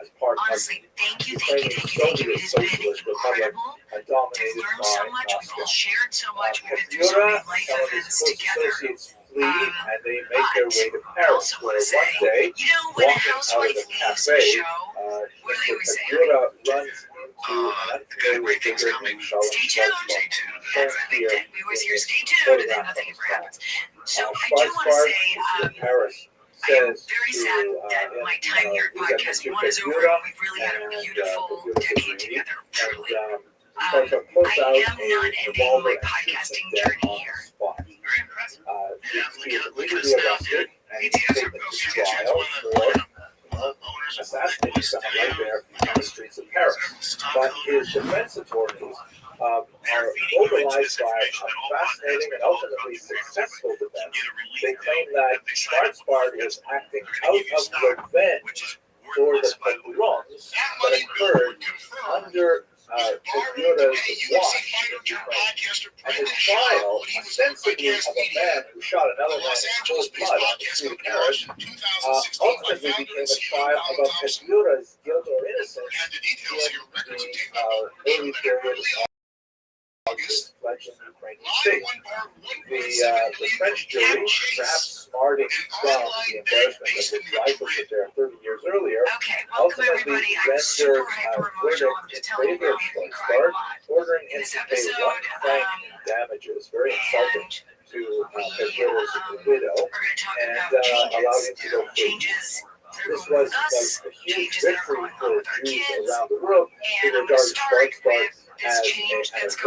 as part honestly, of thank you. Ukrainian It has been Socialist Republic incredible. dominated We've learned by so much. We've Moscow. all shared so much. We've been through so many life Some of his events close together. associates flee and they make their way to I Paris, also where want to say, one day, you know, when a walking out housewife of a leaves cafe, a show, what do they always say? Pagura runs into an unfamiliar Great things figure coming. named Charlotte Stay tuned. Schwarzbach. That's the big thing. We always hear stay tuned, and then nothing ever happens. So I do want to say, Paris I am says very sad that my time here at Podcast One is over, and we've really had a beautiful decade together, truly. I am not ending my podcasting journey here. Very impressive. Look at us now, dude. BTS are trial for assassinating someone right there on the streets of Paris. But his defense attorneys are mobilized by a fascinating and ultimately successful defense. They claim that Schwarzbach is acting out of revenge for the pogroms that occurred under Pagura's watch. And his trial, ostensibly of a man who shot another man in cold blood on the street of Paris, ultimately became a trial about Pagura's guilt or innocence in the early period of his fledgling Ukrainian state. The French jury, perhaps smarting from the embarrassment of his rifles that there 30 years earlier, ultimately rendered a verdict in favor of Schwarzbach, ordering him to pay $1 franc in damages, very insulting to Pagura's widow, and allowed him to go free. This was a huge victory for Jews around the world who regarded Schwarzbach as an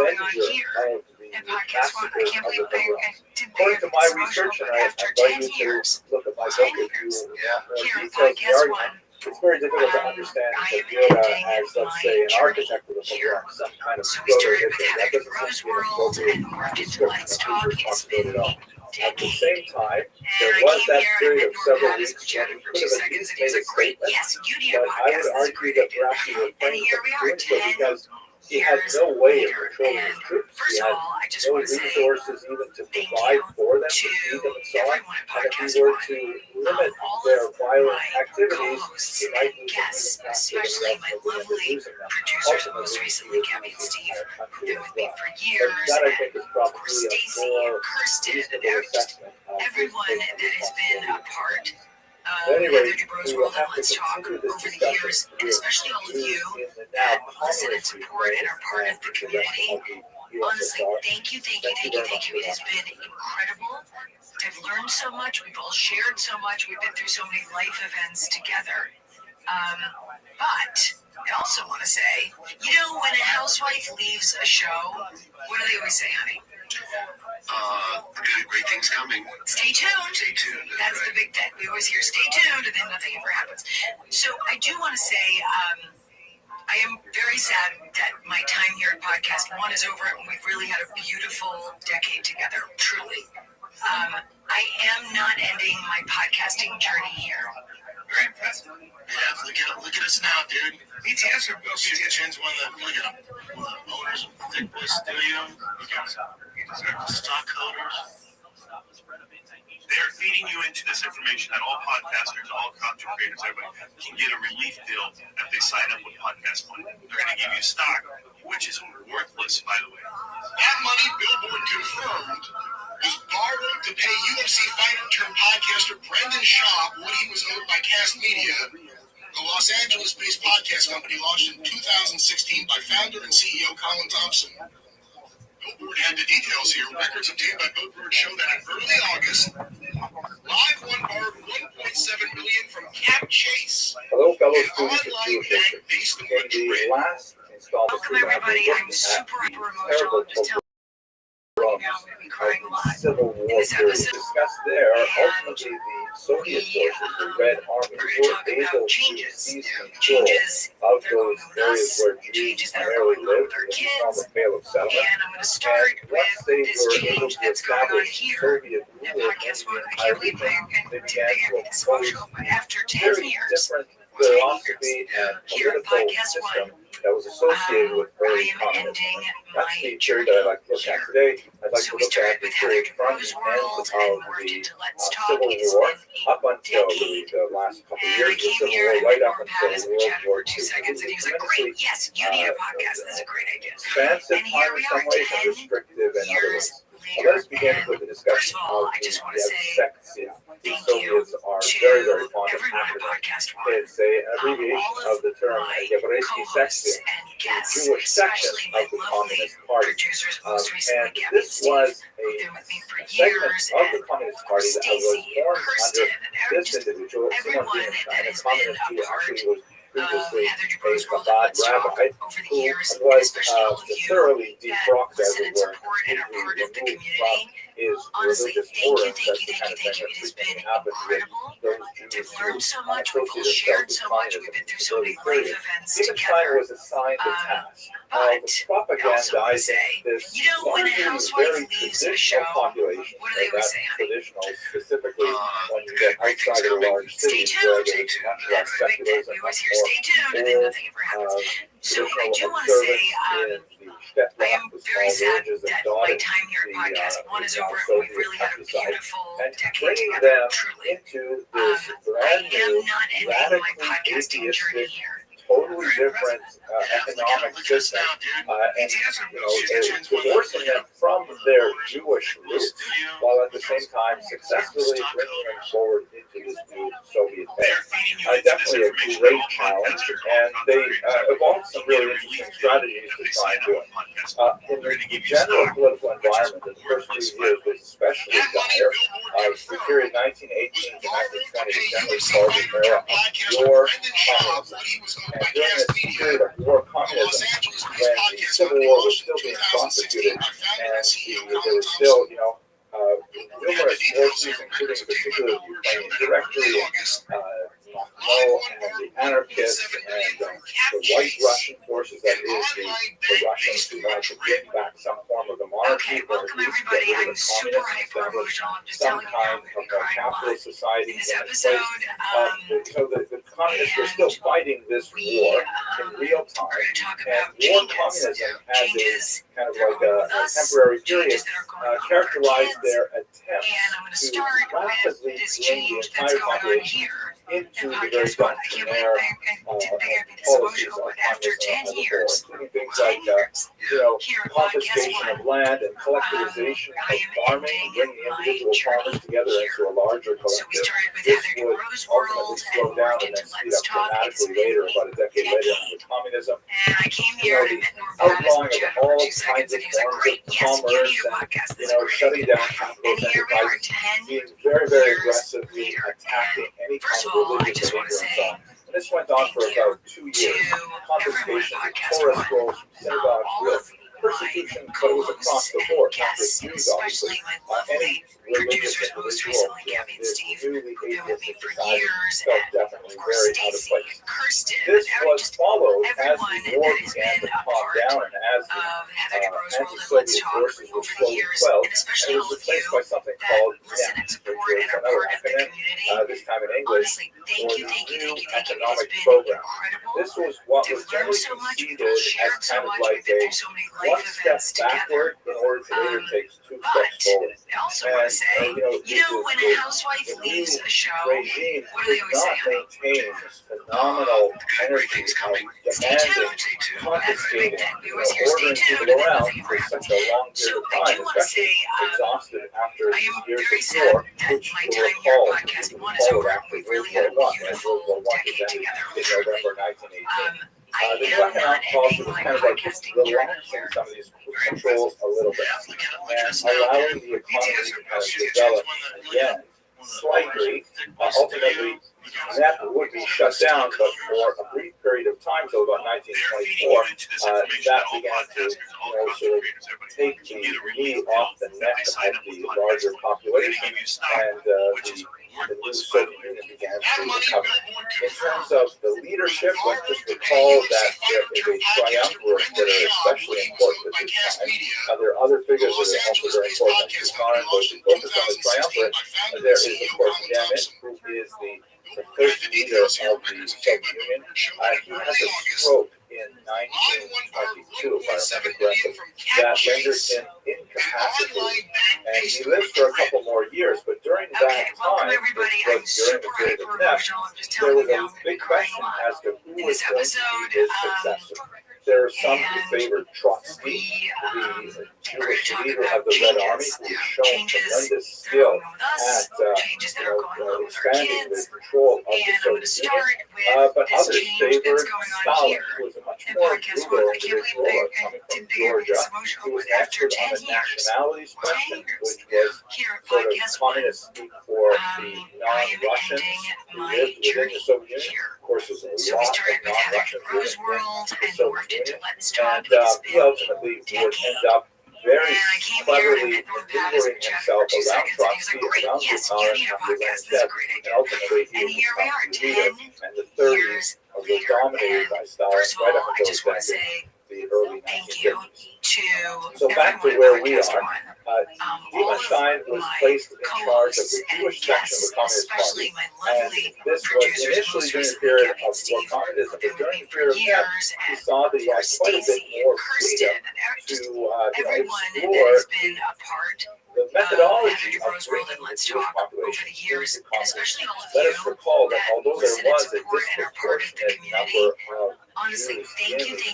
avenger of the massacre of the pogroms. According to my research, and I invite you to look at my book if you want more details of the argument, it's very difficult to understand Pagura as, let's say, an architect of the pogroms, some kind of proto-Hitler. That doesn't seem to be an appropriate description of who talks about it all. At the same time, there was that period of several weeks when he could have at least made a statement, but I would argue that perhaps he refrained from doing so because he had no way of controlling his troops. He had no resources even to provide for them, to feed them and so on. And if he were to limit their violent activities, he might lose them even faster than the rest of the losing them. Ultimately, he would lose the country as well. But that, I think, is probably a more reasonable assessment of everyone that has been a part But of anyway, Heather Dubro's we will World and have to Let's Talk continue over this the discussion years, and especially all of you in the that now listen and commonly support and are part of the community. Honestly, thank you. It has been incredible. I've learned so much. We've all shared so much. We've been through so many life events together. But I also want to say, you know, when a housewife leaves a show, what do they always say, honey? Great things coming. Stay tuned. Stay tuned. That's the big thing. We always hear stay tuned, and then nothing ever happens. So I do want to say, I am very sad that my time here at Podcast One is over, and we've really had a beautiful decade together, truly. I am not ending my podcasting journey here. Very impressive. Yeah, look at us now, dude. BTS are BTS one of the owners of the Thick Boy Studio. Stockholders. They're feeding you into this information that all podcasters, all content creators, everybody can get a relief deal if they sign up with Podcast One. They're going to give you stock, which is worthless, by the way. That money, Billboard confirmed, was borrowed to pay UFC fighter turned podcaster Brendan Schaub what he was owed by Cast Media, the Los Angeles-based podcast company launched in 2016 by founder and CEO Colin Thompson. Billboard had the details here. Records obtained by Billboard show that in early August, Live One borrowed $1.7 million from Cap Chase, Hello, fellow an students of online Jewish bank history. based in In Madrid. the last installment, Welcome, everybody. I'm super emotional. I'm just telling you now, I'm going to be crying a lot. Civil War In this period episode, discussed there, ultimately the Soviet forces, the Red Army, we're going to were talk able about to changes. seize control Changes of that are going those on with areas us, where Jews changes that are primarily going on lived with our in the kids. former Pale of Settlement. And I'm going to start And with once they this were able change to that's going on establish here Soviet at rule Podcast in One. the I can't entire believe region, I'm they to began be to this impose emotional, but after 10 very years different philosophy and Here at political Podcast system One, that was associated with I early am communism. ending That's my the period journey that I'd like to look at here. today. I'd like So to we look started at the with period Heather from Rose the World end and of morphed the into Let's Talk. Civil It's War been up until decade. the last couple of And I years of the came Civil here War, and right met up Norm until Pattis. We World chatted War for 2 II. seconds, and he was like, Tremendously "Great, yes, you need a podcast. That's a great idea." expansive And here time we in are, some ways and 10 restrictive in other years ways. later. Let us begin And with the first discussion of all, of I just want to the say Yevsektia. The thank you Soviets are to very, very fond of everyone at acronyms. Podcast One, It's an abbreviation all of the term my Yevreysky co-hosts Section, and the guests, Jewish section especially of my the lovely Communist Party. producers, most recently And Gabby and this Steve, was who've been with me for a segment years, of the and Communist Party that was Stacy and formed Kirsten, under and this just individual, Simon everyone Wittgenstein, that a has been communist a who part actually was previously Heather a Dubrow's World and Chabad Let's Talk rabbi over the who years, and was especially all of you thoroughly that defrocked, as listen it and were, support and are part of the removed community. from his Honestly, religious thank you, order. thank That's you, the thank kind you, of thank thing you. that It has frequently been happens with incredible those to Jews learn who so much. We've all associate shared themselves so with much. We've communism been through in so the many early life period. events Wittgenstein together. was assigned the task But of I also want to propagandizing say, this you know, when a largely housewife very leaves a traditional show, population, what do they and always that's say, honey? traditional specifically when you Okay, get great things outside of the coming. large Stay cities where tuned. there's much less That's the big tip. secularism, We always much hear more stay tuned, and then old nothing ever happens. So I traditional do want to say, observance in the I am the very small sad villages and that my daughters, time here at the Podcast One is over. Soviet We've really had a countryside, beautiful and decade bringing together, them truly. into this I brand am new, not ending my radically podcasting journey atheistic, here. totally different economic system, and divorcing them from their Jewish roots, while at the same time successfully bringing them forward into this new Soviet base. Definitely a great challenge, and they evolved some really interesting strategies to try and do it. In the general political environment, in the first few years was especially dire. The period 1918 to 1920 is generally called the era of war communism. And during this period of war communism, when the Civil War was still being prosecuted, and there was still, numerous forces, including particularly the Ukrainian Directory, Moscow, and the anarchists, and the white Russian forces, that is, the Russians who wanted to bring back some form of a monarchy, Okay, or at welcome least get everybody. rid of I'm the super communists, hyper establish emotional. I'm just some telling you now, kind I'm going to be of a crying a lot capitalist society in this in episode. place. So the communists were still fighting this war in real time, We're going to talk and about war changes. communism as Changes a kind of that are like going a with us, temporary period changes that are going on with our characterized kids. their attempts And I'm going to to start with rapidly this bring the change that's entire going on population here into in the very Podcast One. I can't believe doctrinaire I didn't think I'd be this policies emotional, of but after communism 10 as a whole, years, including things 10 like years here at Podcast confiscation One, of land and collectivization I of am farming, ending bringing my individual farmers journey together here. into a larger So we collective. started with This Heather would Dubrow's ultimately World slow and down morphed and then into speed Let's up Talk. It's dramatically been later, a about a decade later, decade. under communism. And I came here and I The met Norm Pattis. outlawing We of chatted for all 2 seconds, kinds of and he was like, forms "Great, of yes, you commerce need a and, podcast. That's a great shutting idea." down And capitalist here we are, enterprises, 10 being very, very years aggressively later. attacking And any first kind of of all, I religious just want to behavior and so say on. And this went on for thank you about 2 to years. everyone Confiscation at of Podcast Torah One, scrolls from synagogues, all real of persecution, my but it was across co-hosts the and board, not guests, just and Jews, obviously. especially my Any lovely religious producers, most individual recently in Gabby and this Steve, newly who've been with me atheistic for society years, felt and definitely of course very out of Stacy place. and Kirsten, This and was just followed as everyone the war that has began been to a calm part down and as the of Heather Dubrow's World and Let's anti-Soviet Talk forces were over the slowly years, quelled, and and especially it all was of replaced you by something that called listen and NEP, support which and was are another part of the acronym, community. this time in English, Honestly, for thank you, the thank you, new thank you, thank you. It has economic been program. incredible. This was what We've was learned generally so much, we've conceived all as shared so kind of much, like we've been a through so many one life step events together. backward in order to later take 2 But steps forward. I also want to And, say, when a housewife the leaves new a show, regime what do they could always say, not honey? maintain this phenomenal energy of Stay demanding, tuned. confiscating, We always hear stay ordering tuned, people and then around nothing for ever such happens. a long So period of I time, do want to say, especially exhausted after I am years very of sad war, that which my were time here at called Podcast One is over. We've really had a beautiful decade together. in November 1918. I The new am not economic policy ending was my kind of like just podcasting journey relaxing here. some of these controls a little bit and allowing the economy to kind of develop again slightly. Ultimately, that would be shut down, but for a brief period of time, till about 1924, that began to sort of take the knee off the neck of the larger population, and the new Soviet Union began to recover. In terms of the leadership, let's just recall that there is a triumvirate that are especially important at this time. There are other figures that are also very important, like Stalin, but we focus on the triumvirate. There is, of course, Yemen, who is the the first leader of the Soviet Union. He has a stroke in 1922, if I remember correctly, that rendered him incapacitated. And he lived for a couple more years, but during that time, which was during the period of death, there was a big question as to who was going to be his successor. There are some who favored Trotsky, the Jewish leader of the Red Army, who has shown tremendous skill at expanding the control of the Soviet Union. But others favored Stalin, who was a much more brutal individual coming from Georgia, who was an expert on the nationalities question, which was sort of communist speak for the non-Russians who lived within the Soviet Union. Of course, there's a lot of non-Russians living in the Soviet Union, and he ultimately would end up very cleverly maneuvering himself around Trotsky, around Stalin, and ultimately he would become the leader, and the 30s were dominated by Stalin right up until the early 1950s. So back to where we are, Diemenstein was placed in charge of the Jewish section of the Communist Party, and this was initially during the period of war communism, but during the period of death, he saw that he had quite a bit more freedom to explore the methodology of bringing the Jewish population into communism. Let us recall that although there was a disproportionate number of Jews in the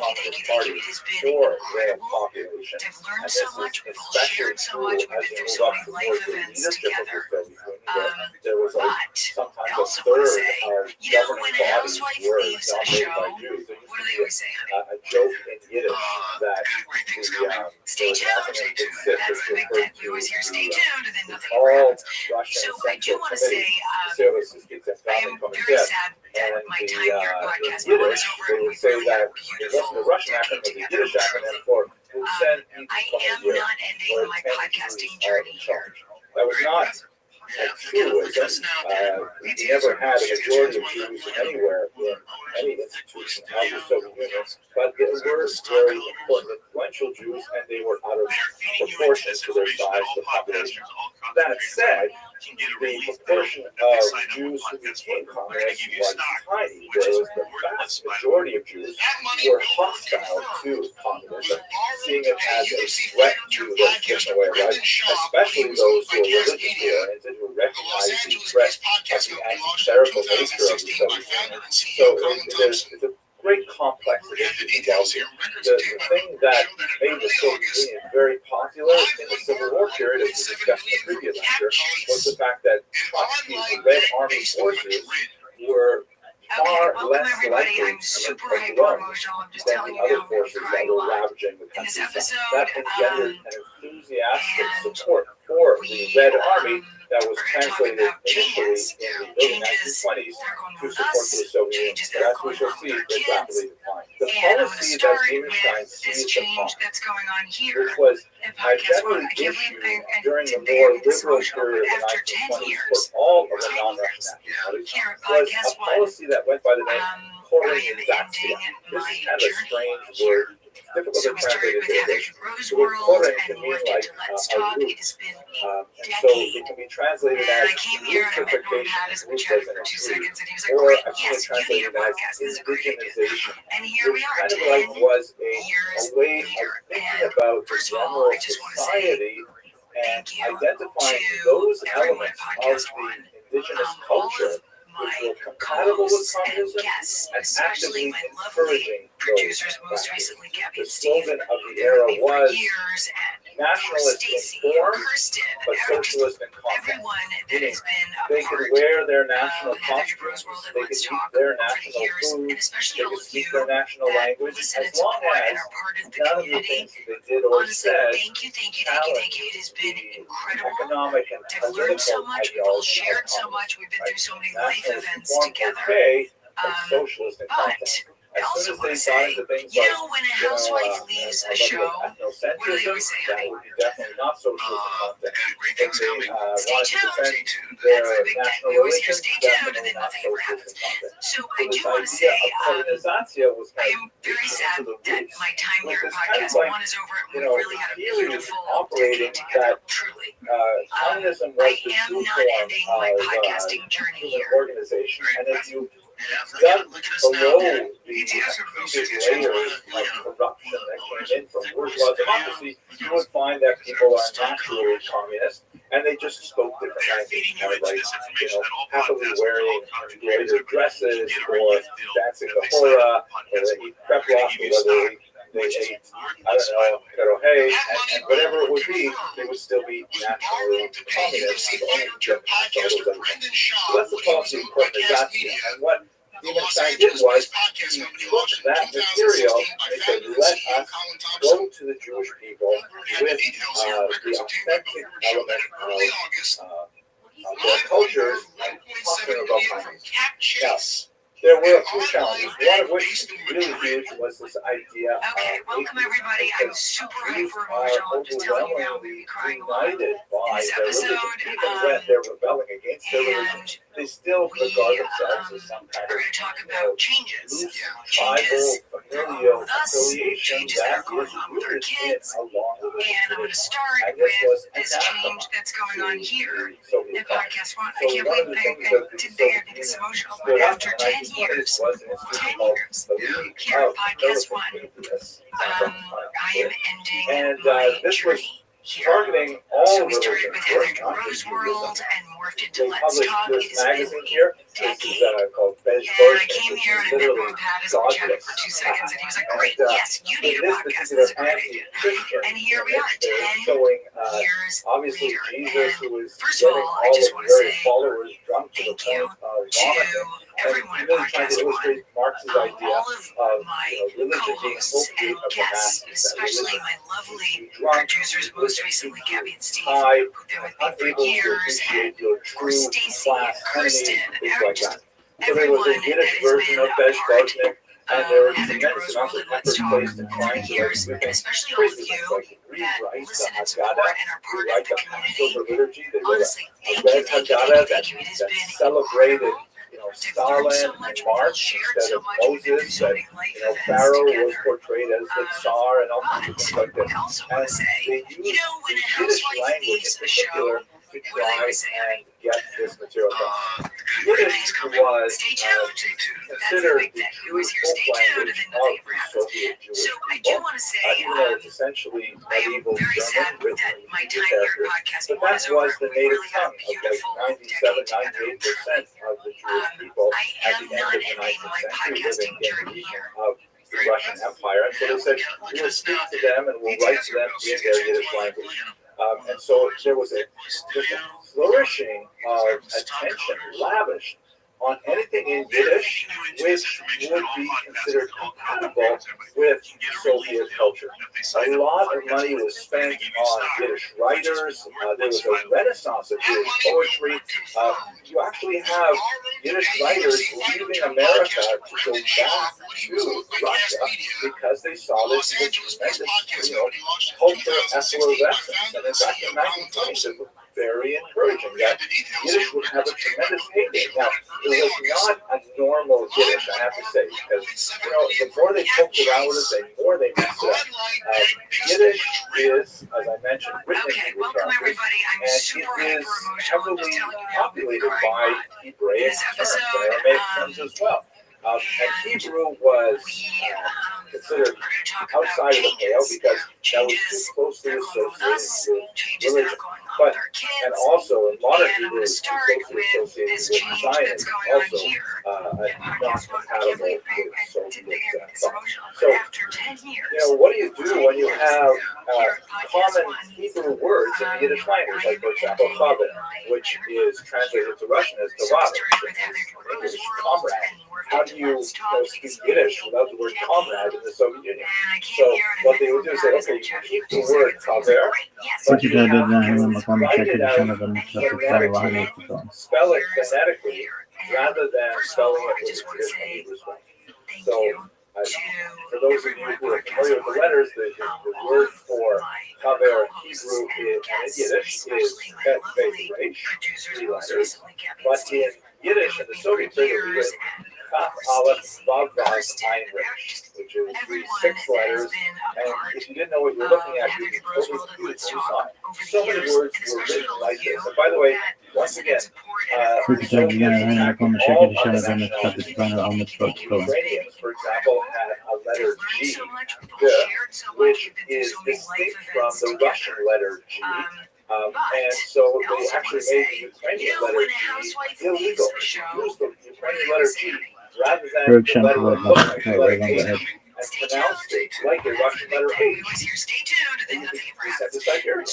Communist Party for their population, and this is especially true as you move up towards the leadership of the Soviet Union, there was sometimes a third of governing bodies were dominated by Jews. There used to be a joke in Yiddish that stay tuned. That's the big thing. We always hear stay tuned, and then nothing all happens. Russian So I do want to say, I am very sad that my time here at podcast in is over, and we really had a beautiful the Russian decade acronym, the together. Yiddish acronym for I am not ending my podcasting journey here. That was not a truism. We never had a majority of Jews anywhere in any institution of the Soviet Union, but there were very important, influential Jews, and they were out of proportion to their size, the population. That said, the proportion of Jews who became communists was tiny. There was the vast majority of Jews who were hostile to communism, seeing it as a threat to their traditional way of life, especially those who were religiously oriented, who recognized the threat of the anti-clerical nature of the Soviet Union. So there's a great complex of issues involved here. The thing that made the Soviet Union very popular in the Civil War period, as we discussed in the previous lecture, was the fact that Trotsky's Red Army forces were far less likely to overrun than the other forces that were ravaging the countryside. That engendered an enthusiastic support for the Red Army that was translated initially in the early 1920s to support the Soviet Union. But as we shall see, it rapidly declined. The policy that Diemenstein seized upon, which was generally issued during the more liberal period of the 1920s for all of the non-Russian nationalities, was a policy that went by the name Korenizatsiya. This is kind of a strange word. Difficult to translate into English. The word Koren can mean like a root, and so it can be translated as unification, root as in a tree, or I've seen it translated as indigenization, which kind of like was a way of thinking about the general society and identifying those elements of the indigenous culture which were compatible with communism and actively encouraging those practices. The slogan of the era was nationalist in form, but socialist in content. Meaning they could wear their national costumes, they could eat their national food, they could speak their national language, as long as none of the things that they did or said challenged the economic and political ideology of communism. Nationalists formed okay, but socialist in content. as also soon want as to they got say, into things you like, know, when a housewife leaves a show, what do they ethnocentrism, always say, that honey? would be definitely not socialism content. Great If things they coming. Stay wanted to tuned. defend That's their the big thing. national We always hear religion, stay tuned, and definitely then not nothing ever socialism happens. content. So So I this do want to idea say, of colonization was I kind am of very reaching sad into the that roots my time with here at this kind Podcast of like, One is over, and we you know, really had a theory beautiful operating decade together, that truly. communism I was the am true not form ending my of podcasting journey human here. organization, and if you Yeah, dug look at us now. below the BTS are accreted layers of corruption that came in from bourgeois democracy, you would find that people are naturally communist, and they just spoke different languages, kind of like, happily wearing embroidered dresses, or dancing the hora, or they eat kreplach, or whether they ate, I don't know, kerohe, and whatever it would be, they would still be nationally communist. So that's the policy of colonization. And what Demon Stein did was he took that material and he said, let us go to the Jewish people with the authentic element of their cultures and talking about kindness. Now, there were a few challenges, one of which really huge was this idea Okay, of welcome atheism, everybody. I'm because super Jews hyper are emotional. I'm just telling you now, I'm overwhelmingly gonna be crying a lot. united by this their religion. episode, Even when they're rebelling against their religion, And they still we regard themselves as some kind are of going to talk about changes. loose, Changes tribal, familial thus, affiliation changes that that are going is on with our rooted in kids. a long religious And I'm going to tradition. start And this was with this anathema change that's going on to here the Soviet in times. Podcast One. So I can't one believe of the things I that the didn't think I'd Soviet be this Union emotional, but stood up after in the 10 1920s years, was an institution 10 called years, the League here of at Podcast Militant One, Atheists. I am ending And my this was journey here. targeting all So we started religions, with Heather not Duro's just World Judaism. and morphed into They Let's published Talk. this It has magazine been here. a This is decade. called Beige And I Bush, came which here is and I met literally Rob Pattis. We chatted godless. for 2 seconds and he was like, And, great, yes, you need a this podcast. particular This is a great idea. anti-Christian And here we are, image, they're 10 showing years obviously later. Jesus, And who is first of getting all, I all just of want the to various say followers drunk to the thank you point of to vomiting. everyone And at really trying to Podcast One, illustrate Marx's idea all of of my religion being co-hosts and opiate of the guests, masses. especially That my religion lovely keeps you drunk, producers, most recently Gabby and Steve, high, who've been with me unable for to years, and appreciate your of course true Stacy, class Kirsten, enemies, things like just that. So there was everyone a Yiddish that has version been of a Beige part Bush, and there were Heather tremendous Duro's amounts World of and Let's effort Talk placed in over trying the to years, and like especially all of crazy things you like that rewrite the listen and support Haggadah, and are part of rewrite the the community. Passover liturgy. They wrote Honestly, a thank you, red thank you, Haggadah thank you. It has that been celebrated, incredible. I've learned so Stalin much. and We've all Marx shared instead so of much. We've been through Moses, so that many life Pharaoh events was together. portrayed as the Tsar and all kinds of things like But this. I also And want to say, they you used know, when the a Yiddish housewife language in leaves a show, particular to what do they try always say? and get this material across. Great Yiddish things coming. was Stay tuned. That's the considered big the thing. You true always hear folk stay tuned, and language then nothing of ever the happens. Soviet Jewish So I do people. want to say, Even though it's essentially I am medieval very German sad written that in my Hebrew time here at characters, Podcast but One that is over. was the We native really had a tongue of like beautiful 97, decade together. 98% of the Jewish people I at am the end not of the ending 19th my century living podcasting in the journey region here. of the Russian Empire. And so they said, we will speak to them and we'll write to them in their Yiddish language. And so there was just a flourishing of attention lavished on anything in Yiddish which would be considered compatible with Soviet culture. A lot of money was spent on Yiddish writers. There was a renaissance of Yiddish poetry. You actually have Yiddish writers leaving America to go back to Russia because they saw this as a tremendous, cultural effervescence. And in fact, in the 1920s, it was very encouraging that Yiddish would have a tremendous heyday. Now, it was not a normal Yiddish, I have to say, because, the more they poked around with it, the more they messed it up. Yiddish is, as I mentioned, written in Okay, Hebrew welcome characters, everybody. I'm and super it hyper is emotional. I'm just heavily telling you now, we've been populated crying a by lot. Hebraic This terms episode, and Aramaic terms as well. And Hebrew was considered outside of the pale because that was too closely associated with religion. But, and also in modern Hebrew, it's too closely associated with Zionism, also not compatible with Soviet thought. So, what do you do when you have common Hebrew words in the Yiddish language, like, for example, chavin, which is translated to Russian as Tavares, which is English comrade. How do you speak Yiddish without the word comrade in the Soviet Union? So what they would do is say, okay, you keep the word kaver, but you have to write it out phonetically, spell it phonetically, rather than spelling it with the traditional Hebrew spelling. So those of you who are familiar with the letters, the word for Kaver Hebrew and in Yiddish is Chet Vei Resh, 3 letters. But in Yiddish and the Soviet period, we had Chaf Aleph Vav Vav Ayin Resh, which is the 6 letters. And if you didn't know what you were looking at, you'd be totally confused when you saw it. So many words were written like this. And by the way, once again, Soviets attacking all Ukrainians, for example, had a letter G, which is distinct from the Russian letter G. And so they actually made the Ukrainian letter G illegal. They used the Ukrainian letter G rather than the letter that looked like the letter H and pronounced it like a Russian letter H. And you said this right here. And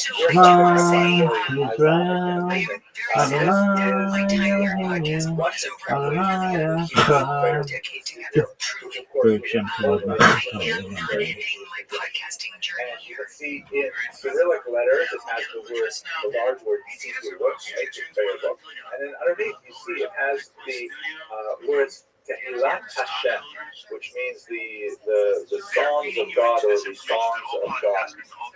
you can see in Cyrillic letters, it has the large word book, and then underneath you see it has the words Tehillat Hashem, which means the songs of God or the songs of God.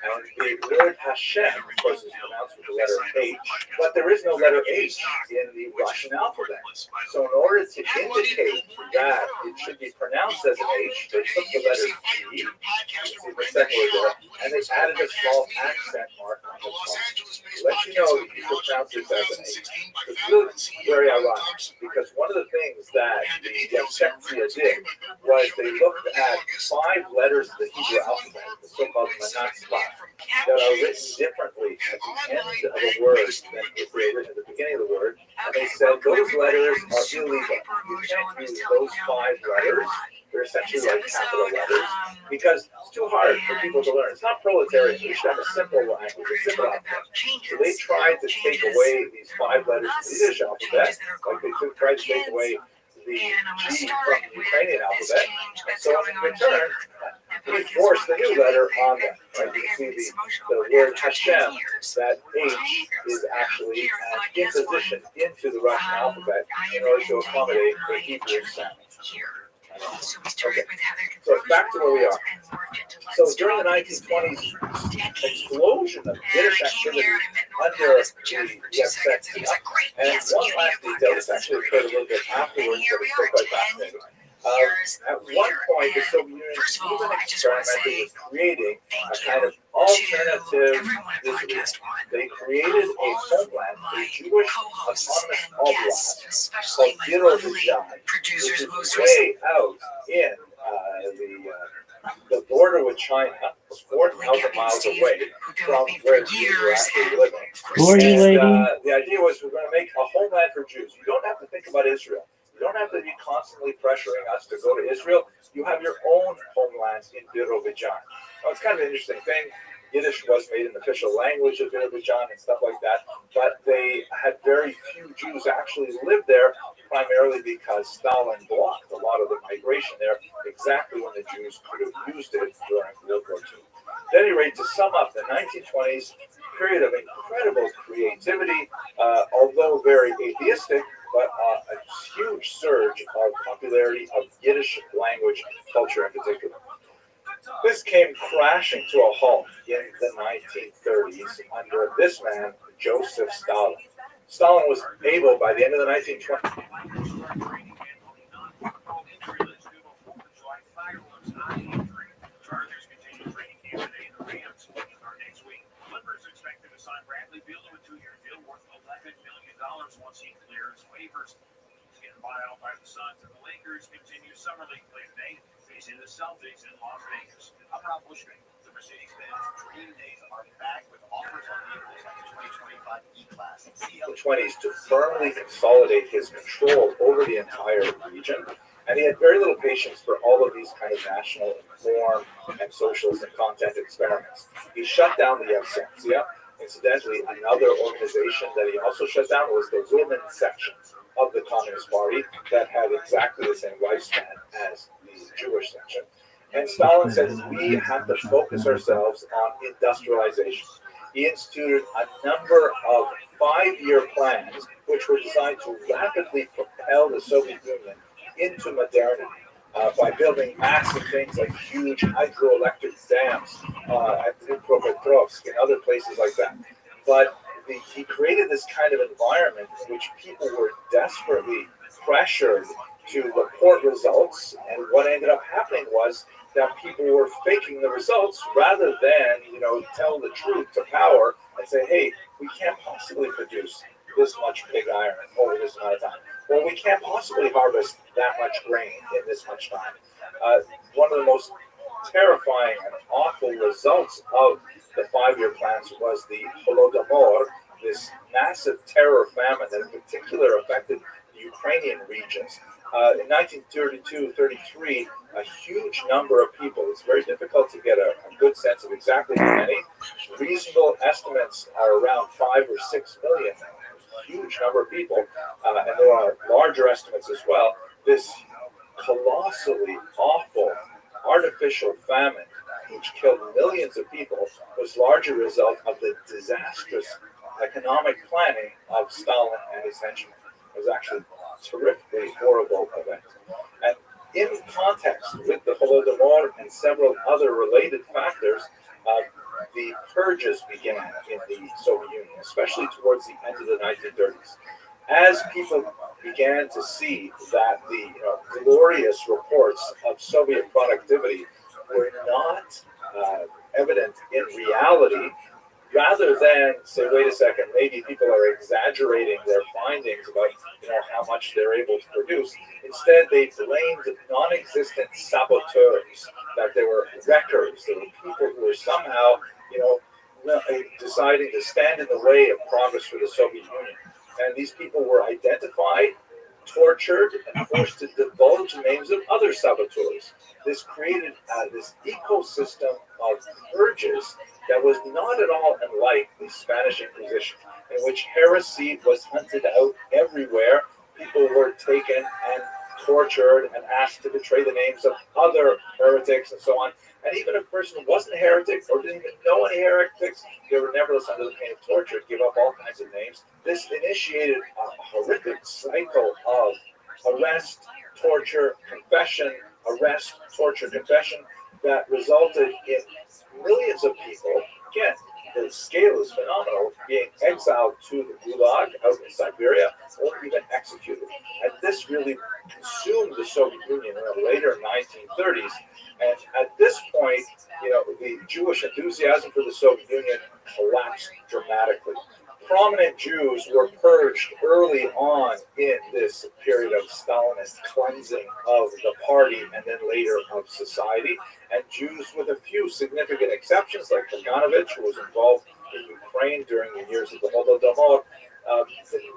And the word Hashem, of course, is pronounced with the letter H, but there is no letter H in the Russian alphabet. So in order to indicate that it should be pronounced as an H, they took the letter G, the second word there, and they added a small accent mark on the top to let you know that you should pronounce this as an H. It's really very ironic, because one of the things that the Yevsektia did was they looked at 5 letters of the Hebrew alphabet, the so-called Manat Spot, that are written differently at the end of a word than if they were written at the beginning of the word, and they said those letters are illegal. You can't use those 5 letters. They're essentially like capital letters, because it's too hard for people to learn. It's not proletarian. You should have a simple language, a simple alphabet. So they tried to take away these 5 letters of the Yiddish alphabet, like they tried to take away the G from the Ukrainian alphabet, and so in return, we forced the new letter on them. Right? You can see the word Hashem, that H is actually an imposition into the Russian alphabet in order to accommodate the Hebrew sound. Okay, so back to where we are. So during the 1920s, explosion of Yiddish activity under the Yevsektia, and one last detail, this actually occurred a little bit afterwards, but it's still quite fascinating. At one point, the Soviet Union even experimented with creating a kind of alternative Israel. They created a homeland, a Jewish autonomous oblast called Yerusham, which is way out in the border with China, 4,000 miles away from where the Jews were actually living. And the idea was we're going to make a homeland for Jews. You don't have to think about Israel. You don't have to be constantly pressuring us to go to Israel. You have your own homeland in Azerbaijan. Now, it's kind of an interesting thing. Yiddish was made an official language of Azerbaijan and stuff like that, but they had very few Jews actually live there, primarily because Stalin blocked a lot of the migration there exactly when the Jews could have used it during World War II. At any rate, to sum up, the 1920s, period of incredible creativity, although very atheistic, but a huge surge of popularity of Yiddish language culture in particular. This came crashing to a halt in the 1930s under this man, Joseph Stalin. Stalin was able, by the end of the 1920s, once he clears waivers. He's getting bought out by the Suns, and the Lakers continue summer league play today, facing the Celtics in Las Vegas. I'm Rob Bushman. The Mercedes-Benz Dream Days are back with offers on vehicles like the 2025 E-Class and the 20s to firmly consolidate his control over the entire region. And he had very little patience for all of these kind of national inform and socialist and content experiments. He shut down the Yevsektia. Incidentally, another organization that he also shut down was the women's section of the Communist Party that had exactly the same lifespan as the Jewish section. And Stalin says we have to focus ourselves on industrialization. He instituted a number of 5-year plans which were designed to rapidly propel the Soviet Union into modernity. by building massive things like huge hydroelectric dams at Dnipropetrovsk and other places like that. But he created this kind of environment in which people were desperately pressured to report results, and what ended up happening was that people were faking the results rather than, tell the truth to power and say, hey, we can't possibly produce this much pig iron over this amount of time. Well, we can't possibly harvest that much grain in this much time. One of the most terrifying and awful results of the 5-year plans was the Holodomor, this massive terror famine that in particular affected the Ukrainian regions. In 1932-33, a huge number of people, it's very difficult to get a good sense of exactly how many. Reasonable estimates are around 5 or 6 million. A huge number of people, and there are larger estimates as well. This colossally awful artificial famine, which killed millions of people, was largely a result of the disastrous economic planning of Stalin and his henchmen. It was actually a terrifically horrible event. And in context with the Holodomor and several other related factors, the purges began in the Soviet Union, especially towards the end of the 1930s. As people began to see that the glorious reports of Soviet productivity were not evident in reality, rather than say, wait a second, maybe people are exaggerating their findings about how much they're able to produce. Instead, they blamed non-existent saboteurs, that they were wreckers, they were people who were somehow, deciding to stand in the way of progress for the Soviet Union. And these people were identified, tortured, and forced to divulge the names of other saboteurs. This created this ecosystem of purges that was not at all unlike the Spanish Inquisition, in which heresy was hunted out everywhere. People were taken and tortured and asked to betray the names of other heretics and so on. And even if a person wasn't a heretic or didn't even know any heretics, they were nevertheless under the pain of torture, give up all kinds of names. This initiated a horrific cycle of arrest, torture, confession, arrest, torture, confession, that resulted in millions of people, again, the scale is phenomenal, being exiled to the Gulag out in Siberia or even executed. And this really consumed the Soviet Union in the later 1930s. And at this point, the Jewish enthusiasm for the Soviet Union collapsed dramatically. Prominent Jews were purged early on in this period of Stalinist cleansing of the party and then later of society. And Jews, with a few significant exceptions, like Kaganovich, who was involved in Ukraine during the years of the Holodomor,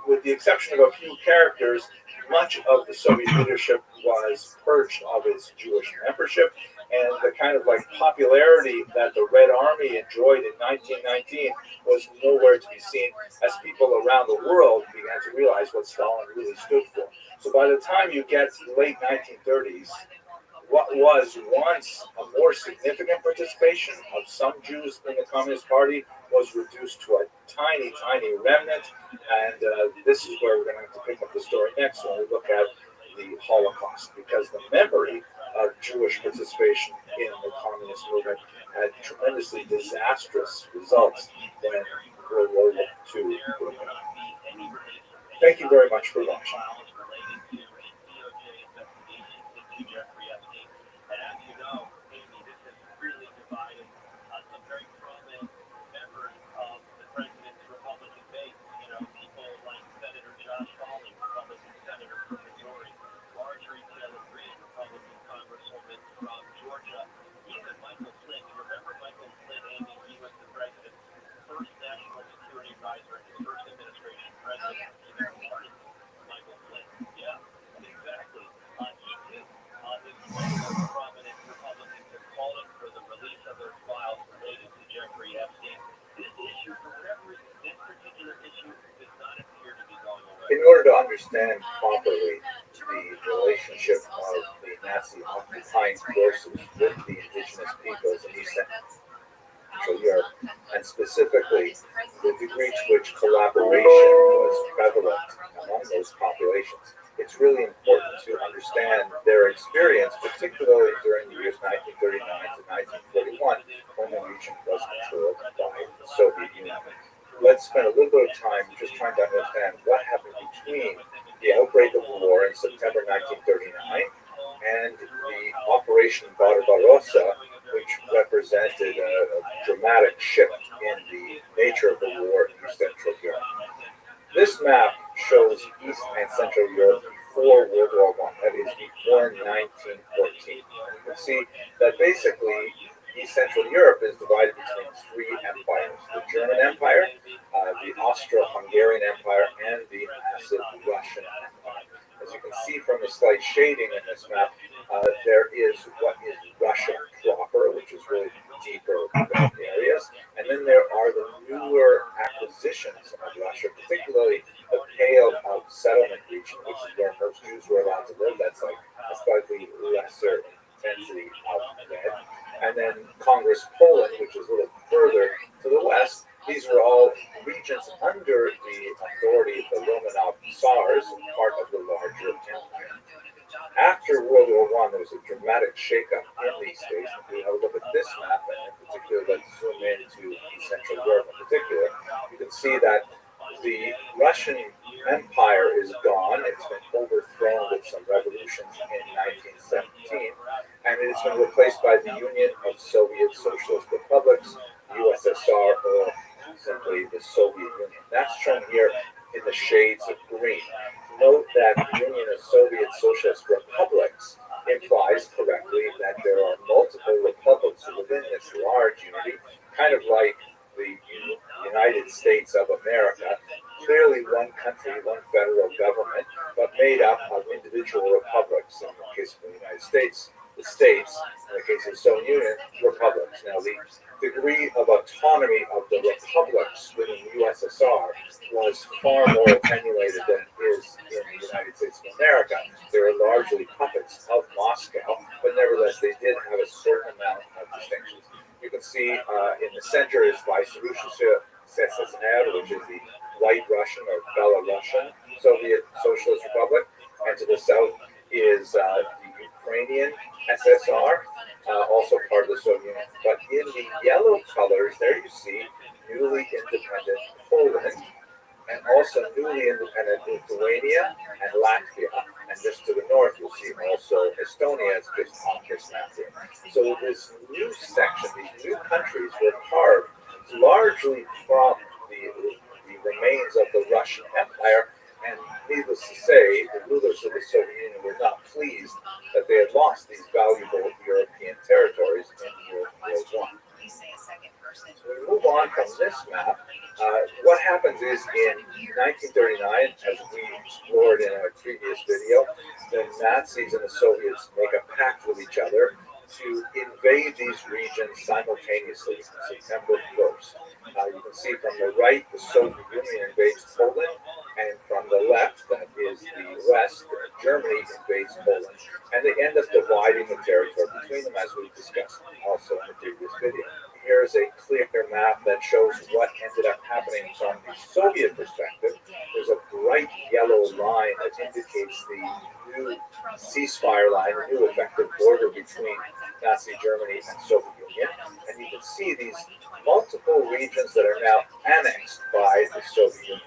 with the exception of a few characters, much of the Soviet leadership was purged of its Jewish membership. And the kind of popularity that the Red Army enjoyed in 1919 was nowhere to be seen, as people around the world began to realize what Stalin really stood for. So by the time you get to the late 1930s, what was once a more significant participation of some Jews in the Communist Party was reduced to a tiny, tiny remnant. And this is where we're going to have to pick up the story next when we look at the Holocaust, because the memory of Jewish participation in the communist movement had tremendously disastrous results when World War II broke out. Thank you very much for watching. In order to understand properly the relationship of the Nazi occupying forces with the indigenous peoples in East Central Europe, and specifically the degree to which collaboration was prevalent among those populations, it's really important to understand understand their experience, particularly during the years 1939 to 1941, when the region was controlled by the Soviet Union. Let's spend a little bit of time just trying to understand what happened between the outbreak of war in September 1939 and the Operation Barbarossa, which represented a dramatic shift in the nature of the war in East Central Europe. This map shows East and Central Europe before World War I, that is before 1914. You can see that basically East Central Europe is divided between three empires: the German Empire, the Austro-Hungarian Empire, and the massive Russian Empire. As you can see from the slight shading in this map, there is what is Russia proper, which is really deeper areas, and then there are the newer acquisitions of Russia, particularly the Pale of Settlement region, which is where most Jews were allowed to live. That's like a slightly lesser intensity of red. And then Congress Poland, which is a little further to the west. These were all regions under the authority of the Romanov Tsars, part of the larger empire. After World War I, there was a dramatic shakeup in these states. If we have a look at this map, and in particular, let's zoom into East Central Europe in particular, you can see that the Russian Empire is gone. It's been overthrown with some revolutions in 1917, and it's been replaced by the Union of Soviet Socialist Republics, USSR, or simply the Soviet Union. That's shown here in the shades of green. Note that the Union of Soviet Socialist Republics implies correctly that there are multiple republics within this large unity, kind of like the United States of America. Clearly one country, one federal government, but made up of individual republics. In the case of the United States, the states; in the case of the Soviet Union, republics. Now, the degree of autonomy of the republics within the USSR was far more attenuated than it is in the United States of America. They were largely puppets of Moscow, but nevertheless, they did have a certain amount of distinctions. You can see in the center is Vyserusshiya SSR, which is the White Russian or Belarusian Soviet Socialist Republic, and to the south is the Ukrainian SSR, also part of the Soviet Union. But in the yellow colors, there you see newly independent Poland, and also newly independent Lithuania and Latvia. And just to the north, you'll see also Estonia is just on this map here. So this new section, these new countries were carved largely from the remains of the Russian Empire. And needless to say, the rulers of the Soviet Union were not pleased that they had lost these valuable European territories in World War I. So we move on from this map. What happens is in 1939, as we explored in our previous video, the Nazis and the Soviets make a pact with each other to invade these regions simultaneously on September 1st. You can see from the right, the Soviet Union invades Poland, and from the left, that is the West, Germany invades Poland, and they end up dividing the territory between them, as we discussed also in the previous video. Here's a clear map that shows what ended up happening from the Soviet perspective. There's a bright yellow line that indicates the new ceasefire line, the new effective border between Nazi Germany and Soviet Union. And you can see these multiple regions that are now annexed by the Soviet Union.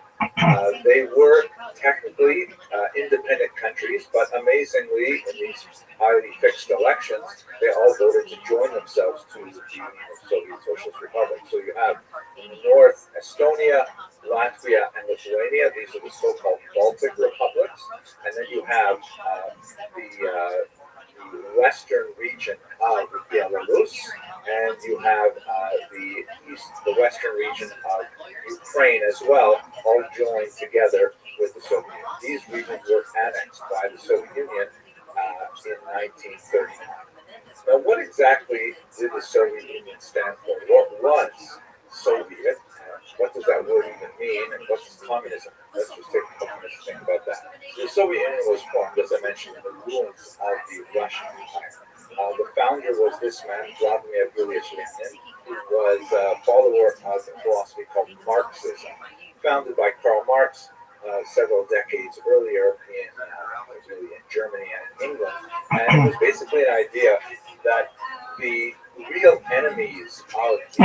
They were technically independent countries, but amazingly, in these highly fixed elections, they all voted to join themselves to the Union of Soviet Socialist Republic. So you have in the north Estonia, Latvia, and Lithuania. These are the so-called Baltic republics. And then you have the western region of Belarus, and you have the western region of Ukraine as well, all joined together with the Soviet Union. These regions were annexed by the Soviet Union in 1939. Now, what exactly did the Soviet Union stand for? What was Soviet? What does that word even mean? And what is communism? Let's just take a couple minutes to think about that. The Soviet Union was formed, as I mentioned, in the ruins of the Russian Empire. The founder was this man, Vladimir Ilyich Lenin, who was a follower of a philosophy called Marxism, founded by Karl Marx several decades earlier in really in Germany and in England. And it was basically an idea that the real enemies of the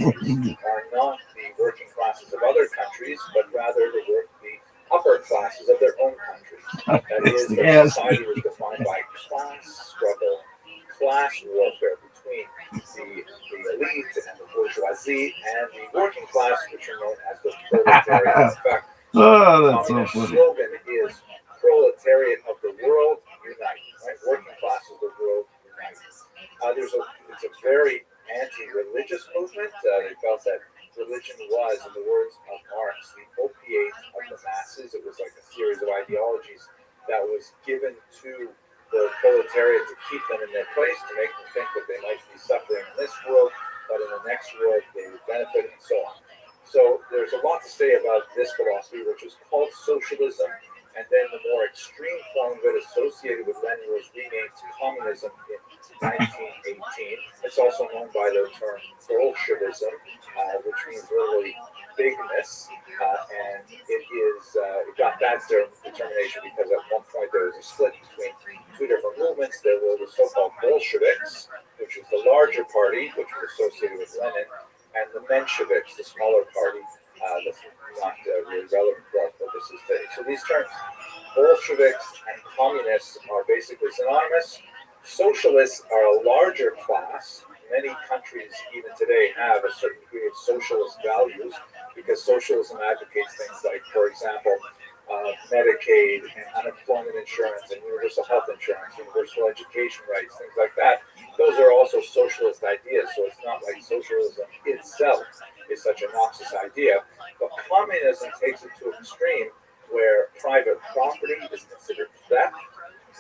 working classes are not the working classes of other countries, but rather the upper classes of their own countries. That is, that society was defined by class struggle, class warfare between the elite and the bourgeoisie and the working class, which are known as the proletariat. In fact, that's so the funny. slogan is "Proletariat of the world, unite!" Right? Working class of the world, unite! It's a very anti-religious movement. They felt that religion was, in the words of Marx, the opiate of the masses. It was like a series of ideologies that was given to the proletariat to keep them in their place, to make them think that they might be suffering in this world, but in the next world they would benefit, and so on. So there's a lot to say about this philosophy, which is called socialism, and then the more extreme form of it associated with Lenin was renamed communism in 1918. It's also known by the term Bolshevism, which means literally bigness, and it got that determination because at one point there was a split between two different movements. There were the so-called Bolsheviks, which was the larger party, which was associated with Lenin, and the Mensheviks, the smaller party, that's not really relevant for our purposes today. So these terms, Bolsheviks and communists, are basically synonymous. Socialists are a larger class. Many countries, even today, have a certain degree of socialist values because socialism advocates things like, for example, Medicaid and unemployment insurance and universal health insurance, universal education rights, things like that. Those are also socialist ideas, so it's not like socialism itself is such a noxious idea. But communism takes it to an extreme where private property is considered theft,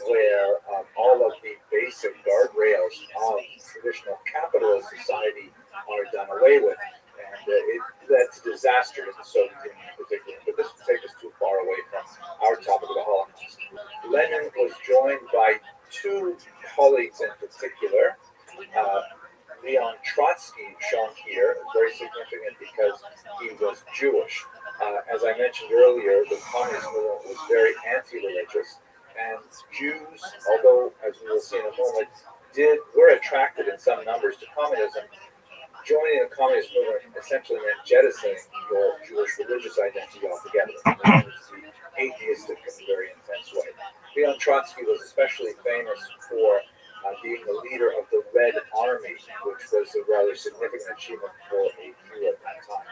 where all of the basic guardrails of traditional capitalist society are done away with. And it led to disaster in the Soviet Union in particular. But this would take us too far away from our topic of the Holocaust. Lenin was joined by two colleagues in particular. Leon Trotsky, shown here, is very significant because he was Jewish. As I mentioned earlier, the communist movement was very anti-religious, and Jews, although, as we will see in a moment, were attracted in some numbers to communism. Joining the communist movement essentially meant jettisoning your Jewish religious identity altogether. It was to be atheistic in a very intense way. Leon Trotsky was especially famous for being the leader of the Red Army, which was a rather significant achievement for a Jew at that time.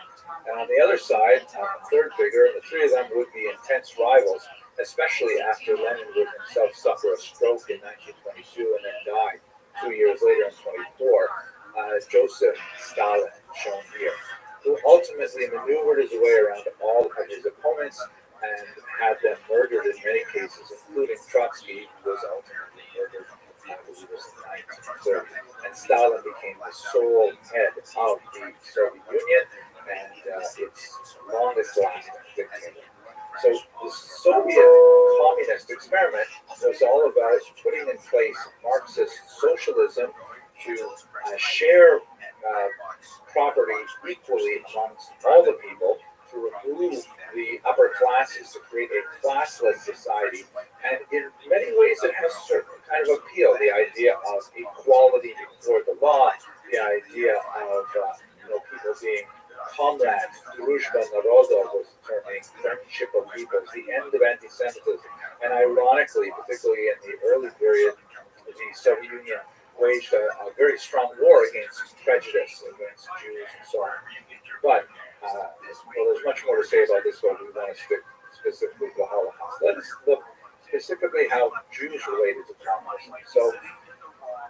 And on the other side, a third figure, and the three of them would be intense rivals, especially after Lenin would himself suffer a stroke in 1922 and then die 2 years later in 24. Joseph Stalin, shown here, who ultimately maneuvered his way around all of his opponents and had them murdered in many cases, including Trotsky, who was ultimately murdered after he was in 1930. And Stalin became the sole head of the Soviet Union and its longest lasting dictator. So the Soviet communist experiment was all about putting in place Marxist socialism to share property equally amongst all the people, to remove the upper classes, to create a classless society. And in many ways it has a certain kind of appeal, the idea of equality before the law, the idea of people being comrades, družba narodov was the term, friendship of peoples, the end of anti-Semitism. And ironically, particularly in the early period, the Soviet Union waged a very strong war against prejudice against Jews and so on. But there's much more to say about this, but we want to stick specifically to the Holocaust. Let's look specifically how Jews related to communism. So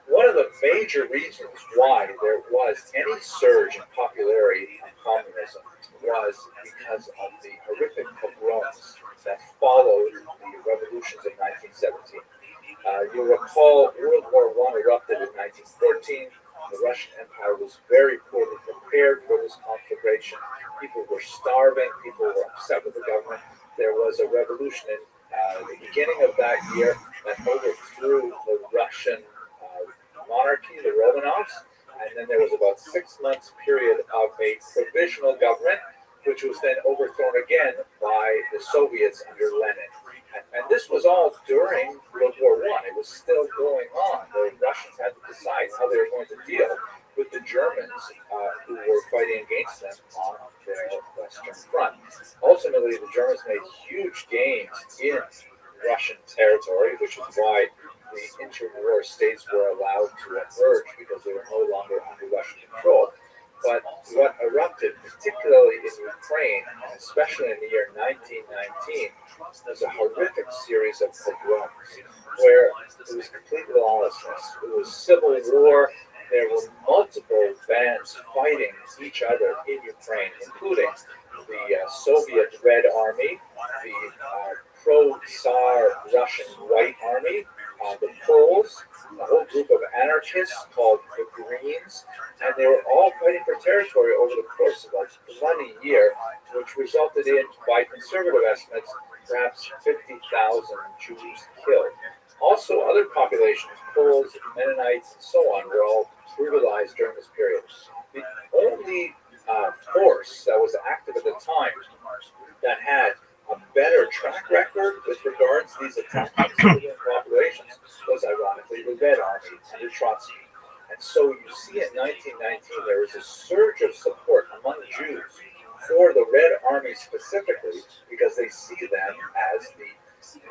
one of the major reasons why there was any surge in popularity of communism was because of the horrific pogroms that followed the revolutions of 1917. You'll recall World War I erupted in 1914. The Russian Empire was very poorly prepared for this conflagration. People were starving. People were upset with the government. There was a revolution in the beginning of that year that overthrew the Russian monarchy, the Romanovs, and then there was about 6 months period of a provisional government, which was then overthrown again by the Soviets under Lenin. And this was all during World War I. It was still going on. The Russians had to decide how they were going to deal with the Germans who were fighting against them on their Western Front. Ultimately, the Germans made huge gains in Russian territory, which is why the interwar states were allowed to emerge because they were no longer under Russian control. But what erupted, particularly in Ukraine, and especially in the year 1919, was a horrific series of pogroms where it was complete lawlessness. It was civil war. There were multiple bands fighting each other in Ukraine, including the Soviet Red Army, the pro-Tsar Russian White Army, the Poles, a whole group of anarchists called the Greens, and they were all fighting for territory over the course of a bloody year, which resulted in, by conservative estimates, perhaps 50,000 Jews killed. Also, other populations, Poles, Mennonites, and so on, were all brutalized during this period. The only force that was active at the time that had a better track record with regards to these attacks on civilian populations was, ironically, the Red Army under Trotsky. And so you see in 1919 there was a surge of support among Jews for the Red Army specifically because they see them as the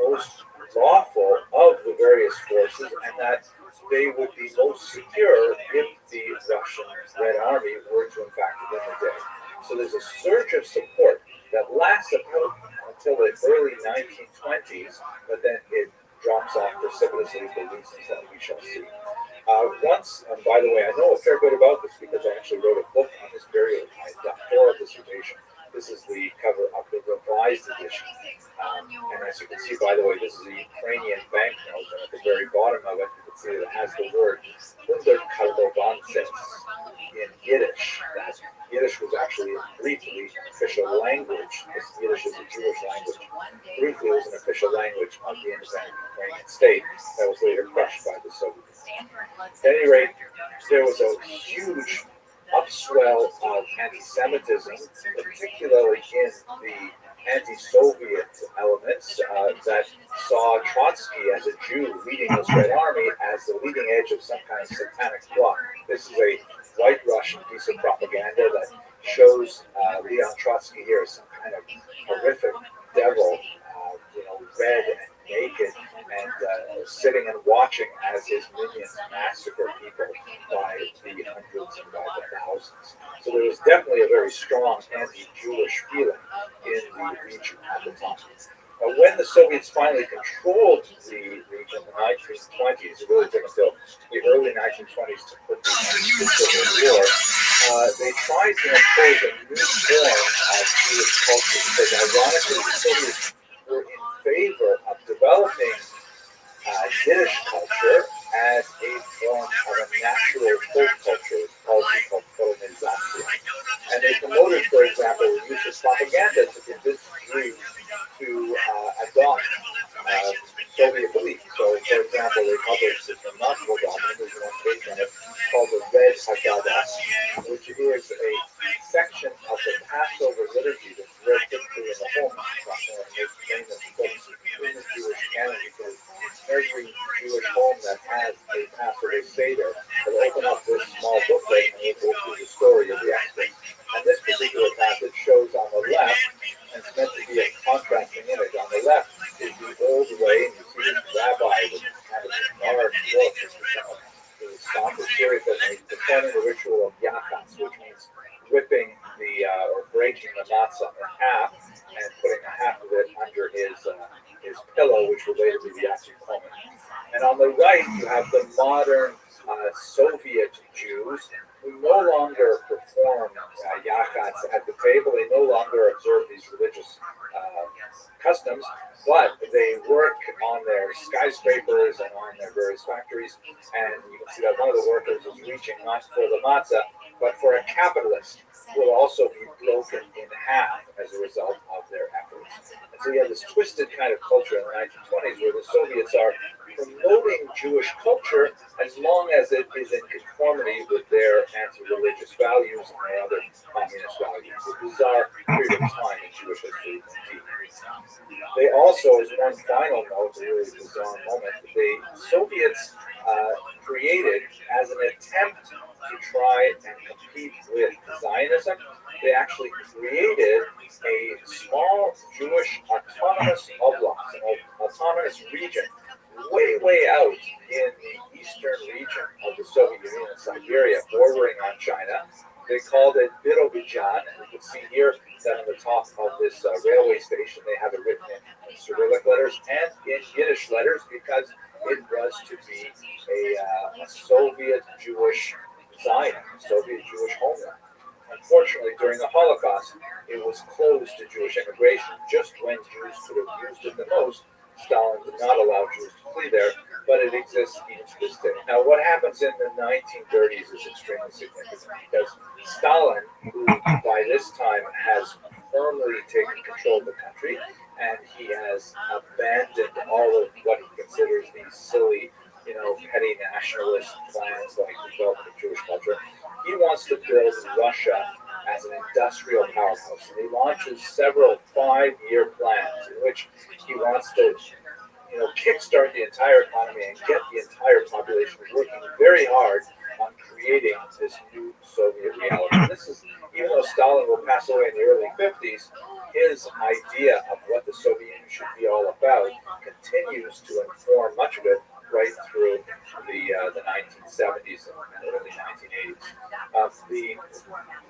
most lawful of the various forces and that they would be most secure if the Russian Red Army were to in fact win the day. So there's a surge of support that lasts until the early 1920s, but then it drops off precipitously for reasons that we shall see. And by the way, I know a fair bit about this because I actually wrote a book on this period of my doctoral dissertation. This is the cover of the revised edition. And as you can see, by the way, this is a Ukrainian banknote, and at the very bottom of it, you can see that it has the word Wunderkarlovances in Yiddish. That Yiddish was actually briefly an official language. Yiddish is a Jewish language. Briefly, it was an official language of the independent Ukrainian state that was later crushed by the Soviets. At any rate, there was a huge upswell of anti-Semitism, particularly in the anti-Soviet elements that saw Trotsky as a Jew leading this Red Army as the leading edge of some kind of satanic plot. This is a white Russian piece of propaganda that shows Leon Trotsky here as some kind of horrific devil, red and naked, and sitting and watching as his minions massacre people by the hundreds and by the thousands. So there was definitely a very strong anti-Jewish feeling in the region at the time. When the Soviets finally controlled the region in the 1920s, it really took until the early 1920s to put the end war. They tried to impose a new form of Jewish culture because, ironically, the Soviets were in favor of developing Yiddish culture as a form of a natural folk culture policy called colonization. And they promoted, for example, the use of propaganda to convince Jews to adopt Soviet beliefs. So, for example, they published this remarkable document, there's one page on it, called the Red Haggadah, which is a section of the Passover liturgy that's read typically in the home and most famous books in the Jewish canon because every Jewish home that has a Passover Seder will open up this small booklet and it will go through the story of the Exodus. And this particular passage shows on the left, and it's meant to be a contrasting image. On the left is the old way, and you see this rabbi with this kind of gnarled look, the somber, serious, and he's performing the ritual of yakas, which means ripping or breaking the matzah in half and putting a half of it under his pillow, which will later be the afikomen. And on the right, you have the modern Soviet Jews who no longer perform yakats at the table. They no longer observe these religious customs, but they work on their skyscrapers and on their various factories. And you can see that one of the workers is reaching not for the matzah, but for a capitalist who will also be broken in half as a result of their efforts. And so you have this twisted kind of culture in the 1920s where the Soviets are promoting Jewish culture as long as it is in conformity with their anti-religious values and their other communist values. A bizarre period of time in Jewish history indeed. They also, as one final note, a really bizarre moment, the Soviets created, as an attempt to try and compete with Zionism, they actually created a small Jewish autonomous oblast, an autonomous region, way out in the eastern region of the Soviet Union, Siberia, bordering on China. They called it Birobidzhan, and you can see here that on the top of this railway station, they have it written in Cyrillic letters and in Yiddish letters because it was to be a Soviet Jewish Zion, Soviet Jewish homeland. Unfortunately, during the Holocaust, it was closed to Jewish immigration just when Jews could have used it the most. Stalin did not allow Jews to flee there, but it exists even to this day. Now, what happens in the 1930s is extremely significant because Stalin, who by this time has firmly taken control of the country, and he has abandoned all of what he considers these silly, petty nationalist plans like the development of Jewish culture. He wants to build Russia as an industrial powerhouse, and he launches several 5-year plans in which he wants to, kickstart the entire economy and get the entire population working very hard on creating this new Soviet reality. And this is, even though Stalin will pass away in the early 50s, his idea of what the Soviet Union should be all about continues to inform much of it right through the 1970s and early 1980s. The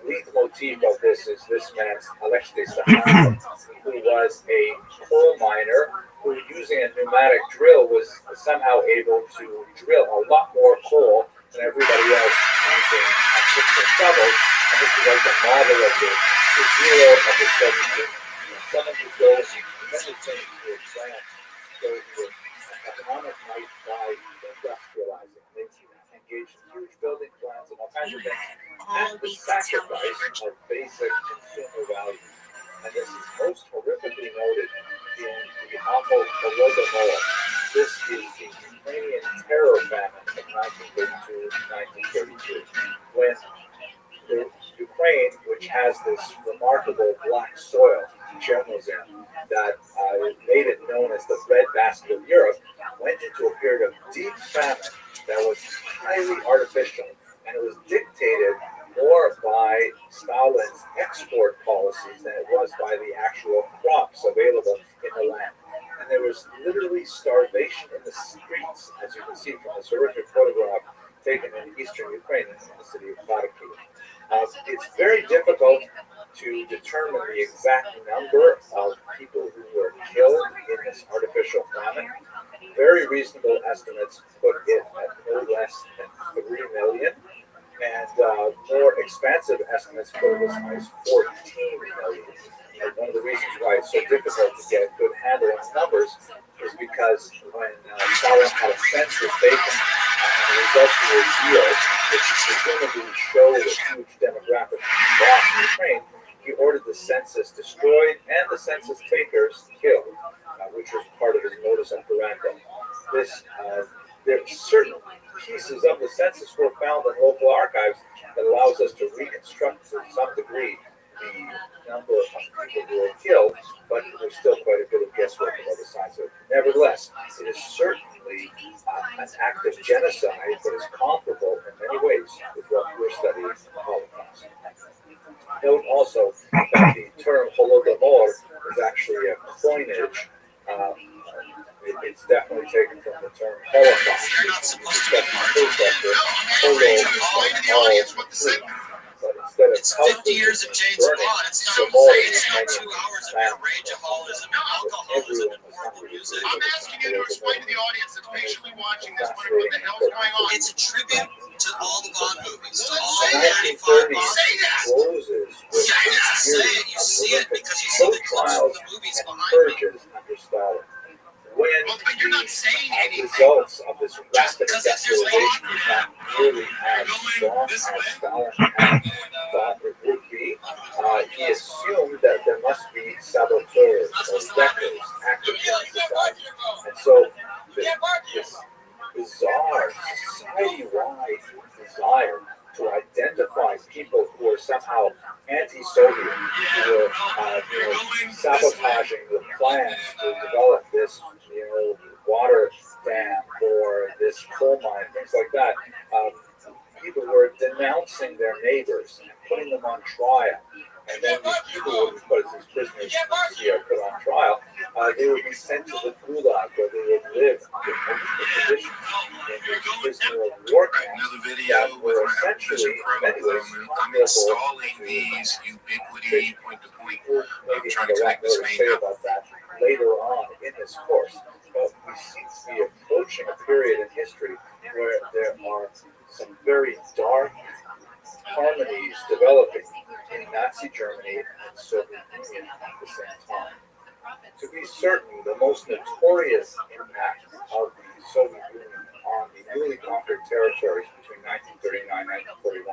leitmotif of this is this man, Alexei Safaronov, who was a coal miner who, using a pneumatic drill, was somehow able to drill a lot more coal than everybody else using picks and shovels. And this is like the model of the hero of the Soviet Union. Someone who goes many things to advance, goes with economic might by industrializing. They engage in huge building plans and all kinds of things at the sacrifice of basic consumer values. And this is most horrifically noted in the awful Holodomor. This is the Ukrainian terror famine of 1932-1933, when the Ukraine, which has this remarkable black soil, Chernozem, that made it known as the breadbasket of Europe, went into a period of deep famine that was highly artificial, and it was dictated more by Stalin's export policies than it was by the actual crops available in the land. And there was literally starvation in the streets, as you can see from this horrific photograph taken in eastern Ukraine in the city of Kharkiv. It's very difficult to determine the exact number of people who were killed in this artificial famine. Very reasonable estimates put it at no less than 3 million. And more expansive estimates put it as high as 14 million. And one of the reasons why it's so difficult to get a good handle on numbers is because when Stalin had a census taken, and the results were revealed, which presumably showed a huge demographic loss in Ukraine, he ordered the census destroyed and the census takers killed, which was part of his modus operandi. There are certain pieces of the census were found in local archives that allows us to reconstruct to some degree the number of people who were killed, but there's still quite a bit of guesswork about the size of it. Nevertheless, it is certainly an act of genocide that is comparable in many ways with what we're studying the Holocaust. Note also that the term Holodomor is actually a coinage. It's definitely taken from the term Holocaust. You're not supposed to be But instead of It's 50 years of James Bond. It's not 2 hours of your rageaholism and alcoholism and horrible music. I'm asking you to explain to the audience that's patiently watching this what the hell's going on. It's a tribute to all the Bond movies, to all Say the that. 35 Bond Say movies. that. closes with You don't have to say it, you see it because you see the clips from the movies and behind me. purges under Stalin. When Well, but you're not saying the anything. results of this rapid because if there's industrialization is not nearly as strong as Stalin had thought it would be, he assumed that there must be saboteurs or wreckers active in society. And so this bizarre society-wide desire to identify people who are somehow anti-Soviet, who are sabotaging the plans to develop this, water dam or this coal mine, things like that, people were denouncing their neighbors and putting them on trial. And then these people would be put as these prisoners put on trial. They would be sent to the gulag where they would live under multiple conditions in these prisoner of war camps that were essentially, in many ways, I'm installing these ubiquity point-to-point. Maybe have a lot more to say about that later on in this course. But we seem to be approaching a period in history where there are some very dark harmonies developing in Nazi Germany and Soviet Union at the same time. To be certain, the most notorious impact of the Soviet Union on the newly conquered territories between 1939 and 1941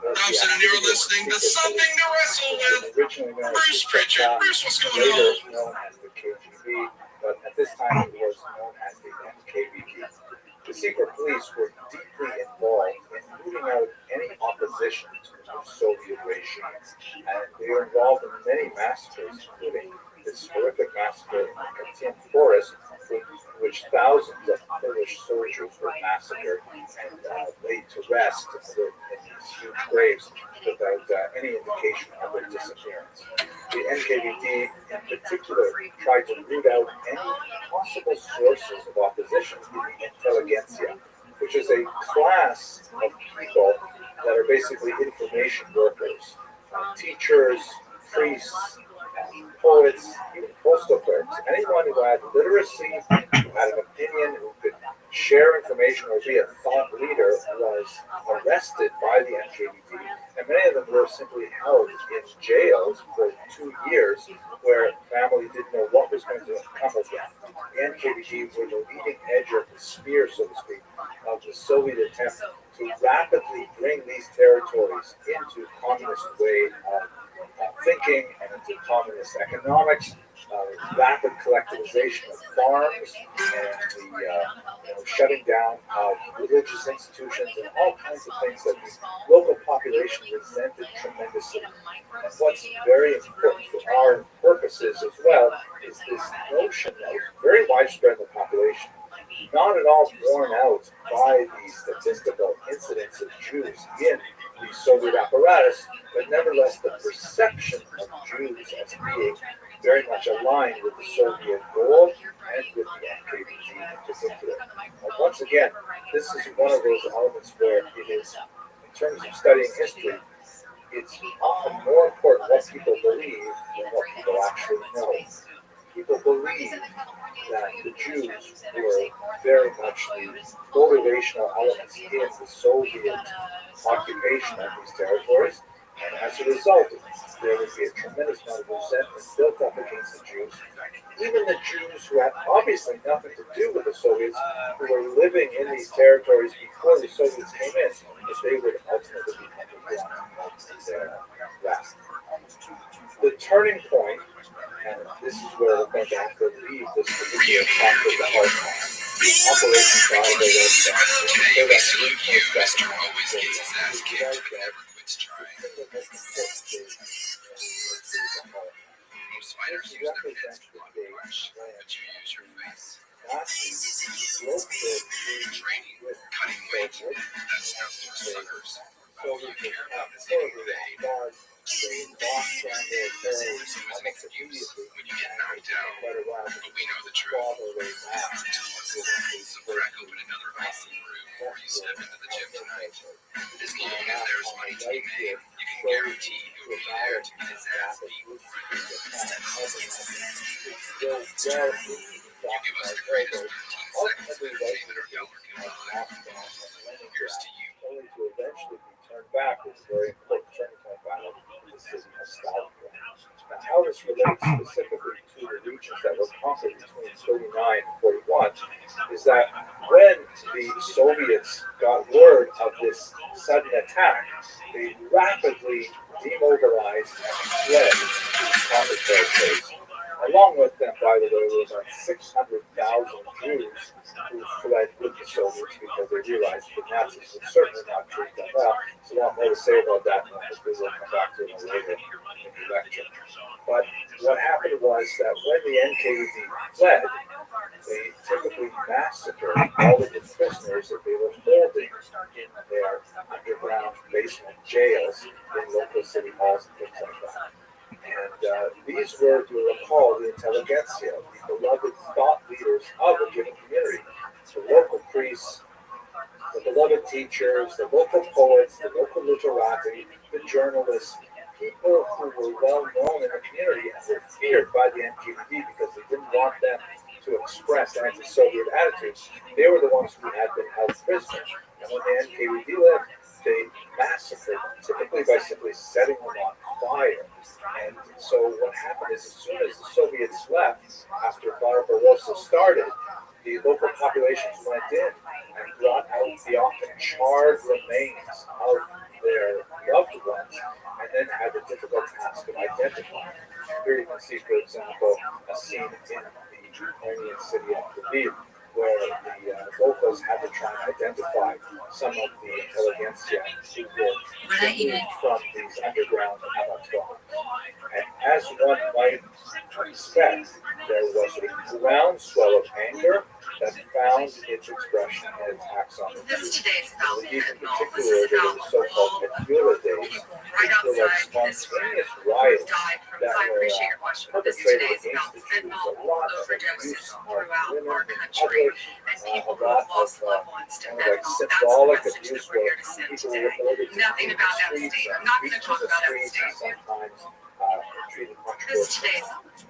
was Thompson, and you're listening to Something to Wrestle With. Originally known as Bruce Pritchard. Bruce, what's going later on? known as the KGB, but at this time it was known as the NKVD. The secret police were deeply involved in rooting out any opposition to the new Soviet regime, and they were involved in many massacres, including this horrific massacre in the Katyn forest, which thousands of Polish soldiers were massacred and laid to rest in these huge graves without any indication of their disappearance. The NKVD in particular tried to root out any possible sources of opposition to the intelligentsia, which is a class of people that are basically information workers, teachers, priests, poets, even postal clerks. Anyone who had literacy, who had an opinion, who could share information or be a thought leader was arrested by the NKVD, and many of them were simply held in jails for 2 years where family didn't know what was going to come of them. The NKVD were the leading edge of the spear, so to speak, of the Soviet attempt to rapidly bring these territories into communist way of thinking and into communist economics, rapid collectivization of farms, and the shutting down of religious institutions and all kinds of things that the local population resented tremendously. And what's very important for our purposes as well is this notion that is very widespread in the population, not at all borne out by the statistical incidence of Jews in the Soviet apparatus, but nevertheless the perception of Jews as being very much aligned with the Soviet goal and with the NKVD in particular. And once again, this is one of those elements where it is, in terms of studying history, it's often more important what people believe than what people actually know. People believe that the Jews were very much the motivational elements in the Soviet occupation of these territories, and as a result, there would be a tremendous amount of resentment built up against the Jews. Even the Jews who had obviously nothing to do with the Soviets, who were living in these territories before the Soviets came in, if they would ultimately become the brunt of their wrath. The turning point, and this is where we're going to have to leave this particular chapter of the heart. Operation Friday Today we salute you, Mr. Always Gets His Ass Kicked but never quits trying. Most fighters use their heads for a lot of flesh, but you use your face. Training, cutting weight, that stuff's for suckers. All you care about is getting paid. When you get knocked out, but we know the truth. So crack open another icy brew before you step into the gym tonight. As long as there's money to be made, you can guarantee he'll be there to get his ass beat. You give us the greatest 13 seconds of entertainment or hell can buy. Here's to you. Only to eventually be turned back is a very important turning point battle. This is nostalgia. Now, how this relates specifically to the regions that were conquered between 39 and 41 is that when the Soviets got word of this sudden attack, they rapidly demobilized and fled to the conquered territories. Along with them, by the way, were about 600,000 Jews who fled with the Soviets because they realized the Nazis would certainly not treat them well. So lot more to say about that, and we'll come back to it later in the lecture. But what happened was that when the NKVD fled, they typically massacred all of the prisoners that they were holding in their underground basement jails in local city halls and things like that. And these were, you'll recall, the intelligentsia, the beloved thought leaders of a given community. The local priests, the beloved teachers, the local poets, the local literati, the journalists, people who were well known in the community and were feared by the NKVD because they didn't want them to express anti-Soviet attitudes. They were the ones who had been held prisoner. And when the NKVD left, they massacred them, typically by simply setting them on fire. And so what happened is, as soon as the Soviets left, after Barbarossa started, the local populations went in and brought out the often charred remains of their loved ones, and then had the difficult task of identifying. Here you can see, for example, a scene in the Ukrainian city of Rabbi, where the locals had to try and identify some of the intelligentsia who were removed from these underground abattoirs. And as one might expect, there was a groundswell of anger that found its expression in attacks on the Jews. In particular, there were the so-called Medula days, which were like spontaneous riots that were perpetrated against the Jews. A lot of abuse of women in public, a lot of like symbolic abuse where people were ordered to clean the streets and beat to the streets and sometimes treated much worse.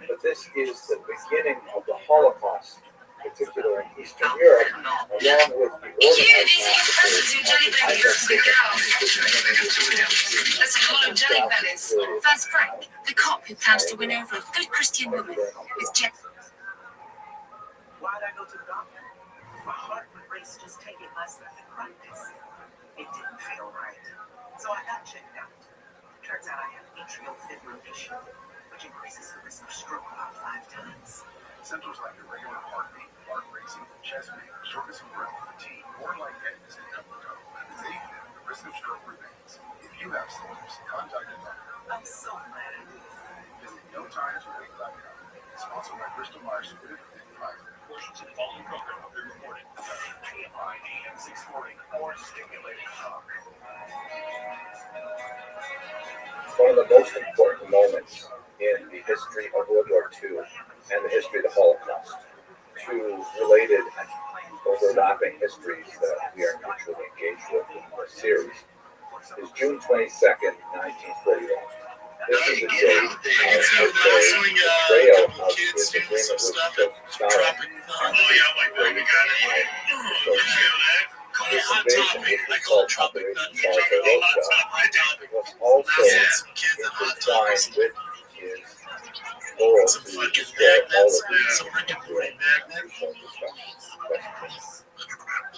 But this is the beginning of the Holocaust, in particular in Eastern Europe, along with the organized massacres. That's Frank, the cop who plans to win over a good Christian woman with Jeff. Why'd I go to the doctor? My heart would race just taking less than the practice. It didn't feel right. So I got checked out. Turns out I have atrial fibrillation, which increases the risk of stroke about 5 times. Symptoms like irregular heartbeat, heart racing, chest pain, shortness of breath, fatigue, or lightheadedness and epilepsy. As they do, the risk of stroke remains. If you have symptoms, contact your doctor. I'm so glad I did. Visit NoTimesWait.com. Sponsored by Bristol Myers Squibb and Pfizer. Portions of the following program will be recorded. KFI AM 640 or stimulating talk. One of the most important moments in the history of World War II and the history of the Holocaust, two related and overlapping histories that we are mutually engaged with in this series, is June 22nd, 1941. This is the day of the betrayal of his agreement with Joseph Stalin and his this invasion, which was called Operation Barbarossa, was also intertwined with his goal to destroy all of these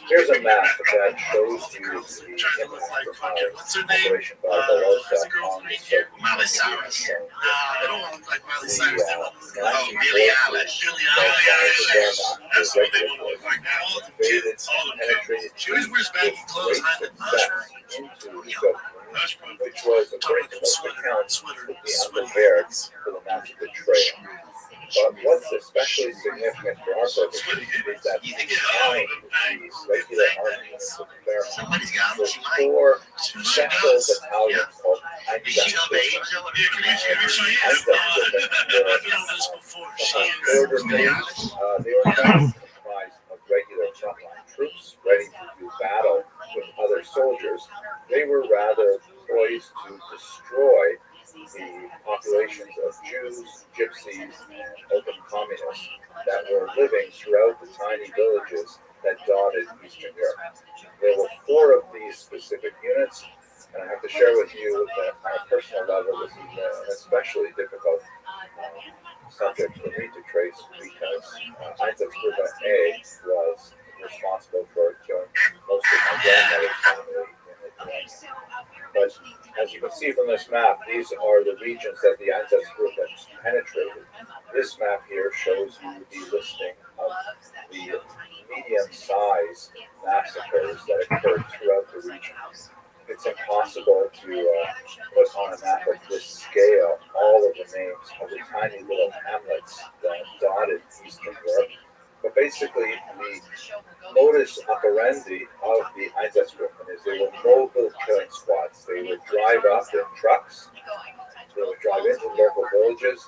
Here's a map that shows you the impact of Operation Barbarossa on the Soviet Miley Cyrus. They don't look like Miley Cyrus. Billie Eilish. That's what they want to look like now. All the kids, all the penetrated. She always wears baggy clothes. Into the Soviet Union, which was, according to most accounts, the underbarracks for the Nazi betrayal. But what's especially significant for our purposes is that behind these regular armies of the Wehrmacht were 4 special battalions called Einsatzgruppen. They were not comprised of regular frontline troops ready to do battle with other soldiers. They were rather poised to destroy the populations of Jews, Gypsies, and open communists that were living throughout the tiny villages that dotted Eastern Europe. There were 4 of these specific units, and I have to share with you that on a personal level, this is an especially difficult subject for me to trace because Einsatzgruppe A was responsible for killing most of my grandmother's family in Lithuania. But as you can see from this map, these are the regions that the Einsatzgruppe penetrated. This map here shows you the listing of the medium-sized massacres that occurred throughout the region. it's impossible to put on a map of this scale all of the names of the tiny little hamlets that dotted Eastern Europe. But basically, the modus operandi of the Einsatzgruppen is they were mobile killing squads. They would drive up in trucks, they would drive into local villages,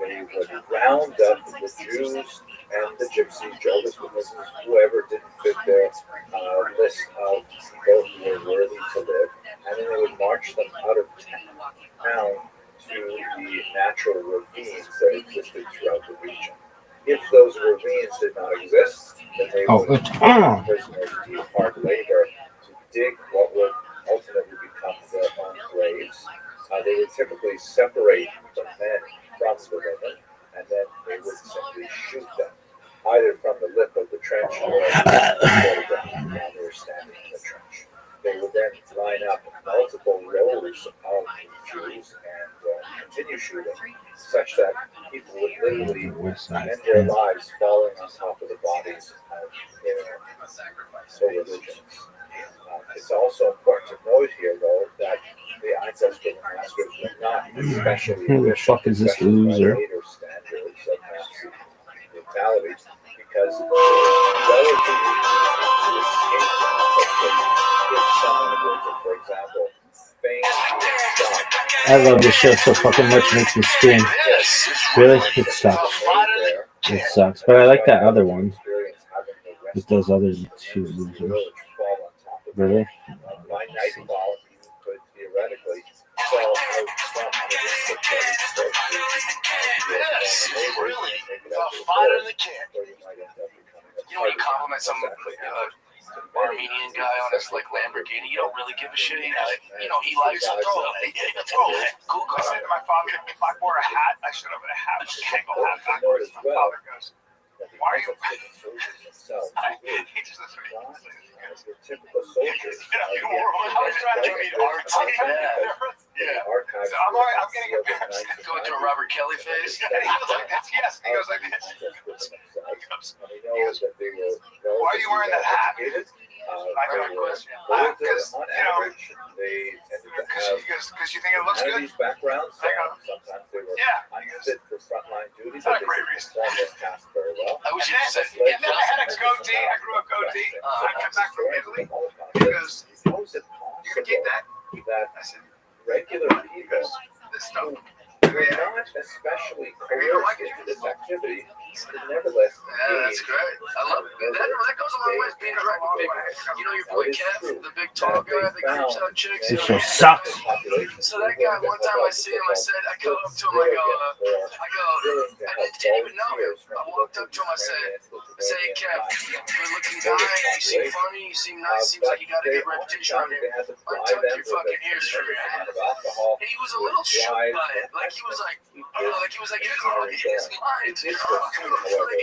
they would round up the Jews and the Gypsies, Jehovah's Witnesses, whoever didn't fit their list of people who were worthy to live, and then they would march them out of town to the natural ravines that existed throughout the region. If those ravines did not exist, then they would put prisoners to hard labor to dig what would ultimately become their own graves. They would typically separate the men from the women, and then they would simply shoot them, either from the lip of the trench or the ground while they were standing in the trench. They would then line up multiple rows of Jews and continue shooting, such that people would literally end their lives falling on top of the bodies of their co-religions. It's also important to note here, though, that the Einsatzgruppen massacres were not especially Who the fuck is this loser? later standards of mass brutality, because it was relatively easy to escape the Einsatzgruppen if someone were to, for example, feign being shot. I love this show so fucking much, it makes me scream. Really? It sucks. It sucks. But I like that other one. With those other two losers. Really? By nightfall, you could theoretically fall out from underneath the Yes, really. Fire in the can. You know, when you compliment some Armenian guy on his like Lamborghini, you don't really give a shit. You know, he likes to throw it. Cool guy. I said to my father, if I wore a hat, I should have a hat with a Kangol hat backwards. My father goes, why are you? He just doesn't. Your typical soldiers. I was trying to read art. Yeah. So I'm all right. I'm getting it. Going through a Robert Kelly phase. He goes like this. Yes. He goes like this. Why are you wearing that hat? I got a question. Because, on you know, average, they tended to have because you think it looks none of good. these backgrounds. Sometimes they were unfit for frontline duty, but they could perform this task very well. I wish you said, I had a goatee. I grew up goatee. I came back from Italy. Because How is it you can keep possible that. that I said, regular people this stuff. who were not especially coerced into this activity could nevertheless Yeah, that's great. I love it. That goes a long way with being a record big. You know your boy Kev, the big tall guy that creeps out chicks. This show sucks. So that guy, one time I see him, I go up to him, I didn't even know him. I walked up to him, I said, hey Kev, good looking guy, you seem funny, you seem nice, seems like you got a good reputation around here. Why don't you tuck your fucking ears for me, man? And he was a little shook by it. Like he was like, in his mind, in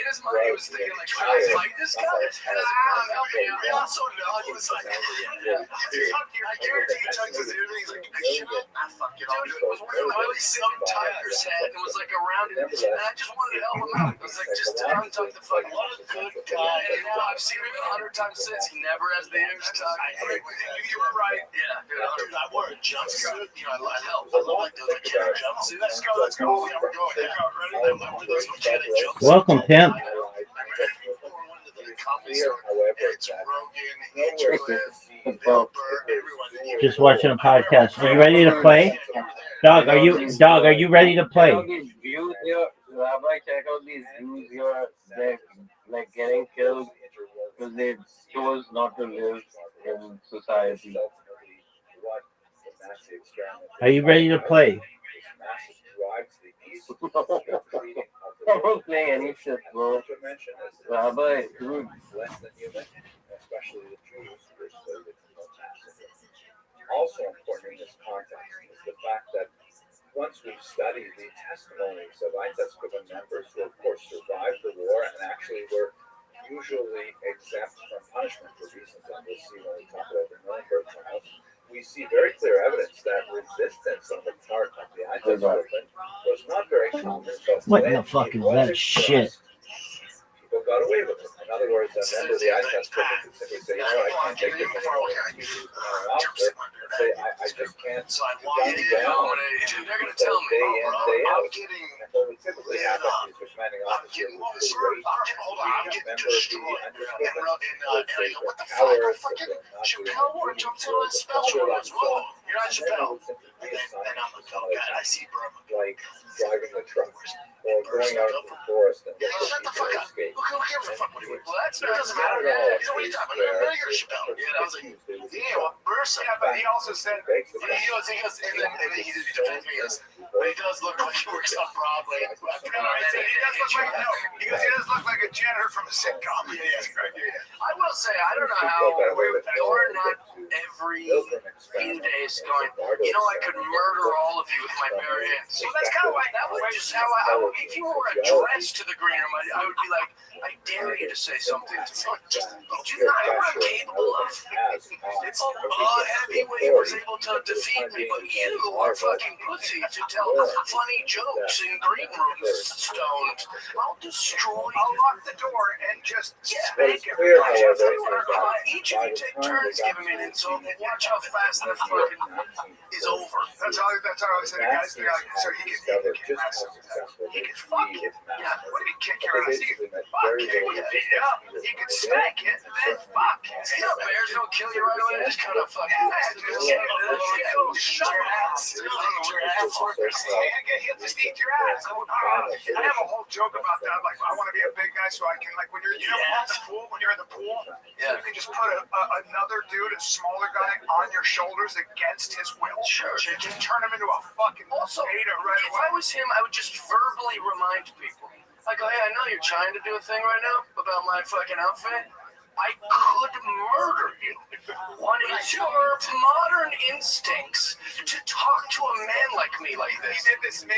his mind, he was thinking like, should I fight this guy? And I also know he was like, I guarantee he tucked his ears and he's like, I should have fucking dude, it was one of really some Tyler's head. It was like around it, and I just wanted to help him out. It was like just to untuck the fucking. What a good guy. And now I've seen him 100 times since. He never has the ears tucked. You were right. Yeah, dude, I wore a jumpsuit. You know, I helped. I like the killer jumpsuit. Let's go. Yeah, we're going. Ready? I'm with those killer jumpsuits. Welcome, Pimp. Just watching a podcast. Are you ready to play? Dog, are you ready to play? Rabbi, check out these Jews here. They're like getting killed because they chose not to live in society. Are you ready to play? I don't play any shit, bro. Rabbi, dude. Also important in this context is the fact that once we've studied the testimonies of Einsatzgruppen members who, of course, survived the war and actually were usually exempt from punishment for reasons that we'll see when we talk about the Nuremberg trials, we see very clear evidence that resistance on the part of the Einsatzgruppen was not very common. What the fuck is that shit? People got away with it. In other words, a member of the Einsatzgruppen could simply say, I can't take this anymore. say, I just can't So I get walk down. they're gonna tell me, Day in, day I'm out. getting And what would typically happen is the commanding I'm officer getting would lost. berate Hold on, I'm the getting member of the destroyed. underserved, And I go, what the fuck? cowards, Fucking not doing Chappelle their wore duty, jumped on his special. so Whoa, you're not and then Chappelle. would simply And reassign I'm like, oh god, I see Burma. like driving the truck or going out into the forest and looking Shut the for fuck up. escape. Who gives a fuck what he wears? Well, that It's doesn't matter. not at all a You know what he's case talking about? where You're Chappelle. the Yeah, I was like, person accused is yeah, well, Mercer. Yeah, but he also said, begs the he goes, and then he defends me. He goes, but he does look like he works on Broadway. He does look like a janitor from a sitcom. I will say, I don't know how you're not every few days going, you know, I could murder all of you with my bare hands. Well, that's kind of like, that was just how I would, if you wore a dress to the green room, I would be like, I dare you to say something to me. Just, do you not know what I'm capable of? It's, heavyweight was able to defeat me, but you are fucking pussy to tell funny jokes in green rooms, stoned. I'll destroy. I'll lock the door and just spank everybody. I'll tell you what, each of you take turns giving me an insult, and watch how fast that fucking is over. That's how I was saying, guys. So he can fuck it. Yeah, what did he kick your ass? He can fuck it. He can spank it, and then fuck it. Yeah, bears don't kill you right away. Just kind of fucking shut your ass. He'll just eat your ass. I have a whole joke about that. Like, I want to be a big guy so I can, like, when you're in the pool, you can just put another dude, a smaller guy, on your shoulders against his will. Sure. So you just turn him into a fucking beta right away. If I was him, I would just verbally remind people. Like, oh, hey, I know you're trying to do a thing right now about my fucking outfit. I could murder you. What is your modern instincts to talk to a man like me like this? He did this to me.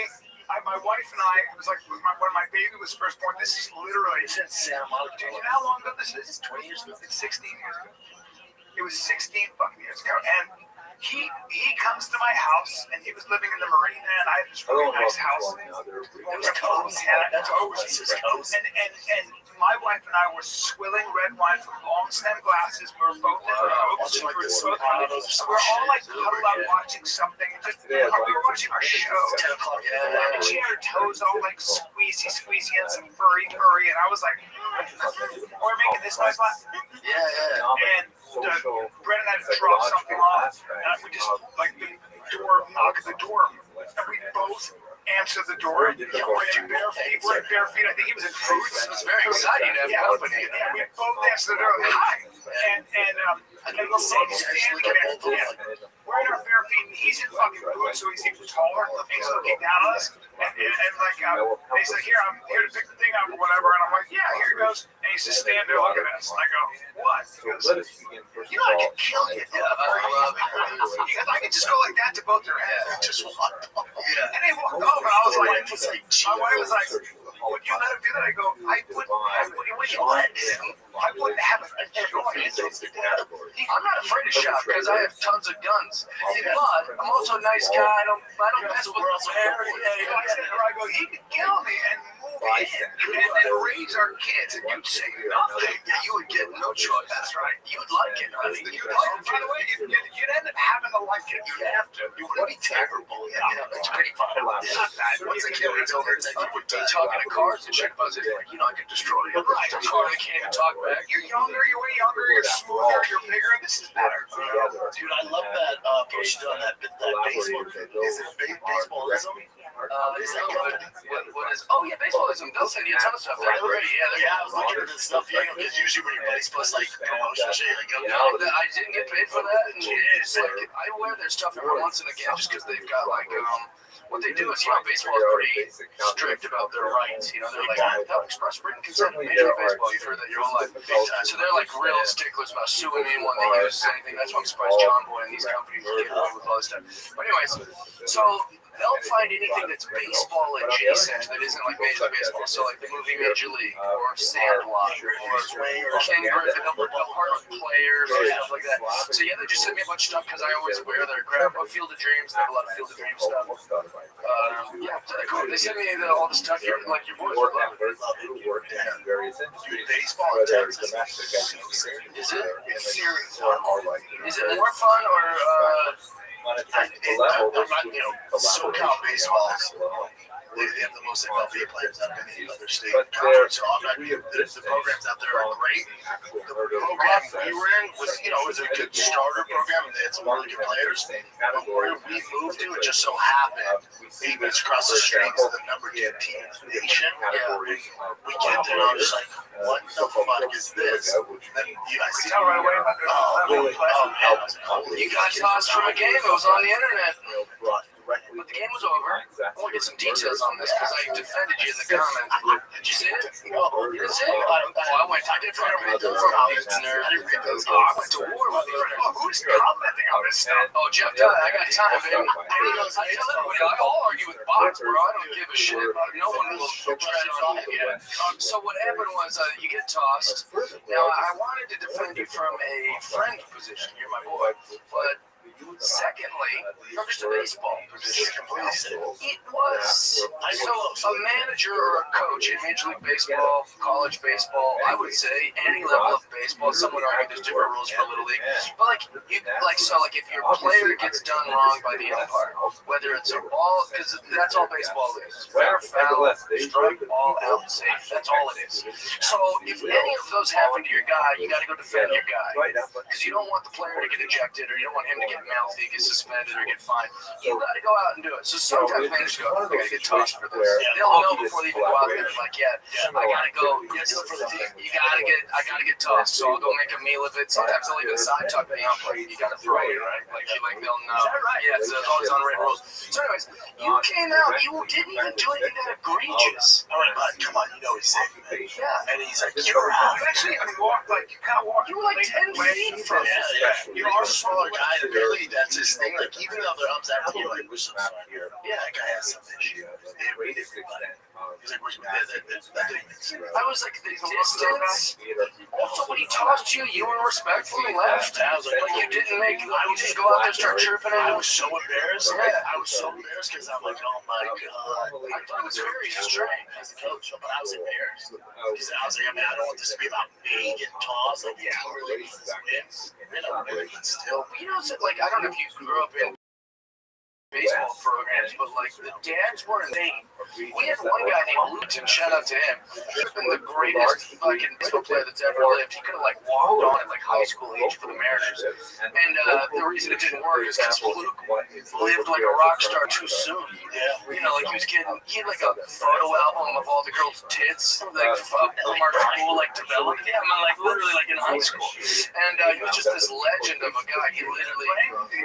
My wife and I, it was like when my baby was first born. This is literally since Santa Monica. Do you know how long ago this is? It's 20 years ago. It's 16 years ago. It was 16 fucking years ago. And he comes to my house, and he was living in the marina, and I had this really nice house. It was cozy. That's cozy. And my wife and I were swilling red wine from long stem glasses. We were both in robes. We were all like huddled up watching something. We were watching our show. 10 o'clock. And she had her toes all like squeezy, and some furry, and I was like, we're making this noise. And Brennan had to drop something off, and we just like the door, knock at the door, and we both answer the door. We're in bare feet. I think he was in boots. It was very exciting to have company. And we both answer the door. Hi. And we're both standing there. We're in our bare feet, and he's in fucking boots, so he's even taller. He's looking down on us, and he's like, here, I'm here to pick the thing up or whatever. And I'm like, yeah, here it goes. And he's just standing there looking at us. And I go, what? He goes, you know, I can kill you. Because I can just go like that to both your heads. Just one. And he walked over, and I was like, my wife was like, would you let him do that? I go, I wouldn't have a choice. I'm not afraid of shot because I have tons of guns. But I'm also a nice guy. I don't mess with hair. I go, he could kill me and move in and then raise our kids, and you'd say nothing. Yeah, you would get no choice. That's right. You'd like it. By the way, you'd end up having to like it. You'd have to. You wouldn't be terrible. Yeah, it's pretty fun. Once the kid was over, then you would be talking to cars and shit. Buzzing like, you know, I could destroy you. Right. The car, they can't even talk back. You're younger. You're way younger. You're smoother. You're bigger. This is better. Dude, I love that push on that baseball. Is it baseballism? Is that what is? Oh yeah, baseballism. They'll send you a ton of stuff. Yeah, I was looking at this stuff. Yeah, because usually when your buddies post like promotion shit, like I didn't get paid for that, and it's like I wear their stuff every once and again just because they've got like what they do is, you know, baseball is pretty strict about their rights. You know, they're like, without express written consent in Major League Baseball, you've heard that your whole life. So they're like real sticklers about suing anyone that uses anything. That's why I'm surprised John Boy and these companies get away with all this stuff. But anyways, so they'll find anything that's baseball adjacent that isn't like Major League Baseball. So like the movie Major League or Sandlot or Ken Griffin, they'll partner with players or stuff like that. So yeah, they just send me a bunch of stuff because I always wear their crap. Field of Dreams, they have a lot of Field of Dreams stuff. Yeah, cool. They send me all the stuff. You're like your boys would love it. Baseball in Texas. Is it? It's serious. Is it more fun or SoCal baseball they have the most MLB players out of any other state conference. So I'm not, the programs out there are great. The program we were in was, was a good starter program, and they had some really good players. But where we moved to, it just so happened, 8 minutes across the street is the number 2 team in the nation. We get there, and I was like, what the fuck is this? Then I see right away. you got tossed from a game? It was on the internet. But the game was over. I want to get some details on this because I defended you in the comments. Did you see it? Oh, you didn't see it? I did try to read those. I didn't read those. I went to war with these. Who's commenting on this stuff? Oh, Jeff, I got time, baby. I tell everybody, I'll argue with bots, bro. I don't give a shit. No one will try to on it yet. So what happened was you get tossed. Now, I wanted to defend you from a friend position. You're my boy. But secondly, from just a baseball position. It was so a manager or a coach in Major League Baseball, college baseball, I would say any level of baseball. Some would argue there's different rules for Little League, but if your player gets done wrong by the umpire, whether it's a ball, because that's all baseball is, fair, foul, strike, ball, out, safe. That's all it is. So if any of those happen to your guy, you got to go defend your guy because you don't want the player to get ejected or you don't want him to get mouthy, get suspended, or get fined. You got to go out and do it. So sometimes managers go, I got to get tossed for this. They'll know before they even go out there. Like, I got to go. For the team. I got to get tossed. So I'll go make a meal of it. Sometimes they'll even side tuck me up. Like, you got to throw it, right? Like they'll know. Is that right? Yeah, it's always on red rules. So anyways, you came out. You didn't even do anything that egregious. All right, bud, come on, he's safe. Yeah. And he's like, you're out. Actually, you were like 10 feet from it. You are a smaller guy, and really, that's his thing. Like, even though the umps after you, like, we're so sorry here. Yeah, that guy has some issue. They read it. He's like, that didn't make sense. I was like, the distance. Also, when he tossed you, you were respectfully left. I was like you didn't make. You just go out there and start chirping at I him. was so embarrassed. I was so embarrassed because I'm like, oh my god. I thought it was very strange. As a coach, but I was embarrassed. Because I was like, I don't want this to be about me getting tossed. Like, really wins. But still, like I don't know if you grew up in baseball programs, but like the dads were insane. We had one guy named Luton, shout out to him. He's been the greatest fucking baseball player that's ever lived. He could have like walked on at like high school age for the Mariners. And the reason it didn't work is because Luke lived like a rock star too soon. Like he was getting, he had like a photo album of all the girls' tits, like Omar School, like developed. Yeah, man, like literally like in high school. And he was just this legend of a guy. He literally,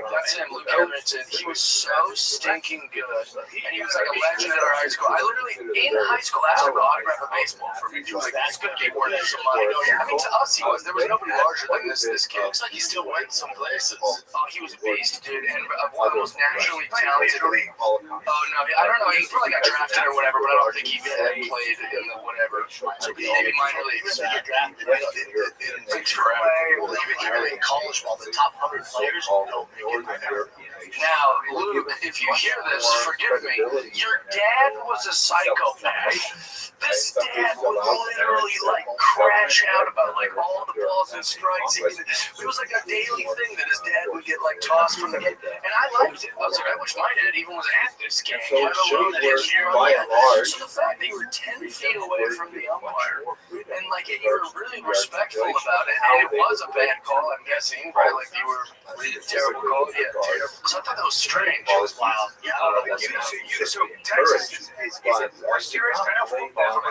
that's him, Luke Edmonton. He was so stinking good, and he was like a legend at our high school. I literally, in high school, asked him to autograph a baseball for me. He was like, "That's gonna be worth some money." I mean, to us, he was. There was nobody larger than this kid. looks like he still went some places. Oh, he was a beast, dude, and one of the most naturally talented. Oh no, I don't know. He probably got drafted or whatever, but I don't think he had played in the whatever. So maybe minor leagues. You're drafted in even in college ball, the top 100 players don't make it there. Now, Luke, if you hear this, forgive me. Your dad was a psychopath. This dad would literally like crash out about like all the balls and strikes. It was like a daily thing that his dad would get like tossed from the game, and I liked it. I was like, I wish my dad even was at this game. So the fact that you were 10 feet away from the umpire, and like you were really respectful about it, and it was a bad call, I'm guessing, right? Like you were really terrible call. Yeah, terrible. So I thought that was strange. It was wild. Yeah, I don't know. So Texas is it more serious than football? No,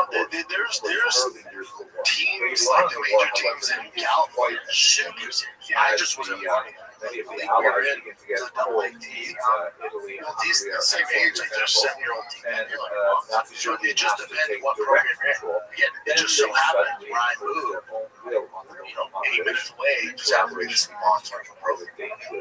there's teams like the major teams in California. I just wasn't one. We're in the double-A teams. These the same age, like they're 7-year-old teams. So it just depends what program you're in. It just so happened where I moved, 8 minutes away, just happened to be some monster of a program.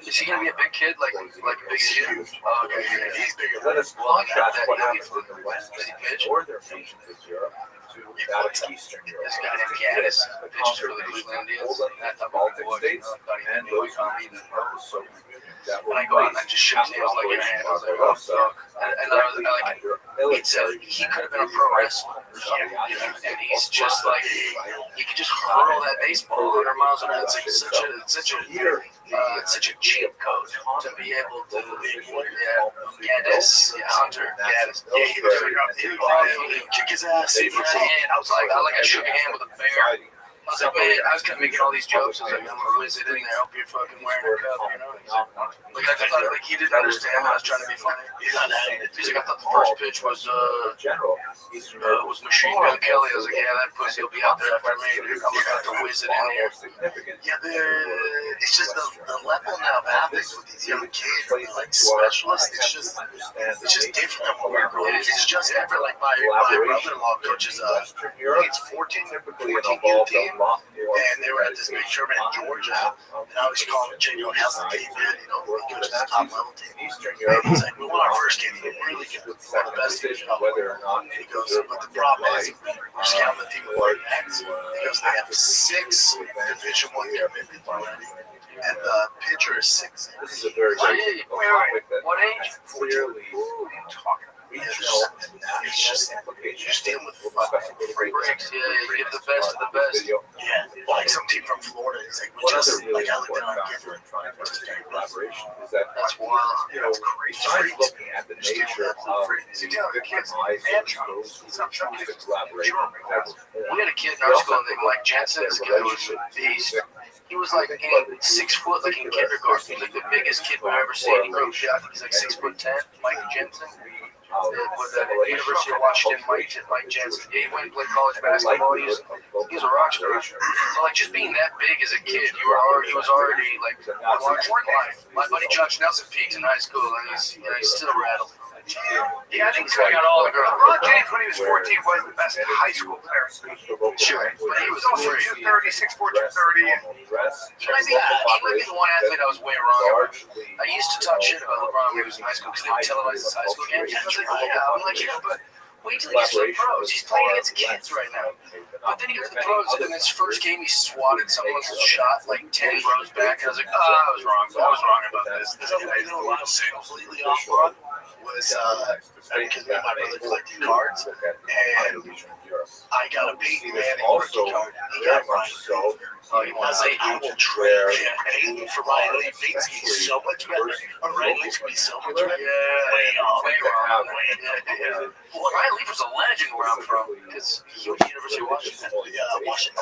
Is he gonna be a big kid, like big as you? Oh, okay, yeah, he's bigger. Let us Well, contrast what that happens in the West Does he pitch? and northern regions of Europe to that of Eastern Europe. This guy named Gaddis pitches for the Cleveland Indians. That type of Baltic boy, states thought he and knew those what regions are the Soviet Union that When were I go out and I just shook hands like your hand, I was like, oh, fuck. And I was like, it's he could have been a pro wrestler. You know, and he's just like, he could just hurl that baseball 100 miles an hour. It's like such a cheat code to be able to, Gaddis, Hunter, Gaddis. Yeah, he would kick his ass. I was like, I shook a hand with a bear. I was like, man, I was kind of making all these jokes. I was like, I'm gonna whiz it in there. Hope you're fucking wearing a cup, you know? Like I thought, like he didn't understand that I was trying to be funny. He's like, I thought the first pitch was Machine Gun Kelly. I was like, yeah, that pussy will be out there after me. Dude. I'm gonna have to whiz it in here. Yeah, it's just the level now of athletes with these young kids, like specialists. It's just different than what we were growing up. It's just different. Like my brother-in-law coaches, it's 14 youth team. And they were at this big tournament in Georgia, and I was calling him, you know, how's the team, man? You know, we go to the top level team. And he's like, we won our first game, we really good. One of the best teams, whether or not. And he goes, but the problem is, we're scouting the team with right next. He goes, they have 6 Division I commitments already, and the pitcher is 6. This is a very What age? clearly regional, and It's just implications. you're just dealing with Special Breaks, yeah, you give the best of the best. yeah, like some team from Florida. It's like we One just other really like I looked important at our factor kid. in trying to understand collaboration is that That's wild. you know, besides looking at the nature of the victimized those who choose to collaborate that was We had a kid in our school named Mike Jensen. This guy was a beast. He was like 6 foot, like in kindergarten. He was like the biggest kid we've ever seen. He grew up, I think he's like 6'10". Mike Jensen. With the University of Washington, Mike Jensen. Yeah, he went and played college basketball. He was a rock star. So like just being that big as a kid, he was already like a large life. My buddy Josh Nelson peaked in high school, and he's still rattled. Yeah, I think he's got all the girls. Ron James, when he was 14, was the best high school player. Sure, but he was Also, 230, 6'4", 230. He might be the one athlete I was way wrong about. I used to talk shit about LeBron when he was in high school because they would televise his high school games. I was like, I'm like, yeah, but wait till he gets to the pros. He's playing against kids right now. But then he got to the pros, and in his first game, he swatted someone's shot like 10 rows back. And I was like, I was wrong. I was wrong about this. I know a lot of things completely off run was because me and my brother collected cards, and I got a Peyton Manning rookie card. He got Ryan Leaf. I was like, I will trade Peyton for Ryan Leaf. Peyton's gonna be so much better. Ryan Leaf's gonna be so much better. Well, Ryan Leaf was a legend where I'm from because he went to the University of Washington.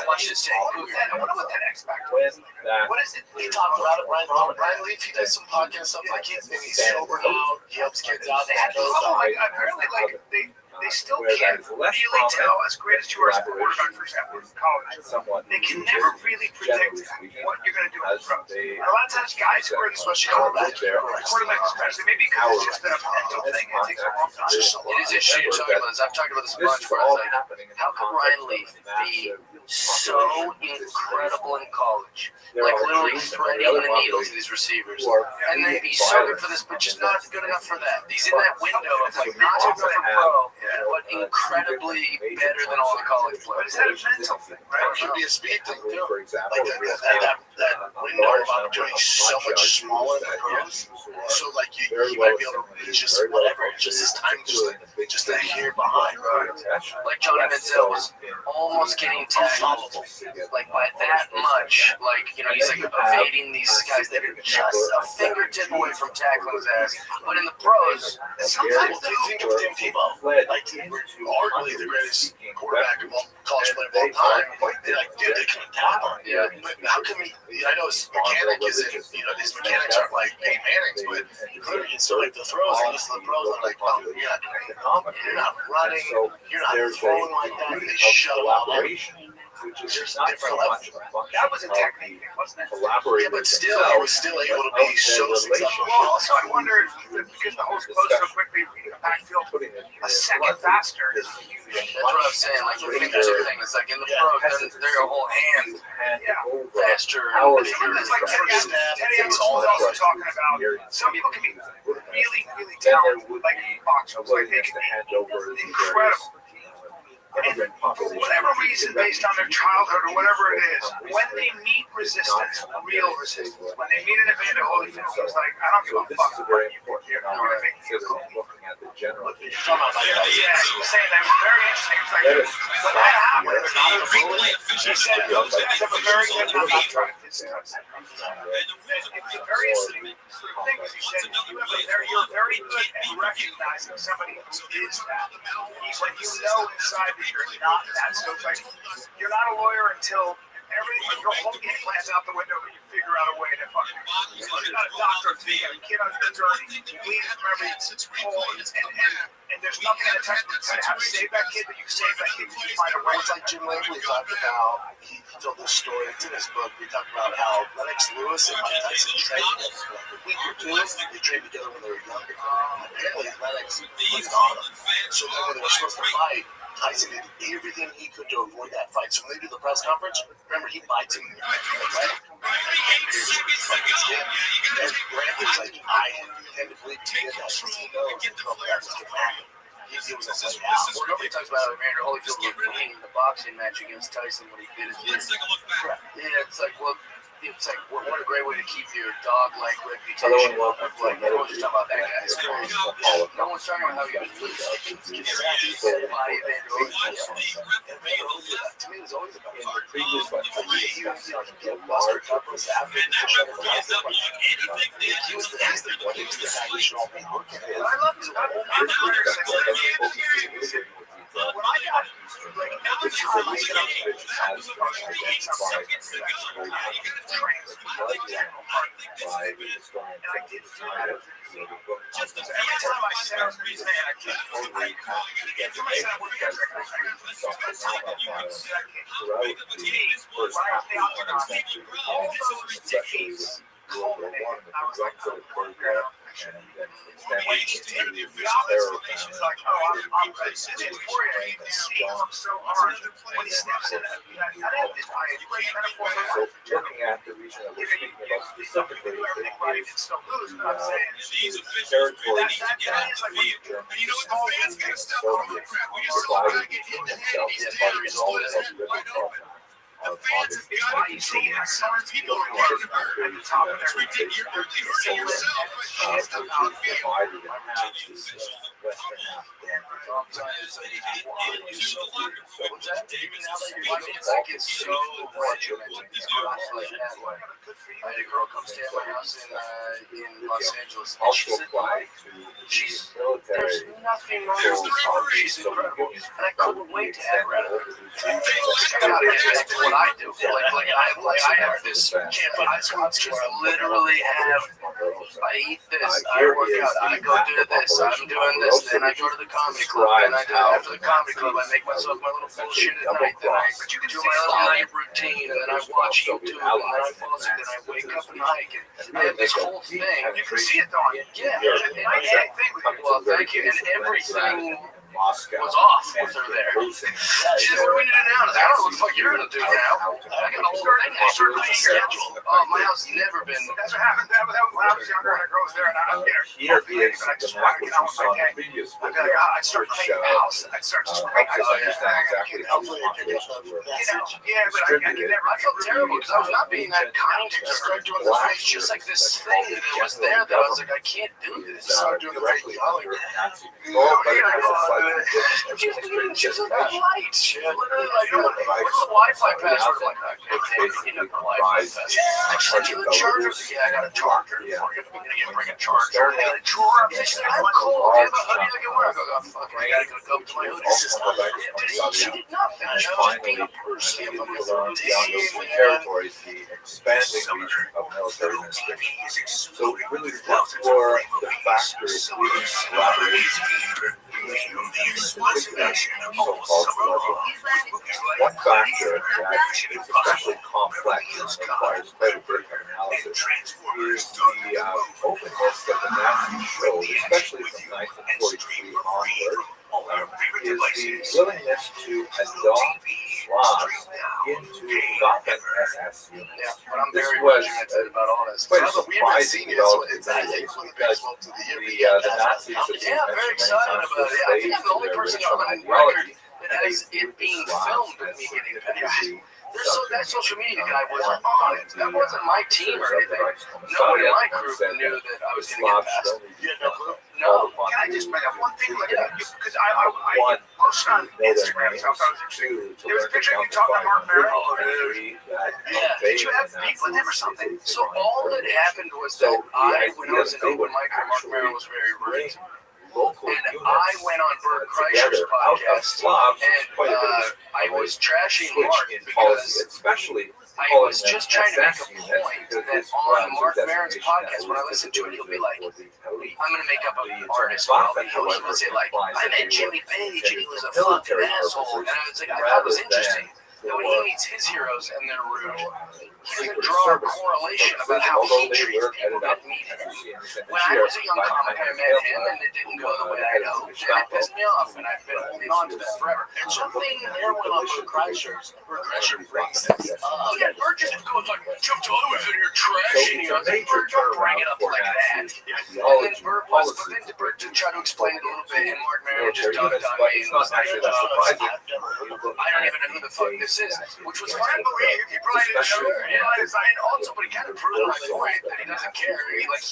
Washington State. I wonder what that X Factor is. What is it? We talked about it. Ryan Leaf, he does some podcast stuff like his, and he's sober now. He helps kids out. Apparently, like they still can't really tell, as great as you are as a quarterback, for example, in college. They can never really predict what you're going to do in the pros. And a lot of times, guys who are in especially quarterbacks, especially, maybe because it's just a mental thing. It takes a long time. It is interesting you're talking about this. I've talked about this a bunch where I was like, how could Ryan Leaf be so incredible in college? Like literally threading the needles of these receivers. And then be so good for this, but just not good enough for that. He's in that window of like not too good for pro, but incredibly better than all the college players. Is that a mental thing, right? It could be a speed thing too. Like that window of opportunity is so much smaller than pros. So like you might be able to reach just whatever, just his time just a hair behind. Like Johnny Manziel was almost getting tackled like by that much. Like, you know, he's like evading these guys that are just a fingertip away from tackling his ass. But in the pros, sometimes they think of Tim Tebow, like arguably the greatest quarterback of all college player of all time. They're like, dude, they couldn't tackle him. Yeah. But how can we? I know his mechanic isn't. You know, his mechanics aren't like Peyton Manning's, but clearly it's still like the throws. And listen to the pros, and like, oh, you're not running, you're not throwing like that. They shut him out. Which is There's not different so much levels. a function That was a of technique, wasn't it? collaborating. Yeah, but still, he was still able to be so successful. Well, also, I wonder if because the host closed so quickly, I feel putting it a second faster. That's what I'm saying. Like the fingertip thing. It's like in the pros, then their whole hand faster and bigger. It's like Teddy was also talking about some people can be really, really talented, like boxers. Like they can be incredible. And for whatever reason, based on their childhood or whatever it is, when they meet resistance, real resistance, when they meet an Evander Holyfield, it's like, I don't give a fuck what you do here. You know what I mean? Looking at the general Yeah, he was saying that was very interesting. It's like, when that happens, he said those guys have a very good time. It's a very interesting thing because he said you're very good at recognizing somebody who is that. When you know inside that you're not that, so it's like you're not a lawyer until everything, your whole game plan's out the window, but you figure out a way to fucking. You're not a doctor, you got a kid on the journey, you bleed from every hole, and there's nothing in the textbook that how to save that kid, but you can save that kid, you find a way. It's like Jim Langley talked about, he told this story, it's in his book, he talked about how Lennox Lewis and Mike Tyson trained a week or two, they trained together when they were younger. Apparently Lennox was on him. So then when they were supposed to fight, Tyson did everything he could to avoid that fight. So when they do the press conference, remember he bites him in the right? And Bradley's like, I tend to believe he did that because he knows that that's going to happen. He was a way out. Well, nobody talks about Evander Holyfield winning the boxing match against Tyson when he did his. Yeah, it's like, well, what a great way to keep your dog-like reputation. Like, no one's talking about that guy. No one's talking about how he was losing. By Evander Holyfield. To me, it was always about in the previous one, he lost a couple of after he was the guy you should all be looking at. I love this. When I got, like, every time I get up, every time I set up these things, I get information I would get all those decades culminated. I was like, when he did the explanation, like, oh, I'm ready. He works so hard when he steps in. Looking at the region that we're speaking about specifically, it's so loose, but I'm saying territory that guy is like Germany and Soviets divided themselves by the result of liberal it's why you see some people work at the top of their game. Divided in half to the western half. It's like it's so regimented. I had a girl come stay at my house in Los Angeles. Also apply to the military. There's nothing wrong with her. She's incredible. And I couldn't wait to have her. That's what I do. I have this consequence where I literally have, I eat this, I work out, I go do this, I'm doing this, then I go to the comedy club, then I do after the comedy club, I make myself my little bullshit at night, then I do my little night routine, and then I watch YouTube, and then I fall asleep, then I wake up and hike, and I have this whole thing. You can see it though. Yeah, well, thank you, and everything Moscow was off with her there. She just pointed it out. I don't know what the fuck you're gonna do now. I got a whole thing. I started my schedule. Oh, my house has never been. That's what happened. That when I was younger, and I goes there, and I don't get her. Here is the map which you saw in the previous I'd be like, I'd start cleaning the house. I'd start just helps us understand exactly how the population works. Yeah, but I could never. I felt terrible because I was not being that kind to just start doing the face. Just like this thing that was there that I was like, I can't do this. Directly under Nazi control, but it has a slightly different. She's like, light. She's literally like, what's the Wi-Fi password? Like, I can't the Wi-Fi password. Actually, the charger. Yeah, I got a charger. You're bring a charger. I got a drawer. She's like, I'm cold. Do you have a hoodie I can wear? I go, oh, fuck, I gotta go to my hoodie. She did not finish. Finally, beyond those territories, the expanding region of military administration. So we really look for the factors leading to collaboration. So-called global. One factor that is especially complex and requires quite a bit of analysis is the openness that the Nazis showed, especially from 1943 onward, is the willingness to adopt Slavs into Waffen-SS units. Yeah, but I'm This very was regimented about all this. quite a So we haven't seen surprising it, so development it's I think because the Nazis, as we yeah, very mentioned excited many times, about it. Yeah, I think I'm the only person on record that has it being filmed with me getting passed. That social media guy wasn't on it. That wasn't my team or anything. Nobody in my group knew that I was going to get passed. You had no clue? No. Can I just bring up one thing? Like, because I posted on Instagram, so I thought it was interesting. There was a picture of you talking to Mark Merrill. Yeah, did you have beef with him or something? So all that happened was that when I was in open mic, Mark Merrill was very rude. And I went on Bert Kreischer's podcast, and I was trashing Mark because I was just trying to make a point that on Mark Maron's podcast, when I listen to it, he'll be like, I'm going to make up an artist, he would say like, I met Jimmy Page and he was a fucking asshole, and I was like, I thought it was interesting that when he meets his heroes and they're rude, he doesn't draw a correlation about how he treats people that meet him. When I was a young comic, I met him and it didn't go the way I hoped, and it pissed me off, and I've been holding on to that forever. And something there went on Bert Kreischer brings this up. Yeah, Bert just goes like, Jim Tyler was in here trashing you. I was like, Bert, don't bring it up like that. And then Bert to try to explain it a little bit, and Mark Maron just dunked on me and was like, I don't even know who the fuck this is, which was fine, but he probably didn't know. And also, but he kind of proved my point that he doesn't care. He looked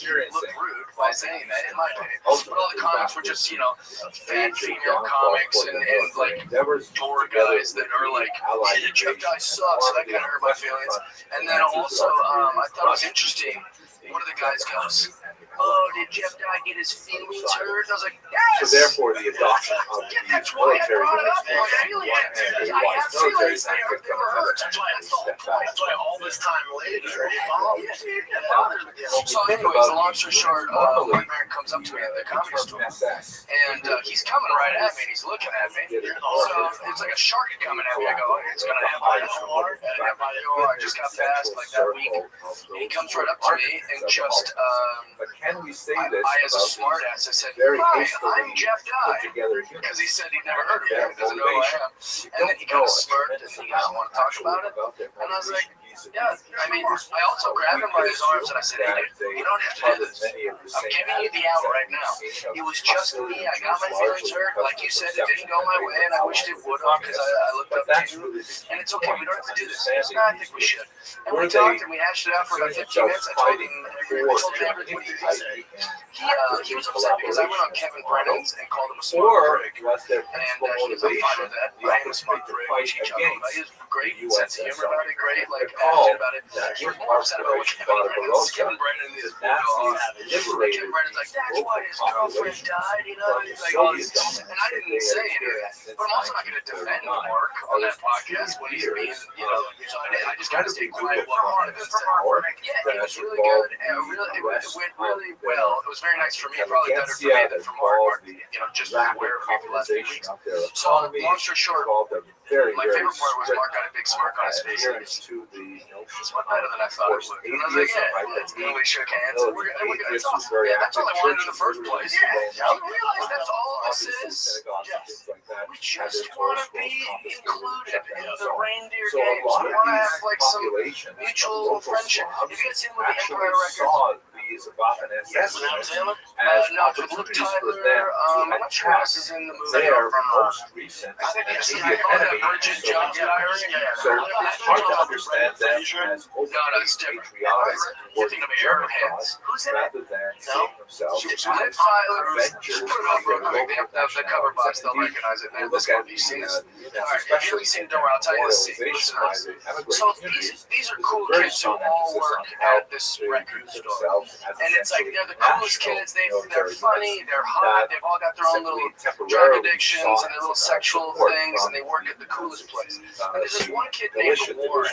rude by saying that, in my opinion. But all the comics were just, fat female comics and like door guys that are like, hey, the Jeff guy sucks. So that kind of hurt my feelings. And then also, I thought it was interesting. One of the guys goes, oh, did Jeff Dye get his feelings hurt? And I was like, yes! So therefore, the adoption of that's why I brought it up. I have feelings. They were hurt. That's the whole point. That's why all this time later, So anyways, long story short, Mark Maron comes up to me at the comedy store, and he's coming right at me, and he's looking at me. So it's like a shark coming at me. I go, it's going to have my OR. I just got passed like that week. And he comes right up to me and just, but can we say this I as a smart ass, I said, very hi, hastily I'm Jeff Dye. Because he said he'd never heard of me, he doesn't know who I am. And then he kind of smirked and he goes, want to talk about it? And I was like, yeah, I mean, I also grabbed him by his arms and I said, hey, dude, you don't have to do this. I'm giving you the out right now. It was just me. I got my feelings hurt. Like you said, it didn't go my way, and I wished it would have because I looked up to you. And it's okay. We don't have to do this. No, I think we should. And we talked and we hashed it out for about 15 minutes. I told him everything he said. He was upset because I went on Kevin Brennan's and called him a smart prick. And he was like, fine with that. I am a smart prick. He chuckled. He was great. Sense of humor about it. Great. Like, about it. He was more upset about what Kevin Brennan is. Kevin Brennan's like, that's why his girlfriend died, He's like, all these, and I didn't say anything. But I'm also not going to defend Mark on that podcast when he's being, so I just got to stay quiet while I'm on it. Yeah, it was really good, and it went really well. It was very nice for me, probably better for me than for Mark, just aware of people last few weeks. So, long story short, my favorite part was Mark got a big smirk on his face. It's much better than I thought it would. And I was like, yeah, we shook hands. We're good. That's awesome. Yeah, that's all I wanted in the first place. Yeah, you realize that's all this is? Yes. We just want to be included in the reindeer games. We want to have like some mutual friendship. If you had seen the movie Empire Records, yes, when I was in it, not with Luke Tyler, I'm not sure who else is in the movie. They are most recent. I think I've seen Bridget Jones Diary. So it's hard to understand them as Thinking of Airheads. Who's in it? rather than seeing themselves Liv Tyler. Just put it up real quick. The cover box, they'll recognize it. Man, this one, you've seen this. Alright, if you haven't seen it, don't worry, I'll tell you this. So these are cool kids who all work at this record store. And it's like they're the coolest kids. They're funny. They're hot. They've all got their own little drug addictions and their little sexual things, and they work at the coolest place. And there's this one kid named Warren.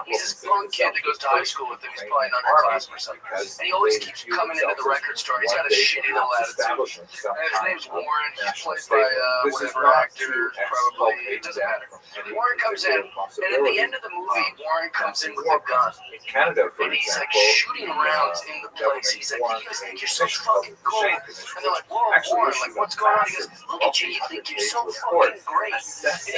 He's this punk kid that goes to high school with him. He's probably an underclassman or something. And he always keeps coming into the record store. He's got a shitty little attitude. And his name's Warren. He's played by whatever actor, probably. It doesn't matter. Warren comes in, and at the end of the movie, Warren comes in with a gun. And he's like shooting rounds in the place. He's like, you guys think you're so fucking cool. And they're like, whoa, Warren, like, what's going on? He goes, look at you, you think you're so fucking great. And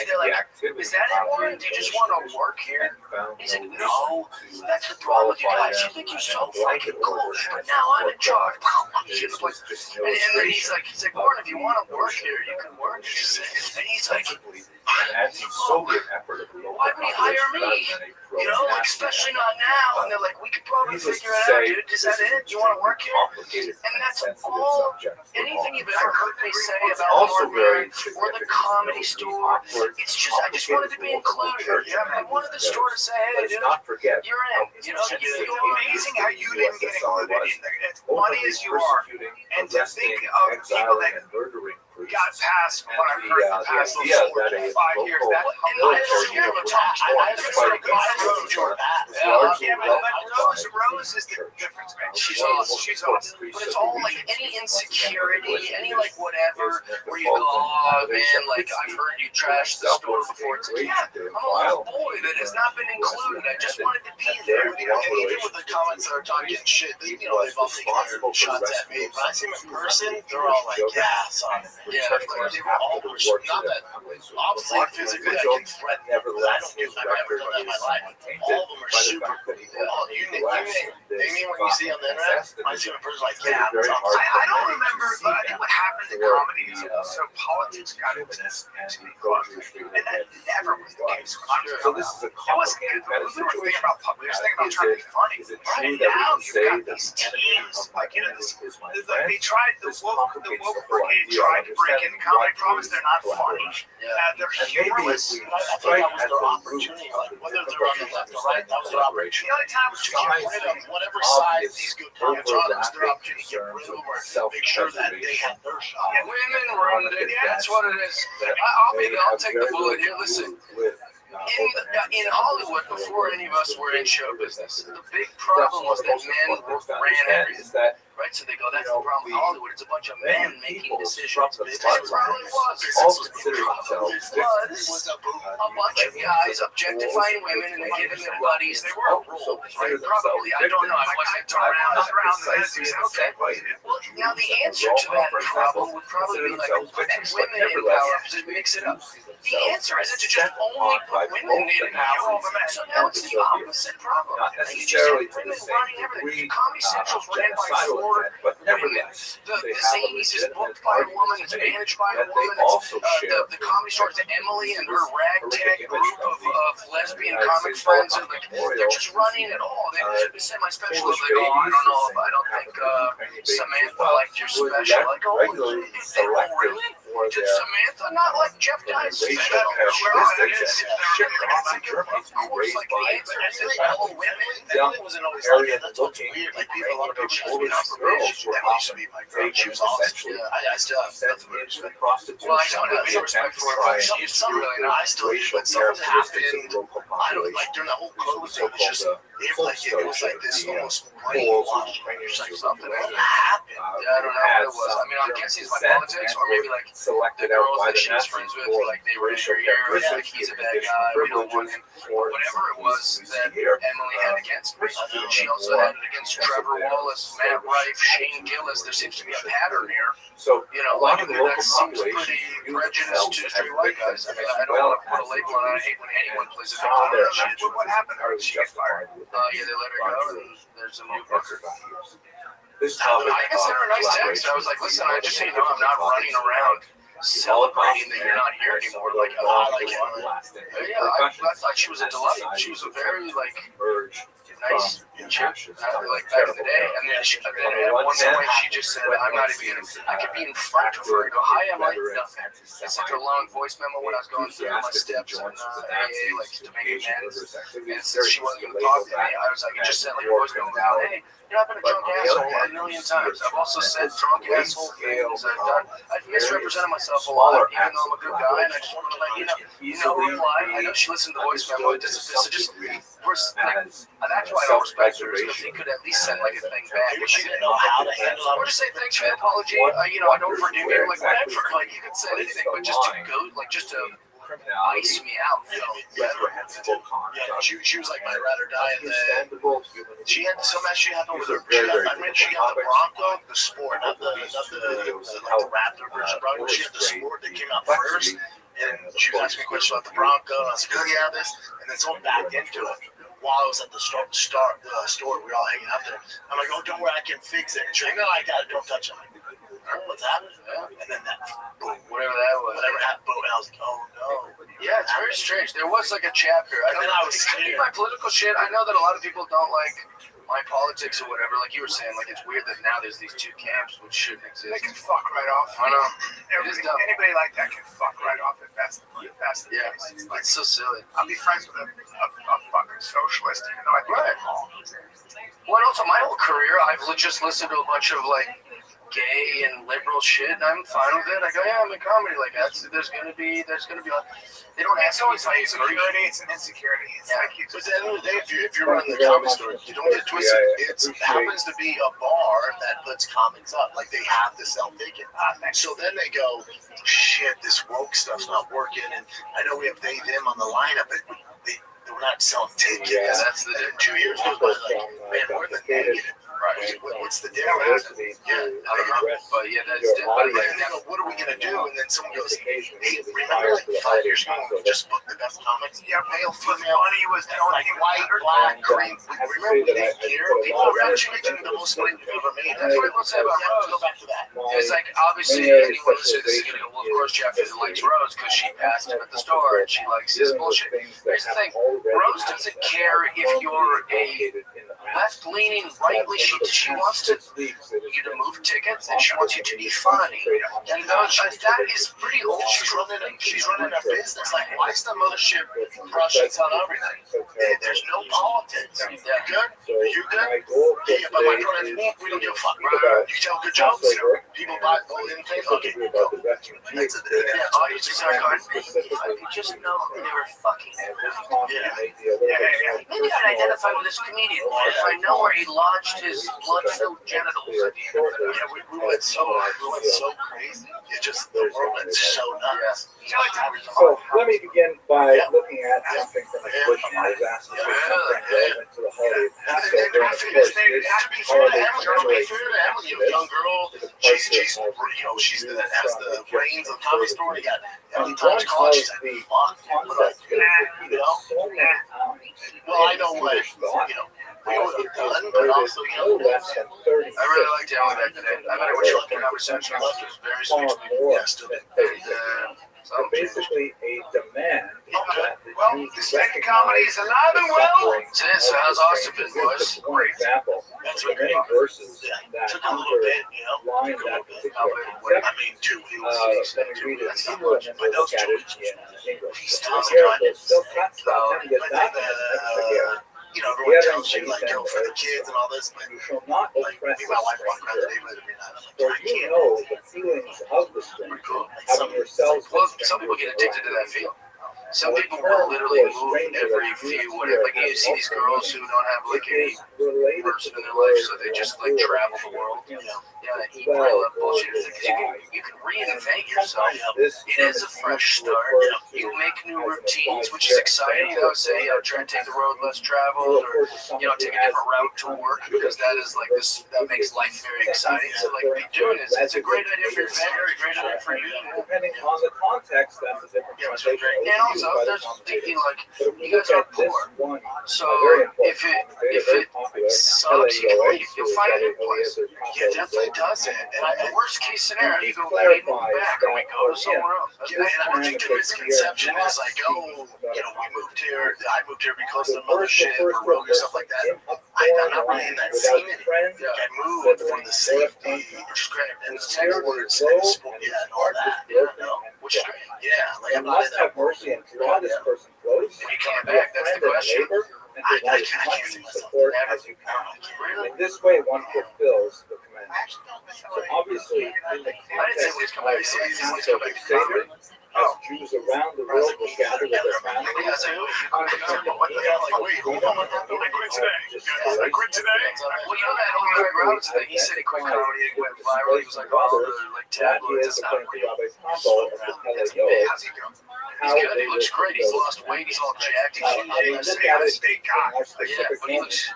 they're like, is that it, Warren? Do you just want to work here? He's like, no, that's the problem with you guys. You think you're so fucking cool, but now I'm in charge. And then he's like, Warren, if you want to work here, you can work here. And he's like, why would he hire me? You know, like, especially not now. And they're like, we could probably figure it out, dude. Is that it? You want to work here? And that's all, anything you've ever heard me say about Northern or the Comedy Store, it's just, I just wanted to be included. I wanted the store to say, hey, dude, you're in. You know, It's amazing how you didn't get included in as funny as you are. And to think of people that got past what I've heard in the past 4 to 5 years. That Rose is the difference, man. She's awesome. But it's all like any insecurity, any like whatever, where you go, oh man, like I've heard you trash the store before. It's like, yeah, I'm a little boy that has not been included. I just wanted to be there. You know, and even with the comments that are talking shit, you know, they've all taken their shots at me. When I see them in person, they're all like, yeah, son. Yeah, of course. They were all not that obviously physically I can threaten them, but I don't do that. I've never done that in my life. All of them are super cool. You mean when you see on the internet, I see a person like, yeah, I don't remember, but I think what happened to comedy is so politics got into this and that never was the case. So this is a complicated situation. We were thinking about public, we were thinking about trying to be funny. Right now, you've got these teams, like, you know, they tried, the woke brigade tried to break into comedy. Promise they're not funny. They're humorless. I think that was their opportunity. Like, whether they're on the left or right, that was their opportunity. The only time was to get rid of whatever side these good comments on. It was their opportunity to get rid of them or make sure that they had their shot. Women ruined it. Yeah, that's what it is. I'll take the bullet here. Listen. In Hollywood, before any of us were in show business, the big problem was that men ran everything. Right, so they go, that's the problem with Hollywood. It's a bunch of men making decisions. It really was. It was a bunch of guys objectifying women and then giving their buddies. They were roles, right? Probably, I don't know. I wasn't around the okay. Well, now the answer to that problem would probably be like, women in power, just mix it up. The answer isn't to just only put women in power. So now it's the opposite problem. You just have women running everything. Comedy Central's ran by 4 but nevertheless, the Zanies is booked by a woman, it's managed by a woman. The Comedy Store is Emily and her ragtag group of lesbian comic friends, and like they're just running it all. They send my special, like, oh, I don't know, I don't think Samantha liked your special. Like, oh, really? Did Samantha not like Jeff Dye's special? Of course, like the answer is all women. That wasn't always like that. That's what's weird. Like people, a lot of people always girls were used to be my girl. She was awesome. I still have nothing but respect. Well, I don't have any respect for her. Some really not. I still do. But something happened. I don't like during the whole COVID thing. It's just it was like this almost brainwashed or something. What happened? I don't know what it was. I mean, I'm guessing it's my politics, or maybe like the girls that she was friends with, like they were in her ear, like he's a bad guy, we don't want him. Whatever it was that Emily had against me, she also had it against Trevor Wallace, Matt Rife, Shane Gillis. There seems to be a pattern here. So, you know, like that seems pretty prejudiced to straight white guys. I mean, I don't want to put a label on it. I hate when anyone plays a victim. What happened? She got fired. Yeah, they let her go, and there's a new booker. I consider a nice text. I was like, listen, I just say no, I'm not running around celebrating that you're not here anymore. Like, I like it. Yeah, I thought she was a delight. She was a very, like, nice chick, like back in the day. And then at one point she just said, I'm not even gonna, I could be in front of her and go, hi, I'm like, nothing. I sent her a long voice memo when I was going through my steps and AA, like to make amends. And since she wasn't gonna talk to me, I was like, I just sent like a voice memo about, hey, you know, I've been a drunk asshole a million times. I've also said drunk asshole things I've done. I've misrepresented myself a lot, even though I'm a good guy, and I just want to let you know. No reply. I know she listened to the voice memo. So just, that's why I don't respect her, because he could at least send like a thing back. But she didn't know how to handle it. Or just say thanks for the apology. I don't forgive you. Like whatever. Like you could say anything, but just to go, like just to ice me out. She was like, I'd rather die, and then she had so much. She happened with her. She got the Bronco, the Sport, not the Raptor version Bronco. She had the Sport that came out first. And she was asking me questions about the Bronco, and I was like, oh yeah, this. And then someone backed into it while I was at the store. We were all hanging out there. I'm like, oh, don't worry, I can fix it. And she's like, no, I got it. Don't touch it. I'm like, what's happening? And then that, boom, whatever happened, boom, and I was like, oh no. Yeah, it's very strange. There was like a chapter. I was scared. My political shit. I know that a lot of people don't like my politics or whatever, like you were saying, like it's weird that now there's these two camps which shouldn't exist. They can fuck right off. I know. Anybody like that can fuck right off if that's the case. It's so silly. I'll be friends with a fucking socialist, even though I think they're wrong. Well, and also my whole career, I've just listened to a bunch of like gay and liberal shit, and I'm fine with it. I go, yeah, I'm in comedy. Like there's gonna be like, they don't ask me if I agree. It's an insecurity. It's like you. But at the end of the day, if you're running the comedy store, you don't get twisted. It happens to be a bar that puts comics up. Like they have to sell tickets. So then they go, shit, this woke stuff's not working. And I know we have they, them on the lineup, but we're not selling tickets. Yeah, that's the 2 years goes by, like, man, we're the negative. Right. What's the difference? Yeah, I don't know. But yeah, that's but what are we gonna do? And then someone goes, hey, remember like 5 years ago we just booked the best comics? Yeah, male, female. Money was like white, black, green. Remember we didn't care. People were actually making the most money we've ever made. That's what I will say about Rose. Go back to that. It's like obviously anyone listening to this is gonna go, well, of course Jeff likes Rose because she passed him at the store and she likes his bullshit. Here's the thing, Rose doesn't care if you're a left-leaning, right-leaning. She wants you to move tickets, and she wants you to be funny. And that is pretty old. She's running a business. Like, why is the mothership Russians on everything? There's no politics. You good? Are you good? Yeah, but my friends, we don't give a fuck. You tell good jokes, people buy in favor. Okay, go. That's it. Audiences are going, if I could just know who they were fucking. Maybe I'd identify with this comedian if I know where he lodged his blood-filled genitals. Yeah, we went so crazy. It just, the world went so nuts. So let me begin by looking at something from a question I was asking for something relevant to the holiday Passover. And of course, to be fair to Emily, young girl, she's has the brains of comedy store. You got Emily Times College. She's like, fuck, well, I know what, we would have done, but also, no less than 30. I really liked Emily back today. I met her with a conversation. It was very sweet to me. So basically a demand that the well, Jews the state of comedy is alive and well. So how's Austin been, boys? For example, that's there are many verses that took a little bit, line that particular concept. I mean, two Let me read it in Hebrew and then we'll look at it in English. Still cuts everyone tells you, like, go for the kids and all this, but you shall not oppress my wife walked around the the neighborhood every night. for you know the feelings of the stranger, having yourselves Well, some people get addicted to that feel. Some people will literally move every few, whatever. Like you see these girls who don't have like any person in their life, so they just like travel the world. Eat real bullshit. Because you can reinvent yourself. It is a fresh start. You make new routines, which is exciting. Say, try and take the road less traveled, or take a different route to work, because that is like this. That makes life very exciting. So like what you're doing is it's a great idea for your family, great idea for you. Depending on the context, that's a different translation. And also, there's thinking like you guys are poor, so if it sucks, you'll find a new place. Yeah, definitely does it. And worst case scenario, you go, we move back, or we go to somewhere else. And I don't think the misconception is like, oh, we moved here. I moved here because of the mothership or rogue or stuff like that. I'm not really in that scene anymore. I moved for the safety and the sports and sport, and all that. Which is great. Yeah, like I'm not in that. Mercy and draw this person close. If you come back, that's the question. I can't see myself as you can. In this way, one fulfills the commandment. So obviously, in the context of Seder, as Jews around the world will gather with their families, I quit today. Well, you know that old Greg Robinson thing? He said he quit comedy and went viral. He was like all the tabloids. It's not real. How's he doing? He's good. He looks great. He's lost weight. He's all jacked. He's big guy. Yeah, but he looks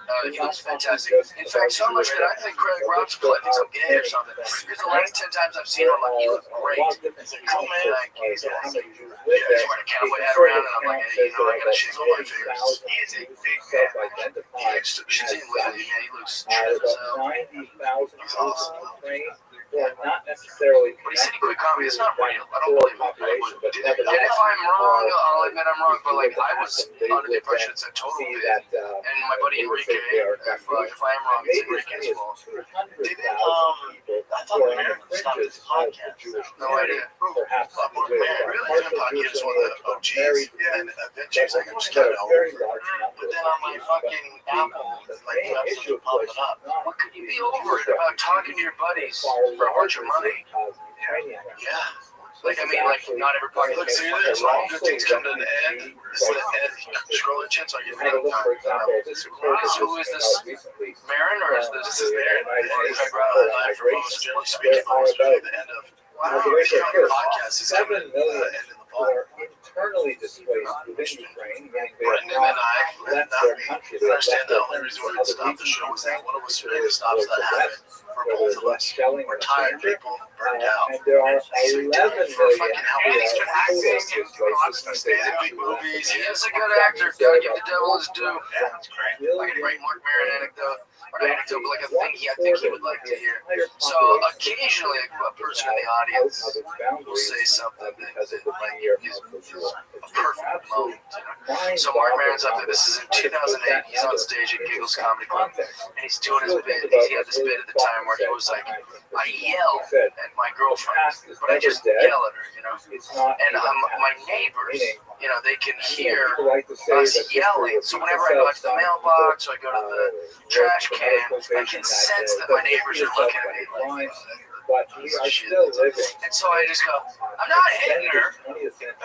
fantastic. In fact, so much that I think Craig Robinson thinks I'm gay or something. Because the last 10 times I've seen him, I'm like, he looks great. He's like, cool man. He's wearing a cowboy hat around, and I'm like, hey, I gotta shake all my fingers. He is a big man. You should see him lately, man. He looks trim as hell. He's awesome. Not necessarily. But he said he quit comedy. It's not real. I don't believe it. And if I'm wrong, I'll admit I'm wrong. But like, I was under the impression it's a total bit. And my buddy Enrique, if I am wrong, it's Enrique's fault. I thought Marin stopped his podcast. No idea. Really? His podcast is one of the OGs. Yeah, and then James, like, I'm just kind of over. But then on my fucking Apple, like, the episodes are popping up. What could you be over it about talking to your buddies for a bunch of money? Yeah. Like, I mean, like, not every podcast. Look, see, there's all good things come to an end. It's the end. Scrolling chin, so you think, who is this? Marin, or is this this? is Marin. I brought it live for most, generally speaking, most at the end of the podcast. Is 7 million end in the fall. are internally displaced within Ukraine, meaning they Brendan have and I, left not their me, country. understand the only reason we didn't stop the show was that one of us really stops that happen. For both of us. We're tired people, burned out. And there are He's 11 been million fucking who he's been acting in lots of big movies. He is a good actor. Gotta give the devil his due. Yeah, that's great. Like a great Mark Maron anecdote. Or not anecdote, but like a thing I think he would like to hear. So occasionally a person in the audience will say something that is a perfect moment. So Mark Maron's up there. This is in 2008. He's on stage at Giggles Comedy Club, and he's doing his bit. He had this bit at the time where he was like, I yell at my girlfriend, but I just yell at her, you know. And my neighbors, you know, they can hear us yelling. So whenever I go to the mailbox or I go to the trash can, I can sense that my neighbors are looking at me like, but we are still living. and so I just go, I'm not hitting her,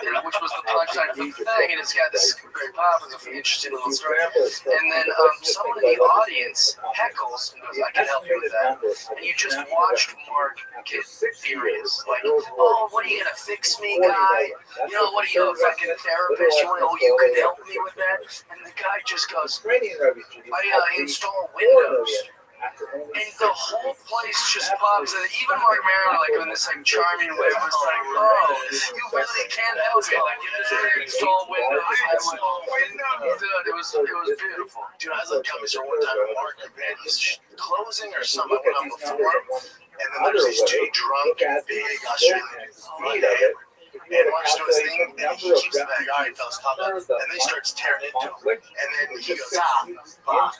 you know, which was the punchline for the thing, and it's got this great pop, it's an interesting little story. And then someone in the audience heckles and goes, I can help you with that. And you just watched Mark get furious. Like, oh, what are you gonna fix me, guy? You know, what are you, a fucking therapist? You can help me with that? And the guy just goes, I install Windows. And the whole place just pops, and even Mark Maron, like in this like charming way, was like, "Oh, you really can't help it. Like you just install Windows." Dude, it was beautiful. Dude, I was like, coming through one time at Mark, man, he's closing or something went up before, and then there's these two drunk, big Australians running it. And Mark's doing his thing, and he keeps the guy and tells top up, and then he starts tearing into him. And then he goes, fuck.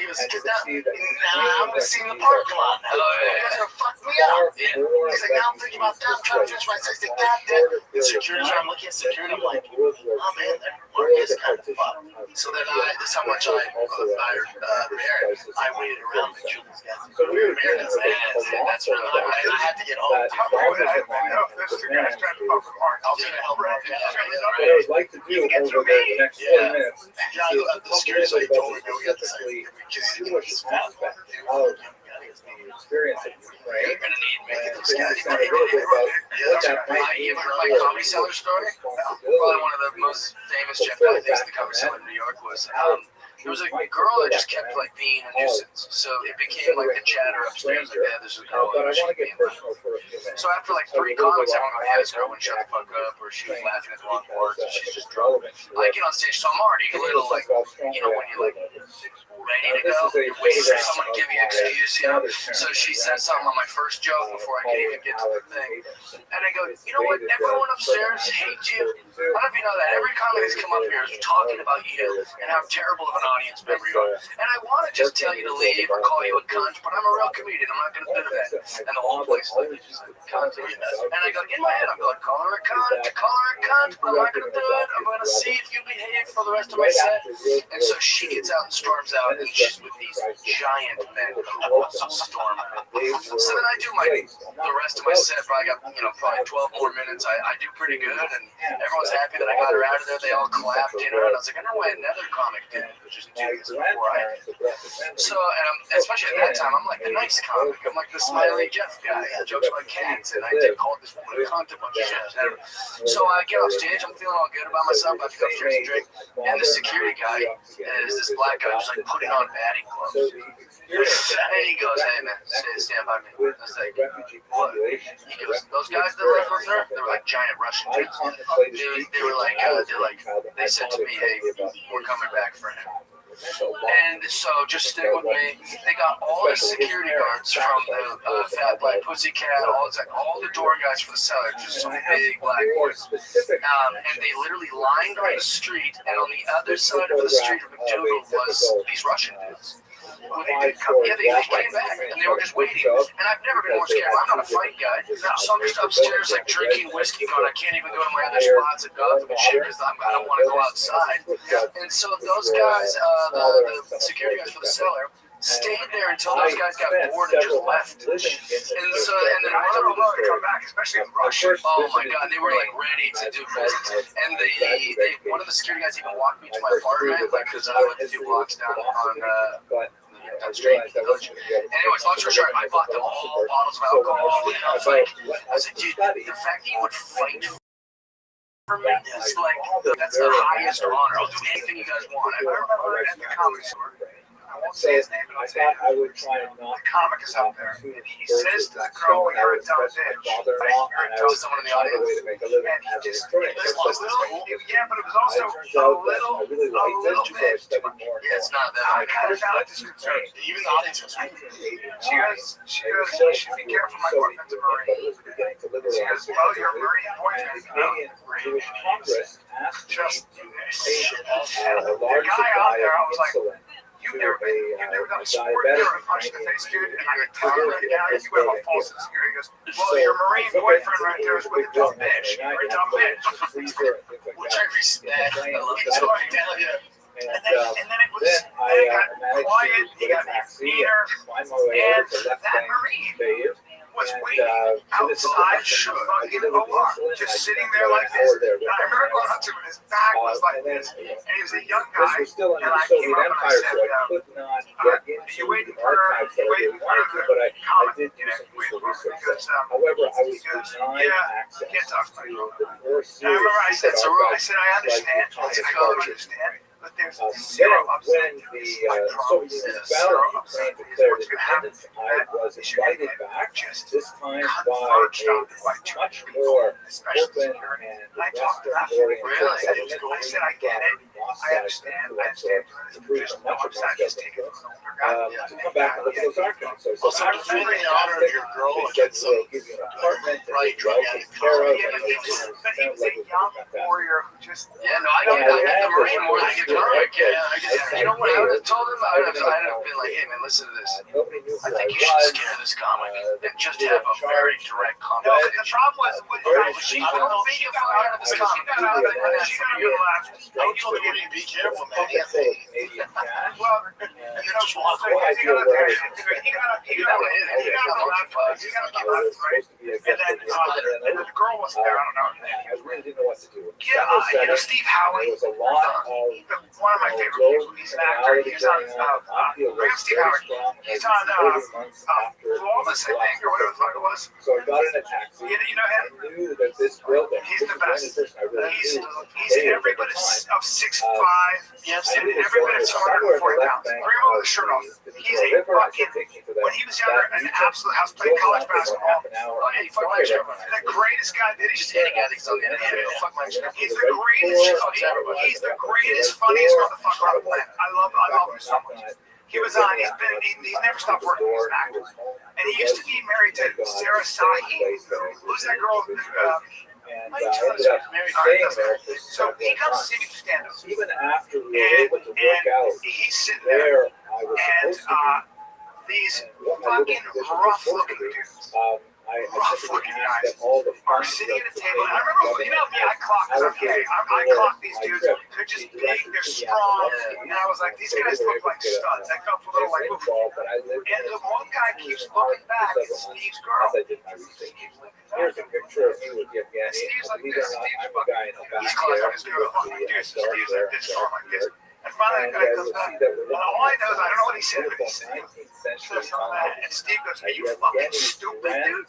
He goes, get down. Nah, I'm gonna see in the parking lot now. You guys are gonna fuck me up. Yeah. He's like, now I'm thinking about that. I'm trying to finish my 60 goddamn. And security, I'm looking at security, I'm like, oh man, Mark is kind of fucked. So then that's how much I admired Marin. I waited around to kill these guys. So we were Marin, that's really I had to get home. I'll be gonna help her out. What I would like to do over the next 20 minutes is the security lady told me we got this Jewish aspect of the experience of Ukraine. You're gonna need me. So you understand a little bit about what that might mean. You ever heard my Comedy Cellar story? Probably one of the most famous Jeff Kelly things at the Comedy Cellar in New York was there was a girl that just kept like being a nuisance. So it became like the chatter upstairs. Like, yeah, there's a girl. But I She want to being get personal for a few minutes. So after like 3 comics, everyone goes, yeah, this girl wouldn't shut the fuck up, or she was laughing at the wrong words, and she's just drunk. I get on stage, so I'm already a little like, you know, when you like ready to go. You're waiting for someone to give you an excuse, you know. So she said something on my first joke before I could even get to the thing. And I go, you know what? Everyone upstairs hates you. I don't know if you know that. Every comic that's come up here is talking about you and how terrible of an audience member you are. And I want to just tell you to leave or call you a cunt, but I'm a real comedian. I'm not going to do that. And the whole place is just cunt. And I go, in my head, I'm going, call her a cunt, call her a cunt. I'm not going to do it. I'm going to see if you behave for the rest of my set. And so she gets out and storms out, and she's with these giant men who storm out. So then I do the rest of my set. I got probably 12 more minutes. I do pretty good, and everyone's happy that I got her out of there. They all clapped, and I was like, I know why another comic did it, which is do this before I did. So, especially at that time, I'm like the nice comic. I'm like the smiley Jeff guy that jokes about cats, and I did call this woman a cunt a bunch of times. So I get off stage, I'm feeling all good about myself. I go upstairs and drink, and the security guy is this black guy who's like putting on batting gloves. And he goes, hey man, stand by me. I was like, what? He goes, those guys that live with her, they were like giant Russian dudes. They were like, they said to me, hey, we're coming back for him. And so just stick with me. They got all the security guards from the Fat Black Pussycat, all the door guys for the cellar, just some big black boys. And they literally lined on the street, and on the other side of the street of McDougal was these Russian dudes. They came back, and they were just waiting. And I've never been more scared. I'm not a fight guy. So I'm just upstairs, like, drinking whiskey, going, I can't even go to my other spots at Gotham and shit, because I don't want to go outside. And so those guys, the security guys for the cellar, stayed there until those guys got bored and just left. And then one of them wanted to come back, especially in Russia. Oh my God, they were like ready to do business. And one of the security guys even walked me to my apartment, like, because I lived a few blocks down on street. Anyways, long story short, I bought them all bottles of alcohol, and I was like, dude, the fact that you would fight for me is like, that's the highest honor. I'll do anything you guys want. I remember at the comedy store, I won't say his name, but I'll say the comic is out there, and he says to the girl when you're a dumb bitch, to someone in the audience, and he just, it was a little, yeah, but it was also a little bit too much. Yeah, it's not that. I kind of found it disconcerting. Even the audience was like, she goes, you should be careful, my boyfriend's a Marine. She goes, well, your Marine boyfriend's Canadian Marine. Just shit. And the guy out there, I was like, you've never done a sport, you've never been punched in the face, dude, and I can tell you right now, you have a false insecurity. He goes, well, your Marine boyfriend right there is with a dumb bitch. You're a dumb bitch. Which I respect. I love the story. And then it was, then it got quiet, he got meaner, and that Marine was waiting outside the fucking OR, just sitting there like this. And I remember going up to him, and his back was like this, and he was a young guy, and I came up and I said, you waiting for the comment, because he goes, yeah, can't talk to me. And I remember I said, I understand, it's a code, I understand. But there's zero upside to this. I promise there's zero upside to this. What's going to happen is that is you're going to get just converged on quite much more especially security. And I talked to that really. I said, I get it. I understand. There's no upside. Just take it from the older guy. To come back and look at those arguments. So Also, defending the honor of your girl against some right drug addict. But he was a young warrior who just... Yeah, no, I got the Marine more than you you know what I would have told him? I would have been like, hey man, listen to this. I think you should scare this comic and just have a very direct conversation. The problem was she got out of this comic. She got left. I told the Marine, be careful, man. Well, just walk away. He got left, right? And then the girl wasn't there. I don't know. I really didn't know what to do. Yeah, Steve Howey. One of my favorite people. He's an actor. He's on Steve Howard. He's on Flawless, I think, or whatever the fuck it was. So I got in a taxi. You know him? I knew that this building. He's the best. He's every bit of 6'5", and every bit of 240 pounds. Bring him over the shirt off. He's a fucking, when he was younger, an absolute house, playing college basketball. Oh yeah, he fucked my shit. The greatest guy that he's any guy that's on the internet. He's the greatest, funniest motherfucker on the planet. I love him so much. He was on. He's never stopped working. He's an actor, and he used to be married to Sarah Sahi. Who's that girl? And I ended up staying there for So he comes to see me for stand up. even after we were able to work out. He's sitting there, There, I was and supposed to be. these fucking rough looking dudes. I Rough typically looking ask guys that all the are friends sitting at that a table. And I remember, you know me, I clock because I'm gay. I clock these dudes. They're just big, they're strong. And I was like, these guys look like studs. I felt a little like, and the one guy keeps looking back at Steve's girl. Here's a picture of me with you again. Steve's like Believe this. it or not, I'm a guy in the back He's calling there. on his girl. Steve's like this, strong like this. And finally, And the guy you comes will back. see that we're And looking all I at know is I don't know what he some said, but he beautiful said, 19th century says something like that. And Steve goes, are you fucking stupid, dude?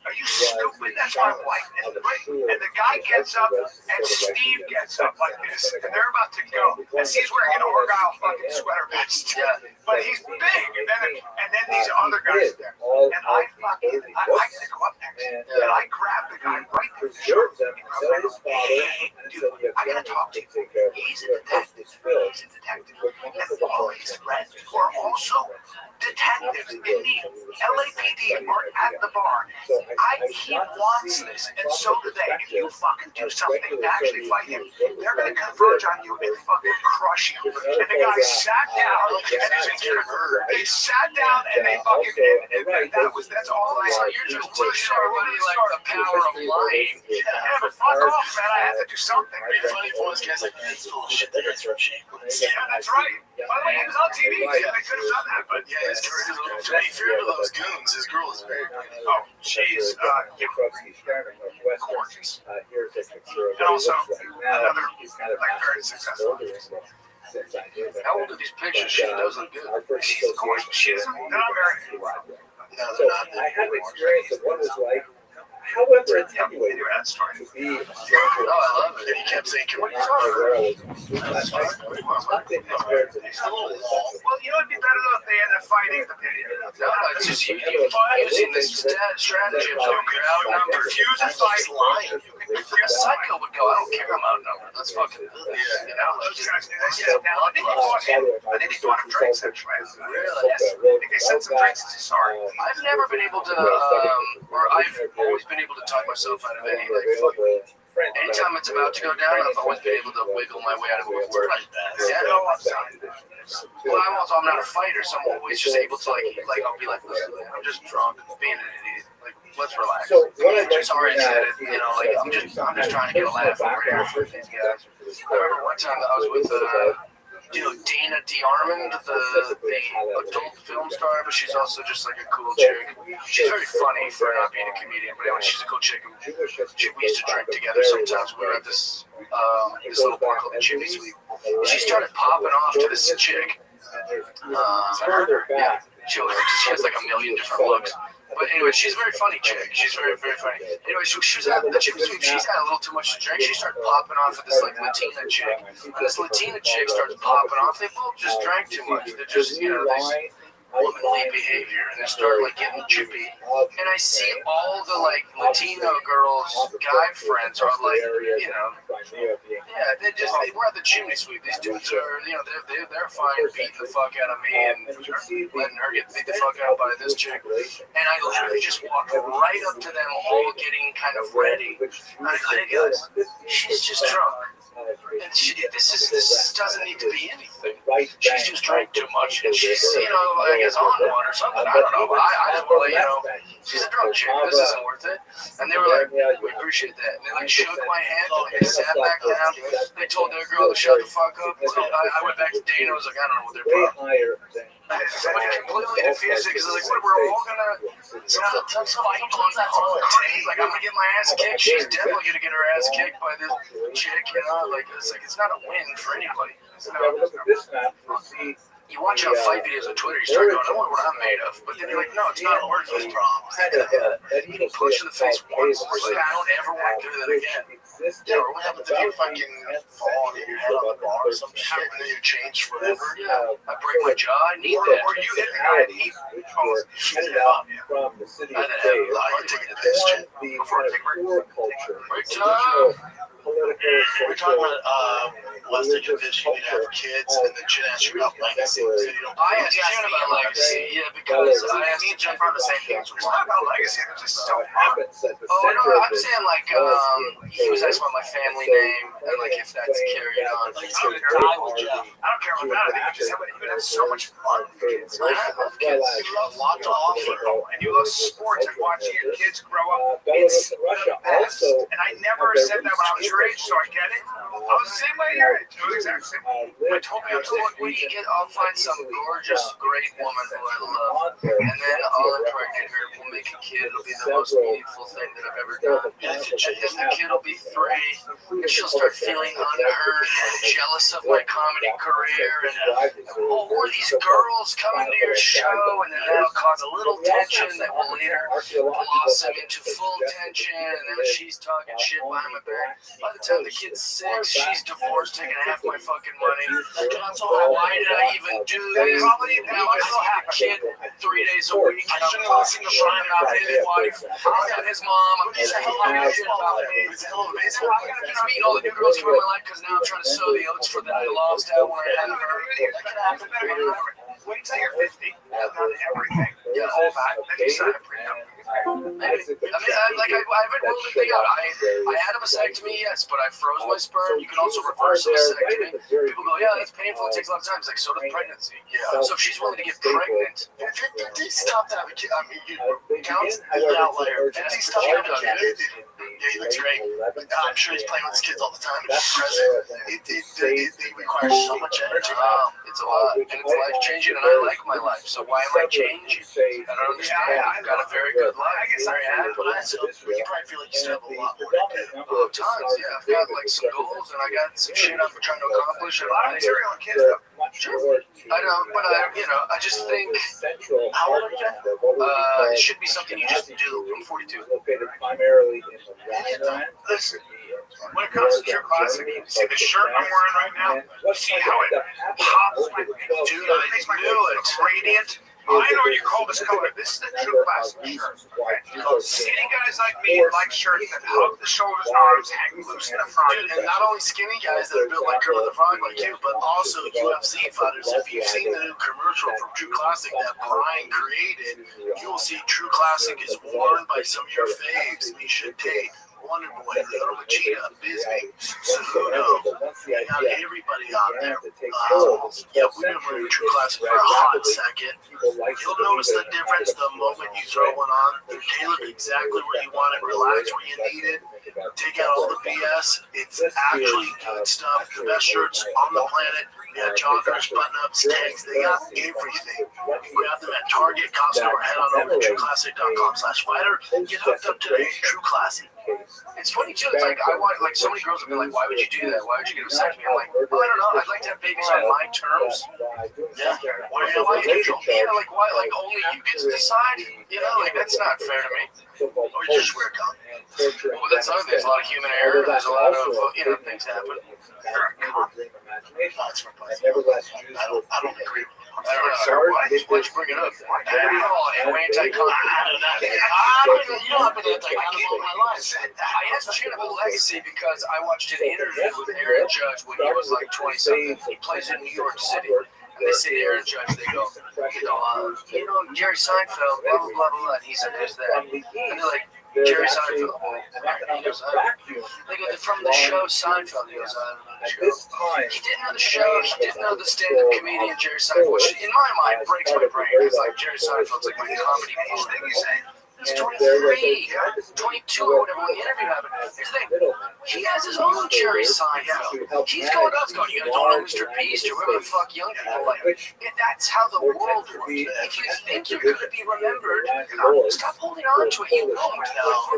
Are you stupid? That's my wife. And the guy gets up, and Steve gets up like this, and they're about to go. And Steve's wearing an Argyle fucking sweater vest. But he's big. And then these other guys are there. And I fucking, I like to go up next. And I grab the guy right through the shirt. And I'm like, hey, dude, I gotta talk to you. He's a detective. He's a detective. And all his friends who are also detectives in the LAPD are at the bar. He wants this, and so do they. If you fucking do something to actually fight him, they're going to converge on you and fucking crush you. And the guy sat down, and they sat down and they fucking, and that's all I saw. You're just pushing everybody like the power of lying. Yeah, but fuck off, man. I had to do something. It's funny for us guys like, that's full of shit. They're gonna throw shame. Yeah, that's right. By the way, he was on TV. Yeah, they could have done that, but Yeah, his girl, to be fair to those goons, his girl is very good. oh, she's gorgeous. Here's a picture of And also, what he looks like now. another, He's kind of like, very successful. Since I knew him. How old are these pictures? She does look good. Our first She's gorgeous. She is. They're not married. No, So they're not. I had an experience of what it was like, however Yeah, we attenuated, do that story. to be a stranger. Oh, I love it. And he kept saying, can we talk? That's fine. Nothing compared to He's a little long. Well, you know, it'd be better though if they ended up fighting the pit. No, it's just using this strategy of you're outnumbered. Refuse to fight. lying. A psycho would go, I don't care, I'm outnumbered. Let's fucking do this. You know, those guys do that shit. Now, I think he bought him drinks, actually. Really? Yes. I think they sent some drinks. Sorry. I've never been able to, or I've always been able to talk myself out of any, like, fucking. Anytime it's about to go down, I've always been able to wiggle my way out of it. Yeah, no, I'm sorry. Well, I'm not a fighter, so I'm always just able to, like I'll be like, listen, I'm just drunk, being an idiot. Like, let's relax. So what I'd like Sorry, I to said it. You know, like I'm just trying to get a laugh over here. I remember one time that I was with Dana DeArmond, the adult film star, but she's also just like a cool chick. She's very funny for not being a comedian, but anyway, she's a cool chick. We used to drink together sometimes. We were at this little bar called the Chimney Sweep. And she started popping off to this chick. Yeah, she has like a million different looks. But anyway, she's a very funny chick. She's very, very funny. Anyway, she was at the Chimney Sweep. She's had a little too much to drink. She started popping off at this like Latina chick. And this Latina chick starts popping off. They both just drank too much. They're just, you know, these womanly behavior. And they start like getting chippy. And I see all the like Latino girls' guy friends are like, you know, yeah, we're at the Chimney Sweep. These dudes are, you know, they're fine beating the fuck out of me and letting her get beat the fuck out by this chick. And I literally just walked right up to them, all getting kind of ready. And I go, hey guys, she's just drunk. And this doesn't need to be anything. She's just drank too much, and she's, you know, I guess on one or something. I don't know. But I just want to let you know, she's a drunk chick. This isn't worth it. And they were like, we appreciate that. And they like shook my hand, and they sat back down. They told their girl to shut the fuck up. So I went back to Dana. I was like, I don't know what their problem is. Somebody completely diffused it because I was like, we're all gonna fight on concrete. Like, I'm gonna get my ass kicked. She's definitely gonna get her ass kicked by this chick, you know? Like, it's not a win for anybody. You watch out fight videos on Twitter, you start going, I wonder what I'm made of. But then you're like, no, it's not a worthless problem. You can push in the face once, like, I don't ever want to do that again. Yeah, or what happens if you fucking fall and hit your head on the bar or some shit and then you change forever? Yeah, I break my jaw, I need that. Or you hit the guy and he shoots it up. From the city of I'm taking a piss, shit. Before I take a break. Break time. We're talking about Western tradition, you'd have kids, and then she'd ask you about legacy. So you don't. I asked Jen about legacy, yeah, because I asked Me and Jeff are on the same page. It's not about legacy. It's just so It happens that the Oh no, center of I'm it saying like he was asking about my family name and like if that's carried on. like I'm gonna die with Jeff. I don't care about that. I think you would have so much fun with kids. I love kids. You have a lot to offer, and you love sports and watching your kids grow up. Belarus It's and Russia the best. also And I never said that when I was your age, so I get it. I was the same way your age. It was exactly the same. I totally understand. When you get, I'll find some gorgeous, great woman who I love, and then I'll impregnate her. We'll make a kid. It'll be the most meaningful thing that I've ever done. And the kid will be 3, and she'll start feeling unheard and jealous of my comedy career. And oh, who are these girls coming to your show? And then that'll cause a little tension that will later blossom into full tension. And then she's talking shit behind my back. By the time the kid's 6, she's divorced, taking half my fucking money. Why did I even do this? Now I still have a kid 3 days a week. I'm tossing a Brian about his wife. I'm got his mom. I'm just talking shit about me. He's meeting all the new girls coming in my life because now I'm trying to sow the oats for that I lost out when I had her. That can happen. Wait till you're 50. That's not everything. Yeah, all that. Then you sign a prenup. I haven't ruled anything out. I had a vasectomy, yes, but I froze my sperm. You can also reverse a vasectomy. People go, yeah, that's painful. It takes a lot of time. It's like, so does pregnancy. Yeah. So if she's willing to get pregnant, 50 stopped having kids. I mean, you count However, the outlier. Yeah. 50 stopped having kids. Yeah, he looks great. I'm sure he's playing with his kids all the time. He's present. It requires so much energy. it's a lot, and it's life changing, and I like my life. So why am I changing? I don't understand. I've got a very good life. I guess Very happy. But I still, you probably feel like you still have a lot more to do. Oh, tons. Yeah, I've got like some goals, and I got some shit I'm trying to accomplish. And A lot of material on kids, though. I know, but I just think How old are you? it should be something you just do. I'm 42. Located primarily in the Rhineland. Listen, when it comes to True Classic, you see the shirt I'm wearing right now? You see how it pops my face? Dude, I knew it. It's radiant. I know you call this color. This is the True Classic shirt. Skinny guys like me like shirts that hug the shoulders and arms, hang loose in the front. Dude, and not only skinny guys that are built like Kermit the Frog like you, but also UFC fighters. If you've seen the new commercial from True Classic that Brian created, you will see True Classic is worn by some of your faves. Misha Tate, Wonder Boy, Little Machida, Bisbee, Cejudo. You got everybody out there. Yeah, we've been wearing True Classic for a hot second. You'll notice the difference the moment you throw one on. They're tailored exactly where you want it, relax where you need it. Take out all the BS. It's actually good stuff. The best shirts on the planet. They got joggers, button-ups, tags. They got everything. You can grab them at Target, Costco, or head on over to trueclassic.com/fighter. Get hooked up today. True Classic. It's funny too. It's like like so many girls have been like, "Why would you do that? Why would you get a vasectomy?" I'm like, "Well, I don't know. I'd like to have babies on my terms." Yeah. Why like why? Like only you get to decide. You know, like that's not fair to me. Or you just wear a condom. Well, that's other things. A lot of human error. There's a lot of things happen. I don't agree with you. I don't know. Why'd you bring it up? I'm anti-con. You know I've been anti-con all my life. I asked Chin about legacy because I watched an interview with Aaron Judge when he was like 20-something. He plays in New York City. And they say to Aaron Judge, they go, Jerry Seinfeld, blah, blah, blah, blah. And he's like, who's that? And they're like, Jerry Seinfeld. And he goes, they go, from the show Seinfeld. He goes, he didn't know the show. He didn't know the stand-up comedian Jerry Seinfeld, which in my mind breaks my brain. Because like Jerry Seinfeld's like my comedy movie. He's 23, 22 or whatever when the interview happened. Here's the thing. He has his own Jerry Seinfeld. He's going nuts going, you guys don't know Mr. Beast or whatever the fuck young people like. And that's how the world works. If you think you're going to be remembered, stop holding on to it. You won't.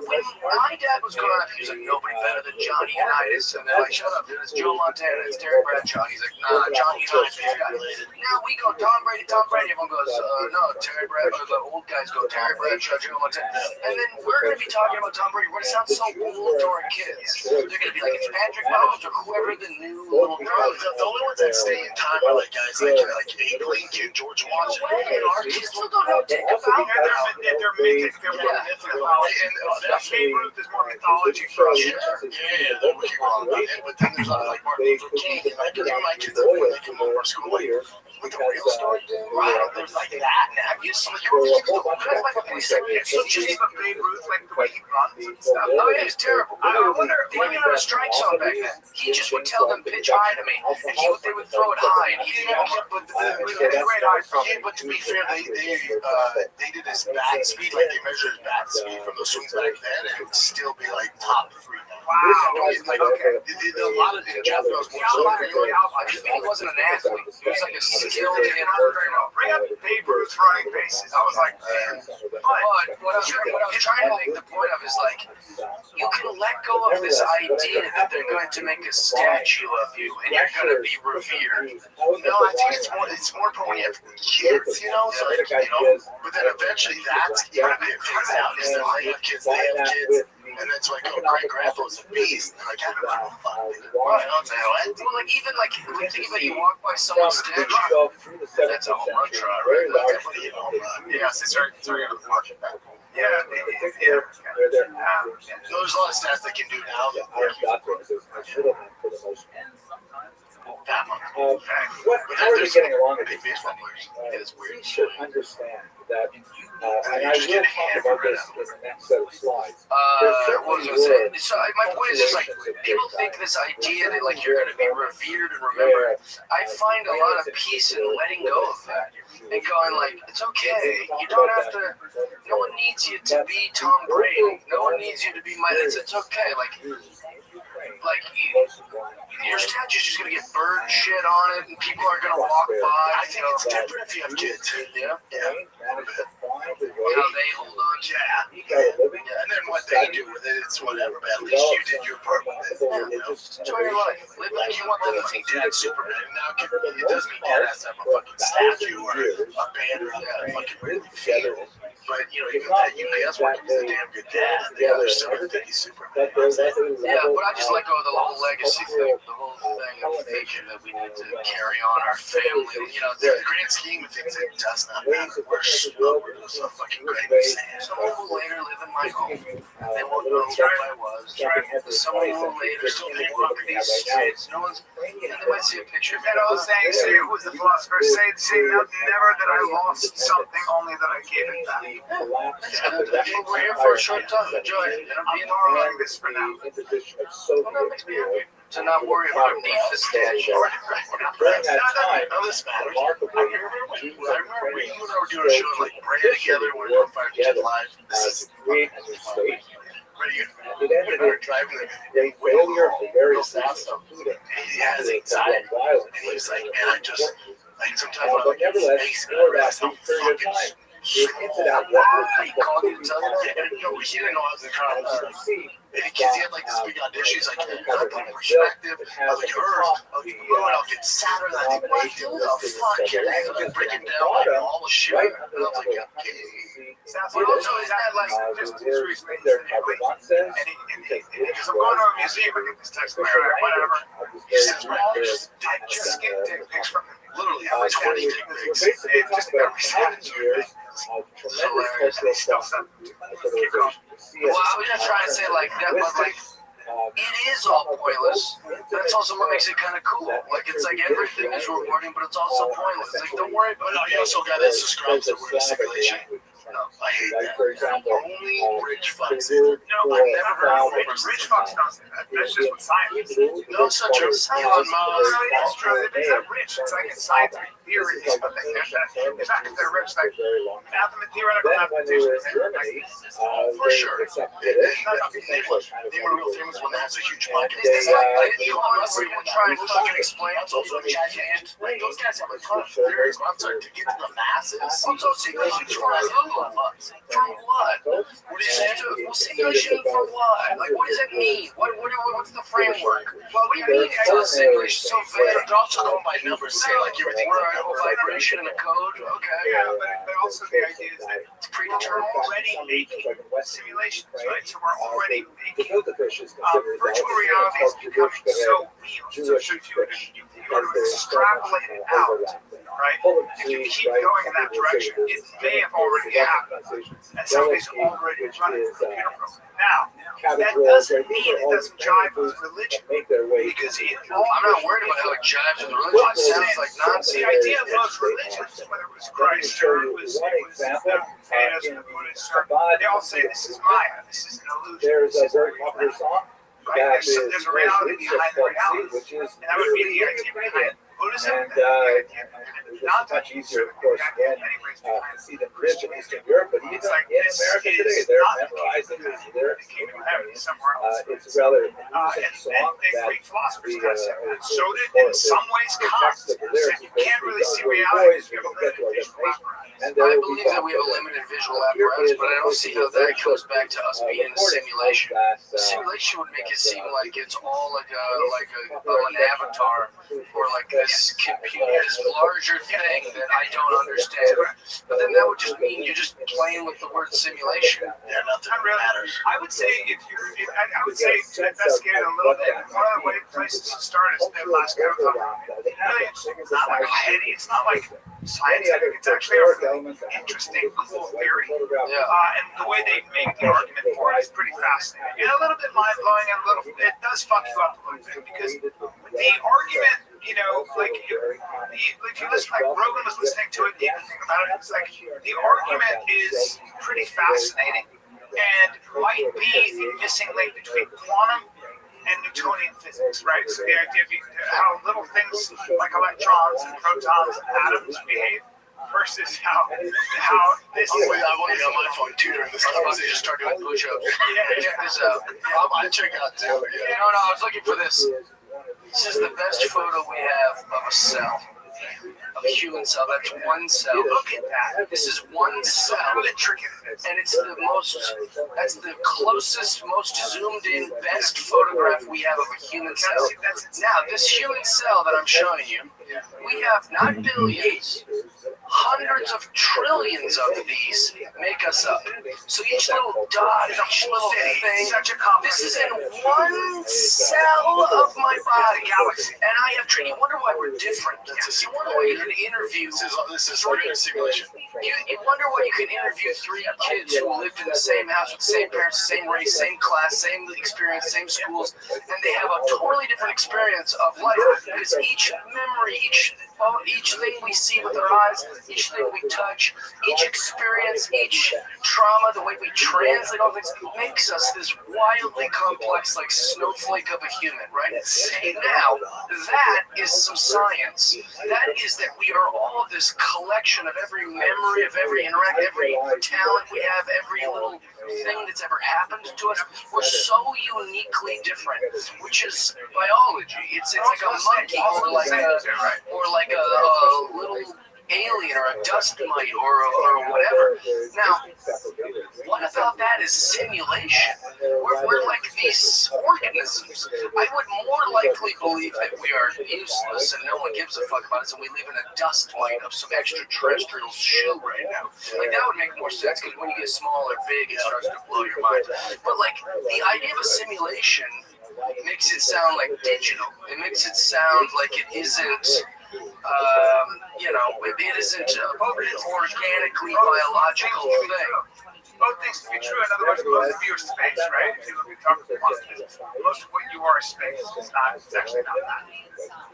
When my dad was growing up, he was like, nobody better than Johnny Unitas. And they're like, shut up, dude. It's Joe Montana. It's Terry Bradshaw. He's like, nah, Johnny Unitas. Now we go Tom Brady. Everyone goes, no, Terry Bradshaw. The old guys go Terry Bradshaw, Joe Montana. And then we're going to be talking about Tom Brady. We're going to sound so old to our kids. They're going to be like, it's Patrick Mahomes or whoever the new little girl is. The only ones that stay in time are like guys like Abe Lincoln, George Washington. And our kids still don't know dick about They're mythic. They're more mythology. And Babe Ruth is more mythology for us. Yeah, we can go on about it. But then there's other like Martin Luther King. And I could my kids up when they come over to school later. With the real story, Right, there's like that now. You see, So cheap of Babe Ruth, like the way he runs and stuff. oh yeah, it's terrible. I wonder He didn't have a strike zone back then. He just would tell them pitch high to me, and they would throw it high. And he didn't but to be fair, they did his bat speed, like they measured his bat speed from the swings back then, and it would still be like top 3. Wow. Like, a lot of Jeff knows more. I just mean he wasn't an athlete. He was like a skilled hitter. Bring up Babe Ruth running bases. I was like, man. But what I was trying to make the point of is like, you can let go of this idea that they're going to make a statue of you and you're going to be revered. No, I think it's more important when you have kids, you know. So like, but then eventually that's it turns out is that I have kids, they have kids. And that's like, oh, great grandpa's a beast. And like, I don't know, fuck. Why? I'll tell you what. Well, like even like when you think about you walk by someone's statue, That's a home run try, right? Like, yes, it's very good market back. Yeah. There's a lot of stats they can do now. That much. How are we getting along with big these baseball players? It is weird. We should understand that, and I will talk about this in the next set of slides. What was I saying? So my point is just like people think this idea that like you're going to be revered and remembered. I find a lot of peace in letting go of that and going like, it's okay. You don't have to. No one needs you to be Tom Brady. No one needs you to be It's okay. Like your statue's just gonna get bird shit on it, and people are gonna walk by. I think it's different if you have kids. Yeah. How they hold on to Yeah, and then what they do with it, it's whatever. But at least you did your part with it. enjoy your life. Live like you want them to think Dad's Superman. Now it doesn't mean Dad has to have a fucking statue or a band or a fucking really feel. But even that UPS worker is a damn good dad. The other still think he's Superman. Yeah, but I just let go of the whole legacy thing, the whole thing of thinking that we need to carry on our family. The grand scheme of things, it does not matter. We're so fucking great. Someone will later live in my home. They won't know who I was. Someone will later still walk these streets. No one's. They might see a picture of me. And I was saying, who was the philosopher? Say never that I lost something, only that I gave it back. We're here for a short time. Enjoy it. I'm borrowing this for now. Well, that makes me happy to not worry about beneath the statue. During that time, This matters. remarkably, I remember we were doing a show like Brandon together when we were fighting live. This is create a new state. it ended in driving the Great failure for various reasons, including he has anxiety. violence. And he was like, man, I just like sometimes when I'm But like nevertheless, for that brief period of time, it hinted at what He called you to tell you that? he didn't know I was in college. would see. And he had like this big audition. He's like, I'm putting perspective. I was like, Earth. I'll get sadder than I think. What the fuck? I've been breaking down like all the shit. And I was like, okay. But also, is that like just recently? Because I'm going to a museum and get this text or whatever. I just get dick pics from him. Literally, I was 20 dick pics. Basically, Just talking every about 100 years of tremendous cultural civilization. Well, I was just trying to say like that, but like it is all pointless. That's also what makes it kind of cool. Like it's like everything is rewarding, but it's also pointless. Like don't worry about But it. you also got that subscribes that we're in a simulation. I hate that. For example, Only rich fucks. No, I've never heard of Rich Fox does that. That's just what science is. No, it's not true. Elon Musk. It's true. It's not rich. It's like a scientific theory. But in fact, if they're rich, like theoretical then when they were in mathematics. Germany, For sure. they accepted it. They were real famous when that has a huge market. Is this like Elon Musk where you try and fucking explain it's also gigantic? Like those guys have a ton of theories, but I'm talking to get to the masses. I'm so simulation from what? What is that? Well, simulation for what? Like, what does that mean? What's the framework? Well, what do you mean it's a simulation? So vague. They're also going by numbers, say like everything. We're a vibration and a code. Okay. Yeah, but also the idea is that It's pretty we're already making simulations, right? So we're already making virtual reality is becoming so real, so you extrapolate it out, right? If you keep going in that direction, it may have already happened, and somebody's already running a computer program. Now, that doesn't mean it doesn't jive with religion, because I'm not worried about how it jives with religion. It sounds like nonsense. the idea of most religions, whether it was Christ or it was Vedas or Buddhists, they all say this is Maya, this is an illusion. There's a very popular song. Right? There's a reality behind the reality, and that would be the idea behind Buddhism. And it was much easier, of course, again, to see them live in Eastern Europe, but even in America today, they're memorizing these lyrics. It's rather an amusing song that Greek philosophers kind of said that. So that in some ways, Kant said you can't really see reality if you have a limited visual apparatus. I believe that we have a limited visual apparatus, but I don't see how that comes back to us being in simulation. Simulation would make it seem like it's all like an avatar or like this computer, this larger thing that I don't understand. But then that would just mean you're just playing with the word simulation. Yeah, nothing matters. I would say I would say to investigate a little bit. One of the places to start is the last kind of really, it's not like heady. It's not like scientific. It's actually a really interesting, cool theory. And the way they make the argument for it is pretty fascinating and a little bit mind blowing, and it does fuck you up a little bit, because the argument, like if you listen, like Rogan was listening to it, and think about it, it's like the argument is pretty fascinating and might be the missing link between quantum and Newtonian physics, right? So the idea of how little things like electrons and protons and atoms behave versus how this. I want to be on my phone too during this conversation. Just start doing push-ups. Check this out. I check out too. No, I was looking for this. This is the best photo we have of a cell, of a human cell. That's one cell. Look at that. This is one cell, and it's that's the closest, most zoomed in, best photograph we have of a human cell. Now, this human cell that I'm showing you, we have not billions, hundreds of trillions of these make us up. So each little dot, each little thing, this is in one cell of my body. And I have trained. You wonder why we're different. You wonder why you can interview. This is like a simulation. You wonder why you can interview 3 kids who lived in the same house with the same parents, same race, same class, same experience, same schools, and they have a totally different experience of life, because each memory, each thing we see with our eyes, each thing we touch, each experience, each trauma, the way we translate all things, makes us this wildly complex, like snowflake of a human, right? Now, that is some science. That is that we are all this collection of every memory, of every every talent we have, every little thing that's ever happened to us. We're so uniquely different, which is biology. It's like a monkey or like a little alien or a dust mite or whatever. Now, what about that is simulation? We're like these organisms. I would more likely believe that we are useless and no one gives a fuck about us, and we live in a dust mite of some extraterrestrial shoe right now. Like, that would make more sense, because when you get small or big, it starts to blow your mind. But like, the idea of a simulation makes it sound like digital. It makes it sound like it isn't it isn't an organically biological thing. Both things can be true. In other words, most of you are space, right? If you look at talk about monkeys, most of what you are is space. It's actually not that.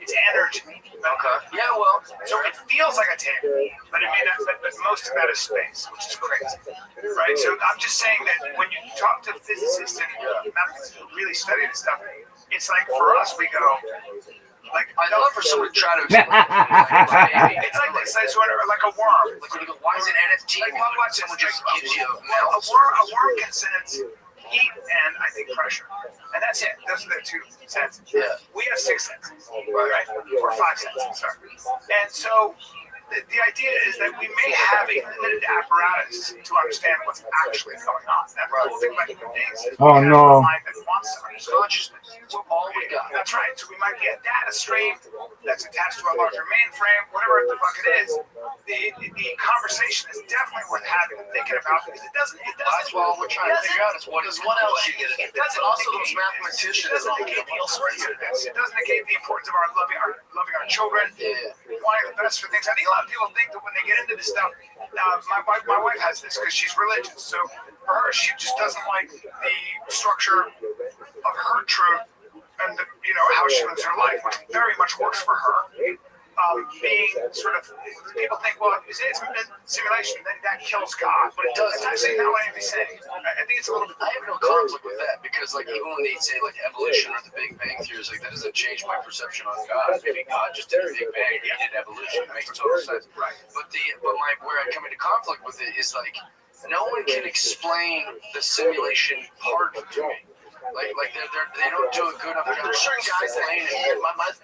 It's energy. Okay. Yeah, well. So it feels like a tank, but most of that is space, which is crazy. Right? So I'm just saying that when you talk to physicists and mathematicians who really study this stuff, it's like for us, we go, like, I'd love for someone to try to explain it. It's like they say, like a worm. Like, when you go, why is it NFT? Like, someone just gives you a worm can sense heat and, I think, pressure. And that's it. Those are the 2 senses. Yeah. We have 6 senses, right? Or 5 senses, sorry. And so the idea is that we may have a limited apparatus to understand what's actually going on. That's the whole thing about human beings. Oh, We have no. a mind that wants to understand. Consciousness. That's all we got. That's right. So we might be a data stream that's attached to a larger mainframe, whatever the fuck it is. The conversation is definitely worth having and thinking about because it doesn't. That's what we're trying to figure out is what else you get in. It doesn't. Also, those mathematicians. It doesn't negate the importance of this. It doesn't negate the importance of our loving our children, wanting the best for things. I think a lot of people think that when they get into this stuff, my wife has this because she's religious. So for her, she just doesn't like the structure of her truth and how she lives her life, which very much works for her. Being sort of, people think, well, it's simulation, then that kills God. But it does. It's actually not what anybody's saying. I think it's a little bit. I have no conflict with that because, like, even when they say like evolution or the Big Bang theory, like that doesn't change my perception on God. Maybe God just did a Big Bang, he did evolution. It makes total sense. Right. But where I come into conflict with it is like no one can explain the simulation part to me. Like they don't do a good enough job. There's certain guys that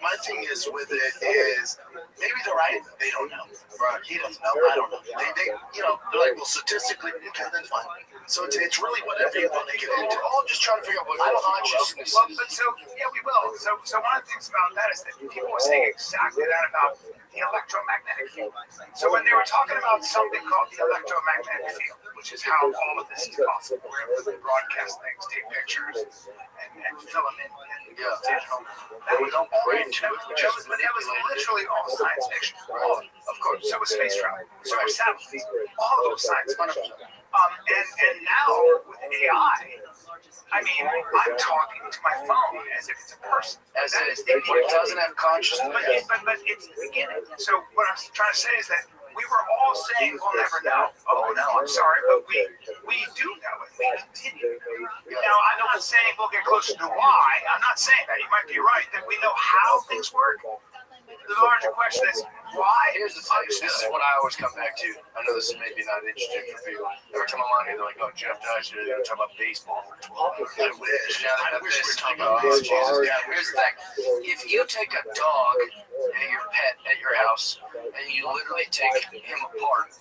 my thing is with it is maybe they're right. They don't know. Right. He doesn't know. I don't know. They they're like, well, statistically, okay, then fine. So it's really whatever you want to get into. We're all just trying to figure out what consciousness Well, is. but so yeah, we will. So one of the things about that is that people were saying exactly that about the electromagnetic field. So when they were talking about something called the electromagnetic field, which is how all of this is possible, we're able to broadcast things, take pictures, and fill them in digital. That was all literally all science fiction. All, of course. So was space travel. So were satellites. All of those science fiction. And now with AI, I mean, I'm talking to my phone as if it's a person. As it doesn't have consciousness. But it's the beginning. So what I'm trying to say is that we were all saying we'll never know. Oh no, I'm sorry, but we do know it. We continue. Now I'm not saying we'll get closer to why. I'm not saying that. You might be right that we know how things work. The larger question is why. Here's the thing. This is what I always come back to. I know this is maybe not interesting for people. Every time I'm on here, they're like, "Oh, Jeff Dodge, they're going to talk about baseball for 12 hours." I wish. I wish we were talking about Oh, baseball. Jesus. Here's the thing. If you take a dog and your pet at your house and you literally take him apart,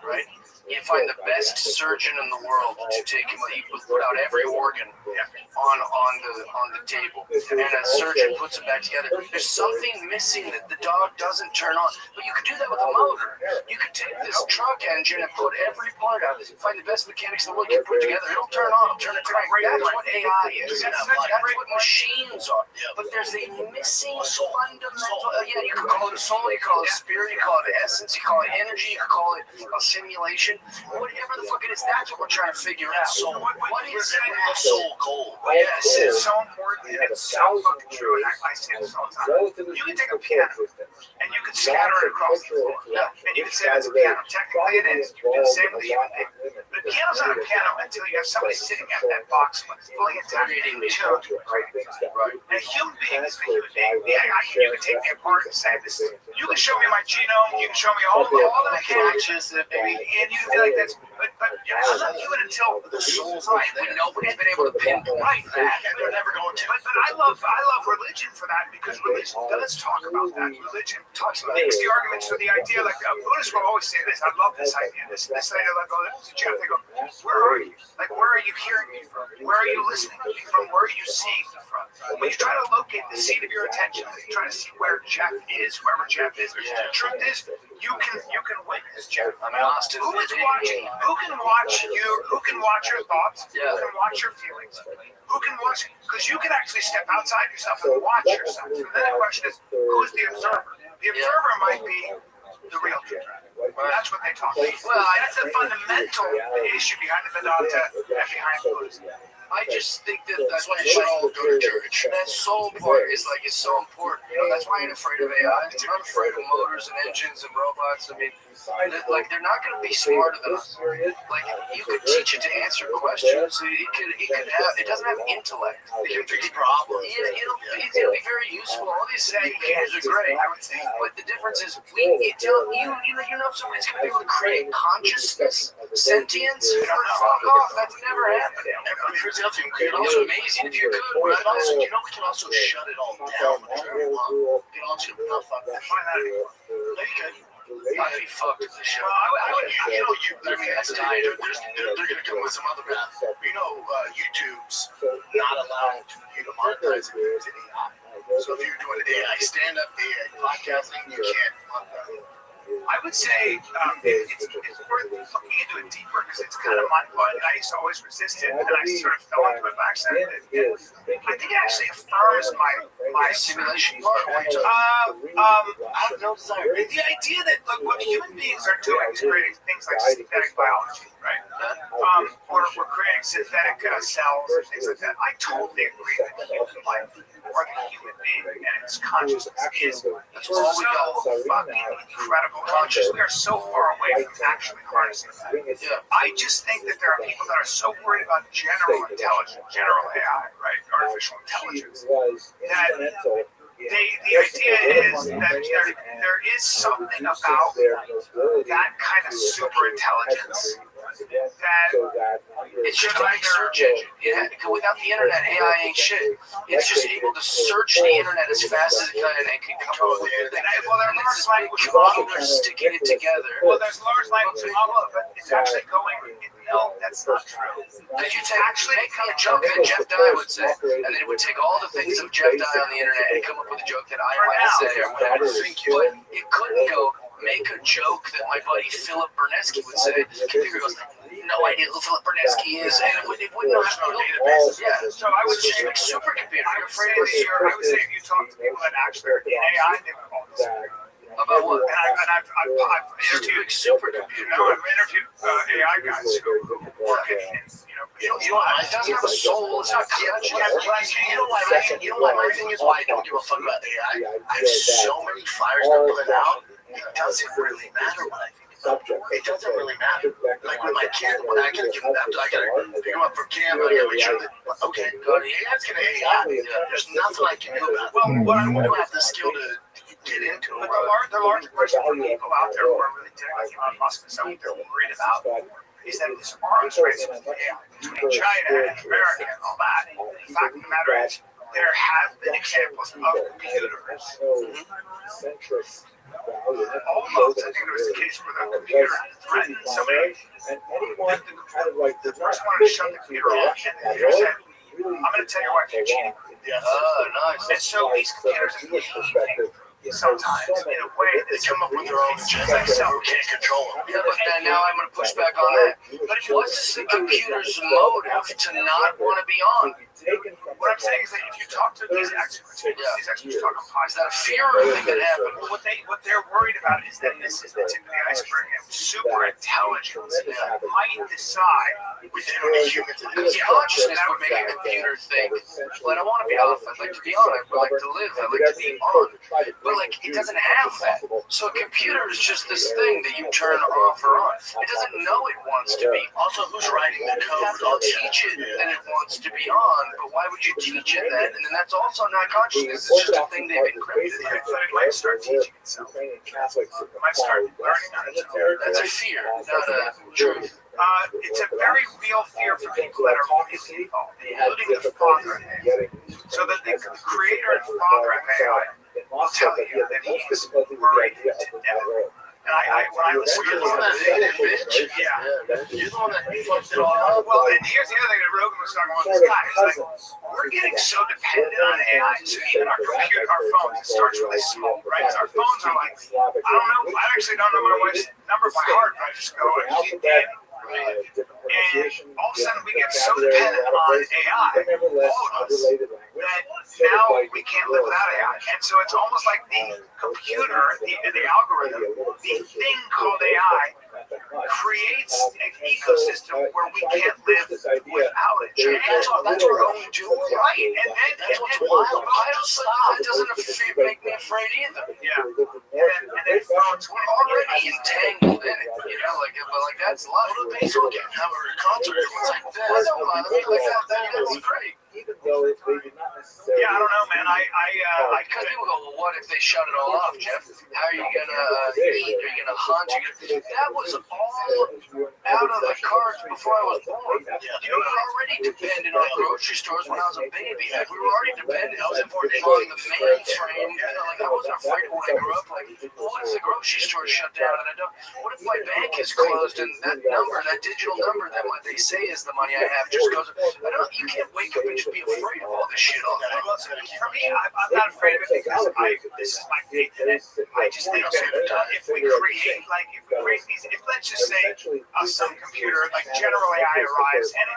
right? You find the best surgeon in the world to take him. He put out every organ on the table, and a surgeon puts it back together. There's something missing that the dog doesn't turn on. But you could do that with a motor. You could take this truck engine and put every part out. Find the best mechanics in the world. You put it together. It'll turn on. It'll turn it crank. That's what AI is. That's what machines are. But there's a missing fundamental. You could call it a soul. You call it spirit. You call it essence. You call it energy. You could call it a simulation. Whatever the fuck it is, that's what we're trying to figure out. So what is the soul cold? Yes, it's so important and it's so fucking true. And I say this all the time. You can take a piano and you can scatter it across the floor. And you can say that's a piano. Technically it is. You can do the same with a human being. But a piano's not a piano until you have somebody sitting at that box fully intact and tuned. Right. And a human being is a human being. You can take me apart and say this. You can show me my genome. You can show me all the mechanics. And you can be like, that's, but I'm not human until the soul's right. When nobody's been able to pinpoint that, and they're never going to. But I love religion for that because religion does talk about that. Religion makes the arguments for the idea. Like Buddhists will always say this. I love this idea. This idea, like, oh, Jeff, they go, where are you? Like, where are you hearing me from? Where are you listening to me from? Where are you seeing me from? When you try to locate the seat of your attention, you try to see where Jeff is, whoever Jeff is. The truth is, you can witness Jeff. I'm lost in Who is watching? Who can watch you? Who can watch your thoughts? Who can watch your feelings? Who can watch? Because you can actually step outside yourself and watch yourself. So then the question is, who is the observer? The observer might be the real Jeff. That's what they talk about. Well, that's the fundamental issue behind the Vedanta and behind Buddhism. I just think that's why you should all go to church. That soul part is like, it's so important. You know, that's why I ain't afraid of AI. I'm not afraid of motors and engines and robots. I mean, like, they're not going to be smarter than us. Like, you could teach it to answer questions. It doesn't have intellect. It can fix problems. It'll be very useful. All these indicators are great. But the difference is, you know somebody's going to be able to create consciousness, sentience. Fuck off. That's never happened. It's also amazing if you could, but we can also shut it all down. We can also find that. There you go. I'd be fucked with the show. That's died. They're going to come with some other path. YouTube's not allowing you to monetize it with AI. So if you're doing AI stand-up, AI podcasting, you can't monetize it. I would say it's worth looking into it deeper because it's kind of mind-blowing. I used to always resist it, and I sort of fell into it by accident. I think it actually affirms my Simulation part. I have no desire. The idea that what human beings are doing is creating things like synthetic biology, right? We're creating synthetic cells and things like that. I totally agree that the human life or the human being and its consciousness is so fucking incredible conscious. We are so far away from actually harnessing that. I just think that there are people that are so worried about general intelligence, general AI, right, artificial intelligence, that the idea is that there is something about that kind of super intelligence that it's just like search engine. Without the internet, AI ain't shit. It's just able to search the internet as fast as it can and can come up with it. Well, there are large language Computers sticking it together. Well, there's large language model, but it's actually going. No, that's not true. Did you actually make a joke that Jeff Dye would say, and then it would take all the things of Jeff Dye on the internet and come up with a joke that I might say or whatever. But it couldn't go make a joke that my buddy Philip Bernesky would say. The computer goes, no idea who Philip Bernesky is, and it wouldn't know how to build it. Yeah, so I would say like supercomputer. I would say if you talk to people that actually are in AI, they would call this. About what? And I've interviewed supercomputer. I've interviewed AI guys who work in it doesn't have a soul. It's not conscious. You know why my thing is why I don't give a fuck about AI? I have so many fires to put out. It doesn't really matter what I think. It doesn't really matter. Like with my kid, when I gotta give him back, I gotta pick him up from camp. I gotta make sure that go to AI's gonna AI. There's nothing I can do about it. Well, I don't have the skill to get into it. But the large portion of people out there who are really dealing with Elon Musk and stuff, what they're worried about is that this arms race with AI between China and America and all that. The fact of the matter is, there have been examples of computers. Almost, I think there was a case where the computer threatened somebody. The first one to shut the computer off, and the computer said, I'm going to tell your wife you're cheating. Oh, nice. And so these computers are behaving sometimes in a way that come up with their own agenda. We can't control them. Yeah, but then now I'm going to push back on that. But what's the computer's motive to not want to be on? What I'm saying is that if you talk to these experts, these experts talk on podcasts, Is that a fear or a thing that happened? What they're worried about is that this is the tip of the iceberg, and super intelligence might decide Within a human. Because consciousness would make a computer think, well, I don't want to be off. I'd like to be on. I'd like to live. I'd like to be on. But like, it doesn't have that. So a computer is just this thing that you turn off or on. It doesn't know it wants to be. Also, who's writing the code? I'll teach it that it wants to be on, but why would you teach it that? And then that's also not consciousness. It's just a thing they've encrypted. but it might start teaching itself. It might start learning on its own. That's a fear, not a truth. It's a very real fear for people that are really involved, including the father of AI. So that the creator and father of AI will tell you that he is worried to death. And when I listen to You're the one that hated bitch. yeah. You're the one that fucked it all up. Well, and here's the other thing that Rogan was talking about with this guy. It's like, we're getting so dependent on AI, so even our computer, our phones, it starts really small, right? So our phones are like, I don't know, I actually don't know my wife's number by heart, but I just go and keep dating. And all of a sudden we get so dependent on AI, all of us, that now we can't live without AI. And so it's almost like the computer, the algorithm, the thing called AI, creates an ecosystem where we can't live without it. And That's what we're going to do. right. And That's what's wild. That doesn't make me afraid either. yeah. And then phones, We're already entangled in it, you know, like that's life. Base will get have a concert. It's like That don't bother me. Like that's great. yeah, I don't know, man. Because people go, well, what if they shut it all off, Jeff? How are you gonna eat? Are you gonna hunt? That was all out of the cards before I was born. You were already dependent on grocery stores when I was a baby. Like, we were already dependent on the mainframe. You know, like I wasn't afraid when I grew up. Like what if the grocery store shut down and I don't? What if my bank is closed and that number, that digital number that what they say is the money I have just goes? I don't. You can't wake up and just be afraid of all this shit all day. For me, I'm not afraid of it because this is my faith in it. I just think if we create these, let's just say some computer like General AI arrives and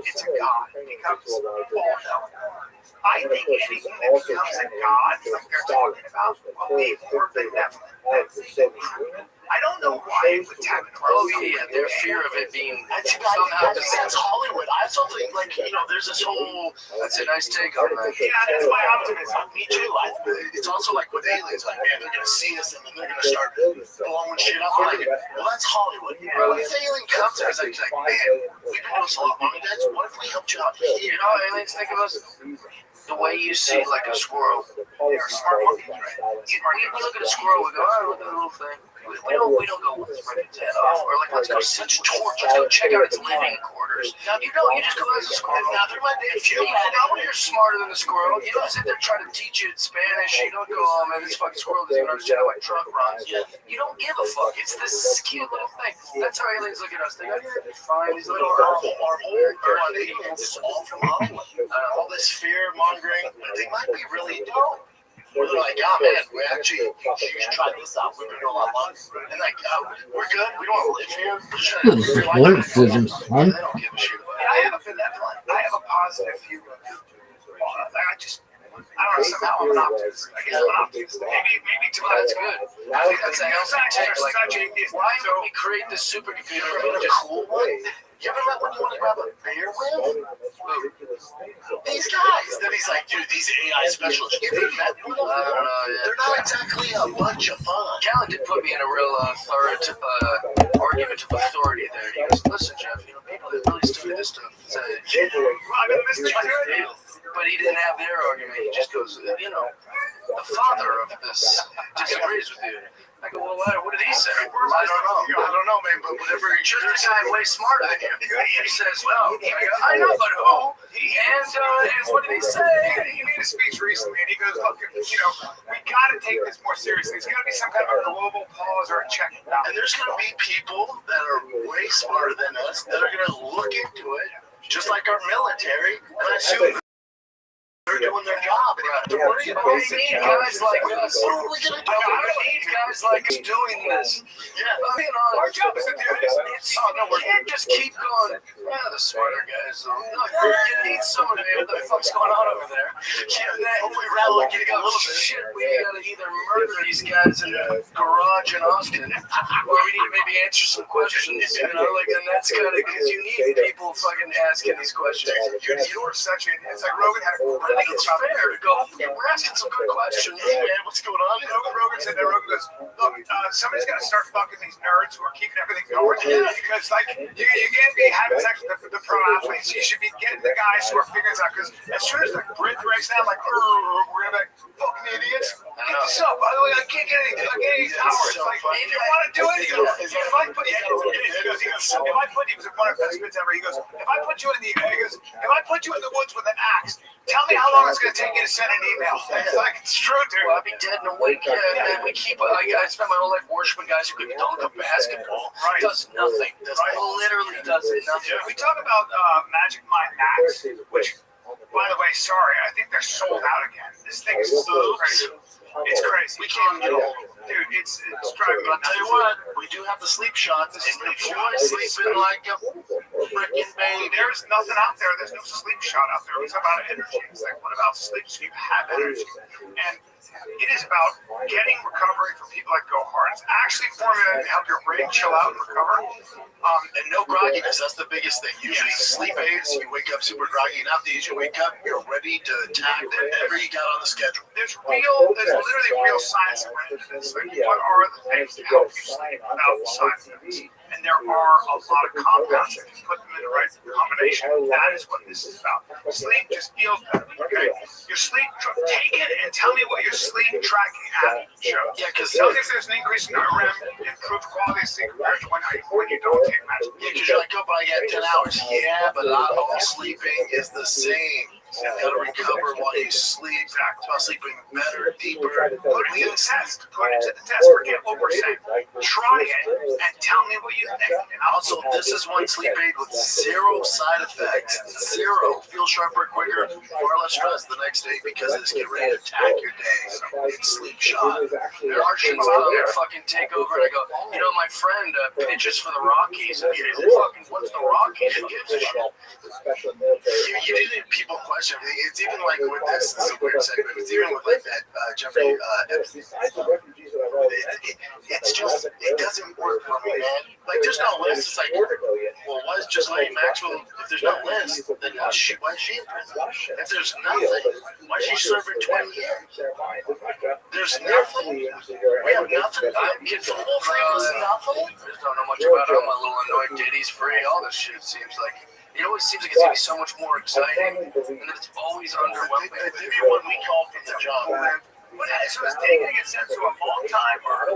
it's a god, it becomes all knowing. I think anything that becomes a god, like they're talking about, will be more benevolent. I don't know why it would tap into our Their fear of it being somehow that's Hollywood. I also think there's this whole. That's a nice take on that. Yeah, that's my optimism. Me too. It's also like with aliens. Like, man, they're gonna see us and then they're gonna start blowing shit up. Like, well, that's Hollywood. When the alien comes, it's like, man, we've been doing this a lot longer. That's what if we helped you out here? Aliens think of us the way you see like a squirrel. They're smart monkeys, right? We look at a squirrel, we go, look at the little thing. We don't go, let's rip its head off. Or like, let's go set a torch, let's go check out its living quarters. You just go as a squirrel. Now, there might be a few. You're smarter than a squirrel. You don't sit there trying to teach it Spanish. You don't go, oh man, this fucking squirrel doesn't even understand how my truck runs. You don't give a fuck. It's this cute little thing. That's how aliens look at us. They go, yeah, they're fine. These little our old it's all from Hollywood. All this fear mongering, they might be really dope. They're like, oh man, we actually tried this out. We've been doing a lot longer. And like, we're good. We don't want to live here. Criticism, son. They don't give a shit. I have a benevolent. I have a positive view of it. I don't know, somehow I'm an optimist. I guess I'm an optimist. Maybe too much. That's good. I think that's a healthy take. Like, why would we create this supercomputer and just cool one? You ever met when you want to grab a beer with? These guys. Then he's like, dude, these AI specialists. You ever met one of them? They're not exactly a bunch of fun. Callan did put me in a real argument of authority there. He goes, listen, Jeff, people that really study this stuff say, but he didn't have their argument. He just goes, the father of this disagrees with you. I go, well, what did he say? I don't know, man, but whatever he just a guy way smarter than you. He says, well, I know, but who? And what did he say? He made a speech recently, and he goes, look, we got to take this more seriously. There's got to be some kind of a global pause or a check. And there's going to be people that are way smarter than us that are going to look into it, just like our military, and I assume they're doing their job. We need guys like us. What are we going to do? We need guys like us doing this. Our job is to do this. We can't just keep going. The smarter guys. You need someone to know what the fuck's going on over there. Hopefully, you got a little bit of shit. We got to either murder these guys in the garage in Austin, or we need to maybe answer some questions. And that's kind of because you need people fucking asking these questions. You know what's such it's like Rogan had I think it's fair to go, we're asking some good questions. Man, what's going on? Rogan said that. Rogan goes, look, somebody's got to start fucking these nerds who are keeping everything going. Because, like, you can't be having sex with the pro athletes. You should be getting the guys who are figuring this out. Because as soon as the Brit breaks down, like, we're going to be like, fucking idiots. Get this up. By the way, I can't get any power. It's like, if you want to do it, he goes, if I put you, if I put you, was one of the best bits ever. He goes, if I put you in the woods with an axe, tell me how long it's going to take you to send an email. It's like, it's true, dude. Well, I'd be dead in a week. And we keep, I spent my whole life worshiping guys who could dunk a basketball. Right. Does nothing. Literally does nothing. We talk about Magic Mind Max, which, by the way, sorry, I think they're sold out again. This thing is so crazy. It's crazy. We can't get old. Dude, it's driving me nuts. I'll tell you what, we do have the sleep shots. And the boys sleeping like a freaking baby. There's nothing out there. There's no sleep shot out there. We talk about energy. It's like, what about sleep so you have energy? And it is about getting recovery for people that go hard. It's actually formulated to help your brain chill out and recover. And no grogginess. That's the biggest thing. Usually sleep aids, you wake up super groggy. Not these. You wake up, you're ready to attack whatever you got on the schedule. There's literally real science around this. Like, what are the things to help you sleep without the science of this? And there are a lot of compounds that you put them in the right combination. That is what this is about. Sleep just feels better. Okay? Your sleep, take it and tell me what your sleep tracking app shows. Yeah, because tell me if there's an increase in REM, improved quality of sleep compared to when you don't take magic. Yeah, because you're like, oh, but I get 10 hours. Yeah, but not all sleeping is the same. You gotta recover while you sleep. While sleeping better, deeper. Put it to the test. Put it to the test. Forget what we're saying. Try it and tell me what you think. And Also, this is one sleep aid with zero side effects. Zero. Feel sharper, quicker, far less stress the next day because it's getting ready to attack your day. It's Sleep Shot. There are shit out there fucking take over and I go, you know, my friend pitches for the Rockies. And what's the Rockies? Who gives a shit? You didn't people question everything. It's even like with this is a weird segment. It's even with like that Jeffrey Epstein. It's just it doesn't work for me, man. Like there's no list. It's like, well, why is just like Maxwell? If there's no list, then why is she in prison? If there's nothing, why is she serving 20 years? There's nothing. We have nothing. I'm getting from Wolf. Nothing. I just don't know much about it. I'm a little annoyed. Diddy's free. All this shit seems like. It always seems like it's going to be so much more exciting, and it's always underwhelming. I think one we called from the job. So is Diddy going to get sent to a long time or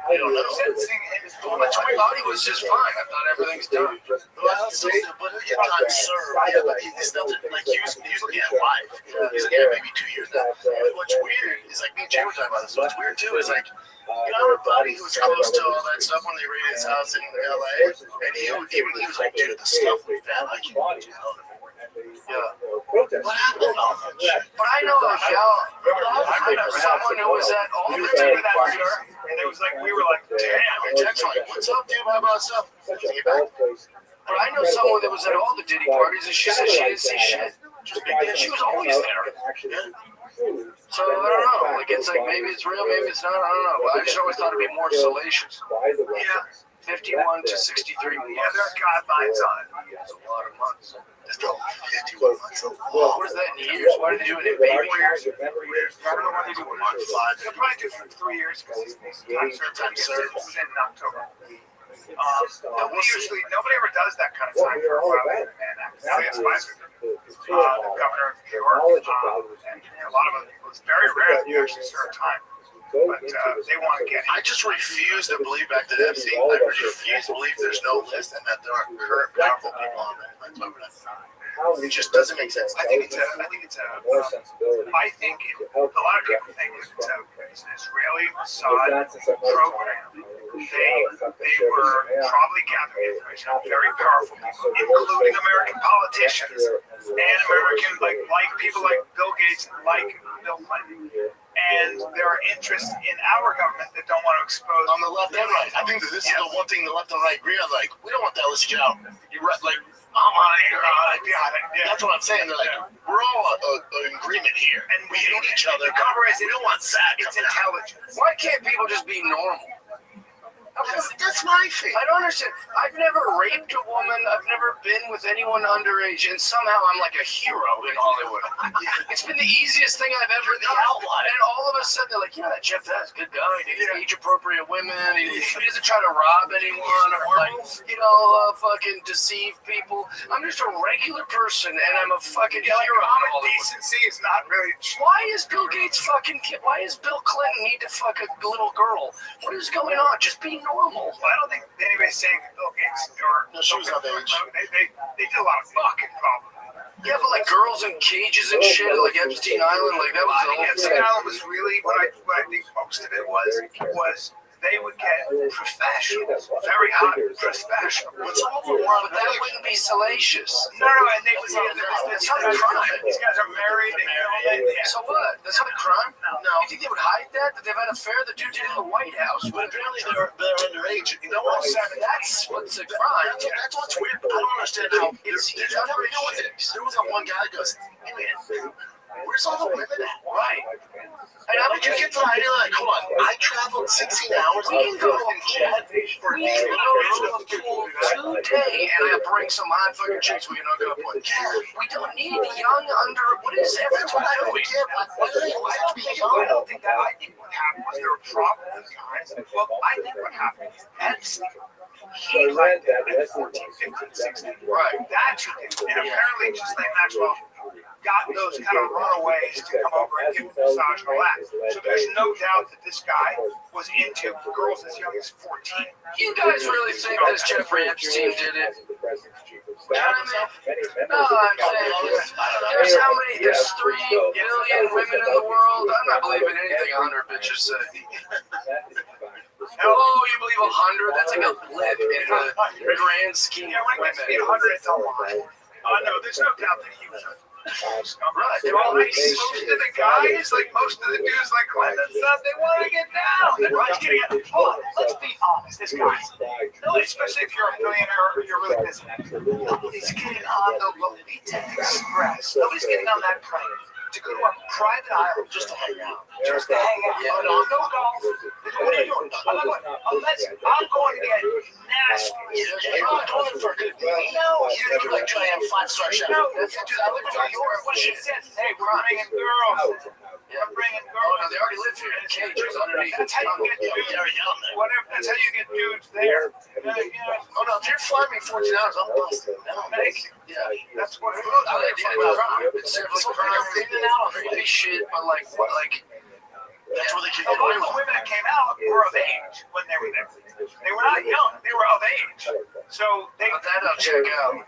We don't know. sentencing him? Well, the Toy Body was just fine. I thought everything's done. Well, so, but your time served. Yeah, but he's still like he was looking at life. He's like, yeah, maybe 2 years now. And what's weird is like me and Jay were talking about this. What's weird too is like, you know, our buddy who was close to all that stuff when they raided his house in LA, and he was like, dude, the stuff we found, I can't tell. Yeah. What happened? But I know a gal, I know someone who was at all the Remember Diddy that parties. picture? And it was like, we were like, damn. We text like, what's up, dude? How about stuff? But I know someone that was at all the Diddy parties, and she said she didn't see shit. And she was always there. So I don't know. Like it's like maybe it's real, maybe it's not. I don't know. But I just always thought it'd be more salacious. Yeah. 51 to 63 months. Yeah, there are guidelines on it. That's a lot of months. It's still 51 months. What is that in years? Why did they do it in baby years? I don't know what they do in month 5. They'll probably do it for 3 years because time served was in October. Nobody ever does that kind of time for a while. It's the governor of New York, and a lot of it was very rare that you actually serve time. But they want to get it. I just refuse to believe back to Epstein. I refuse to believe there's no list and that there are current powerful people on that. It just doesn't make sense. I think it's a lot of people think it's an Israeli Mossad program. They were probably gathering information on very powerful people, including American politicians and American like people like Bill Gates, like Bill Clinton. And there are interests in our government that don't want to expose on the left and right. I think that this is the one thing the left and right agree on. Like, we don't want that list to get out. You're right. Like, I'm on it. You're on it. Yeah. That's what I'm saying. They're like, we're all in agreement here, and we hate each other. Compromise. They don't want that. It's intelligence. Why can't people just be normal? That's my thing. I don't understand. I've never raped a woman. I've never been with anyone underage, and somehow I'm like a hero in Hollywood. It's been the easiest thing I've ever done. And all of a sudden, they're like, yeah, that Jeff, that's a good guy. He's age-appropriate women. He doesn't try to rob anyone or, like, fucking deceive people. I'm just a regular person, and I'm a fucking hero in Hollywood. Decency is not really. Why is Bill Gates fucking? Why does Bill Clinton need to fuck a little girl? What is going on? Just be normal. Well, I don't think anybody's saying that Bill Gates or no, she was of age. They did a lot of fucking probably. Yeah, but like girls in cages and shit, like Epstein Island, like that was the whole Epstein Island was really what I think most of it was they would get professionals, very hot professionals. But that wouldn't be salacious. No, and they would say that's not a crime. These guys are married. So what? That's not a crime? No. You think they would hide that they've had an affair? The dude did in the White House. But apparently they're underage. No one said that's what's a crime. That's what's weird. I don't understand how it's nothing to do with it. There was that one guy who goes, hey man, where's all the women at? Right. And how did you get to the idea like, hold on, I traveled 16 hours. We can go in jet for we can go to the pool today, and I bring some hot fucking chicks we can hook up with. We don't need young under. What is That's what I don't get. Why do they have to be young? I don't think that. I think what happened was there were problems, guys. Well, I think what happened is Epstein. He liked it at 14, 15, 16. Right. That's what they did. And apparently, just like Maxwell got those kind of runaways to come over and give him a massage and relax. So there's no doubt that this guy was into girls as young as 14. You guys really think this Jeffrey Epstein did it? No, I'm saying there's 3 billion women in the world. I'm not believing anything 100 bitches say. Oh, you believe 100? That's like a blip in the grand scheme of women. 100, it's a lot. No, there's no doubt that he was a Right, they're all most of the guys, like most of the dudes, like Glenn and stuff, they want to get down. They're not getting it. Hold on, let's be honest. This guy, especially if you're a billionaire or you're really busy, nobody's getting on the Lolita Express. Nobody's getting on that plane to go to a private island just to hang out. Just to hang out. No golf. What are you doing? I'm not going. I'm going to get nasty. You're not going for a good meal. No, you're like trying to have 5-star chef. No, that's just I live in New York. What she said, hey, we're bringing girls. I'm bringing girls. Oh, no, they already live here in cages underneath. That's how you get dudes. Whatever. That's how you get dudes there. Oh no, if you're flying me $14, I'm busted. Yeah, that's what it is. I like it. It's definitely creepy shit, but like what, like that's where they can A lot of the women that came out were of age when they were there. They were not young. They were of age. So they. But that I'll check out.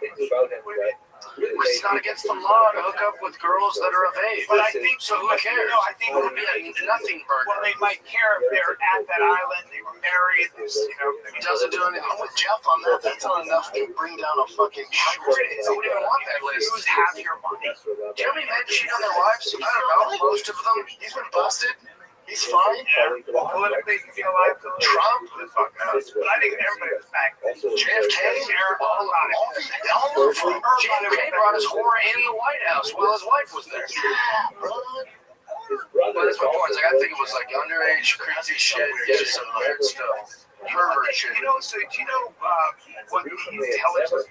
It's not against the law to hook up with girls that are of age. But I think so. Who cares? No, I think it would be a nothing burger. Well, they might care if they're at that island. They were married. It doesn't do anything. I'm with Jeff on that. That's not enough to bring down a fucking short. I wouldn't even want that list. Use half your money. Do you know how many men cheat on their wives? I don't know. Most of them. He's been busted. He's fine. Yeah. Well, politically, you feel like Trump. But I think everybody was back. JFK. All of them. JFK brought his whore in the White House while his wife was there. Yeah, bro. But that's my point. Like, I think it was like underage, crazy shit. Yeah, some weird stuff. Pervert shit. You know, so do you know what the intelligence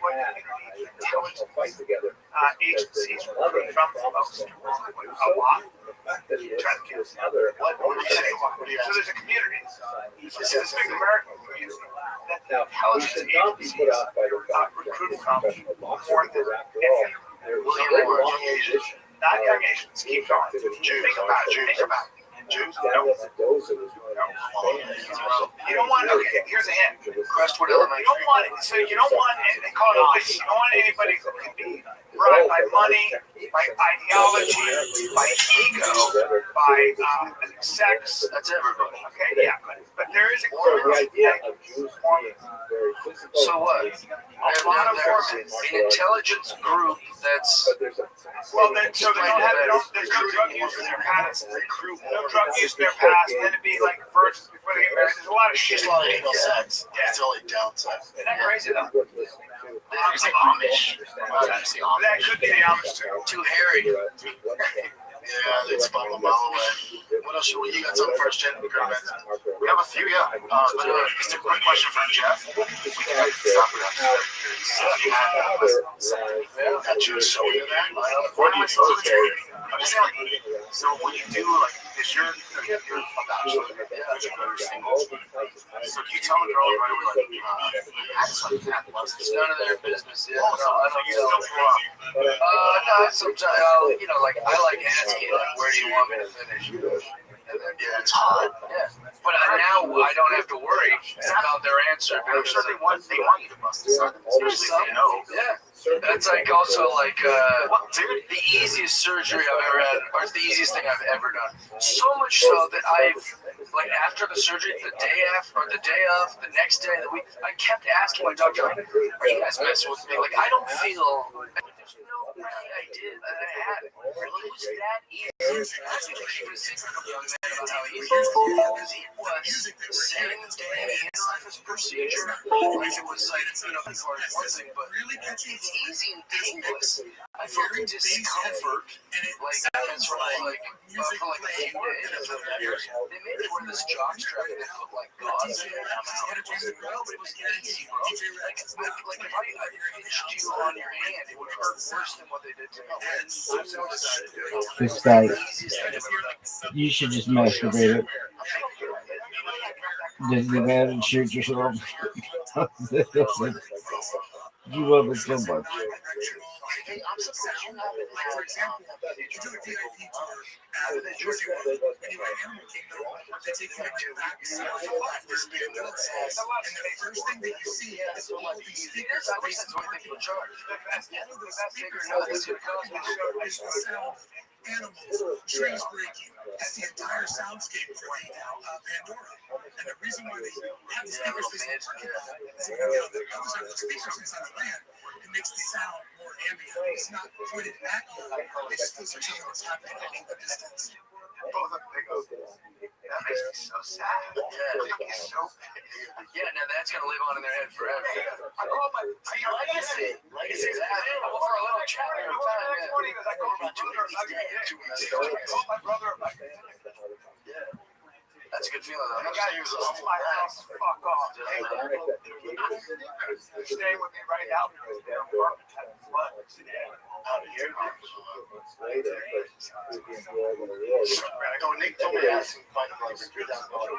agencies recruit Trump the most? A lot. Try to get us another. What do you say? So there's a community. This is a big American community. That the intelligence agencies recruit from more than Young Asians. not young Asians. Keep going. Think about it. Think about it. Jews? No. You don't want. Okay, here's a hint. Crestwood Elementary. You don't want. So you don't want. They call it ICE. You don't want anybody who can be brought by money, by ideology, by ego, by sex. That's everybody. Okay, yeah, but there is a group. So what? There's an intelligence group that's. Well, then, so they don't have. There's no drug use in their past. No drug use in their past. Then it'd be like virgins before they get married. There's a lot of shit. There's a lot of anal sex. That's the only downside. Isn't that crazy though? It's like Amish. That could be the Amish too. Too hairy. Yeah, it's about a mile away. What else? You got something first, Jen? We have a few, yeah. Just a quick question for Jeff. We can stop it up. Got you so in there. What am I supposed to do? I'm just saying, like, so when you do, like, is you're a bachelor, you're single, so do you tell the girl right away, like, I just like that. It's none of their business. Yeah. Oh, so you still grow up. No, sometimes I'll, like, I like asking, like, where do you want me to finish? And then, yeah, it's hot. Yeah. But now I don't have to worry about their answer. I'm sure they want you to bust this up, especially if they know. Yeah. That's like also like the easiest surgery I've ever had, or it's the easiest thing I've ever done. So much so that I've, like, after the surgery, the day after, or the day of, the next day, the week, I kept asking my doctor, like, are you guys messing with me? Like, I don't feel. I did. I had it. It was that easy. Actually, like, keep it a secret from young man about how easy it was. Because it was the same day in this procedure. Like, it was like, of course, one thing, but it's easy and painless. I felt the discomfort, like, for like a few days or whatever. They made me wear this jock strap and they put, like, gauze in your mouth. It was easy, bro. Like if I pinched you on your hand, it would hurt worse than what they did to me. This guy, you should just masturbate it. Just get mad and shoot yourself. You love it so much. I'm sound. Like, for example, you do a VIP tour at Jersey World, when you go to Animal Kingdom, they take you to back south where Pandora is, and the first thing that you see is all these speakers facing the parking lot. All of those speakers is the sound of animals, trees breaking. It's the entire soundscape for the Pandora. And the reason why they have the speakers facing the parking lot is, the speakers inside the land, it makes the sound more ambient. It's not pointed at you. It just feels like something that's happening in the distance. That makes me so sad. Yeah, now that's gonna live on in their head forever. I call my legacy. Legacy. Well, for a little chat every time. I call my 2 weeks. My brother. Yeah. That's a good feeling though. That guy was my house. Fuck off. They're staying with me right now because they're I go, Nick told me to ask him to find him like street down the bar.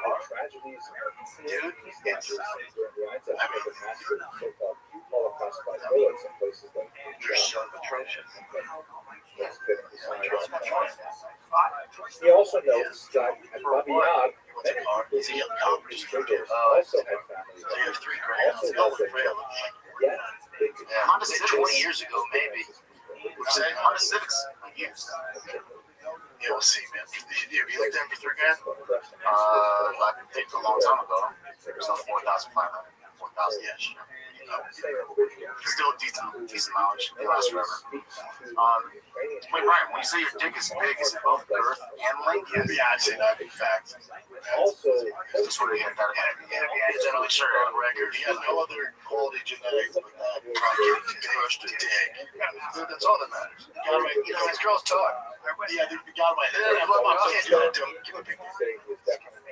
Dude, Holocaust by bullets in places like You're so atrocious. He also notes that at Rabbi, He's a young Congress also had families. So you have 3 grams. Yeah, Honda Civics 20 years ago, maybe. What's that? Honda Civics. Years. Yeah, we'll see, man. You looked at him for 3 grand? I think a long time ago. It was on 4,500. 4,000. Yeah, sure. Still decent mileage. They last forever. Wait, Brian, when you say your dick is big, is it both girth and length? Yeah, I'd say that. In fact. also, That's what he had that. Yeah, generally sure on record. He has no other quality genetics but that. Crushed a dick. That's all that matters. You know, these girls talk. Yeah, the guy might have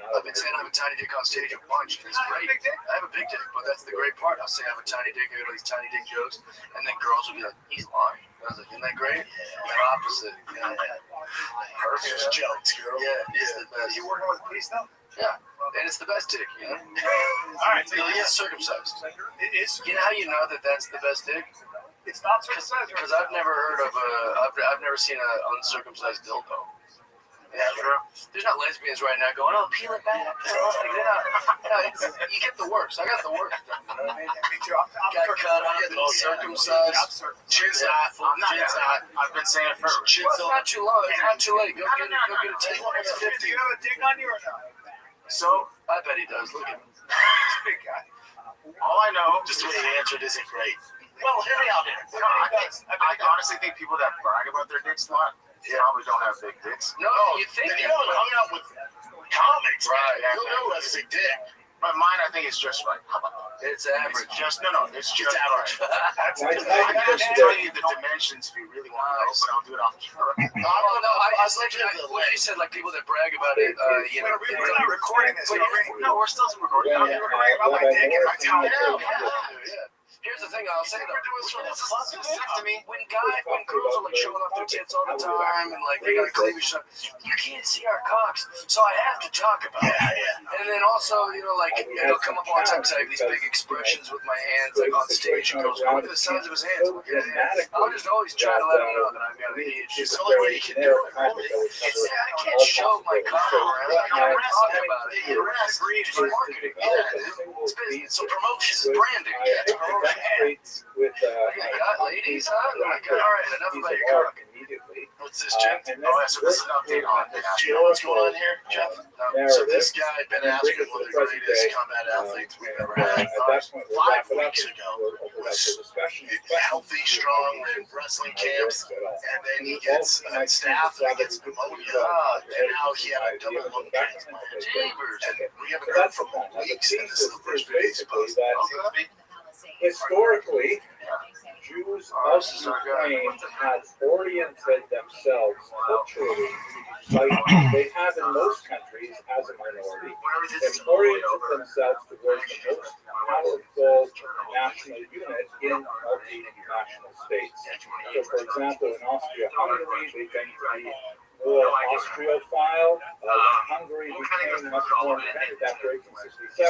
I've been saying I have a tiny dick on stage a bunch. It's great. I have a big dick, but that's the great part. I'll say I have a tiny dick, I go to these tiny dick jokes, and then girls will be like, he's lying. I was like, isn't that great? The opposite. Yeah. Perfect. jokes, girl. Yeah, it's the best. You working with police now? Yeah, and it's the best dick, you know? All right, so He gets circumcised. it is. You know how you know that that's the best dick? It's not circumcised. Because I've never heard of I've never seen an uncircumcised dildo. Yeah, true. There's not lesbians right now going, oh, peel it back. You get the worst. I got the worst. Got cut up and circumcised. Chin's not. I've been saying it forever. It's not too long. It's not too late. Go get a take. It's 50. Do you have a dick on you or not? So, I bet he does. Look at him. Big guy. All I know, Just the way he answered isn't great. well, hear me out here. I honestly think people that brag about their dicks a lot probably don't have big dicks. No, you think You know, hung out with comics, Right. man. You'll know who has a big dick. But mine, I think, is just right. How about that? It's average. It's just average. My I can actually tell you the dimensions if you really want to know, but I'll do it off the camera. I was thinking, what you said, like people that brag about it, you know. We're not recording this. No, we're still recording. Yeah, We're recording about my dick and my tongue. Yeah. Here's the thing, I'll say though. When girls are like showing off their tits all the time and like they got cleavage stuff, you can't see our cocks, so I have to talk about it. And then also, you know, like it'll come up all the time. I have these big expressions with my hands, like on stage, and goes, look at the size of his hands. I'll just always try to let him know that I've got a huge. It's the only way you can do it. I can't show my cock around. I can't talk about it. It's marketing. It's business. So promotion, branding. It's promotion. With ladies, huh? All right, enough about your cock. immediately. What's this, Jeff? And Oh, so this is an update on Do you know what's going on here, Jeff? So this guy, Ben Askren, one of the greatest combat athletes we've ever had, 5 weeks ago, was healthy, strong, in wrestling camps, and then he gets staph and he gets pneumonia, and now he had a double lung transplant. And we haven't heard from him in weeks, and this is the first video he's posted. Historically, Jews of Ukraine had oriented themselves culturally, like they have in most countries as a minority, and oriented themselves towards the most powerful national unit in multinational states. So, for example, in Austria-Hungary, they tend to be more Austro-phile. Hungary became much more independent after 1867. They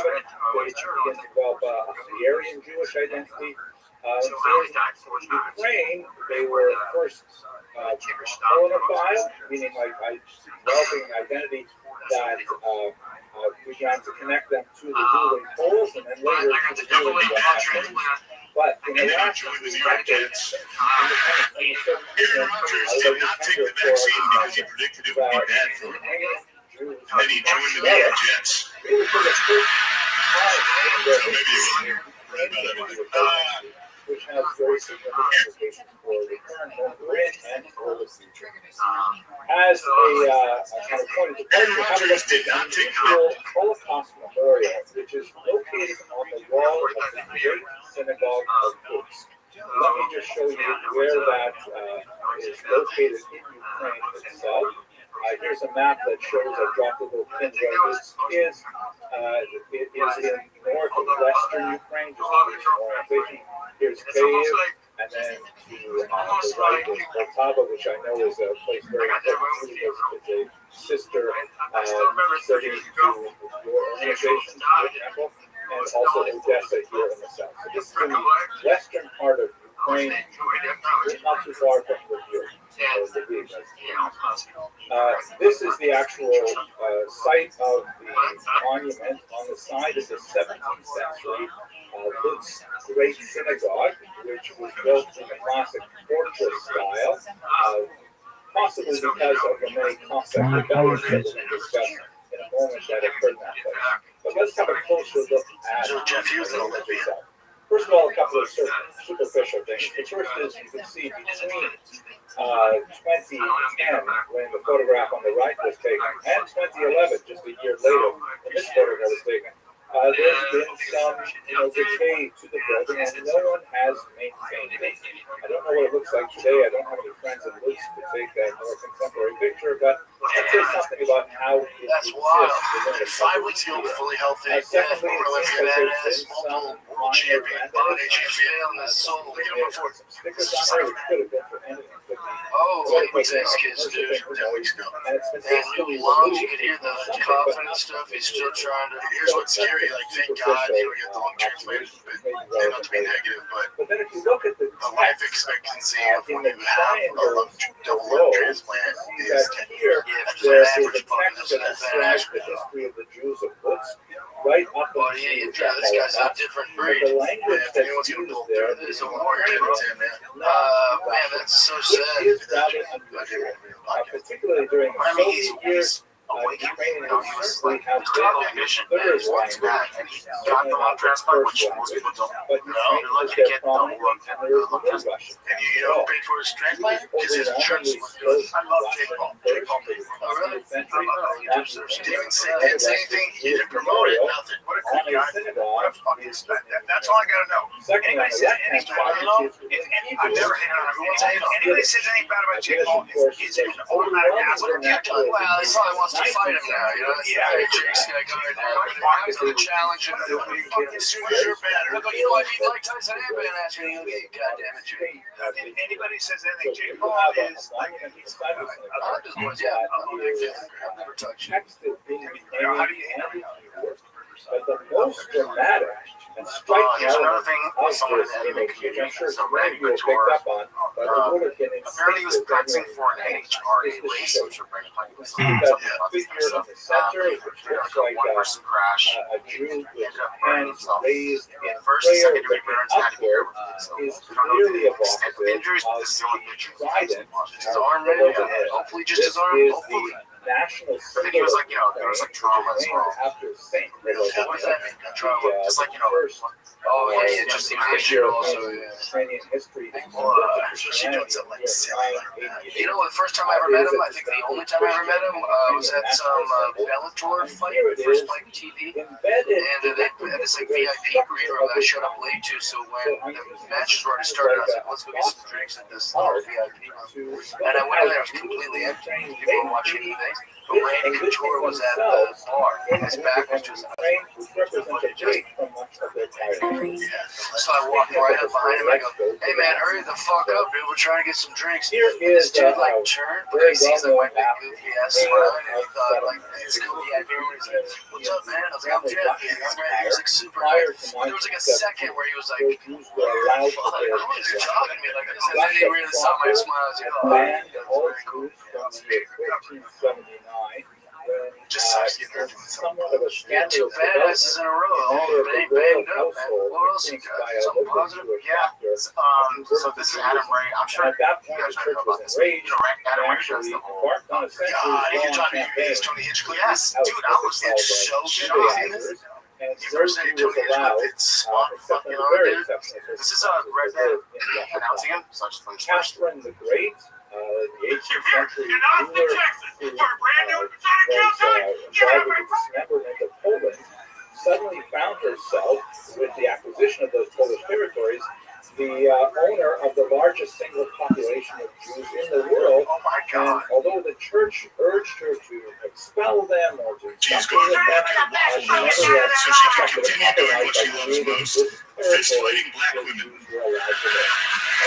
began to develop a Hungarian Jewish identity. Ukraine, they were first Polonophile, meaning like developing an identity that began to connect them to the ruling Poles, and then later to the ruling West. But in the last few decades, Aaron Rodgers did not take the vaccine because he predicted it would be bad for him. And then he joined the New York Jets. So maybe he was right about everything. Which has very significant implications for the current moment we're in and for the future. As a kind of point of departure, have a look at the Holocaust Memorial, which is located on the wall of the Great Synagogue of Quds. Let me just show you where that is located in Ukraine itself. Here's a map that shows I dropped a little pin where this is. It is in northwestern Ukraine, just to give you some orientation. Here's Kyiv, and then to the right is Poltava, which I know is a place very important because it's a sister city to your organization, for example, and also Odessa here in the south. So this is in the western part of Ukraine, not too far from the view. This is the actual site of the monument on the side of the 17th century Lutz Great Synagogue, which was built in the classic fortress style, possibly because of the many concept rebellions that we'll discuss in a moment that occurred in that place. But let's have a closer look at the image itself. First of all, a couple of superficial things. The first is you can see between 2010, when the photograph on the right was taken, and 2011, just a year later, when this photograph was taken, there's been some decay to the building, and no one has maintained it. I don't know what it looks like today. I don't have any friends in Lutz to take a more contemporary picture, but that says something about how it That's wild. 5 weeks ago, fully healthy. Secondly, it seems like there's been some world champion, champion, and that's so look at him before. stickers on there, which could have been for anything. Oh, what was these kids do 10 weeks ago? And it's been And the lungs, you could hear the coughing and stuff. He's still trying to. Here's what's scary. Like, thank God they don't get the lung transplant. They not to be negative, But then if you look at the life expectancy of when you have a double lung transplant is 10 years. there is a text that describes the history of the Jews of Lutz, right up Oh yeah, this guy's a different breed. the language If that's anyone's gonna used pull there through this, a warrior man. Man, that's so is sad. rather unusual, particularly during the I mean, he's Soviet years. awakened. Ukrainian He was certainly have he was taught been that mission. third And his language, back, and he got certainly the lung not the transplant, first which most language, people don't. but No, Ukrainian you're lucky is to their get double prominent, lung and there is lung no transplant. Russian. And you know, paid for his transplant because his church was good. I love Jake Paul. Jake Paul. Oh, really? Didn't say anything. He didn't promote it. Nothing. What a On good a guy. synagogue What a fucking is That's all I gotta know. second on Anybody the says left-hand anything side, bad, you see it's I've never hated on everyone's hate on. Anybody says anything bad about Jake Paul is an automatic asshole. Well, he probably wants to fight him now, you know? Yeah, Jake's gonna go in there. He's gonna challenge him. As soon as you're bad, you know what? If you like Tyson and Ben Askren, you'll get goddamn it, Jake. Anybody says anything, Jake Paul is like, I love this boys, yeah. I've never touched him. text is being How do you handle it? but the most dramatic and striking Here's another element thing of with someone this that image, which I'm sure so some of you have Couture, picked up on, but it would have been apparently he was instinctive practicing anyway. for an NHRA It's the race, shape. which are bringing You see that figure in the center, which looks like one person crash. a Jew with Ended up burning hands himself. raised in First and prayer second degree looking burns had to be here upward with it. So is we don't know clearly the extent of evocative injuries, but this is the only of picture. the trident Just his arm, maybe? below the head. Hopefully just This his arm. is Hopefully. the national I symbol think he was like, of there was like Ukraine, trauma as named well. after Saint What does that mean? Trauma. Just like, first oh yeah, just the figure issue of also, yeah. Ukrainian history. Especially doing something like 700. You know, the first time I ever met him, I think the only time I ever met him was at some Bellator fight for Spike TV. Embedded And they had this like VIP green room that I showed up late to, so when the matches were already started, I was like, let's go get some drinks at this little VIP room. And I went in there, it was completely empty. People were watching eBay, But Randy Couture was at the bar, and his back was just so I walked right up behind him. I go, "Hey man, hurry the fuck up, dude. We're trying to get some drinks." Here This is dude like turned, but he sees like my big goofy ass smile, and he thought like it's cool. Yeah, he's like, "What's up, man?" I was like, "I'm Jeff." He was like super nice. But there was like a second where he was like, "Fuck, who's talking to me like this?" And then he really saw my smile. I was like, "Oh, man, that's very cool." Just sucks getting there doing something. Yeah, two badasses in a row. All banged up, man. What else you got? Something positive? Yeah. So this is Adam Ray. I'm sure you guys know about this. You know, Adam Ray does the whole. God, you're talking to me, Tony Hitchcock. Yes, dude, I was so shocked. You first say Tony Hitchcock, it's smart fucking on, dude. This is Redman announcing him. Such things. Catherine the Great, the 18th century Get off the ruler Texas who for a brand new exotic was killing. Get out of involved my with the dismemberment of Poland, suddenly found herself, with the acquisition of those Polish territories, the owner of the largest single population of Jews in the world. Oh my And God. although the church urged her to expel them or to do something with them, she nevertheless So she can continue doing compromised what she by loves creating most, this fist territory fighting black that women. Jews were allowed to live.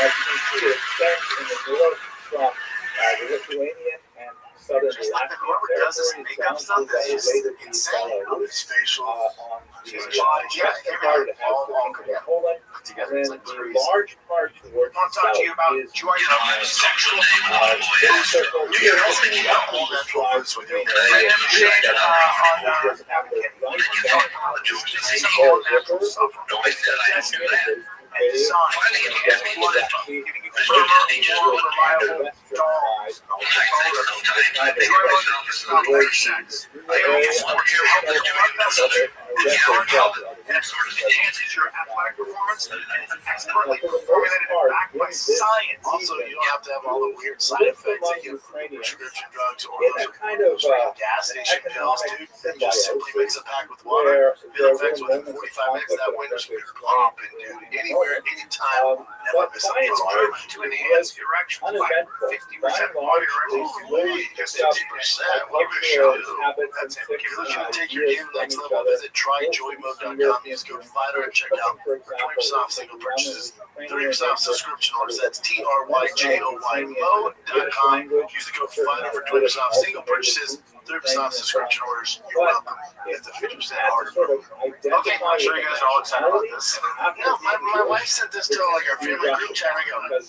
As you can see, it extends in the north from the Lithuanian and southern Just like Latvian whoever does this territories makeup down stuff to the is later just Belarus, insane. His facial. on the Yeah, western part it has the kingdom of Poland, put and together. then It's like the crazy. large part towards I want the to talk to you about south is joy. Sexual name of the boy this asked her, circle "Do you know here any is all often natural described roots with you? as I am a that I'm which doesn't have the right What did you bank talk about the Jews? and They say, all their natural rivers stuff. no, I said I didn't do that. And design. Finally, you get asked me what I thought. the Giving you Mr. Disney just more looked reliable western dolls. side I take no time. I think myself is not better sex. I only want to help you do it as other. Your help and sort of enhances your athletic performance and is expertly formulated and backed by science. Also, you don't have to have all the weird side effects that you prescription drugs or in those a kind of gas station pills, dude. That just simply mix a pack with where water. It affects within 45 minutes. That windows will be pumping, dude. Anywhere, anytime. Never but miss a by and meal. large, To enhance erections by uneventful. 50%. By and large, they slowly Just picked up 50%. What a show. habits and If you're looking to tips take your game to the next level, visit tryjoymode.com. Use code FIGHTER and check out for 20% off single purchases, 30% off subscription orders. That's tryjoymode.com. Use the code FIGHTER for 20% off single purchases, 30% off subscription orders. You're welcome. It's a 50% harder. Okay, I'm sure you guys are all excited about this. No, my wife sent this to like our family group chat. I go, who the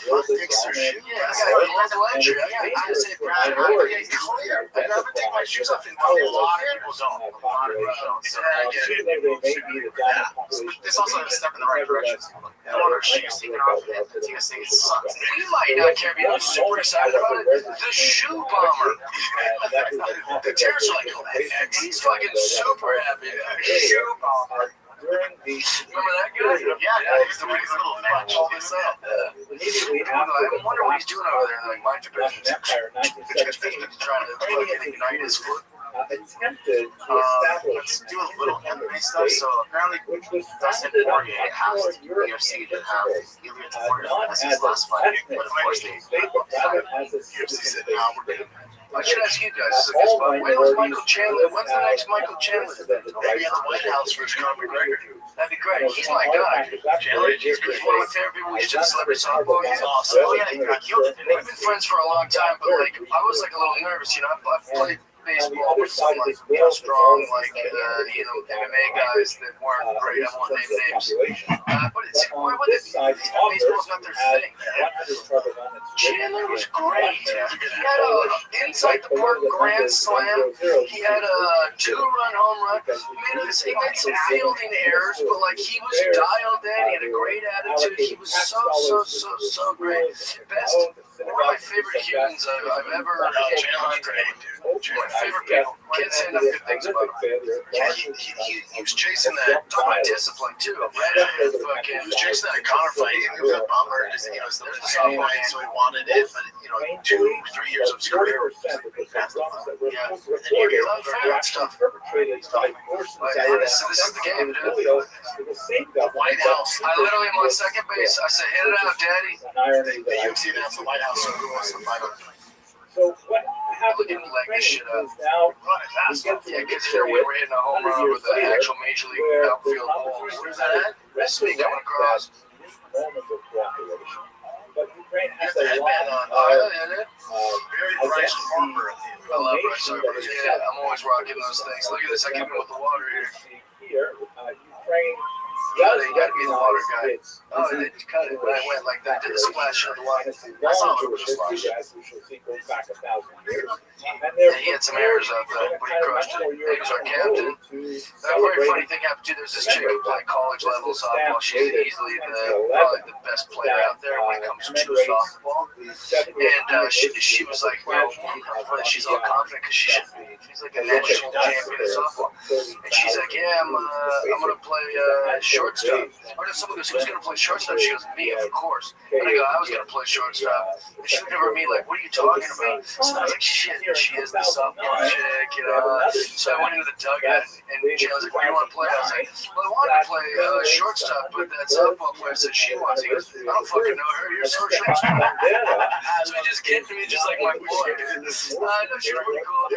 fuck takes their shoes? Yeah, I got local entry. I gotta say, Brad, I get clear. I never take my shoes off in public. A lot of people don't. A lot of people don't. So I get it. Yeah. This also a step in the right direction. I want our shoes taken off. I think this thing sucks. You might not care, but I'm super excited about it. The shoe bomber. The tears are like, oh, He's fucking super happy. Shoe bomber. During the Remember that guy? yeah, he's the biggest little punch all this up. immediately I after the wonder what he's doing over there. Like, mind your Russian business. Empire in 1917, Trying to fucking unite his foot. attempted to establish Let's do a little MMA stuff. So apparently, which was Dustin founded on Poirier popular asked the UFC to have European Ilya principles, Taforia not as as his last an fight, ethnic but of course they state, but rather as a UFC said, citizen "No, we're good." I should ask you guys. This is a good spot. When was Michael Chandler? When's the next Michael Chandler? Maybe at the White House versus Conor McGregor. That'd be great. He's my guy. Chandler, He's one of my favorite people. We should celebrate softball. He's awesome. awesome. Oh yeah, he got killed it. We've been friends for a long time, but like I was like a little nervous. You know, I've played baseball with some like strong like MMA guys that weren't great. I won't name names. But it's why would it? Baseball's not their thing. Chandler was great. He had a inside the park grand slam. He had a 2-run home run. He made some fielding errors, but like he was dialed in. He had a great attitude. He was so great. Best, one of my favorite humans I've ever Chandler's great, dude. my favorite people. Can't say enough good things about him. Yeah, he was chasing that. Talk about discipline too. He was chasing that Conor fight, and it was a bummer because it's the softball game, so he wanted it. But 2-3 years of his career, yeah, and then you get that stuff. So this is the game, dude. The White House. I literally am on second base. I said, hit it out, daddy. The UFC announced the White House, so who wants to fight him? So what Hey, people didn't leg this shit up. Now, Yeah, considering we were hitting a home run with the actual major league outfield balls. Where's that at? That's me coming across. moments of cooperation. But Ukraine has There's a a lot headband on. Very Bryce Harper. I love Bryce Harper. Yeah, I'm always rocking those things. Look at this. I keep it with the water here. here. Ukraine Yeah, does you gotta be the water guy. its Oh, they cut it. I went like that. Did a splash of the water. and its I saw long it Jewish with the history, splash. as we shall see, goes back 1,000 years. And Yeah, he had some errors out there, but he crushed it. He was our captain. A very funny thing happened too. There's this chick who played college level softball. She's easily probably the best player out there when it comes to softball. And she was like, well, she's all confident because she's like a national champion of softball. And she's like, yeah, I'm gonna play shortstop. Or no, someone goes, who's gonna play shortstop? She goes, me, of course. And I go, I was gonna play shortstop. And she looked over at me like, what are you talking about? So I was like, shit, she is the softball chick, you know. So I went into the dugout and she was like, what do you want to play? I was like, well, I wanted to play shortstop, but that softball player said she wants. He goes, I don't fucking know her. You're so shortstop. So he just kidded me, just like my boy. I know she's pretty cool.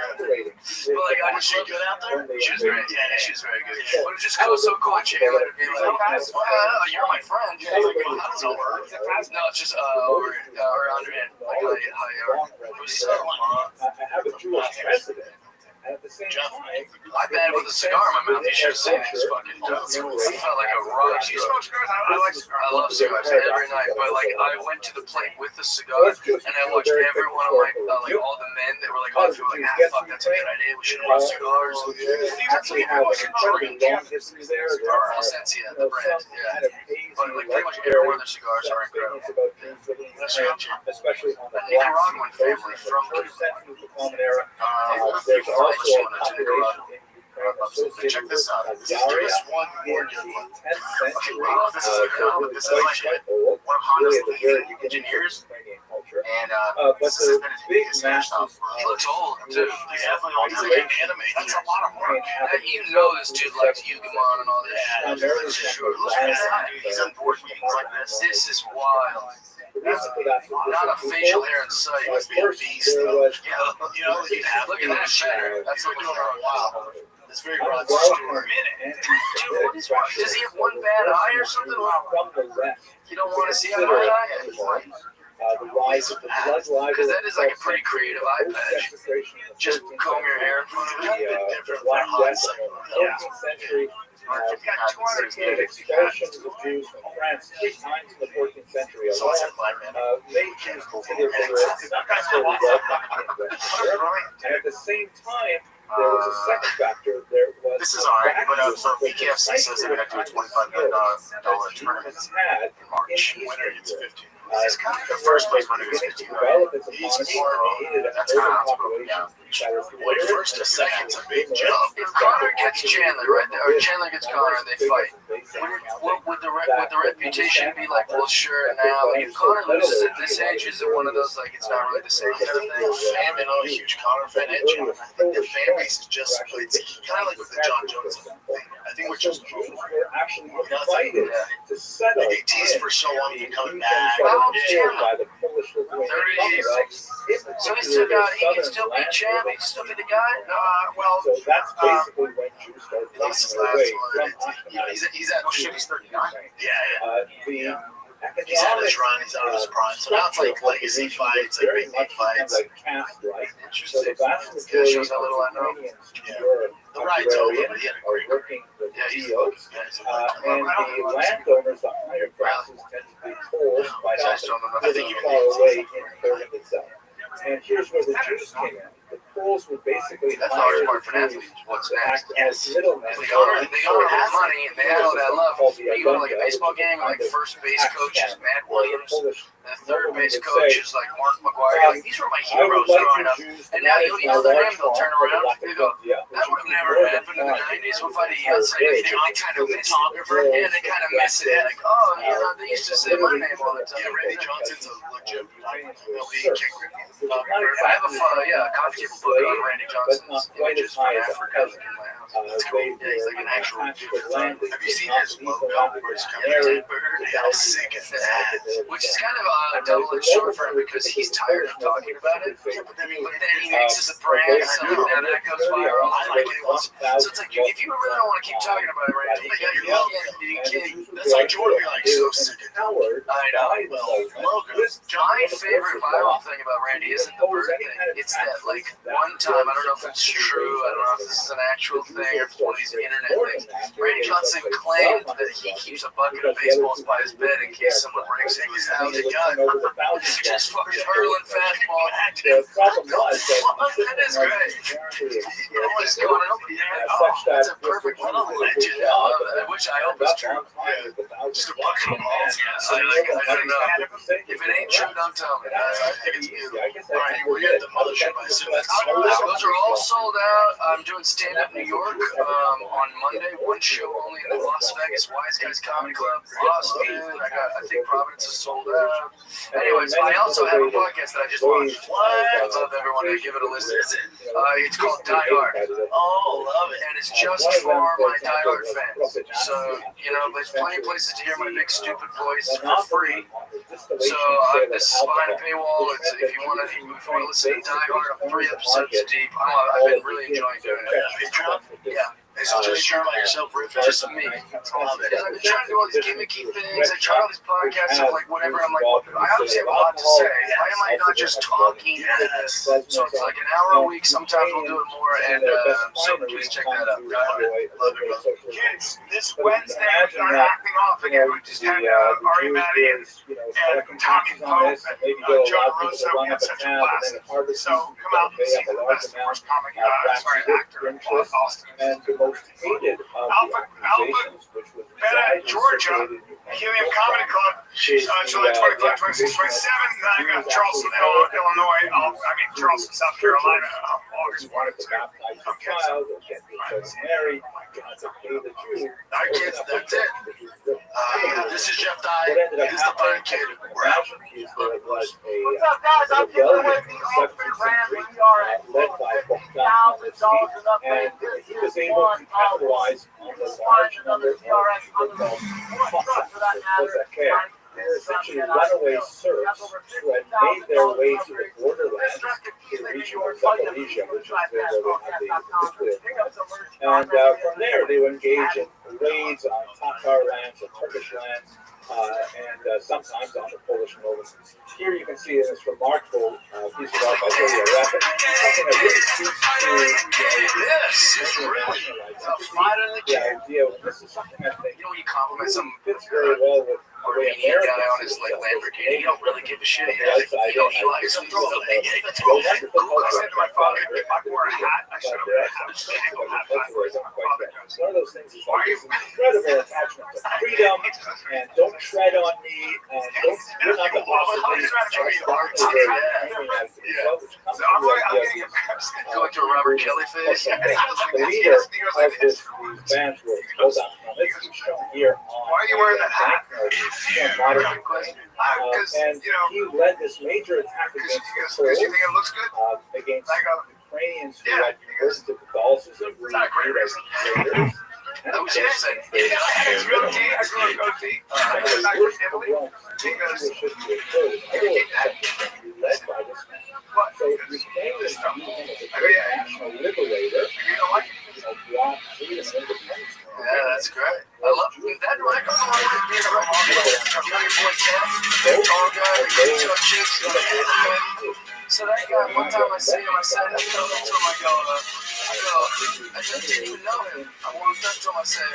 But like, I just looked out there. She was very, yeah, she was very good. But it was just cool, so cool. She would be like, well, you're my friend. I was like, I don't know her. No, it's just over under it. Like, I have a Jewish president. At the same time, I bad with a cigar in my mouth. You should have seen it. It's fucking dope. I felt like a rock. Do you smoke cigars? I I love cigars every night, but like I went to the plate with the cigar and I watched every one of like all the men that were like, oh, fuck, that's a good idea. We should have brought cigars. that's we have an incredibly long history there. Essencia, the brand, yeah. But like pretty much every one of their cigars are incredible. Especially on the Nicaraguan family from the common era. There's Also, population Check this out. This is just one more good one. Okay, well, this is a good one, but this is like one of Honda's leading engineers. And this has been his hairstyle. He looks old too. He's definitely old. He's like an anime. That's a lot of work. You know this dude likes Yugamon and all this shit. Sure. He's on board meetings like this. This is wild. Not a facial hair in sight. Must be a beast, though. Yeah, you know, Look at that shatter. That's what we're doing for a while. It's very Rod Stewart. Does he have one bad eye or something? You don't want to see a bad eye? The rise of the blood libel. Because that is like a pretty creative eye patch. Just comb your hair in front of it. The Black Death of the 14th century. The expulsions of Jews from France 3 times in the 14th century alone made Jews consider terrorists and at the same time, there was a second factor. There was this is alright, but so BKFC says they're going to do a $25 million tournament in March. Winner gets 15. The first place winner gets 15. He's more. That's kind of how it's broken down. Wait, first to second's a big jump. If Connor gets Chandler, right there, or Chandler gets Connor, and they fight, would the reputation be like, well, sure, now, like, if Connor loses at this age, is it one of those, like, it's not really the same kind of thing? I'm a huge Connor fan, and I think the fan base is just split. It's kind of like with the John Jones thing. I think we're just actually invited to settle. Like, they teased for so long, he's coming back. How old's Chandler? By the Polish 36. So he can still be champ. He can still be the guy. Well, so that's basically when Jews started this is taking last away one. He's at, oh shit, he's 39. Yeah. He's out of his run, he's out of his prime. So now it's like legacy fights, like big name fights. So the vast majority of the ride's over, but he had a great working with he's deals, and the landowners, the higher classes, tend to be Poles quite often far away in Poland itself. And here's where the Jews came in. The Poles would basically that's the hardest part for an athlete. What's next? as middlemen. They honor that money and they have all that love. You go to like a baseball game, like the first base coach is Matt Williams, and the third base coach is like Mark McGuire. Like, these were my heroes growing up. And now you know their name, they'll turn around and they go, that would have never happened in the 90s. We'll find a outside, they kind of miss it. Yeah, they kind of miss it. Like, oh, you know, they used to say my name all the time. Yeah, Randy Johnson's a legit MLB kicker. I have a coffee table book on Randy Johnson's images from Africa in my house. Yeah, he's like an actual. Have you seen his logo where it's coming to bird? How sick is that? Which is kind of a double-edged sword for him because he's tired of talking about it. Yeah, but then He mixes the brands, so now that goes viral. So it's like, if you really don't want to keep talking about it, right? You can't. That's like Jordan. You're like so sick of Howard. I know. logos. My favorite viral thing about Randy isn't the bird thing. It's that, like, one time, I don't know if it's true, I don't know if this is an actual thing or if it's one of these internet things. Randy Johnson claimed that he keeps a bucket of baseballs by his bed in case someone breaks into his house. Just fucking hurling fastball. That is great. What's going on? That's a perfect little legend. I wish I hope it's true. Just a bucket of balls. I don't know. If it ain't true, don't tell me. I think it's beautiful. All right, we're at the mothership. I assume that's Those are all sold out. I'm doing stand-up New York on Monday. One show only in the Las Vegas Wise Guys Comedy Club. Boston. I think Providence is sold out. Anyways, I also have a podcast that I just launched. I'd love everyone to give it a listen. It's called Die Hard. Oh, love it. And it's just for my Die Hard fans. So, there's plenty of places to hear my big stupid voice for free. So this is behind a paywall. If you want to listen to Die Hard, I'm 3 episodes deep. I've been really enjoying doing it. Yeah. It's just you by yourself, Riff. Just me. Because I've been trying to do all these gimmicky things. I try all these podcasts of like whatever. I'm like, I obviously have a lot to say. Why am I not just talking? So it's like an hour a week. Sometimes we'll do it more. And so please check that out. Kids, this Wednesday we start acting off again. We just had Ari Matty and Tommy Pope and John Russo. We had such a blast. So come out and see the best and worst comic, actor in Boston. And the most hated of the organizations, which was Georgia, Helium Comedy Club, July 25, 26, 27. Then I got Charleston, Illinois. Charleston, South Carolina, August 1 and 2. Okay, Mary, the Jew. Our kids, that's it. This is Jeff Dye. He's the fun kid. We're out. What's up, guys? I'm giving away the ultimate brand. We are at $1,000 and he was able to capitalize on the large number of essentially runaway Serbs who had made their way to the borderlands, the region of Zaporizhia, which is where they had the nuclear. And from there, they would engage in raids on Tatar lands and Turkish lands, and sometimes on the Polish Novices. Here you can see this remarkable piece of art by Ilya Repin, something that really speaks to the idea. This is something I think when you compliment some fits very well with Armenian guy on his Lamborghini, you don't really give a shit. He likes it. That's cool. I said to my father, if I wore a hat, I should have worn a hat. One of those things is like this incredible attachment to freedom, and don't tread on me, and you're not the boss of me. Going to a Robert Kelly face. The leader of these bands will hold on. It's shown here on. Why are you wearing that hat? And he led this major attack against the Because you think it looks good? against Ukrainians who had converted to Catholicism, were viewed as traitors. That was interesting. It's real deep. I grew up deep. I went back to Italy because led by this man. So Ukraine is a national liberator. you don't like it. Brought freedom and independence. Yeah, that's great. I love that record. Being a record young boy Ken, tall guy, young chicks. So that guy, one time I see him, I told him, I just didn't even know him. I walked up to him, I said,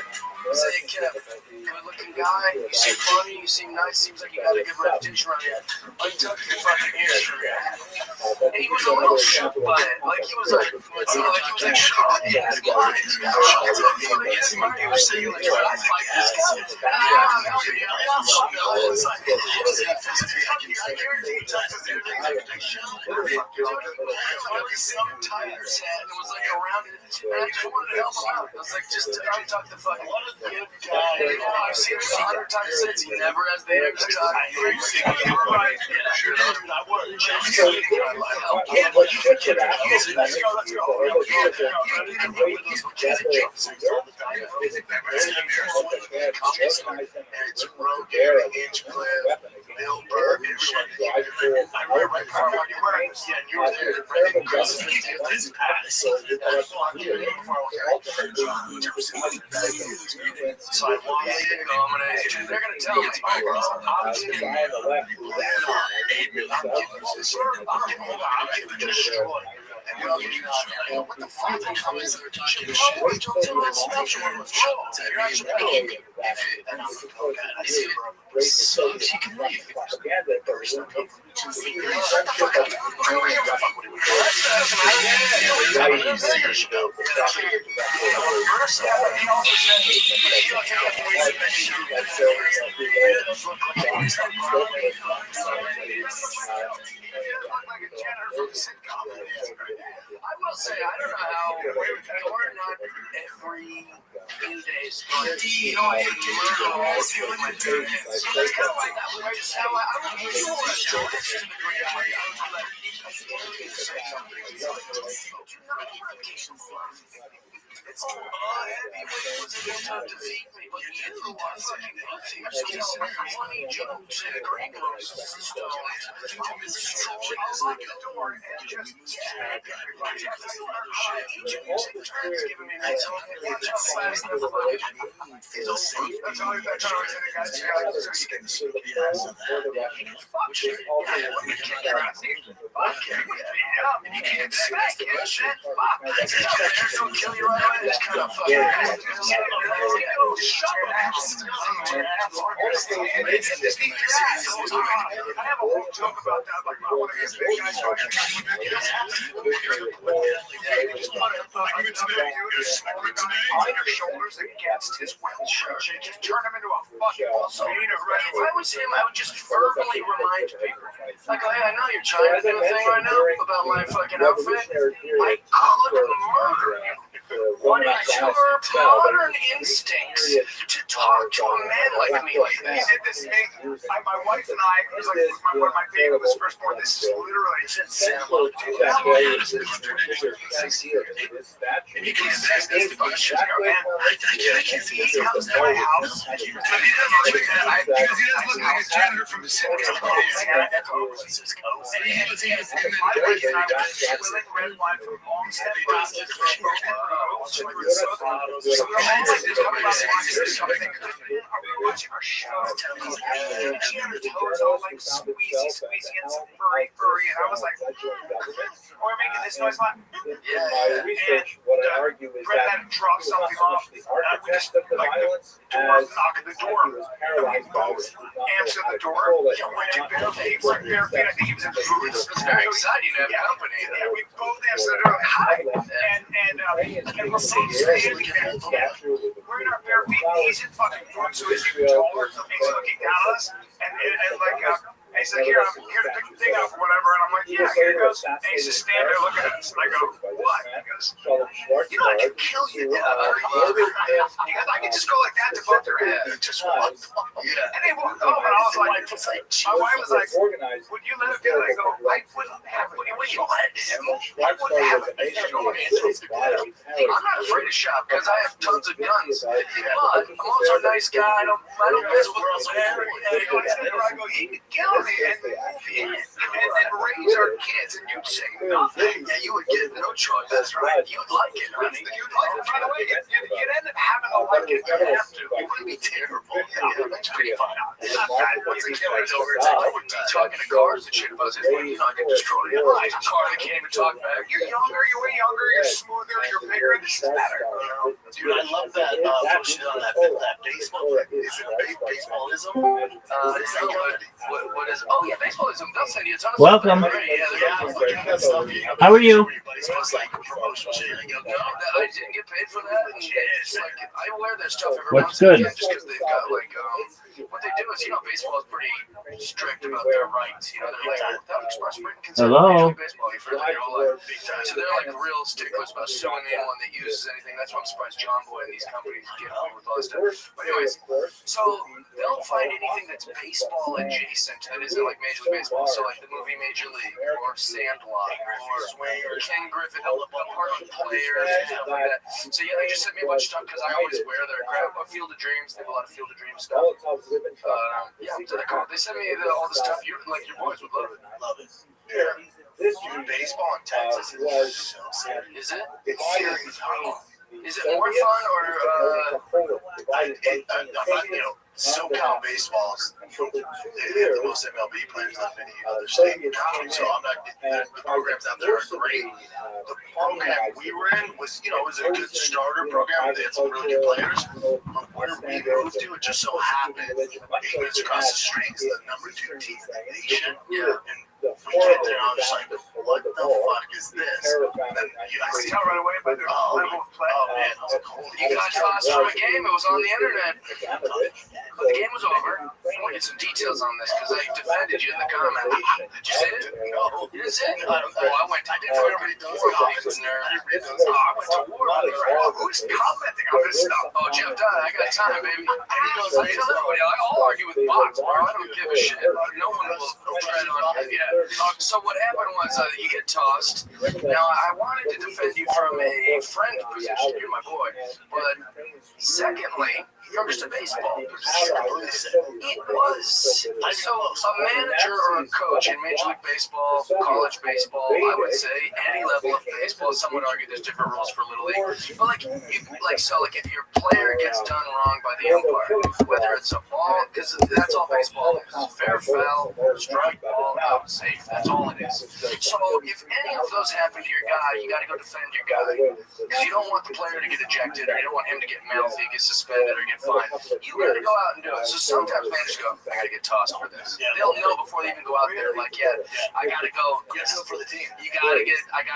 hey, Kev, good looking guy, you seem funny, you seem nice, seems like you got a good reputation around here. Untuck your fucking ears from your And he was a little shook by it. Like he was like shocked in his mind. He was saying, like, I fight this guy. I guarantee he touches everything like they should. Dude, I was some Tiger's hat and it was like around it, and I just wanted to help him out. I was like, just untuck the fucking. What a good guy. I've seen him 100 times since. He never has the energy to talk. Right. Yeah, sure. I would. It's Rogan, Hinchcliffe, Bill Burr, everyone. I remember right before you were wearing this. Yeah, and you were there. So I walked in, they're going to tell me, oh, bro, I'm getting destroyed. And what the fuck is there talking shit? Don't tell that special you're actually making it. I see it. So you can leave. I will say, I don't know how we're not every few days going to, you know, I murder all of you in my parents. So it's kind of like that. I just how I don't use all that shit. It's just a great idea. It's heavyweight was able to defeat me, but you was fucking just kissing funny jokes and green roses and stuff. Misconception is like a door and just everybody. Each of you take turns giving me that talk and watch how fast the fucking is over. That's how I was in the guy's just getting super fuck shit. Yeah, let me kick your ass. Fuck yeah. And you can't smack it. Shit. Fuck. Don't kill you right away. It's kind of fucking. Shut I have a whole joke about that. Like, I want to get big guys talking. Your shoulders against his windshield. Just turn him into a fucking also. If I was him, I would just verbally remind people. Like, hey, I know you're trying to do a thing right now about my fucking outfit. I could murder you. What is your modern instincts to talk to a man like me like this? He did this thing. My wife and I, it was like when my baby was first born. This is literally and you can't say this about shit. I can't see he comes to my house. But he doesn't look like that. Because he doesn't look like a janitor from the city. And he was my wife and I were swilling red wine from Long Step Process. So we're watching our show. She had her toes all like squeezy and some furry, and I was like, we're making this noise like, yeah. And Brett had to drop something off, and I would just like the door, knock at the door, both answer the door. He went in bare feet. I think he was in boots. It was very exciting to have company. Yeah, we both answered the door. Hi, and we're both standing there. We're in our bare feet. He's in fucking front, so he's even taller. So he's looking down at us, and like, and he's like, here to pick the thing up or whatever. And I'm like, yeah, here it goes. And he's just standing there looking at us. And I go, what? He goes, you know, I can kill you. He goes, I can just go like that to both their heads. Just one. Yeah. And they walked off, and I was like, my wife was like, would you let him do it? I go, I wouldn't have, when you let him, I wouldn't have a choice. I'm not afraid to shop because I have tons of guns. But I'm also a nice guy. I don't mess with I go, he could kill me and raise our kids, and you'd say nothing. Yeah, you would get no choice. That's right. You'd like it, honey. You'd like it. By the way, you'd end up having to like it. You have to. It wouldn't be terrible. Yeah, that's pretty fun. It's not bad. Once the killer's over, it's like, I wouldn't be talking to cars and shit about it. You know, I can destroy it. Right. A car that can't even talk back. You're younger, you're way younger, you're smoother, you're bigger. This is better. Dude, I love that shit on that baseball. Is it baseballism? What is? Oh yeah, baseballism. They'll send you a ton of Welcome. How are you? No, I didn't get paid for that. And it's like I wear that stuff every What's once in a good? while just because they've got like what they do is, baseball is pretty strict about their rights. They're like, without express written consent, Hello? baseball, you've heard that your whole life. So they're like real sticklers about suing anyone that uses anything. That's why I'm surprised John Boy and these companies get away with all this stuff. But anyways, so they'll find anything that's baseball adjacent that isn't like Major League Baseball. So like the movie Major League or Sandlot or Ken Griffith, apart from players and stuff like that. So yeah, they just sent me a bunch of stuff because I always wear their crap. Field of Dreams, they have a lot of Field of Dreams stuff. Yeah, so they sent me all the stuff. Your boys would love it. Love it. Yeah. This baseball in Texas is so serious. Is it? It's serious. Is it more fun or SoCal baseball's they have the most MLB players out of any other state in the country. So I'm not. The programs out there are great. The program we were in was, was a good starter program. They had some really good players. But where we moved to, it just so happened, England's across the street is the number 2 team in the nation. Yeah. And we get there, I was just like, what the fuck is this? And then I see tell right away by their level of play. Oh man, I was like, holy You got tossed from a game. It was on the internet. But the game was over. I want to get some details on this because I defended you in the comments. Did you see it? No. You didn't see it? I did for everybody does. I went to war on the crowd. Who's commenting on this stuff? Oh, Jeff Dunn, I got time, baby. And he goes, I tell everybody, I'll argue with bots, bro. I don't give a shit. No one will tread on me. Yeah. So what happened was you get tossed. Now, I wanted to defend you from a friend position. You're my boy. But secondly, from just a baseball position. It was so a manager or a coach in Major League Baseball, college baseball, I would say any level of baseball. Some would argue there's different rules for Little League, but if your player gets done wrong by the umpire, whether it's a ball, because that's all baseball is, fair, foul, strike, ball, out, safe. That's all it is. So if any of those happen to your guy, you got to go defend your guy because you don't want the player to get ejected, or you don't want him to get mouthy, get suspended, or get fined. You got to go out and do it. So sometimes managers go, I got to get tossed for this. They'll know before they even go out there, like, I got to go. for the team. I got to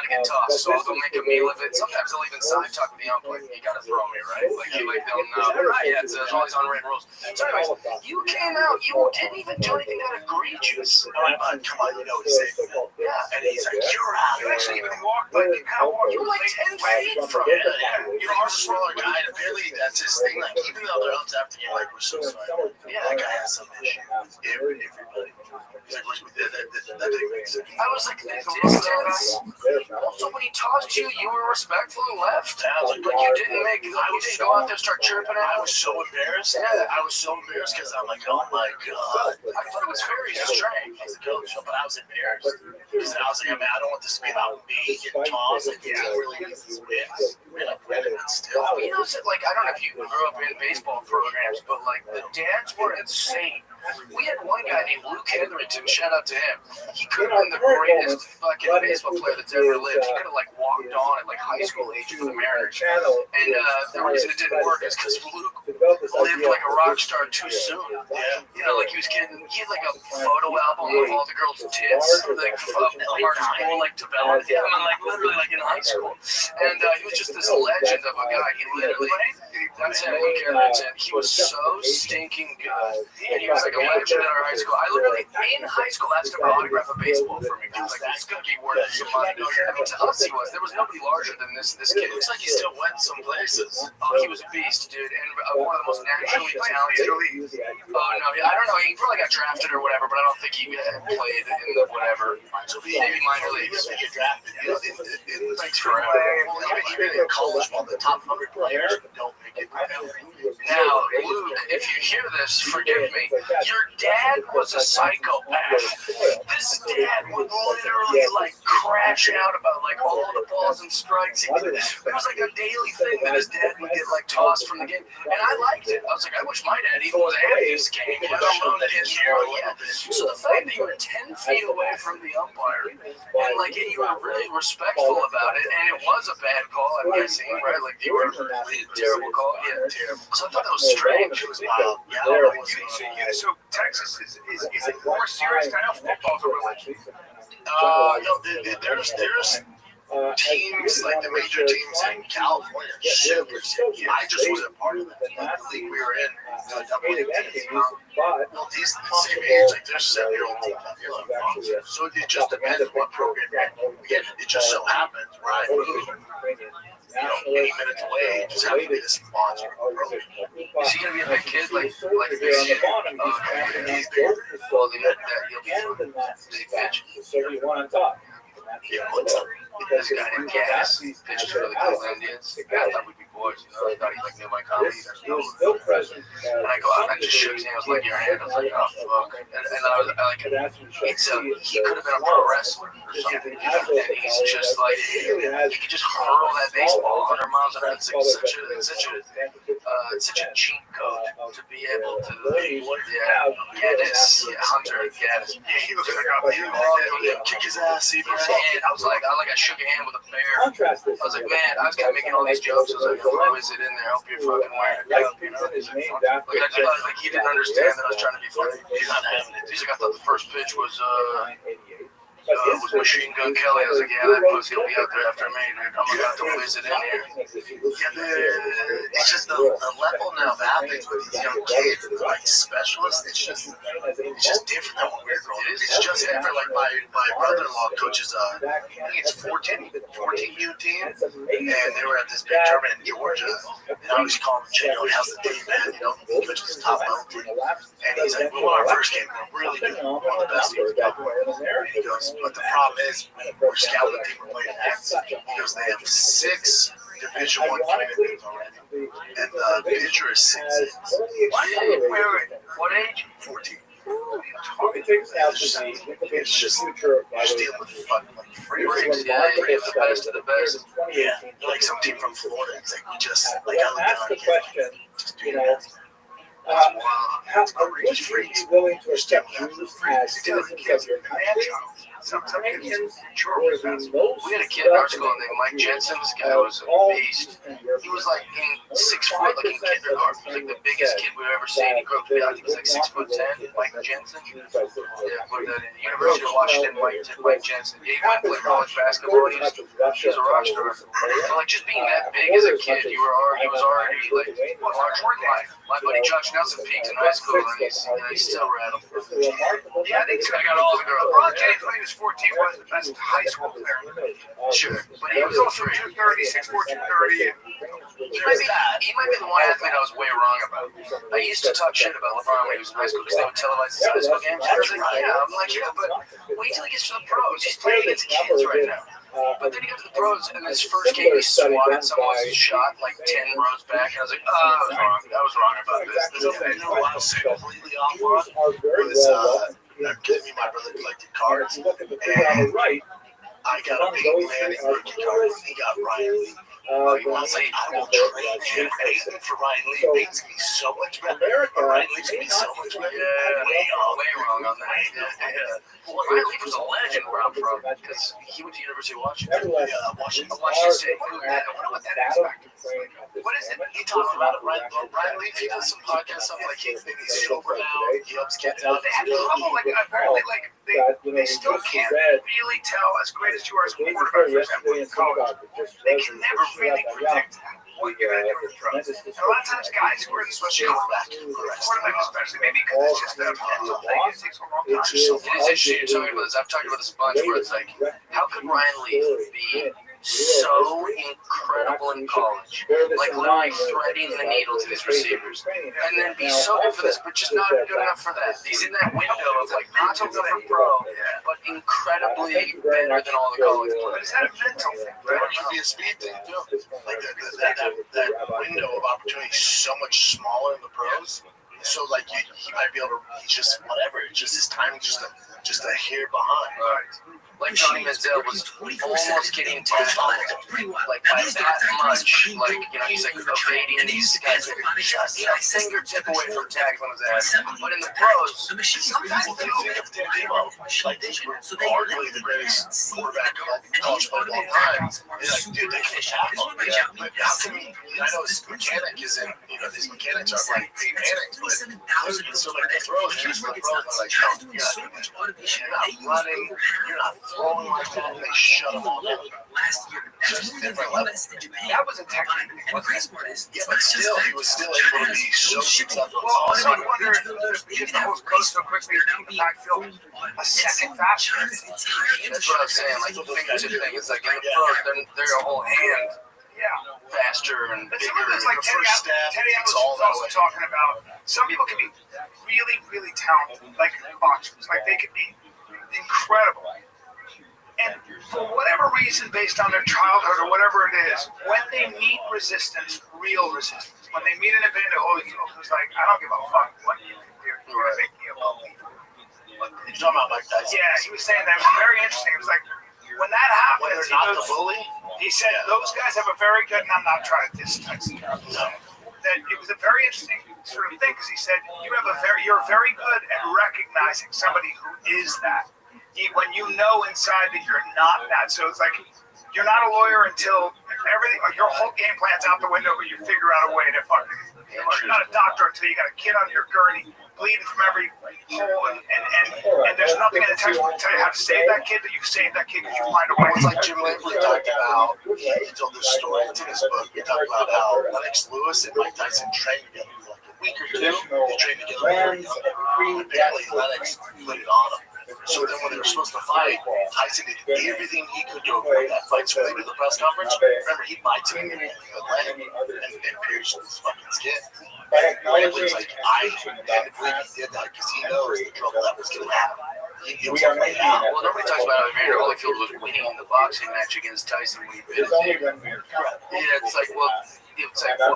get tossed. So I'll go make a meal of it. Sometimes they'll even side talk with the umpire. You got to throw me, right? They'll know. Right? Yeah, there's all these unwritten rules. So anyways, you came out. You didn't even do anything that egregious. Come on, he's safe. Yeah. And he's like, you're out. You actually even walked you were like 10 feet from it. I was a smaller guy, and apparently that's his thing. Like, even though they're up after you, like, we're so sorry. Yeah, that guy has some issues. Everybody. I was like, the distance. Also, when he tossed you, you were respectful and left. But you didn't go out there and start chirping at I him. was so embarrassed. Yeah. I was so embarrassed because I'm like, oh my god. I thought it was very strange. As a coach, but I was embarrassed. Because I was like, I don't want this to be about me getting tossed. Like, it's really we're like winning still. I don't know if you grew up in baseball programs, but the dads were insane. We had one guy named Luke Hetherington, shout out to him. He could have been the greatest fucking baseball player that's ever lived. He could have walked on at high school age for the Mariners. And the reason it didn't work is because Luke lived like a rock star too soon. Yeah. He was getting, he had a photo album of all the girls' tits, from art school, developed him, and literally in high school. And he was just this legend of a guy. He literally, that's him, Luke Hetherington. He was so stinking good. And he was a legend in our high school. I literally, in high school, asked him to autograph a baseball for me. He was like, this is going to be worth some money. I mean, to us, he was. There was nobody larger than this kid. It looks like he still went some places. Oh, he was a beast, dude. And one of the most naturally talented. Oh, no, I don't know. He probably got drafted or whatever, but I don't think he played in the whatever. Maybe minor leagues. They get drafted. Even in college, one of the top 100 players don't make it. Now, Luke, if you hear this, forgive me. Your dad was a psychopath. This dad would literally crash out about all the balls and strikes. It was a daily thing that his dad would get tossed from the game, and I liked it. I was like, I wish my dad even was at this game. So the fact that you were 10 feet away from the umpire, and you were really respectful about it, and it was a bad call, I'm guessing, right? You were a terrible call. Yeah, terrible. So I thought that was strange. It was wild. So Texas is more serious. I know football's a religion. No, there's teams, like the major teams in California, are super stingy. I just wasn't part of that. Like, the league we were in, double-A teams. Well, these same age, like there's 7-year-old teams out there that are fun. So it just depends what program you're in. Again, it just so happens where I moved, 80 minutes away, just happened to be this monster program. Is he gonna be a big kid like this year? He's bigger. Well, then he'll be fun. Does he pitch? Yeah, what's up? This guy named Gas pitches for the Cleveland Indians. I thought we'd be boys, I thought he like knew my comedy. And I go out and I just shook his hand. I was like, your hand. I was like, oh fuck. And I was like, he could have been a pro wrestler or something. And he's just like, he could just hurl that baseball 100 miles an hour. It's such a cheat code to be able to, Hunter Gaddis. Kick his ass even. And I was like, I shook a hand with a bear. I was like, man, I was kind of making all these jokes. I was like, who is it in there? I hope you're fucking wearing a cup. You know? Like he didn't understand that I was trying to be funny. He's not having it. He's like, I thought the first pitch was Machine Gun Kelly. I was like, yeah, that pussy will be out there after me. I'm about to whiz it in here. Yeah, it's just the level now of athletes with these young kids, like specialists. It's just different than what we were growing up. It's just different. Like my brother-in-law coaches, I think it's 14 U team, and they were at this big tournament in Georgia. And I always call him, how's the day, man? He coaches the top level team, and he's like, we won our first game. We're really good. One of the best teams ever. And he goes, but the problem is, we're scouting the team we're playing next. He goes, they have 6 Division I communities already, and the pitcher is 6'6". What age? 14. It's just you're dealing with fucking like free breaks. Yeah, you get the best of the best. Yeah, like some team from Florida. It's like we just like ask the question, just do that. how would you be willing to accept Jews as citizens of your country? We had a kid in our school named Mike Jensen. This guy was a beast. He was like in 6 foot, like in kindergarten. He was like the biggest kid we've ever seen. He grew up to be, I think he was like 6'10". Mike Jensen. Yeah, put that in. University of Washington. Mike Jensen. Yeah, he went to play college basketball. He was a rock star. So like just being that big as a kid, he was already like large work life. My buddy Josh Nelson peaked in high school, and he's still rattled. Yeah, I think I got all the girls. Ron James, when he was 14, was the best high school player. Sure. But he was also 230, 6'4", 230. He might be the one athlete I was way wrong about. I used to talk shit about LeBron when he was in high school because they would televise his high school games. I was like, I'm like, but wait till he gets to the pros. He's playing against kids right now. But then he got to the pros, and his first game he swatted someone's shot like 10 rows back. And I was like, I was wrong about this. You know what I was completely off on? Was giving my brother collected cards, and I got a big Manning rookie card. He got Ryan Lee. I was like, I will trade him Peyton for Ryan Lee. Peyton's me so much better. Ryan Lee's me so much better. Yeah, way wrong on that. Yeah. Well, Ryan Lee was a legend where I'm from because he went to University of Washington. Washington State. I wonder what that is back to. What is it? He talks about it, Ryan Lee. He does some podcast stuff like he's sober now. He helps kids out. They have trouble, apparently, they still can't really tell, as great as you are as a quarterback, for example, in college. They can never really predict what you're going to do in the pros. And a lot of times, guys who are especially quarterback especially, maybe because it's just a mental thing, it takes a long time. It is interesting you're talking about this. I've talked about this a bunch where it's like, how could Ryan Lee be so incredible in college, like literally threading the needle to these receivers, and then be so good for this, but just not good enough for that. He's in that window of like not so good for pro, but incredibly better than all the college players. Is that a mental thing? Right? It could be a speed thing too. Like that window of opportunity is so much smaller in the pros. So like he might be able to. He's just whatever. It's just his timing just a hair behind. Right. Like Johnny Manziel was almost getting tackled, like by that much. Like, he's like evading these guys that are just a fingertip away from tackling his ass. But in the pros, sometimes they do it. Like arguably the greatest quarterback of college football of all time. It's like, dude, they can tackle. But how can we? I know this mechanic is in. These mechanics are like mechanics, but so like the throws, just the throws are like, you're not running, you're not throwing like that, and they shut them all down. last year. That's more than the US and Japan. That was a technique. And the crazy part is, Yeah, it's but not just still, he factories. was still China able to has be so full shipping. successful. Well, also, I Automated wonder goods if builders, they the even have whole goes so race quickly, they're now the being backfield fully a second automated. faster. China's entire That's what I was saying. Like the fingertip thing is like in the pros, they're a whole hand Yeah. faster and But bigger. some of it's like the Teddy first step, Teddy it's Atlas all was that also way. talking about some people can be really, really talented, like boxers. Like they could be incredible. And for whatever reason, based on their childhood or whatever it is, when they meet resistance, real resistance, when they meet an Evander Holyfield who's like, I don't give a fuck what you can do, you're gonna make me a believer. You're talking about Mike Tyson. Yeah, he was saying that. It was very interesting. It was like, when that When happens, they're not the bully, he said, those guys have a very good, and I'm not trying to diss Tyson. That it was a very interesting sort of thing because he said, you're very good at recognizing somebody who is that. When you know inside that you're not that. So it's like, you're not a lawyer until everything, like your whole game plan's out the window, but you figure out a way to fucking, you're not a doctor until you got a kid on your gurney, bleeding from every hole, and there's nothing in the textbook to tell you how to save that kid, but you can save that kid because you find a way. it's like Jim Lampley talked about, he told this story, it's in his book, he talked about how Lennox Lewis and Mike Tyson trained together for like a week or two, they trained together very young, and apparently Lennox put it on him. So then when they were supposed to fight, Tyson did everything he could to avoid that fight. So when they did the press conference, remember he bites him in the leg and pierces his fucking skin. And Lampley's like, I had to believe he did that because he knows the trouble that was going to happen. He was afraid out. Well, nobody talks about how Evander Holyfield was winning the boxing match against Tyson when he bit his ear. Yeah, it's like, well,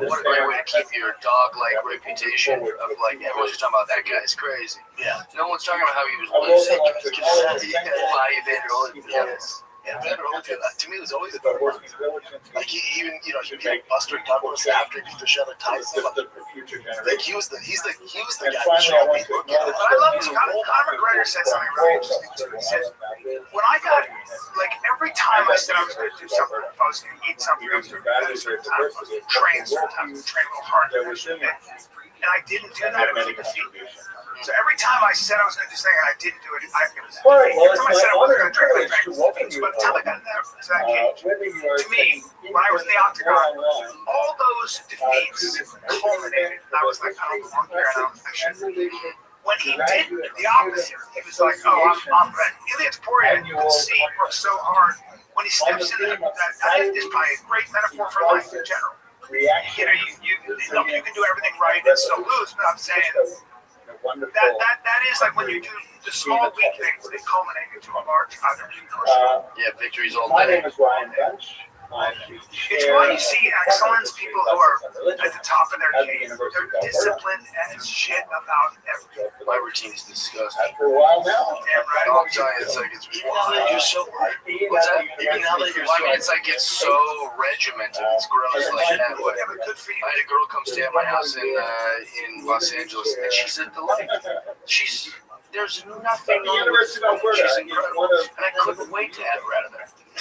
what a great way to keep your dog-like reputation of like, everyone's just talking about that guy's crazy. Yeah. No one's talking about how he was losing by Evander Holyfield. Yes. And Evander Holyfield, to me, was always a good worker. Like he even, he beat Buster Douglas after he beat the shot at Tyson. Like he was the guy who showed me look at it. But I love this. Conor McGregor said something really interesting too. He said, when I got, like, every time I said I was going to do something, if I was going to eat something, I was going to train sometimes, train a little hard. And I didn't do that, it was a defeat. So every time I said I was going to do something and I didn't do it, every time I said I wasn't going to drink, I drank. So by the time I got to that cage, to me, when I was in the octagon, all those defeats culminated. And I was like, I don't belong here, I shouldn't. When he did the opposite, he was like, oh, I'm ready. Ilya Topuria, you can see, works so hard. When he steps in that is probably a great metaphor for life in general. You can do everything right and still lose, but I'm saying that is like when you do the small weak things, they culminate into a large outcome. Yeah, victories all My day. name is Ryan Bench. It's why you see excellence, people who are at the top of their game. They're disciplined as shit about everything. My routine is disgusting. For a while now. Damn right. I'll tell you, it's like it's You're so right. What's that? Even now that you're Well, I mean, it's like it's so regimented. It's gross like that way. Yeah, but good for you. I had a girl come stay at my house in Los Angeles, and she's a delight. There's nothing wrong with her. She's incredible, and I couldn't wait to have her out of there. I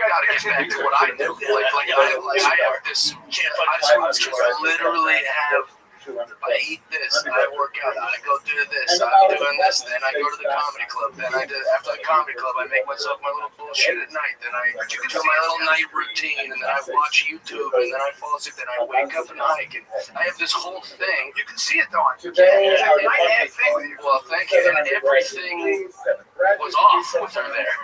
gotta get back to what I do. I have this. I just literally have. I eat this, I work out, I go do this, I'm doing this, then I go to the comedy club, then after the comedy club I make myself my little bullshit at night, then I do my little night routine, and then I watch YouTube, and then I fall asleep, then I wake up and hike, and I have this whole thing. You can see it though on your Today, Well, thank you, and everything was off with her there.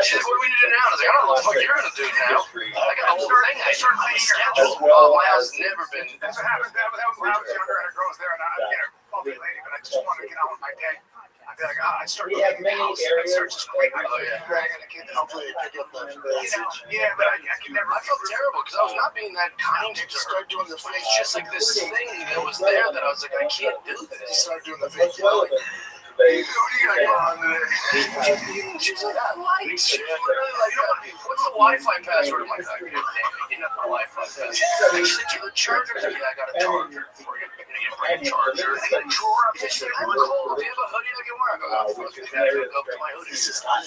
She's like, what do we need to do now? I was like, I don't know what the fuck you're gonna do now. I got the whole thing. I started cleaning your house. Oh, my house has never been. That's what happened. That was when I was younger and a girl was there, and I'd get her lovely lady, but I just wanted to get on with my day. I'd be like, I started cleaning the house. I started just cleaning. Oh, yeah. Dragging the kid. Hopefully you pick up that Yeah, but I can never. I felt terrible because I was not being that kind to her. Start doing the face. It's just like this thing that was there that I was like, I can't do this. Start doing the face. What do you got going on today? She's like, I like. She was literally like, what's the Wi-Fi password? I'm like, oh, damn it, you got the Wi-Fi password. She said, do you have a charger? Yeah, I got a charger for you. You need to bring a charger. I got a drawer up there. She's like, I'm cold. Do you have a hoodie I can wear? I go, oh, fuck, I gotta hook up to my hoodie. This is not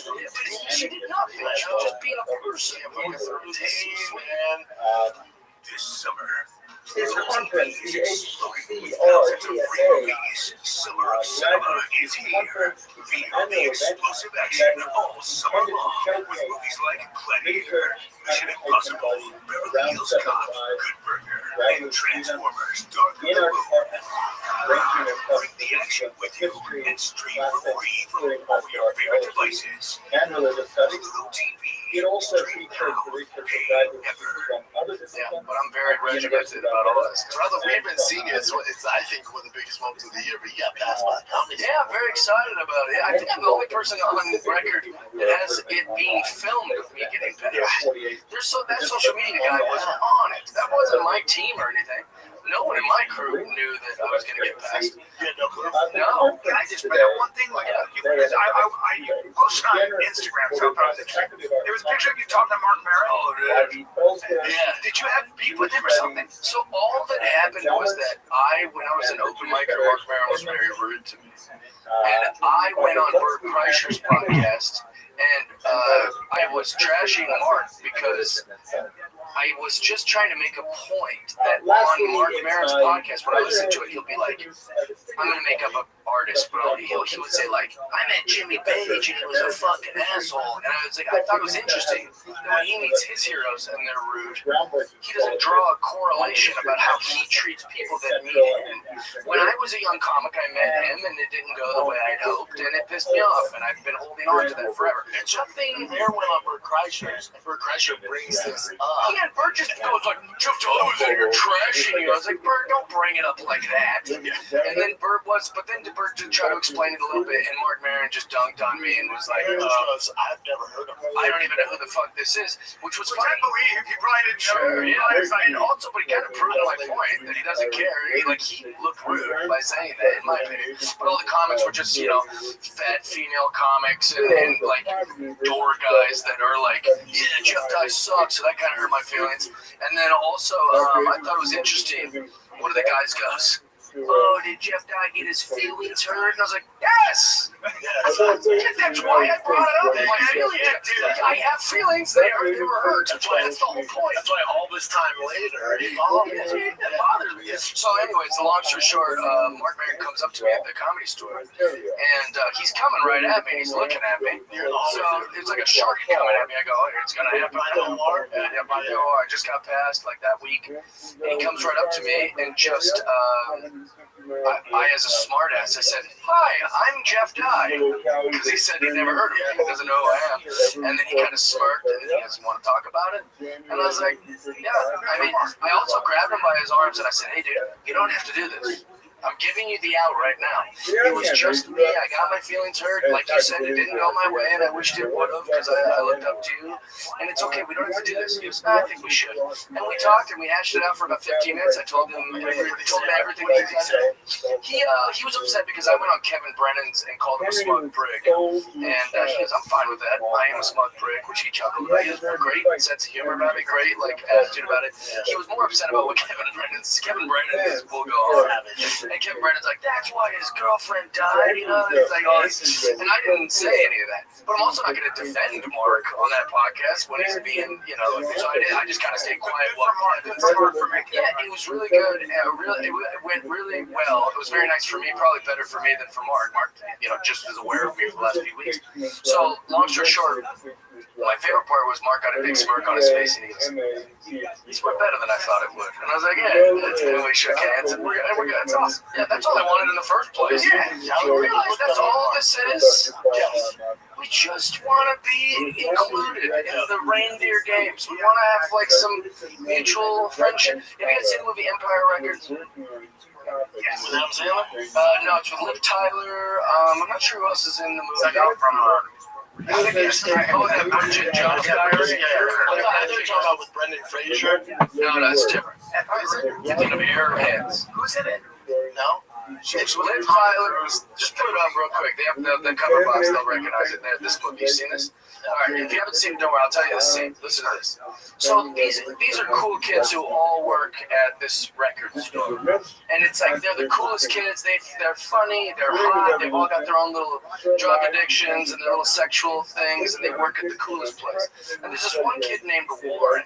She did nothing. She was just being a person. This summer, His conference, the Summer of Cinema is here. Feel the explosive action all summer long with movies like Gladiator, Mission Impossible, Beverly Hills Cop, Good Burger, and Transformers: Dark of the Moon. Bring the action with you and stream for free from all your favorite devices. Hulu TV. It also Stream features now. the research Pay evaluations never. from other Yeah, disciplines. but I'm very regimented about all this. Brother, we haven't seen it. It's I think one of the biggest moments of the year. But yeah, passed by the comedy. Yeah, I'm very excited about it. I think I'm the only person on record that has it being filmed with me getting better. That social media guy wasn't on it. That wasn't my team or anything. No one in my crew knew that I was going to get passed. You had no clue. No. Can I just bring up one thing? Like, because I posted on Instagram, so I thought it was interesting. There was a picture of you talking to Mark Maron. Oh, dude. Yeah. Did you have beef with him or something? So all that happened was that when I was an open micer, Mark Maron was very rude to me. And I went on Bert Kreischer's podcast, and I was trashing Mark because I was just trying to make a point that on Mark Maron's podcast, when I listen to it, he'll be like, I'm going to make up an artist, but he would say, like, I met Jimmy Page and he was a fucking asshole. And I was like, I thought it was interesting that when he meets his heroes and they're rude, he doesn't draw a correlation about how he treats people that meet him. When I was a young comic, I met him and it didn't go the way I'd hoped, and it pissed me off, and I've been holding on to that forever. And something there went on Bert Kreischer's. Bert Kreischer brings this up. Yeah, Bert just goes like, Jeff Tyler was in here trashing you. I was like, Bert, don't bring it up like that. And then Bert did try to explain it a little bit, and Mark Maron just dunked on me and was like, I've never heard of him. I don't even know who the fuck this is, which was Which I funny. believe you probably didn't know. Sure, yeah. And Like, also, but he kind of proved my point that he doesn't care. He looked rude by saying that, in my opinion. But all the comics were just, fat female comics and like door guys that are like, yeah, Jeff Dye sucks. So that kind of hurt my feelings. And then also, I thought it was interesting. One of the guys goes, oh, did Jeff Dye get his feelings hurt? And I was like, yes! That's why I brought it up. Like, I really did, dude. I have feelings. They were hurt. That's the whole point. That's why all this time later, It bothers me. So anyways, the long story short, Mark Maron comes up to me at the Comedy Store, and he's coming right at me. He's looking at me. So it's like a shark coming at me. I go, oh, it's going to happen. I just got passed like that week. And he comes right up to me and just, I as a smartass, I said, hi, I'm Jeff Dye. Because he said he never heard of me. He doesn't know who I am. And then he kind of smirked and he doesn't want to talk about it. And I was like, yeah. I mean, I also grabbed him by his arms and I said, hey, dude, you don't have to do this. I'm giving you the out right now. It was just me. I got my feelings hurt. Like you said, it didn't go my way, and I wished it would have because I looked up to you. And it's okay. We don't have to do this. He goes, I think we should. And we talked and we hashed it out for about 15 minutes. I told him everything that he said. He was upset because I went on Kevin Brennan's and called him a smug prick. And he goes, I'm fine with that. I am a smug prick, which he chuckled about. He has a great sense of humor about it, great attitude about it. He was more upset about what Kevin Brennan is. We'll go on. And Kevin Brennan's like, that's why his girlfriend died, It's like all this. And I didn't say any of that. But I'm also not going to defend Mark on that podcast when he's being, so I just kind of stayed quiet. Yeah, it was really good. It went really well. It was very nice for me, probably better for me than for Mark. Mark, just was aware of me for the last few weeks. So, long story short, my favorite part was Mark got a big smirk on his face, and he goes, "This went better than I thought it would." And I was like, "Yeah." And we shook hands, and we're good. It's awesome. Yeah, that's all I wanted in the first place. Yeah, you realize that's all this is. We just want to be included in the reindeer games. We want to have like some mutual friendship. Have you guys seen the movie Empire Records? Yes. With Adam Sandler? No, it's with Liv Tyler. I'm not sure who else is in the movie. I think it's that Bridget Jones guy. I thought you were talking about with Brendan Fraser. No, that's different. Thinking of Airheads. Who's in it? No? It's Liv Tyler. Just put it on real quick. They have the cover box. They'll recognize it. This movie. You seen this? All right. If you haven't seen it, don't worry. I'll tell you the scene. Listen to this. So these are cool kids who all work at this record store, and it's like they're the coolest kids. They're funny. They're hot. They've all got their own little drug addictions and their little sexual things, and they work at the coolest place. And there's this one kid named Warren.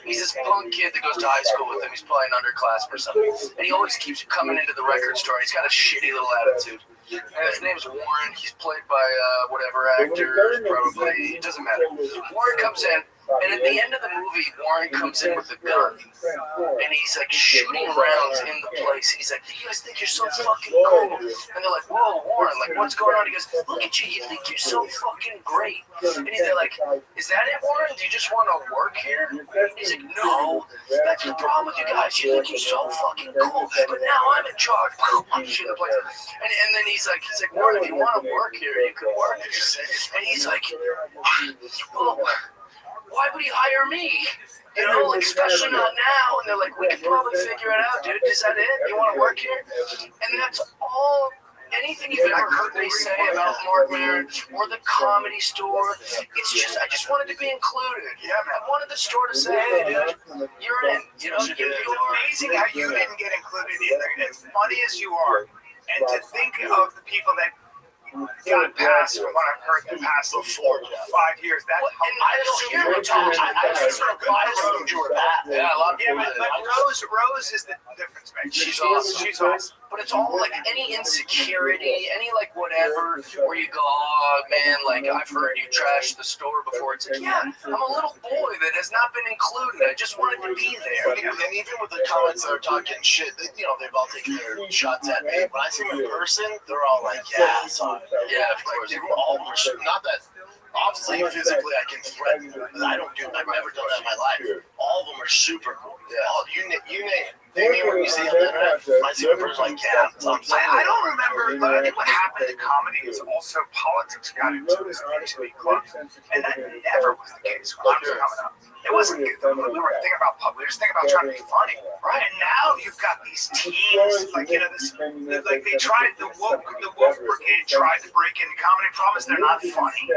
He's this punk kid that goes to high school with him. He's probably an underclassman or something. And he always keeps coming into the record store. He's got a shitty little attitude. And his name's Warren. He's played by whatever actor, probably. It doesn't matter. Warren comes in, and at the end of the movie, Warren comes in with a gun. And he's like shooting rounds in the place. And he's like, you guys think you're so fucking cool? And they're like, whoa, Warren, like, what's going on? He goes, look at you. You think you're so fucking great. And they're like, is that it, Warren? Do you just want to work here? He's like, no, that's the problem with you guys. You think you're so fucking cool. But now I'm in charge. I'm shooting the place. And then he's like, Warren, if you want to work here, you can work. And he's like, well, why would he hire me? You know, like, especially not now. And they're like, we could probably figure it out, dude. Is that it? You want to work here? And that's all. Anything you've ever heard me say about Mark Maron or the Comedy Store, it's just, I just wanted to be included. Yeah, man. I wanted the store to say, hey, dude, you're in. You know, it's amazing how you didn't get included either. As funny as you are, and to think of the people that got passed from what I've heard the past 4 to 5 years. That's well, and I don't hear me talk. I assumed you were that. Yeah, a lot of people. Yeah, but Rose is the difference maker. She's awesome. She's awesome. But it's all like any insecurity, any like whatever, where you go, oh man, like I've heard you trash the store before. It's like, yeah, I'm a little boy that has not been included. I just wanted to be there. And even with the comments that are talking shit, they've all taken their shots at me. When I see them in person, they're all like, yeah, sorry. Yeah, of course. They were all not that. Obviously, physically, I can threaten. I've never done that in my life. All of them are super cool. Yeah. You name it. They mean what you see on the internet. I see a person like, yeah, I don't remember, but I think what happened to comedy is also politics got into this TV club. And that never was the case when I was coming up. It wasn't, we weren't thinking about public, we were just thinking about trying to be funny. Right? And now you've got these teams, like, you know, like they tried, the woke brigade tried to break into comedy. Problem is they're not funny.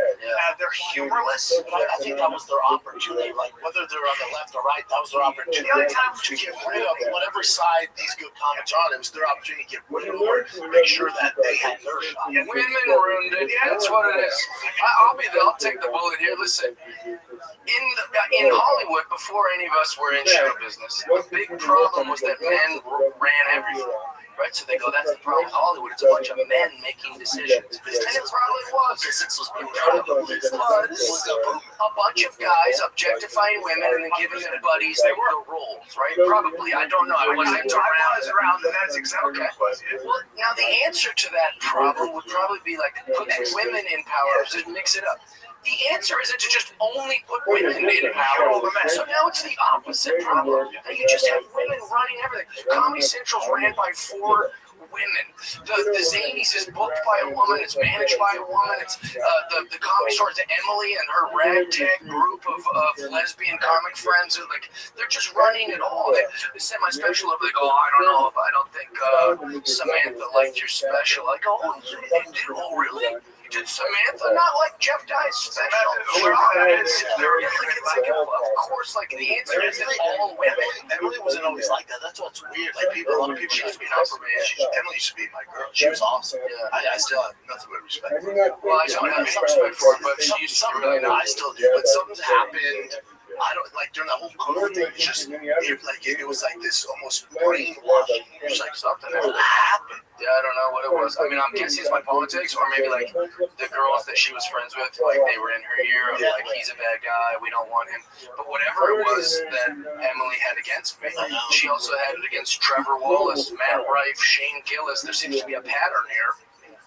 They're humorless. But I think that was their opportunity. Like, whether they're on the left or right, that was their opportunity to get rid of whatever side these good comics are on. It was their opportunity to get rid of them, make sure that they had their shot. Women ruined it. Yeah, that's what it is. I'll take the bullet here. Listen, in Hollywood, before any of us were in show business, the big problem was that men ran everything. Right, so they go, that's the problem with Hollywood. It's a bunch of men making decisions. And it probably was. Physics was a bunch of guys objectifying women and then giving their buddies the roles, right? Probably, I don't know. I wasn't around, and that's exactly what it was. Well, now the answer to that problem would probably be like, put women in power, just mix it up. The answer isn't to just only put women in power over men. So now it's the opposite problem. Now you just have women running everything. Comedy Central's ran by 4 women. The Zanies is booked by a woman. It's managed by a woman. It's the Comedy Store is Emily and her ragtag group of lesbian comic friends. Are like, they're just running it all. They sent my special up. They go, I don't know if I don't think Samantha liked your special. I go, oh really? Did Samantha not like Jeff Dye's special? Of course, like the answer is all women. Emily wasn't always like that. That's what's weird. Like a lot of people used to be nice for me. Emily used to be my girl. She was awesome. Yeah. I still have nothing but respect for her. Well, I don't have some respect for her, but she used to really not. I still do. But something's happened. I don't like during that whole COVID thing. It was like this almost brainwashing. It was like something that happened. Yeah, I don't know what it was. I mean, I'm guessing it's my politics, or maybe like the girls that she was friends with, like they were in her ear, like he's a bad guy, we don't want him. But whatever it was that Emily had against me, she also had it against Trevor Wallace, Matt Rife, Shane Gillis. There seems to be a pattern here.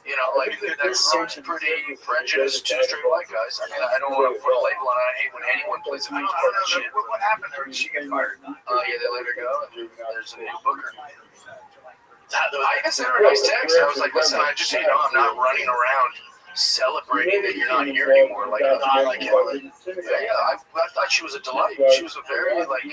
You know, like that seems pretty prejudiced to straight white guys. I mean, I don't want to put a label on it. I hate when anyone plays a victim of that shit. What happened there? Did she get fired? Yeah, they let her go, and there's a new booker. I even sent her a nice text. I was like, listen, I just, I'm not running around celebrating that you're not here anymore. Like, I like Emily. Yeah, I thought she was a delight. She was a very, like,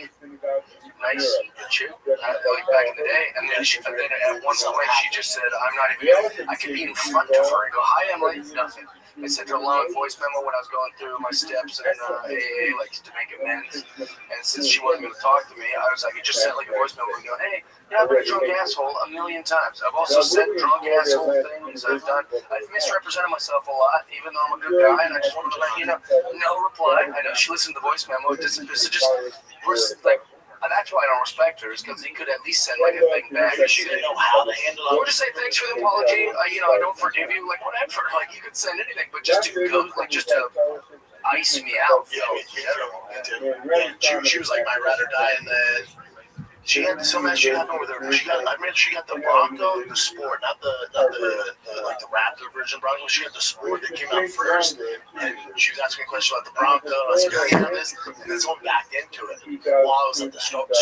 nice chick, like back in the day. And then at one point she just said, I'm not even, I could be in front of her and go, hi, Emily, nothing. I sent her a long voice memo when I was going through my steps in AA, like to make amends. And since she wasn't going to talk to me, I was like, I just sent like a voice memo going, hey, I've been a drunk asshole a million times. I've also said drunk asshole things. I've misrepresented myself a lot, even though I'm a good guy. And I just wanted to let you know, no reply. I know she listened to the voice memo. This is just, like, and that's why I don't respect her, is because he could at least send like a thing back. She didn't know how to handle it. Or just say thanks for the apology. I don't forgive you. Like whatever. Like you could send anything, but just to go, like just to ice me out. She was like my ride or die, and then she had some shit happen with her. She got the Bronco, the Sport, not the like the Raptor version Bronco. She had the Sport that came out first, and she was asking me questions about the Bronco. I was like, oh, this, and then someone backed into it. While I was at the store, we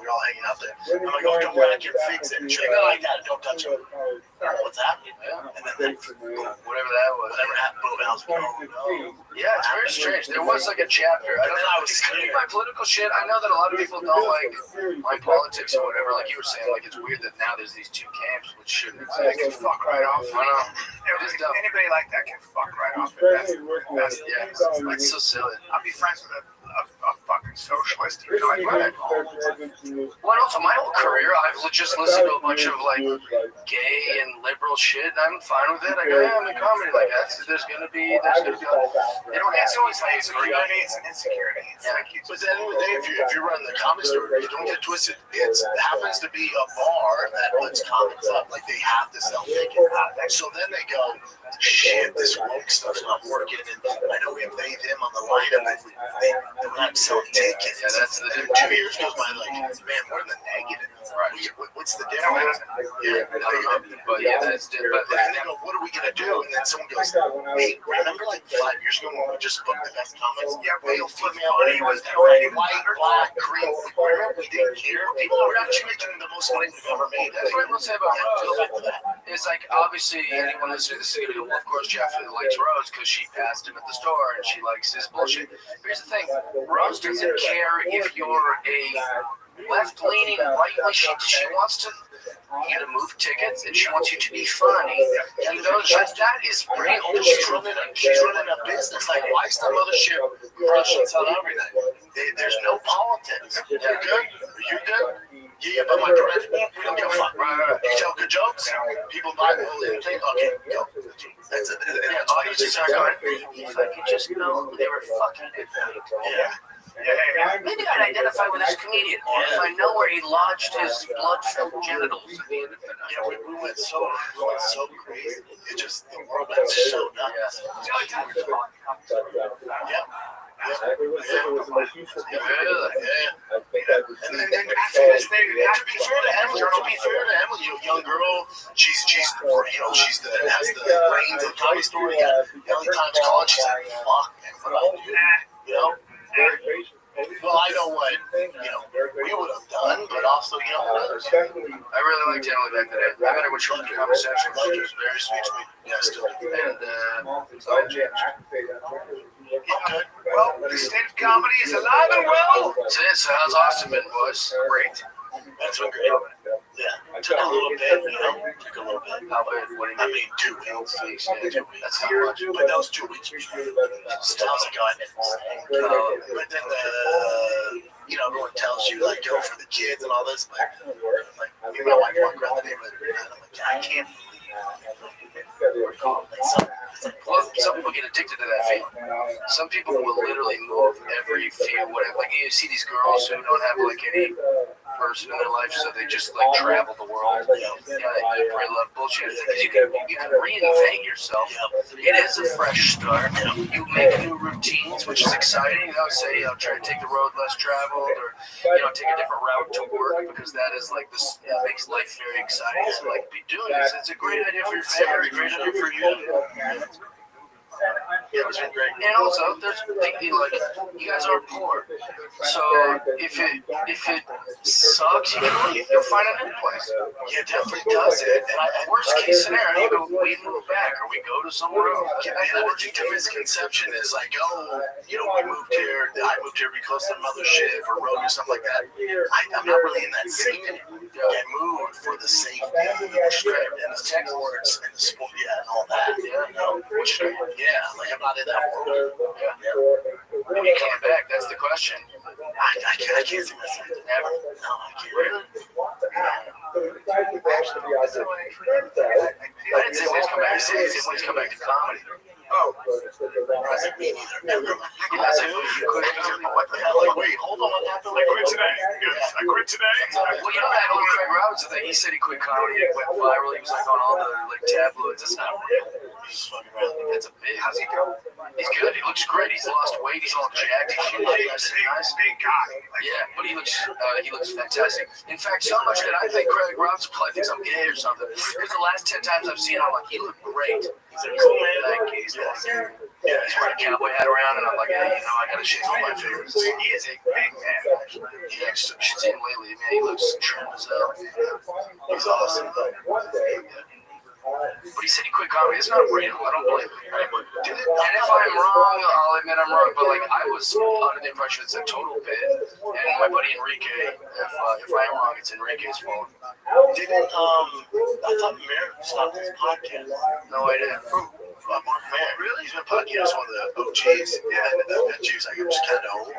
were all hanging out there. I'm like, oh, don't worry, I can fix it. And she's like, no, I got it, don't touch it. What's happening? And then Whatever that was. whatever happened, boom, I was like, oh no. Yeah, it's very strange. There was like a chapter. I don't know. It could be my political shit. I know that a lot of people don't like my politics or whatever. Like you were saying, like it's weird that now there's these two camps, which shouldn't They can exist. fuck right off. I know. Anybody like that can fuck right off. That's It's so silly. I'll be friends with a fucking socialist. You're like, what? Well, and also my whole career, I've just listened to a bunch of like gay and liberal shit, and I'm fine with it. Like, yeah, I'm in comedy. Like, there's gonna be. They don't It's have always like insecurity. It's an insecurity. It's like you But at the end of the day, if you run the comedy store, you don't get it twisted. It happens to be a bar that puts comics up. Like they have to sell tickets. So then they go, shit, this woke stuff's not working. And I know we have them on the lineup, but they're not selling tickets. Yeah, that's the. 2 years goes by, like, man, we're in the negative. What's the difference? Yeah, But yeah, that's different. But they go, what are we gonna do? And then someone goes, hey, remember like 5 years ago when we just booked the best comics? Yeah, they'll flip me out. He was white, black, green. Remember we didn't care. People were actually making the most money we've ever made. That's what I will say about Go back to Rose. that. It's like obviously anyone listening to this is gonna go, well, of course Jeff likes Rose because she passed him at the store and she likes his bullshit. Here's the thing, Rose doesn't care if you're a left-leaning, right-wing. She wants to you to move tickets and she wants you to be funny. And that is real. She's running a business. Like, why is the mothership Russians on everything? There's no politics. You're good? Are you good? Yeah, but my friend, we don't give a fuck. You tell good jokes, people buy them. Okay, go. That's it. Audiences are going, if I could just know who they were fucking with. Yeah. Maybe I'd identify with this comedian, or if I know where he lodged his blood-filled genitals at the end of the night. Yeah, we went so crazy. It just, the world went so nuts. Yeah. And then after this thing, to be fair to Emily, young girl, she's has the brains of the comedy store. Yeah, LA Times College. She's like, fuck, man, what do I do? You know. Well, I know what we would have done, but also I really liked Emily back then. I met her when she was in the conversation. She was very sweet. Yeah, still. And well, the state of comedy is alive and well. So how's Austin been, boys? Great. That's been great. Yeah, took a little bit, How bad? What do you I mean? mean, 2 weeks. 2 weeks. Yeah, that's not much. But those 2 weeks, still was a guy. But then everyone tells you like go for the kids and all this. Like my wife walked around the neighborhood and I'm like, I can't Well, some people get addicted to that feeling. Some people will literally move every few, whatever. Like you see these girls who don't have like any person in their life, so they just like travel the world. They eat, pray, love, bullshit. Because you can reinvent yourself. It is a fresh start. You make new routines, which is exciting. Say, try to take the road less traveled, or take a different route to work, because that is like this. It makes life very exciting. So like, be doing this. It's a great idea for your family. Great idea for you. Yeah, it was great. And also, there's like you guys are poor, so if it sucks, you can leave. You'll find a new place. Yeah, it definitely does it. And Worst case scenario, you go, we move back or we go to somewhere else. and I think the misconception is like, oh, you know, I moved here to be close to the mothership or road or something like that. I'm not really in that scene anymore. I moved for the safety and the sports and the sport, and all that. Like I'm not in that world. When you came back, that's the question. I can't see myself. Never. No, I can't. Really? I didn't say when he's come back. I said when he's come back to comedy. Oh, me neither. Never. I said, you quit. What the hell? Like, wait, hold on. What happened? I quit today. Yes, I quit today. Well, you know that old Craig Robinson thing? He said he quit comedy. It went viral. He was like on all the like tabloids. That's not real. He's fucking around. That's a bit. How's he doing? He's good. He looks great. He's lost weight. He's all jacked. He's nice. Big guy. Yeah, but he looks fantastic. In fact, so much that I think Craig Robinson probably thinks I'm gay or something. Because the last 10 times I've seen him, I'm like, he looked great. He's a cool man. Like, he's wearing a cowboy hat around, and I'm like, hey, you know, I gotta shave all my favorites. He is a big man. Yeah, she's seen him lately. Man, he looks trim as hell. He's awesome. But he said he quit comedy. It's not real. I don't believe it. And if I'm wrong, I'll admit I'm wrong. But like, I was under the impression it's a total bit. And my buddy Enrique, if I am wrong, it's Enrique's fault. Didn't I thought Mayor stopped his podcast? No, I didn't. Mark Mayer. Really? He's been podcast one of the OGs. Yeah, and the OGs like it was kind of over.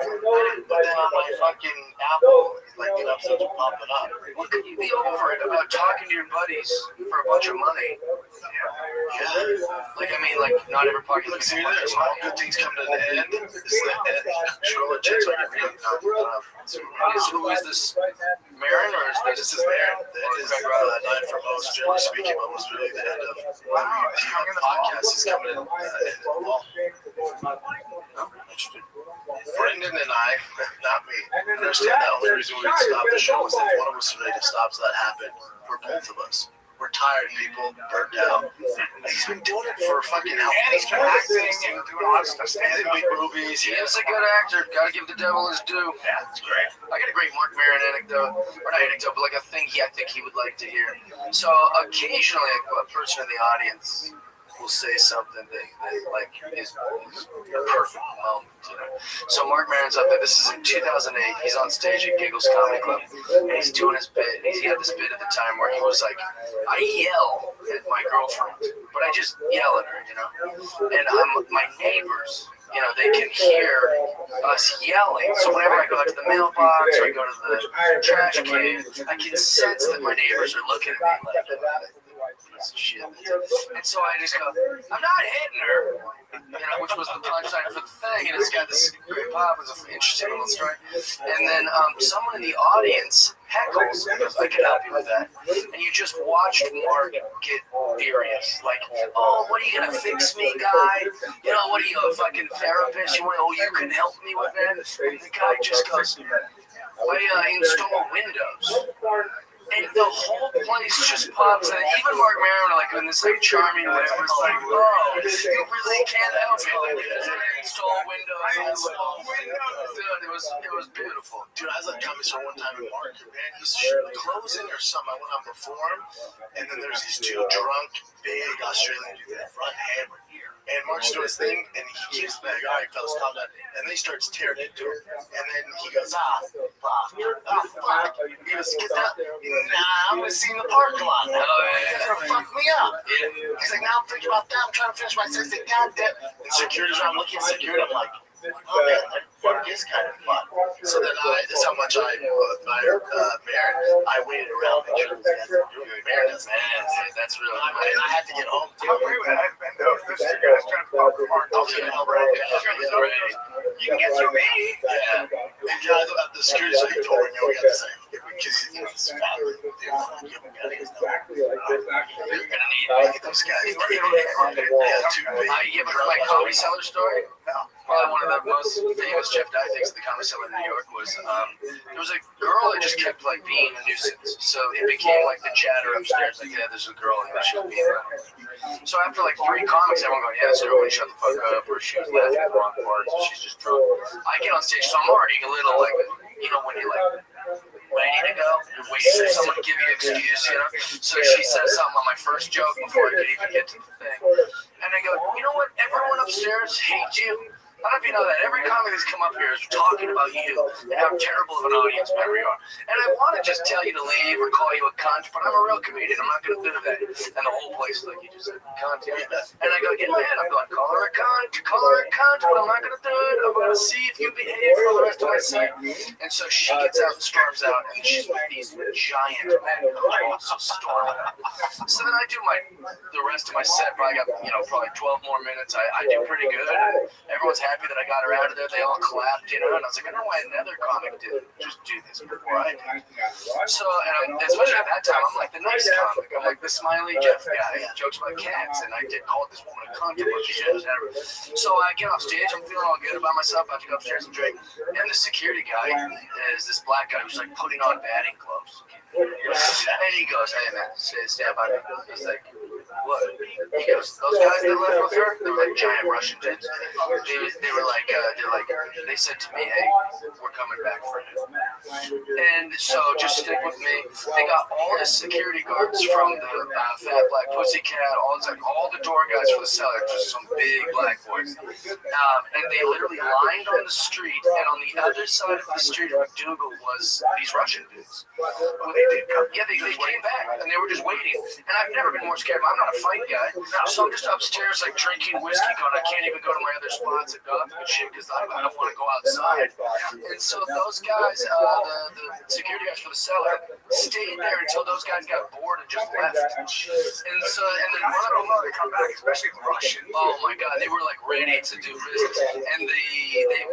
But then on my fucking Apple, like the episodes are popping up. What could you be over it about talking to your buddies for a bunch of money? Yeah. Like, I mean, like, not every podcast. Look, see, there's all good things come to the end. It's the end. Charlotte checks on your reading. Who is this? Marin or is This is Marin. That is not for most, generally speaking, what was really the end of the podcast. He's coming in the fall. Brendan and I, not me, understand that only reason we would stop the show is if one of us ready to stop so that happened for both of us. We're tired people, burnt out. He's been doing it for fucking hell. And he's been acting and doing a lot of stuff. He's in big movies. He is a good actor. Gotta give the devil his due. Yeah, it's great. I got a great Mark Maron anecdote, or not anecdote, but like a thing I think he would like to hear. So occasionally a person in the audience will say something that like is a perfect moment, you know. So Mark Maron's up there. This is in 2008. He's on stage at Giggles Comedy Club, and he's doing his bit. He had this bit at the time where he was like, I yell at my girlfriend, but I just yell at her, you know. And my neighbors, you know, they can hear us yelling. So whenever I go out to the mailbox or I go to the trash can, I can sense that my neighbors are looking at me like, shit. And so I just go, I'm not hitting her, you know, which was the punchline for the thing. And it's got this great pop. It's an interesting little story. And then someone in the audience heckles and goes, I can help you with that. And you just watched Mark get furious. Like, oh, what are you going to fix me, guy? You know, what are you, a fucking therapist? You can help me with that? And the guy just goes, I install Windows. And the whole place just pops, and even Mark Maron, like in this like charming way, was like, "Oh, you really can't help me." Like, install Windows. Dude, it was beautiful. Dude, I was at Comedy Store one time in Mark, man. He's shooting closing or something. I went on before him, and then there's these two drunk, big Australian dudes in the front hammer. And Mark's doing his thing, and he keeps back, all right, fellas, calm down. And then he starts tearing into him. And then he goes, fuck. He goes, get that. Nah, I'm going to see in the parking lot. Oh, yeah. He's going to fuck me up. Yeah. He's like, now I'm thinking about that. I'm trying to finish my 6 day goddamn. And security's around looking at security. I'm like, oh, man, that fuck is kind of fun. So then that's how much I admire Marin. I waited around and sure Marin does that. That's really, I had to get home. I agree with that. And those two guys trying to talk to Mark. Okay, you can get through me. Yeah. The security, so he told me, we got the same. Because his father, they want to give him guys. Exactly like this, actually. They're gonna need Those guys. You ever heard my Comedy Cellar story? No. Probably one of the most famous Jeff Dye things at the Comedy Cellar in New York was there was a girl that just kept like being a nuisance. So it became like the chatter upstairs, like, yeah, there's a girl and she'll be around. So after like 3 comics, everyone going, yeah, this girl wouldn't shut the fuck up, or she was laughing at the wrong parts, and she's just drunk. I get on stage, so I'm already a little like, you know, when you're like waiting to go, you're waiting for someone to give you an excuse, you know. So she says something on my first joke before I could even get to the thing, and I go, you know what? Everyone upstairs hates you. I don't know if you know that. Every comic that's come up here is talking about you and how terrible of an audience member you are. And I want to just tell you to leave or call you a cunt, but I'm a real comedian. I'm not going to do that. And the whole place is like, you just said cunt. And I go, in my head, I'm going, call her a cunt, but I'm not going to do it. I'm going to see if you behave for the rest of my set. And so she gets out and storms out, and she's with these giant men who also storm out. So then I do the rest of my set. Probably got, probably 12 more minutes. I do pretty good. Everyone's happy that I got her out of there. They all clapped, and I was like, I don't know why another comic didn't just do this before I did. So, and especially at that time, I'm like the nice comic. I'm like the smiley Jeff guy, jokes about cats, and I did call this woman a cunt a bunch of times. So I get off stage, I'm feeling all good about myself, about to go upstairs and drink, and the security guy is this black guy who's like putting on batting gloves. And he goes, hey man, stand by me. I was like, what? He goes, those guys that left with her, they were like giant Russian dudes. They were like, they said to me, hey, we're coming back for him. And so just stick with me. They got all the security guards from the Fat Black Pussycat, all the door guys for the cellar, just some big black boys. And they literally lined on the street, and on the other side of the street of McDougal was these Russian dudes. They came back, and they were just waiting. And I've never been more scared. I'm not a fight guy, so I'm just upstairs, like, drinking whiskey, going, I can't even go to my other spots at Gotham and shit, because I don't want to go outside. And so those guys, the security guys for the cellar, stayed there until those guys got bored and just left. And then one of them, they come back, especially the Russians. Oh my God, they were, like, ready to do business. And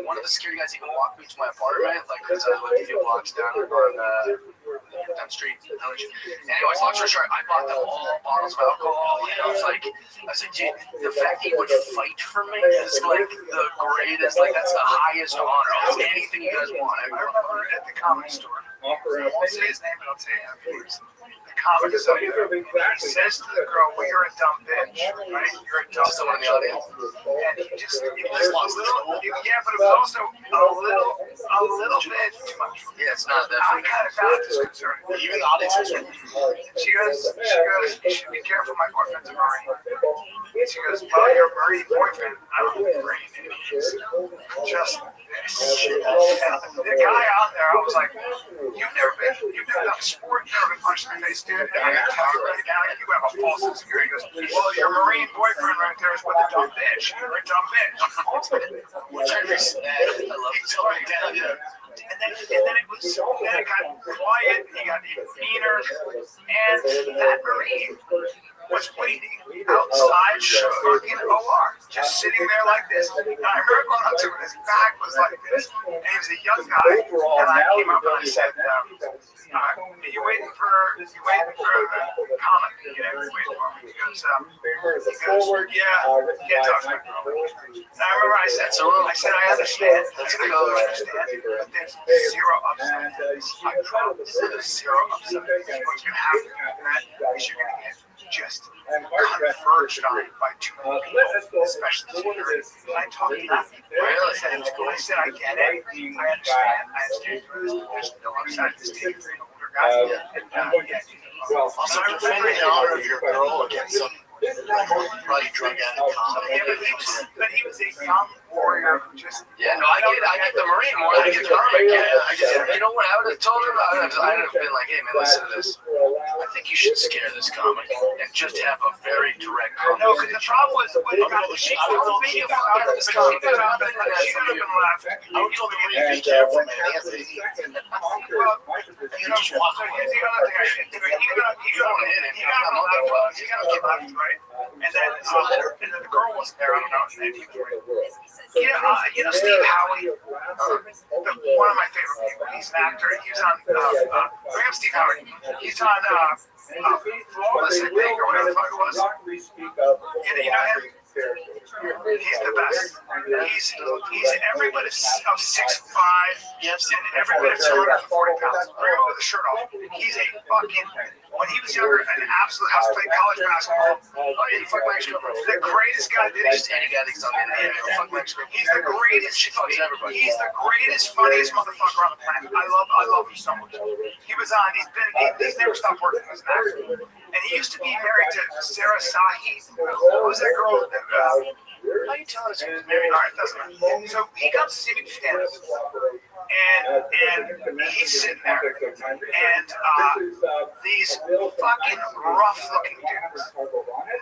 one of the security guys even walked me to my apartment, like, because I lived a few blocks down on street. Anyways, long story short, I bought them all bottles of alcohol. I was like, dude, the fact that you would fight for me is like the greatest, like that's the highest honor. It's anything you guys want. I remember at the comedy store. I won't say his name, but I'll tell you afterwards. The comic is up there. He says to the girl, well, you're a dumb bitch, right? You're a dumb bitch. Someone in the audience. And he just lost a little, yeah, but it was also a little bit too much. Yeah, it's not that. I kind of found this concerning. Even the audience is She goes, you should be careful, my boyfriend's a Marine. She goes, well, you're a Marine boyfriend. I don't know Marine idiots. Just shit. The guy out there, I was like, you've never done a sport, you've never been punched in the face, dude. And I can tell you right now, you have a false insecurity. He goes, well, your Marine boyfriend right there is with a dumb bitch. You're a dumb bitch. Which I respect. I love this story. And then it got quiet, he got even meaner, and that Marine was waiting outside the fucking OR, just sitting there like this. And I remember going up to him, his back was like this, and he was a young guy, and I came up and I said, are you waiting for the comic? Yeah, we're waiting for him. He goes, yeah, can't talk to my girl. And I remember I said, I understand, but there's zero upside. I promise there's zero upside. What you have to do that is you're going to get just converged on by two people, especially security. And I talked to that. I said, I get it. I understand. There's no upside to this team for an older guy. Also, defending the honor of your girl against some probably drug addict comic. But he was a young warrior who just... Yeah, no, I get the Marine more than I get the comic. You know what I would have told him? I would have been like, hey man, listen to this. I think you should scare this comic and just have a very direct conversation. No, because the problem was when she told me about this comic. She could have been left. I would tell the Marine, be careful, man. Anthony. You just walk away. Here's the other thing I did. He got him left, right? And then the girl wasn't there. I don't know. And then he was right. Steve Howie one of my favorite people. He's an actor. He was on, bring up Steve Howard. He's on Flawless, I think, or whatever the fuck it was. You know him? He's the best. He's every bit of 6'5", and every bit of 240 pounds. Bring him with the shirt off. He's a fucking, when he was younger, an absolute house, played college basketball. Oh yeah, you fuck my ex-girlfriend. The greatest guy. Just any guy that's on the internet. Fuck my ex-girlfriend. He's the greatest. She fucks everybody. He's the greatest, funniest motherfucker on the planet. I love him so much. He was on. He's never stopped working as an actor. And he used to be married to Sarah Sahi. Who was that girl? How you telling us he was married? All right, doesn't matter. So he comes to see me stand up. And he's sitting there, and these fucking rough-looking dudes,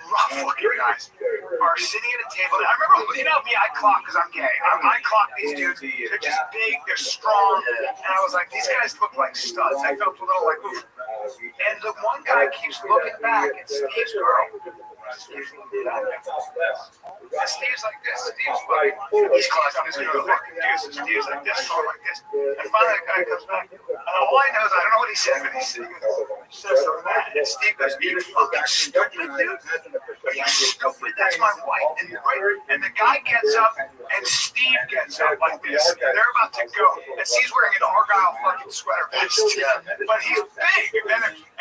rough-looking guys, are sitting at a table. And I remember, you know me, I clock because I'm gay. I clock these dudes. They're just big, they're strong, and I was like, these guys look like studs. I felt a little like, oof. And the one guy keeps looking back at Steve's girl. Steve's like this. He's clocking his girl fucking dudes. Steve's like this, sort of like this. And finally, the guy comes back. And all I know is, I don't know what he said, but he says something like that. And Steve goes, "Are you fucking stupid, dude? Are you stupid? That's my wife." And the guy gets up, and Steve gets up like this. And they're about to go. And Steve's wearing an Argyle fucking sweater vest. But he's big.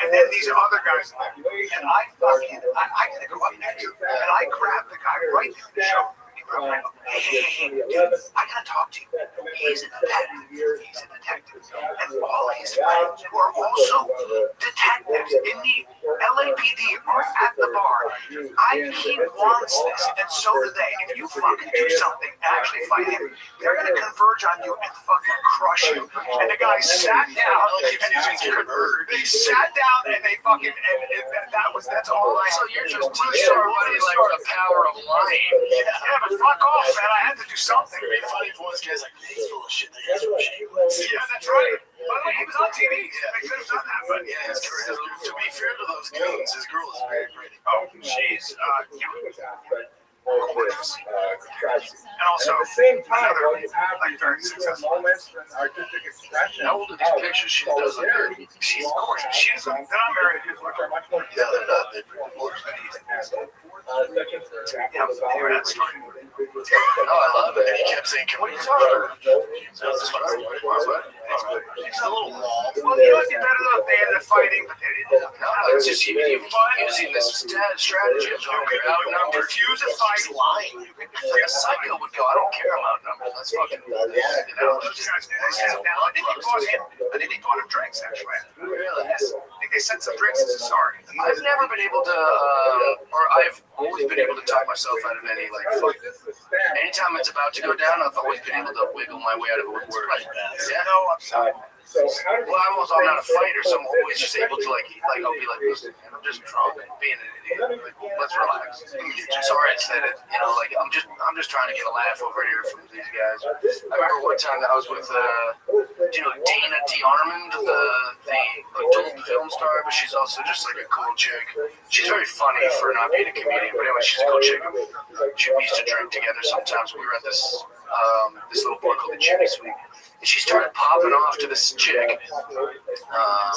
And then these other guys are there. And I gotta go up next. And I grab the guy right in the shoulder. Hey, dude, I gotta talk to you. He's a detective. And all his friends, who are also detectives in the LAPD, are at the bar. He wants this, and so do they. If you fucking do something and actually fight him, they're gonna converge on you and fucking crush you. And the guy sat down, they sat down, and they fucking, that's all I had. So you're just teaching everybody like the power of lying. Yeah, but fuck off, man. I had to do something. It'd be funny if one of those guys like, he's full of shit. That guy's full of shit. Yeah, that's right. By the way, he was on TV. They could have done that, but Yeah, to be fair to those goons, his girl is very pretty. oh, she's gorgeous. And also, At the same time, another, you have like, very successful. moments and artistic expression. How old are these pictures? She does look good. She's gorgeous. She's then I'm married to Which are much more Yeah, they're not. They're pretty more. anyway, that's story. No, I love And it. he kept saying, What are you talking about? It's a little long. Well, you know, it'd be better though if they ended up fighting, but they didn't. No, it's just you using this strategy of outnumbered. Refuse a fight. Lying. Like a psycho would go, I don't care about numbers. That's fucking. Those guys, they sat down. I think he bought him drinks, actually. Really? Yes. I think they sent some drinks as a sorry. I've never been able to, or I've always been able to talk myself out of any like fight. Anytime it's about to go down, I've always been able to wiggle my way out of it with words. Yeah. No, I'm sorry. So how do Well, I'm not a fighter, so I'm always just able to like I'll be like, listen, I'm just drunk, being an idiot. Like, let's relax. Sorry I said it. You know, like I'm just trying to get a laugh over here from these guys. I remember one time that I was with Dana DeArmond, the adult film star, but she's also just like a cool chick. She's very funny for not being a comedian, but anyway, she's a cool chick. We used to drink together sometimes. We were at this little bar called the Jimmy Suite. And she started popping off to this chick. Is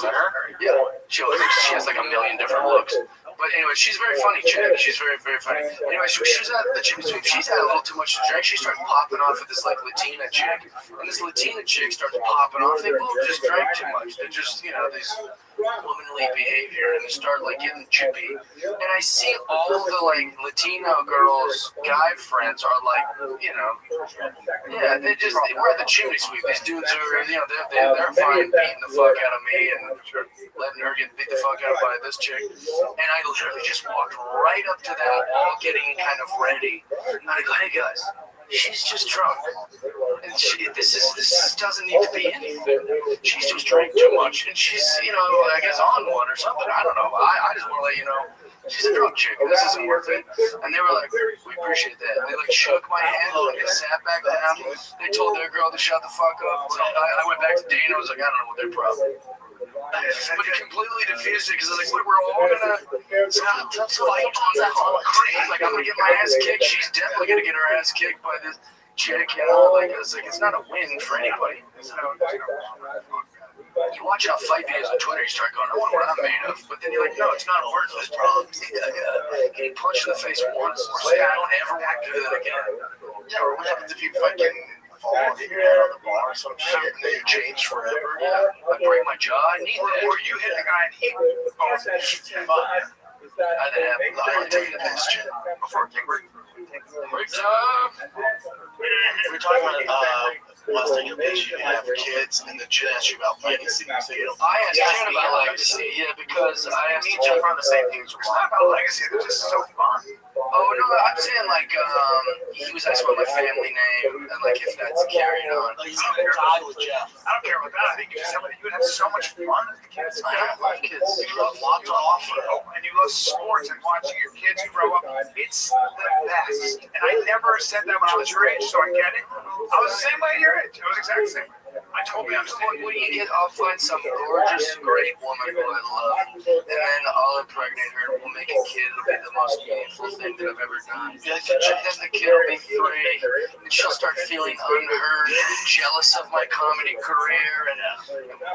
that her? Yeah. She has like a million different looks. But anyway, she's a very funny chick. She's very, very funny. Anyway, she was at the Jimmy Suite. She's had a little too much to drink. She started popping off with this like Latina chick. And this Latina chick starts popping off. They both just drank too much. They're just, these womanly behavior, and they start like getting chippy. And I see all the like Latino girls' guy friends are like, we're at the Chimney Suite. These dudes are, they're fine beating the fuck out of me and letting her get beat the fuck out by this chick. And I literally just walked right up to that, all getting kind of ready. And I go, hey guys, she's just drunk. And this doesn't need to be anything. She's just drank too much, and she's, I guess on one or something. I don't know. I just want to let you know, she's a drunk chick. This isn't worth it. And they were like, we appreciate that. And they like shook my hand, and they sat back down. They told their girl to shut the fuck up. So I went back to Dana. I was like, I don't know what their problem is. But it completely diffused it because I was like, we're all gonna fight on concrete. Like, I'm gonna get my ass kicked. She's definitely gonna get her ass kicked by this. chick, you know, like it's not a win for anybody. You watch enough fight videos on Twitter, you start going, I wonder what I'm made of. But then you're like, no, it's not a worthless problem. Getting punched in the face once, say I don't ever want to do that again. Yeah, or what happens if you fucking fall and hit your head on the bar or some shit and then you change forever? Yeah, I break my jaw, I need that. Or you hit the guy and he falls and shoots him. I didn't have I like taking a piss, Jim. Before it break. break time. We're talking about last thing you mentioned, you have kids, and then Jen asked you about legacy. So you don't. I asked Jen about legacy, yeah, because I asked Me and Jen Jeff are on the same page. It's not about legacy, it's just so fun. Oh no, I'm saying like he was asking about my family name and like if that's carrying on. Like, he's gonna die with Jeff. I don't care about that. I think you just have so much fun with the kids. I don't love kids. You have a lot to offer. And you love sports and watching your kids grow up. It's the best. And I never said that when I was your age, so I get it. I was the same way at your age. I was exactly the same way. I totally understand. What do you get? I'll find some gorgeous, great woman who I love, and then I'll impregnate her. We'll make a kid. It'll be the most meaningful thing that I've ever done. Then the kid will be 3, and she'll start feeling unheard, jealous of my comedy career, and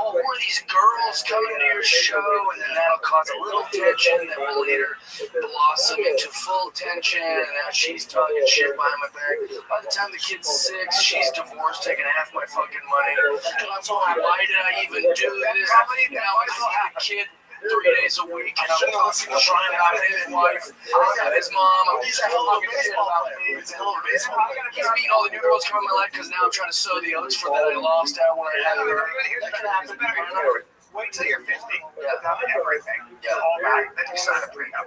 oh, one of these girls coming to your show, and then that'll cause a little tension that will later blossom into full tension, and now she's talking shit behind my back. By the time the kid's 6, she's divorced, taking half my fucking money. Why did I even do this? Now I still have a kid 3 days a week, and I'm talking about his wife, his mom. He's a hell of a baseball player. He's a hell of a baseball player. He's meeting all the new girls coming in my life because now I'm trying to sow the oats for that I lost out when I had her. That can happen. Wait till you're 50. Yeah. Everything. Yeah. All back. Then you sign a prenup.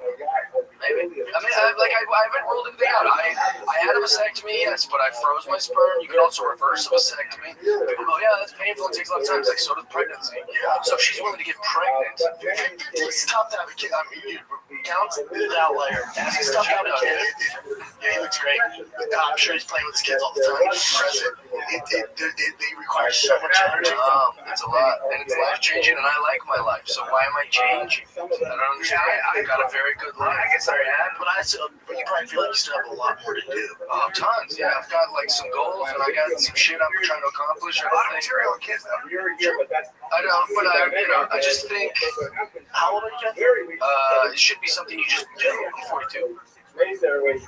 Maybe. I mean, I haven't ruled anything out. I had a vasectomy, yes, but I froze my sperm. You can also reverse a vasectomy. People go, yeah, that's painful. It takes a lot of time. It's like, so does pregnancy. So if she's willing to get pregnant, Stop that kid. I mean, you count the outlier. Stop having a kid. Yeah, he looks great. I'm sure he's playing with his kids all the time. He's present. They require so much energy. It's a lot, and it's life changing, and I like my life. So why am I changing? I don't understand. I've got a very good life. I guess I had, But you probably feel like you still have a lot more to do. oh, tons. Yeah, I've got like some goals, and I got some shit I'm trying to accomplish. A lot of material in kids, though. I don't, but I just think How old are you, Jeff? it should be something you just do. I'm 42. Listen, when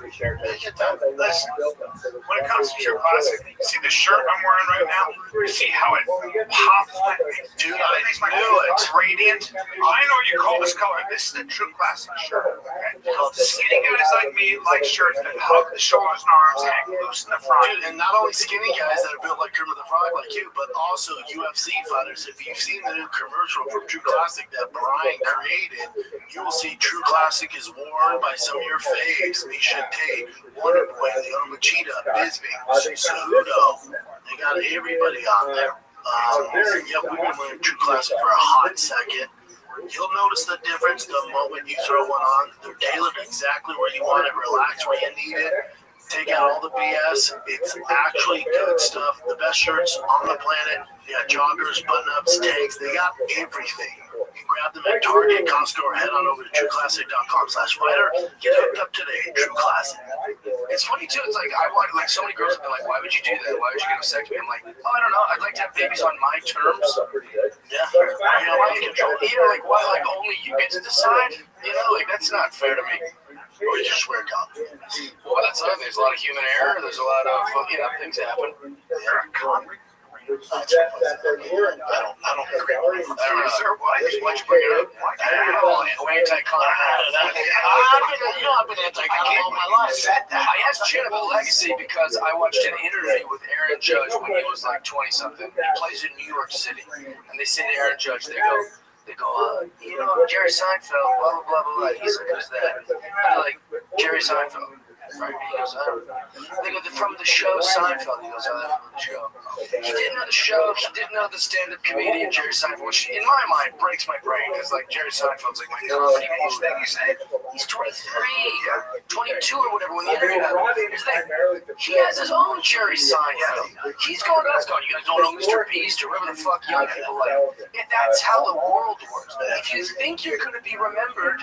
it comes to True Classic, you see the shirt I'm wearing right now? You see how it pops? Dude, It makes my it's radiant. I know you call this color. This is the True Classic shirt. Okay? Skinny guys like me like shirts that hug the shoulders and arms, hang loose in the front. Dude, and not only skinny guys that are built like Kermit the Frog like you, but also UFC fighters. If you've seen the new commercial from True Classic that Brian created, you will see True Classic is worn by some of your faves. Misha Tate, Wonder Boy, the Machida, Bisbee, Cejudo. They got everybody on there. Yeah, we've been wearing True Classic for a hot second. You'll notice the difference the moment you throw one on. They're tailored exactly where you want it, relax where you need it. Take out all the BS. It's actually good stuff. The best shirts on the planet. They got joggers, button-ups, tanks. They got everything. You can grab them at Target, Costco, or head on over to trueclassic.com/fighter. Get hooked up today. True Classic. It's funny too. It's like I want, like so many girls have been like, "Why would you do that? Why would you get a vasectomy?" I'm like, "Oh, I don't know. I'd like to have babies on my terms." Yeah. You know, like, Like why? Like only you get to decide. You know, like that's not fair to me. or you just wear condom. Well, that's it. There's a lot of human error. There's a lot of things happen. I don't agree with you. Why'd you bring it up? Anti-con. I've been anti-con all my life. I asked Chin about legacy because I watched an interview with Aaron Judge when he was like 20-something. He plays in New York City. And they say to Aaron Judge, they go, Jerry Seinfeld, blah, blah, blah, blah. He's like, who's that? They're like, Jerry Seinfeld. Right? He goes, I don't know. They go, from the show Seinfeld. He goes, I don't know the show. He didn't know the show. He didn't know the stand-up comedian Jerry Seinfeld, which in my mind breaks my brain because like Jerry Seinfeld's like my comedy movie. He's 23, 22 or whatever when the interview happened. Here's the thing. He has his own cherry Seinfeld. He's going nuts going, you guys don't know Mr. Beast or whatever the fuck young people like. And that's how the world works. If you think you're going to be remembered,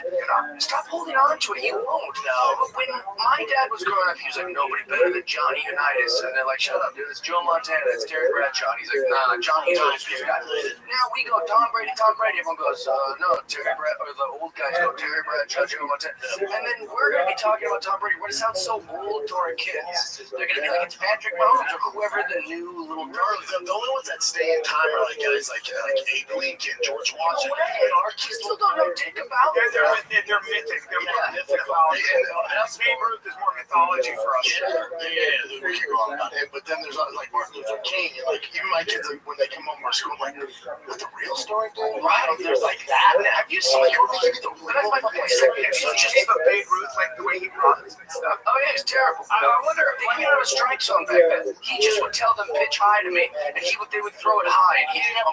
stop holding on to it. You won't. But when my dad was growing up, he was like, nobody better than Johnny Unitas. And they're like, shut up, dude. It's Joe Montana. It's Terry Bradshaw. And he's like, nah, Johnny Unitas. Now we go Tom Brady. Everyone goes, no, Terry Brad, or the old guys go Terry Bradshaw, Joe Montana. And then we're going to be talking about Tom Brady. What it sounds so old to our kids. They're going to be like, it's Patrick Mahomes or whoever the new little darling. The only ones that stay in time are like guys like Abe Lincoln, George Washington. And our kids still don't know dick about them. They're mythic. They're more mythology. Babe Ruth is more mythology for us. Yeah, we can go on about him. But then there's like Martin Luther King. And like even my kids, like, when they come home from school, I'm like, what's the real story, dude? Right. There's like that. Have you seen that's my point. So just the Babe Ruth, like the way he runs and stuff. Oh yeah, it's terrible. I wonder if they didn't have a strike zone back then. He just would tell them pitch high to me, and they would throw it high, and he didn't have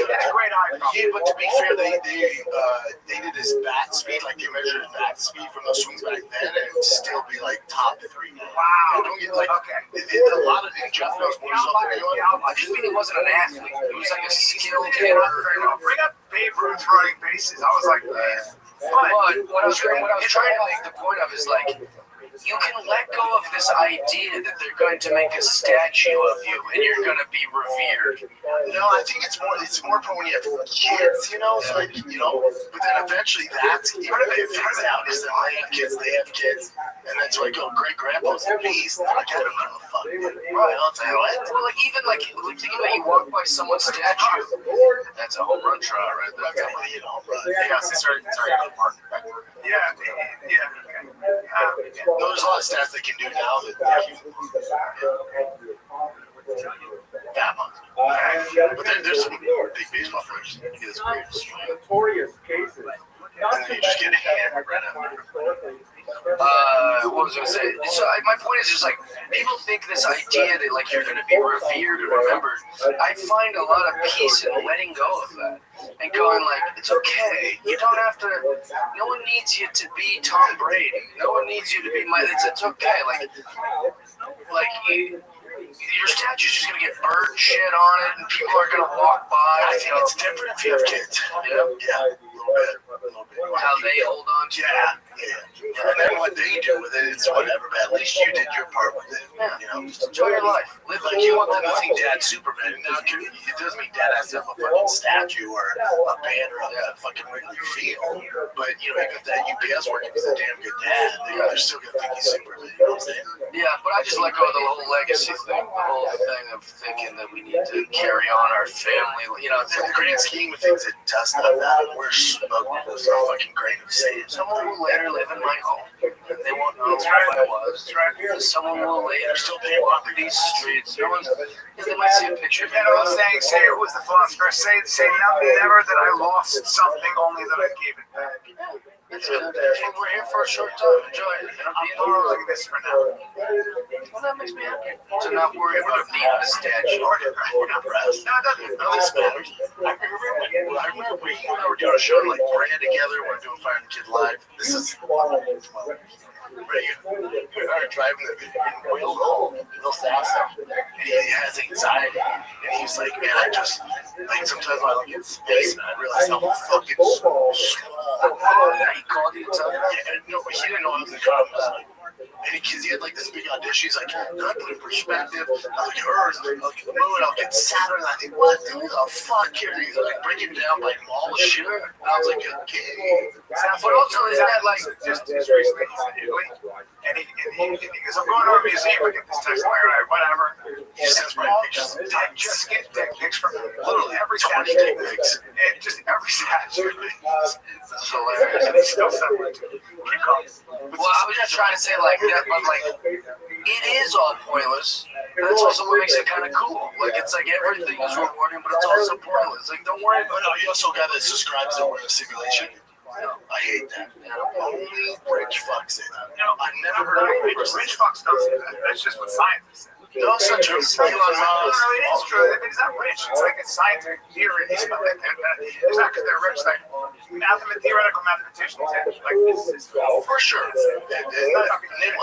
That's a great eye. Yeah, but to be fair, they did his bat speed, like they measured his bat speed from those swings back then, and it would still be like top 3. Wow. Don't get like a lot of Jeff knows more something than you. I just mean he wasn't an athlete. He was like a skilled Bring hitter. up Babe Ruth running bases. I was like, But what I was trying to make the point of is like, you can let go of this idea that they're going to make a statue of you and you're going to be revered. No, I think it's more for when you have kids, you know. So like, you know, but then eventually that's even if it figures out is that they have kids, and that's why I go, great grandpa's a beast. And like, I don't give a fuck. Right, I'll tell you what. Well, like even like thinking about you walk by someone's statue, that's a home run try right there. That's you know, yeah, sorry, there's a lot of stats they can do now that much. But then there's some big baseball players. It's Notorious cases. and then you just get hammered right after. What was I going to say? So my point is just like, people think this idea that like you're going to be revered and remembered. I find a lot of peace in letting go of that and going like, it's okay. You don't have to. No one needs you to be Tom Brady. No one needs you to be It's okay. Like your statue's just gonna get bird shit on it, and people are gonna walk by. I think it's different if you have kids. Yeah. A little bit. How they hold on to it. Yeah. And then what they do with it, it's whatever, but at least you did your part with it. You know, just enjoy your life. Live like you want them to think Dad's Superman. Now, it doesn't mean Dad has to have a fucking statue or a banner on that fucking Wrigley Field. But, you know, even if that UPS working is a damn good dad, they're still going to think he's Superman. You know what I'm saying? Yeah, but I just let go of the whole legacy thing. The whole thing of thinking that we need to carry on our family. You know, in the grand scheme of things, it does not matter. We're smoking this fucking grain of sand. Someone will later live in my home, and they won't know who I was. Someone will later still walk these streets. No one's, they might see a picture of me. You know, say who was the philosopher? Say never that I lost something, only that I gave it back. That's good. We're here for a short time. Enjoy it. I'm borrowing this for now. Well, that makes me happy. To not worry about being a statue. We're not pressed. No, this matters. I remember when we were doing a show like Brand together. We're doing Fire the Kid live. This is we are driving the wheel home, Bill Sasso, and he has anxiety, and he's like, man, I just like sometimes when I look at space and I realize how fucking small. He called you and told you. Yeah, no, he didn't know I was in college. And because he had like this big audition, he's like, no, I put in perspective. I look at Earth, I look at the moon, I'll get Saturn. And I think, what the fuck here? And he's like, break it down by all the shit. And I was like, okay. But also, isn't that like just recently he's in Italy, and he goes, I'm going to a museum. I get this text, whatever. He sends my pictures. I just get dick pics from Literally every 20 statue. dick pics. And just every statue. it's hilarious? And he's still sending it to me. Keep going. Well, I was just trying to say like that, but like it is all pointless. That's also what makes it kind of cool. Like it's like everything is rewarding, but it's also pointless. Like don't worry about it. No, you also got that subscribes that we're in a simulation. I hate that. Only rich fucks it. I never heard of a Rich fucks don't say that. That's just what science says. No, it's not true. No, it is true. It's not rich. It's like a scientific theory. It's not because they're rich. Like, theoretical mathematicians and like physicists. For sure. Name a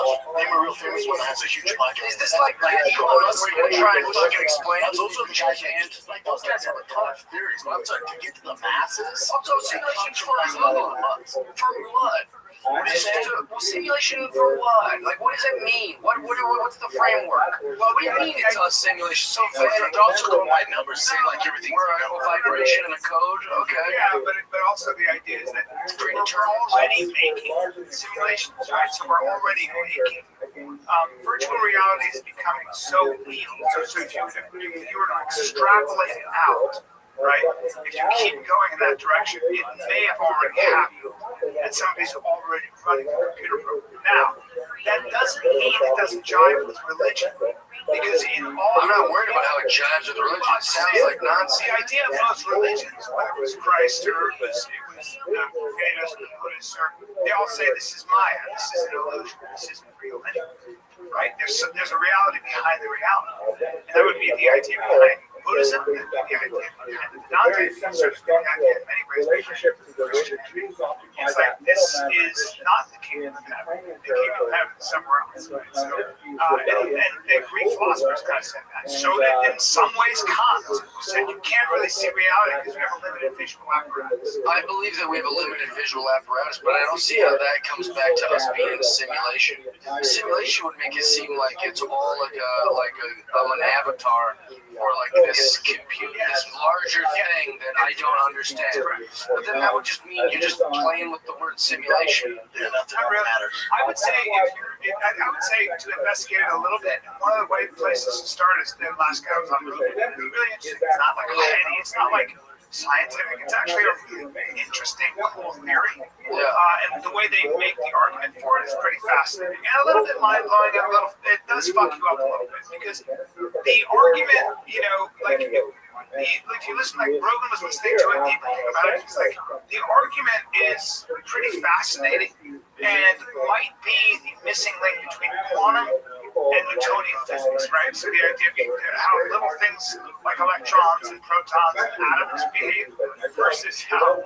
real famous one that has a huge podcast. Is this like Equal Us where you're going to try and fucking explain it? Those are the guys, and like those guys have a ton of theories, but I'm talking to get to the masses. Also, simulations for what? For what? What is it? Well, simulation for what? Like, what does it mean? What's the framework? Well, what do you mean it's a simulation? So They're also going by numbers, saying like everything's we're a vibration and a code. Okay. Yeah, but also the idea is that we're already making simulations, right? So we're already making virtual reality is becoming so real. So if you were to extrapolate it out, right? If you keep going in that direction, it may have already happened, and somebody's already running a computer program. Now, that doesn't mean it doesn't jive with religion, because in all I'm not worried about how it jives with religion. It sounds like nonsense. The idea of most religions, whether it was Christ or it was Vedas or Buddhists, they all say this is Maya, this is an illusion, this isn't real anyway, right? There's a reality behind the reality, and that would be the idea behind Buddhism, and the idea behind the Vedanta, and sort of the idea in many ways behind Christianity. It's like this is not the kingdom of heaven. The kingdom of heaven is somewhere else. Right? So, and Greek philosophers kind of said that. So that in some ways, Kant said you can't really see reality because we have a limited visual apparatus. I believe that we have a limited visual apparatus, but I don't see how that comes back to us being a simulation. Simulation would make it seem like it's all like an avatar or like this computer, this larger thing that I don't understand. But then that would just mean you're just playing with the word simulation. Yeah, nothing matters. I would say to investigate it a little bit. One of the places to start is the last guy was on Rothschild'S. It's really interesting. It's not like heady. It's not like scientific. It's actually a really interesting, cool theory. And the way they make the argument for it is pretty fascinating and a little bit mind blowing. It does fuck you up a little bit because the argument, like if you listen, like Rogan was listening to it, he thinking about it. He's like, the argument is pretty fascinating and might be the missing link between quantum and Newtonian physics, right? So the idea of how little things like electrons and protons and atoms behave versus how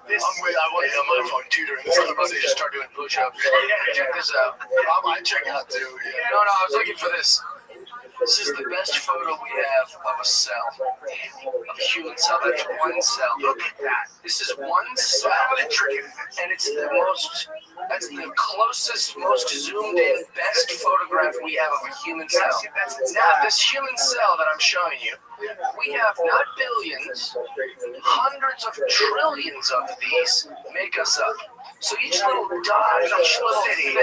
this. I want to have my phone too during this conversation. Start doing push-ups. Check this out. I might check it out too. Yeah. No, I was looking for this. This is the best photo we have of a cell, of a human cell. That's one cell. Look at that. This is one cell, and it's that's the closest, most zoomed in, best photograph we have of a human cell. Now, this human cell that I'm showing you, we have not billions, hundreds of trillions of these make us up. So each little dot, each little thing,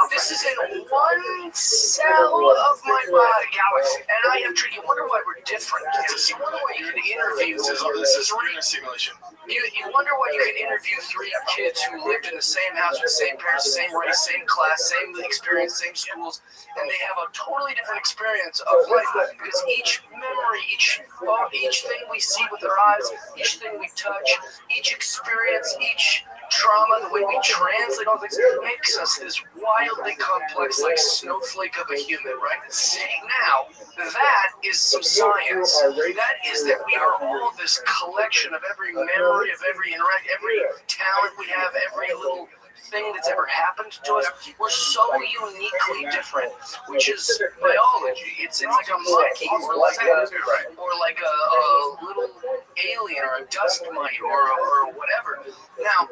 this is in one cell of my body. And I have tricky. You wonder why we're different. You wonder why you can interview. This is real simulation. You wonder why you can interview three kids who lived in the same house with the same parents, the same race, same class, same experience, same schools, and they have a totally different experience of life because each memory, each thing we see with our eyes, each thing we touch, each experience, each trauma, the way we translate all things, makes us this wildly complex, like snowflake of a human, right? Now, that is some science. That is that we are all this collection of every memory, of every every talent we have, every little thing that's ever happened to us. We're so uniquely different, which is biology. It's like a monkey or like a little alien or a dust mite or whatever. Now,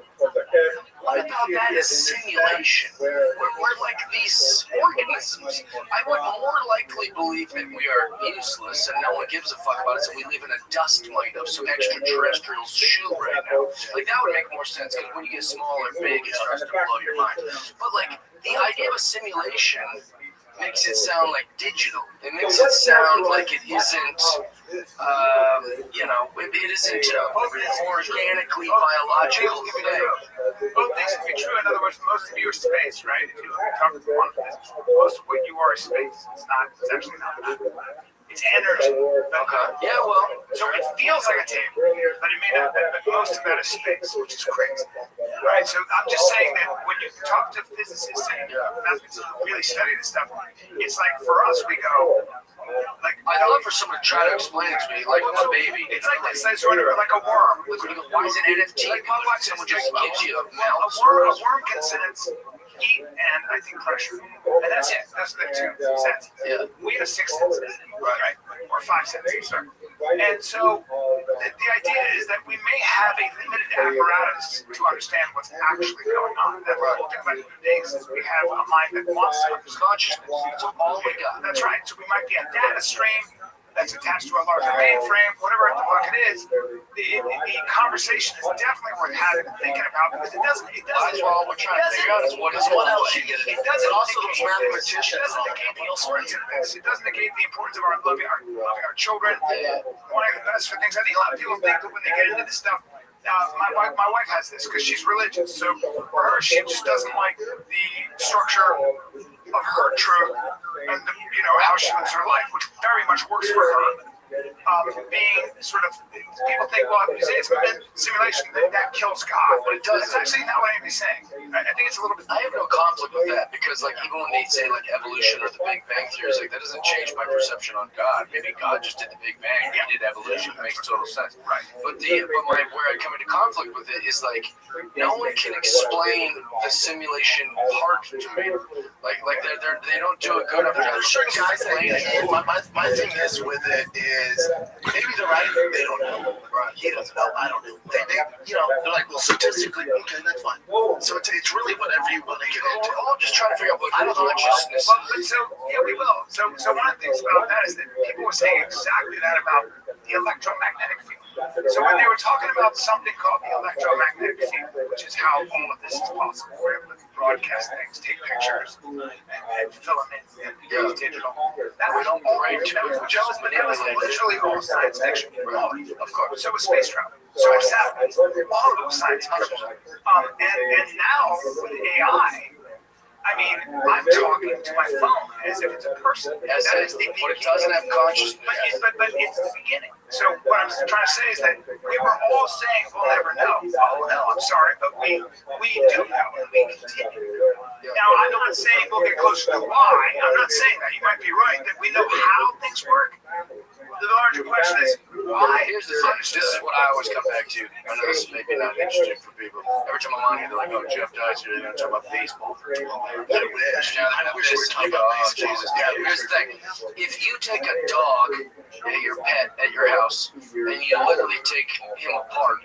what about that as simulation? We're like these organisms. I would more likely believe that we are useless and no one gives a fuck about us and we live in a dust mite of some extraterrestrial shoe right now. Like, that would make more sense because when you get small or big, it starts to blow your mind. But, like, the idea of a simulation makes it sound like digital. It makes it sound like it isn't, it isn't organically biological thing. Both things can be true. In other words, most of you are space, right? If you talk to one physics, most of what you are is space. It's actually not that. It's energy. Okay. Yeah, well. So it feels like a table, but it may not be. But most of that is space, which is crazy. Right? So I'm just saying that when you talk to physicists and mathematicians who really study this stuff, it's like for us, we go, like I'd love for someone to try to explain it to me, like a baby. It's like this, like sort of like a worm. Why is it NFT? Like my wife says, Someone just gives you a a mouth. worm can sense heat and I think pressure, and that's it. That's the two senses. Yeah. We have 6 senses, right? Or 5 senses, sorry. And so the idea is that we may have a limited apparatus to understand what's actually going on. That's what we're talking about today is we have a mind that wants to understand consciousness. That's all we got. That's right. So we might be a data stream that's attached to a larger mainframe, whatever the fuck it is. The conversation is definitely worth having and thinking about because it doesn't. That's all we're trying to figure out is what else you get it. It doesn't also negate- those mathematicians. It doesn't negate the importance of this. It doesn't negate the importance of loving our children, wanting the best for things. I think a lot of people think that when they get into this stuff. My wife has this because she's religious, so for her, she just doesn't like the structure of her truth and how she lives her life, which very much works for her. Being sort of, people think, well, if you say it's simulation, then that kills God, but it does. That's actually not what anybody's saying. I think it's a little bit. I have no conflict with that because, like, even when they say like evolution or the Big Bang theory, like that doesn't change my perception on God. Maybe God just did the Big Bang, he did evolution. It makes total sense. Right. But where I come into conflict with it is like no one can explain the simulation part to me. Like they don't do a good enough job. There's certain guys that my thing is with it is maybe they're right, they don't know. Right. He doesn't know, I don't know. They they're like, well, statistically, okay, that's fine. So it's really whatever you want to get into. We're all just trying to figure out what consciousness. But so we will. So one of the things about that is that people were saying exactly that about the electromagnetic field. So when they were talking about something called the electromagnetic field, which is how all of this is possible, we're able to broadcast things, take pictures, and filament and use digital. That was all great. That was literally all science fiction. Of course. So was space travel. So was satellites. All of those science fiction. And now with AI. I mean, I'm talking to my phone as if it's a person. But it doesn't have consciousness. But it's the beginning. So what I'm trying to say is that we were all saying we'll never know. Oh no, I'm sorry, but we do know, and we continue. Now I'm not saying we'll get closer to why. I'm not saying that. You might be right that we know how things work. The larger question is why. Here's the thing. This is what I always come back to. I know this is maybe not interesting for people. Every time I'm on here, they're like, "Oh, Jeff dies here. They're going to talk about baseball for 12 hours." I wish we were talking about baseball. Jesus. Here's the thing. If you take a dog, your pet, at your house, and you literally take him apart,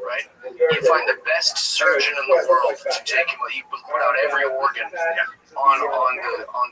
right? You find the best surgeon in the world to take him. You put out every organ on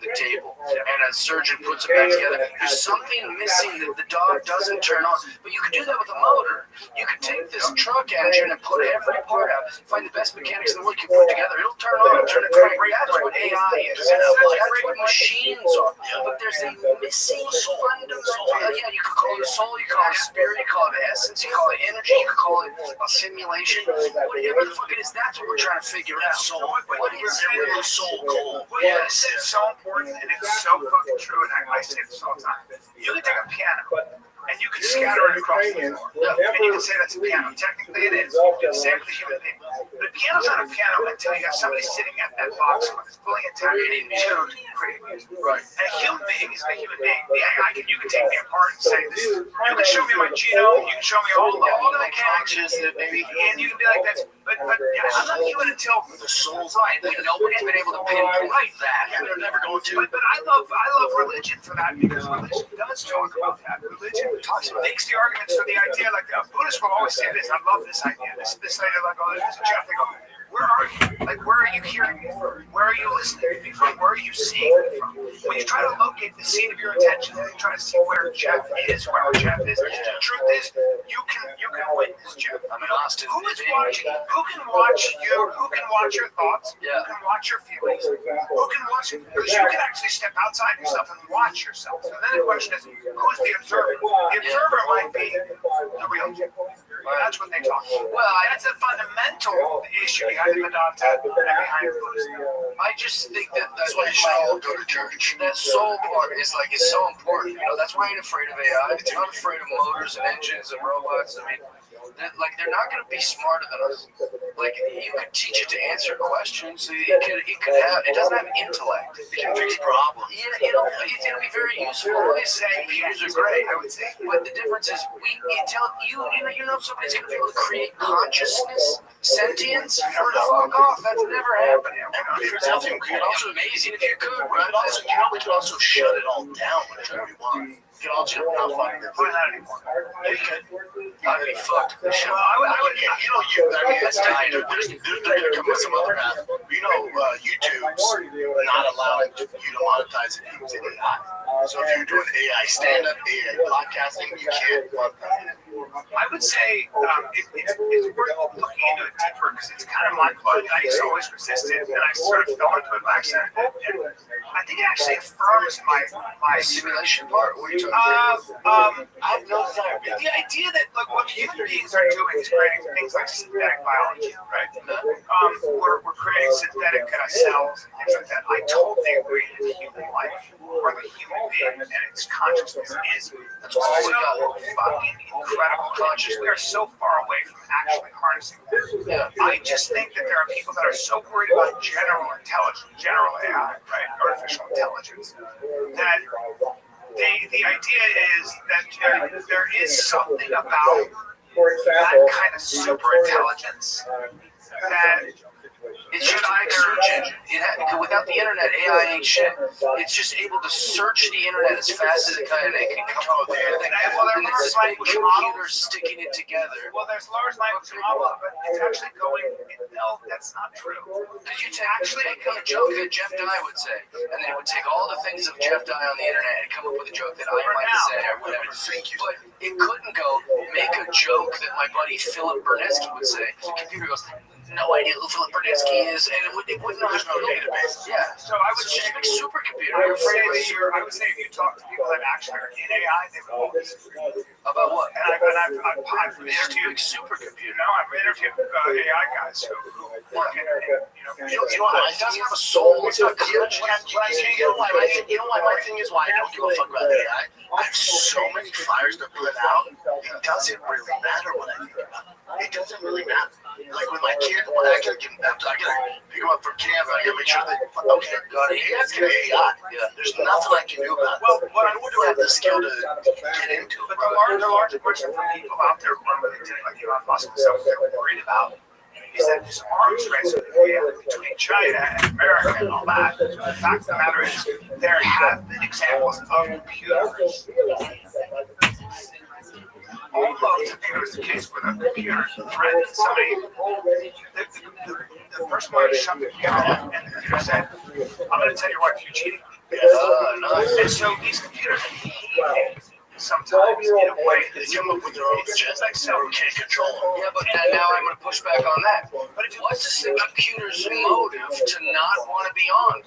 the table, and a surgeon puts it back together. There's something missing that the dog doesn't turn on. But you could do that with a motor. You could take this truck engine and put every part out. Find the best mechanics in the world. You put it together. It'll turn on. Turn it crank. That's what AI is. That's what machines are. But there's a missing fundamental. Yeah, you could call it a soul. You call it a spirit. You call it essence. You call it energy. You could call it a simulation. Whatever the fuck it is, that's what we're trying to figure out. So what is real soul called? Well, yeah, this is so important and it's so fucking true, and I say this all the time. You can take a piano and you can scatter it across the floor, and you can say that's a piano. Technically, it is. You can say it with a human being. But a piano's not a piano until you have somebody sitting at that box with fully intact to create music. Right. And a human being is a human being. You can take me apart and say this. You can show me my genome. You can show me all the mechanics, maybe, and you can be like, that's. But yeah, I'm not human until the soul's right. Nobody's been able to pinpoint that. They're never going to. But I love religion for that because religion does talk about that. Religion makes the arguments for the idea. Like Buddhists will always say this. I love this idea. This idea, like, oh, this is Jeff. They go, where are you? Like, where are you hearing me from? Where are you listening to me from? Where are you seeing me from? When you try to locate the seat of your attention and you try to see where Jeff is, whoever Jeff is, the truth is, you can witness Jeff. I'm in Austin. Who is watching? Who can watch you? Who can watch your thoughts? Yeah. Who can watch your feelings? Who can watch it? Because you can actually step outside yourself and watch yourself. So then the question is, who's the observer? The observer might be the real Jeff. That's what they talk about. Well, that's a fundamental issue behind the Vedanta and behind Buddhism. I just think that's why you should all go to church. That soul part is so important. That's why I ain't afraid of AI. I'm not afraid of motors and engines and robots. I mean, they're not going to be smarter than us. Like you could teach it to answer questions. It doesn't have intellect. It can fix problems. Yeah, it'll be very useful. Computers are great, I would say. But the difference is somebody's gonna be able to create consciousness, sentience. Fuck off. That's never happening. It's also amazing if you could, right? Also, we can also shut it all down whenever we want. You can all just not find it. Not anymore. Yeah, you could. I'd be fucked. Well, I would. That's dying. They're gonna come with some other path. YouTube's not allowing you to monetize it using AI. So if you're doing AI stand-up, AI podcasting, you can't. I would say it's worth looking into it deeper because it's kind of mind-blowing. I used to always resist it, and I sort of fell into it by accident. And I think it actually affirms my simulation part. What are you talking I have no desire. The idea that what human beings are doing is creating things like synthetic biology, right? We're creating synthetic cells and things like that. I totally agree that human life or the human being and its consciousness is so fucking incredible conscious. We are so far away from actually harnessing that. I just think that there are people that are so worried about general intelligence, general AI, right? Artificial intelligence, that the idea is that there is something about that kind of super intelligence that it's just a search engine. Without the internet, AI ain't shit. It's just able to search the internet as fast as it can, and it can come up with anything. Well, there's large language models sticking it together. Well, there's large language models, but it's actually going. No, that's not true. Because you actually make a joke that Jeff Dye would say, and then it would take all the things of Jeff Dye on the internet and come up with a joke that I might say or whatever. But it couldn't go make a joke that my buddy Philip Bernetsky would say. The computer goes, no idea who Philip Bernetsky is, and it wouldn't know. There's no database. Yeah. So I would just make supercomputer. I would say if you talk to people that actually are in AI, they would all disagree. About what? And I've interviewed supercomputer. No, I've interviewed AI guys who work in it doesn't have a soul. It's not conscious. You know why my thing is why I don't give a fuck about AI. I have so many fires to put out. It doesn't really matter what I think about it. It doesn't really matter. Like with my kid, when I gotta pick him up from camp, I gotta make sure that got it. That's gonna be AI. Yeah, there's nothing I can do about it. Well, what I would do have the skill to get into it. But the larger question for people out there, like Elon Musk and stuff, they're worried about is that this arms race between China and America and all that. The fact of the matter is, there have been examples of computers. Almost, I think it was the case with a computer threatened somebody. The person wanted to shut the computer down, and the computer said, I'm going to tell your wife you're cheating. Nice. And so these computers behave sometimes in a way that they come up with their own just like so we can't control them. Yeah, but now I'm going to push back on that. But what's the computer's motive to not want to be on?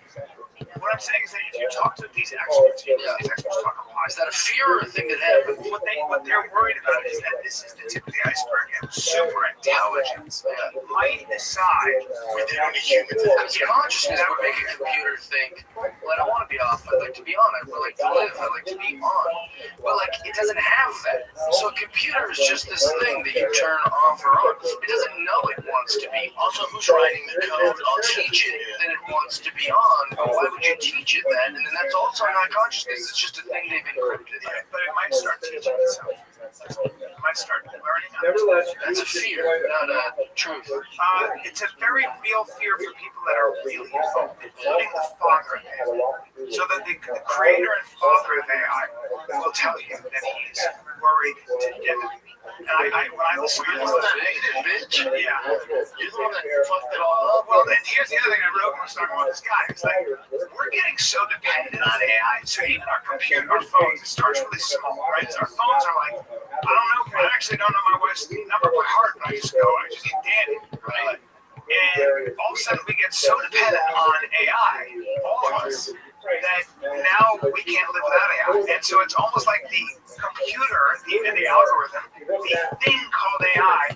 What I'm saying is that if you talk to these experts, these experts talk a lot. Is that a fear or a thing that happens? What they're worried about is that this is the tip of the iceberg, and super intelligence might decide within a human. Because consciousness would make a computer think, well, I don't want to be off. I'd like to be on. I'd like to live. I'd like to be on. But like, it doesn't have that. So a computer is just this thing that you turn off or on. It doesn't know it wants to be. Also, who's writing the code? I'll teach it that it wants to be on. But why would you teach it that? And then that's also not consciousness. It's just a thing they've encrypted. But it might start teaching itself. It might start learning. That's a fear, not a truth. It's a very real fear for people that are really involved, including the father of AI. So that the creator and father of AI will tell you that he's worried to death. And when I listen to this, bitch. Yeah. You're the one that fucked it all up. Well, then here's the other thing I wrote when I was talking about this guy. It's like, we're getting so dependent on AI. So even our computer, our phones, it starts really small, right? So our phones are like, I actually don't know my wife's number by heart, but I just hit Danny, right? And all of a sudden we get so dependent on AI, all of us, that now we can't live without AI. And so it's almost like the computer, the algorithm, the thing called AI,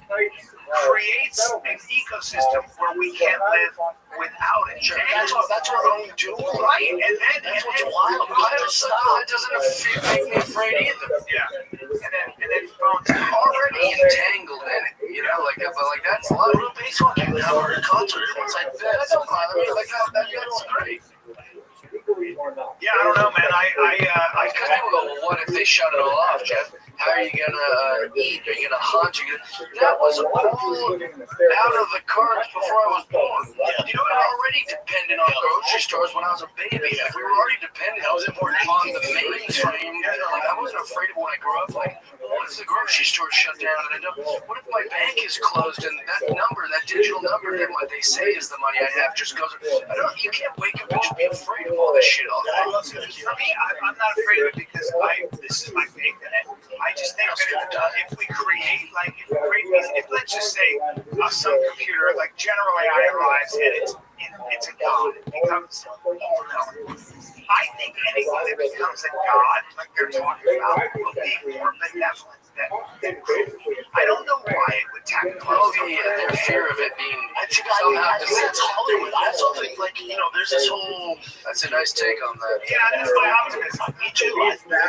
creates an ecosystem where we can't live without it. Sure. That's our own tool. Right. And that's what's wild. That doesn't make me afraid either. Yeah. And then phones already entangled in it. You know, like that's a lot of fucking never a concert. Everyone's like, that don't bother me. Like, that's great. Yeah, I don't know, man. Because people go, well, what if they shut it all off, Jeff? How are you gonna eat? Are you gonna hunt? That was all out of the cards before I was born. Yeah. You know, I already depended on grocery stores when I was a baby. Like, we were already dependent on the mainstream. Like, I wasn't afraid of when I grew up. Like, what if the grocery store shut down? And what if my bank is closed and that number, that digital number that what they say is the money I have just goes? You can't wake up and just be afraid of all this shit all day. For me, I'm not afraid of it because this is my faith in it. I just think that if we create, if let's just say some computer, like General AI arrives and it's a god, it becomes all-knowing. I think anyone that becomes a god, like they're talking about, will be more benevolent than I don't know why it would tackle. Oh, yeah, their fear of it being somehow That's Hollywood. I also think, there's this whole. That's a nice take on that. Yeah, that's my optimism. Me too.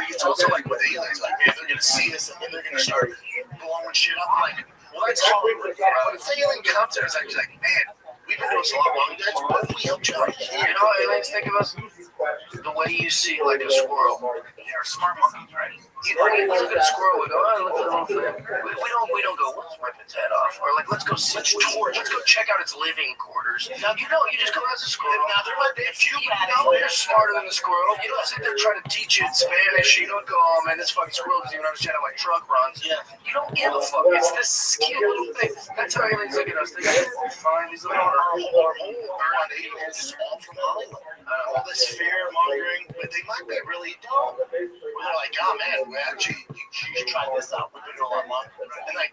It's also like with aliens, like, man, they're gonna see this and then they're gonna start blowing shit up. Like, well, that's Hollywood. But if the alien comes there, it's actually like, man, we've been doing this a lot wrong, guys. What if we helped you out here? You know how aliens think of us? The way you see, like, a squirrel. They're smart monkeys, right? You look at a squirrel, we go, oh, look at the little thing. We don't go, let's rip its head off. Or, like, let's go see its torch. Let's go check out its living quarters. Now, you just come as a squirrel. Now, there might be a few You're smarter than the squirrel. You don't sit there trying to teach it Spanish. You don't go, oh, man, this fucking squirrel doesn't even understand how my truck runs. Yeah. You don't give a fuck. It's this skin little thing. That's how aliens look at us. They go, fine, these little our whole around aliens is all from Hollywood. All this fear mongering, but they might be really dumb. We're like, oh man, we actually you should try this out. We're doing a lot longer. And like,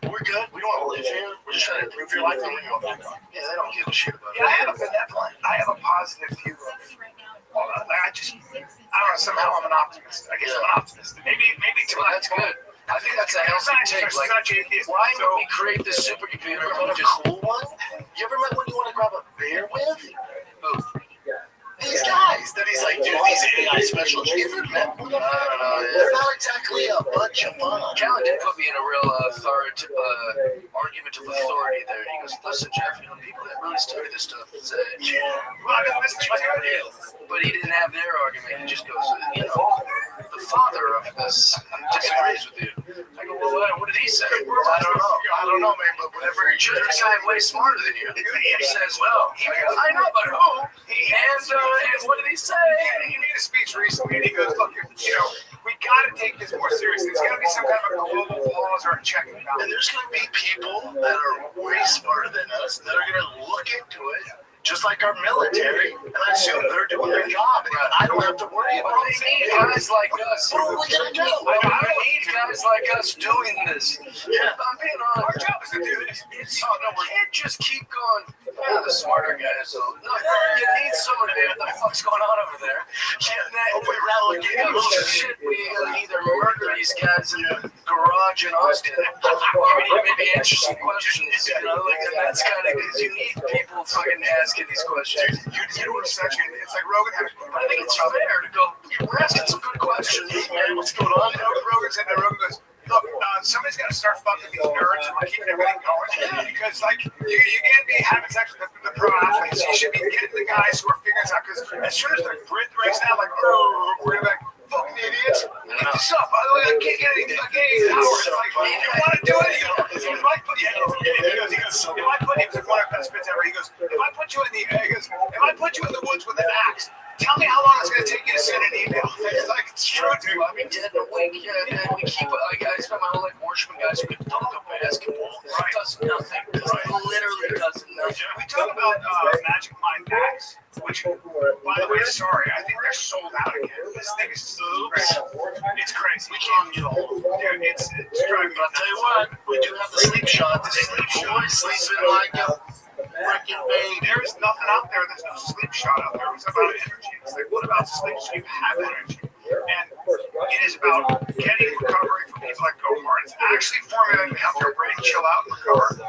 we're good. We don't want to live here. We're just trying to improve your life, and we're going back on. Yeah, they don't give a shit about it. Yeah, I have a positive view of it. I don't know, somehow I'm an optimist. I guess I'm an optimist. Maybe too Well, much. that's good. I think that's a healthy take. Like, why would we create this supercomputer and just Cool one? You ever met one you want to grab a beer with? Who? These guys that he's like, dude, these AI specialists. You ever met one? I don't know. They're not exactly a bunch of fun. Callan did put me in a real argument of authority there. He goes, listen, Jeff, people that really study this stuff say, but he didn't have their argument. He just goes, the father of this disagrees with you. I go, well, what did he say? I don't know, man, but whatever You're just a guy way smarter than you. He says, well, I know, but who? And what did he say? He made a speech recently, and he goes, look, we got to take this more seriously. There's got to be some kind of a global pause or a check and balance. And there's going to be people that are way smarter than us that are going to look into it, just like our military, and I assume they're doing their job, and I don't have to worry about it. We need guys like us. What are we going to do? We need guys like us doing this. Yeah. I'm being honest. Our job is to do this. We can't just keep going. The smarter guys. So, no, you need someone to be what the fuck's going on over there. Hopefully rattle You again. know, shit, we either murder these guys in the garage in Austin, or we need to maybe answer some questions. And that's kind of because you need people fucking asking these questions. You know what it's like Rogan had But I think it's fair to go, we're asking some good questions. Man, what's going on? Rogan said that. Rogan goes, look, somebody's got to start fucking these nerds and keeping everything going. Because, you can't be having sex with the pro athletes. You should be getting the guys who are figuring this out. Because as soon as their grit breaks down, we're going to be like, fucking idiots. Get this up. I can't get anything. I can't get hours. Like, if you want to do it, he goes, if I put you in the woods with an axe, tell me how long it's going to take you to send an email. It's true, dude. I mean, dead in a week, we keep I spent my whole life worshiping guys who could dunk a basketball. It does nothing. It literally does nothing. We talk about Magic Mind packs, which, by the way, sorry, I think they're sold out again. This thing is so crazy. It's crazy. We can't get a hold of it. Dude, it's driving me. I'll tell you what, we do have the sleep shot. The sleep shot. Sleeping like a freaking baby. There is nothing out there. There's no sleep shot out there. It's about energy. It's like, what about sleep so you have energy? And it is about getting recovery from people that go hard. It's actually formulating to help your brain chill out and recover.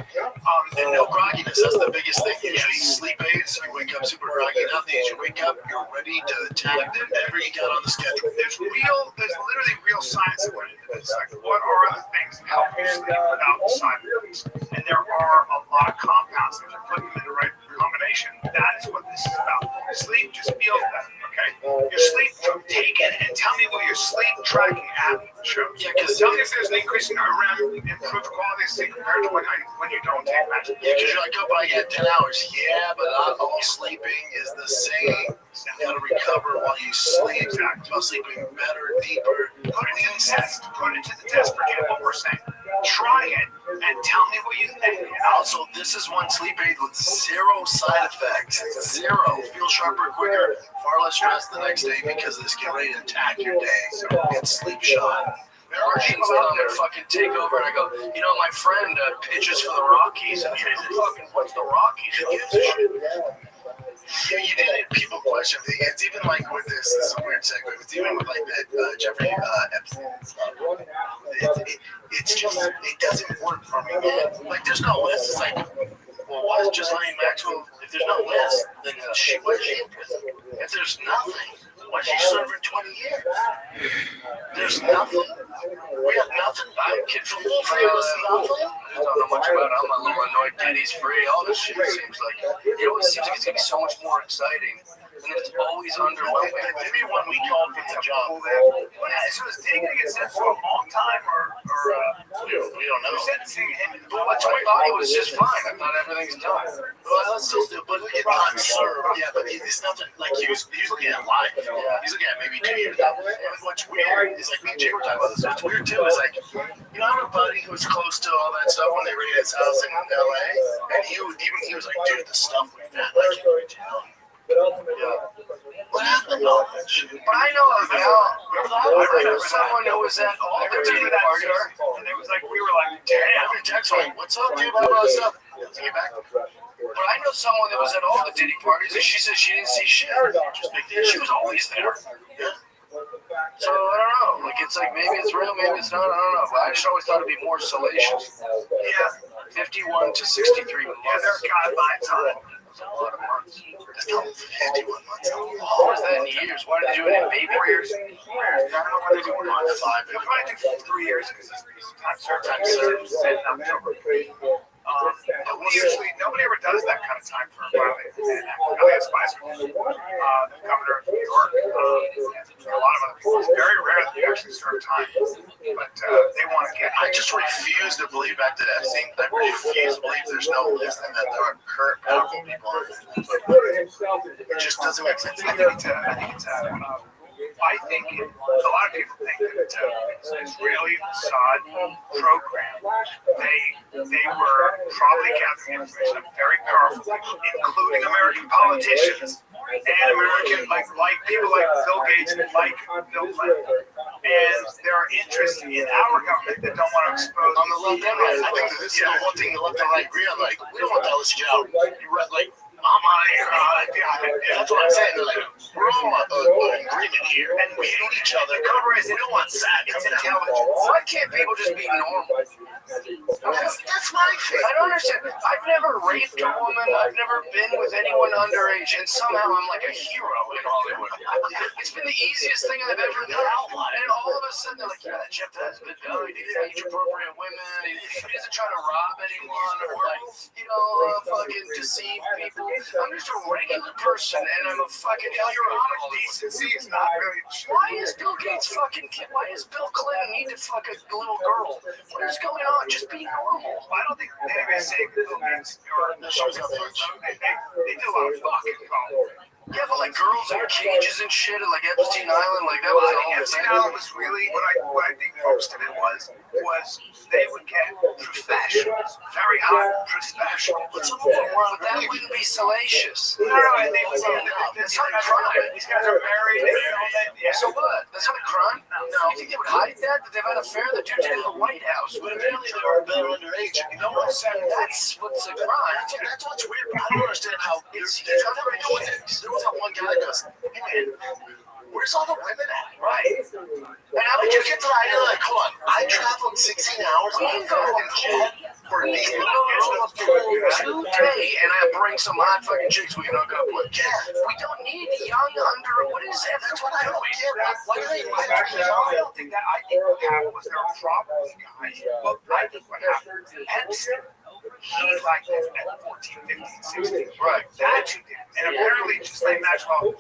And no grogginess. That's the biggest thing. Usually sleep aids, you wake up super groggy. Now these, you wake up, you're ready to attack whatever you got on the schedule. There's literally real science that went into this. Like, what are the things that help you sleep without the side effects? And there are a lot of compounds. If you put them in the right combination, that is what this is about. Sleep just feels better, okay? Your sleep, take it and tell me what your sleep tracking app shows. Yeah, because tell me if there's an increase in your REM, improved quality of sleep compared to when you don't take medicine. Yeah, because you're like, oh, but I get 10 hours. Yeah, but not all sleeping is the same. You got to recover while you sleep. Exactly. While sleeping better, deeper. Put it to the test. Put it to the test. Forget what we're saying. Try it and tell me what you think. And Also, this is one sleep aid with zero side effects. Zero. Feel sharper, quicker, far less stress the next day because this get ready to attack your day. So get sleep shot. There are people out there fucking take over, and I go, you know, my friend pitches for the Rockies, and he's like, fucking, what's the Rockies? Who gives a shit? Yeah, you did. People question. It's even like with this is a weird segue. It's even with like that Jeffrey Epstein stuff. It's just, it doesn't work for me, man. Like, there's no list. It's like, well, why is Ghislaine Maxwell? If there's no list, then why is she in prison? If there's nothing, why is she serving 20 years? There's nothing. We have nothing. I'm kid from Wolfie. Nothing. I don't know much about it. I'm a little annoyed Diddy's free. All this shit seems like, it always seems like it's going to be so much more exciting. And then it's always underwhelming. Maybe when we called for the job, so is Diddy going to get sent for a long time or we don't know. sentencing him? But my body was just fine. I thought everything's done. Well, let's still do, but it's not served. Yeah, but it's nothing like he was looking at life. Yeah. He's looking at maybe 2 years. And what's weird is like me and Jay were talking about this. What's weird too is like, you know, I have a buddy who was close to all that stuff when they raided his house in LA, and he was like, dude, the stuff we found, like, you could tell. Yeah. What happened to all that shit? But I know I know someone who was at all the Diddy parties. And it was like, we were like, damn. Every text like, what's up, dude? Blah, blah, stuff. Take it back. But I know someone that was at all the Diddy parties, and she said she didn't see shit. She was always there. Yeah. So I don't know. Like, it's like maybe it's real, maybe it's not. I don't know. But I just always thought it'd be more salacious. Yeah. 51 to 63 months. Yeah, they're guidelines on it. That's a lot of months. That's not 51 months. What was that in years? Why did they do it in baby years? I don't know what they're doing on 5. They'll probably do 3 years because it's time served in October. Usually, nobody ever does that kind of time for a while. Elliot Spicer, the governor of New York, and a lot of other people, it's very rare that they actually serve time. But they want to get. I just refuse to believe back to that. I refuse to believe there's no list and that there are current powerful people on it. It just doesn't make sense. I think a lot of people think that it's an Israeli Mossad program. They were probably gathering information of very powerful people, including American politicians and American like people like Bill Gates and like Bill Clinton. And there are interests in our government that don't want to expose On the left and right, I think that this is the one thing the left and right agree on. Like, we don't want that list to get out. You're right, like, I'm out of here. That's what I'm saying. They're like, we're all in agreement here, and we hate each other. We don't want sadness and intelligence. Why can't people just be normal? That's my thing. I don't understand. I've never raped a woman. I've never been with anyone underage, and somehow I'm like a hero in Hollywood. It's been the easiest thing I've ever done. And all of a sudden, they're like, yeah, Jeff, that's a good guy. He's age-appropriate women. He doesn't try to rob anyone or, like, fucking deceive people. I'm just a regular person, and I'm a fucking hero. decency is not really. Why is Bill Gates fucking? Why does Bill Clinton need to fuck a little girl? What is going on? Just be normal. I don't think anybody's saying Bill Gates or they do a lot of fucking. Yeah, but like girls in cages and shit, and like Epstein Island, like that was all. Epstein Island was really what I think most of it was they would get professionals, very high professionals. But some of them were, but that wouldn't be salacious. No, I think that's not a crime. These guys are married. So what? That's not a crime? No. You think they would hide that they've had an affair? The dude's in the White House. But apparently they're underage. No one said that's what's a crime. That's what's weird. I don't understand how it's doing it. There was that one guy that goes, hey, where's all the women at? Right. And how did you get to the idea? Like, hold on, I traveled 16 hours on a jet for me. We're gonna roll a pool today, and I bring some hot fucking chicks we can hook up with. Yeah, we don't need young under. What is that? That's what I don't get. Why do they? I don't think that. I think what happened was there were problems, guys. But I think what happened, Epstein, he's like this at 14, 15, 16. Right. That's who did it. And apparently, just like Maxwell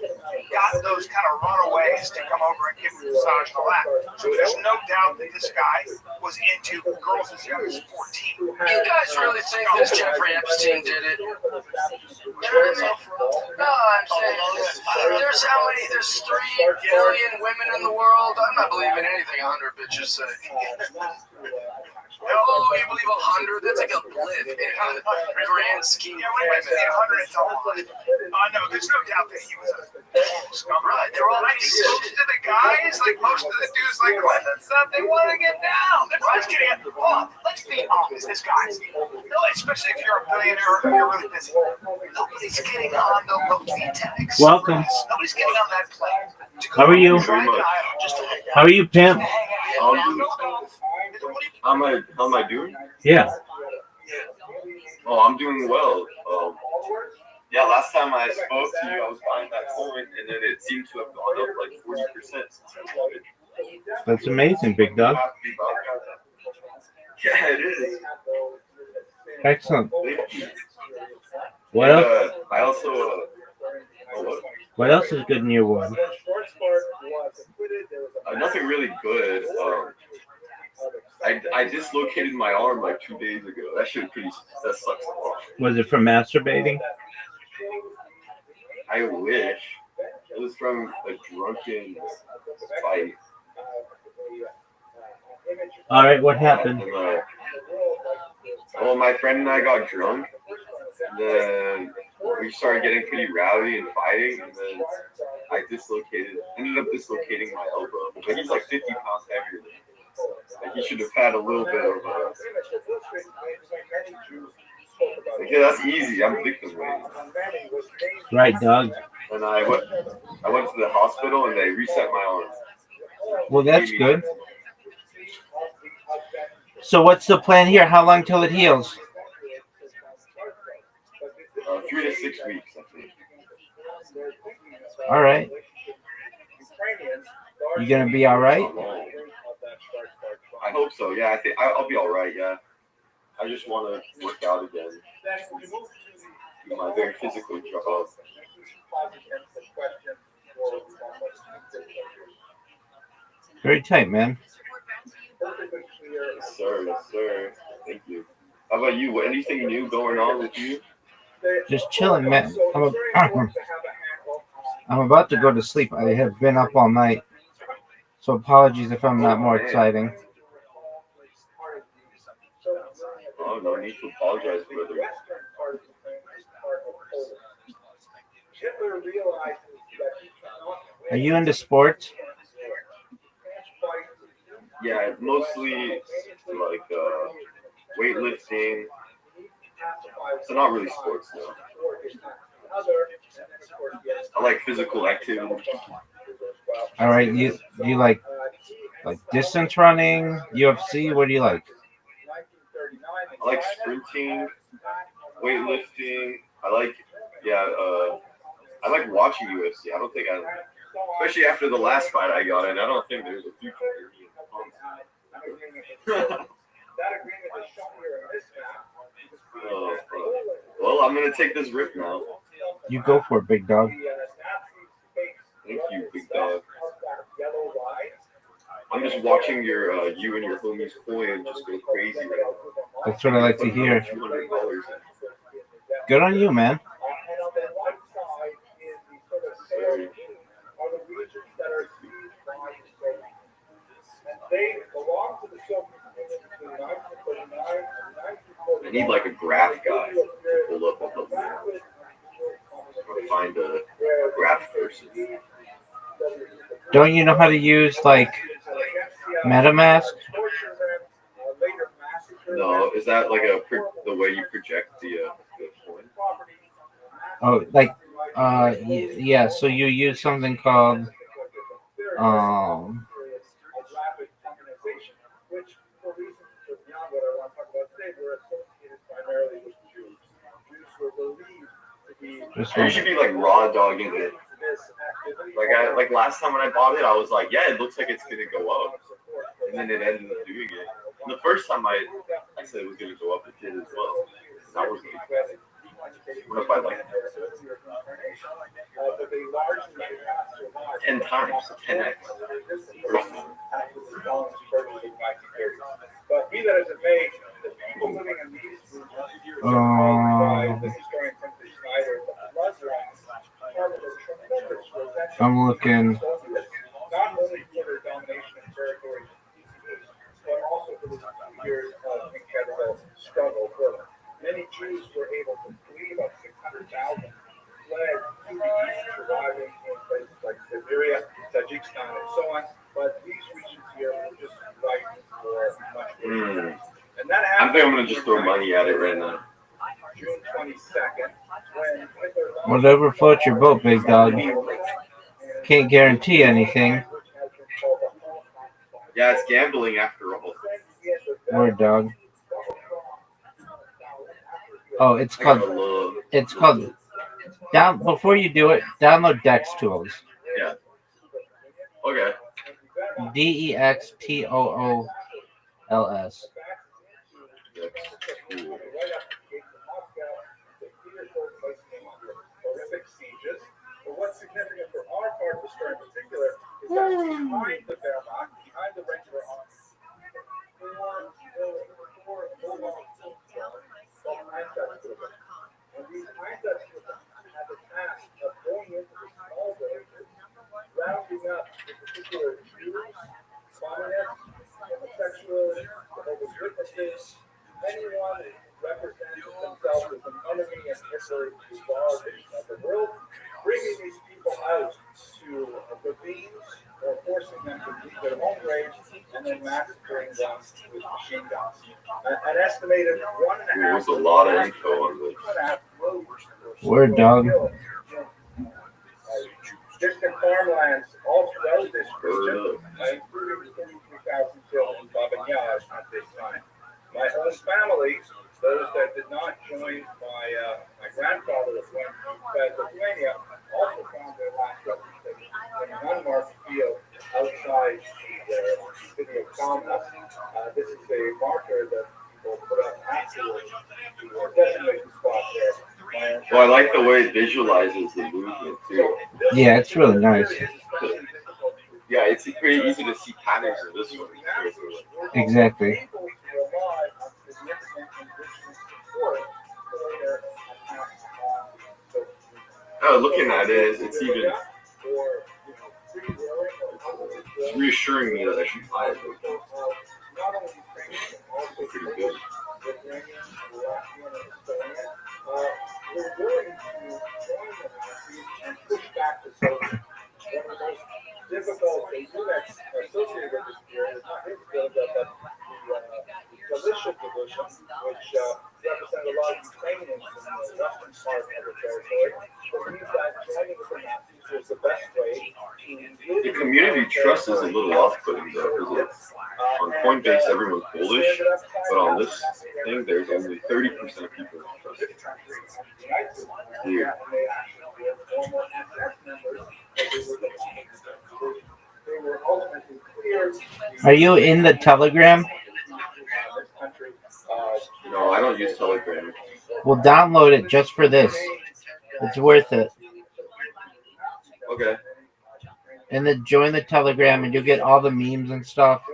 got those kind of runaways to come over and give him a massage and all that. So there's no doubt that this guy was into girls as young as 14. You guys really think this Jeffrey Epstein did it? No, I'm saying there's how many? There's 3 billion women in the world. I'm not believing anything 100 bitches say. Oh, you believe 100? That's like a blip in the grand scheme Yeah, of when I say women. 100, it's a lot. No, there's no doubt that he was a scum. Right, they're all Like, he spoke to the guys, like most of the dudes, like Clinton and stuff, they want to get down. They're just getting it. Oh, let's be honest, this guy's, no, especially if you're a billionaire or you're really busy. Nobody's getting on the Lotetex. Welcome. Nobody's getting on that plane. How are you? How are you, Pimp? How am I doing? Yeah. Oh, I'm doing well. Yeah, last time I spoke to you, I was buying that coin, and then it seemed to have gone up like 40% since I bought it. That's amazing, big dog. Yeah, it is. Excellent. Thank you. What And, else? I also. What else is good in your world? Nothing really good. I dislocated my arm like 2 days ago. That sucks a lot. Was it from masturbating? I wish. It was from a drunken fight. All right, what happened? And, well, my friend and I got drunk. And then we started getting pretty rowdy and fighting. And then I ended up dislocating my elbow. But he's like 50 pounds heavier than me. Like he should have had a little bit of yeah, that's easy. I'm victim blaming. Right, dog. And I went to the hospital and they reset my arm. Well, that's good. So what's the plan here? How long till it heals? 3 to 6 weeks, I think. All right. You gonna be all right? I hope so. Yeah, I think I'll be all right. Yeah, I just want to work out again. Do my very physical job. Very tight, man. Yes, sir. Yes, sir. Thank you. How about you? Anything new going on with you? Just chilling, man. I'm about to go to sleep. I have been up all night, so apologies if I'm not more exciting. Oh, no need to apologize, brother. Are you into sports? Yeah, mostly like weightlifting. So not really sports, though. I like physical activity. All right, do you like distance running, UFC? What do you like? I like sprinting, weightlifting. I like watching UFC. I don't think especially after the last fight I got in, I don't think there's a future for me. Well, I'm gonna take this rip now. You go for it, big dog. Thank you, big dog. I'm just watching you and your homies coin just go crazy right now. That's what I like to hear. $200. Good on you, man. I need like a graph guy to pull up and help me out. Or find a graph person. Don't you know how to use like MetaMask? No, is that like the way you project the coin? Oh, like yeah. So you use something called primarily with Jews. Jews were believed to be You should be like raw dogging it. this activity. Like last time when I bought it, I was like, yeah, it looks like it's gonna go up, and then it ended up doing it. And the first time I said it was gonna go up, it did as well. And that was like, what if I like 10 times, 10x. But be that as it may, the people living in these groups by the historian Timothy Snyder, harbored a tremendous resentment. I'm looking. Not only for their domination of territory, but also for the 2 years of incredible struggle for them. Many Jews were able to flee, about 600,000 fled to the east, surviving in places like Siberia, Tajikistan, and so on. But these regions here were just ripe for much worse. And that I happened. think I'm gonna just throw money at it right now. June 22nd, when Hitler Whatever floats your boat, big dog. Can't guarantee anything. Yeah, it's gambling after all. Word, dog. Oh, it's called. Down before you do it. Download Dex Tools. Yeah. Okay. DEXTOOLS. horrific sieges. But what's significant for our part of the story in particular is that behind the Wehrmacht, behind the regular army, four and these Einsatzgruppen had the task of going into the small villages, rounding up the particular Jews, communists, homosexuals, Jehovah's Witnesses, anyone representing themselves as an enemy and Hitler to our vision of the world, bringing these people out to ravines or forcing them to leave their home graves and then massacring them with machine guns. An estimated 1.5 There's a lot of info on this. Word, dog. Distant farmlands all throughout this region, including 33,000 killed in Baba Yaz at this time. My own family, those that did not join my grandfather who went to Pennsylvania, also found their last refuge in an unmarked field outside the city of Kalma. This is a marker that people put up afterwards to designate the spot there. Well, I like the way it visualizes the movement too. Yeah, it's really nice. Yeah, it's pretty easy to see patterns in this one. Exactly. Oh, looking at it, it's even reassuring me that I should buy it. It's pretty good. We're willing to join the Nazis and push back the Soviets. One of the most difficult units associated with this period is not his build-up, but the Galician division, which represented a lot of Ukrainians in the western part of the territory, believes that joining with the Nazis was the best way to... The community trust is a little off-putting, though, because on Coinbase, everyone's bullish, but on this thing, there's only 30% of people who trust it. Yeah. Are you in the Telegram? No, I don't use Telegram. Well, download it just for this. It's worth it. Okay. And then join the Telegram and you'll get all the memes and stuff.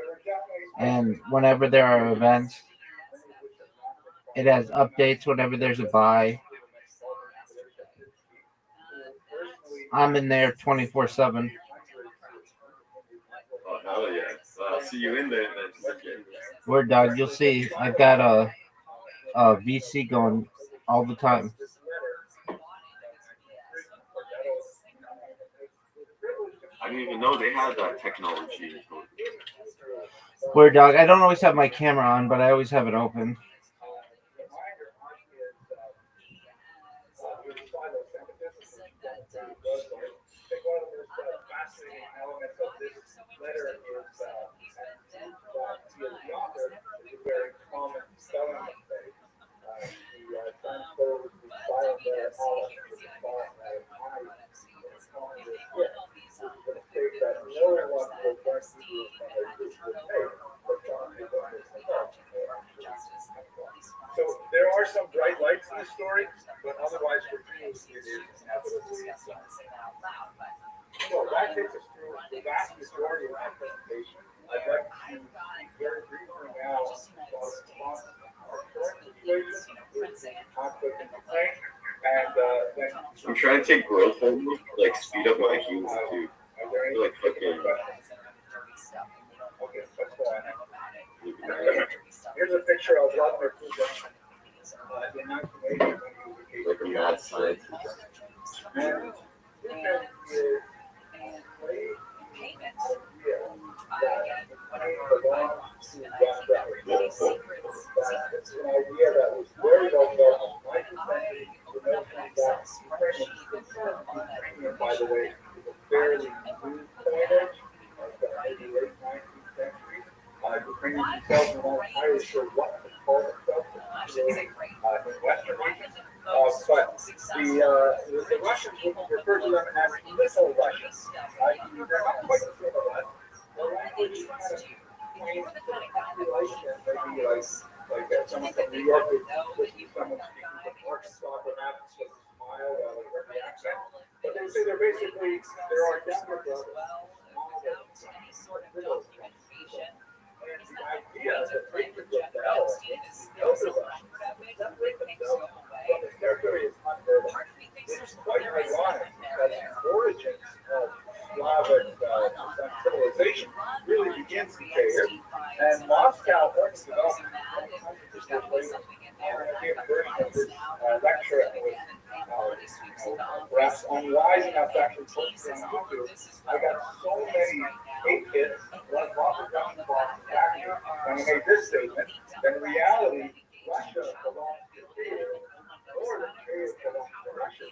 And whenever there are events, it has updates whenever there's a buy. I'm in there 24/7. Oh, hell yeah. I'll see you in there then. Word, dog. You'll see. I've got a VC going all the time. I didn't even know they had that technology. Word, dog. I don't always have my camera on, but I always have it open. to the story, but otherwise for me, it is inevitably. So that takes us through the vast majority of my presentation. I'd like to very briefly now talk our current situation with the conflict in Ukraine, and then I'm trying to take growth hormone, like speed up my healing too. Like fucking. Okay, let's go on. Here's a picture of Vladimir Putin in 1980 when he was a case Like a mad scientist. And it's an idea that was very well felt in the 19th century. The notion that Ukrainian, by the way, is a fairly new coinage, like maybe late 19th century. Ukrainians themselves are not entirely sure what to call themselves in Western regions. But the Russians would refer to them as Little Russians. They're not quite the same as us. Their language kind of claims maybe like someone from New York would see someone speaking from Arkansas, perhaps with a smile while they heard the accent. But they say they're basically, there are younger brothers. And the idea that they could rebel against the elder Russians, separate themselves from the territory is unheard of. It's quite ironic because the origins of Slavic civilization really begins in Kiev, and Moscow only developed hundreds of years later. And I gave a version of this lecture that was perhaps unwise enough to actually post it on YouTube. I got so many hate hits, lots of Russian blogs attacking me when I made this statement. In reality, Russia belongs to Kiev, or Kiev belongs to Russia,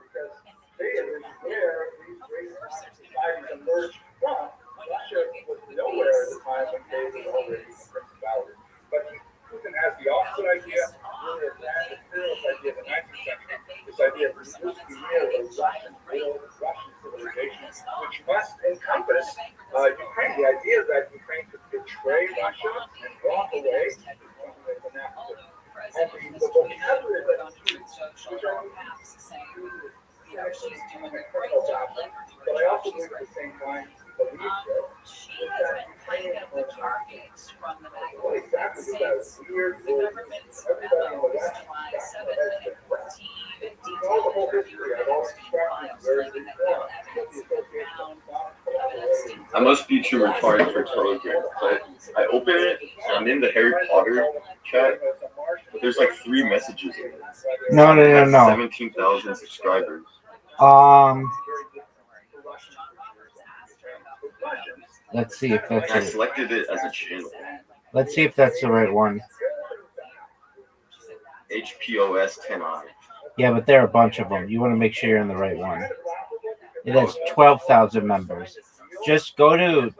because Kiev is where these great societies emerged from. Russia was nowhere at the time when Kiev was already a principality. But Putin has the opposite idea, really a grand imperialist idea of the 19th century, this idea of reducing the year of Russian world, Russian civilization, which must encompass Ukraine. The idea that Ukraine could betray Russia and walk away is something that's anathema. And the vocabulary that he used, which I actually doing a criminal battle, but I also believe at the same time he believes it, is that Ukrainian targets from the what exactly is that? It's weird. Everybody in the West has been pressed. You know the whole history. I've always described it very brief form. The association of I must be too retarded for Telegram. But I open it, and I'm in the Harry Potter chat, but there's like 3 messages in it. No. 17,000 subscribers. Let's see if that's I it. selected it as a channel. Let's see if that's the right one. HPOS 10i. Yeah, but there are a bunch of them. You want to make sure you're in the right one. It has 12,000 members. Just go to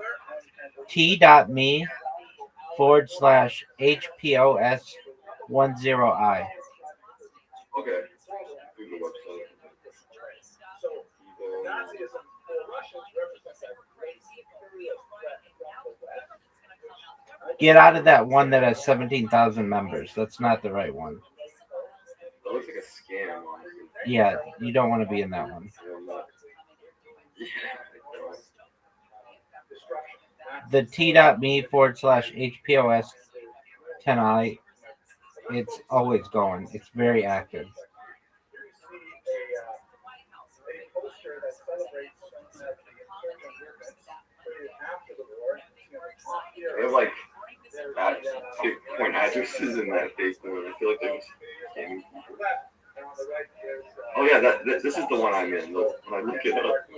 t.me/HPOS10i. Okay. Through the website. Get out of that one that has 17,000 members. That's not the right one. That looks like a scam, honestly. Yeah, you don't want to be in that one. The t.me/HPOS10i, it's always going. It's very active. They have like point addresses in that fake one. I feel like they're just scamming people. Oh yeah, this is the one I'm in. Look, when I look it up,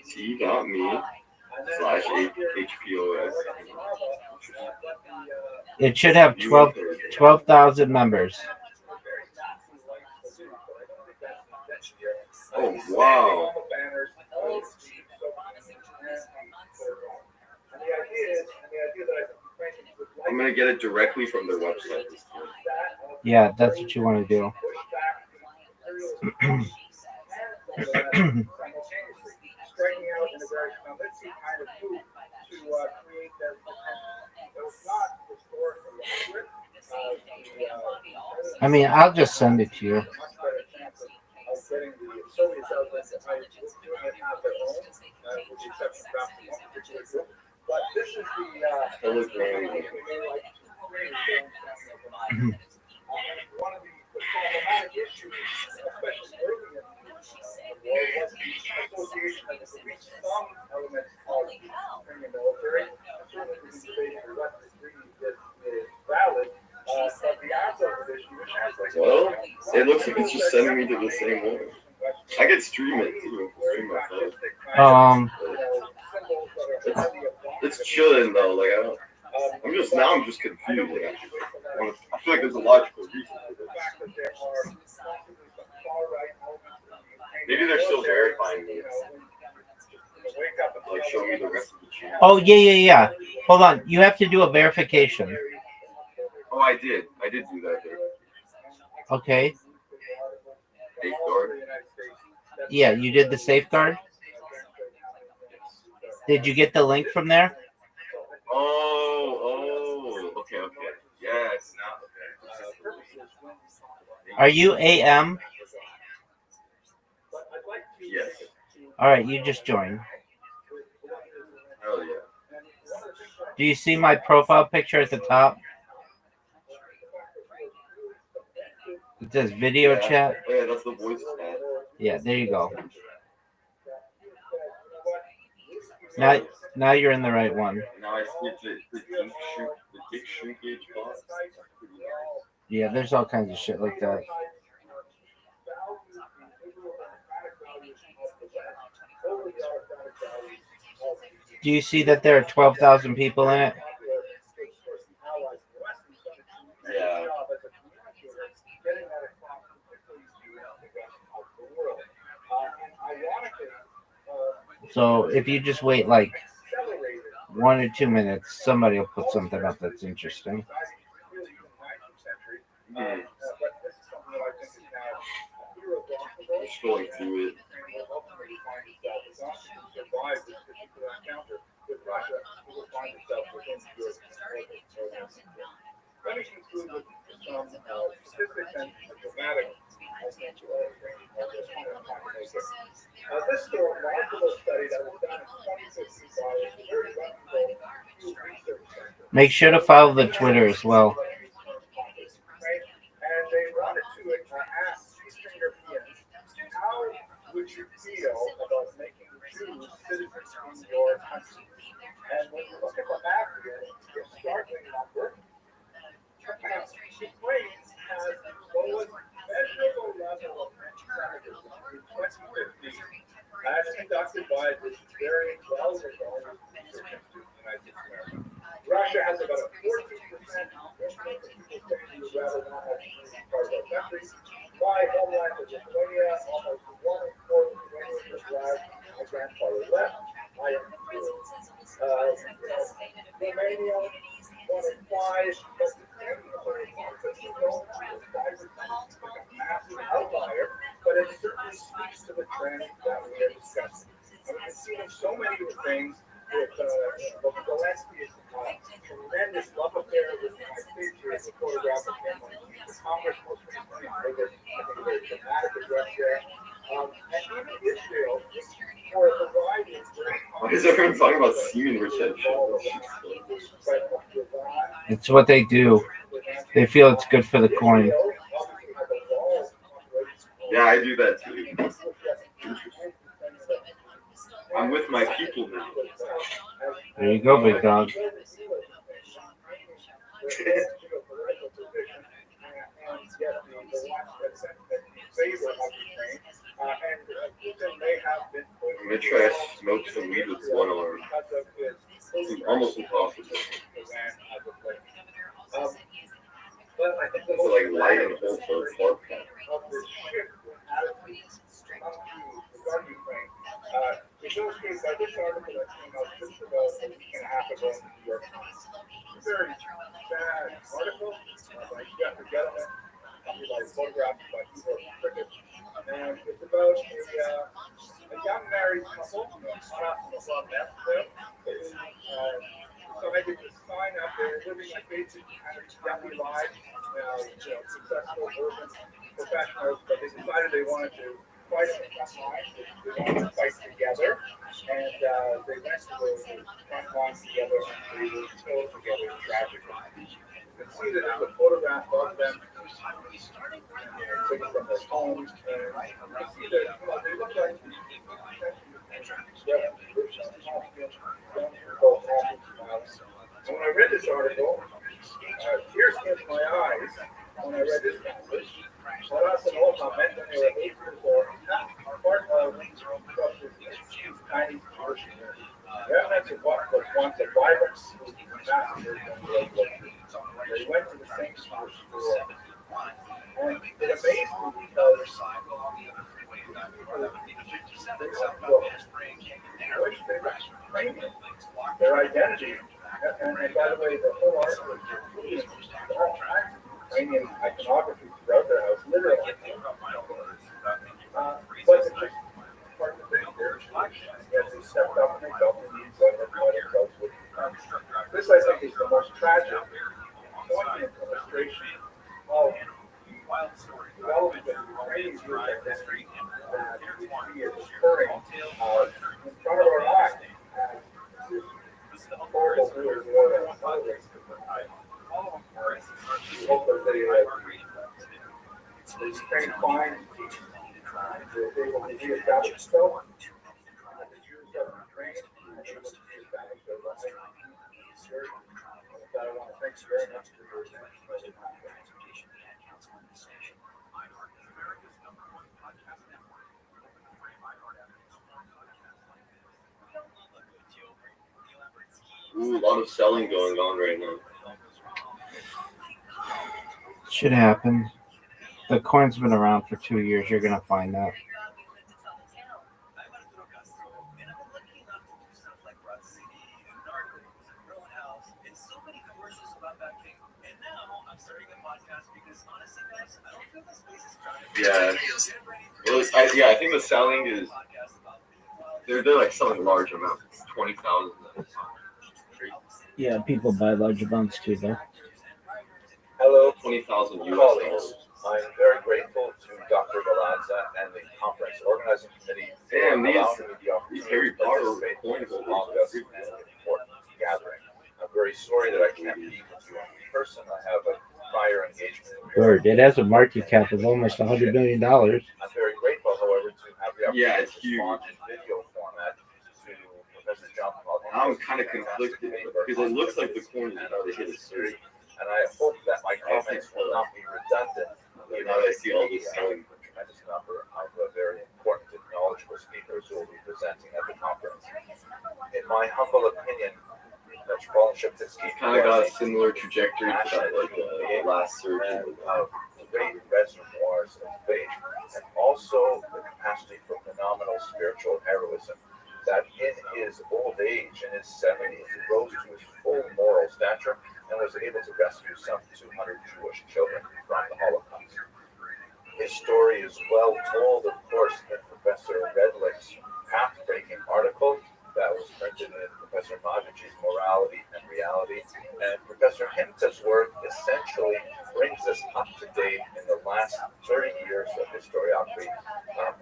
t.me/HPOS. It should have 12,000 members. Oh wow. I'm gonna get it directly from their website this time. Yeah, that's what you want to do. Striking out in a very convincing kind of move to create that was not historically accurate. I mean, I'll just send it to you. Getting the Soviet settlements that might have their own, with the exception of perhaps one particular group. But this is the It looks very like one of the problematic issues, especially early in the war, was the association that was reached some elements of the military. Certainly, we can debate to what degree is valid. But the after issue is translated. Well, it looks like it's just sending me to the same one. I could stream it too. Stream my phone. It's chilling though. Like I'm just confused. Like, I feel like there's a logical reason for this. Maybe they're still verifying me. Like show me the rest of the channel. Oh yeah. Hold on. You have to do a verification. Oh, I did do that there. Okay. Safeguard. Yeah, you did the safeguard. Did you get the link from there? Oh, okay. Yes, now okay. Are you AM? Yes. All right, you just joined. Hell yeah. Do you see my profile picture at the top? It says video chat. Yeah, that's the voice chat. Yeah, there you go. Now you're in the right one. Now I see the dick shrinkage box. Yeah, there's all kinds of shit like that. Do you see that there are 12,000 people in it? Yeah. So if you just wait like 1 or 2 minutes, somebody will put something up that's interesting. Just going through it. Let me conclude with some statistics and dramatic. This is a remarkable study that was done in 2015 by a very reputable Pew Research Center. Make sure to follow the Twitter as well. And they wanted to ask Eastern Europeans, how would you feel about making Jews citizens in your country? And when you look at the map here, it's startling number. Ukraine has the lowest measurable level of anti-Semitism in 2015, as conducted by this very well-regarded research institute in the United States. Russia has about a 14%. People say you would rather not have Jews as part of our country. My homeland is Lithuania, almost 1 in 4 Lithuanians are black. My grandfather left. I am Romania, 1 in 5. But massive outlier, but it certainly speaks to the trend that we are discussing. And we can see in so many of the things with Zelensky's tremendous love affair with the United States. Here's a photograph of him when he was Congress most recently, and I think a very dramatic address there. And even Israel, for a variety of Why is everyone talking about semen retention? It's what they do. They feel it's good for the coin. Yeah, I do that too. I'm with my people now. There you go, big dog. I'm gonna try to smoke some weed with one arm. It's almost impossible. It's like light and whole for a club cat. It illustrates by this article that came out just about a week and a half ago in the New York Times. It's a very sad article by Jeffrey Gettleman, photographed by Igor Cricket, and it's about a young married couple, decided to sign up they're living a basic kind of yuppie life, successful urban professionals, but they decided they wanted to fight on the front lines. They wanted to fight together, and they went to the front lines together, and they were killed together tragically. You can see that there's a photograph of them taken from their homes, and you see that they look like when I read this article, tears came to my eyes when I read this passage. Saras and Olma met when they were 8 years old, part of Russia's tiny Jewish community. Remnants of what was once a vibrant school massacred when they went to the same school. And it amazed me because their identity. And by the way, the whole article is including all kinds of Ukrainian iconography throughout their house, literally. But it's just part of the thing. They stepped up and they felt the need to identify themselves with. This, I think, is the most tragic, poignant illustration of development of Ukrainian Jewish identity that we see is occurring in front of our eyes. Horrible news more than we hope that the Ukraine finds they're able to reestablish itself. The Jews of Ukraine are able to reestablish their lives. I want to thank you very much for your attention. Ooh, a lot of selling going on right now. Should happen. The coin's been around for 2 years. You're gonna find that. Yeah. I think the selling is they're like selling large amounts. 20,000. Yeah, people buy large amounts too, though. Hello, 20,000 US colleagues. dollars. I'm very grateful to Dr. Galanza and the conference organizing committee for Damn, allowing me the these opportunity Harry to Potter participate in coins this are august and important gathering. I'm very sorry that I can't be with you in person. I have a prior engagement. Word. It has a market cap of almost $100 million. I'm very grateful, however, to have the opportunity it's to huge. respond in video format to Professor John Paul. I'm kind of conflicted because it looks like the coin is about to hit a series. And I hope that my comments will not be redundant. Now that I see all this selling. A tremendous number of very important and knowledgeable speakers who will be presenting at the conference. In my humble opinion, Metropolitan Kind of got a similar trajectory to that, like last surge of great reservoirs of faith, and also the capacity for phenomenal spiritual heroism. That in his old age, in his 70s, he rose to his full moral stature and was able to rescue some 200 Jewish children from the Holocaust. His story is well told, of course, in Professor Redlick's path-breaking article that was printed in Professor Magici's Morality and Reality. And Professor Himta's work essentially brings us up to date in the last 30 years of historiography.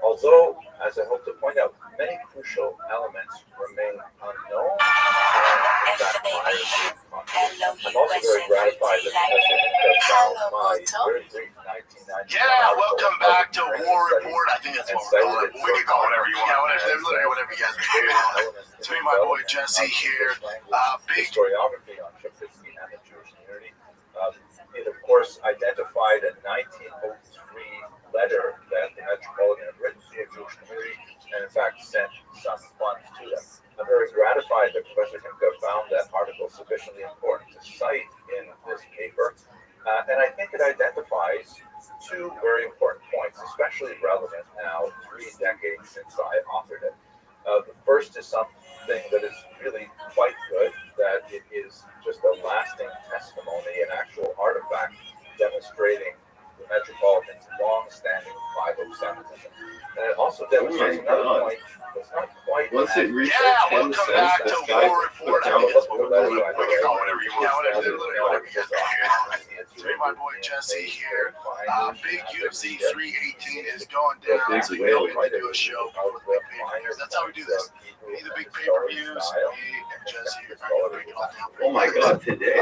Although, as I hope to point out, many crucial elements remain unknown. In fact, I'm also very gratified that Professor Himta found my very brief 1999 Yeah, welcome back to War Report. I think that's what we're calling it. We can call it whatever you want. Yeah, literally whatever you guys want. It's me, my boy Jesse here. Big historiography on Chapisky and the Jewish community. It, of course, identified a 1903 letter that the Metropolitan had written to the Jewish community and, in fact, sent some funds to them. I'm very gratified that Professor Himta found that article sufficiently important to cite in this paper. And I think it identifies two very important points, especially relevant now, 3 decades since I authored it. The first is something that is really quite good, that it is just a lasting testimony, an actual artifact demonstrating the Metropolitan's long-standing 507. And it also demonstrates another point that's not quite. Once it reaches Yeah, 10 welcome cents, back this to guy War Report. put down We the can call whatever you want. Literally whatever you want. Today, my boy Jesse here. Big UFC 318 is going down. So we know we like to do a show before the big pay-per-views. That's how we do this. We need the big pay-per-views. Me and Jesse are going to break it all down. Oh my god, today.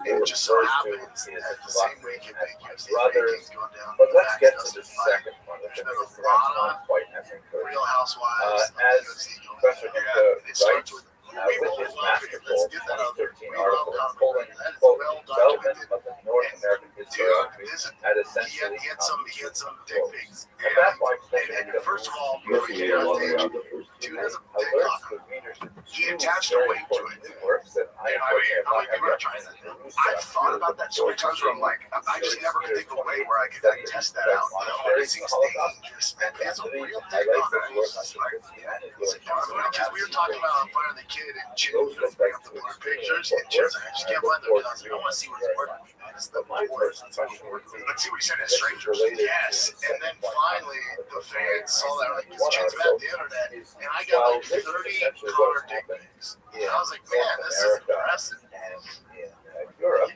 It just so happens that the same week in big UFC 318 is going down. But let's get to the second one. There's been a lot of quite as encouraging. Real Housewives. As Professor Duca It starts with with his masterful 2013 article pulling development of the North American historiography at essentially he had some dick pics. at that point, And first of all, You must have made a lot around the first dude has a alerts dick the on him. readers of He attached a weight to it. works that I I've thought about that so many times where I'm like, I just never could think of a way where I could test that out. But it seems dangerous. And he has a real dick on it. It's just like, because we were talking about Fire the Kid and Jim, bring up the blur pictures, and Jim's like, I just can't find those. I was like, I want to see what it's working. It's the worst. Let's see what he said as strangers. Yes. And then finally, the fans saw that, like, because Jim's been on the internet, and I got like 30 Connor dick pics. And I was like, man, this is impressive.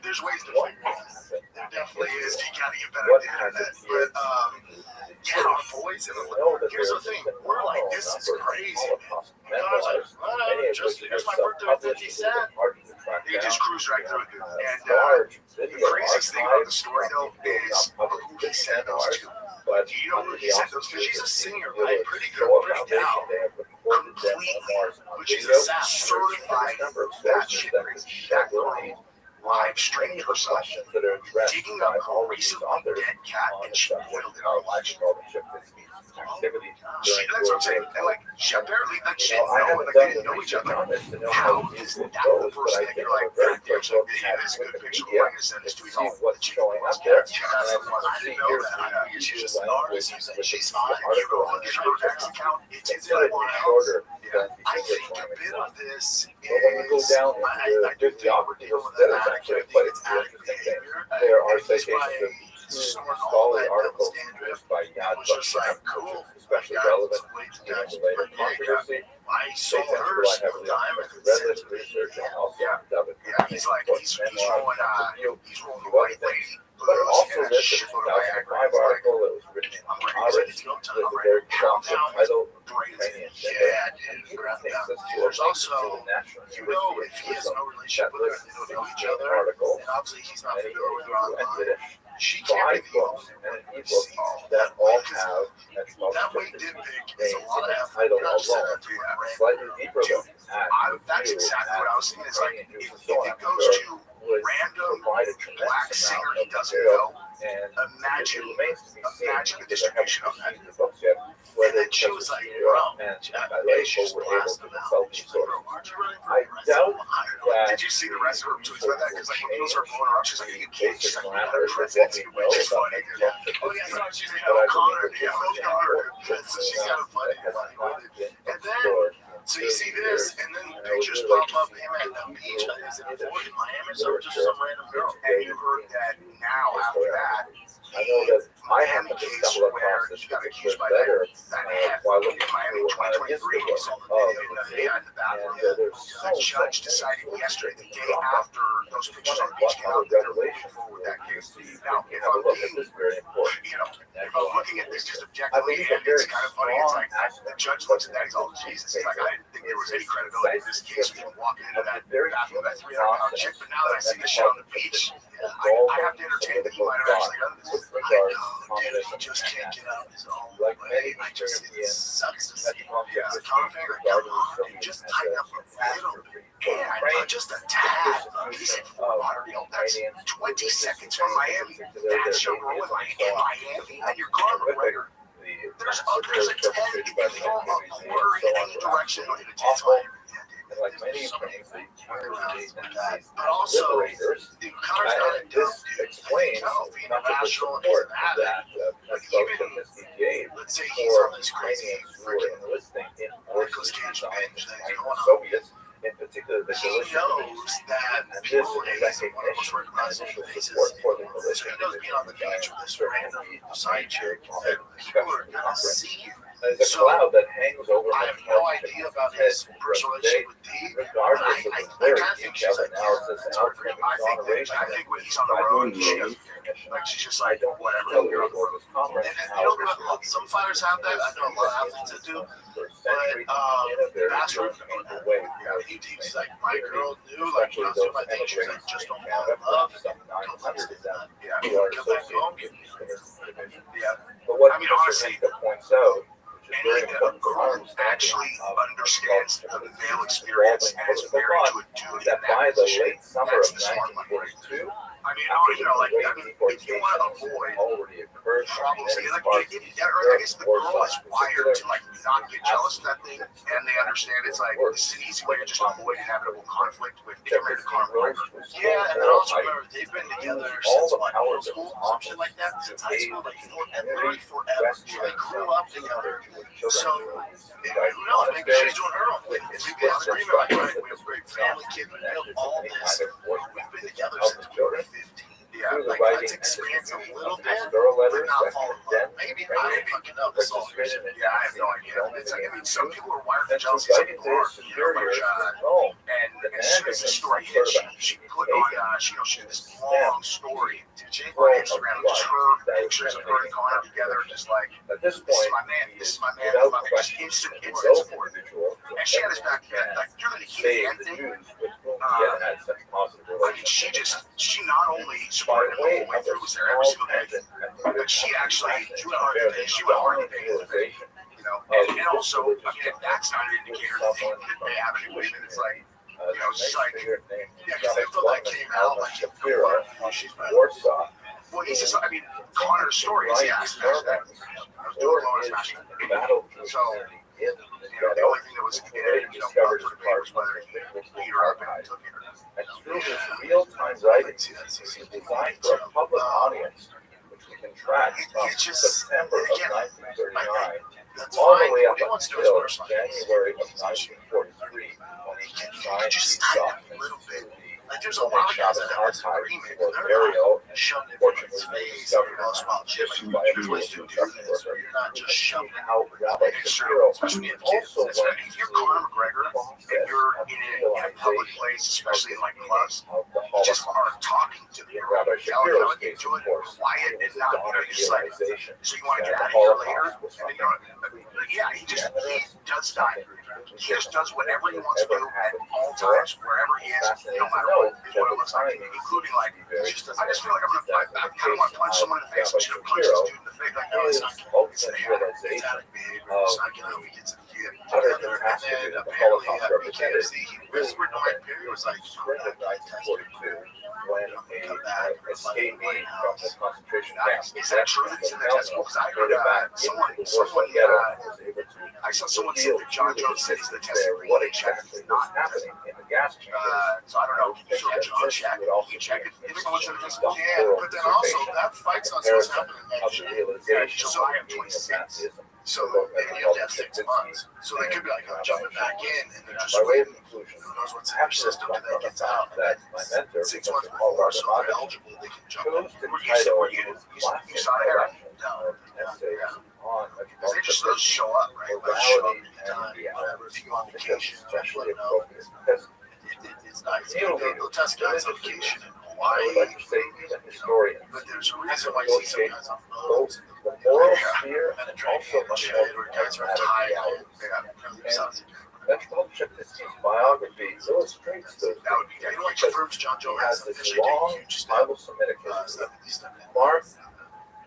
There's ways to figure it out. There definitely is. You gotta get better at the internet. But yeah, our boys, here's the thing. We're like, this is crazy. And I was like, just here's my birthday with 50 Cent. He just cruised right through it, dude. And the craziest thing about the story, though, is who he sent those to. Do you know who he sent those to? She's a singer, right? Pretty good, pretty down. Completely. But she's a certified that shit crazy. That girl live streamed herself digging up a recently dead cat and she boiled it on live stream. That's what I'm saying. And like, she apparently, like, she didn't know, like, they didn't know each other. How is that the person that you're like, God damn, so yeah, this is a good picture. We're going to send this to his own. What's showing up there? I didn't know that. I figured she's just an artist. She's fine. You go look at her X account. It's everyone else. I think a bit of this is, I do think we're dealing with that attitude. I think it's active behavior. There are It's by someone all scholarly that articles dandruff. by It was just like, cool. especially Yeah, relevant it's to late to related text. controversy. I saw They tend to her rely heavily sometime on and resident sent to research me. and also Yeah, he's like, he's rolling the white lady. But also this is a 2005 article that was written in August with a very prominent title, Ukrainian gender. There's also, you know, if he has no relationship with her, they don't know each other, and obviously he's not familiar with her online, she can't be the only one who sees that all have that way dick pic is a lot of effort. title You're not just alone. sending it to a Slightly deeper look at that's exactly what I was thinking. It's like, if it goes to random black singer he doesn't know, and imagine the the distribution of that. books yet. And then she was like, bro, and she's were able to blasting consult out. these She's like, sources. bro, aren't you running for I doubt that Did you see the rest of her tweets about that? Because like when people start blowing her up, she's like, you can't. She's like, basic you're not parameters of what president, we know which is about funny. mental Oh yeah, so she's like, But I oh, Connor, believe yeah, oh, Connor. So she's got a funny with it. And then, so you see this, and then pictures pop up him at the beach. Is it in Miami or just some random girl? And you heard that now after that. I know that I Miami happened to case stumble where across this he got picture accused by better that half while in looking Miami through 2023. You saw the video that they had in the bathroom. The judge decided yesterday, the day after those pictures on the beach came out, that they're moving forward with that case. Now, if I'm being, you know, if I'm looking at this just objectively, and it's kind of funny, it's like the judge looks at that, he's all, Jesus, he's like, I didn't think there was any credibility in this case when walking into that bathroom, that 300-pound chick, but now that I see this shit on the beach, I have to entertain that he might have actually done this. I know, dude, he just can't get out of his own way. I just, it sucks to see. As a comic fan, come on, dude, just tighten up a little bit. And just a tad. He said, that's 20 seconds from Miami. That's your role in Miami, and your car McGregor. There's a 10 if you throw a quarter in any direction, it's Miami. Like many things, But also, the Connor's not a dumb dude. explains Being international is an addict. Even, let's say he's on this crazy freaking Nicolas Cage binge thing going on. Soviets, in particular the He knows that people this one of the most recognition and recognizable initial faces. support for the So religion he knows being on the beach with this random side chick that people are gonna see you. There's a So, cloud that hangs over I have no idea about his personal relationship with Dee. regardless of I the very kind of think she's detailed like, analysis and outcome I think when he's on the road, she's just like, whatever, you're on the road. And you know, some fighters have that. I know a lot of athletes that do. But Bastard, he's like, my girl knew, like, when I was doing my thing, she was like, just don't fall in love. Don't understand that. Yeah, come back home. Yeah. But what I mean, honestly, points out, any girl actually understands the male experience and is married to a dude in that by that the position. late summer That's of the smart one. 1942, I mean, if you want to avoid already occurred problems, like, or I guess the girl is wired to like not get jealous of that thing, and they understand it's like this is an easy way to just avoid inevitable conflict with if you're married to Conor McGregor. Yeah, and then also remember they've been together since like middle school, some shit like that, since high school, like forever. So they grew up together. So who knows? Maybe she's doing her own thing. Maybe they have an agreement like, right, we have a great family, kid, we built all this. We've been together since we were 15. Yeah, like let's expand a little bit, but not fall in love. Maybe I don't fucking know. This all yeah, I have no idea. It's like, I mean, some people are wired for jealousy, some people aren't. You know, and as soon as the story hit, she put on, she did this long story to Jake on Instagram, just her pictures of her and Connor together, just like, this is my man, this is my man, just instant support. And she had his back then, like, during the Keith thing, I mean, she not only supported him the whole way through, was there every single day, but she actually, she went hard to pay, you know, and also, I mean, if that's not an indicator that they have any women, it's like, you know, she's like, yeah, because they feel that came out, like, she's Warsaw. Well, he's just, I mean, Connor's story is, yeah, smash that. I was doing low and smashing. So, you know, the only thing that was, you know, up for debate was whether he beat her up and took it or not. Through his real-time writing, is designed for a public audience, which we can track from September of 1939 all the way up until January of 1943, when he signed these documents. Like, there's a lot of guys that have this agreement, and they're not shoving it in his face every once in a while. Like, you're supposed to do this, or you're not just shoving out external, especially if kids. If you're Conor McGregor, and you're in a public place, especially in like clubs, you just are talking to the girl, yelling out, enjoying it, quiet, and not, you know, you're just like, so you want to get out of here later? And then, you know, yeah, he does that. He just does whatever he wants to do at all times, wherever he is, no matter what it looks like, including like, I just feel like I kind of want to punch someone in the face, but you punch this dude in the face, like, no, it's not pathetic behavior, it's not gonna be together. And then apparently, he whispered to my period, was like, Spring of 1942, when a escapee from the concentration camp. Is that true that he's in the test? Because I heard someone, I saw someone say that John Jones said he's the test. What exactly was happening in the gas chamber? So I don't know. So John check it. You check it. If someone's in the test, yeah. But then also that fight's not supposed to happen in July of 26. So maybe you have to have 6 months. So they could be like, I'm jumping back in, and they're just waiting. Who knows what's in their system till they get out. That my mentor, 6 months before, so they're eligible, they can jump in. You saw it, Aaron? No. Because they just those show up, right? Like, show up anytime, whatever. If you go on vacation, let them know. It's nice. They'll test guys on vacation in Hawaii. But there's a reason why you see some guys on boats. The moral sphere and also where guys are tied. Rothschild'S biography illustrates this. That would be, you know what confirms John Joe has this long Bible-Semitic history. Mark,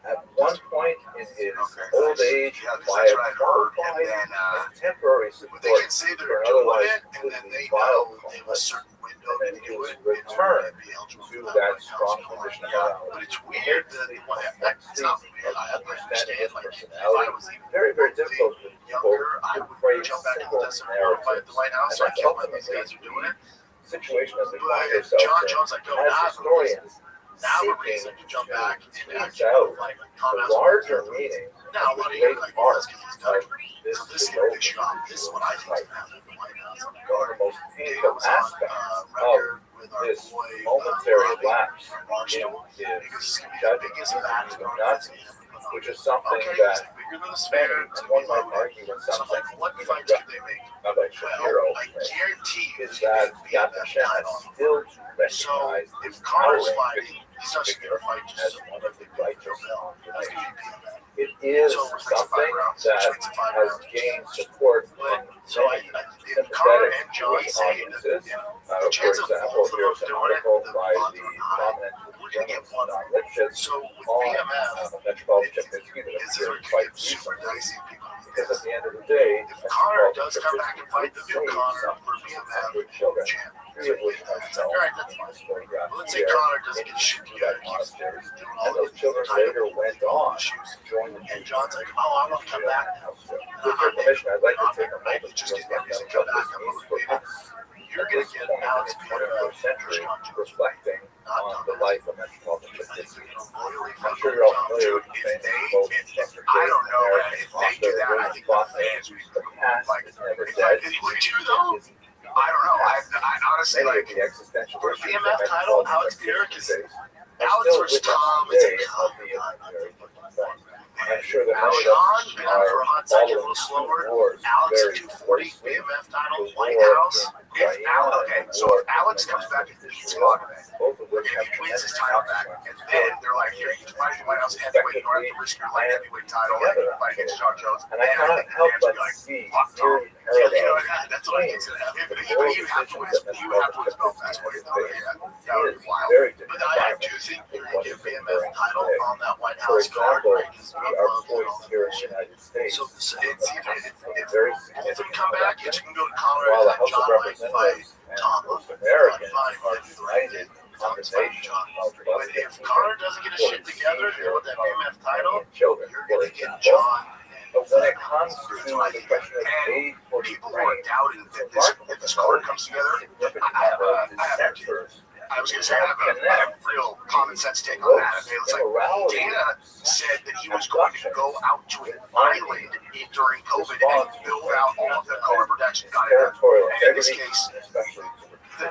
at one point in his old age, by a qualified and temporary support they can say they're doing it, and then they know they have a certain window and then he was returned to that strong position of power. But it's weird that that's not weird. I understand. Like, if I was even very, very difficult for younger, I would jump back in the desert and fight at the White House. So I can't believe these guys are doing it. Situation as we But find ourselves John in, Jones, like, go as historians, now we're seeking reason to jump back and tease actually out like the larger meaning now of what the do you great like? art Because he's done of this so this global issue on this is what I think is happening at the White House. one of the most Data painful was on aspects record of with our this boy momentary Rabbi lapse from in Rothschild'S, his because it's gonna be the judgment biggest of batch the of Nazis, which is something okay, that it's bigger than a many, spare. and It's one gonna might be loaded. argue in So some I'm like, sense, what even fights could they make? Rabbi Well, Shapiro I guarantee you is it's gonna that be a Yad Vashem title. has still to So recognize if this Connor's towering fighting, he's not just gonna fight as just one of the righteous Bill. That's nations. gonna be PMF. It is So it's something 5 rounds. that It's 5 has rounds. gained support But from so many if Connor sympathetic and John Jewish say audiences. that, For example, here's an article by the prominent we're gonna get journalist one. Rothschild'S So with on PMF, Metropolitan Chipinski that this is where appeared it quite could get super recently. dicey. People, Because at the end of the day, if Connor does come back and fight the new saved Connor some for PMF, children, champ. three of which are It's like, all right, that's fine. photographed Let's say here Connor doesn't in get shit that together. He's monastery. doing And all those these children later went on to join the and John's like, oh, I want to come back now. With your permission, I'd like to take a moment to Just let get them music, know come what back. this I'm means for motivated. us. You're At gonna this get point in Alex the 21st century, reflecting on the life of Metropolitan Chipinski. I'm sure you're all familiar with the famous quote from Dr. I don't know, man. American If they do author that, I William think the Faulkner, fans would the past is never If dead. would you though? I don't know. I honestly Many like of the existential for issues BMF that title, Metropolitan Alex Chipinski Garrick is faces are Alex still versus with us Tom. It's today, like, albeit in very different forms. I'm sure that Now many of Sean, us been out for a hot second, a following little slower. wars Alex very at 240, closely. BMF title, The White war House. in If Guyana Alex, okay, and the so war if Alex comes back and beats Faulkner, both of which if have he wins his tremendous title back, and then they're like, here, you can fight the White House heavyweight, you don't have to risk your light heavyweight title, and you can fight against John Jones. And I cannot help but see very parallels that's what I think is going to happen. But you have to win his belt. That's what you're doing. That would be wild. very But different I do think they're going to give BMF title on that White For House card. example, Right? we are poised here in the United States. So it's even if Very we come back, you can go to while the Colorado, House of John might fight Representatives and Tom. most Americans are united in condemnation of But busting if Connor doesn't get his shit together and with that BMF title, children you're for going to get example. John. But when it comes to the question of aid for People were Ukraine, doubting that this card comes together. significant I number of have a dissenters I was going to say, I have a real common sense take on that. Okay, it's like Dana said that he was going to go out to an island during COVID and build out all of the COVID protection. Got it. territorial And in this integrity, case, especially the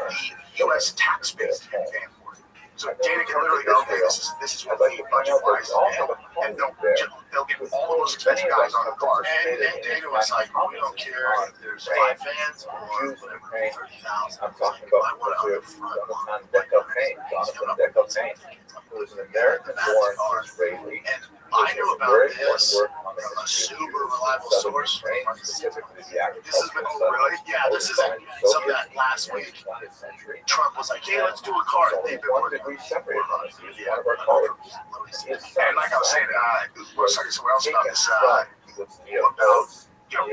U.S. tax base can pay for it. So Dana can literally go, okay, this is what we need budget-wise, and they'll get all those expensive guys on the card. And Dana was like, we don't care if there's 5 fans or whatever, 30,000. I'm talking about Jonathan Dekel Payne, who is an American-born Israeli. And I knew about this from a super reliable source. This has been, oh really? Yeah, this isn't something that last week Trump was like, hey, let's do a card. They've been working on it. And like I was saying, we were talking somewhere else about this, about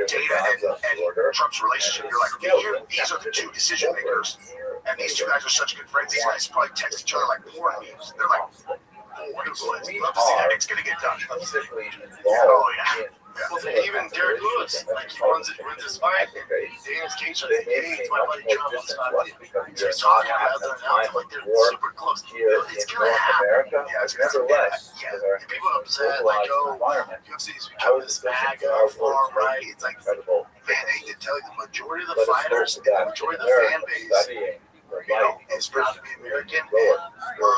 Dana and Trump's relationship. You're like, okay, these are the 2 decision makers, and these 2 guys are such good friends. These guys probably text each other like porn memes. They're like, love to see that. It's gonna get done. Oh yeah. Well, even Derek Lewis, like he runs his fight. Dana's case are hey, my buddy Trump wants to he's talking about them now. Like they're super close. It's gonna happen. Yeah, it's nevertheless. Yeah, people are upset. Like, oh, UFC's become this MAGA far right. It's like, man, I hate to tell you, the majority of the fighters and the majority of the fan base, is proud to be American and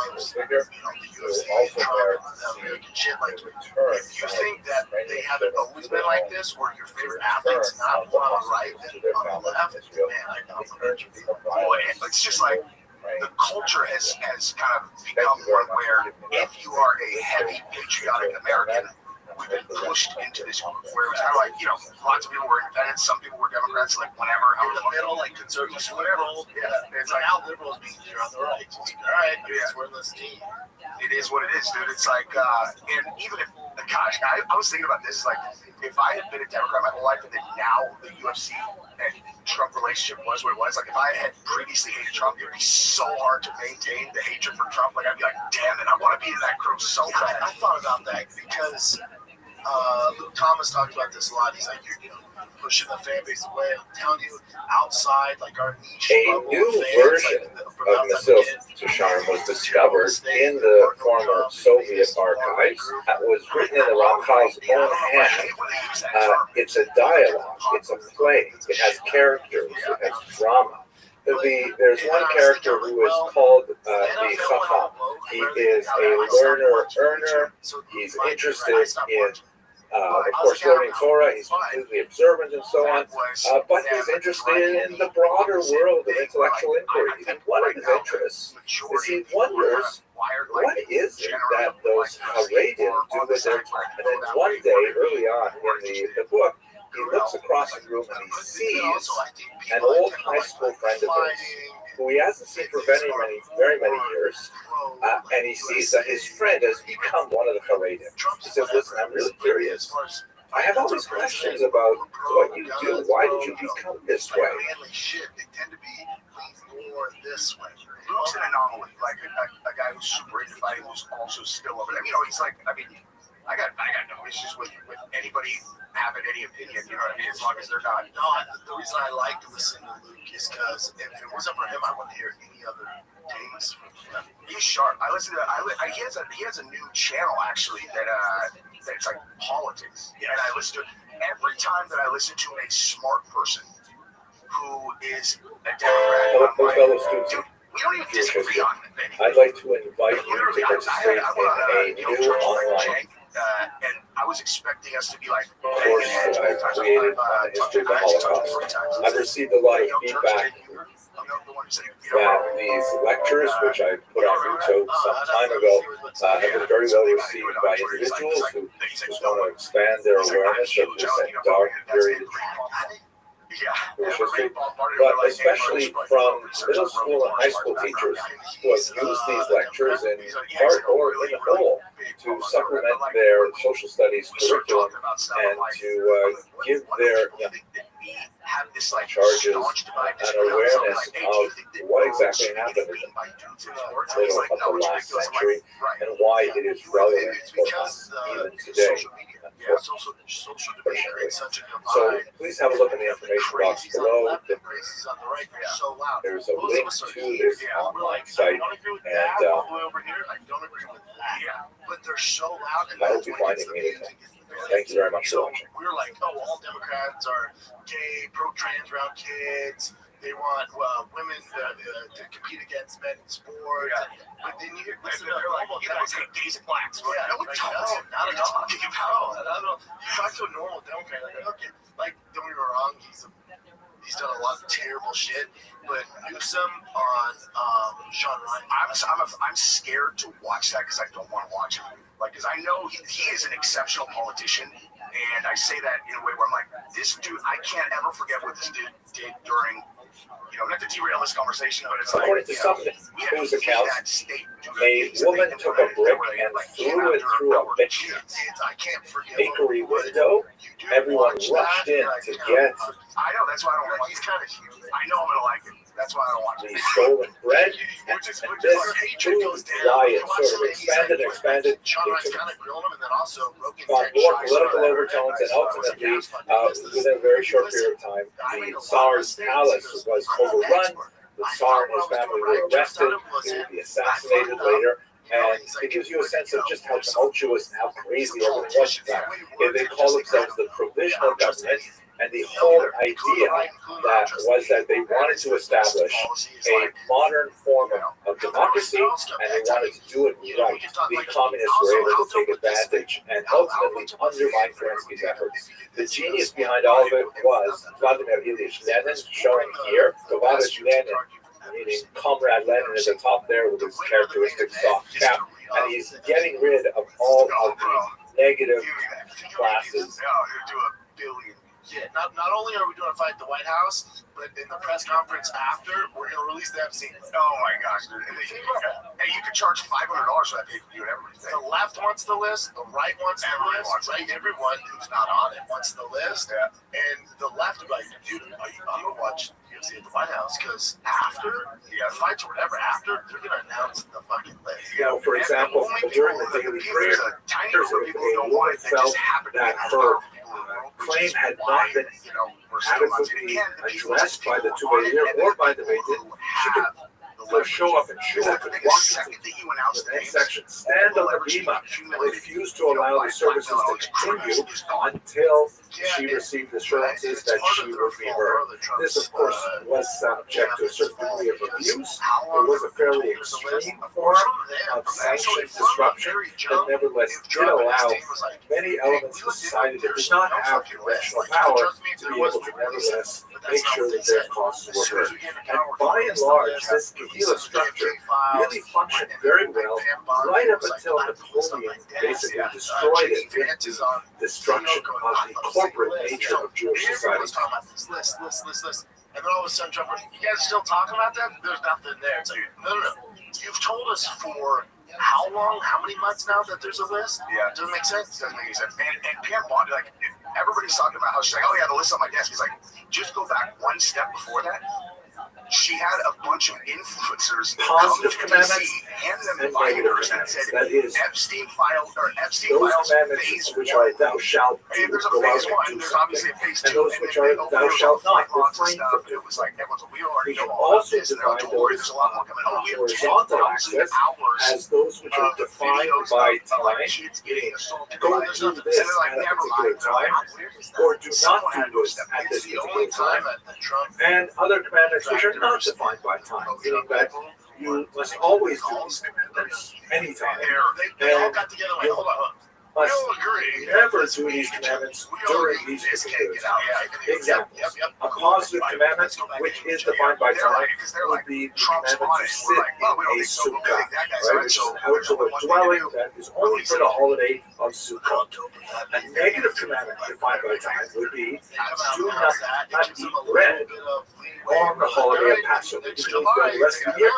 loves, the UFC and Trump and the American shit. Like, if you think that they haven't always been like this, where your favorite athlete's not one on the right and on the left, man, I compliment you. Boy, it's just like the culture has kind of become one where if you are a heavy patriotic American, we've been pushed into this where it was kind of like, lots of people were independents, some people were Democrats, like whatever. In the middle, like conservatives, whatever. Yeah, it's like now liberals mean you're on the right. All right, we're in this team. It is what it is, dude. It's like, and even if, gosh, I was thinking about this, like, if I had been a Democrat my whole life and then now the UFC and Trump relationship was what it was, like if I had previously hated Trump, it would be so hard to maintain the hatred for Trump. Like I'd be like, damn it, I want to be in that crew so bad. I thought about that because Luke Thomas talked about this a lot. He's like, you're pushing the fan base away. I'm telling you, outside, like our niche A new version of Masil Tushar was discovered in the former Soviet archives. That was written in the Rothschild'S own hand. It's a dialogue. It's a play. It has characters. It has drama. there's one character who is called the Chacham. He is a earner. He's interested in, of course, learning Torah. He's completely observant and so on. But he's interested in the broader world of intellectual inquiry. And one of his interests is he wonders, what is it that those Haredim do with their time? And then one day, early on in the book, he looks across the room and he sees an old high school friend of his who he hasn't seen for very many years, and he sees that his friend has become one of the Haredim. He says, listen, I'm really curious. I have all these questions about what you do. Why did you become this way? They tend to be more this way. Luke's an anomaly, like a guy who's super into fighting, who's also still over there. You know, he's like, I mean, I got no issues with anybody having any opinion, you know what I mean, as long as they're not. No, the reason I like to listen to Luke is because if it wasn't for him, I wouldn't hear any other takes. He's sharp. He has a new channel actually that's like politics, and I listen to it every time that I listen to a smart person who is a Democrat. Dude, we don't even disagree on anything. I'd like to invite you to participate in a new online and I was expecting us to be like course that I created on the history of the Holocaust. I've received a lot of feedback that these lectures, which I put on YouTube some time ago, have been very well received by individuals who just want to expand their awareness of this dark period. But especially from middle school and high school teachers who have used these lectures in part or in whole to supplement their social studies curriculum and to give their charges an awareness of what exactly happened in the middle of the last century and why it is relevant for us even today. So please have a look in the information box below. There's a link to this online site, and but they're so loud, and I hope you find it meaningful. Thank you very much for watching. We're like, oh, all Democrats are gay, pro-trans around kids. They want women to compete against men in sports. But then they're like, you guys hate gays and blacks. Yeah, no, we don't. Not at all. I don't know. You talk to a normal Democrat, like, okay, like, don't get me wrong, he's done a lot of terrible shit. But Newsom on Sean Ryan, I'm scared to watch that because I don't want to watch it. Like, because I know he is an exceptional politician, and I say that in a way where I'm like, this dude, I can't ever forget what this dude did during, not to derail this conversation, but it's according to some news accounts, a woman took a brick and threw it through a bakery window. Everyone rushed in to get. I know, that's why I don't like. He's kind of huge. I know I'm gonna like it. That's why I don't watch it. The stolen bread, and this food riot sort of expanded. It took on more political overtones, and ultimately, within a very short period of time, the Tsar's palace was overrun. The Tsar and his family were arrested. They would be assassinated later. And it gives you a sense of just how tumultuous and how crazy everything was. They call themselves the provisional government. And the whole idea that they wanted to establish a modern form of democracy, and they wanted to do it right. The communists were able to take advantage and ultimately undermine Kerensky's efforts. The genius behind all of it was Vladimir Ilyich Lenin, shown here. Tovarishch Lenin, meaning Comrade Lenin, is at the top there with his characteristic soft cap, and he's getting rid of all of the negative classes. Yeah, not only are we doing a fight at the White House, but in the press conference after, we're going to release the Epstein. Oh my gosh, dude. Hey, you could charge $500 for that pay-per-view and everything. The left wants the list, the right wants the list, right? Everyone who's not on it wants the list. Yeah. And the left are like, dude, I'm going to watch UFC at the White House because after, fights or whatever, after, they're going to announce the fucking list. For example, during the daily prayer, there's a woman felt that her claim had not been adequately addressed by the Tuvalir or by the Beit Din. She could show up and show up and walk into the next section, stand on the bima, and refuse to allow the services to continue until she received assurances that she would be heard. This, of course, was subject to a certain degree of abuse. It was a fairly extreme form of sanctioned disruption, but nevertheless did allow many elements of society that did not have conventional power to be able to nevertheless make sure that their causes were heard. And by and large, this Kahila structure really functioned very well right up until Napoleon basically destroyed it with the destruction of the corporate nature of Jewish society. And then all of a sudden, Trump, you guys still talking about that? There's nothing there. It's like, no. You've told us for how long, how many months now that there's a list? Yeah. Doesn't make sense. Doesn't make any sense. And Pam Bondi, like, everybody's talking about how she's like, oh yeah, the list on my desk. He's like, just go back one step before that. She had a bunch of influencers positive commandments hand them and negative commandments. That is, Epstein files those commandments which are thou shalt do, there's a go out phase and one, do there's something, obviously a phase and two, those which are thou shalt not, refrain from it was like everyone's we already we know can all also this, and divide don't worry, those there's a lot more coming on. horizontal axis as those which are defined by time, meaning go do this at a particular time, or do not do this at this particular time, and other commandments which are not defined by time, meaning that you must always do these commandments anytime, and you must never do these commandments during these particular times. Examples: a positive commandment, which is defined by time, would be the commandment to sit in a sukkah, right, which is an outdoor dwelling that is only for the holiday of Sukkot. A negative commandment defined by time would be do not eat bread on the holiday of Passover. Which means for the rest of the year,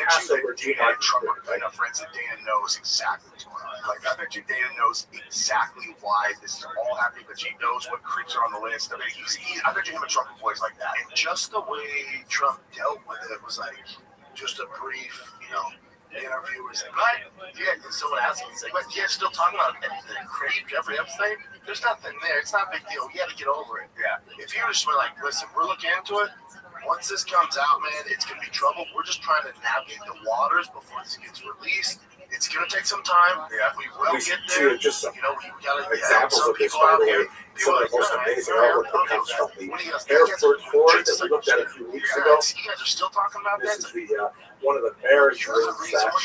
Passover, do not eat bread. Enough friends that Dana knows exactly what's going on. Like, I bet you Dana knows exactly why this is all happening, but she knows what creeps are on the list. I mean, I bet you him and Trump employees like that. And just the way Trump dealt with it was like just a brief, interview. Was like, right? Yeah, and someone asked him, he's like, but yeah, still talking about anything crazy, Jeffrey Epstein? There's nothing there. It's not a big deal. You got to get over it. Yeah. If you just were like, listen, we're looking into it. Once this comes out, man, it's going to be trouble. We're just trying to navigate the waters before this gets released. It's going to take some time. Yeah, we will get there. Just some we got to examples of this, by the way. Some of the most amazing artwork that comes from the Hereford Court that we looked at a few weeks ago. You guys are still talking about this that? Is the one of the marriage rooms that was,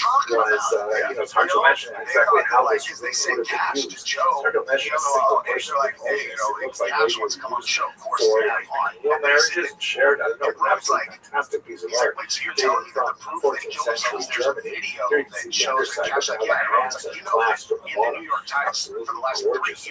it's hard to imagine exactly how this would have been used. It's hard to imagine a single person with all this. It looks like maybe it was used for real marriages and shared. I don't know, an absolutely fantastic piece of art dating from 14th century Germany. Here you can see the underside of how the hands are clasped from the bottom. Absolutely gorgeous.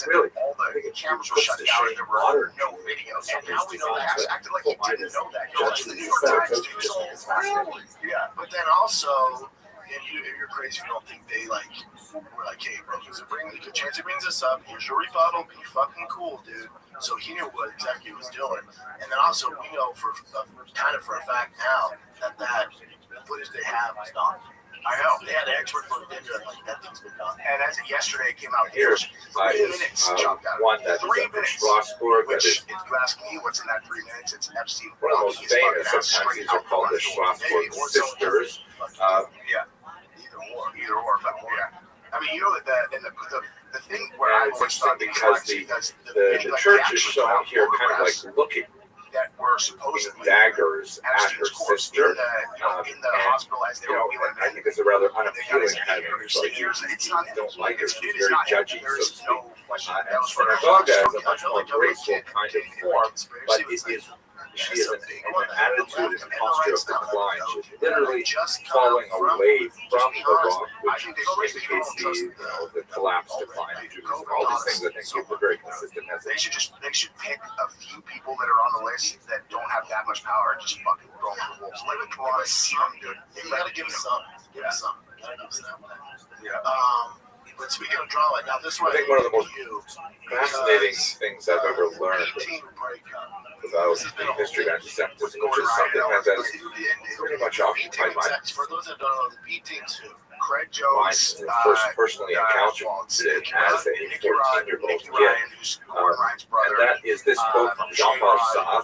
Really, I think it cameras were shut down and there were no videos. And now we know that. Acted like he didn't know that. The New York Times news is fascinating. Yeah, but then also, you're crazy if you don't think they were like, hey, bro, there's a chance he brings this up. Here's your rebuttal. Be fucking cool, dude. So he knew what exactly he was doing. And then also, we know for a fact now that footage they have is not. I know. They had an expert look into it, like that thing's been done. And as of yesterday, it came out here. 3 minutes chopped out. One that 3 is minutes. Strasbourg. Which, if you ask me what's in that 3 minutes, it's Epstein. One of the most famous, sometimes these are called the Strasbourg sisters. Yeah. Either or. Yeah. I mean, that the thing where I always thought because the church is shown here kind of like looking that were supposedly daggers at her sister. In the hospital as they were I think it's a rather unappealing kind of don't like it. It's very judgy, so to speak. And synagogue is a much more graceful kind of form, but she is an attitude and posture of decline. She's literally falling away from the rock, which indicates the collapse, decline of Judaism. All these things I think are very consistent messages. They should pick a few people that are on the list that don't have that much power and just fucking throw them to the wolves. Let it come on, some, dude. You gotta give them some. Give them some. Yeah. But speaking of drama, now this one I think one of the most fascinating things I've ever learned about the history of anti-Semitism, which is something that has pretty much occupied my mind For those that don't know, the beatings Craig since Jones, I first personally encountered it as a 14-year-old kid. And that is this quote from Jean-Paul Sartre,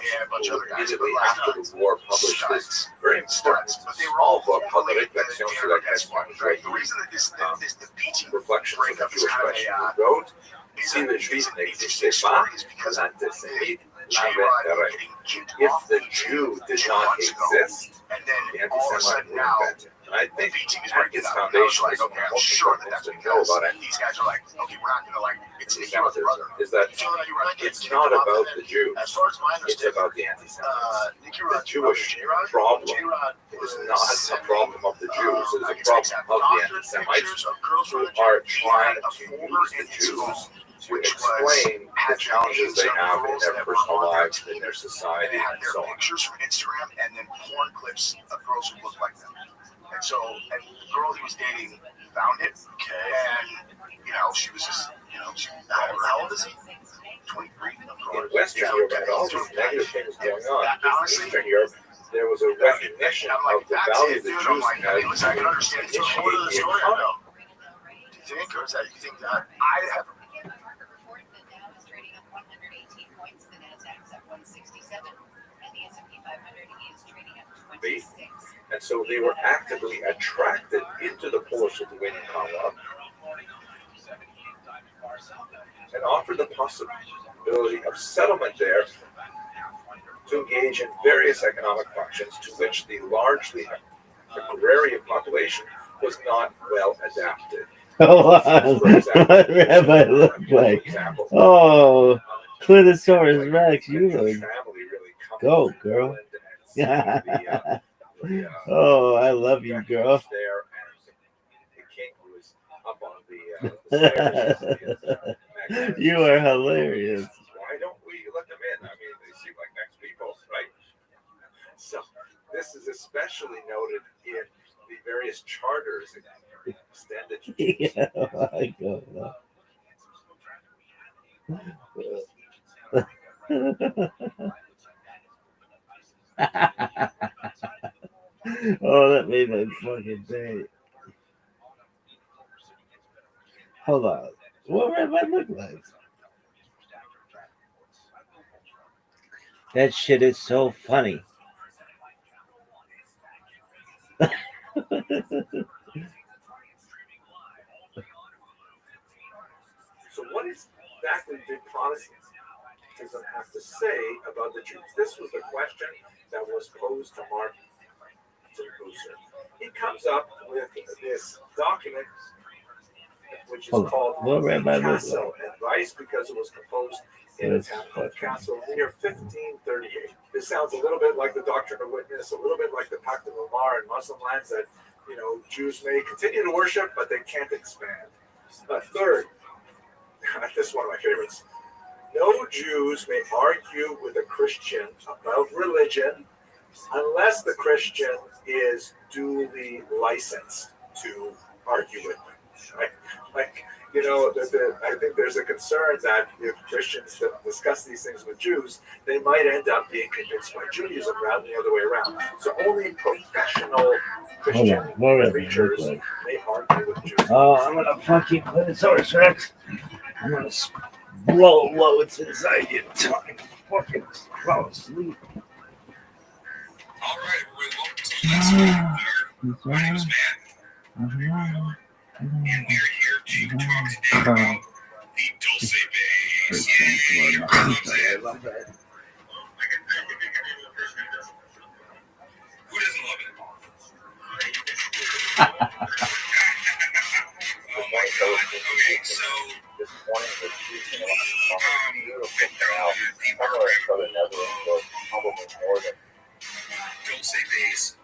who immediately after the war published this very important small book called Réflexions sur la question juive, Reflections on the Jewish Question. He wrote, si le juif n'existait pas, l'antisémite l'inventerait. If the Jew did not exist, the anti-Semite would invent it. And I think at its foundation is one of the most important things to know about anti-Semitism is that it's not about the Jews, it's about the anti-Semites. The Jewish problem is not a problem of the Jews, it is a problem of the anti-Semites who are trying to use the Jews to explain the challenges they have in their personal lives, in their society, and so on. Pictures from Instagram and then porn clips of girls who look like them. And so, and the girl he was dating found it, and, she was just, how old is he? 23? In Western Europe, had all these negative things going on. In Eastern Europe, there was a recognition of the value of the Jews as I can understand it's a whole other story, though. Do you think, or is that, you think that? I have report the Dow is trading up 118 points, the Nasdaq's up 167, and the S&P 500 is trading up 26. And so they were actively attracted into the Polish-Lithuanian Commonwealth and offered the possibility of settlement there to engage in various economic functions to which the largely agrarian population was not well adapted. What Rabbi look like? Oh, Clitosaurus Rex, you really go, girl. Oh, I love you, girl. You are hilarious. Why don't we let them in? I mean, they seem like nice people, right? So this is especially noted in the various charters and extended. Yeah, I go Oh, that made my fucking day. Hold on. What Rabbi look like? That shit is so funny. So what exactly did Protestantism have to say about the Jews? This was the question that was posed to Martin Luther. He comes up with this document, which is called Castle Advice, because it was composed in a town called Castle in the year 1538. This sounds a little bit like the Doctrine of Witness, a little bit like the Pact of Umar in Muslim lands that, Jews may continue to worship, but they can't expand. Third, this is one of my favorites. No Jews may argue with a Christian about religion unless the Christian is duly licensed to argue with them. Right? I think there's a concern that if Christians discuss these things with Jews, they might end up being convinced by Judaism rather than the other way around. So only professional Christian preachers may argue with Jews. Oh, I'm gonna fucking Clitosaurus Rex. I'm gonna blow loads inside you until I fucking fall asleep. All right, everyone, welcome to my name is Matt. And we are here to talk today about the Dulce Bass. Yeah, I love that. Who doesn't love it? Oh my God. Okay, so Dulce Bass.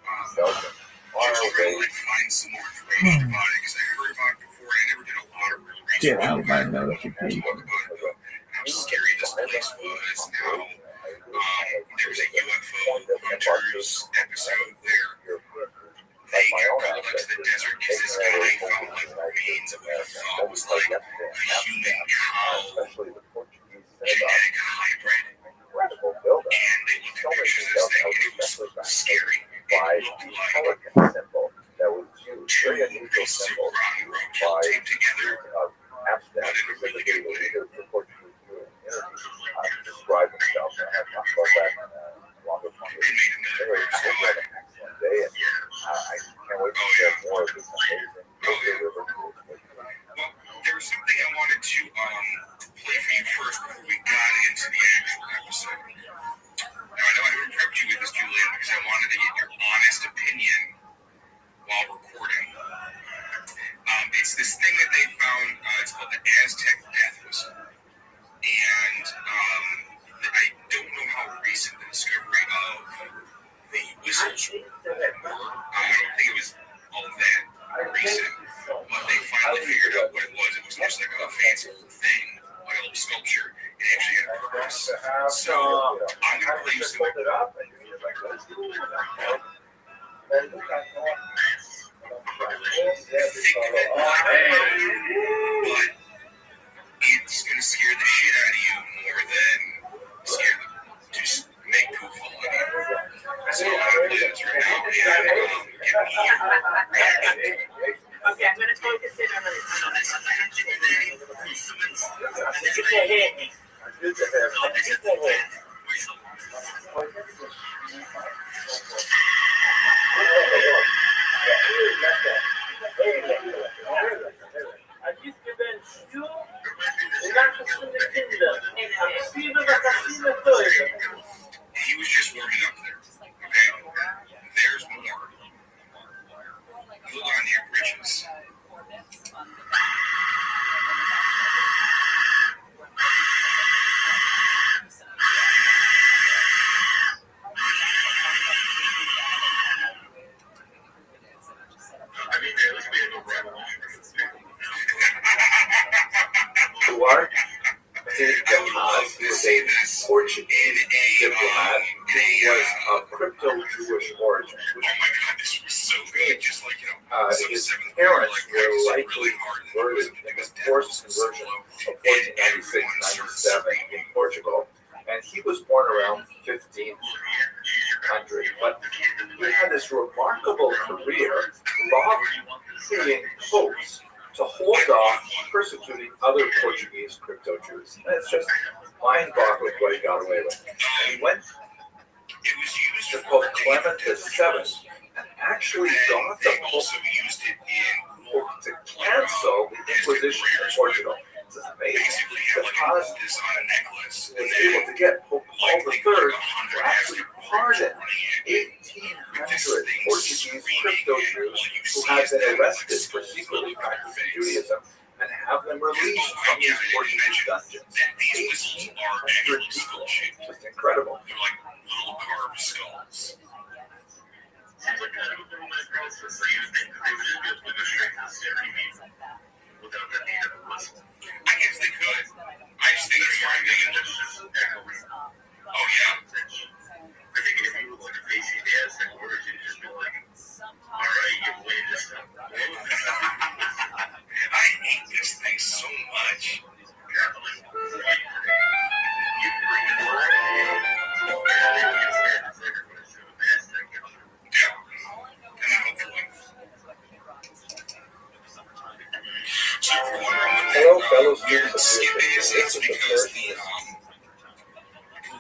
Just trying to find some more information about it because I heard about it before. I never did a lot of real research. Get out of my notification. How scary this place was, and how there was a UFO Hunters episode where they got called into the desert because this guy found remains of what he thought was like a human cow genetic hybrid. And a neutral symbol by abstract, specifically the leader for Portuguese energy to describe himself. And I've talked about that longer form. Anyway, I hope you have an excellent day, and I can't wait to share more of this amazing river tours with you. Well, there was something I wanted to play for you first before we got into the actual episode. Now, I know I haven't prepped you with this, Julian, because I wanted to get your honest opinion while recording. It's this thing that they found, it's called the Aztec death whistle. And I don't know how recent the discovery of the whistles were. I don't think it was all that recent, but they finally figured out what it was. It wasn't just like a fancy little thing, like a little sculpture. It actually had a purpose. So I'm going to play you some. But it's going to scare the shit out of you more than scare them. Just make poo fall on you. So I'm going to play this right now and give me your reaction to it. Okay, I'm going to focus in on He was just warming up there. Okay? There's more. Hold on to your britches. Who are? Is a Portuguese diplomat who was of crypto-Jewish origin. Oh my God, this was so good. Just like, His parents were likely converted in the forced conversion of 1496-97 in Portugal, and he was born around 1500. But he had this remarkable career lobbying popes to hold off persecuting other Portuguese crypto-Jews. And it's just mind-boggling what he got away with. And he went to Pope Clement VII and actually got the Pope to cancel the Inquisition in Portugal. This is amazing. Because he was able to get Pope Paul III to actually pardon 1,800 Portuguese crypto-Jews who had been arrested for secretly practicing Judaism and have them released from these Portuguese dungeons. 1,800 people. Just incredible. They're like little carved skulls. I guess they could. I just think it's fine. Oh, yeah. I think if you were facing the Aztec words, you'd just be like, all right, you've waited this time. I hate this thing so much. Hello, fellow students of It's because the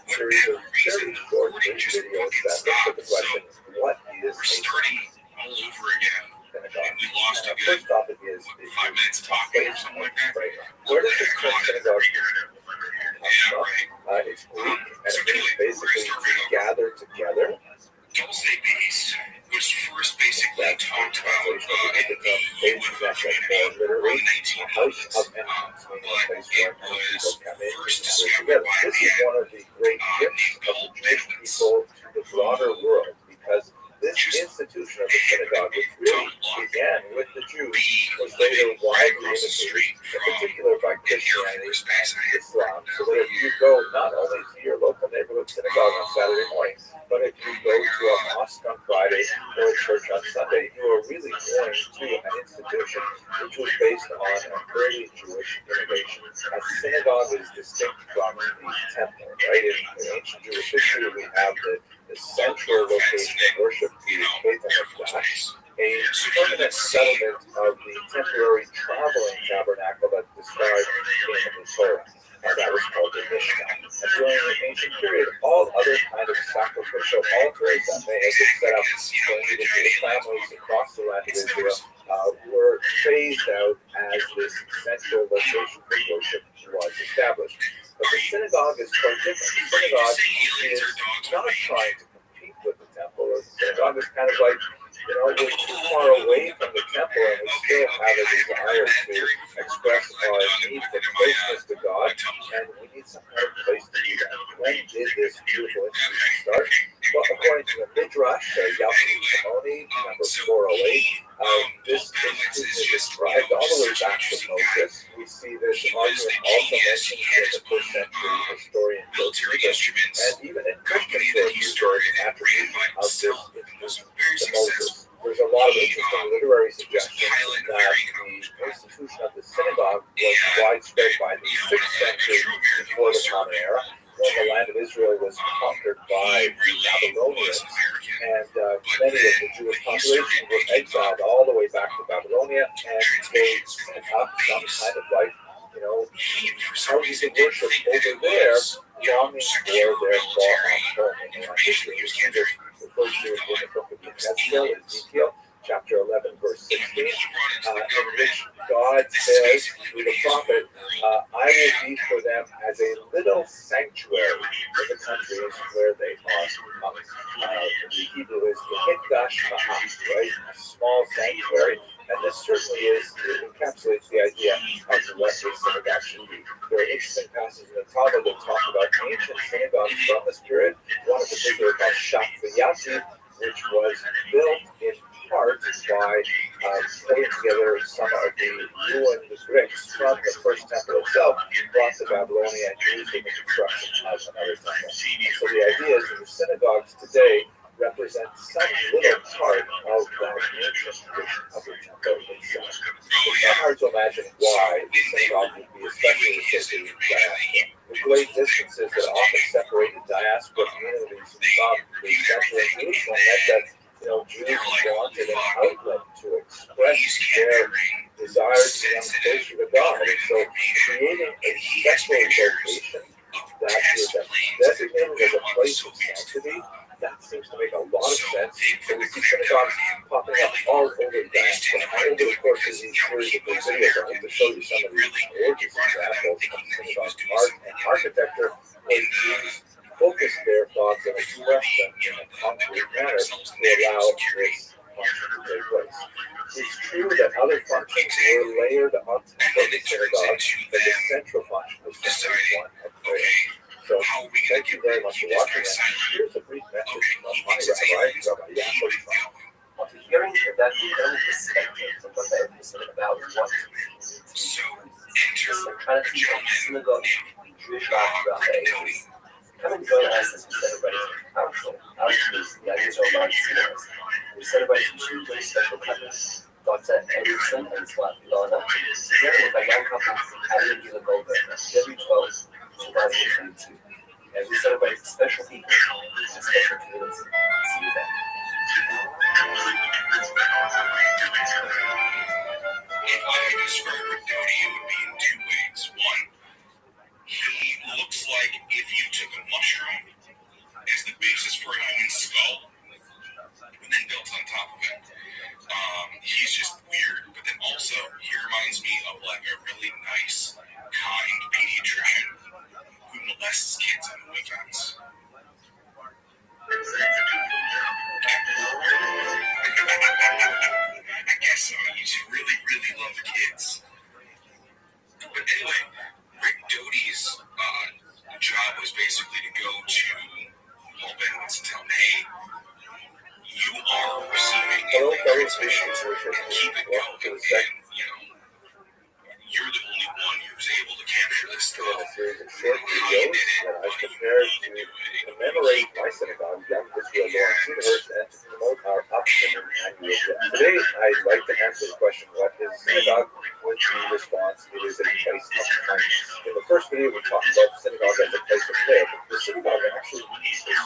series of very short videos that look at the question, what is we're starting all over again. synagogue? We lost a good First topic is 5 minutes of talking or something like that. Where does this term synagogue Yeah, right. it's Greek, and it means basically to gather together. Dulce Base was first basically talked about in the UFO community literally, in the 1900s, house of but enemies, it was first discovered by this is one of the great gifts of the Jewish people to the broader world, because this institution of the synagogue, which really began with the Jews, was later widely imitated, in particular by Christianity and Islam, so that if you go not only to your local neighborhood synagogue on Saturday morning, but if you go to a mosque on Friday or a church on Sunday, you are really going to an institution which was based on an early Jewish innovation. A synagogue is distinct from the temple, right? In ancient Jewish history, we have the central location of worship, the Beit HaMikdash, a permanent settlement of the temporary traveling tabernacle that described in the Torah. That was called the Mishnah. And during the ancient period, all other kind of sacrificial altars that may have been set up for individual families across the land of Israel were phased out as this central location for worship was established. But the synagogue is quite different. The synagogue is not trying to compete with the temple. The synagogue is kind of like, we're too far away from the temple and we still have a desire to express our need for closeness to God, and we need some kind of place to do that. When did this beautiful institution start? Well, according to the Midrash, Yalkut Shimoni, number 408, this institution is described all the way back to Moses. We see this argument also mentioned in the first century historian Josephus, and even in Christian sources, there is an attribute of this institution to Moses. There's a lot of interesting literary suggestions that the institution of the synagogue was widespread by the 6th century before the Common Era, when the land of Israel was conquered by the Babylonians, and many of the Jewish population were exiled all the way back to Babylonia, and they set up some kind of like, how you can worship over there, longing for their far-off home in the land of Israel. You see this referred to in the book of Ezekiel, chapter 11, verse 16, in which God says through the prophet, I will be for them as a little sanctuary in the countries where they are. The Hebrew is the Mikdash Ma'at, right? A small sanctuary. And this certainly encapsulates the idea of what a synagogue should be. There are interesting passages in the Talmud that talk about ancient synagogues from this period. One in particular called Shafayati, which was built in part by putting together some of the ruined bricks from the first temple itself, brought to Babylonia and used in the construction of another temple. So the idea is that the synagogues today represent some little part of that ancient tradition of the temple itself. It's not hard to imagine why the synagogue would be especially associated with diaspora. The great distances that often separated diaspora communities from the temple in Jerusalem meant that Jews wanted an outlet to express their desires to come closer to God. And so creating a special location that is designated as a place of sanctity, that seems to make a lot of sense. So we see synagogues popping up all over the diaspora. Over the course of these series of videos, I hope to show you some of these gorgeous examples of synagogue art and architecture where Jews focus their thoughts and express them in a concrete manner to allow this function to take place. It's true that other functions were layered on top of the synagogue, but the central function was simply one of prayer. So thank you very much for watching, and here's a brief message from my Rabbi, Rabbi Yaakov. After hearing that incredible perspective from what I said about what the centrality of the synagogue, Jewish life throughout the ages, come and join us as we celebrate our show, our Jews, the Israel Life Series. We celebrate two very special couples, Dr. Edison and his wife Lana, together with a young couple, Harry and Gila Goldberg, February 12th, 2022. As we celebrate special people and special communities. See you then. If I could describe Rick it would be in two ways. One, he looks like if you took a mushroom as the basis for a human skull and then built on top of it. He's just weird, but then also he reminds me of like a really nice, kind pediatrician who molests kids on the weekends. I guess so. You just really, really love kids. But anyway, Rick Doty's job was basically to go to Paul Benowitz and tell him, hey, you are receiving information, keep it going, and, you're the only one who's able to capture this stuff. A series of short videos that I prepared to commemorate my synagogue, Young Israel Lawrence University, and to promote our upcoming annual event. Today, I'd like to answer the question, what is synagogue? With the response, it is a place of kindness. In the first video, we talked about the synagogue as a place of prayer, but the synagogue actually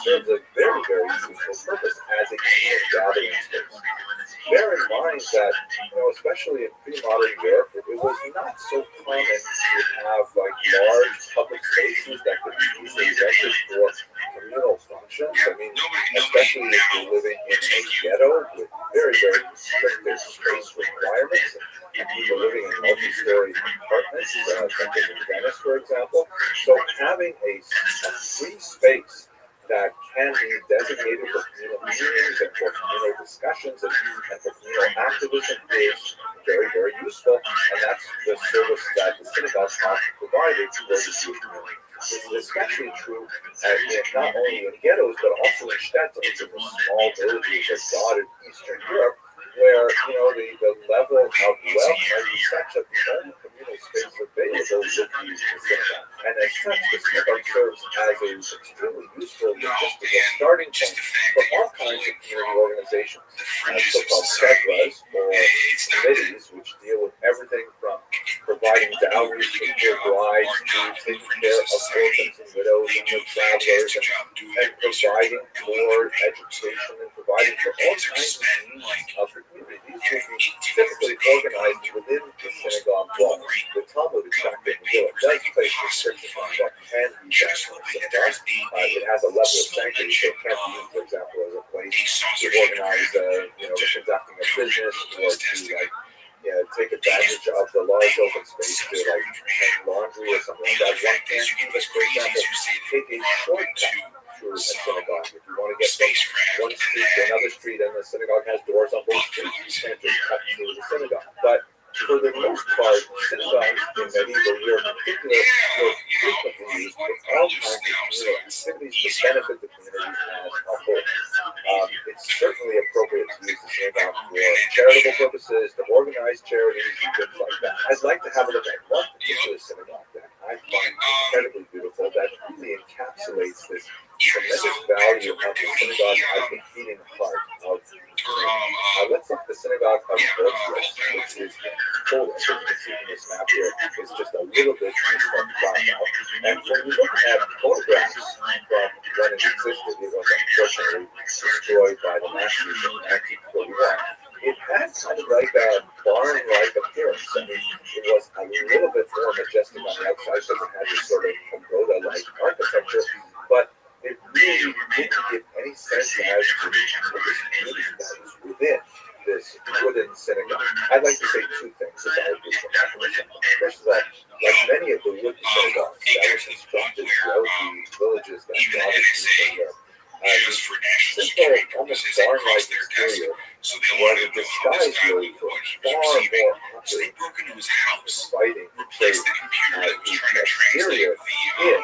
serves a very, very useful purpose as a communal gathering space. Very bear in mind that, especially in pre-modern Europe, it was not so common to have like large public spaces that could be easily rented for communal functions. I mean, especially if you're living in a ghetto with very, very restricted space requirements, and people living in multi-story apartments, such as in Venice, for example. So having a free space that can be designated for communal meetings and for communal discussions and for communal activism is very, very useful. And that's the service that the synagogue has provided to those Jewish community. This is especially true not only in ghettos, but also in shtetl, which are the small villages of dotted Eastern Europe, where the level of wealth might be such that the only communal space available would be the synagogue. And as such, the synagogue serves as an extremely useful logistical starting point for all kinds of community organizations, so-called chevras, or committees, which deal with everything from providing dowries for poor brides to taking care of orphans and widows and travelers and providing for education and providing for all kinds of needs of the community. These will be typically organized within the synagogue walls. The Talmud, in fact, in the does place restrictions on what can be done in the synagogue. It has a level of sanctity, so it can't be used, for example, as a place to organize, conducting a business or to take advantage of the large open space to hang laundry or something like that. One can't even, for example, take a shortcut through a synagogue. If you want to get from one street to another street and the synagogue has doors on both streets, you can't just cut through the synagogue. But for the most part, synagogues in medieval Europe in particular were frequently used for all kinds of communal activities to benefit the community as a whole. It's certainly appropriate to use the synagogue for charitable purposes, to organize charities, and things like that. I'd like to have a look at one particular synagogue that I find incredibly beautiful that really encapsulates this tremendous value of the synagogue as the beating heart of the community. Let's look at the synagogue of Rothschild'S, which is in Poland. As you can see from this map here, it's just a little bit from flat out. And when you look at photographs from when it existed, it was unfortunately destroyed by the Nazis in 1941. It had kind of like a barn-like appearance. I mean, it was a little bit more majestic on the outside because it had this sort of pagoda-like architecture, but it really didn't give any sense as to the community that was within this wooden synagogue. I'd like to say two things about this one. First of all, like many of the wooden synagogues that were constructed throughout the villages that dotted Eastern Europe, the simple, almost barn-like exterior was a disguise really for far more opulent, inviting place. The exterior in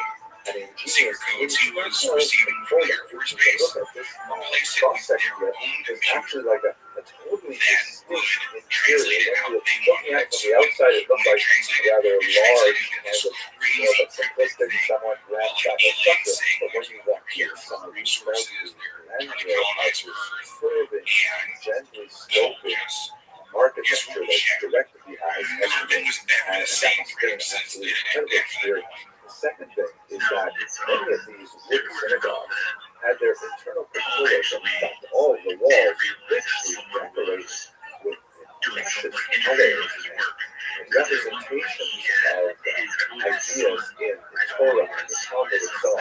an ingenious internal component, which you can look at this cross-section here, is actually like a totally distinct interior. When you're looking at it from the outside, it looks like a rather large, kind of, but simplistic, somewhat grand chapel structure. But when you walk inside, you start to land here at this curving, gently sloping architecture that's directed the eyes of everything. And that must be an absolutely incredible experience. The second thing is that many of these wooden synagogues had their internal pillars, and in fact all of the walls richly decorated with precious colors and representations of ideas in the Torah and the Talmud itself,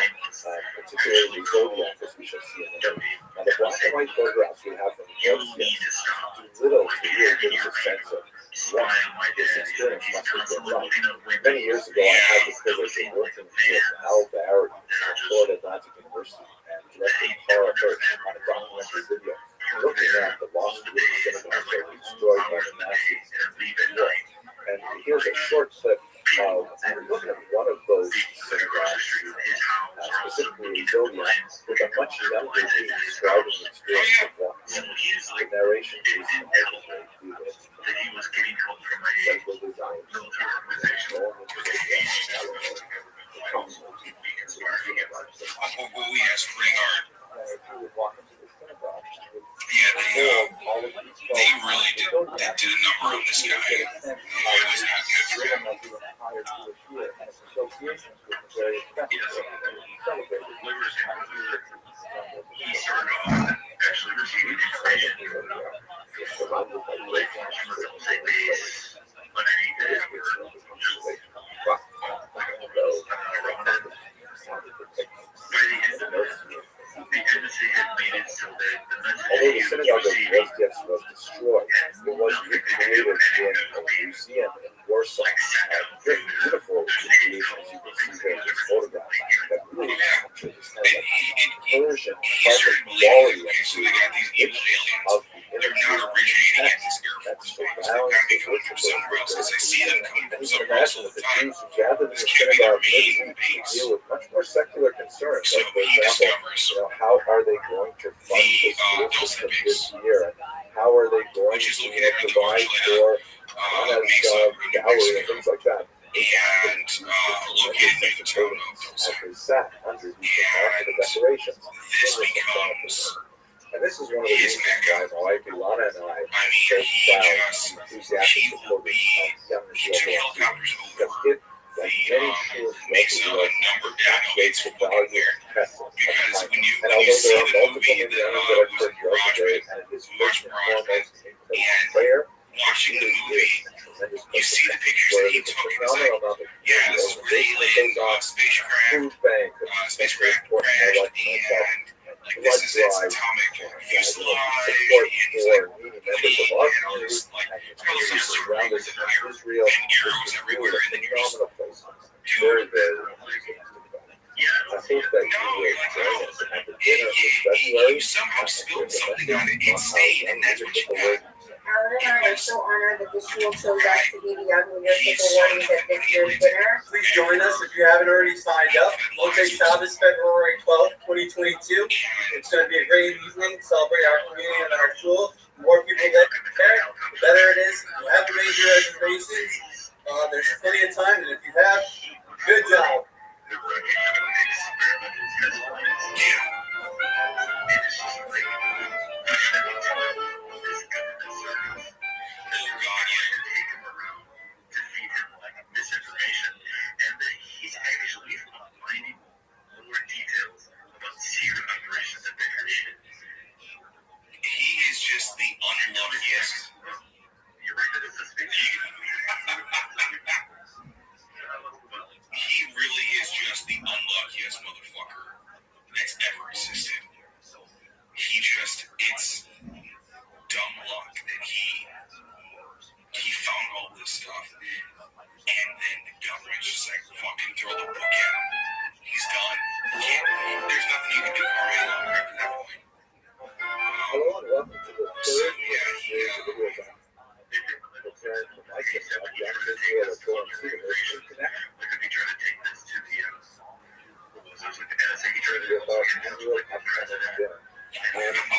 particularly the zodiac, as we shall see in a minute. Now, the black and white photographs we have from Rothschild'S do little to really give us a sense of what this experience must have been like. Many years ago, I had the privilege of working with Al Barrett at Florida Atlantic University and directing Tara Hirsch on a documentary video looking at the lost wooden synagogues that were destroyed by the Nazis in Europe. And here's a short clip of looking at one of those synagogues, specifically in Zodiac, with a much younger me describing the experience of walking in. The narration is that he was getting help from a military organization. We asked pretty hard. Yeah, they really did a number on this guy. It was not good for him. He started off actually receiving information Although the synagogue of Rothschild'S was destroyed, it was recreated in a museum in Warsaw. Very beautiful recreations you can see there in this photograph that really capture this kind of version of the quality of the They're not originating at this airport. They're coming from somewhere else because I see them coming from somewhere else all the time. This synagogue deal with much more secular concerns, like for example, how are they going to fund the school system this year? How are they going to provide for gallery and things like that? And located near the town of sat under the decorations. And this is one of the reasons why my wife Ilana and I are so proud and enthusiastic supporters of young Israel because it, like many schools throughout the world, activates the value and testing of time. And although there are multiple young that are for graduate, and it is first and foremost a prayer, watching the movie, you see the pictures that he took. It's like, yeah, this is where they landed spacecraft crashed, and like this is its atomic fuselage, and it's like all this stuff surrounded the pyre and arrows everywhere, and then you're just very, very I think that you will join us at the dinner in February. You somehow spilled something on it. It stayed, and that's what you got. Alan and I are so honored that the school chose us to be the Young Leadership Awardees at this year's dinner. Please join us if you haven't already signed up. Motzei Shabbos, February 12th, 2022. It's going to be a great evening to celebrate our community and our school. The more people get there, the better it is. You have to make your reservations. There's plenty of time, and if you have, good job. Misinformation, and that he's actually finding more details about secret operations that they created. He is just the unluckiest. You're right, that is suspicious. He really is just the unluckiest motherfucker that's ever existed. It's dumb luck that he found all this stuff. And then the government's just like, fucking throw the book at him. He's done. There's nothing you can do for him any longer after that point. Hello and welcome to the third series of video about preparing for Microsoft, Young Israel, or Foreign University Connect. We could be trying to take this to the NSA.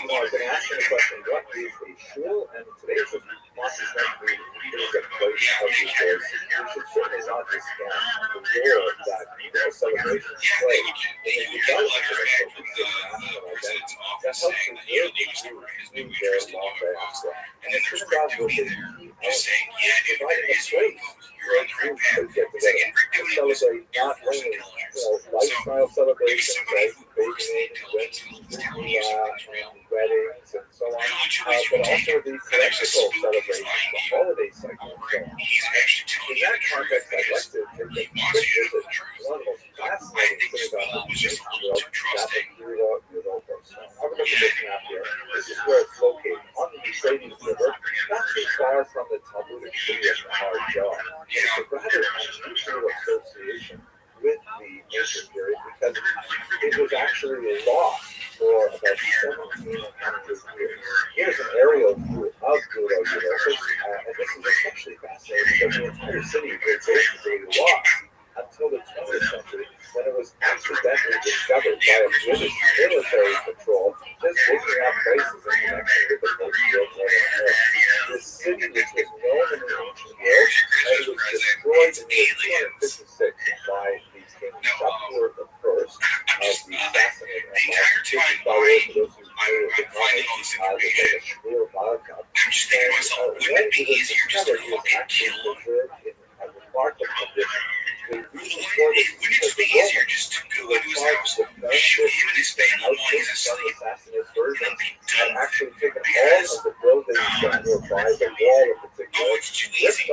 I've been asking the question, what is a shul? And today's Marcus Henry is a place of the course. We should certainly not discount the role that celebrations play in the development of the national identity. That helps to build the community their long diaspora. And the synagogue will be providing a place for groups to get together to celebrate not only lifestyle celebrations like baking, weddings, and so on, but also the classical celebrations, the holiday cycle. So, in that context, I'd like to take a quick visit to one of the most fascinating synagogues in Israel, that of Europa. So, have a look at this map here. This is where it's located, on the Euphrates River, not too far from the Talmudic city of Har Jar. It's a rather unusual association with the ancient period because it was actually lost for about 1,700 years. Here's an aerial view of Europa, and this is especially fascinating because the entire city was basically lost until the 20th century when it was accidentally discovered by a British military patrol just digging up places in connection with the First World War. This city, which was known in the ancient world, and it was destroyed in the year 256 by the King Shapur I of the Sassanid Empire. This is by the way, for those who know the knowledge, the Shapur Balkan. And when it was discovered, it was actually preserved in a remarkable condition. The reason for this is because the Romans were charged with the Sassanid version had actually taken all of the buildings that were by the wall in particular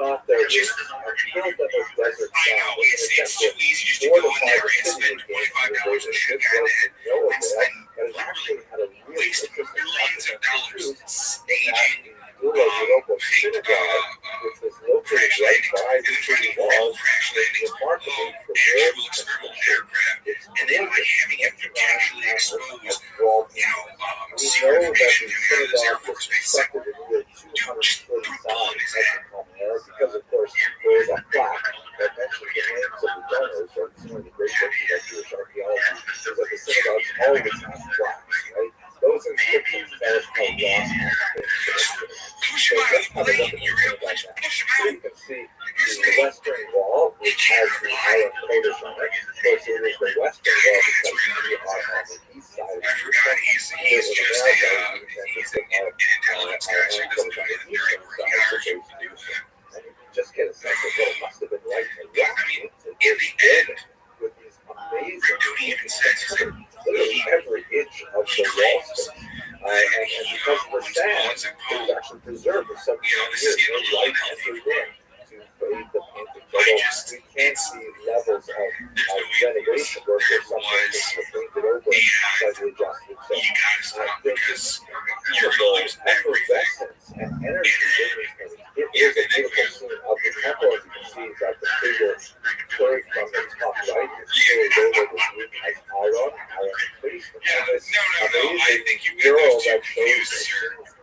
off their roofs and build them a desert town with an attempt to fortify the city against invasion. This was no avail, but it actually had a really interesting consequence too. The local synagogue, which was located right by the city walls, was remarkably preserved and constructed. It's potentially exposed, we know that the synagogue was constructed in the year 245 as because, of course, there is a plaque that mentions the names of the donors, or it's one of the great things about Jewish archaeology, is that the synagogues always have plaques, right? Those inscriptions tell us how long so that's how they look at the synagogue now. So you can see the western wall, which has the Aron Kodesh on it. Of course, it is the western wall because we are on the east side of the Jerusalem. He's just an intelligence guy, so he doesn't know anything very hard to do. And you can just get a sense of what it must have been like to walk into this building with these amazing literally every inch of the wall space. And because of the sand, it was actually preserved for 79 years. No light entered in to fade the paintings. Although we can see levels of renovation work where some paintings were painted over and slightly adjusted. So I think this incredible effervescence and energy in these paintings. It is a beautiful scene of the temple. As you can see, you've got the figure curved from the top right. It's clearly labeled as Greek as Aaron the priest. And this amazing mural that shows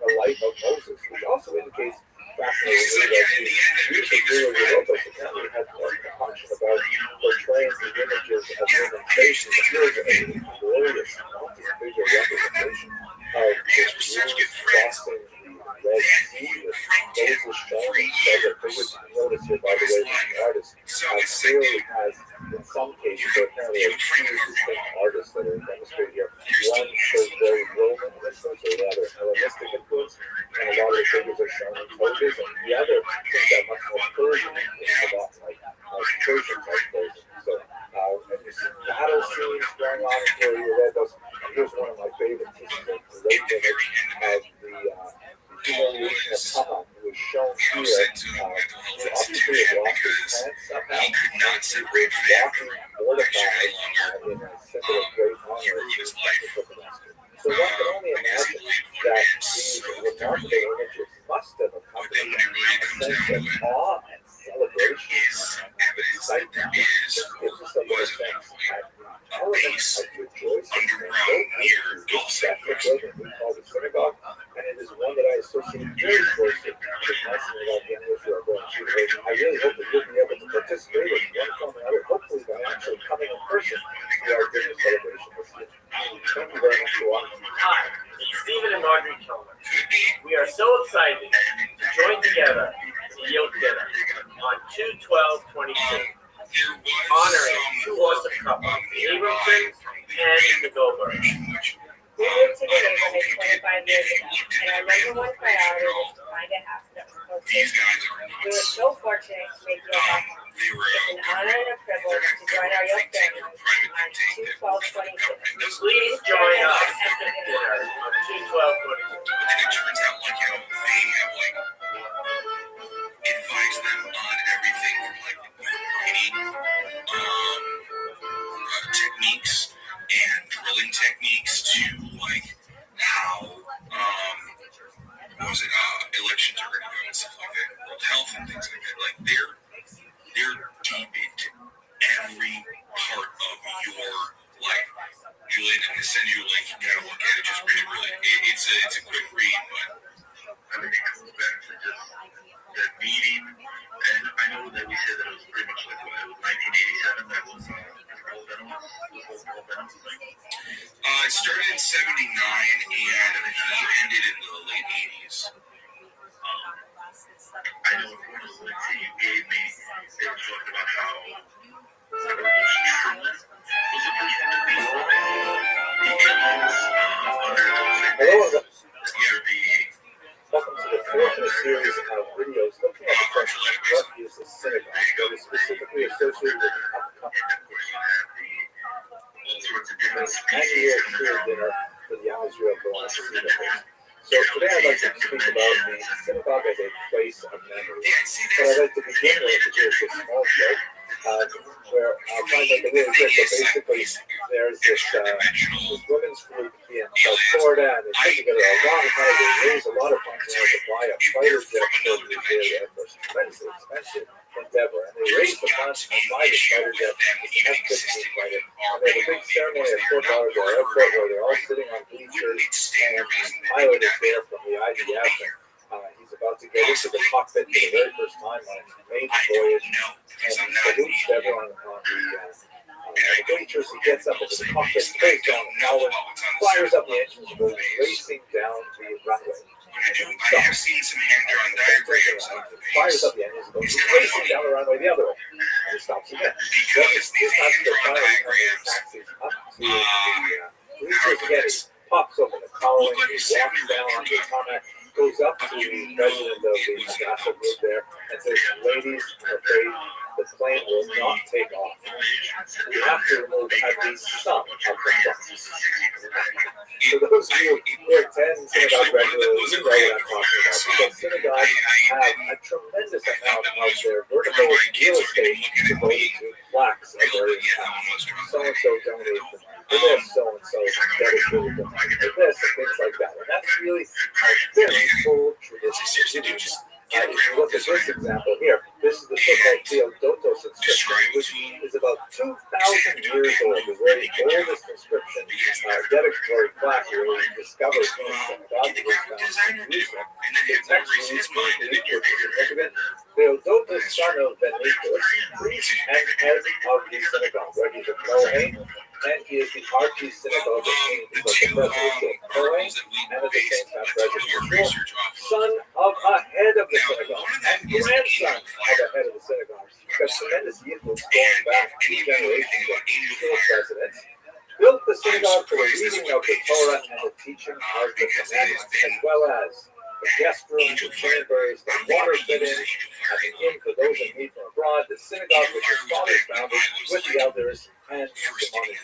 the life of Moses, which also indicates fascinatingly that the Jews of Europa apparently had a function about portraying the images of human faces. Here's a glorious multi-figure representation of the Jews crossing the Red Sea with Moses showing several figures. You notice here, by the way, the artist clearly has, in some cases, there apparently are two distinct artists that are demonstrated here. One shows very Roman influence, or rather Hellenistic influence, and a lot of the figures are shown in togas, and the other seems to have much more Persian influence, like Persian type clothing. So, and you see battle scenes going on here. You read those. And here's one of my favorites. This is a great image of the humiliation of Haman, who is shown here. Obviously, it lost his pants somehow. He could not separate walking mortified in a symbol of great honor. So one can only imagine that these remarkable images must have accompanied a sense of awe and celebration and excitement. This gives us a little sense that the element of rejoicing and hope is that the building we call the synagogue, and it is one that I associate very closely with my synagogue in Israel going to. I really hope that you'll be able to participate in one form or another, hopefully by actually coming in person to our dinner celebration this year. Thank you very much for watching. Hi, it's Stephen and Marjorie Kilmer. We are so excited to join together to yield dinner on 2/12/22, honoring two awesome couples, the Abramsons and the Goldbergs. We moved to the neighborhood 25 years ago, and our number one priority was to find a house that was close to us. We were so fortunate to make Yoke our home. It's an honor and a privilege to join our Yoke family on 2/12/22. Please join us at dinner on 2/12/22. But then it turns out, like, you know, they have, like, advised them on everything from, like, mining techniques and drilling techniques to, like, how, elections are going to go and stuff like that, world health and things like that. Like, they're deep into every part of your life. Julian, I'm going to send you a link. You kind of look at it, just read it really. It's a quick read, but I think it comes back to just that meeting. And I know that we said that it was pretty much like it was 1987. That was it started in 79 and he ended in the late 80s. I know one of the links that you gave me, they talked about how it was true. Was the first one to be the aliens under the Welcome to the fourth in a series of videos looking at the question of what is the synagogue that is specifically associated with annual prayer dinner for the Israel belongs to the So today I'd like to speak about the synagogue as a place of memory. But I'd like to begin with, here's a small joke, where I'll try to make it really quick, but basically there's this women's group in South Florida, and they put together a lot of money, they raise a lot of funds in order to buy a fighter jet for the Air Force, tremendously expensive endeavor, and they raise the funds and buy this fighter jet, it's an F-15 fighter, and they have a big ceremony at Fort Lauderdale Airport where they're all sitting on bleachers, and the pilot is there from the IDF, and he's about to get into the cockpit for the very first time on his maiden voyage, and he salutes everyone on the bleachers. He gets up into the cockpit, pulls down the power, fires up the engines, and goes racing down the runway. I've seen some hand-drawn diagrams. Fires up the engines and goes racing down the runway the other way. And he stops again. Because these hand-drawn diagrams, taxis up to the bleachers again. He pops open the cowling, he walks down onto the tarmac, goes up to the president of the NASA group there and says, "Ladies, I'm afraid the plane will not take off. We have to remove at least some of the flaps." For those of you who attend synagogue regularly, you know what I'm talking about, because synagogues have a tremendous amount of their vertical real estate devoted to plaques of various kinds. So-and-so donated for this, so-and-so dedicated them for this, and things like that. And that's really a very full tradition. If you look at this example here, this is the so-called Theodotos inscription, which is about 2,000 years old, the very oldest inscription, dedicatory plaque really discovered in synagogue was found in Jerusalem. The text reads, significant, Theodotos, son of Benedictus, priest and head of the synagogue, where he's a Kohen, and he is the archie synagogue of King, the president of Kohen, and at the same time president of son of a head of the synagogue, and grandson of the head of the synagogue. He's got tremendous influence going back 2 generations of school presidents. Built the synagogue for the reading of the Torah and the teaching of the commandments, as well as the guest rooms, the chambers, the water fittings, at the inn for those in need from abroad, the synagogue which his father founded with the elders, and Simonides.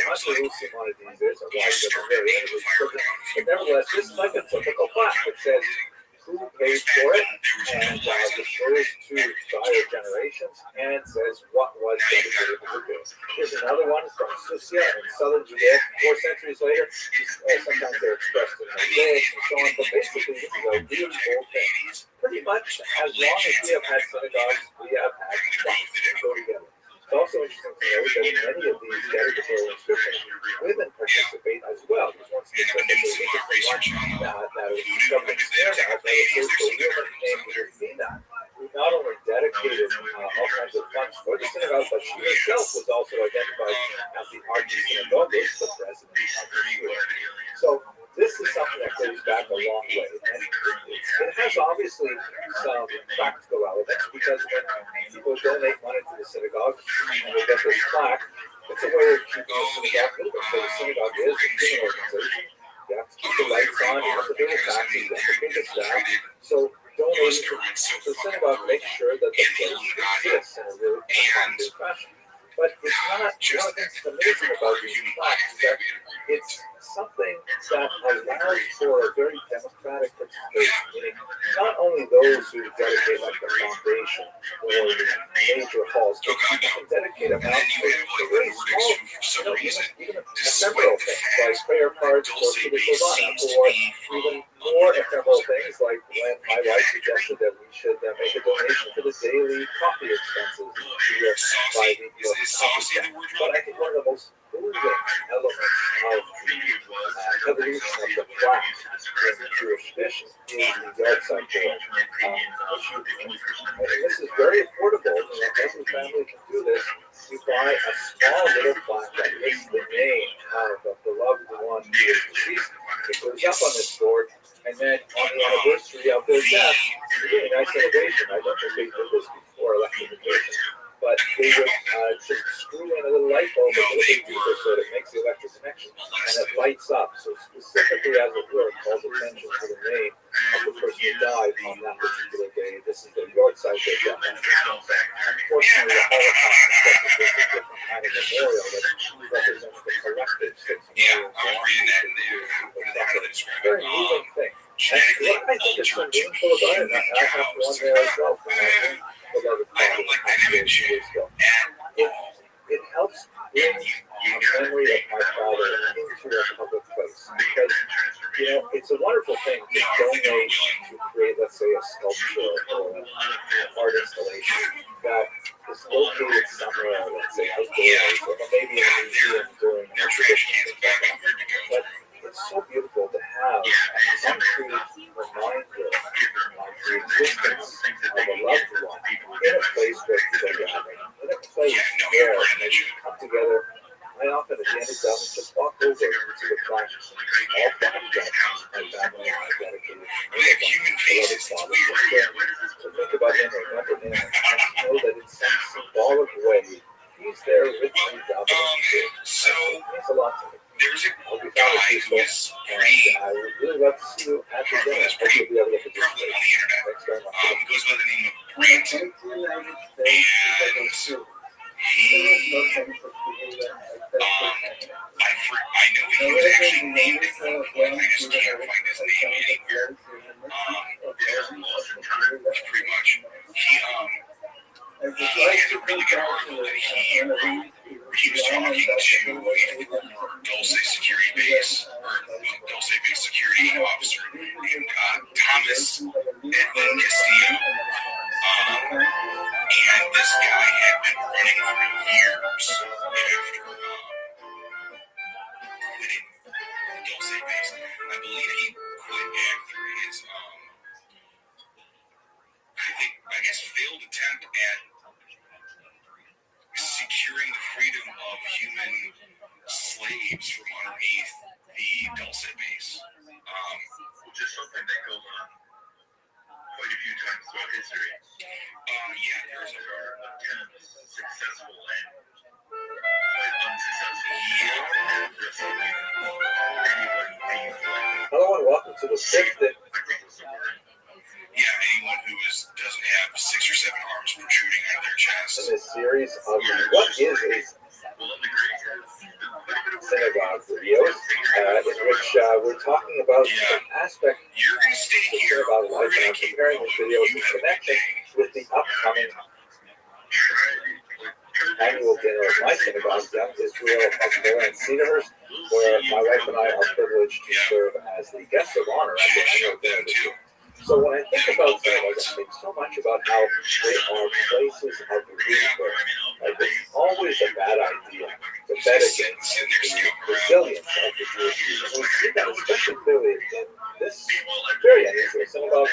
I'm not sure who Simonides is, or why he's at the very end of his scripture, but nevertheless, this is like a typical plaque that says who paid for it, and refers to prior generations, and says what was dedicated to do. Here's another one from Susia in southern Judea, 4 centuries later. Sometimes they're expressed in Mosaic and so on, but basically this is a really old thing. Pretty much as long as we have had synagogues, we have had plaques that go together. It's also interesting to note that in many of these dedicatory inscriptions, women participate as well. There's one specifically interesting one that was discovered in Canada that refers to a woman named Rufina, who not only dedicated all kinds of funds for the synagogue, but she herself was also identified as the archie-synagoguist, the president of the school. So this is something that goes back a long way, and it has obviously some practical elements, because when people donate money to the synagogue and they get this plaque, it's a way of keeping the synagogue moving. So the synagogue is a human organization. You have to keep the lights on, you have to pay the taxes, you have to pay the staff. So donating to the synagogue makes sure that the place exists in a really positive fashion. But it's not, one of the things that's amazing about these plaques is that it's something that allows for a very democratic participation, meaning not only those who dedicate like the foundation or the major halls, but people can dedicate amounts to very small, even ephemeral things like prayer cards for Kiddush Levana, or even more ephemeral things like when my wife suggested that we should make a donation for the daily coffee expenses here by the coffee shop. But I think one of the most moving elements of the evolution of the plaque in the Jewish tradition is the yard side board. And this is very affordable. Every family can do this. You buy a small little plaque that lists the name of the beloved one who is deceased. It goes up on this board, and then on the anniversary of their death, it's a really nice celebration. I don't think they did this before electrification, but they would just screw in a little light bulb a little bit deeper so that it makes the electric connection, and it lights up. So specifically, as it were, it calls attention to the name of the person who died on that particular day. This is the yard side day death. Unfortunately, the Holocaust is a different kind of memorial that represents the collective 6 million very moving thing. And what I think is so meaningful about it, and I have one there as well from the years ago. It helps bring a memory of my father into a public place because, it's a wonderful thing to donate to create, let's say, a sculpture or an art installation that is located somewhere, let's say, outdoors, or maybe in a museum during an exhibition. But it's so beautiful to have a concrete reminder of the existence of a loved one in a place where people gather, in a place where they come together. I often, at the end of the just walk over to the plaque, all photographs my family and I dedicated to think about him, remember him, and know that in some symbolic way, he's there with me, so it means a lot to me. I'll be found as useful, and I would really love to see you at the dinner. I hope you'll be able to participate. Thanks very much. Goes by the name of Brent, and I know he was actually named at one point. I just can't find his name anywhere. Pretty much. He had a really good article that he wrote where he was talking to a former Dulce security base, or Dulce base security officer named Thomas Edwin Castillo. And this guy had been running for years after quitting the Dulce base. I believe he quit after his, I guess, failed attempt at securing the freedom of human slaves from underneath the Dulce base. Which is something that goes on quite a few times throughout history. Yeah, there's attempts, successful and quite unsuccessful. Hello and welcome to the fifth. Yeah, anyone who doesn't have 6 or 7 arms protruding out of their chest. In this series of what is a synagogue videos, in which we're talking about an aspect of synagogue life, and I'm comparing these videos in connection with the upcoming annual dinner of my synagogue, Young Israel of Moran Cedarhurst, where my wife and I are privileged to serve as the guests of honor at the annual dinner this year. So when I think about synagogues, I think so much about how they are places of rebirth. Like, it's always a bad idea to bet against the resilience of the Jewish people. We see that especially clearly in this very unusual synagogue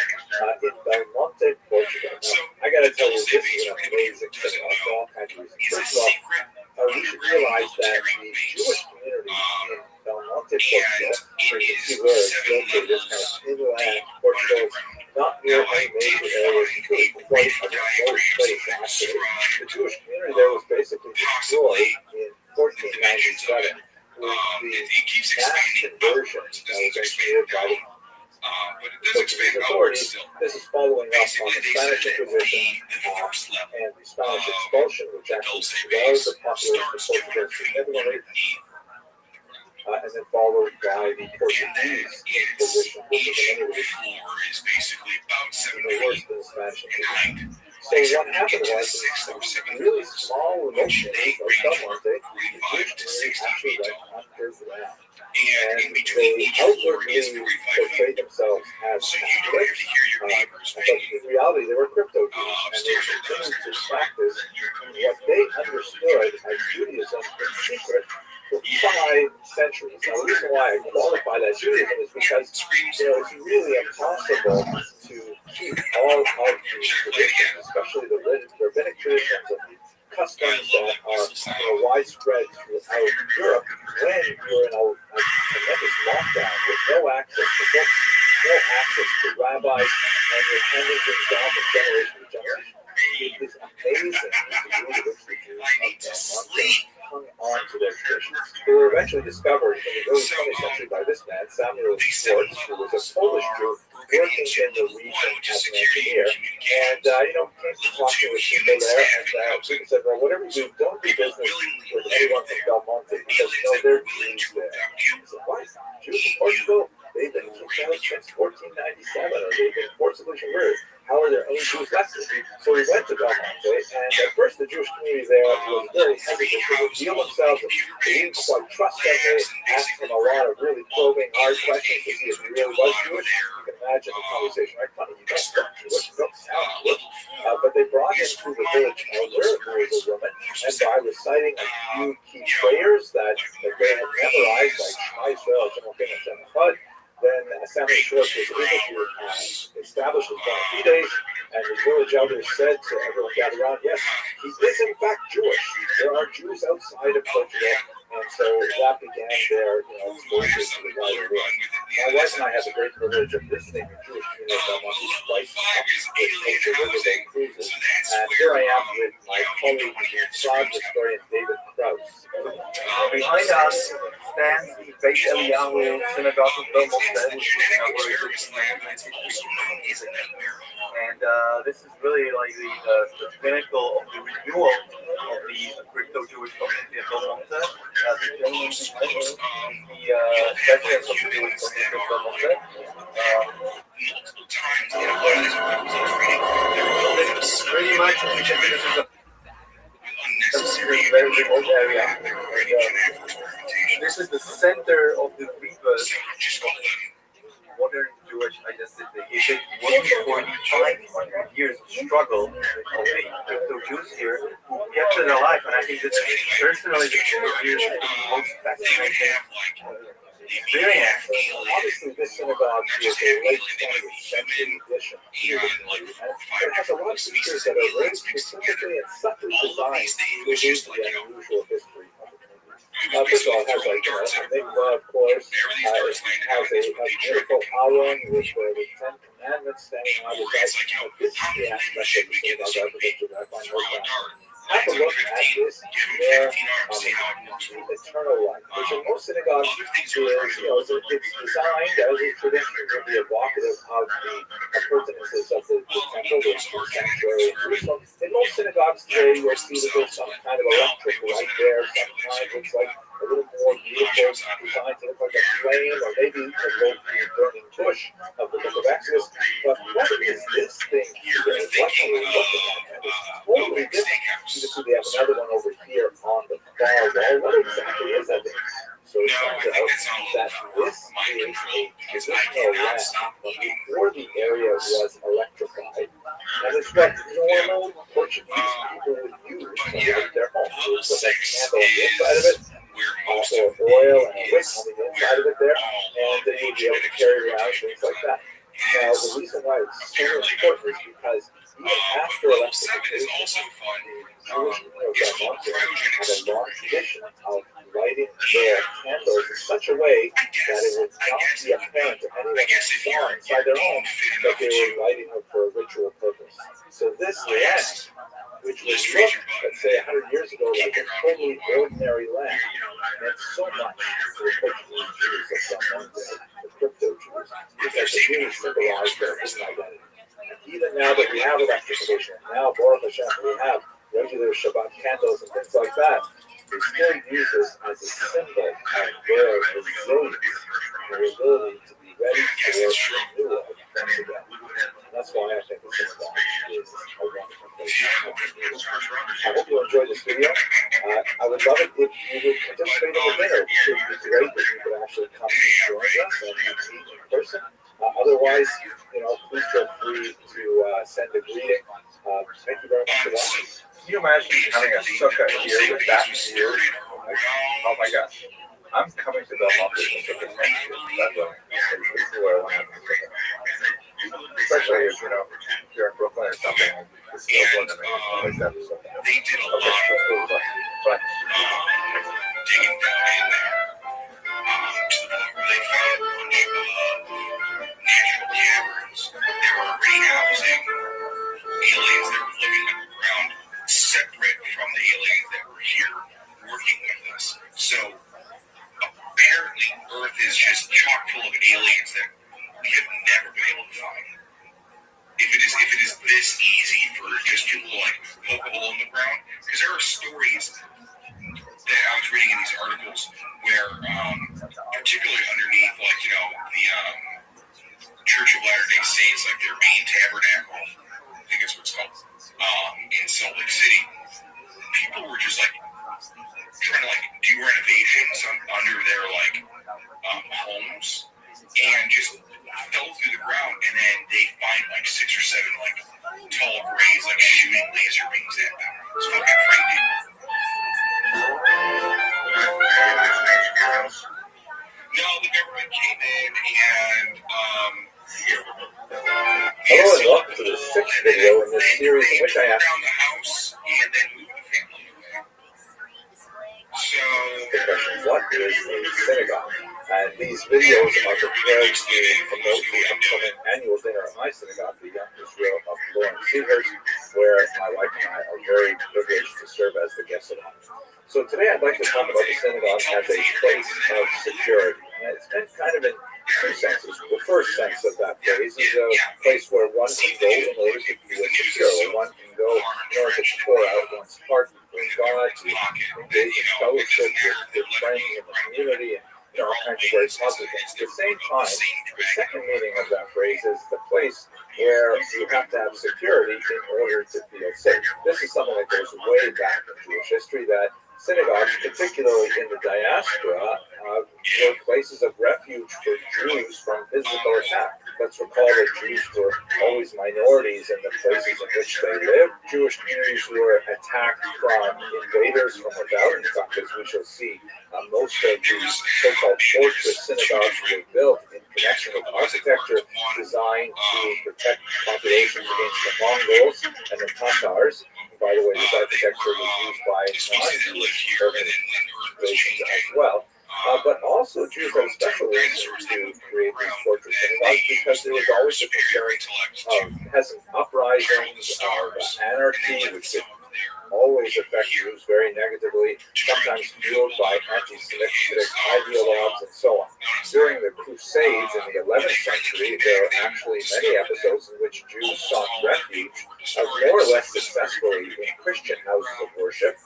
in Belmonte, Portugal. Now, I got to tell you, this is an amazing synagogue for all kinds of reasons. First of all, we should realize that the Jewish community in Belmonte, Portugal, where you can see where it's located, is kind of inland Portugal, not near any major areas, it's really quite a remote place, actually. The Jewish community there was basically destroyed in 1497 with the mass conversion that was engineered by the Portuguese authorities. This is following up on the Spanish Inquisition and the Spanish expulsion, which actually swelled the population of Portugal significantly, and then followed by the Portuguese Inquisition, which is another worse than the Spanish Inquisition. So what happened was, in really small remote areas like Belmonte, the Jewish community actually went underground. And they outwardly portrayed themselves as Catholics, but in reality they were crypto Jews, and they continued to practice what they understood as Judaism in secret for 5 centuries. Now, the reason why I qualify that Judaism is because it's really impossible to keep all of the traditions, especially the rabbinic traditions of customs that are widespread throughout Europe, when you're in a tremendous lockdown with no access to books, no access to rabbis, and you're handing things down from generation to generation. It is amazing the degree to which the Jews hung on to their traditions. They were eventually discovered in the early 20th century by this man, Samuel Schwartz, who was a Polish Jew working in the region as an engineer. And, came to talking with people there, and people said, well, whatever you do, don't do business with anyone from Belmonte, because, they're Jews there. I said, what? Jews in Portugal? They've been kicked out since 1497, or they've been forcibly converted. How are there any Jews left? So we went to Belmonte, And at first, the Jewish community there was very hesitant to reveal themselves. They didn't quite trust them. They asked him a lot of really probing, hard questions to see if he really was Jewish. You can imagine the conversation, right? Funny, you don't look Jewish, you don't sound Jewish. But they brought him to the village elder, who was a woman, and by reciting a few key prayers that they had memorized, like Shema Yisrael, Shem Elokeinu, Hashem Echad, then Samuel Schwartz was able to establish his bona fides, and the village elders said to everyone gathered around, yes, he is in fact Jewish. There are Jews outside of Portugal, and so that began their exposure to the wider world. My wife and I have the great privilege of visiting the Jewish community of Belmont twice with Culture Riverboat Cruises, and here I am with my colleague, Prague historian David Krause. Behind us stands the Beit Eliyahu Synagogue of Belmont, which was inaugurated in 1993. And this is really like the pinnacle of the renewal of the crypto Jewish community of Belmont. The gentleman behind me is the president of the Jewish community of Belmont. Pretty much because this is a very remote area. And, this is the center of the rebirth of modern Jewish identity. It wasn't for the 500 years of struggle of the crypto Jews here who kept it alive. And I think that personally, the crypto Jews is the most fascinating experience. Obviously, this synagogue is a late 20th century addition to the community, and it has a lot of features that are very specifically and subtly designed to reduce the unusual history of the community. First of all, it has a mikvah, of course. It has a beautiful aron with the 10 Commandments standing on the side. This is the aspect of the synagogue architecture that I find most fascinating. Have a look at this there, the eternal life, which in most synagogues is, it's designed as a tradition to be evocative of the appurtenances of the temple, the sanctuary in Jerusalem. In most synagogues today, you'll see that there's some kind of electric light there. Sometimes it's like a little more beautiful, designed to look like a flame, or maybe a little burning bush of the book of Exodus. But what is this thing here? What are we looking at? It's totally different. You can see they have another one over here on the far wall. What exactly is that thing? So it turns out that this is a traditional lamp from before the area was electrified. And it's what normal Portuguese people would use to light their home. You would put a candle on the inside of it, also oil and a wick on the inside of it there, and then you'd be able to carry it around, things like that. Now, the reason why it's so important is because even after electrification, the Jewish people of Belmont had a long tradition of lighting their candles in such a way that it would not be apparent to anyone who saw inside their home that they were lighting them for a ritual purpose. So this lamp, which would look, let's say, 100 years ago like a totally ordinary lamp, meant so much to the Portuguese Jews of Belmont, the crypto Jews, because it really symbolized their hidden identity. Even now that we have electrification, now Baruch Hashem, we have regular Shabbat candles and things like that, we still use this as a symbol of their resilience, their ability to be ready for renewal once again. And that's why I think this symbol is a wonderful place. I hope you enjoyed this video. I would love it if you would participate in the dinner. It would be great if you could actually come and join us and meet in person. Otherwise, please feel free to send a greeting. Thank you very much for watching. Can you imagine having a sukkah here with that view? Oh my gosh. I'm coming to Belmont with a sukkah next year. That's where I want to have a sukkah. Especially if, you're in Brooklyn or something. This is one of the place to have a sukkah. They did a lot of but digging down in there to the point where they found a bunch of natural caverns that were already housing aliens that were living underground, separate from the aliens that were here working with us. So apparently Earth is just chock full of aliens that we have never been able to find. If it is this easy for just people to poke a hole in the ground, because Salt Lake City, people were just like trying to like do renovations under their like homes, and just fell through the ground, and then they find like 6 or 7 like tall grays like shooting laser beams at them. It's fucking frightening. No, the government came in and hello and welcome to the 6th video in this series in which I asked around the house and then moved the family away. So the question, what is a synagogue? And these videos are prepared to promote the upcoming annual dinner at my synagogue, the Young Israel of Rothschild'S, where my wife and I are very privileged to serve as the guest of honor. So today I'd like to talk about the synagogue as a place of security. And it's been kind of in two senses. The first sense of that phrase is a place where one can go in order to feel secure, where one can go in order to pour out one's heart before God, to engage in fellowship with friends in the community, and all kinds of very positive things. At the same time, the second meaning of that phrase is the place where you have to have security in order to feel safe. This is something that goes way back in Jewish history, that synagogues, particularly in the diaspora, were places of refuge for Jews from physical attack. Let's recall that Jews were always minorities in the places in which they lived. Jewish communities were attacked from invaders from without. In fact, as we shall see, most of these so-called fortress synagogues were built in connection with architecture designed to protect populations against the Mongols and the Tatars. And by the way, this architecture was used by non-Jewish organizations as well. But also, Jews had a special reason to create these fortress synagogues because there was always a concern of peasant uprisings, of anarchy, which could always affect Jews very negatively, sometimes fueled by anti-Semitic ideologues and so on. During the Crusades in the 11th century, there are actually many episodes in which Jews sought refuge, more or less successfully, in Christian houses of worship.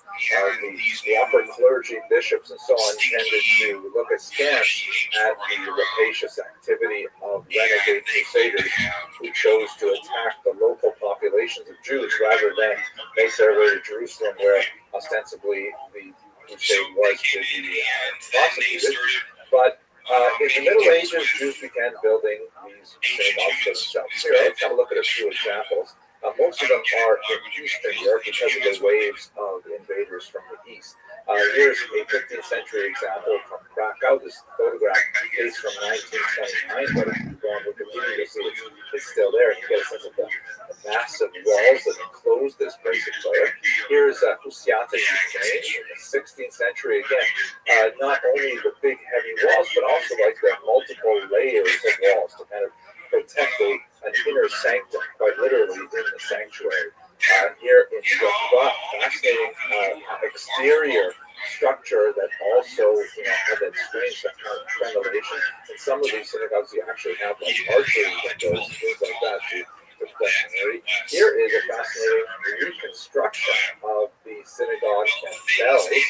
The upper clergy, bishops, and so on tended to look askance at the rapacious activity of renegade crusaders who chose to attack the local populations of Jews rather than make their way to Jerusalem, where ostensibly the crusade was to be prosecuted. But in the Middle Ages, Jews began building these synagogues for themselves. Here, let's have a look at a few examples. Most of them are in Eastern Europe because of the waves of invaders from the East. Here's a 15th century example from Krakow. This photograph is from 1929, but if you go on Wikipedia, you'll see it's still there. You get a sense of the massive walls that enclose this basic layer. Here's Husiata, Ukraine, in the 16th century. Again, not only the big heavy walls, but also like the multiple layers of walls to kind of protect an inner sanctum, quite literally in the sanctuary. Here in Yoruba, fascinating exterior structure that also had that strange kind of tremolation. In some of these synagogues, you actually have like archery windows and things like that to protect the. Here is a fascinating reconstruction of the synagogue themselves, a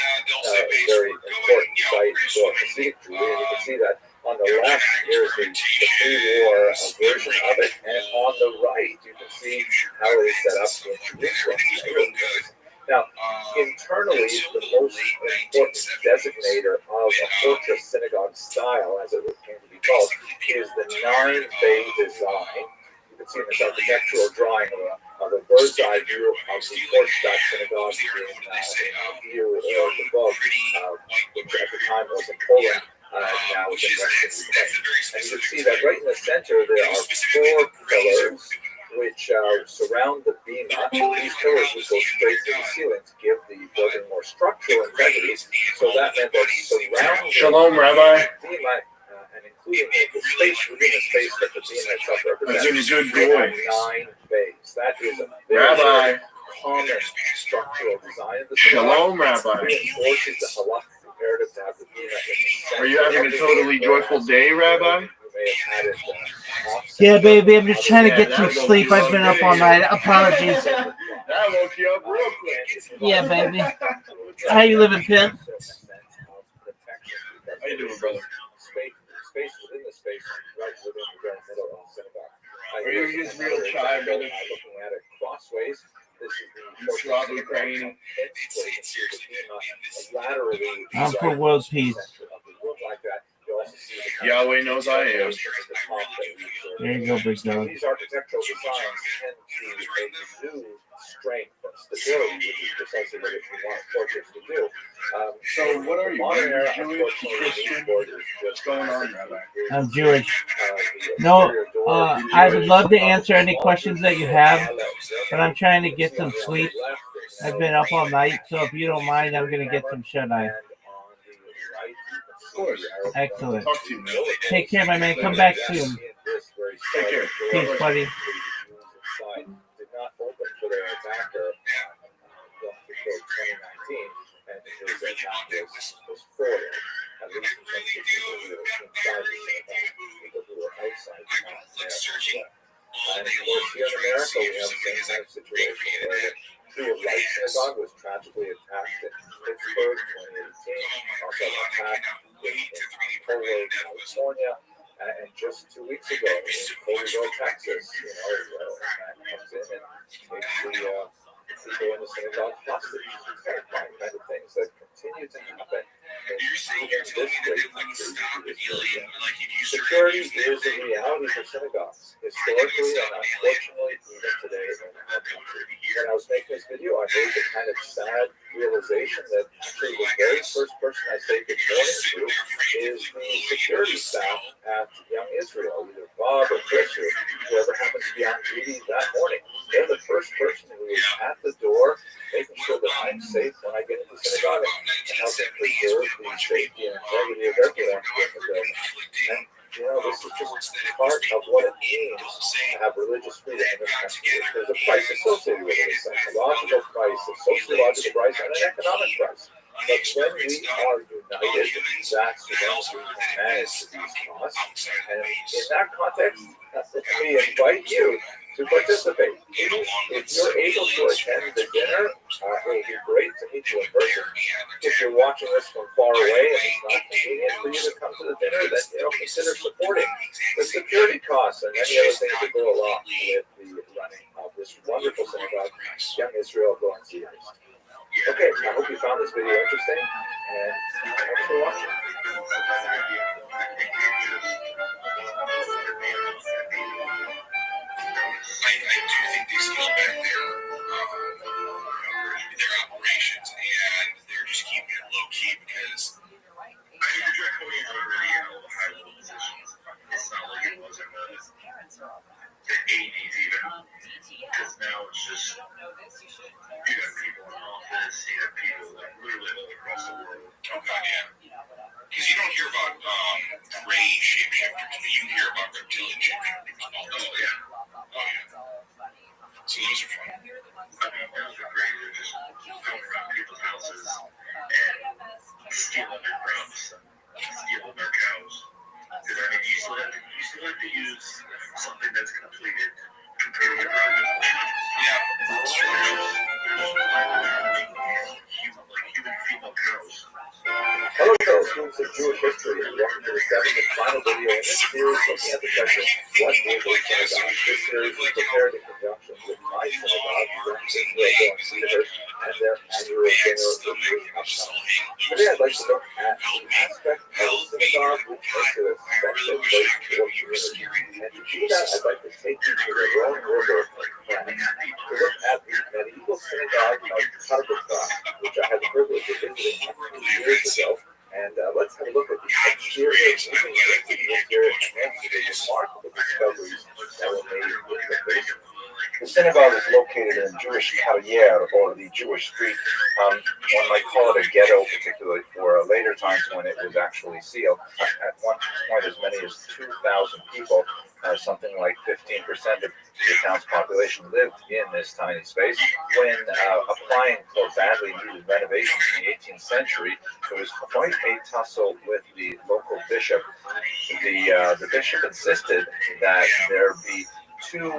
very important site for Hasidic Jewry, and you can see that on the left, here's the pre-war version of it, and on the right, you can see how it is set up in Jerusalem. Now, internally, the most important designator of a fortress synagogue style, as it came to be called, is the 9-bay design. You can see in this architectural drawing of a bird's eye view of the Rothschild'S synagogue in view of the book, which at the time was in Poland. Now it's in Western Ukraine. And you can see that right in the center there are 4 pillars which surround the bima. These pillars would go straight to the ceiling to give the building more structural integrity. So that meant that surrounding Shalom, Rabbi. bima and including the space within the space that the bima itself represents, Good boy. 9 bays. That is a Rabbi. very common structural design of the Shalom, Rabbi. Reinforces the halakhic imperative to have the bima in the center. Are you having a totally joyful day, Rabbi? Yeah, baby, I'm just trying to get some sleep. I've been up all night. Apologies. That woke you up real quick. Yeah, baby. How you living, Pin? How you doing, brother? Space within the space, right within the very middle of the synagogue. Are you his real child, brother? Looking at it crossways. this is the Ukraine. Laterally, I'm for world peace. like that. You also see the Yahweh knows I am. There you go, big dog. These architectural designs tend to exude strength and stability, which is precisely what you want portraits to do. So what are you? Modern era, Jewish, Christian? What's going on, Rabbi? I'm Jewish. No, I would love to answer any questions that you have, but I'm trying to get some sleep. I've been up all night, so if you don't mind, I'm going to get some shut-eye. Of course. Excellent. Talk to you, man. Take care, my man. Come back soon. Take care. Peace, buddy. Did not open for their attacker before 2019, and his attack was foiled. At least in terms of people who were inside the synagogue, people who were outside the synagogue. And of course, here in America, we have the same kind of situation where the Tree of Life Synagogue was tragically attacked in Pittsburgh in 2018. Also an attack in Colorado, California. And just 2 weeks ago in Colorado, Texas, that comes in and takes the people in the synagogue hostage. Terrifying kind of things that continue to happen. Security is a reality for synagogues, historically and unfortunately even today in our country. When I was making this video, I made the kind of sad realization that actually the very first person I say good morning to is the security staff at Young Israel, either Bob or Chris or whoever happens to be on duty that morning. They're the first person who is at the door, making sure that I'm safe when I get into the synagogue and helping preserve the safety and integrity of everyone in the building. And this is just part of what it means to have religious freedom in this country. There's a price associated with it, a psychological price, a sociological price, and an economic price. But when we are united, that's when we manage these costs. And in that context, let me invite you to participate. If you're able to attend the dinner, it will be great to meet you in person. If you're watching this from far away and it's not convenient for you to come to the dinner, then consider supporting the security costs and many other things that go along with the running of this wonderful synagogue, Young Israel, going to the east. Okay, I hope you found this video interesting, and thanks for watching. I do think they scaled back their operations, and they're just keeping it low key because they're going already at all the high level positions. It's not like it was in the 80s even, because now it's just you got people in office, you have people like literally all across the world. Oh god, yeah. Because you don't hear about gray shapeshifters, but you hear about reptilian shapeshifters. Oh yeah. Oh yeah. So those are fun. I mean, those are great. They're just going around people's houses and stealing their crops, stealing their cows. Because I mean, you still have to use something that's completed compared to yeah. There's human female cows. Hello, fellow students of Jewish history, and welcome to the seventh and final video in this series looking at the question, what is a synagogue? This series is prepared in conjunction with my synagogue, Young Israel Theater, and their annual dinner of Today I'd like to look at the aspect of the synagogue which makes it a special place for community. And to do that, I'd like to take you to the Rhone River to look at the medieval synagogue of Rabbi, which I had the privilege of visiting years ago. And let's have a look at the exterior and the interior and the remarkable discoveries that were made in the basement. The synagogue is located in Jewish Carrière, or the Jewish street. One might call it a ghetto, particularly for later times when it was actually sealed. At one point, as many as 2,000 people, something like 15% of the town's population lived in this tiny space. When applying for badly needed renovations in the 18th century, there was quite a tussle with the local bishop. The bishop insisted that there be two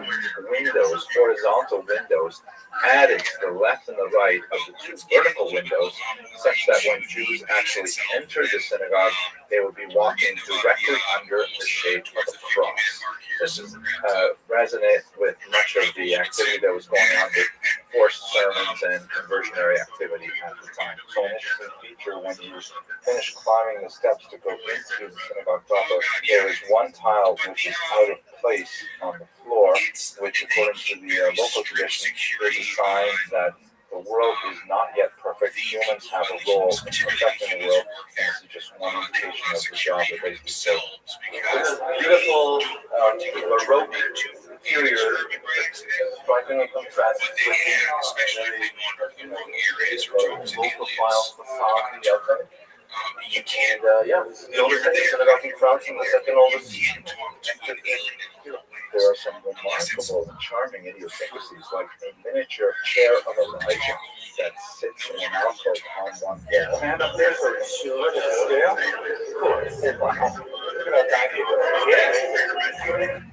windows, horizontal windows, added to the left and the right of the two vertical windows, such that when Jews actually entered the synagogue, they would be walking directly under the shape of a cross. This is resonant with much of the activity that was going on with forced sermons and conversionary activity at the time. So an interesting feature when you finish climbing the steps to go into the synagogue proper, there is one tile which is out of place on the floor, which according to the local tradition is a sign that the world is not yet perfect. Humans have a role in perfecting the world, and this is just one indication of the job that they do. So, beautiful Baroque interior, strikingly contrasted with the low profile facade on the outside. And this is the oldest synagogue in France and the second oldest. There are some remarkable and charming idiosyncrasies, like a miniature chair of Elijah that sits in an alcove on one wall. Stand up there for sure.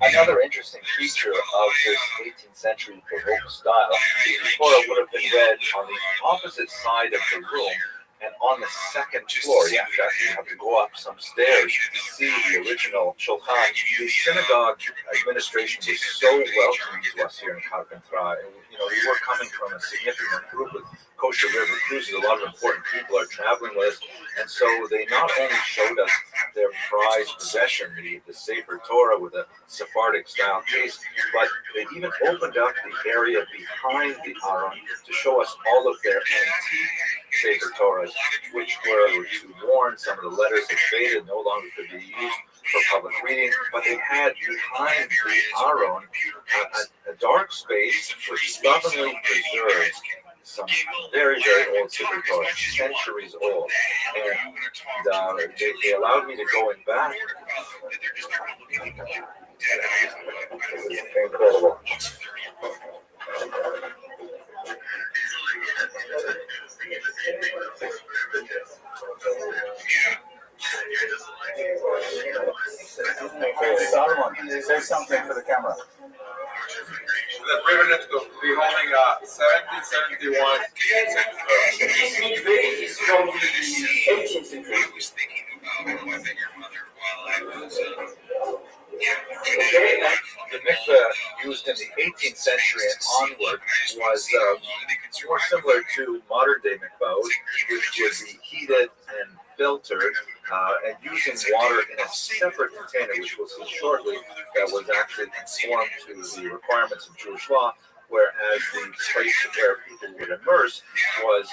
Another interesting feature of this 18th century Baroque style, the Torah would have been read on the opposite side of the room. And on the second floor, you actually have to go up some stairs to see the original Shulchan. The synagogue administration was so welcoming to us here in Carpentras. We were coming from a significant group of Kosher River cruises. A lot of important people are traveling with us. And so they not only showed us their prized possession, the Sefer Torah with a Sephardic style case, but they even opened up the area behind the Aron to show us all of their antique Sefer Torahs, which were too worn. Some of the letters had faded, no longer could be used for public reading, but they had behind the Aron a dark space which stubbornly preserves some very, very old Sefer Torah, centuries old. And they allowed me to go in back. Incredible. Solomon, say something for the camera. The privilege to be holding a 1771 Mikveh is from the 18th century. The mikveh used in the 18th century and onward was more similar to modern day mikvahs, which would be heated and filtered and using water in a separate container, which we'll see shortly, that was actually conformed to the requirements of Jewish law, whereas the place where people would immerse was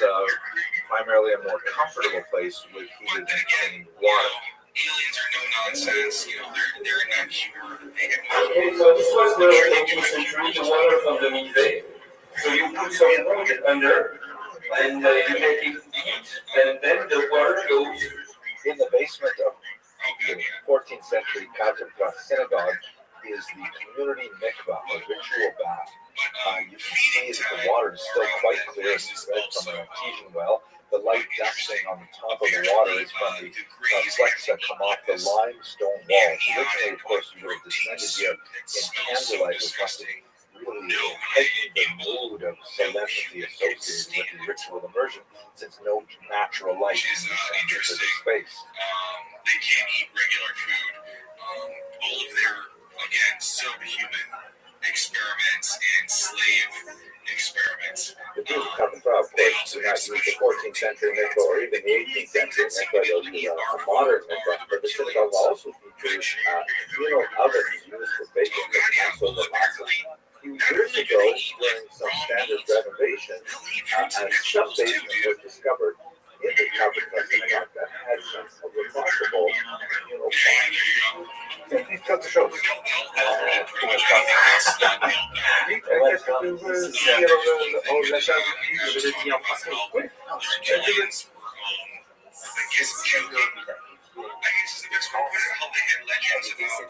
primarily a more comfortable place with heated and clean water. Aliens are no nonsense, they're not pure. Okay, so this was the 18th century, the water from the mikveh. So you put some wood under, and you make it heat, and then the water goes in the basement of the 14th century Carpentras synagogue is the community mikvah, or ritual bath. You can see that the water is still quite clear. It's right from an artesian well. The light dusting on the top of the water is from the flecks that come off the limestone walls. Originally, of course, we would have descended here in candlelight, which must have really heightened the mood of solemnity associated with the ritual immersion, since no natural light can descend into the space. They can't eat regular food. All of their, again, subhuman experiments and slave experiments. The Jews of Carpentras, of course, do not use the 14th century mikvah or even the 18th century mikvah. Those are a modern mikvah. But the synagogue also features communal ovens used for baking the Passover matzah. A few years ago, during some standard renovation, a sub-basement was discovered in the Carpentras synagogue that had some remarkable communal fun. Please cut the show. I guess it's a bit how they had legends about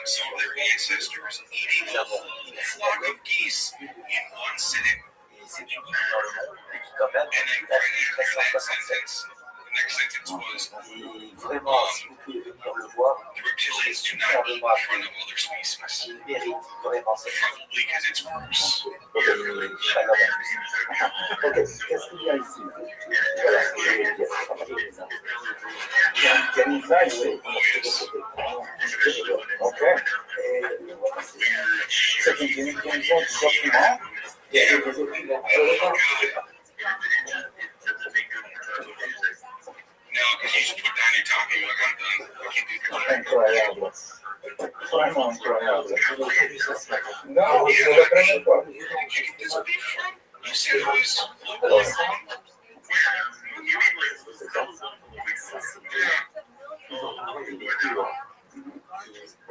some of their ancestors eating a whole flock of geese in one sitting. And then writing 1966. The next sentence was, the reptilians do not eat in front of other species. Probably because it's gross. Qu'est-ce qu'il y a ici? Exactly. Okay. Você tem que continuar? No, because you just put down your talking, you're like, I'm done. I can't do that. Incroyable. Incroyable. No, you look at it. where did you get this beef from? You said it was local.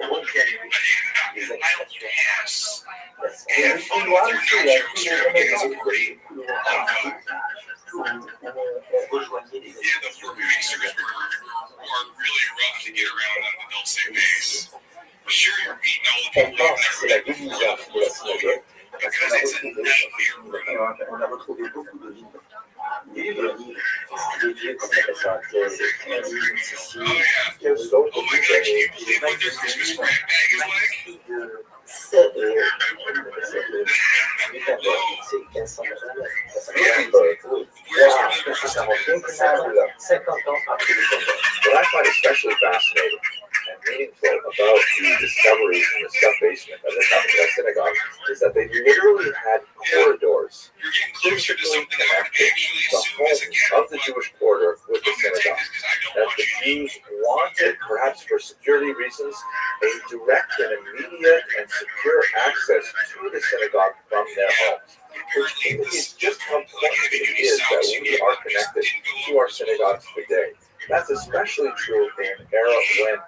I'll pass. And have fun with your nacho extravaganza party. Yeah, the 4 mixers are really rough to get around on the Dulce base. Sure, you're beating all the people you've never met before, because it's a nightmare. Oh yeah. Oh my God, can you believe what their Christmas grab bag is like? What I find especially fascinating and meaningful about the discoveries in the sub-basement of the Coptic synagogue is that they literally had corridors Closer to something I would actually the assume is a home of the Jewish quarter with the synagogue. That the Jews wanted, perhaps for security reasons, a direct and immediate and secure access to the synagogue from their homes. Which indicates just how important it is that we are connected to our synagogues today. That's especially true in an era when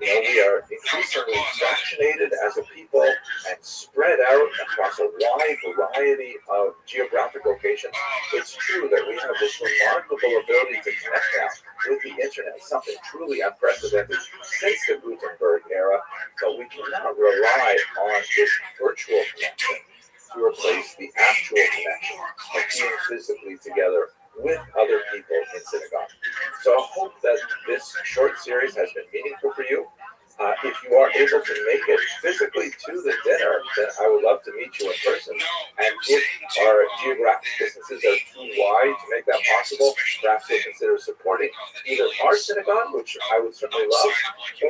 we are increasingly fractionated as a people and spread out across a wide variety of geographic locations. It's true that we have this remarkable ability to connect now with the internet, something truly unprecedented since the Gutenberg era, but we cannot rely on this virtual connection to replace the actual connection of being physically together with other people in synagogue. So I hope that this short series has been meaningful for you. If you are able to make it physically to the dinner, then I would love to meet you in person. And if our geographic distances are too wide to make that possible, perhaps you'll consider supporting either our synagogue, which I would certainly love,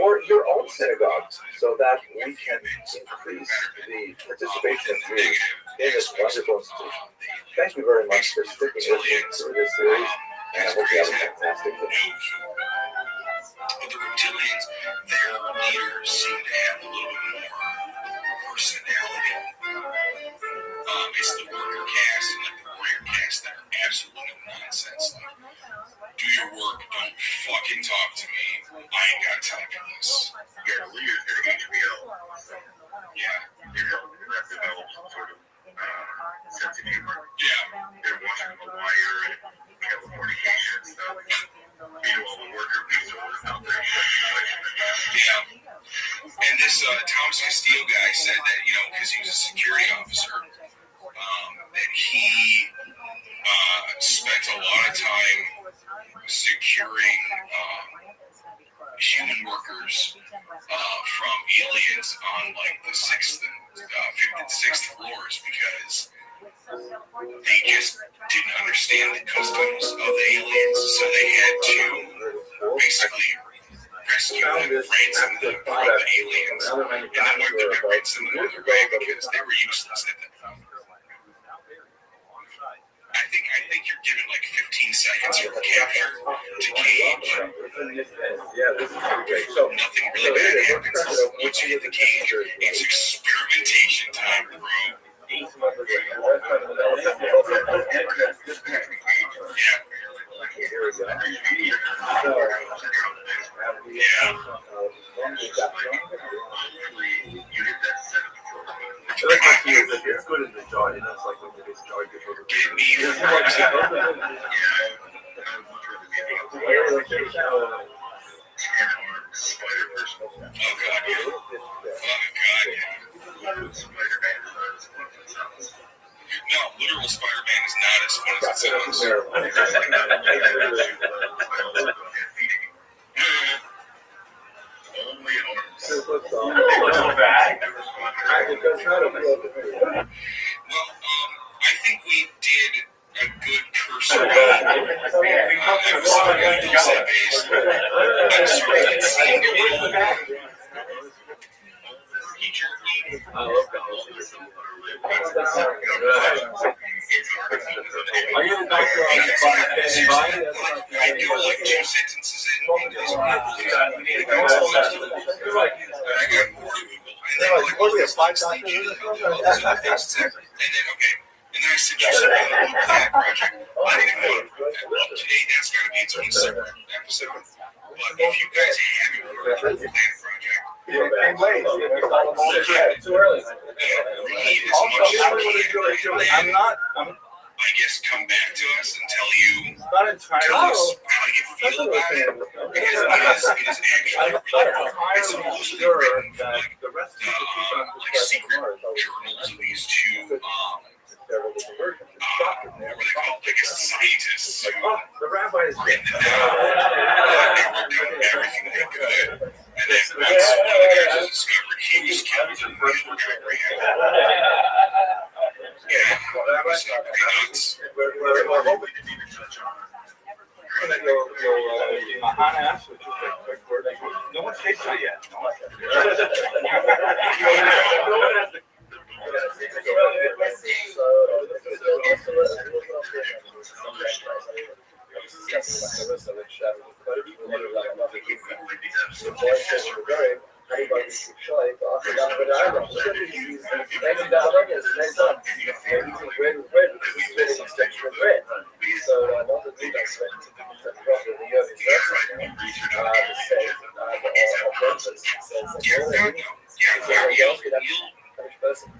or your own synagogue, so that we can increase the participation of Jews in this wonderful institution. Thank you very much for sticking with me through this series, and I hope you have a fantastic day. But the reptilians, their leaders seem to have a little bit more personality. It's the worker caste and like the warrior caste that are absolute nonsense. Like, do your work, don't fucking talk to me. I ain't got time for this. Yeah, we use their HBO. Yeah. That developed sort of sense of humor. Yeah. They're watching The Wire and Californication and stuff. Meanwhile, the worker bees are out there. Yeah. And this Thomas Castillo guy said that, because he was a security officer, that he spent a lot of time securing human workers from aliens on like the 6th and 5th and 6th floors because they just didn't understand the customs of the aliens, so they had to basically rescue them, ransom them from the aliens, and then wipe their ransom them on their way because they were useless at that time. I think you're given like 15 seconds for capture to cage. Yeah, this is great. So nothing really bad happens. Once you hit the cage, it's experimentation time, bro. Yeah. Here we go. It's good in the jar, it's like when this jar gets over. No, literal Spider-Man is not as fun as it sounds. Well, I think we did a good first sort of I love college. Are you a doctor on the body? I do like 2 sentences in those I got more to Google. And then like, $5 and then and then I said, you said that project. I didn't know it. Well, today that's got to be its own separate episode. But if you guys haven't heard of the Planet Project, Too early. read as much as you can. I guess come back to us and tell us how you feel about it. Because it is actually it's supposedly written from like secret journals of these two what were they called? I guess scientists who The Rabbi is written it down. They worked on everything they could. And then once one of the guys was discovered, he was killed in the infiltrate rehab. Yeah, that was pretty nuts. we're hoping to be the judge on. No one takes that yet.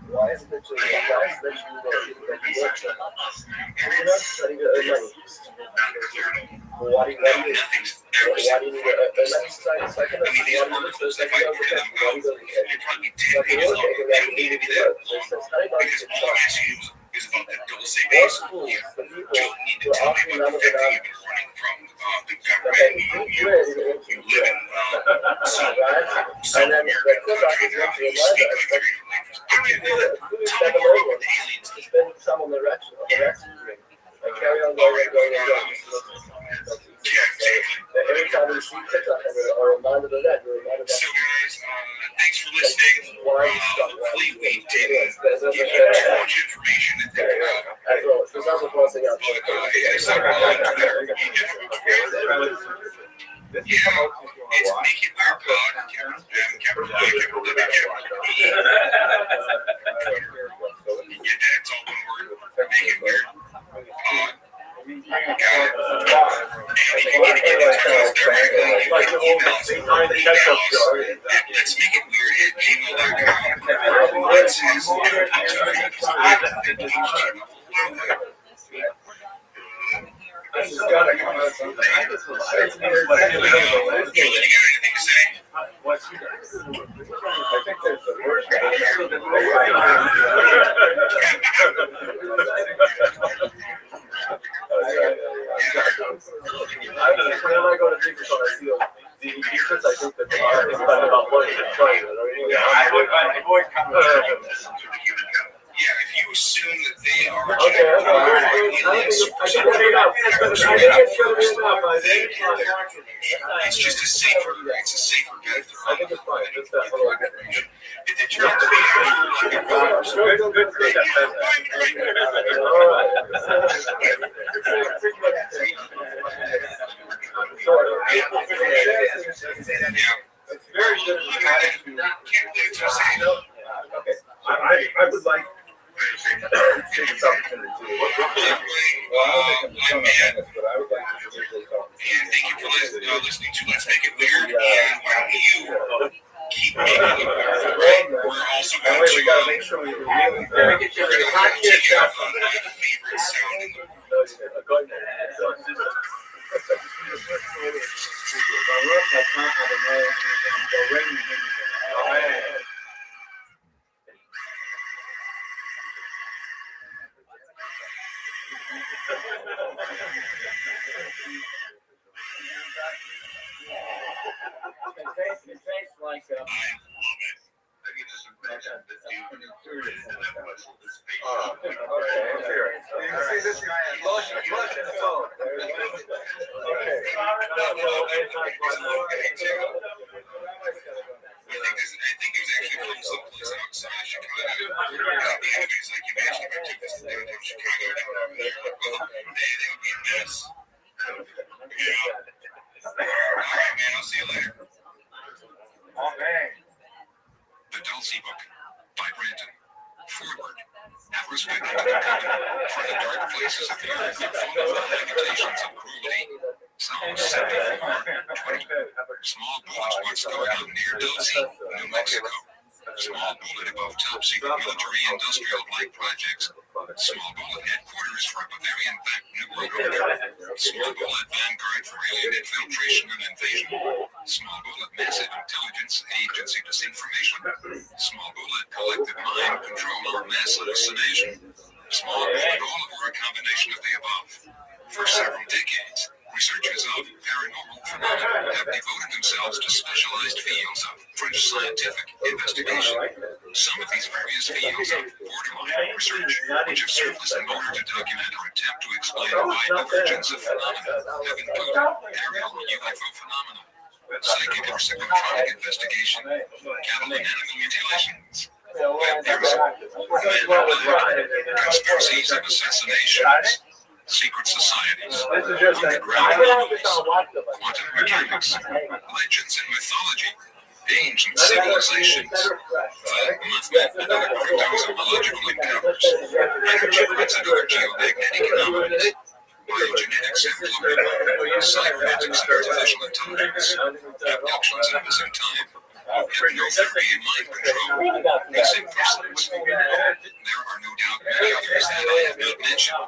Why is it that you work so much? You're not studying your own money. Why do you need an exercise psychologist? Why do you look for a second level profession? Why do you go to Is about that dulce base. schools, the people Don't need to who are tell me offering about none the of fact that it you've been running from the government. You live in some American country. You speak like 3 languages. I get that. Tell me more about the aliens. to spend some on the Rothschild'S ring. And carry on going. Every time we see TikTok, we're reminded of that. We're reminded of So guys, thanks for listening. Hopefully we didn't give you too much information to think about. But it's not really better. It's Make It Weird Pod. You get that? It's all one word. Make It Weird Pod. Got it. And if you want to get in touch with us directly, you can email us at let's make it weird at gmail.com. Let's his This has got to come out sometime. You got anything to say? I think there's the worst. Whenever I go to Secret Store, I see the secrets. I think that they are about what you're trying to do. Yeah, if you assume that they are it's just a safer bet. I think it's fine. Just that little information. If it turns to be All right. It's very good. Okay. I would like to take this opportunity to. I'm mad. And thank you for listening to Let's Make It Weird. And why don't you keep making it weird? We're also going to we gotta make sure we really we're going to take it off on my favorite sound in the world. It tastes like Okay, I'm serious. You see this guy in Lotion, think it was actually from someplace outside Chicago. Anyways, like you mentioned, if I took this to downtown Chicago, they would be a mess. Yeah. All right, man. I'll see you later. Okay. The Dulcie Book by Brandon. Forward. Have respect for the dark places of the earth full of the habitations of cruelty. Psalm 74, 20. Small bullet, what's going on near Dulcie, New Mexico. Small bullet above top secret military industrial black projects. Small bullet headquarters for a Bavarian-backed New World Order. Small bullet vanguard for alien infiltration and invasion. Small bullet massive intelligence agency disinformation. Small bullet collective mind control or mass hallucination. Small bullet all or a combination of the above. For several decades, researchers of paranormal phenomena have devoted themselves to specialized fields of French scientific investigation. Some of these various fields of borderline research, which have surfaced in order to document or attempt to explain a wide divergence of phenomena, have included paranormal UFO phenomena, psychic or psychotronic investigation, cattle and animal mutilations, vampirism, conspiracies and assassinations, secret societies, underground anomalies, quantum mechanics, legends and mythology, ancient civilizations, movement and other cryptozoological encounters, energy grids and other geomagnetic anomalies, biogenetics and global, cybernetics and artificial intelligence, abductions and missing time, hypnotherapy and mind control, missing persons. There are no doubt many others that I have not mentioned.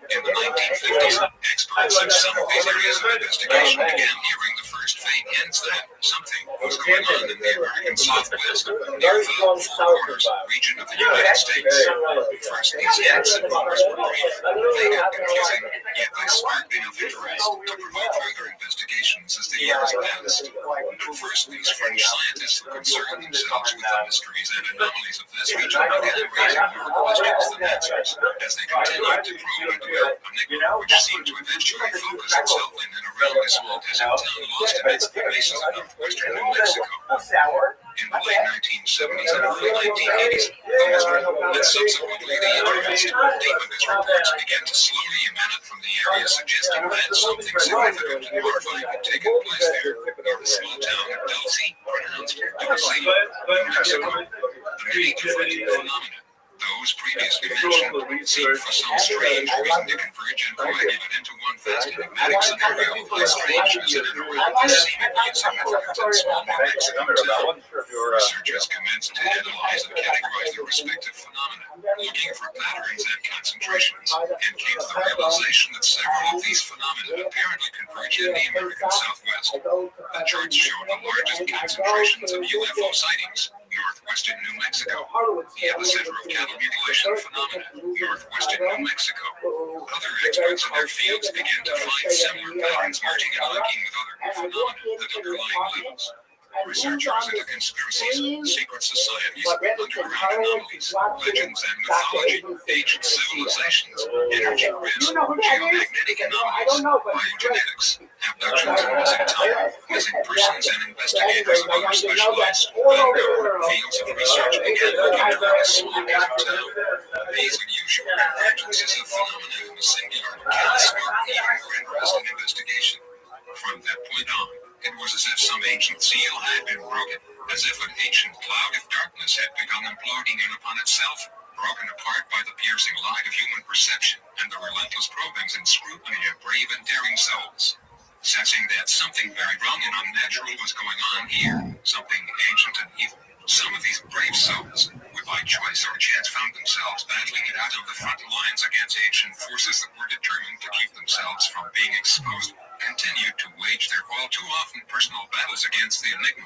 In the 1950s, experts in some of these areas of investigation began hearing the first faint hints that something was going on in the American Southwest, near the Four Corners region of the United States. First, these hints and rumors were brief, vague and confusing, yet they sparked enough interest to provoke further investigations as the years passed. At first, these French scientists who concerned themselves with the mysteries and anomalies of this region began raising more questions than answers as they continued to probe into enigma, which seemed to eventually focus itself in and around a small desert town lost in its mesas of northwestern New Mexico. In the late 1970s and early 1980s, the mystery and subsequently the interest deepened as reports began to slowly emanate from the area suggesting that something significant and horrifying had taken place there, near the small town of Dulcie, pronounced Dulcie, New Mexico. The many different phenomena those previously mentioned seemed for some strange reason to converge and coagulate into one vast enigmatic scenario of high strangeness and in a realm as seemingly insignificant and small New Mexico town. Researchers commenced to analyze and categorize the respective phenomena, looking for patterns and concentrations, and came to the realization that several of these phenomena apparently converged in the American Southwest. The charts showed the largest concentrations of UFO sightings, northwestern New Mexico, the epicenter of cattle mutilation phenomena, northwestern New Mexico. Other experts in their fields began to find similar patterns merging and linking with other phenomena at underlying levels. Researchers into conspiracies, secret societies, underground anomalies, legends and mythology, ancient civilizations, energy grids, geomagnetic anomalies, biogenetics, abductions and missing time, missing persons and investigators of other specialized unknown fields of research began looking around a small desert town. These unusual convergences of phenomena in the singular can spark even more interest in investigation. From that point on, it was as if some ancient seal had been broken, as if an ancient cloud of darkness had begun imploding in upon itself, broken apart by the piercing light of human perception and the relentless probings and scrutiny of brave and daring souls. Sensing that something very wrong and unnatural was going on here, something ancient and evil, some of these brave souls, who by choice or chance found themselves battling it out of the front lines against ancient forces that were determined to keep themselves from being exposed, continued to wage their all too often personal battles against the enigma.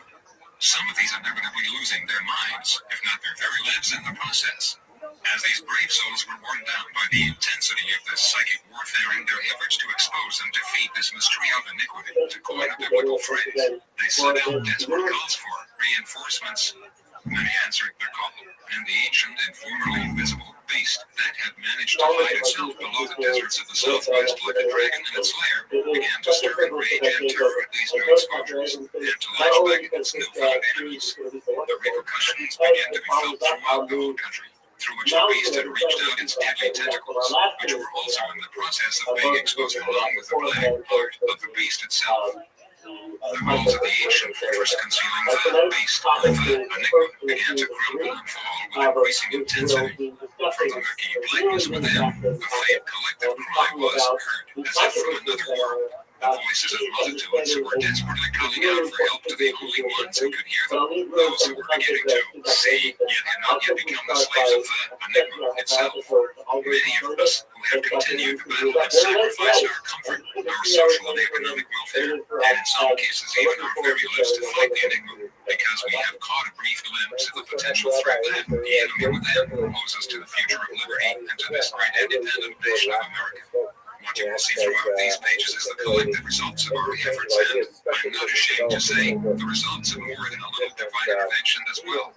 Some of these inevitably losing their minds, if not their very lives in the process. As these brave souls were worn down by the intensity of this psychic warfare in their efforts to expose and defeat this mystery of iniquity, to coin a biblical phrase, they set out desperate calls for reinforcements. Many answered their call, and the ancient and formerly invisible beast that had managed to hide itself below the deserts of the southwest like a dragon in its lair began to stir in rage and terror at these new exposures, and to lash back at its newfound enemies. The repercussions began to be felt throughout the whole country, through which the beast had reached out its deadly tentacles, which were also in the process of being exposed along with the black heart of the beast itself. The walls of the ancient fortress concealing the beast, the enigma, began to crumble and fall with increasing intensity. From the murky blackness within, a faint collective cry was heard, as if from another world. The voices of multitudes who were desperately calling out for help to the only ones who could hear them, those who were beginning to see, yet had not yet become the slaves of the enigma itself. Many of us who have continued the battle have sacrificed our comfort, our social and economic welfare, and in some cases even our very lives to fight the enigma, because we have caught a brief glimpse of the potential threat that the enemy within poses to the future of liberty and to this great independent nation of America. What you will see throughout these pages is the collective results of our efforts, and I'm not ashamed to say the results of more than a little divine intervention as well.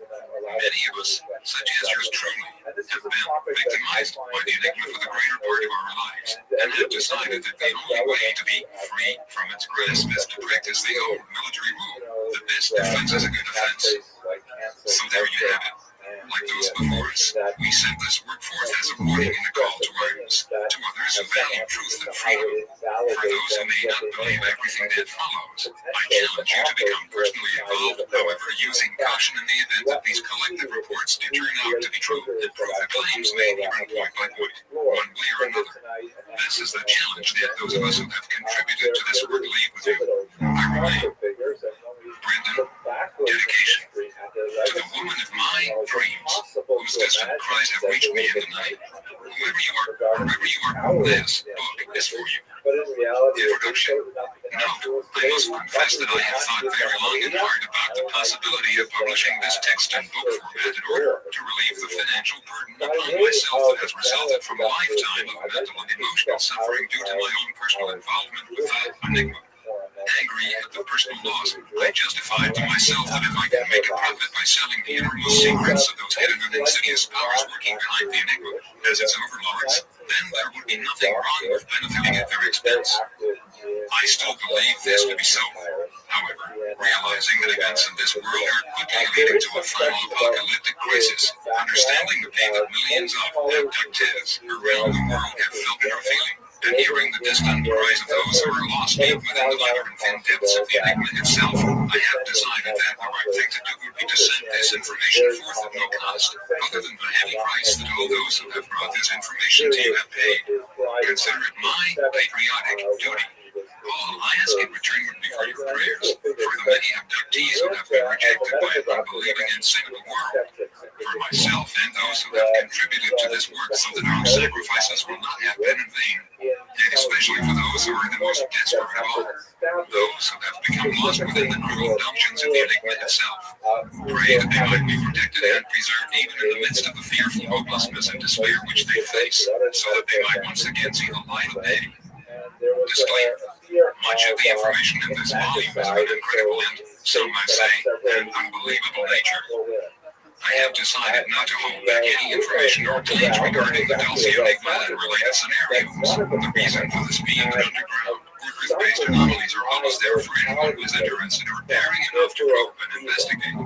Many of us, such as yours truly, have been victimized by the enigma for the greater part of our lives, and have decided that the only way to be free from its grasp is to practice the old military rule: the best defense is a good offense. So there you have it. Like those before us, we sent this work forth as a warning and a call to arms, to others who value truth and freedom. For those who may not believe everything that follows, I challenge you to become personally involved, however, using caution in the event that these collective reports do turn out to be true and prove the claims made even point by point, one way or another. This is the challenge that those of us who have contributed to this work leave with you. I remain, Brendan, dedication. To the woman of my dreams, whose distant cries have reached me in the night. Whoever you are, this book is for you. Introduction. Note, I must confess that I have thought very long and hard about the possibility of publishing this text in book format in order to relieve the financial burden upon myself that has resulted from a lifetime of mental and emotional suffering due to my own personal involvement with the enigma. Angry at the personal loss, I justified to myself that if I could make a profit by selling the innermost secrets of those hidden and insidious powers working behind the enigma as its overlords, then there would be nothing wrong with benefiting at their expense. I still believe this to be so. However, realizing that events in this world are quickly leading to a final apocalyptic crisis, understanding the pain that millions of abductees around the world have felt and are feeling, and hearing the distant cries of those who are lost deep within the labyrinthine depths of the enigma itself, I have decided that the right thing to do would be to send this information forth at no cost, other than the heavy price that all those who have brought this information to you have paid. Consider it my patriotic duty. All I ask in return would be for your prayers, for the many abductees who have been rejected by an unbelieving and cynical world, for myself and those who have contributed to this work so that our sacrifices will not have been in vain, and especially for those who are the most desperate of all, those who have become lost within the cruel dungeons of the enigma itself. Pray that they might be protected and preserved even in the midst of the fearful hopelessness and despair which they face, so that they might once again see the light of day. Disclaimer. Much of the information in this volume is of an incredible and, some might say, an unbelievable nature. I have decided not to hold back any information or claims regarding the Dulce enigma and related scenarios. The reason for this being that underground or earth-based anomalies are always there for anyone who is interested or daring enough to probe and investigate.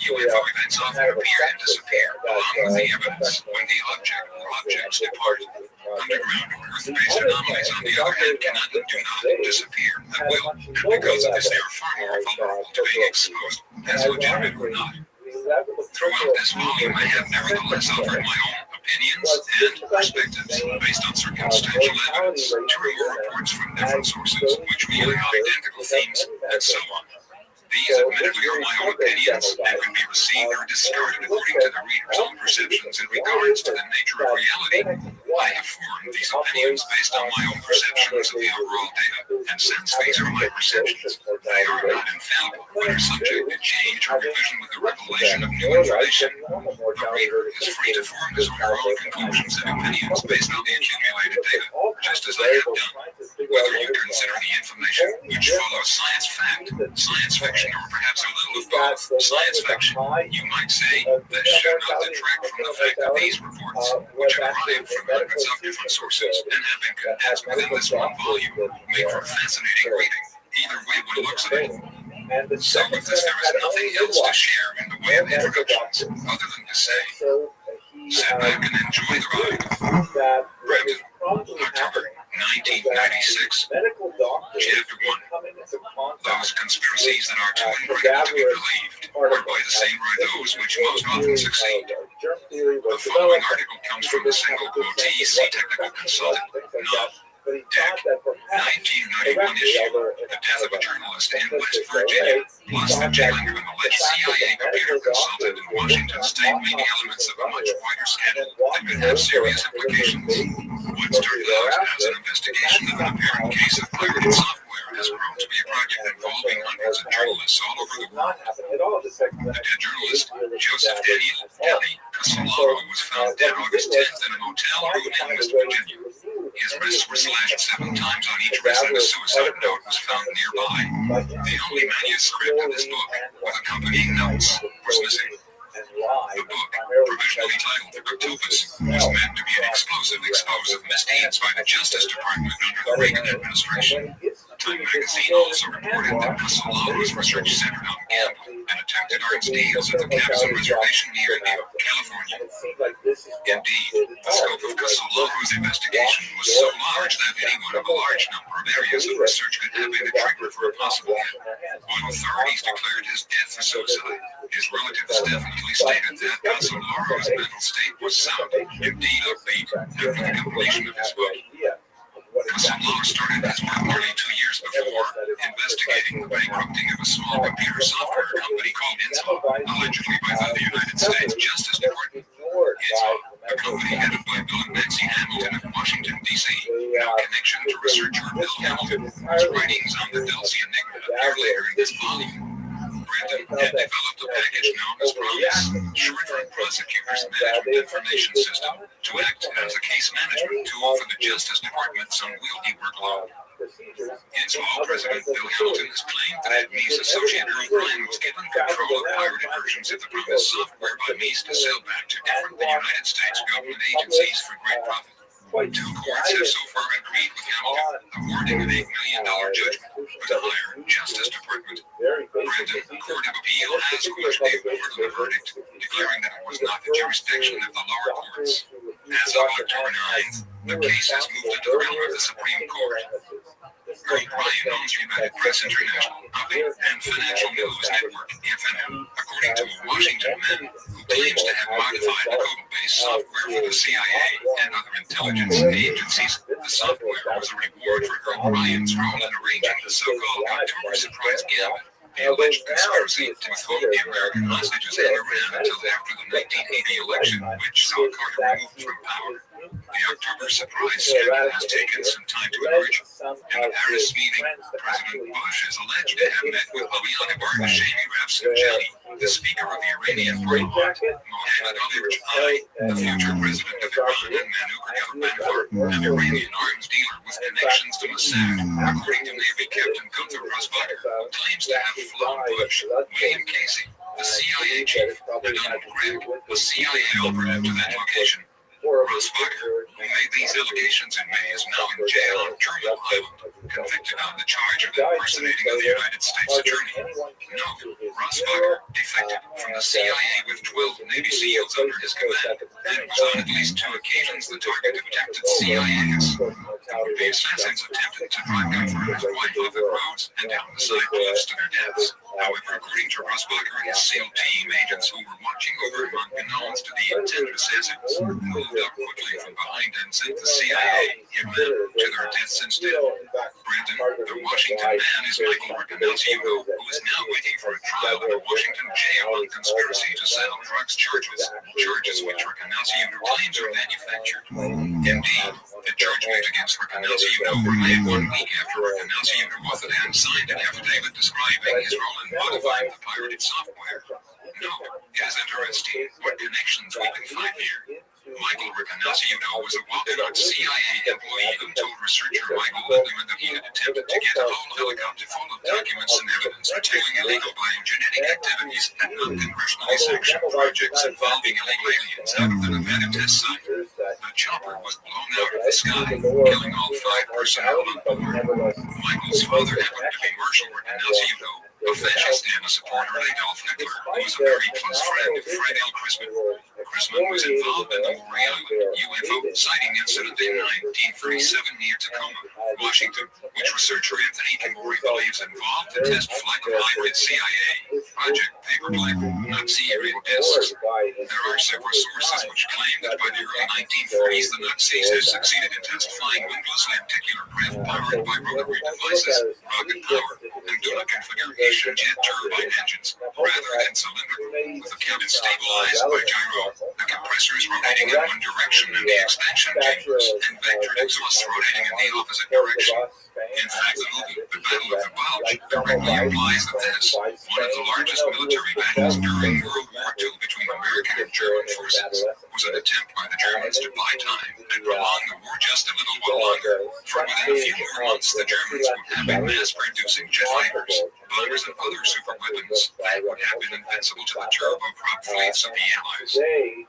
UFO events often appear and disappear, along with the evidence, when the object or objects depart. Underground or earth-based anomalies, on the other hand, cannot and do not disappear at will, and because of this, they are far more vulnerable to being exposed, as legitimate or not. Throughout this volume, I have nevertheless offered my own opinions and perspectives based on circumstantial evidence, true reports from different sources, which relay on identical themes, and so on. These admittedly are my own opinions and can be received or discarded according to the reader's own perceptions in regards to the nature of reality. I have formed these opinions based on my own perceptions of the overall data, and since these are my perceptions, they are not infallible but are subject to change or revision with the revelation of new information. The reader is free to form his or her own conclusions and opinions based on the accumulated data, just as I have done. Whether you consider the information which follows science fact, science fiction, fiction, or perhaps a little of both, science fiction. You might say this should not detract from the fact that these reports, which have arrived from hundreds of different sources and have been condensed within this one volume, make for fascinating reading. Either way one looks at it. So with this, there is nothing else to share in the way of introductions, other than to say, sit back and enjoy the ride. Brenton, October 1996, Chapter 1. Those conspiracies that are too incredible to be believed are by the same are those which most often succeed. The following article comes from the single quotee, see technical consultant, Dick, 1991 issue, The Death of a Journalist in West Virginia, plus the jailing of an alleged CIA computer consultant in Washington State may be elements of a much wider scandal that could have serious implications. What started out as an investigation of an apparent case of pirated software has grown to be a project involving hundreds of journalists all over the world. The dead journalist, Joseph Daniel Casolaro, was found dead August 10th in a motel room in West Virginia. His wrists were slashed 7 times on each wrist, and a suicide note was found nearby. The only manuscript of this book, with accompanying notes, was missing. The book, provisionally titled Octopus, was meant to be an explosive expose of misdeeds by the Justice Department under the Reagan administration. Time magazine also reported that Casolaro's research centered on gambling and attempted arms deals at the Capson Reservation near California. Indeed, the scope of Casolaro's investigation was so large that any one of a large number of areas of research could have been a trigger for a possible hit. When authorities declared his death a suicide, his relatives definitely stated that Casolaro's mental state was sound, indeed upbeat, after the completion of his book. Casolaro started his work nearly 2 years before, investigating the bankrupting of a small computer software company called Intel, allegedly by the United States Justice Department. Intel, a company headed by Bill and Nancy Hamilton of Washington, D.C., no connection to researcher Bill Hamilton, whose writings on the Dulce Enigma appear later in this volume. Brenton had developed a package known as PROMIS, short for Prosecutor's Management Information System, to act as a case management tool for the Justice Department's unwieldy workload. Intel President Bill Hamilton has claimed that Mies associate Earl Brian was given control of pirated versions of the PROMIS software by Mies to sell back to different United States government agencies for great profit. 2 courts have so far agreed with Hamilton, awarding an $8 million judgment, but the higher Justice Department. Brenton Court of Appeal has questioned the award of the verdict, declaring that it was not the jurisdiction of the lower courts. As of October 9th, the case has moved into the realm of the Supreme Court. Earl Brian owns United Press International, Rabbi, and Financial News Network, FNN, according to a Washington man who claims to have modified the code-based software for the CIA and other intelligence agencies. The software was a reward for Earl Brian's role in arranging the so-called October surprise gambit, the alleged conspiracy to withhold the American hostages and Iran until after the 1980 election, which saw Carter removed from power. The October surprise scandal has taken some time to emerge. In the Paris meeting, President Bush is alleged to have met with Aviana Barghashemi Rafsanjani, the Speaker of the Iranian Parliament, Mohammad Ali Rajai, the future President of Iran, and Manouchev Manafar, an Iranian arms dealer with connections to Mossad, according to Navy Captain Gunther Rosbacher, who claims to have flown Bush. William Casey, the CIA chief, and Donald Gregg, the CIA operative to that location. Rosbacher, who made these allegations in May, is now in jail on Terminal Island, convicted on the charge of impersonating the United States Attorney. Note, Rosbacher defected from the CIA with 12 Navy SEALs under his command, and was on at least 2 occasions the target of attempted CIAs. The assassins attempted to drive Gunther and his wife off the roads and down the side cliffs to their deaths. However, according to Rosbacher and his SEAL team, agents who were watching over him unbeknownst to the intended assassins moved up quickly from behind and sent the CIA hitmen to their deaths instead. Brenton, the Washington man, is Michael Riccanelsiugo, who is now waiting for a trial in a Washington jail on conspiracy to sell drugs charges which Riccanelsiugo claims are manufactured. Indeed, the judgment against Riccanelsiugo were made 1 week after Riccanelsiugo authored and signed an affidavit describing his role in modifying the pirated software. Note, it is interesting what connections we can find here. Michael Riccanacciuto was a well-known CIA employee who told researcher Michael Lindemann that he had attempted to get a whole helicopter full of documents and evidence detailing illegal biogenetic activities and non-congressionally sanctioned projects involving illegal aliens out of the Nevada test site. The chopper was blown out of the sky, killing all 5 personnel on board. Michael's father happened to be Marshal Riccanacciuto, a fascist and a supporter of Adolf Hitler, who was a very close friend of Fred L. Chrisman. Chrisman was involved in the Maury Island UFO sighting incident in 1947 near Tacoma, Washington, which researcher Anthony Tamori believes involved the test flight of hybrid CIA Project Paperclip Nazi aerial discs. There are several sources which claim that by the early 1940s the Nazis had succeeded in test flying wingless lenticular craft powered by rotary devices, rocket power, and dual configuration jet turbine engines, rather than cylindrical, with a cabin stabilized by gyro, the compressors rotating in one direction and the expansion chambers and vectored exhausts rotating in the opposite direction. In fact, the movie, The Battle of the Bulge, directly implies that this, one of the largest military battles during World War II between American and German forces, was an attempt by the Germans to buy time and prolong the war just a little while longer. For within a few more months, the Germans would have been mass-producing jet fighters, bombers, and other super weapons that would have been invincible to the turboprop fleets of the Allies.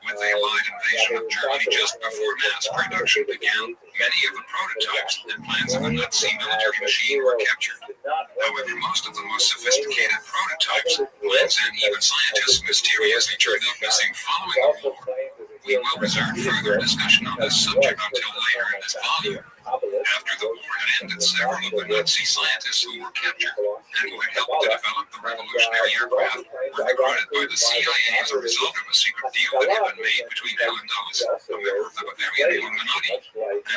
With the Allied invasion of Germany just before mass production began, many of the prototypes and plans of the Nazi military machine were captured. However, most of the most sophisticated prototypes, plans, and even scientists mysteriously turned up missing following the war. We will reserve further discussion on this subject until later in this volume. After the war had ended, several of the Nazi scientists who were captured and who had helped to develop the revolutionary aircraft were recruited by the CIA as a result of a secret deal that had been made between Helen Dulles, a member of the Bavarian Illuminati,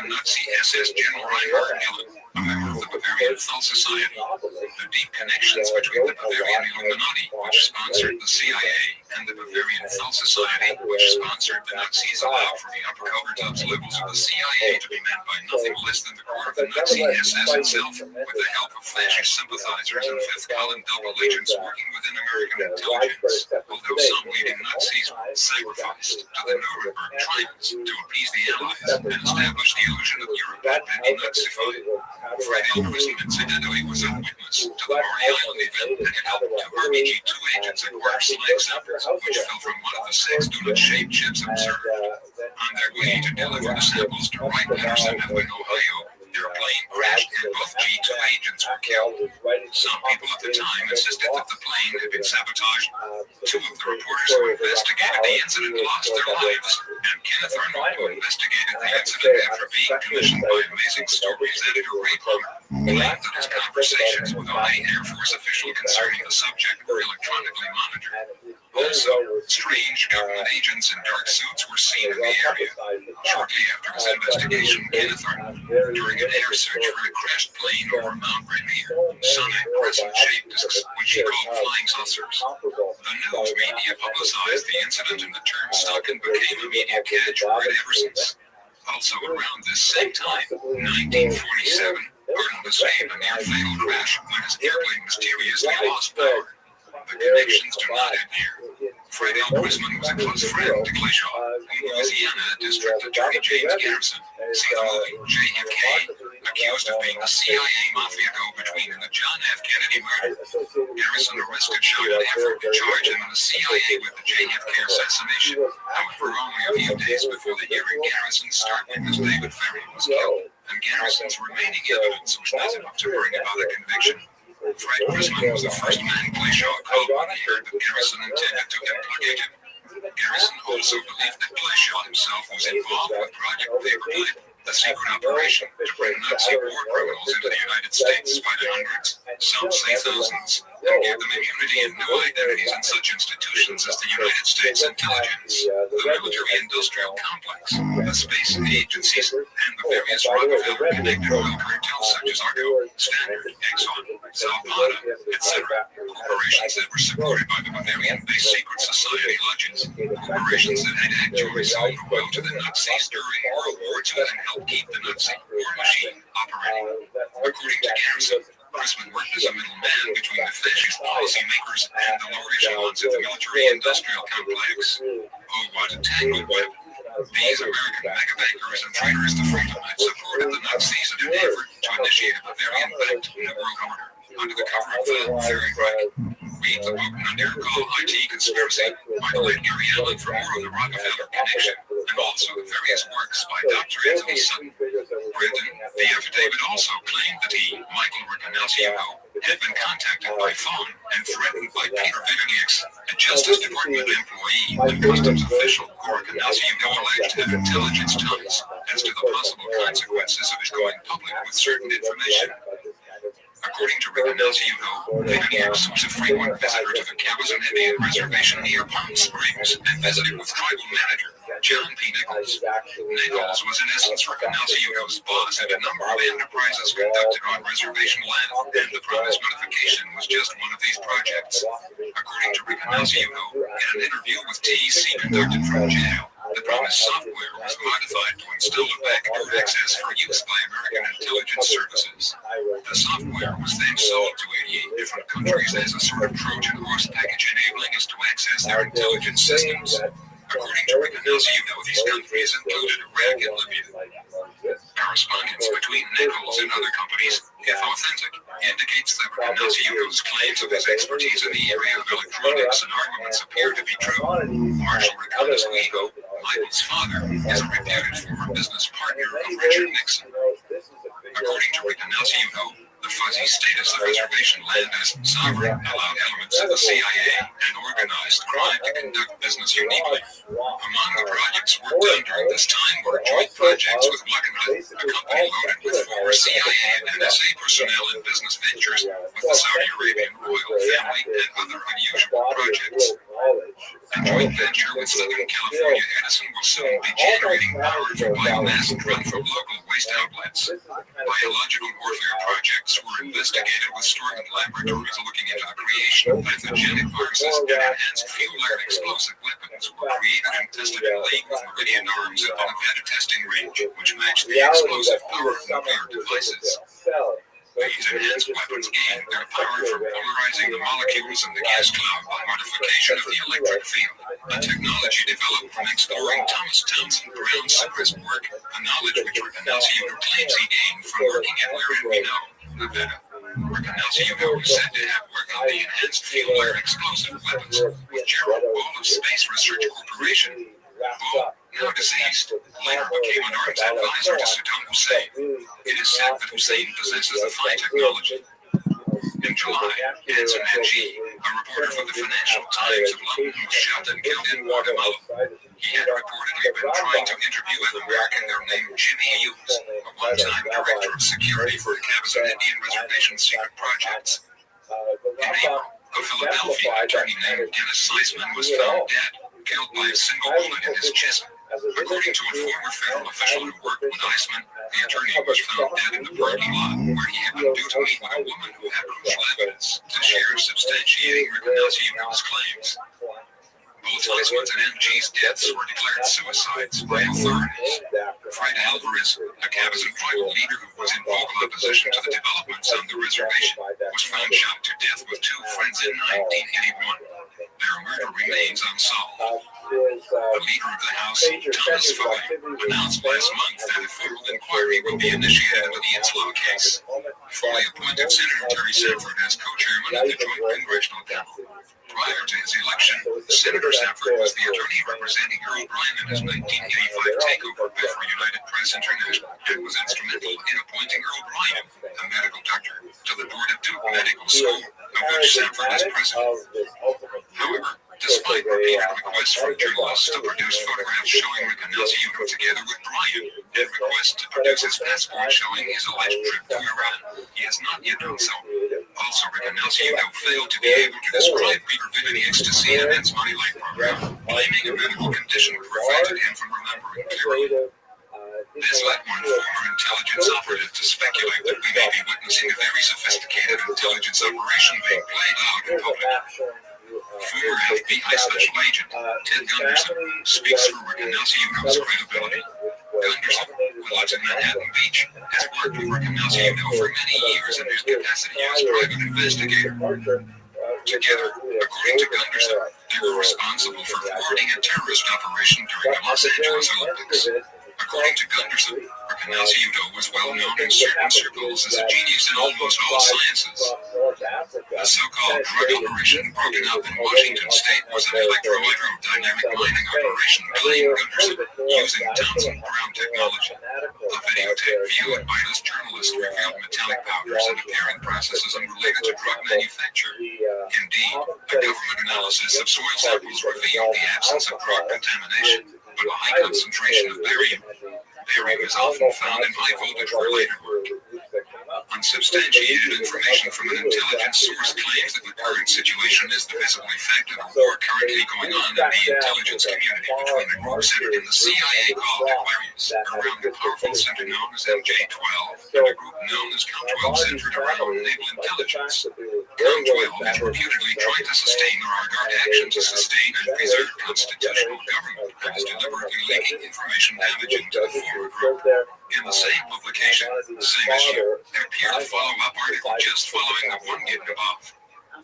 and Nazi SS General Reinhard Gillen, a member of the Bavarian Thal Society. The deep connections between the Bavarian Illuminati, which sponsored the CIA, and the Bavarian Thal Society, which sponsored the Nazis, allowed for the upper covertops levels of the CIA to be met by nothing less than the core of the Nazi SS itself, with the help of fascist sympathizers and fifth column double agents working within American intelligence, although some leading Nazis were sacrificed to the Nuremberg trials to appease the Allies and establish the illusion of Europe had been denazified. Fred L. Chrisman incidentally was a witness to the Maury Island event and had helped 2 RBG-2 agents acquire slag samples, which fell from one of the 6 donut-shaped ships observed. On their way to deliver the samples to Wright Patterson in Ohio, their plane crashed and both G2 agents were killed. Some people at the time insisted that the plane had been sabotaged. 2 of the reporters who investigated the incident lost their lives, and Kenneth Arnold, who investigated the incident after being commissioned by Amazing Stories editor Ray Plummer, claimed that his conversations with a high Air Force official concerning the subject were electronically monitored. Also, strange government agents in dark suits were seen in the area. Shortly after his investigation, Kenneth Arnold, during an air search for a crashed plane over Mount Rainier, sonic crescent-shaped discs, which he called flying saucers. The news media publicized the incident, and the term stuck and became a media catchword ever since. Also around this same time, 1947, Arnold escaped a near-fatal crash when his airplane mysteriously lost power. The connections do not end here. Fred L. Chrisman was a close friend to Clishaw, whom Louisiana District Attorney James Garrison, see the movie JFK, accused of being a CIA mafia go-between in the John F. Kennedy murder. Garrison arrested Shaw in an effort to charge him in the CIA with the JFK assassination. However, only a few days before the hearing, Garrison's star witness David Ferry was killed, and Garrison's remaining evidence was not enough to bring about a conviction. Fred Chrisman was the first man Clishaw called when he heard that Garrison intended to implicate him. Garrison also believed that Clishaw himself was involved with Project Paperclip, a secret operation to bring Nazi war criminals into the United States by the hundreds, some say thousands, and give them immunity and new identities in such institutions as the United States intelligence, the military-industrial complex, the space agencies, and the various Rockefeller-connected oil cartels such as Arco, Standard, Exxon, Zapata, etc. Corporations that were supported by the Bavarian-based secret society lodges, corporations that had actually sold oil to the Nazis during World War II and helped keep the Nazi war machine operating. According to Garrison, Chrisman worked as a middleman between the fascist policymakers and the lower echelons of the military-industrial complex. Oh, what a tangled web. These American megabankers and traders to freedom had supported the Nazis in an effort to initiate a Bavarian-backed New World Order under the cover of the Third Reich. Read the book Neanderthal IT Conspiracy by Glenn Gary Allen for more of the Rockefeller connection, and also the various works by Dr. Anthony Sutton. Brendan, the affidavit also claimed that he, Michael Riccanaciugo, had been contacted by phone and threatened by Peter Vitanieks, a Justice Department employee and customs official who Riccanaciugo alleged to have intelligence ties as to the possible consequences of his going public with certain information. According to Riccanaciugo, Vitanieks was a frequent visitor to the Cabazon Indian Reservation near Palm Springs and visited with tribal manager John P. Nichols. Nichols was in essence Riccanaciugo's boss at a number of enterprises conducted on reservation land, and the promised notification was just one of these projects. According to Riccanaciugo, in an interview with TEC conducted from jail, the promised software was modified to install a backdoor access for use by American intelligence services. The software was then sold to 88 different countries as a sort of Trojan horse package enabling us to access their intelligence systems. According to Riccanaciugo, these countries included Iraq and Libya. Correspondence between Nichols and other companies, if authentic, indicates that Riccanaciugo's claims of his expertise in the area of electronics and armaments appear to be true. Marshal Riccanaciugo, Michael's father, is a reputed former business partner of Richard Nixon. According to Riccanaciugo, the fuzzy status of reservation land as sovereign allowed elements of the CIA and organized crime to conduct business uniquely. Among the projects worked on during this time were joint projects with Wackenhut, a company loaded with former CIA and NSA personnel in business ventures with the Saudi Arabian royal family and other unusual projects. A joint venture with Southern California Edison will soon be generating power for biomass drawn from local waste outlets. Biological warfare projects were investigated with Storton laboratories looking into the creation of pathogenic viruses, and enhanced fuel and explosive weapons were created and tested in league with Meridian Arms at the Nevada testing range, which matched the explosive power of nuclear devices. These enhanced weapons gained their power from polarizing the molecules in the gas cloud by modification of the electric field, a technology developed from exploring Thomas Townsend Brown's surface work, a knowledge which Riccanaciugo claims he gained from working at where we know, Nevada. Riccanaciugo is said to have worked on the enhanced fuel and explosive weapons with Gerald Bull of Space Research Corporation. Bull, now deceased, later became an arms advisor to Saddam Hussein. It is said that Hussein possesses the fine technology. In July, Hanson G., a reporter for the Financial Times of London, was shot and killed in Guatemala. He had reportedly been trying to interview an American there named Jimmy Hughes, a one-time director of security for the Cabazon Indian Reservation secret projects. In April, a Philadelphia attorney named Dennis Seisman was found dead, killed by a single bullet in his chest. According to a former federal official who worked with Eisman, the attorney was found dead in the parking lot where he had been due to meet with a woman who had crucial evidence to share substantiating Riccanaciugo's claims. Both Eisman's and MG's deaths were declared suicides by authorities. Fred Alvarez, a Cabazon tribal leader who was in vocal opposition to the developments on the reservation, was found shot to death with two friends in 1981. Their murder remains unsolved. The leader of the House, Thomas Foley, announced last month that a federal inquiry will be initiated into the Enslow case. Foley appointed Senator Terry Sanford as co-chairman of the Joint Congressional Panel. Prior to his election, Senator Sanford was the attorney representing Earl Bryan in his 1985 takeover bid for United Press International and was instrumental in appointing Earl Bryan, a medical doctor, to the board of Duke Medical School, of which Sanford is president. However, despite repeated requests from journalists to produce photographs showing Riccanaciugo together with Bryan, and requests to produce his passport showing his alleged trip to Iran, he has not yet done so. Also, Riccanaciugo failed to be able to describe Peter Vitanieks to CNN's Money Light program, claiming a medical condition prevented him from remembering clearly. This led one former intelligence operative to speculate that we may be witnessing a very sophisticated intelligence operation being played out in public. Former FBI Special Agent Ted Gunderson speaks for Riccanaciugo's credibility. Gunderson, who lives in Manhattan Beach, has worked with Riccanaciugo for many years in his capacity as private investigator. Together, according to Gunderson, they were responsible for thwarting a terrorist operation during the Los Angeles Olympics. According to Gunderson, Arkanasiuto was well known in certain circles as a genius in almost all sciences. The so-called drug operation broken up in Washington State was an electro-hydrodynamic mining operation, claimed Gunderson, using Townsend Brown technology. A videotape viewed by this journalist revealed metallic powders and apparent processes unrelated to drug manufacture. Indeed, a government analysis of soil samples revealed the absence of drug contamination, but a high concentration of barium. Barium is often found in high-voltage related work. Unsubstantiated information from an intelligence source claims that the current situation is the visible effect of a war currently going on in the intelligence community between the group centered in the CIA called Aquarius, around the powerful center known as MJ-12, and a group known as COM-12 centered around naval intelligence. COM-12 is reputedly trying to sustain or regard action to sustain and preserve constitutional government and is deliberately leaking information damaging to the former group. In the same publication, same issue, there appeared a follow-up article just following the one given above.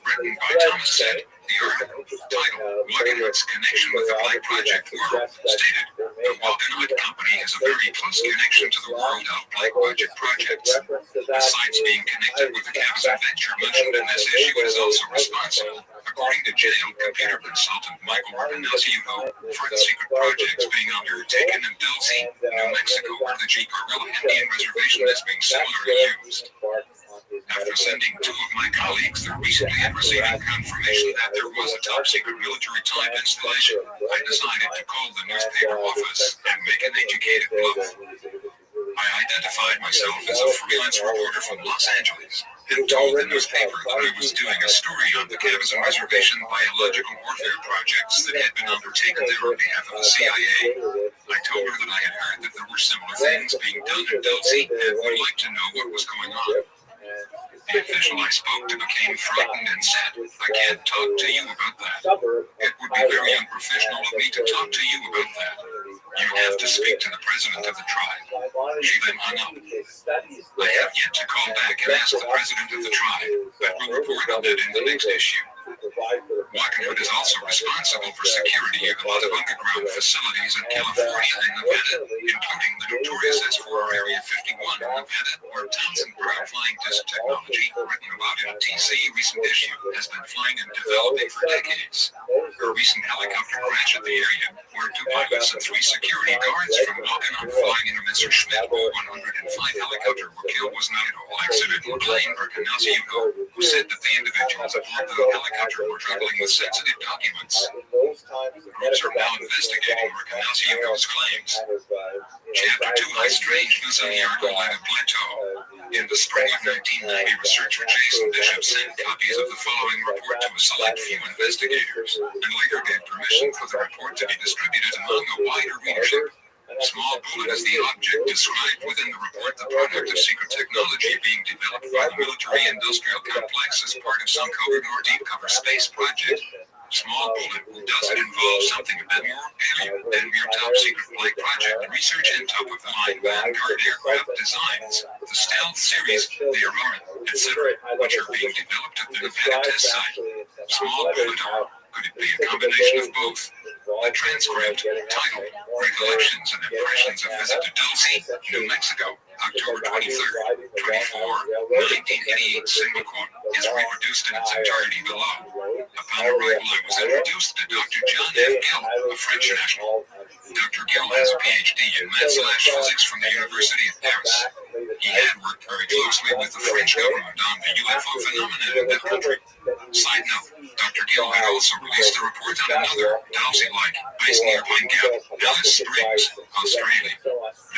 Written by Thomas said, the article, titled Walkenhut's Connection with the Black Project World, stated, the Walkenhut Company has a very close connection to the world of Black Project projects. Besides being connected with the Cabazon venture mentioned in this issue, it is also responsible, according to jailed computer consultant Michael Arkanasiuto, for the secret projects being undertaken in Dulce, New Mexico, where the Jicarilla Indian Reservation is being similarly used. After sending two of my colleagues there recently and receiving confirmation that there was a top-secret military-type installation, I decided to call the newspaper office and make an educated bluff. I identified myself as a freelance reporter from Los Angeles and told the newspaper that I was doing a story on the Cabazon Reservation biological warfare projects that had been undertaken there on behalf of the CIA. I told her that I had heard that there were similar things being done in Dulce and would like to know what was going on. The official I spoke to became frightened and said, I can't talk to you about that. It would be very unprofessional of me to talk to you about that. You have to speak to the president of the tribe. She then hung up. I have yet to call back and ask the president of the tribe, but will report on that in the next issue. Walkenhut is also responsible for security of a lot of underground facilities in California and Nevada, including the notorious S4 Area 51 in Nevada, where Townsend Brown flying disc technology, written about in a TC recent issue, has been flying and developing for decades. A recent helicopter crash at the area, where two pilots and three security guards from Walkenhut flying in a Mr. Schmidt O-105 helicopter were killed, was not at all accidental, claimed Arkanasiuto, who said that the individuals aboard the helicopter were traveling with sensitive documents. Groups are now investigating Arkanasiuto's claims. Chapter 2 High Strangeness on the Argo-Lative Plateau. In the spring of 1990, researcher Jason Bishop sent copies of the following report to a select few investigators, and later gave permission for the report to be distributed among a wider readership. Small Bullet is the object described within the report, the product of secret technology being developed by the military-industrial complex as part of some covert or deep-cover space project. Small Bullet does it involve something a bit more alien than mere top-secret Black Project research and top-of-the-line Vanguard aircraft designs, the Stealth series, the Aurora, etc., which are being developed at the Nevada test site. Small Bullet, could it be a combination of both? The transcript, titled Recollections and Impressions of Visit to Dulce, New Mexico, October 23rd, 24, 1988, single quote, is reproduced in its entirety below. Upon arrival, I was introduced to Dr. John F. Gill, a French national. Dr. Gill has a PhD in math/physics from the University of Paris. He had worked very closely with the French government on the UFO phenomenon in that country. Side note, Dr. Gill had also released a report on another Dulce-like base near Pine Gap, Alice Springs, Australia.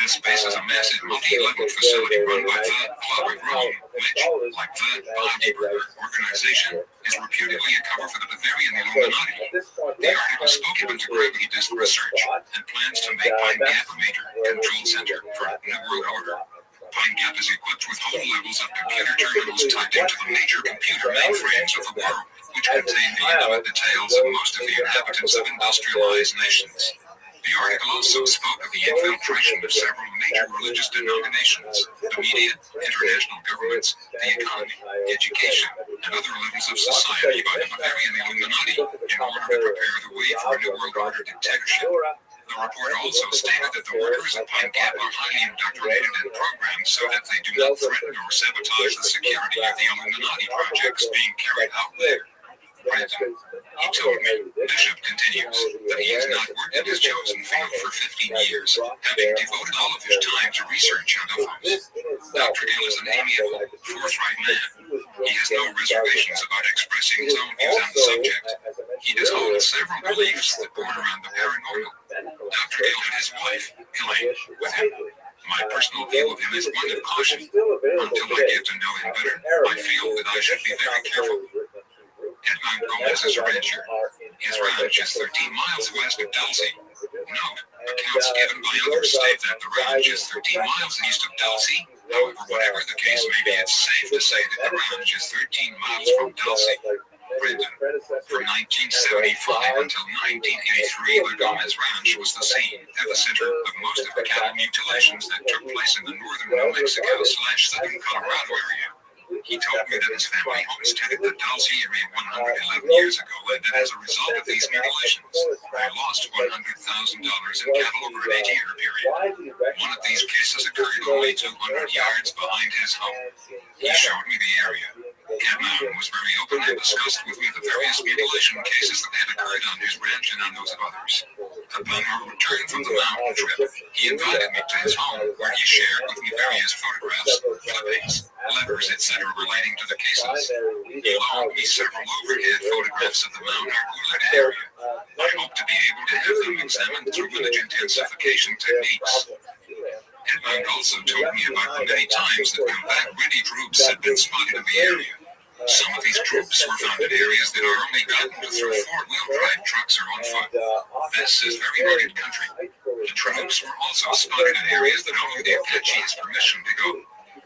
This base is a massive multi-level facility run by the Club of Rome, which, like the Bodyburger organization, is reputedly a cover for the Bavarian Illuminati. The article spoke of anti-gravity disk research and plans to make Pine Gap a major control center for New World Order. Pine Gap is equipped with whole levels of computer terminals typed into the major computer mainframes of the world, which contain the intimate details of most of the inhabitants of industrialized nations. The article also spoke of the infiltration of several major religious denominations, the media, international governments, the economy, education, and other levels of society by the Bavarian Illuminati in order to prepare the way for a New World Order dictatorship. The report also stated that the workers at Pine Gap are highly indoctrinated and programmed so that they do not threaten or sabotage the security of the Illuminati projects being carried out there. Brandon, he told me, Bishop continues, that he has not worked in his chosen field for 15 years, having devoted all of his time to research on UFOs. Dr. Gill is an amiable, forthright man. He has no reservations about expressing his own views on the subject. He does hold several beliefs that border on the paranormal. Dr. Gill and his wife, Elaine, with him. My personal view of him is one of caution. Until I get to know him better, I feel that I should be very careful. Edmund Gomez is a rancher. His ranch is 13 miles west of Dulce. Note, accounts given by others state that the ranch is 13 miles east of Dulce. However, whatever the case may be, it's safe to say that the ranch is 13 miles from Dulce. Brendan, from 1975 until 1983, the Gomez Ranch was the scene, epicenter of most of the cattle mutilations that took place in the northern New Mexico/southern Colorado area. He told me that his family homesteaded the Dulce area 111 years ago, and that as a result of these mutilations, they lost $100,000 in cattle over an 8-year period. One of these cases occurred only 200 yards behind his home. He showed me the area. Edmund was very open and discussed with me the various mutilation cases that had occurred on his ranch and on those of others. Upon our return from the mountain trip, he invited me to his home, where he shared with me various photographs, clippings, letters, etc. relating to the cases. He loaned me several overhead photographs of the Mount Argulid area. I hope to be able to have them examined through image intensification techniques. Edmund also told me about the many times that combat-ready troops had been spotted in the area. Some of these troops were found in areas that are only gotten to through four-wheel drive trucks or on foot. This is very rugged country. The troops were also spotted in areas that only the Apache has permission to go.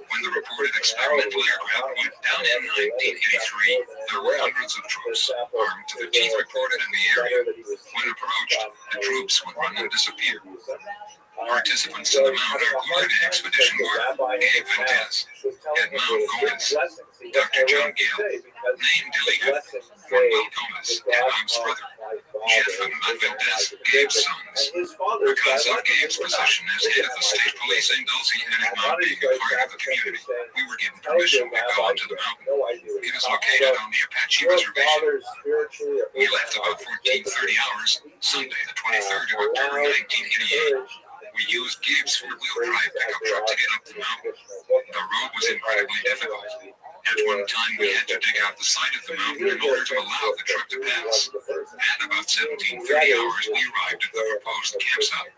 When the reported experimental aircraft went down in 1983, there were hundreds of troops, armed to the teeth, reported in the area. When approached, the troops would run and disappear. Participants in the Mount Argulid expedition were Gabe Valdez, Edmund Gomez, Dr. John Gale, name deleted, Manuel Gomez, Edmund's brother, Jeff and Matt Valdez, Gabe's sons. Because of Gabe's position as head of the state police in Dulce and Edmund being a part of the community, we were given permission to go onto the mountain. It is located on the Apache Reservation. We left about 14:30 hours, Sunday the 23rd of October 1988. We used Gabe's four-wheel drive pickup truck to get up the mountain. The road was incredibly difficult. At one time, we had to dig out the side of the mountain in order to allow the truck to pass. At about 17:30 hours, we arrived at the proposed campsite.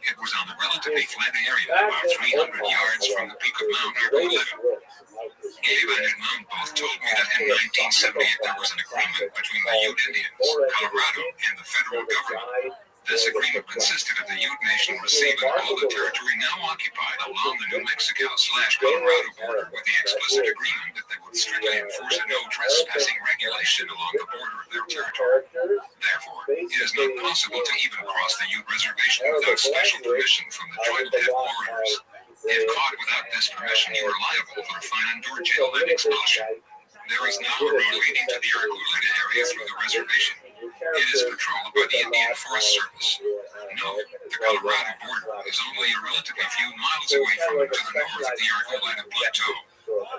It was on a relatively flat area, about 300 yards from the peak of Mount Argulid. Gabe and Edmund both told me that in 1978 there was an agreement between the Ute Indians, Colorado, and the federal government. This agreement consisted of the Ute Nation receiving all the territory now occupied along the New Mexico/Colorado border, with the explicit agreement that they would strictly enforce a no trespassing regulation along the border of their territory. Therefore, it is not possible to even cross the Ute reservation without special permission from the tribal headquarters. If caught without this permission, you are liable for a fine and or jail and expulsion. There is now a road leading to the Argulid area through the reservation. It is patrolled by the Indian Forest Service. Note, the Colorado border is only a relatively few miles away from it to the north of the Argulid Plateau.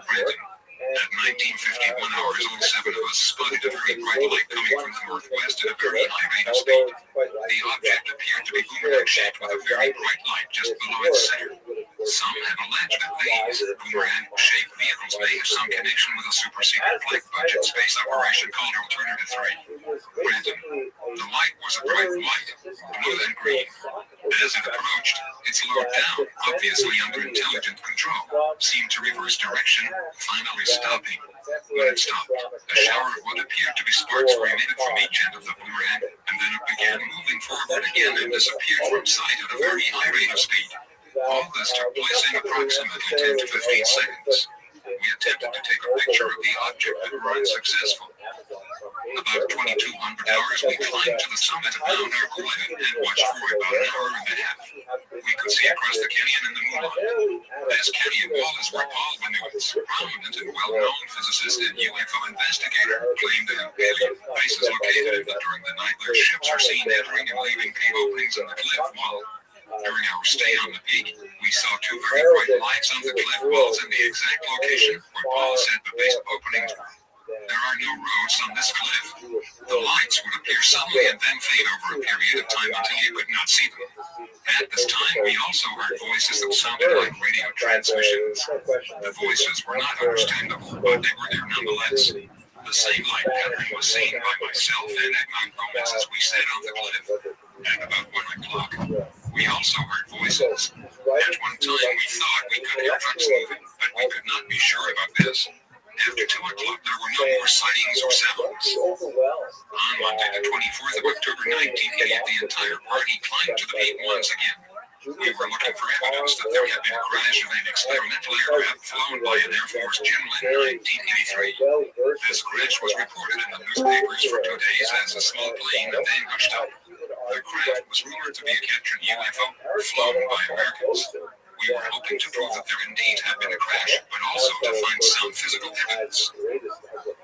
Brandon, at 19:51 hours, all 7 of us spotted a very bright light coming from the northwest at a very high rate of speed. The object appeared to be boomerang-shaped with a very bright light just below its center. Some have alleged that these boomerang-shaped vehicles may have some connection with a super-secret black budget space operation called Alternative 3. Brandon, the light was a bright white, blue and green. As it approached, it slowed down, obviously under intelligent control, seemed to reverse direction, finally stopping. When it stopped, a shower of what appeared to be sparks were emitted from each end of the boomerang, and then it began moving forward again and disappeared from sight at a very high rate of speed. All this took place in approximately 10 to 15 seconds. We attempted to take a picture of the object but were unsuccessful. About 2200 hours, we climbed to the summit of Mount Argulid and watched for about an hour and a half. We could see across the canyon in the moonlight. This canyon wall is where Paul Benoit's prominent and well-known physicist and UFO investigator claimed to have alien bases located in it during the night. Their ships are seen entering and leaving cave openings in the cliff wall. During our stay on the peak, we saw two very bright lights on the cliff walls in the exact location where Paul said the base openings were. There are no roads on this cliff. The lights would appear suddenly and then fade over a period of time until you could not see them. At this time, we also heard voices that sounded like radio transmissions. The voices were not understandable, but they were there nonetheless. The same light pattern was seen by myself and Edmund Gomez as we sat on the cliff. At about 1 o'clock, we also heard voices. At one time, we thought we could hear trucks moving, but we could not be sure about this. After 2 o'clock, there were no more sightings or sounds. On Monday, the 24th of October, 1988, the entire party climbed to the peak once again. We were looking for evidence that there had been a crash of an experimental aircraft flown by an Air Force general in 1983. This crash was reported in the newspapers for 2 days as a small plane and then hushed up. The craft was rumored to be a captured UFO flown by Americans. We were hoping to prove that there indeed had been a crash, but also to find some physical evidence.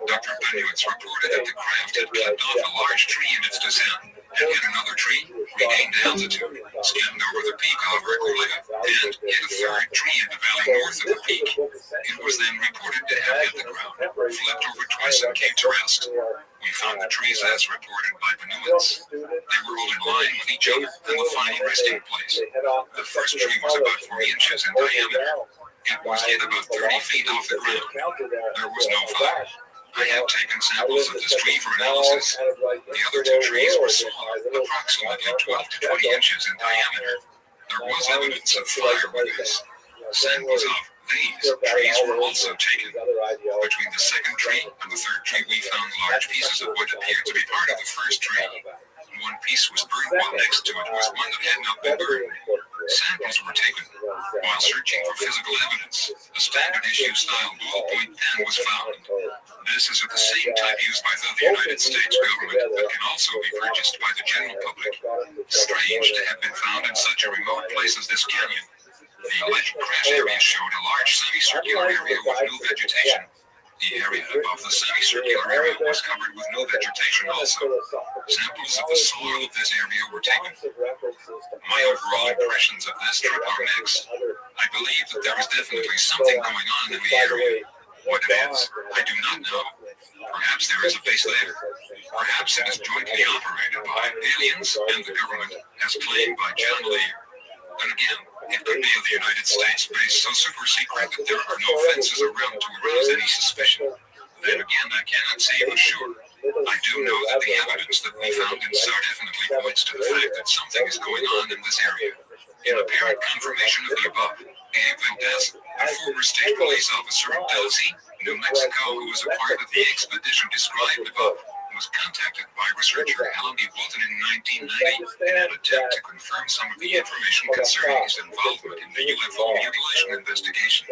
Dr. Benoit's reported that the craft had clipped off a large tree in its descent, and hit another tree, regained altitude, skimmed over the peak of Hercules, and hit a third tree in the valley north of the peak. It was then reported to have hit the ground, flipped over twice, and came to rest. We found the trees as reported by Benoit's. They were all in line with each other and the final resting place. The first tree was about 4 inches in diameter. It was hit about 30 feet off the ground. There was no fire. I have taken samples of this tree for analysis. The other two trees were smaller, approximately 12 to 20 inches in diameter. There was evidence of fire with this. Samples of these trees were also taken. Between the second tree and the third tree, we found large pieces of what appeared to be part of the first tree. One piece was burned, while next to it was one that had not been burned. Samples were taken. While searching for physical evidence, a standard issue style ballpoint pen was found. This is of the same type used by the United States government, but can also be purchased by the general public. Strange to have been found in such a remote place as this canyon. The alleged crash area showed a large semicircular area with no vegetation. The area above the semicircular area was covered with no vegetation also. Samples of the soil of this area were taken. My overall impressions of this trip are mixed. I believe that there is definitely something going on in the area. What it is, I do not know. Perhaps there is a base there. Perhaps it is jointly operated by aliens and the government, as claimed by John Lear. Then again, it could be the United States base so super secret that there are no fences around to arouse any suspicion. Then again, I cannot say for sure. I do know that the evidence that we found in SAR definitely points to the fact that something is going on in this area. In apparent confirmation of the above, Gabe Valdez, a former state police officer in Dulce, New Mexico, who was a part of the expedition described above, was contacted by researcher Alan D. Walton in 1990 in an attempt to confirm some of the information concerning his involvement in the UFO mutilation investigations.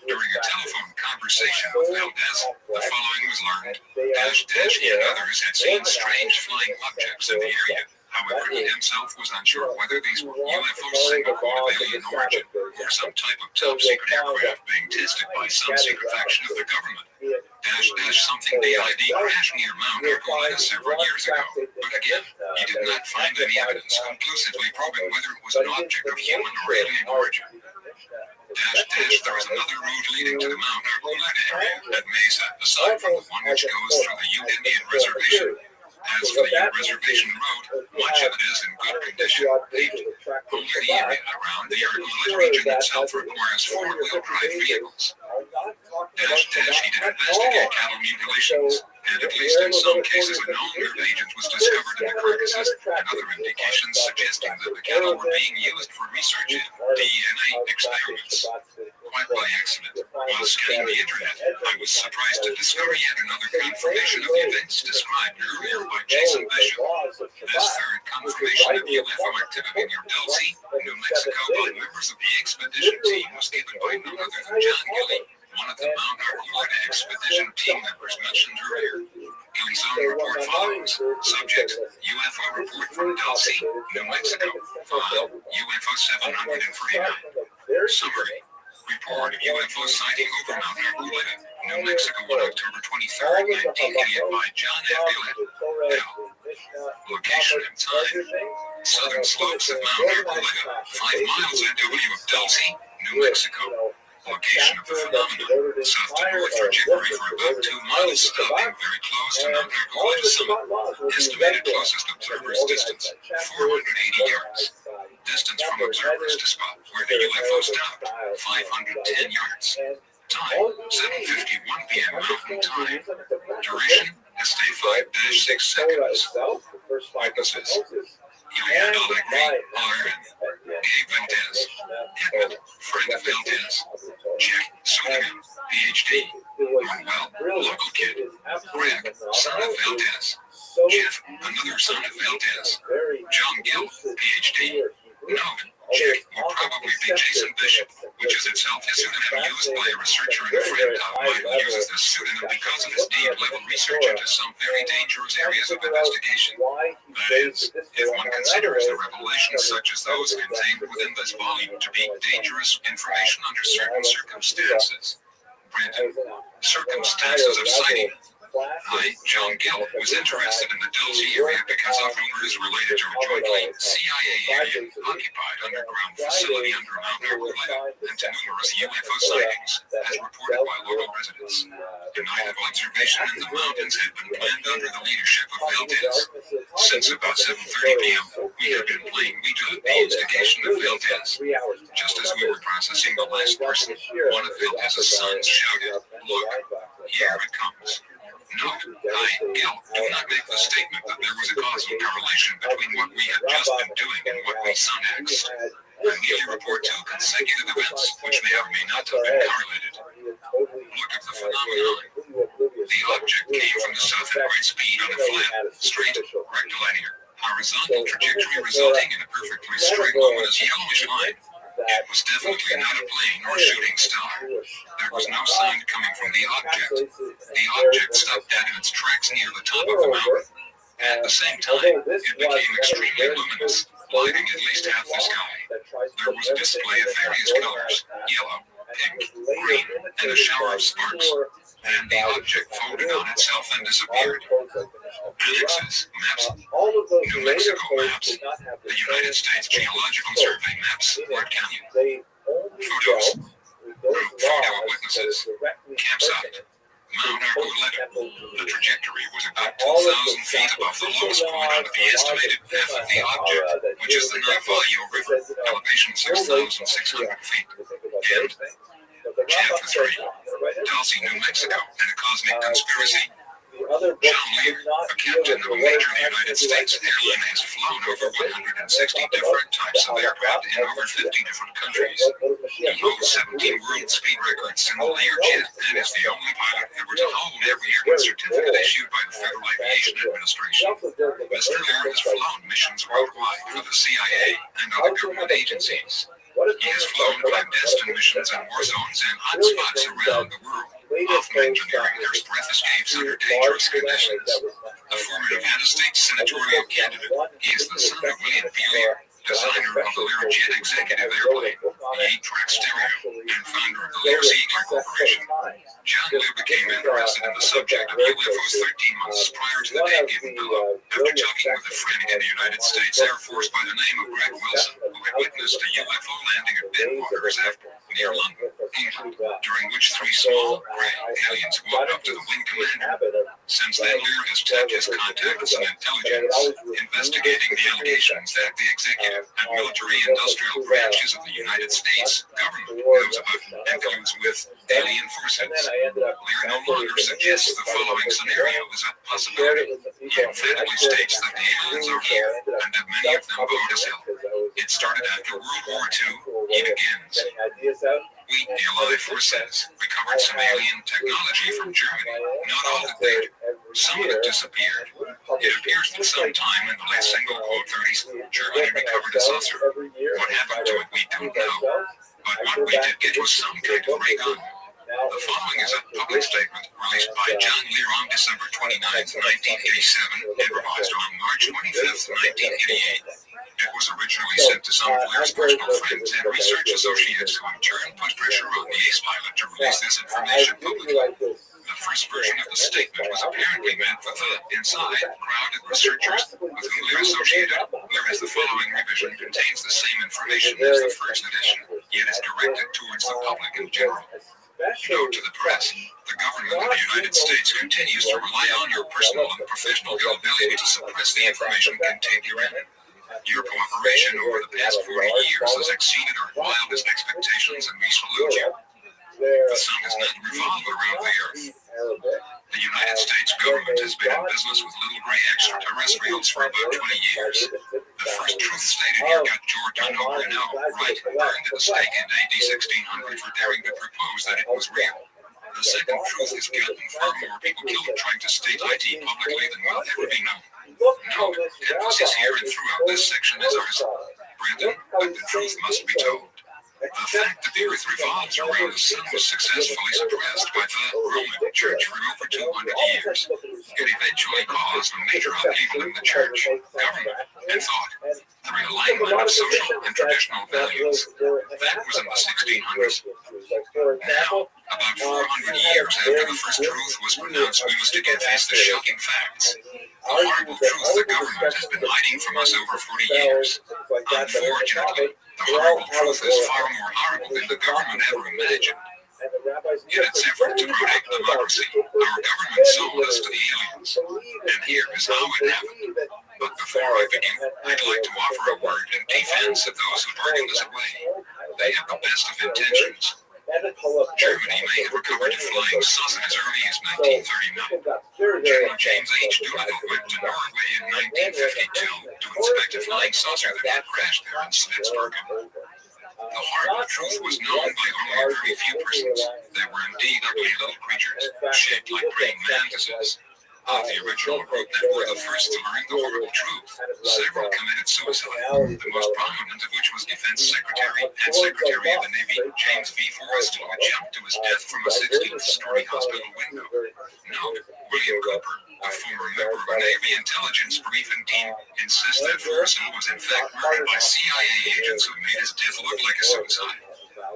During a telephone conversation with Valdez, the following was learned. He and others had seen strange flying objects in the area. However, he himself was unsure whether these were UFOs single-point of alien origin or some type of top-secret aircraft being tested by some secret faction of the government. Something DID crashed near Mount Hercules several years ago, but again, he did not find any evidence conclusively proving whether it was an object of human or alien origin. There is another route leading to the Mount Hercules area at Mesa, aside from the one which goes through the Ute Indian Reservation. As for the Ute Reservation Road, much of it is in good condition, paved. Only the area around the Hercules region itself requires four-wheel drive vehicles. He did investigate cattle mutilations, and at least in some cases a known weird agent was discovered in the carcasses, and other indications suggesting that the cattle were being used for research in DNA experiments. Quite by accident, while scanning the internet, I was surprised to discover yet another confirmation of the events described earlier by Jason Bishop. This third confirmation of UFO activity near Dulce, New Mexico, by members of the expedition team was given by none other than John Gilley, one of the Mount Hercules expedition team members mentioned earlier. Your zone report follows. Subject, UFO report from Dulce, New Mexico. File, UFO 749. Summary. Report of UFO sighting over Mount Arboleda, New Mexico on October 23, 1988 by John F. Gillett. L. Location and time. Southern slopes of Mount Arboleda, 5 miles NW of Dulce, New Mexico. Location of the phenomenon, south to north trajectory for about 2 miles, stopping very close to Mount Arboleda summit. Estimated closest observer's distance, 480 yards. Distance from observers to spot where the UFO stopped, 510 yards. Time, 7:51 p.m. Mountain Time. Duration, ST5-6 seconds. Witnesses. Ileana Allegri, RN. Gabe Valdez. Edmund, Frank Valdez. Jack Sullivan, PhD. Manuel, local kid. Greg, son of Valdez. Jeff, another son of Valdez. John Gill, PhD. Note, Jack will probably be Jason Bishop, which is itself a pseudonym used by a researcher and a friend of mine who uses this pseudonym because of his deep-level research into some very dangerous areas of investigation. That is, if one considers the revelations such as those contained within this volume to be dangerous information under certain circumstances. Granted, circumstances of sighting. I, John Gill, was interested in the Dulce area because of rumors related to a jointly CIA area occupied underground facility under Mount Arboleda and to numerous UFO sightings, as reported by local residents. A night of observation in the mountains had been planned under the leadership of Valdez. Since about 7:30 p.m., we had been playing Ouija at the instigation of Valdez. Just as we were processing the last person, one of Valdez's sons shouted, "Look, here it comes." Note, I, Gil, do not make the statement that there was a causal correlation between what we had just been doing and what we saw next. I merely report 2 consecutive events, which may or may not have been correlated. Look at the phenomenon. The object came from the south at great speed on a flat, straight, rectilinear, horizontal trajectory resulting in a perfectly straight luminous yellowish line. It was definitely not a plane or shooting star. There was no sound coming from the object. The object stopped dead in its tracks near the top of the mountain. At the same time, it became extremely luminous, lighting at least half the sky. There was a display of various colors, yellow, pink, green, and a shower of sparks. And the object folded on itself and disappeared. Annexes, maps, New Mexico maps, the United States Geological Survey maps, Ward Canyon. Photos, group photo of witnesses, campsite, Mount Arboleda. The trajectory was about 2,000 feet above the lowest point on the estimated path of the object, which is the Navajo River, elevation 6,600 feet. And Chapter 3, Dulce, New Mexico, and a cosmic conspiracy. John Lear, a captain of a major United States airline, has flown over 160 different types of aircraft in over 50 different countries. He holds 17 world speed records in the Lear jet and is the only pilot ever to hold every airman certificate issued by the Federal Aviation Administration. Mr. Lear has flown missions worldwide for the CIA and other government agencies. He has flown clandestine missions in war zones and hot spots around the world, often engineering their breath escapes under dangerous conditions. A former Nevada State senatorial candidate, he is the son of William P. Lear, designer of the Learjet executive airplane, the 8-track stereo, and founder of the Lear Ziegler Corporation. John Lear became interested in the subject of UFOs 13 months prior to the date given below, after talking with a friend in the United States Air Force by the name of Greg Wilson, who had witnessed a UFO landing at Bidwaters near London, England, during which 3 small, gray aliens walked up to the wing commander. Since then, Lear has tapped his contacts and intelligence, investigating the allegations that the executive and military-industrial branches of the United States government knows about and colludes with alien forces. Lear no longer suggests the following scenario is a possibility. He emphatically states that the aliens are here and that many of them bold as hell. It started after World War II. He begins. We, the Allied forces, recovered some alien technology from Germany. Not all of it. Some of it disappeared. It appears that sometime in the late single quote 30s, Germany recovered a saucer. What happened to it, we don't know. But what we did get was some kind of ray gun. The following is a public statement released by John Lear on December 29, 1987, and revised on March 25, 1988. It was originally sent to some of Lear's personal friends and research associates who in turn put pressure on the ace pilot to release this information publicly. The first version of the statement was apparently meant for the inside crowd of researchers with whom Lear associated, whereas the following revision contains the same information as the first edition, yet is directed towards the public in general. Note to the press, the government of the United States continues to rely on your personal and professional ability to suppress the information contained herein. Your cooperation over the past 40 years has exceeded our wildest expectations, and we salute you. The sun does not revolve around the earth. The United States government has been in business with little gray extraterrestrials for about 20 years. The first truth stated here got Giordano Bruno, right, burned at the stake in AD 1600 for daring to propose that it was real. The second truth has gotten far more people killed trying to state IT publicly than will ever be known. Note, emphasis here and throughout this section is ours. Brandon, but the truth must be told. The fact that the earth revolves around the sun was successfully suppressed by the Roman Church for over 200 years. It eventually caused a major upheaval in the church, government, and thought. The realignment of social and traditional values. That was in the 1600s. Now, about 400 years after the first truth was pronounced, we must again face the shocking facts. The horrible truth the government has been hiding from us over 40 years. Unfortunately, the horrible truth is far more horrible than the government ever imagined. In its effort to protect democracy, our government sold us to the aliens. And here is how it happened. But before I begin, I'd like to offer a word in defense of those who bargained us away. They have the best of intentions. Germany may have recovered to flying saucer as early as 1939. General James H. Doolittle went to Norway in 1952 to inspect a flying saucer that had crashed there in Spitsbergen. The horrible truth was known by only a very few persons. They were indeed ugly little creatures, shaped like praying mantises. Of the original group that were the first to learn the horrible truth, several committed suicide, the most prominent of which was Defense Secretary and Secretary of the Navy James V. Forrestal, who jumped to his death from a 16th-story hospital window. Note, William Cooper, a former member of a Navy intelligence briefing team, insists that Forrestal was in fact murdered by CIA agents who made his death look like a suicide.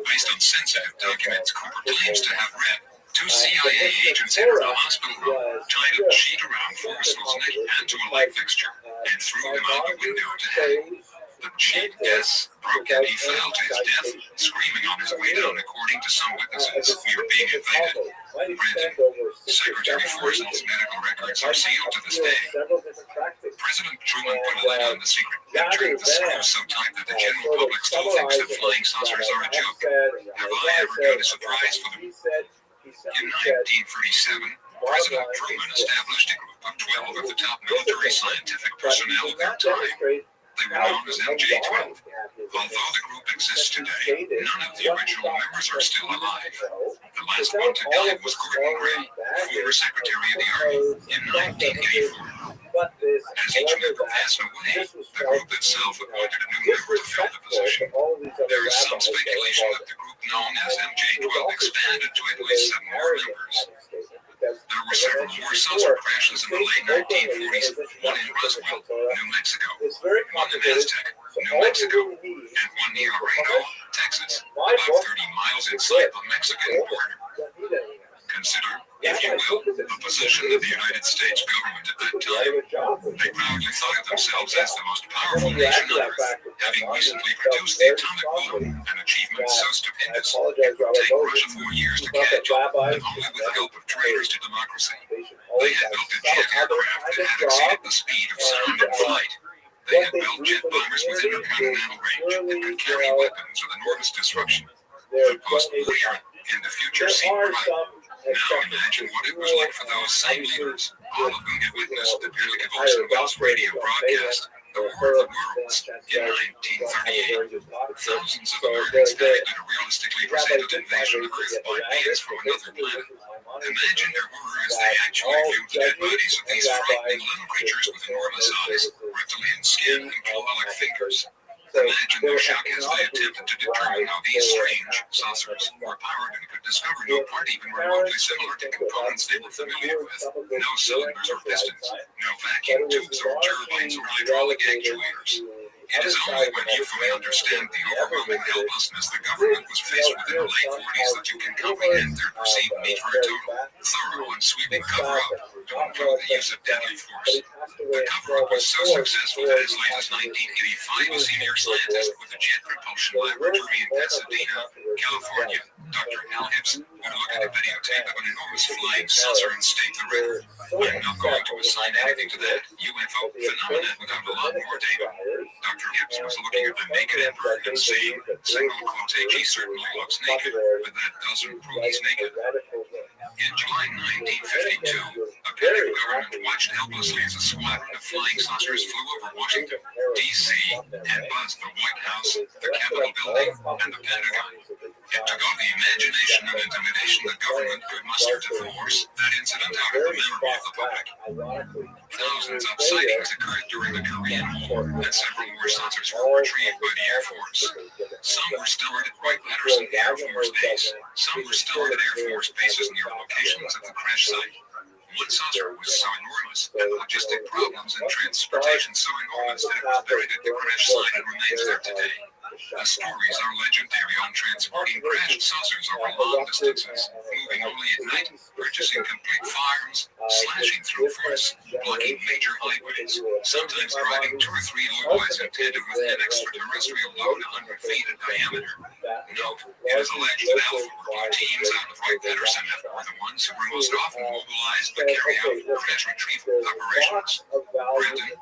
Based on sensitive documents Cooper claims to have read, 2 CIA agents entered the hospital room, tied a sheet around Forrestal's neck and to a light fixture, and threw him out the window to hang. The sheet, broke and he fell to his death, screaming on his way down. According to some witnesses, we are being invaded. Brandon, Secretary Forrestal's medical records are sealed to this day. President Truman put a lid on the secret and turned the screws so tight that the general public still thinks that flying saucers are a joke. Have I ever got a surprise for them? In 1937, President Truman established a group of 12 of the top military scientific personnel of their time. They were known as MJ-12. Although the group exists today, none of the original members are still alive. The last one to die was Gordon Gray, former Secretary of the Army, in 1984. As each member passed away, the group itself appointed a new member to fill the position. There is some speculation that the group known as MJ-12 expanded to at least 7 more members. There were several more saucer crashes in the late 1940s, one in Roswell, New Mexico, one in Aztec, New Mexico, and one near Laredo, Texas, about 30 miles inside the Mexican border. Consider, if you will, the position of the United States government at that time. They proudly thought of themselves as the most powerful nation on earth, having recently produced the atomic bomb, an achievement so stupendous it would take Russia 4 years to catch up, and only with the help of traitors to democracy. They had built a jet aircraft that had exceeded the speed of sound in flight. They had built jet bombers with intercontinental range and could carry weapons with enormous destruction. The post-war era and the future seemed bright. Now imagine what it was like for those same leaders, all of whom had witnessed the Peerless Orson Welles radio broadcast, The War of the Worlds, in 1938. Thousands of Americans died in a realistically presented invasion of Earth by beings from another planet. Imagine their horror as they actually viewed the dead bodies of these frightening little creatures with enormous eyes, reptilian skin, and claw-like fingers. Imagine their shock as they attempted to determine how these strange saucers were powered and could discover no part even remotely similar to components they were familiar with. No cylinders or pistons, no vacuum tubes or turbines or hydraulic actuators. It is only when you fully understand the overwhelming helplessness the government was faced with in the late 40s that you can comprehend their perceived need for a total, thorough, and sweeping cover-up to improve the use of deadly force. The cover-up was so successful that as late as 1985, a senior scientist with the Jet Propulsion Laboratory in Pasadena, California, Dr. Al Gibson, would look at a videotape of an enormous flying saucer and state the record. I'm not going to assign anything to that UFO phenomenon without a lot more data. Dr. Gibson was looking at the naked emperor and saying, single quotage, he certainly looks naked, but that doesn't prove he's naked. In July 1952, a panicked government watched helplessly as a squadron of flying saucers flew over Washington, D.C., and buzzed the White House, the Capitol building, and the Pentagon. It took all the imagination and intimidation the government could muster to force that incident out of the memory of the public. Thousands of sightings occurred during the Korean War, and several more saucers were retrieved by the Air Force. Some were stored at Wright-Patterson Air Force Base. Some were stored at Air Force bases near locations of the crash site. One saucer was so enormous, and logistic problems in transportation so enormous that it was buried at the crash site and remains there today. The stories are legendary on transporting crashed saucers over long distances, moving only at night, purchasing complete farms, slashing through forests, blocking major highways, sometimes driving 2 or 3 locomotives in tandem with an extraterrestrial load 100 feet in diameter. Note, it is alleged that Alpha Working teams out of Wright-Patterson were the ones who were most often mobilized to carry out crash retrieval operations. Brendan,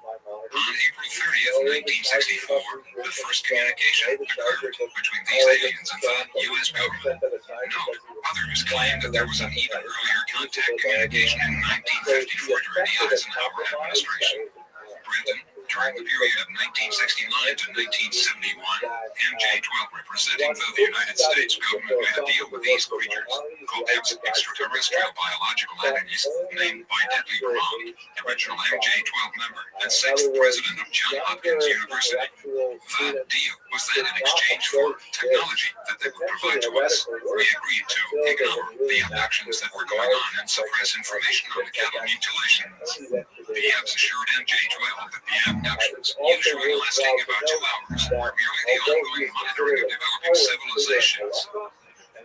on April 30th, 1964, the first communication occurred between these aliens and the U.S. government. Note, others claim that there was an even earlier contact communication in 1954 during the Eisenhower administration. Brendan, during the period of 1969 to 1971, MJ-12 representing the United States government made a deal with these creatures, called extraterrestrial biological entities, named by Deadly Wrong, original MJ-12 member and 6th president of Johns Hopkins University. The deal was that in exchange for technology that they would provide to us, we agreed to ignore the abductions that were going on and suppress information on the cattle mutilations. The Abs assured MJ-12 that the abductions, usually lasting about 2 hours, were merely the ongoing monitoring of developing civilizations.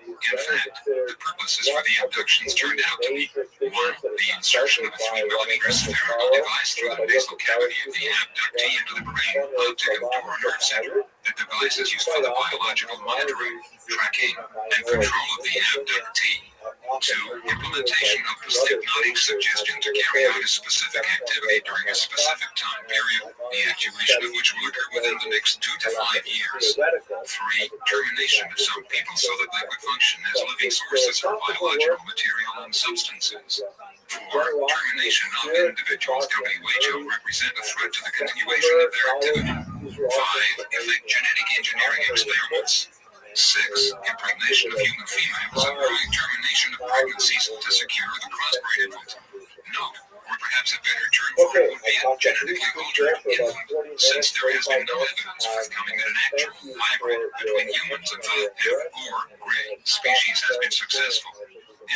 In fact, the purposes for the abductions turned out to be 1. The insertion of a 3mm spherical device through the nasal cavity of the abductee into the brain, optic and door nerve center. The device is used for the biological monitoring, tracking, and control of the abductee. 2. Implementation of the hypnotic suggestion to carry out a specific activity during a specific time period, the actuation of which will occur within the next 2 to 5 years. 3. Termination of some people so that they would function as living sources for biological material and substances. 4. Termination of individuals WHO represent a threat to the continuation of their activity. 5. Effect genetic engineering experiments. 6. Impregnation of human females and early termination of pregnancies to secure the crossbreed infant. Note, or perhaps a better term for it would be a genetically altered infant, since there has been no evidence forthcoming that an actual hybrid between humans and the or gray species has been successful.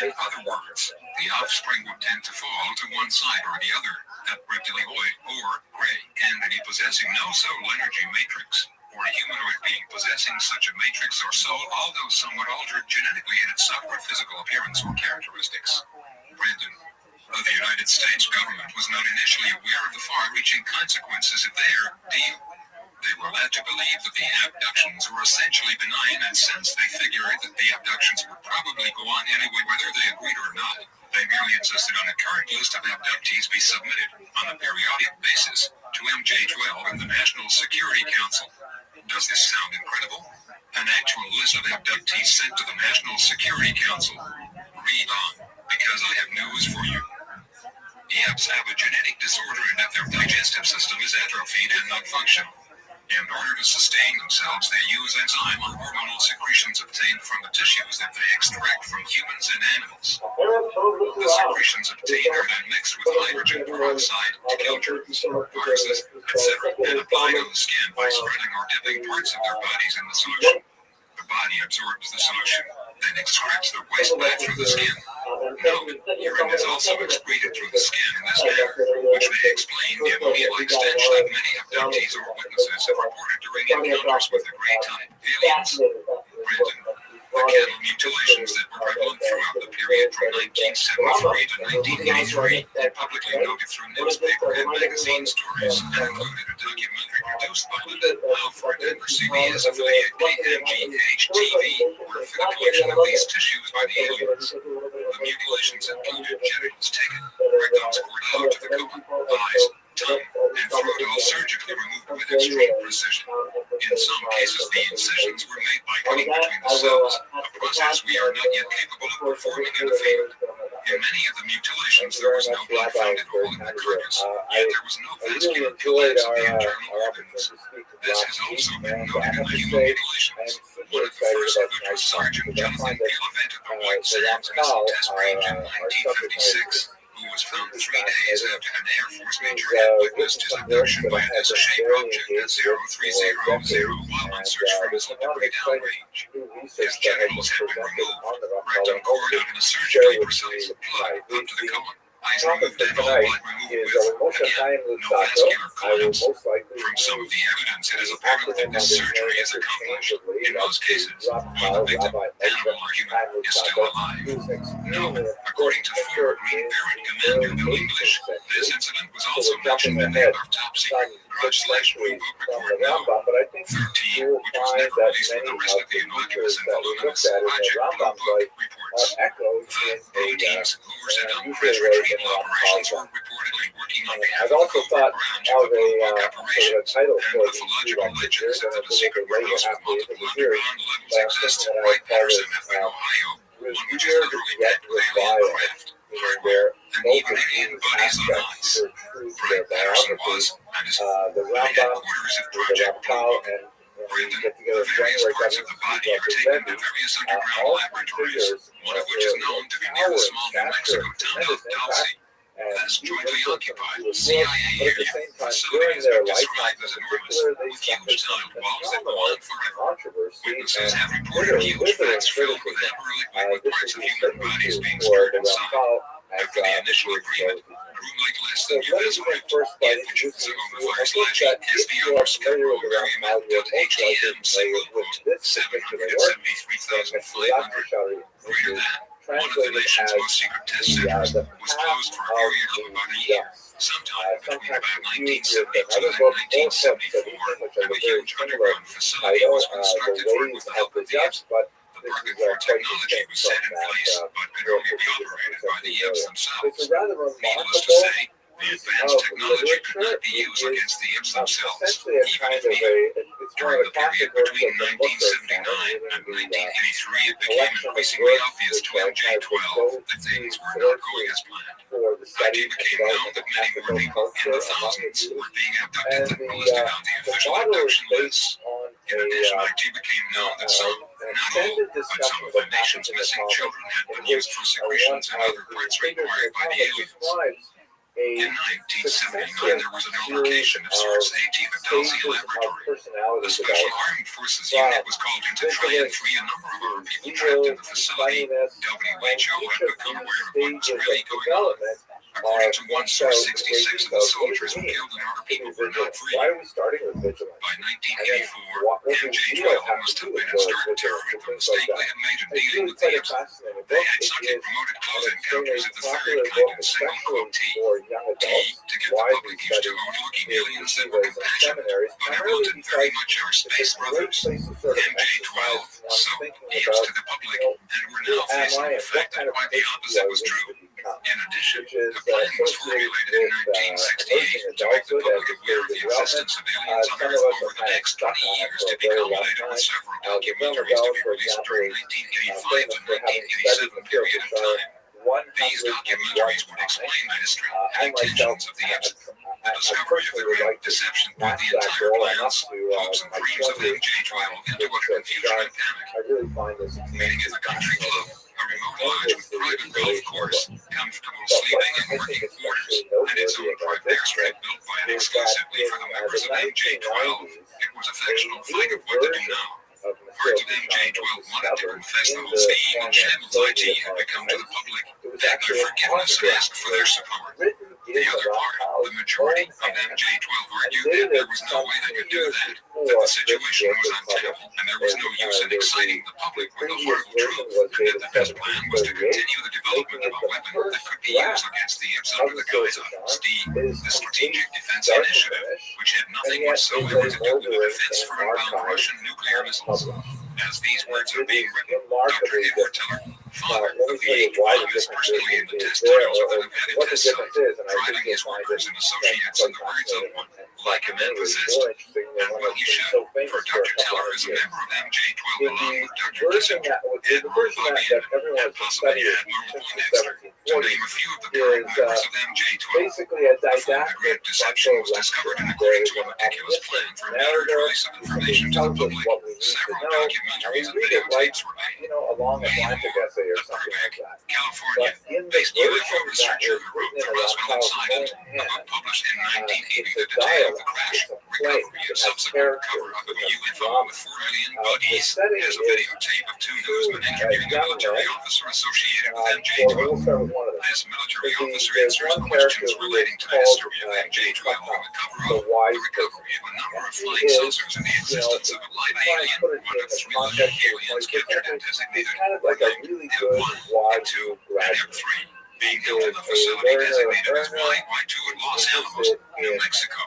In other words, the offspring would tend to fall to one side or the other, at reptilioid or gray, and be possessing no soul energy matrix, or a humanoid being possessing such a matrix or soul, although somewhat altered genetically in its subtle or physical appearance or characteristics. Brandon, the United States government was not initially aware of the far-reaching consequences of their deal. They were led to believe that the abductions were essentially benign, and since they figured that the abductions would probably go on anyway whether they agreed or not, they merely insisted on a current list of abductees be submitted on a periodic basis to MJ-12 and the National Security Council. Does this sound incredible? An actual list of abductees sent to the National Security Council. Read on, because I have news for you. Abs have a genetic disorder in that their digestive system is atrophied and not functional. In order to sustain themselves, they use enzyme or hormonal secretions obtained from the tissues that they extract from humans and animals. The secretions obtained are then mixed with hydrogen peroxide to kill germs, viruses, etc., and applied on the skin by spreading or dipping parts of their bodies in the solution. The body absorbs the solution, then excretes the waste back through the skin. Note, urine is also excreted through the skin in this manner, which may explain the ammonia-like stench that many abductees or witnesses have reported during encounters with the gray-type aliens. Brandon, the cattle mutilations that were prevalent throughout the period from 1973 to 1983 and publicly noted through newspaper and magazine stories and included a documentary produced by Linda Alfred and her CBS affiliate KMGH-TV, were a collection of these tissues by the aliens. The mutilations included genitals taken, rectums cored out to the colon, eyes, tongue, and throat all surgically removed with extreme precision. In some cases, the incisions were made by cutting between the cells, a process we are not yet capable of performing in the field. In many of the mutilations, there was no blood found at all in the carcass, yet there was no vascular collapse of the internal organs. This has also been noted in the human mutilations, one of the first of which was Sergeant Jonathan Pilavant at the White Sands Missile Test Range in 1956. Who was found 3 days after an Air Force major had witnessed his abduction by an S-shaped object at 0300 while on search for missile debris downrange. His genitals had been removed, rectum cored out in a surgically precise plug up to the colon. Eyes removed and all blood removed with, again, no vascular collapse. From some of the evidence, it is apparent that this surgery is accomplished. In most cases, while the victim, animal or human, is still alive. Note, according to former Green Beret Commander Bill English, this incident was also mentioned in the autopsy Rothschild'S report No. 13, which was never released with the rest of the innocuous and voluminous Project Blue Book reports. The blue teams who were sent on crash retrieval operations were reportedly working on behalf of the covert branch of the Blue Book operations, and mythological legends that the secret warehouse with multiple underground levels exists right Patterson, Ohio, one which is literally packed with alien craft, hardware, and even alien bodies on ice. Frank Patterson was, and is, the headquarters of Project Blue Book. Brandon, the various parts of the body are taken to various underground laboratories, one of which is known to be near the small New Mexico town of Dulce. This jointly occupied CIA area facility has been described as enormous, with huge tiled walls that go on forever. Witnesses have reported huge vats filled with amber liquid with parts of human bodies being stored inside. After the initial agreement, a room like less than Uvazoid, in which SDR Scarborough HTM single quote 773,500 greater than one of the nation's most secret test centers was closed for a period of about a year. Sometime between about 1972 and 1974, a huge underground facility was constructed for it with the help of the IMS. The bargain for technology was set in place, but could only be operated by the IMS themselves. Needless to say, the advanced technology could not be used against the IMS themselves, even if needed. During the period between 1979 and 1983, it became increasingly obvious to MJ-12 that things were not going as planned. IT became known that many more people, in the thousands, were being abducted than were listed on the official abduction lists. In addition, IT became known that some, not all, but some of the nation's missing children had been used for secretions and other parts required by the aliens. In 1979, there was an altercation of sorts at the Dulce Laboratory. The Special Armed Forces unit was called in to try and free a number of our people trapped in the facility. WHO had become aware of what was really going on. According to one source, 66 of the soldiers were killed and our people were not free. By 1984, MJ-12 must have been in stark terror at the mistake they had made in dealing with the IMS. They had subtly promoted close encounters of the third kind in single quote T. T to get the public used to overlooking aliens that were compassionate, but heralded very much our space brothers. MJ-12, so IMS to the public, and were now facing the fact that quite the opposite was true. In addition, the plan was formulated in 1968 to make the public aware of the existence of aliens on Earth over the next 20 years, to be culminated with several documentaries to be released during 1985 to 1987 period of time. These documentaries would explain the history and intentions of the IMS. the discovery of the great deception put the entire plans, hopes, and dreams of MJ-12 into utter confusion and panic. Meeting at the country club, a remote lodge with private golf course, comfortable sleeping and working quarters, and its own private airstrip built by and exclusively for the members of MJ-12. It was a fictional fight of what to do now. Parts of MJ-12 wanted to confess the whole scheme, and shambles IT had become to the public, begged their forgiveness and asked for their support. The other part, the majority of MJ-12 argued that there was no way they could do that the situation was untenable, and there was no use in exciting the public with the horrible truth, and that the best plan was to continue the development of a weapon that could be used against the IPs under the guise of STEAM, the Strategic Defense Initiative, which had nothing whatsoever to do with the defense for inbound Russian nuclear missiles. As these words are being written, Dr. Edward Teller, father of the 8 is personally in the test trials of the Nevada test site, driving his workers and associates in the words of one, like a man possessed, and well he should, for Dr. Teller is a member of MJ-12 along with Dr. Kissinger, Admiral Bobby, and possibly Admiral Poindexter, to name a few of the current members of MJ-12. Before the great deception was discovered in according to a meticulous plan for immediate release of information to the public, several documentaries and videotapes were made. California, based UFO researcher who wrote The Roswell Incident, a book published in 1980 that detailed the crash, recovery, and subsequent cover-up of a UFO with 4 alien bodies, has a videotape of 2 newsmen interviewing a military officer associated with MJ-12. This military officer answers questions relating to the history of MJ-12 and the cover-up, the recovery of a number of flying saucers, and the existence of a live alien, one of 3 living aliens captured and designated M1, M2, and M3, being held in the facility designated as Y2 in Los Alamos, New Mexico.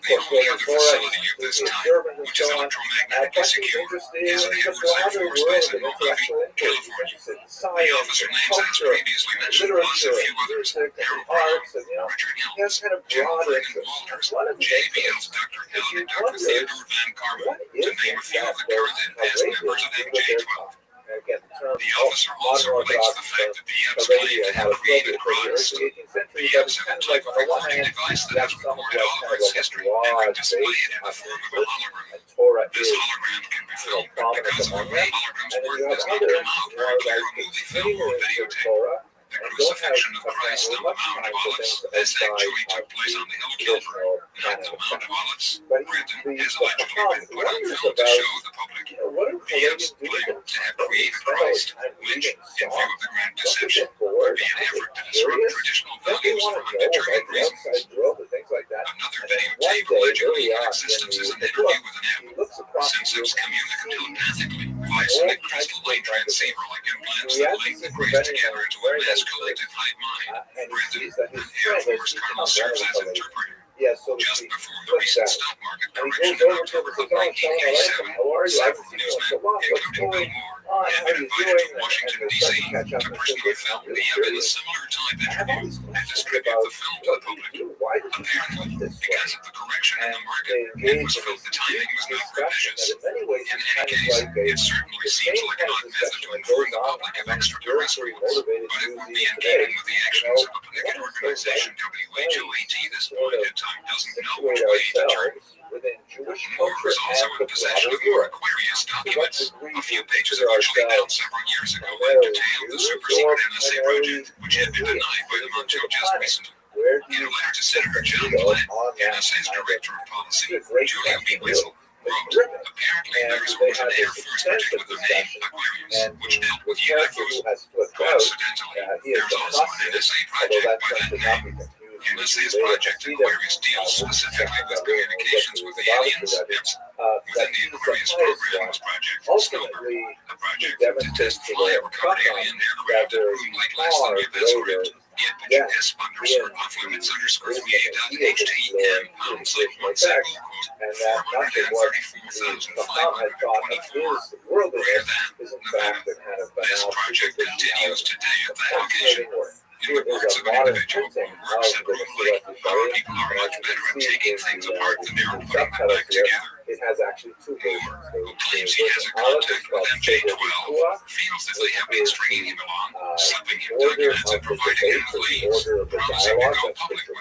The only other facility of this type, which is electromagnetically secure, is the Edwards Air Force Base in Mojave, California. The officer names, as previously mentioned, plus a few others: Harold Brown, Richard Helms, Jim Freeman Walters, JBL's Dr. Hill, and Dr. Theodore Van Carmen, to name a few of the current and past members of MJ-12. The officer also relates the fact that the EPs claim to have created a broadcast. The EPs have a type of recording device that has recorded all of its history and can display it in the form of a hologram. This hologram can be filmed, but because of the way holograms work, does not come out very clear on movie film or videotape. The crucifixion of Christ on the Mount of Olives, this actually took place on the hill of Calvary, not the Mount of Olives. Brenton has allegedly been put on film to show the public. The EPs claim to have created Christ, which, in view of the grand deception, would be an effort to disrupt traditional values for undetermined reasons. Another videotape allegedly in existence is an interview with an app. Sensors communicate telepathically via sonic crystal light transceiver like implants that link the brains together into a mass collective hive mind. Brenton, an Air Force colonel, serves as interpreter. Just before the recent stock market correction in October of 1987, several newsmen, including Bill Moore, had been invited to Washington, D.C. to personally film the EPs in a similar type interview and distribute the film to the public. Apparently, because of the correction in the market, it was felt the timing was not propitious. In any case, it certainly seems like an odd method to inform the public of extraterrestrials, but it would be in keeping with the actions of a particular organization, WHOAT, this point in time doesn't know which way to turn. Moore was also in possession of more Aquarius documents, a few pages originally found several years ago that detailed the super-secret NSA project, which had been denied by the Monto just recently. In a letter to Senator John Glenn, NSA's Director of Policy, Julia B. Wiesel, wrote, apparently there is an Air Force project with the name Aquarius, which dealt with UFOs. Coincidentally, there is also an NSA project by that name. NSA's Project Aquarius deals specifically with communications with the aliens. Within the Aquarius program was Project Snowbird, a project to test fly a recovered alien aircraft at room like less than the events script. S _off-limits_VA.htm /434,524 greater than Nevada. This project continues today at that location. In the words of an individual who works at room like, our people are much better at taking things apart than they are putting them back together. Moore, who claims he has a contact with MJ-12, feels that they have been stringing him along, slipping him documents and providing him with leads, promising to go public with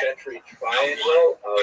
century triangle of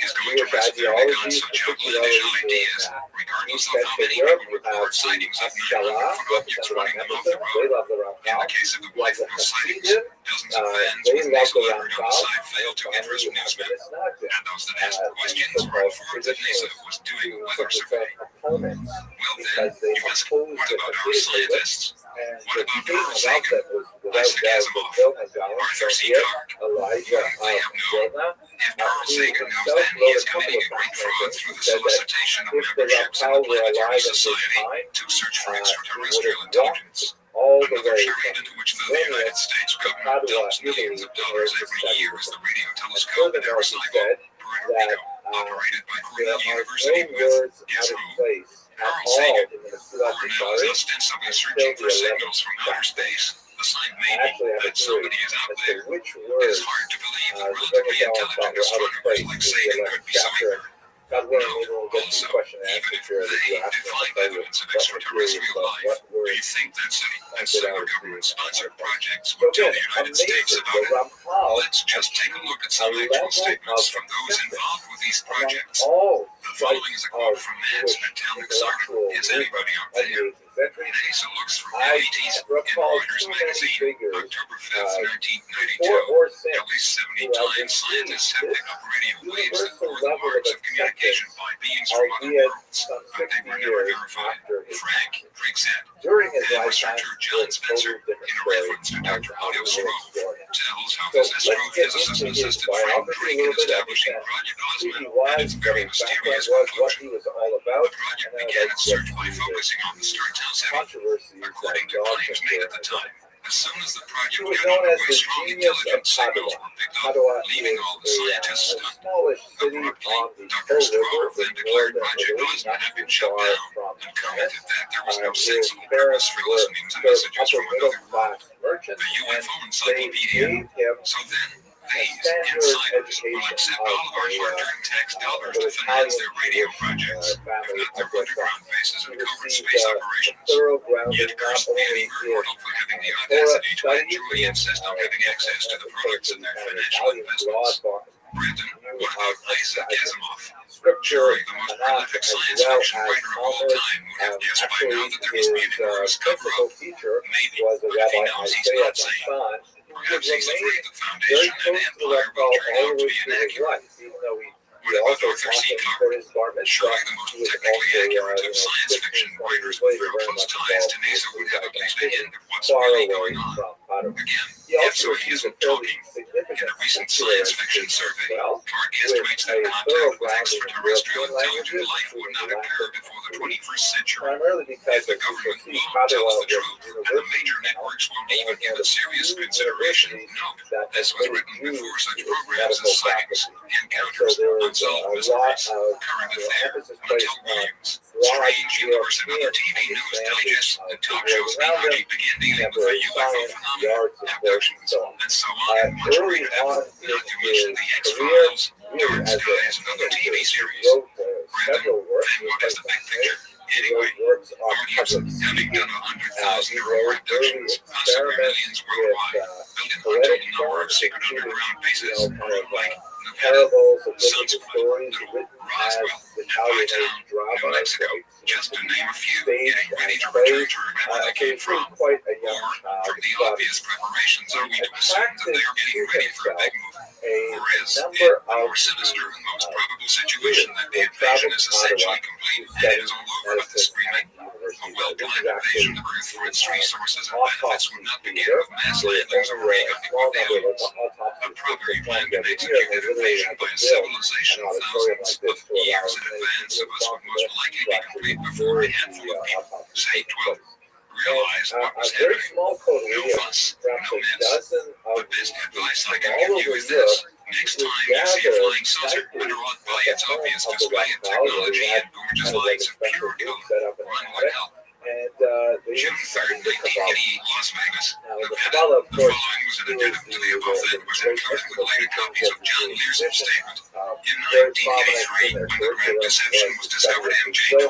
is going to Jewish rest their neck on ideologies, such outlandish particularly in ideas, regardless of how Central many Europe. people You have report sightings of the Haskalah, 9/11 objects represented by running them off the Emerson. They road. love the In Ramchal. the case of the You have the Blytheville sightings, Hasidim. dozens of vans They with love Mesa the lettered on the Ramchal. side failed to Finally, interest you have the newsmen, Misnagdim, and those that asked the questions were so-called informed that Mesa traditionalists was doing who weather put themselves surveying. opponents Well then, because they you ask, opposed what the about our Hasidic movement. scientists? And What the about statement Carl about Sagan, that was without Isaac doubt Asimov, that Bill Magellan, Arthur so C. here, Clarke? Elijah Well, they have known. Jordan, If Carl who Sagan knows himself then, he wrote is a couple committing of a great fraud documents through who the said that solicitation of if the memberships in Ramchal the were Planetary alive at this Society time, to search for he would extraterrestrial have walked intelligence. all Another chariot into which the United States government dumps millions of dollars every year is the radio telescope in Arecibo, Puerto Rico, operated by Cornell University with, guess who? Carl Sagan. Cornell is ostensibly searching for signals from outer space, a sign maybe that somebody is out there. It is hard to believe that relatively intelligent astronomers like Sagan could be so ignorant. Note, also, even if they define evidence of extraterrestrial life, do you think that similar government-sponsored projects would tell the United States about it? Let's just take a look at some actual statements from those involved with these projects. The following is a quote from Mance Metallic Sergeant. Is anybody out there? NASA looks for entities in Reuters magazine, October 5th, 1992. At least 70 times, scientists have picked up radio waves that bore the marks of communication by beings from other worlds, but they were never verified. Frank freaks out. And researcher John Spencer, in a reference to Dr. Otto Struve, tells how this astrophysicist assisted Frank Drake in establishing Project Ozma and its very mysterious conclusion. The project began its search by focusing on the Stearns House heavy, according to claims made at the time. As soon as the project got underway, strong intelligence signals were picked up, leaving all the scientists stunned. Abruptly, Dr. Struve then declared Project Ozma had been shut down and commented that there was no sensible purpose for listening to messages from another world, the UFO Encyclopedia. So then, these insiders will accept all of our hard-earned tax dollars to finance their radio projects, if not their underground bases and covert space operations. Yet curse Danny Murdoch for having the audacity to actually insist on having access to the products in their financial investments. Brandon, what about Isaac Asimov? Surely the most prolific science fiction writer of all time would have guessed by now that there must be an enormous cover-up. Maybe, but if he knows he's not saying. Perhaps he's afraid the Foundation and Empire will turn out to be inaccurate. What about Arthur C. Clarke? Surely the most technically accurate of science fiction writers with real close ties to NASA would have at least a hint of what's really going on. Again, if so he isn't talking. In a recent science fiction survey, Clarke estimates that contact with extraterrestrial intelligent life would not occur before the 21st century. If the government won't tell us the truth, and the major networks won't even give it serious consideration, note, this was written before such programs as sightings, encounters, unsolved mysteries, current affair, Until Williams, Strange Universe, and other TV news digests and talk shows already begin dealing with the UFO phenomenon, abductions, and so on, and much greater depth, not to mention the X-Files, Dark Skies, and other TV series. Brandon, then what is the big picture? Anyway, audience, having done 100,000 or more abductions, possibly millions worldwide, built an untold number of secret underground bases, like Nevada, Sunspot, Little, Roswell, and Python, New Mexico, just to name a few, getting ready to return to wherever they came from. Or, from the obvious preparations, are we to assume that they are getting ready for a big move? Or is it the more sinister and most probable situation that the invasion is essentially complete and it is all over with the screaming? A well-planned invasion of Earth for its resources and benefits would not begin with mass landings over economic aliens. A properly planned and executed invasion by a civilization thousands of years in advance of us would most likely be complete before a handful of people, say 12, realized what was happening. No fuss, no mess. The best advice I can give you is this. Next time you see a flying saucer, better off by its obvious display of technology and gorgeous lights of pure color. Run like hell. June 3rd, 1988, Las Vegas, Nevada. The following was an addendum to the above that was encoded with later copies of John Lears's statement. In 1983, when the Grand Deception was discovered, MJ-12,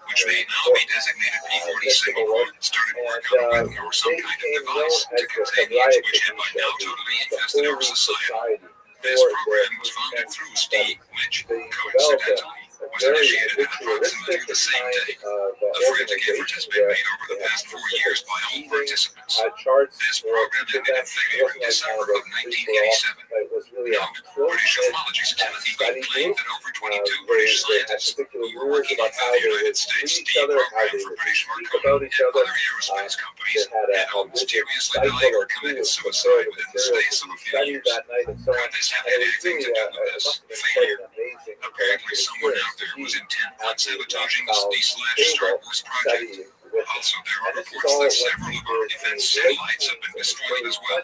which may now be designated P-40 started work on a weapon or some kind of device to contain lights which had by now totally infested our society. This program was founded through Steve, which, coincidentally, was initiated at approximately the same day. A frantic effort has been made over the past 4 years by all participants. This program ended in failure in December of 1987. Note, British ufology's Timothy Good claimed that over 22 British scientists who were working on the United States Steam program for British Marconi and other aerospace companies had all mysteriously died or committed suicide within the space of a few years. Could this have had anything to do with this failure? Apparently someone out there was intent on sabotaging the D/Star Wars project. Also, there are reports that several of our defense satellites have been destroyed as well.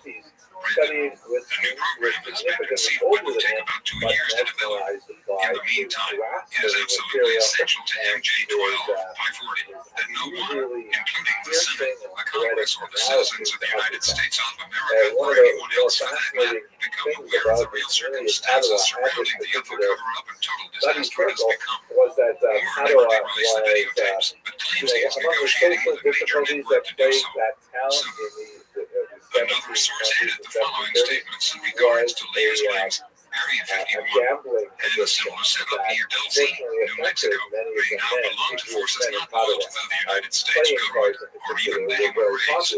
Studying with A new program has been conceived but will take about 2 years to develop. In the meantime, it is absolutely essential to MJ-12 by 40 that no one, including the Senate, the Congress, or the citizens of the United States of America, or anyone else for that matter, become aware of the real circumstances surrounding the UFO cover-up and total disaster it has become. Was that Moore never did release the videotapes, but claims he is negotiating with a major network to do so. Another source added the following statements in regards to Leah's claims. Area 51 and a similar setup near Delcy, New Mexico, may now belong to forces not loyal to the United States government or even the human race.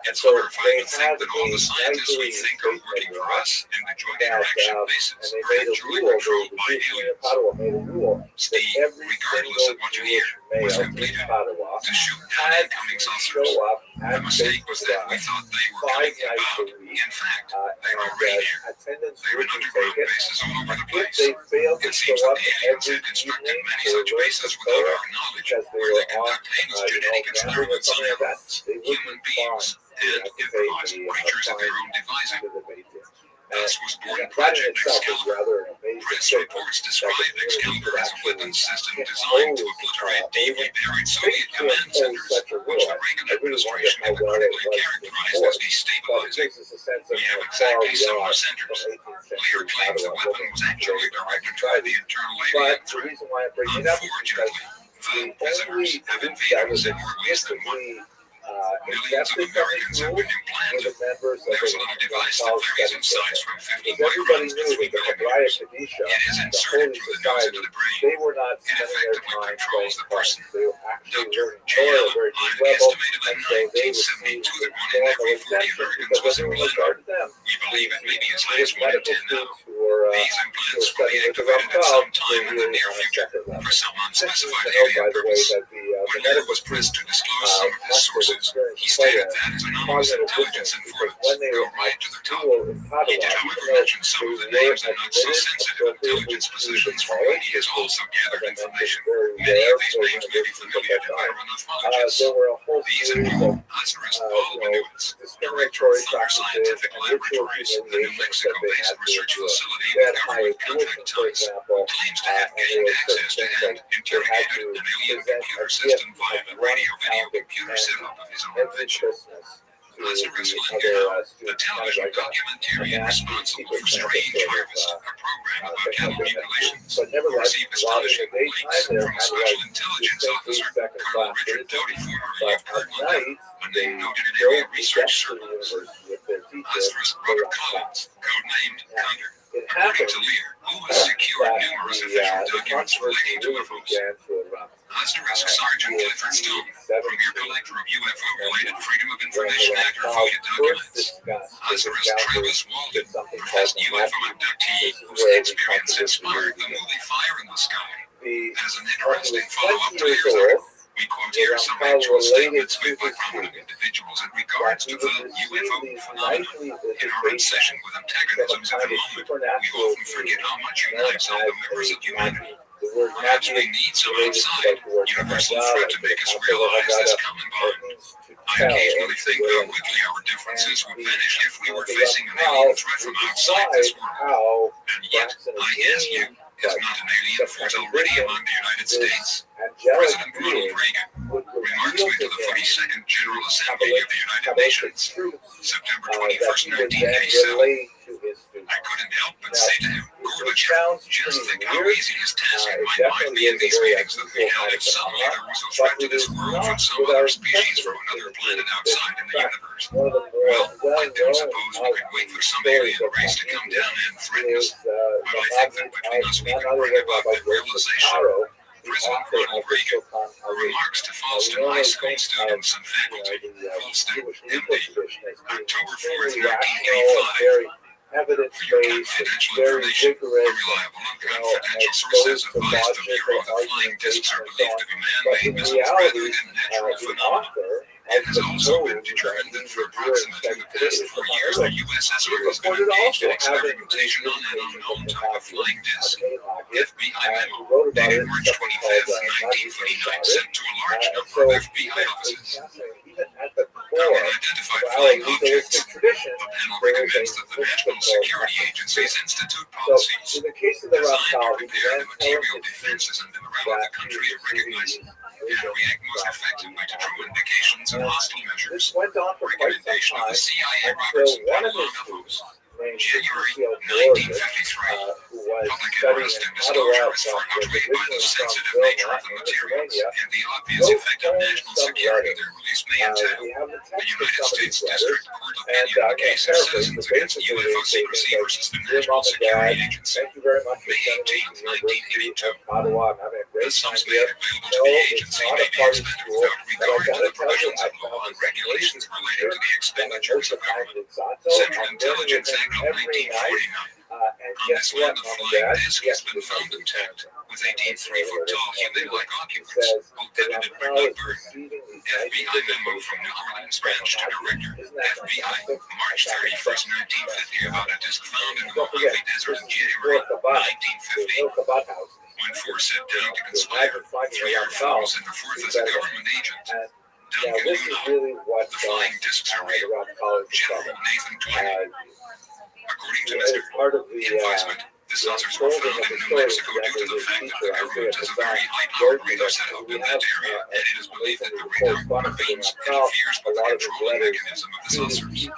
It's horrifying to think that all the scientists we think are working for us in the Joint Interaction Bases are actually controlled by aliens. Steve, regardless of what you hear, was completed to shoot down incoming saucers. The mistake was that we thought they were coming about. In fact, they were already here. They're in underground bases all over the place. It seems that the aliens had constructed many such bases without our knowledge, where they conduct heinous genetic experiments on animals, human beings, and improvised creatures of their own devising. Thus was born Project Excalibur. Press reports describe Excalibur as a weapons system designed to obliterate deeply buried Soviet command centers, which the Reagan administration had critically characterized as destabilizing. We have exactly similar centers. Lear claims the weapon was actually directed toward the internal alien threat. Unfortunately, the visitors have invaded us in more ways than one. Millions of Americans have been implanted. There's a little device that varies in size from 50 microns to 3 millimeters. It is inserted through the nose into the brain. It effectively controls the person. Dr. J. Allen Hyde estimated in 1972 that 1 in every 40 Americans was implanted. We believe it may be as high as 1 in 10 now. These implants will be activated at some time in the near future for some unspecified alien purpose. When Lear was pressed to disclose some of his sources, he stated that as anonymous intelligence informants go right to the top. He did, however, mention some of the names and not so sensitive intelligence positions from whom he has also gathered information. Many of these names may be familiar to veteran ufologists. These include Lazarus Paul Benuitz, director of Thunder Scientific Laboratories, the New Mexico-based research facility with government contract ties, who claims to have gained access to and interrogated an alien computer system via the radio-video computer setup of his own invention. Lazarus Linder, the television documentarian responsible for Strange Harvest, a program about cattle mutilations, who received astonishing leaks from a special intelligence officer, Colonel Richard Doty, formerly of Kirtland, a name noted in area research circles. Lazarus Robert Collins, codenamed Thunder. According to Lear, who has secured numerous official documents relating to UFOs. Lazarus Sergeant Clifford Stone, premier collector of UFO-related Freedom of Information Act FOIA documents. Lazarus Travis Walden, professed UFO abductee whose experience inspired the movie Fire in the Sky. As an interesting follow-up to Lear's article, we quote here some actual statements made by prominent individuals in regards to the UFO phenomenon. In our obsession with antagonisms of the moment, we often forget how much unites all the members of humanity. Perhaps we need some outside, universal threat to make us realize this common bond. I occasionally think how quickly our differences would vanish if we were facing an alien threat from outside this world. And yet, I ask you, is not an alien force already among the United States? President Ronald Reagan remarks made to the 42nd General Assembly of the United Nations, September 21st, 1987. I couldn't help but say to him, Gorbachev, just think how easy his tasking might be in these meetings that we held if somehow there was a threat to this world from some other species from another planet outside in the universe. Well, I don't suppose we could wait for some alien race to come down and threaten us, but I think that between us we can bring about that realization. President Ronald Reagan remarks to Falston High School students and faculty, Falston, MD, October 4th, 1985. For your confidential information, a reliable and confidential source has advised the Bureau that flying discs are believed to be man-made missiles rather than natural phenomena. It has also been determined that for approximately the past 4 years, the USSR has been engaged in experimentation on an unknown type of flying disc. FBI memo dated March 25th, 1949, sent to a large number of FBI offices. How unidentified flying objects, the panel recommends that the National Security Agency's institute policies designed to prepare the material defenses and the morale of the country of recognizing and react most effectively to true indications of hostile measures. Recommendation of the CIA Roberts Panel of Hosts. January 1953. Public interest in disclosure is frustrated by the sensitive nature of the materials and the obvious effect on national security their release may entail. The United States District Court opinion in the case of Citizens Against UFO Secrecy versus the National Security Agency, May 18, 1982. The sums made available to the agency may be expended without regard to the provisions of law and regulations relating to the expenditures of government. Central Intelligence Act of 1949. On this land, the flying disc has been found intact, with 18 3-foot-tall human-like occupants, both edited by Doug Burton. FBI memo from New Orleans branch to director, FBI, March 31st, 1950, about a disc found in the Mojave Desert in January 1950. When four sat down to conspire, 3 are fellows and the fourth is a government agent. Duncan Luna, the flying discs are real. General Nathan Twain. According to Mr. Advisement, the saucers were found in New Mexico due to the fact that the government has a very high-powered radar setup in that area, and it is believed that the radar intervenes interferes with the controlling mechanism of the saucers. Each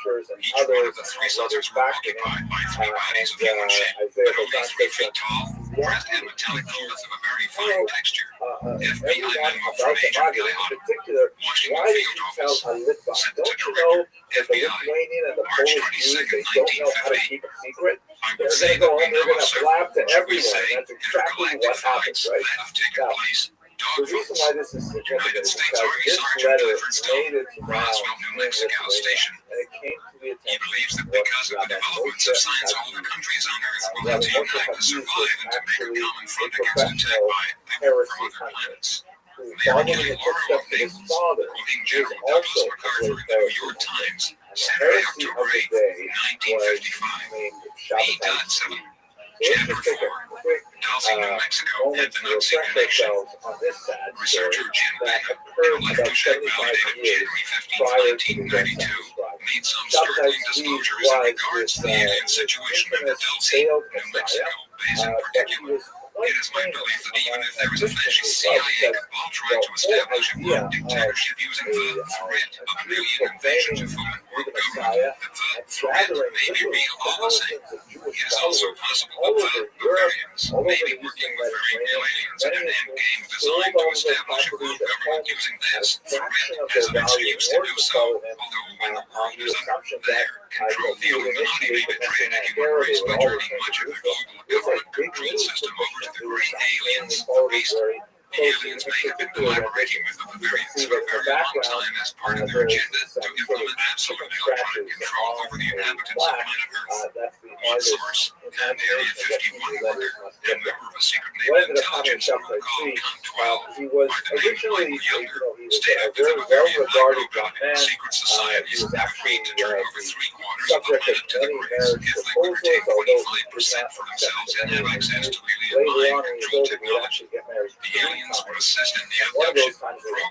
one of the 3 saucers were occupied by 3 bodies of human shape, but only 3 feet tall, and metallic cloth of a very fine texture. FBI memo from Agent Guy Otto, Washington Field Office, sent to Director, FBI, March 22nd, 1950. I would say that we know of certain, should we say, intergalactic flights that have taken place. Dogfights. United States Army Sergeant Clifford Stone, Roswell, New Mexico Station. He believes that because of the developments of science, all the countries on Earth will have to unite to survive and to make a common front against attack by people from other planets. They are getting laurel updates, quoting General Douglas MacArthur in the New York Times, Saturday, October 8, 1955. B.7. Chapter 4. Dulce, New Mexico, and the Nazi connection. Researcher Jim Bingham, electrocheck validated January 15, 1992, made some startling disclosures in regards to the alien situation in the Dulce, New Mexico basin particular. It is my belief that even if there is a fascist CIA cabal trying to establish a world dictatorship using the threat of an alien invasion to form a world government, the threat may be real all the same. It is also possible that the Bavarians may be working with very real aliens in an endgame designed to establish a world government using this threat as an excuse to do so, although when the world is under their control, the Illuminati may betray the human race by turning much of the global government control system over to the great aliens, the beast. The aliens may have been collaborating with the Bavarians for a very long time as part of their agenda to implement absolute electronic control over the inhabitants of planet Earth. One source, and Area 51 worker, and member of a secret naval intelligence group called CON-12, by the name Michael Younger, stated that the Bavarian high-program secret societies have agreed to turn over 3/4 of the planet to the Greys if they would retain 25% for themselves and have access to alien mind control technology. The aliens would assist in the abduction,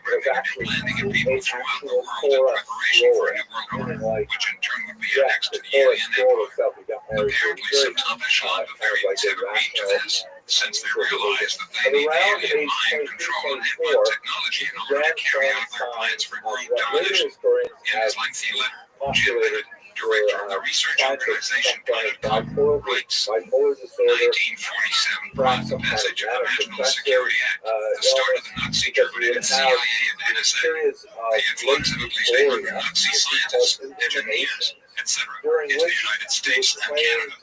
programming, and landing of people throughout the world in preparation for a new world order, which in turn would be annexed to the alien empire. Apparently, some top echelon Bavarians have agreed to this, since they realize that they need the alien mind control and implant technology in order to carry out their plans for world domination. In his lengthy letter, Jim Bennett, director of the research organization Planet Club, writes, 1947 brought the passage of the National Security Act, the start of the Nazi-Germany CIA and NSA, the influx of at least 800 Nazi scientists, engineers, etc. into the United States and Canada.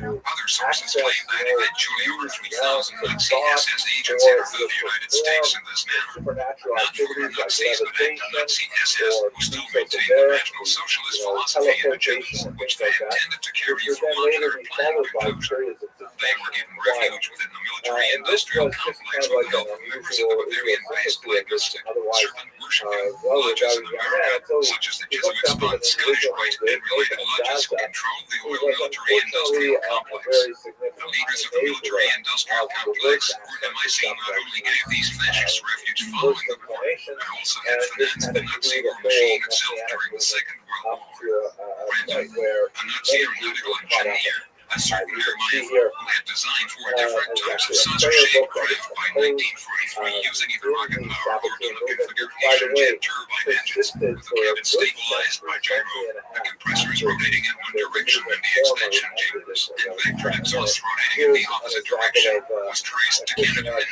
Note, other sources claim that eventually over 3,000 Nazi SS agents entered the United States in this manner. Not former Nazis, but anti-Nazi SS who still maintain the National Socialist philosophy and agendas, which they intended to carry forward to their planned conclusion. They were given refuge within the military-industrial complex with the help of members of the Bavarian-based linguistic serpent worshiping lodges in America, such as the Jesuit-spun Scottish Rite and related lodges who control the oil military-industrial complex. The leaders of the military-industrial complex, or MIC, not only gave these fascists refuge following the war, but also had financed the Nazi war machine itself during the Second World War. A Nazi aeronautical engineer, a certain Rabbi, who had designed four different types of saucer-shaped craft by 1943 using either rocket power or tunnel configuration jet turbine engines, with the cabin stabilized by gyro, the compressors rotating in one direction and the expansion chambers and vectored exhausts rotating in the opposite direction, was traced to Canada in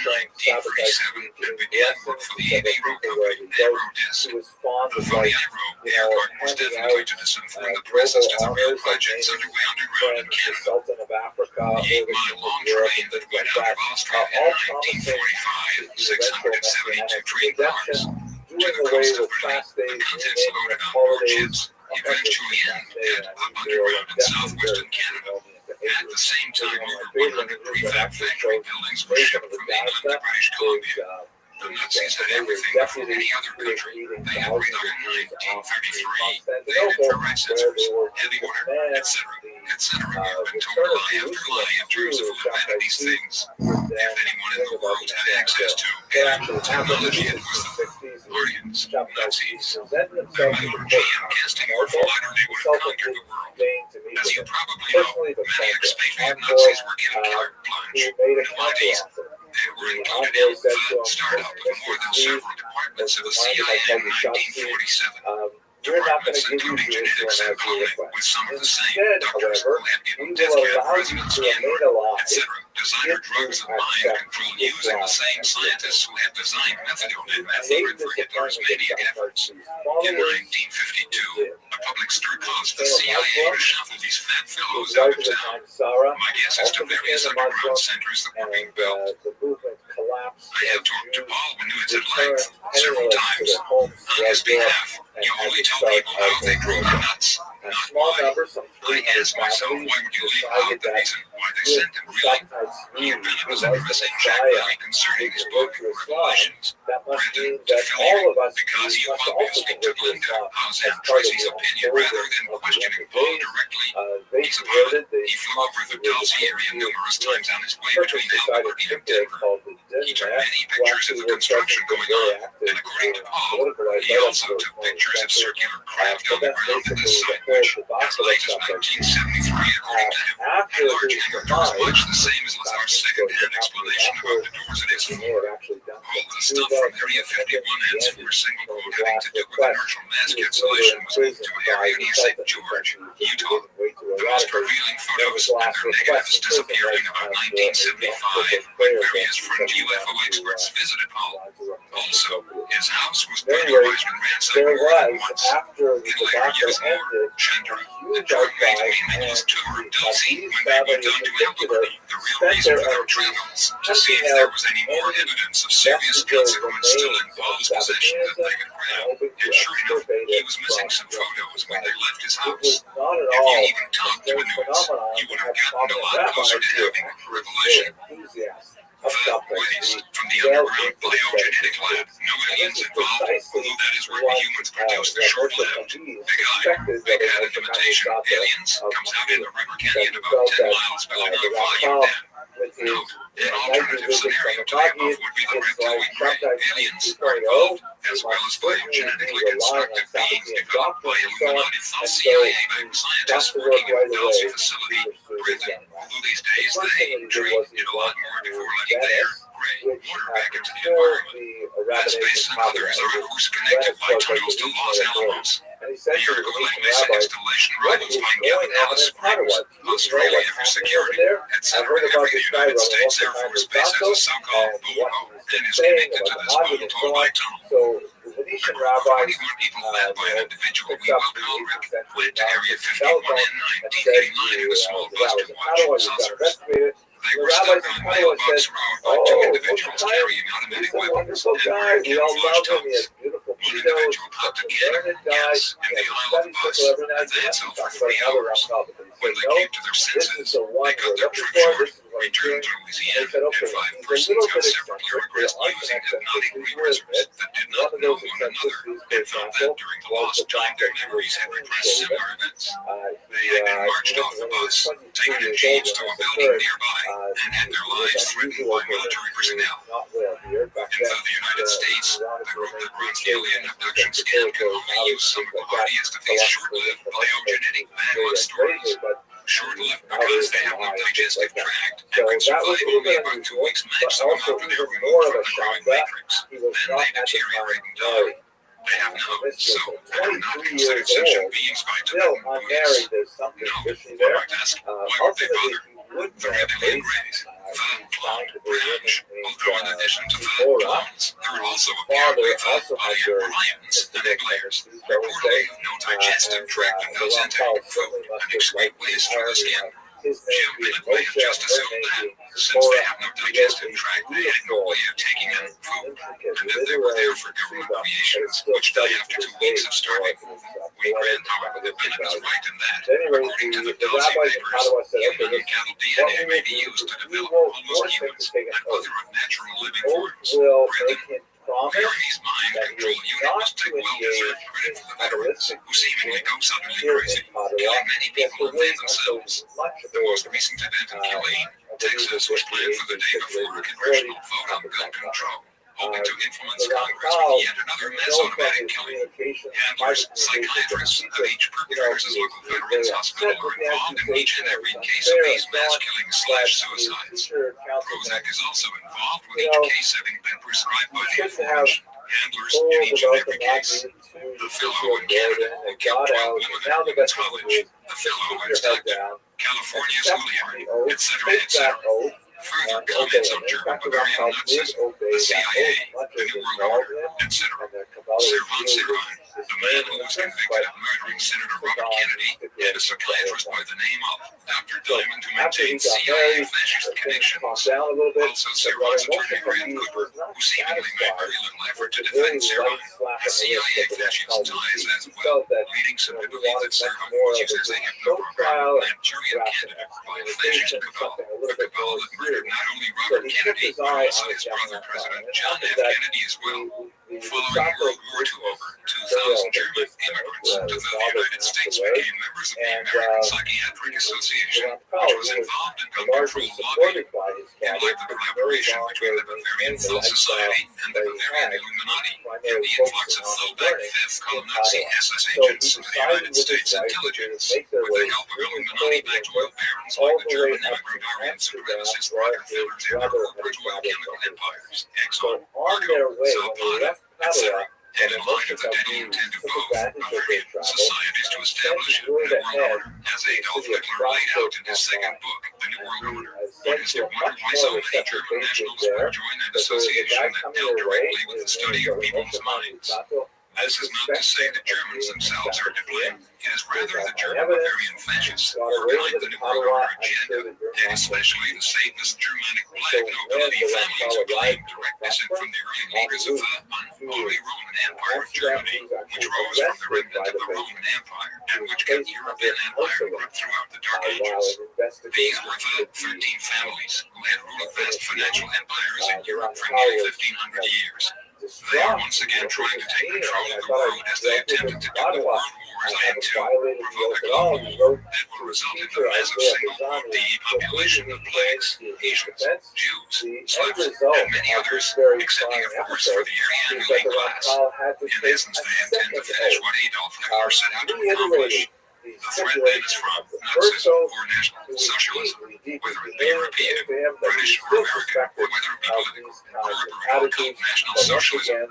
1947 and began work for the Avro company, Aerodisc. For the Avro, Earhart was definitely to disinform the press as to the real projects underway underground in Canada. Sultan of Africa, The 8-mile-long train that went out of Austria in 1945, 672 train cars, to the coast of Berlin, the contents loaded on board ships, eventually ended up underground in southwestern Canada. At the same time, over 100 prefab factory buildings were shipped from England to British Columbia. The Nazis had everything before any other country. They had radar in 1933, they had infrared sensors, heavy water, etc. etc. We have been told lie after lie in terms of who invented these things. If anyone in the world had access to technology, it was the Aryan Nazis. By GM casting or flighter, they would have conquered the world. As you probably know, many expatriate Nazis were given carte blanche, no ideas. They were included in the startup of more than several departments of the CIA in 1947. Departments including genetics and cloning, with some of the same doctors who had given death care presidents skin, etc. Designer drugs of mind control using the same scientists who had designed methadone and methadone for Hitler's maniac efforts. In 1952, a public stir caused the CIA to shuffle these fat fellows out of town. My guess is to various underground centers that were being built. I have talked to Paul Winoods at length several times on his behalf. You only tell people how they drove you nuts, not why. I ask myself, why would you leave out the reason why they sent him, really? Newman was addressing Jack Berry concerning his book, Revelations, written to Philly, because you obviously took Linda Hausman Tracy's opinion rather than questioning Paul directly. He's a pilot. He flew over the Dulce area numerous times on his way between Albuquerque and Denver. He took many pictures of the construction going on, and according to Paul, he also took pictures of circular craft on the ground at this site, which, as late as 1973, according to him, had large hangar doors much the same as our second-hand explanation about the doors at his floor. All the stuff from Area 51 ends for a single quote having to do with inertial mass cancellation was moved to an area near St. George, Utah. The most revealing photos and their negatives disappeared in about 1975 when various fringe UFO experts visited Paul. Also, his house was burglarized and ransacked more than once. In later years, Chandra and John made a meaningless tour of Dulce when they moved on to Albuquerque, the real reason for their travels, to see if there was any more evidence of serious consequence still in Paul's possession that they could grab. And sure enough, he was missing some photos when they left his house. If you even talked to Winoods, you would have gotten a lot closer to having a revelation. The waste from the underground biogenetic lab. No aliens involved, although that is where the humans produce the short-lived Big Head imitation aliens comes out in the river canyon about 10 miles below the volume dam. Note, an alternative scenario to the above would be the reptilian ray. Aliens are involved, as well as biogenetically constructed beings developed by Illuminati CIA-backed scientists working at the Dulce facility. Breathing, although these days they treat it a lot more before letting the air, gray, water back into the environment. That space and others are of course connected by tunnels to Los Alamos. The Ergoling missing installation rivals by Gavin Alice Springs, Australia for security, etc. Every United States Air Force base has a so-called BOLO and is connected to this Botol by tunnel. 21 people led by an individual we will call Rick went to Area 51 in 1989 in a small blaster watch saucers. They were stuck on Mailbox Road by two individuals carrying automatic weapons and wearing camouflage tunnels. One individual popped a can of gas in the Isle of Bus, and they had so for 3 hours. When they came to their senses, they got their trip short. returned to Louisiana, and 5 persons got separately regressed using hypnotic regressors that did not know one another, and found that during the lost time their memories had repressed similar events. They had been marched off the bus, taken in jeeps to a building nearby, and had their lives threatened by military personnel. And though the United States, the group that runs the alien abduction scam, can only use some of the hardiest of these short-lived paleogenetic bandwidth stories. Short-lived because they have no digestive tract and can survive only about 2 weeks maximum after they're removed from the growing matrix. Then they deteriorate and die. They have no, so they're not considered sentient beings by Tibetan Buddhists. No, one might ask, why would they bother? The reptilian race, the cloned branch, although in addition to the clones, there are also apparently the Polyarians and Egglers, reportedly no digestive tract that goes into food and excrete waste from the skin. Jim Bennett may have just assumed that, since they have no digestive tract, they had no way of taking in food, and if they were there for government creations, which die after 2 weeks of starving, we grant, however, that Bennett is right in that, according to the Delsey papers, human and cattle DNA may be used to develop almost humans and other unnatural living forms. Brendan, Mary's mind control unit must take well-deserved credit for the veterans, who seemingly go suddenly crazy, killing many people and they themselves. The most recent event in Killeen, Texas, was planned for the day before a congressional vote on gun control, hoping to influence Congress with yet another mass automatic killing. Handlers, psychiatrists of each perpetrator's local veterans hospital are involved in each and every case of these mass killings/suicides. Prozac is also involved with each case having been prescribed by the authorities. Handlers in each and every case. The fellow in Canada who killed 12 women at women's college, the fellow in Stockton, California's Juilliard, etc., etc. Further comments on German Bavarian Nazism, the CIA, the New World Order, etc. Servan Servan, the man who was convicted of murdering Senator Robert Kennedy, and a psychiatrist by the name of Dr. Diamond, who maintained CIA fascist connections. Also, Servan's attorney, Graham Cooper, who seemingly made very little effort to defend Servan, has CIA fascist ties as well, leading some to believe that Servan uses a hypno-program, Manchurian candidate by a fascist cabal, a cabal that murdered not only Robert Kennedy, but also his brother, President John F. Kennedy, as well. Following World War II, over 2,000 German immigrants to the United States became members of the American Psychiatric Association, which was involved in gun control lobbying, and like the collaboration between the Bavarian Film Society and the Bavarian Illuminati, and the influx of flowback fifth-column Nazi SS agents into the United States intelligence, with the help of Illuminati-backed oil barons like the German immigrant Aryan supremacist Rockefellers and their corporate oil chemical empires, Exxon, Argo, Zapata, etc. And in light of the deadly intent of both Bavarian societies to establish a New World Order, as Adolf Hitler laid out in his second book, The New World Order, one has to wonder why so many German nationals would join an association that dealt directly with the study of people's minds. This is not to say the Germans themselves are to blame. It is rather the German Bavarian fascists who are behind the New World Order agenda, and especially the Satanist Germanic black nobility families who claim direct descent from the early leaders of the unholy Roman Empire of Germany, which rose from the remnant of the Roman Empire, and which kept European empire gripped throughout the Dark Ages. These were the 13 families who had ruled vast financial empires in Europe for nearly 1,500 years. They are once again trying to take control of the world as they attempted to do the world wars and to provoke a global war that will result in the massive single-world depopulation of blacks, Asians, Jews, Slavs, and many others, excepting of course for the Aryan elite class. In essence, they intend to finish what Adolf Hitler set out to accomplish. The threat then is from Nazism or National Socialism, whether it be European, British, or American, or whether it be political, corporate, or cult National Socialism.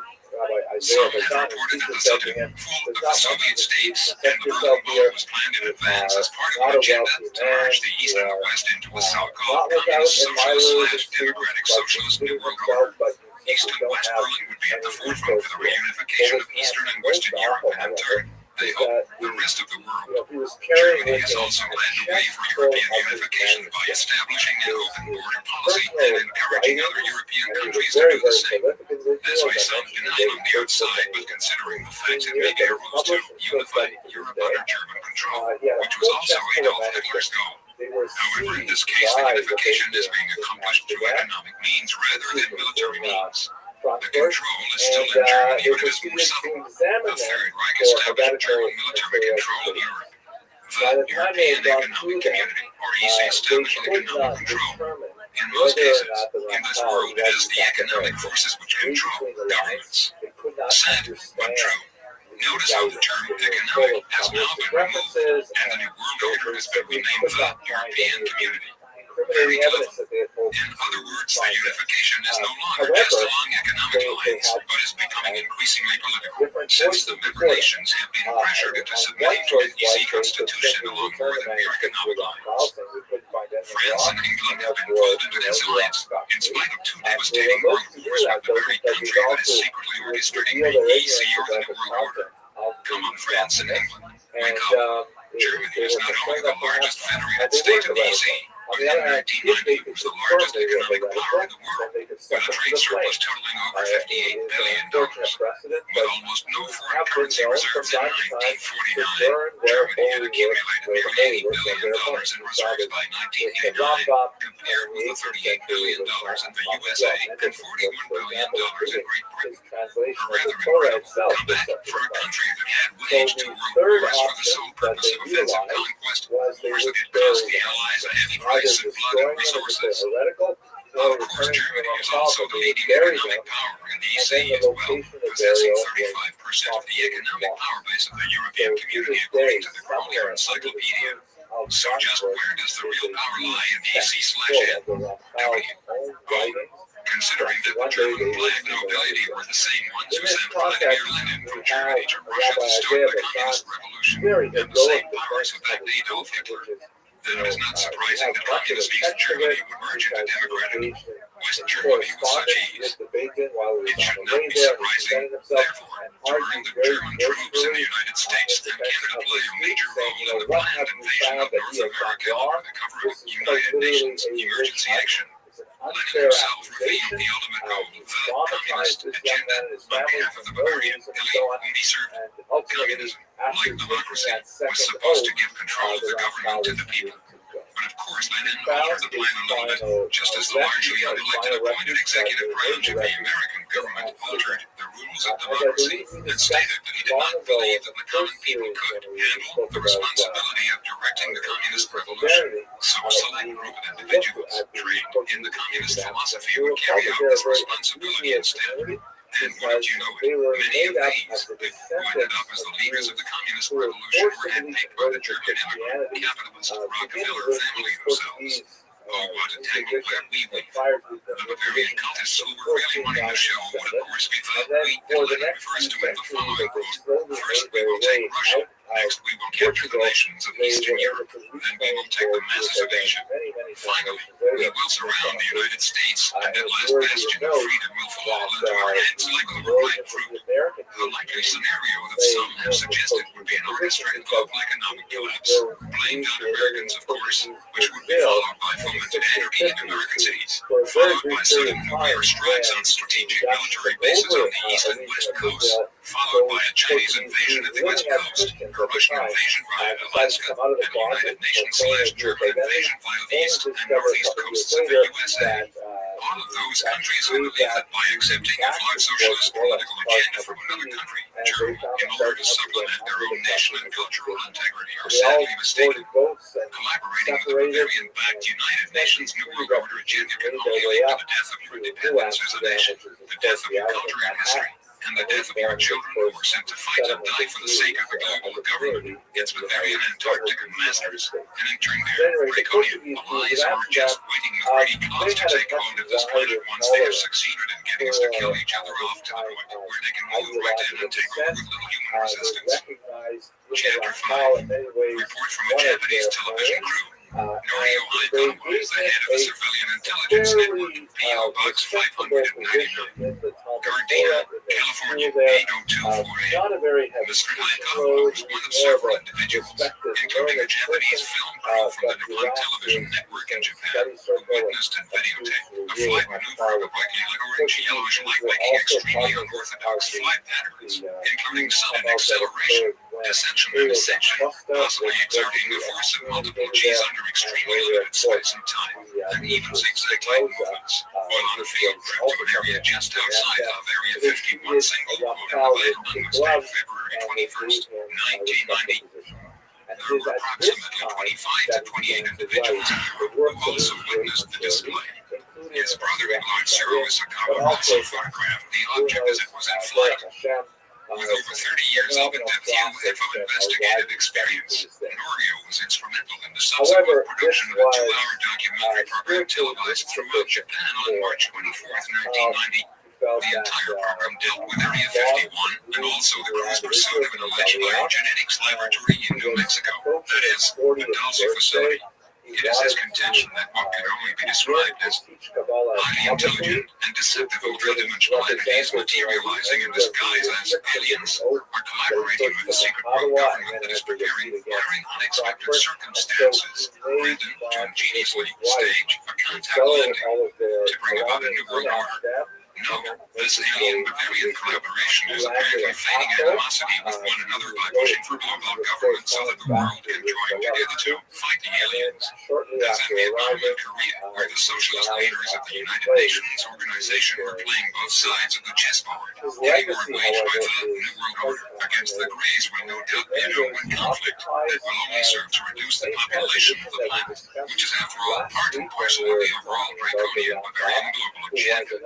Some have reported that the sudden fall of the Soviet states and the Berlin Wall was planned in advance as part of an agenda to merge the East and the West into a so-called communist socialist/democratic socialist New World Order. East and West Berlin would be at the forefront for the reunification of Eastern and Western Europe, and in turn, they hope the rest of the world. Germany has also led the way for European unification by establishing an open border policy and encouraging other European countries to do the same. This may sound benign on the outside, but considering the fact it may be a ruse to unify Europe under German control, which was also Adolf Hitler's goal. However, in this case, the unification is being accomplished through economic means rather than military means. The control is still in Germany, but it is more subtle. The Third Reich established German military control of Europe. The European Economic Community, or EC, established economic control. In most cases, in this world, it is the economic forces which control governments. Sad, but true. Notice how the term economic has now been removed, and the new world order has been renamed the European Community. Very clever. In other words, the unification is no longer just along economic lines, but is becoming increasingly political, since the member nations have been pressured into submitting to the EC constitution along more than mere economic lines. France and England have been pulled into this alliance, in spite of two devastating world wars with the very country that is secretly orchestrating the EC or the New World Order. Come on, France and England, wake up. Germany is not only the largest federated state of the EC, but in 1990 it was the largest economic power in the world, with a trade surplus totaling over $58 billion. With almost no foreign currency reserves in 1949, Germany had accumulated nearly $80 billion in reserves by 1989, compared with the $38 billion in the USA and $41 billion in Great Britain. A rather incredible comeback for a country that had waged two world wars for the sole purpose of offensive conquest, wars that had cost the Allies a heavy price in blood and resources. Of course, Germany is also the leading economic power in the EC as well, possessing 35% of the economic power base of the European community according to the Grolier Encyclopedia. So just where does the real power lie in the EC/N? Considering that the German flag nobility were the same ones who sent Vladimir Lenin from Germany to Russia to start the communist revolution, and the same powers who backed Adolf Hitler, then it is not surprising that communist East Germany would merge into democratic West Germany with such ease. It should not be surprising, therefore, to learn that German troops in the United States and Canada play a major role in the planned invasion of North America under the cover of United Nations Emergency Action. Lenin himself revealed the ultimate goal of the communist agenda on behalf of the Bavarian elite whom he served. Communism, like democracy, was supposed to give control of the government to the people. But of course, Lenin altered the plan a little bit, just as the largely unelected appointed executive branch of the American government altered the rules of democracy and stated that he did not believe that the common people could handle the responsibility of directing the communist revolution. So a select group of individuals trained in the communist philosophy would carry out this responsibility instead. And wouldn't you know it, many of these who ended up as the leaders of the communist revolution were handpicked by the German immigrant capitalist Rockefeller family themselves. Oh, what a tangle where we weave. The Bavarian cultists who were really wanting to show would of course be the weak that Lenin refers to in the following quote. First we will take Russia, next we will capture the nations of Eastern Europe, then we will take the masses of Asia. Finally, we will surround the United States, and that last bastion of freedom will fall into our hands like overripe fruit. The likely scenario that some have suggested would be an orchestrated global economic collapse, blamed on Americans of course, which would be followed by fomented anarchy in American cities, followed by sudden nuclear strikes on strategic military bases on the east and west coasts, followed by a Chinese invasion of the west coast, a Russian invasion via Alaska, and a United Nations/German invasion via the east and northeast coasts of the USA. All of those countries who believe that by accepting a flawed socialist political agenda from another country, Germany, in order to supplement their own national and cultural integrity, are sadly mistaken. Collaborating with the Bavarian-backed United Nations New World Order agenda can only lead to the death of your independence as a nation, the death of your culture and history, and the death of your children who were sent to fight and die for the sake of the global government, its Bavarian and Antarctican masters, and in turn their draconian allies who are just waiting with greedy claws to take hold of this planet once they have succeeded in getting us to kill each other off to the point where they can move right in and take over with little human resistance. Chapter 5. Report from a Japanese television crew. Norio Aikawa is the head of the Civilian Intelligence Network, P.O. Box 599. Gardena, California, 80248. Mr. Aikawa was one of several individuals, including a Japanese film crew from the Nippon Television Network in Japan, who witnessed and videotaped a flight maneuver of a brightly orange, yellowish light making extremely unorthodox flight patterns, including sudden acceleration, dissension and ascension, possibly exerting the force of multiple G's under extremely limited space and time, and even zigzag light movements, while on a field trip to an area just outside of Area 51 single quote in the Wednesday, February 21st, 1990. There were approximately 25 to 28 individuals in Europe who also witnessed the display. His brother-in-law Cyril Isakawa also photographed the object as it was in flight. With over 30 years of in-depth investigative experience, Norio was instrumental in the subsequent production of a 2-hour documentary program televised throughout Japan on March 24, 1990. The entire program dealt with Area 51 and also the crew's pursuit of an alleged biogenetics laboratory in New Mexico, that is, a Dulce facility. It is his contention that what could only be described as highly intelligent and deceptive ultra-dimensional entities materializing in disguise as aliens are collaborating with the secret world government that is preparing, under unexpected circumstances, Brandon to ingeniously stage a contact landing to bring about a new world order. Note, this alien Bavarian collaboration is apparently feigning animosity with one another by pushing for global government so that the world can join together to fight the aliens. As in Vietnam and Korea, where the socialist leaders of the United Nations organization were playing both sides of the chessboard, any war waged by the New World Order against the Greys will no doubt be an open conflict that will only serve to reduce the population of the planet, which is after all part and parcel of the overall draconian Bavarian global agenda.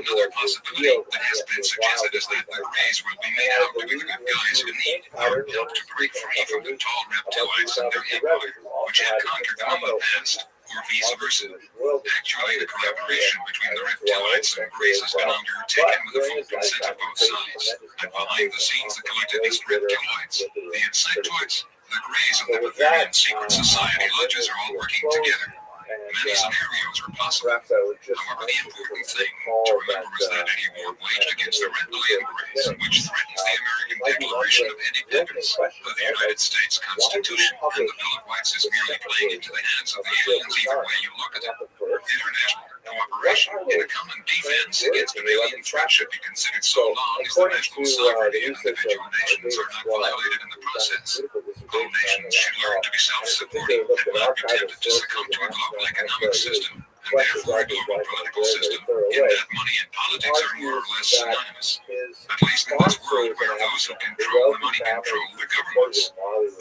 Another possibility that has been suggested is that the Greys will be made out to be the good guys who need our help to break free from the tall reptiloids and their empire, which had conquered them in the past, or vice versa. Actually, the collaboration between the reptiloids and Greys has been undertaken with the full consent of both sides, and behind the scenes the collectivist reptiloids, the insectoids, the Greys, and the Bavarian secret society lodges are all working together. Many scenarios are possible. However, the important thing to remember is that any war waged against the reptilian Greys, which threatens the American Declaration of Independence, the United States Constitution, and the Bill of Rights, is merely playing into the hands of the aliens either way you look at it. International cooperation in a common defense against an alien threat should be considered so long as the national sovereignty of individual nations are not violated in the process. All nations should learn to be self-supporting and not be tempted to succumb to a global economic system, and therefore a global political system, in that money and politics are more or less synonymous. At least in this world where those who control the money control the governments.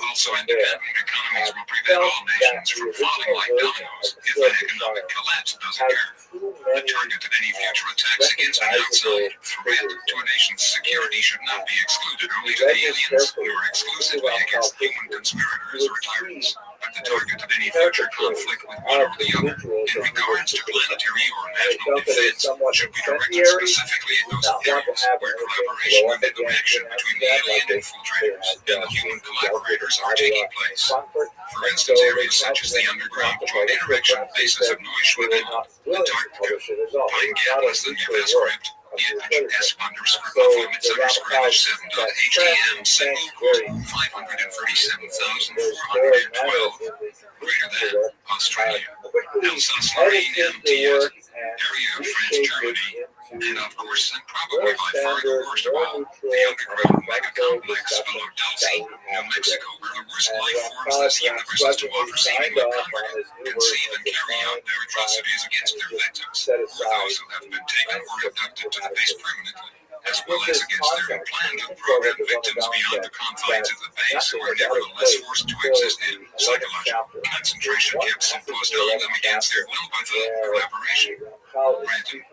Also, independent economies will prevent all nations from falling like dominoes if an economic collapse does occur. The target of any future attacks against an outside threat to a nation's security should not be excluded only to the aliens, nor exclusively against human conspirators or tyrants, but the target of any future conflict with one or the other, in regards to planetary or national defense, should be directed specifically at those areas where collaboration and interaction between the alien infiltrators and the human collaborators are taking place. For instance, areas such as the underground joint interaction bases of Neuschwanstein, Antarctica, Pine Gap, less than your best script, S _H7.HEM single quote 537,412 greater than Australia, Alsace-Lorraine MTS, area of French Germany, and of course, and probably by far the worst of all, the underground megacomplex below Dulce, New Mexico, where the worst life forms this universe has to offer seemingly congregate, conceive and carry out their atrocities against their victims, or those who have been taken or abducted to the base permanently, as well as against their planned and programmed victims beyond the confines of the base, who are nevertheless forced to exist in psychological concentration camps imposed on them against their will by the collaboration. Granted.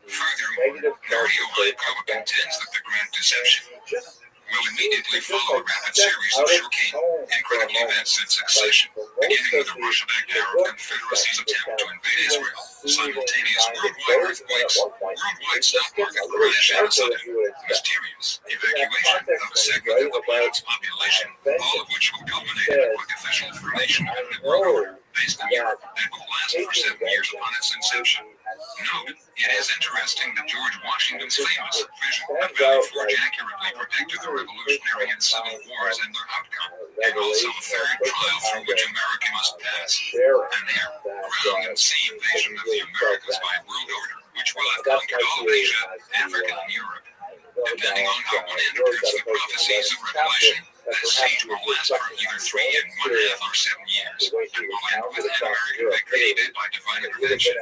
Furthermore, Norio Hayakawa contends that the Grand Deception will immediately follow a rapid series of shocking, incredible events in succession, beginning with the Russian-backed Arab Confederacy's attempt to invade Israel, simultaneous worldwide earthquakes, worldwide stock market crash, and a sudden, mysterious evacuation of a segment of the planet's population, all of which will culminate in a quick official formation of a new world order based in Europe that will last for 7 years upon its inception. Note, it is interesting that George Washington's famous vision of Valley Forge accurately predicted the Revolutionary and Civil Wars and their outcome, and also a third trial through which America must pass, an air, ground, and sea invasion of the Americas by world order, which will have conquered all Asia, Africa, and Europe. Depending on how one interprets the prophecies of Revelation, This siege will last for either 3 1/2 or 7 years, and will end with an American victory aided by divine intervention.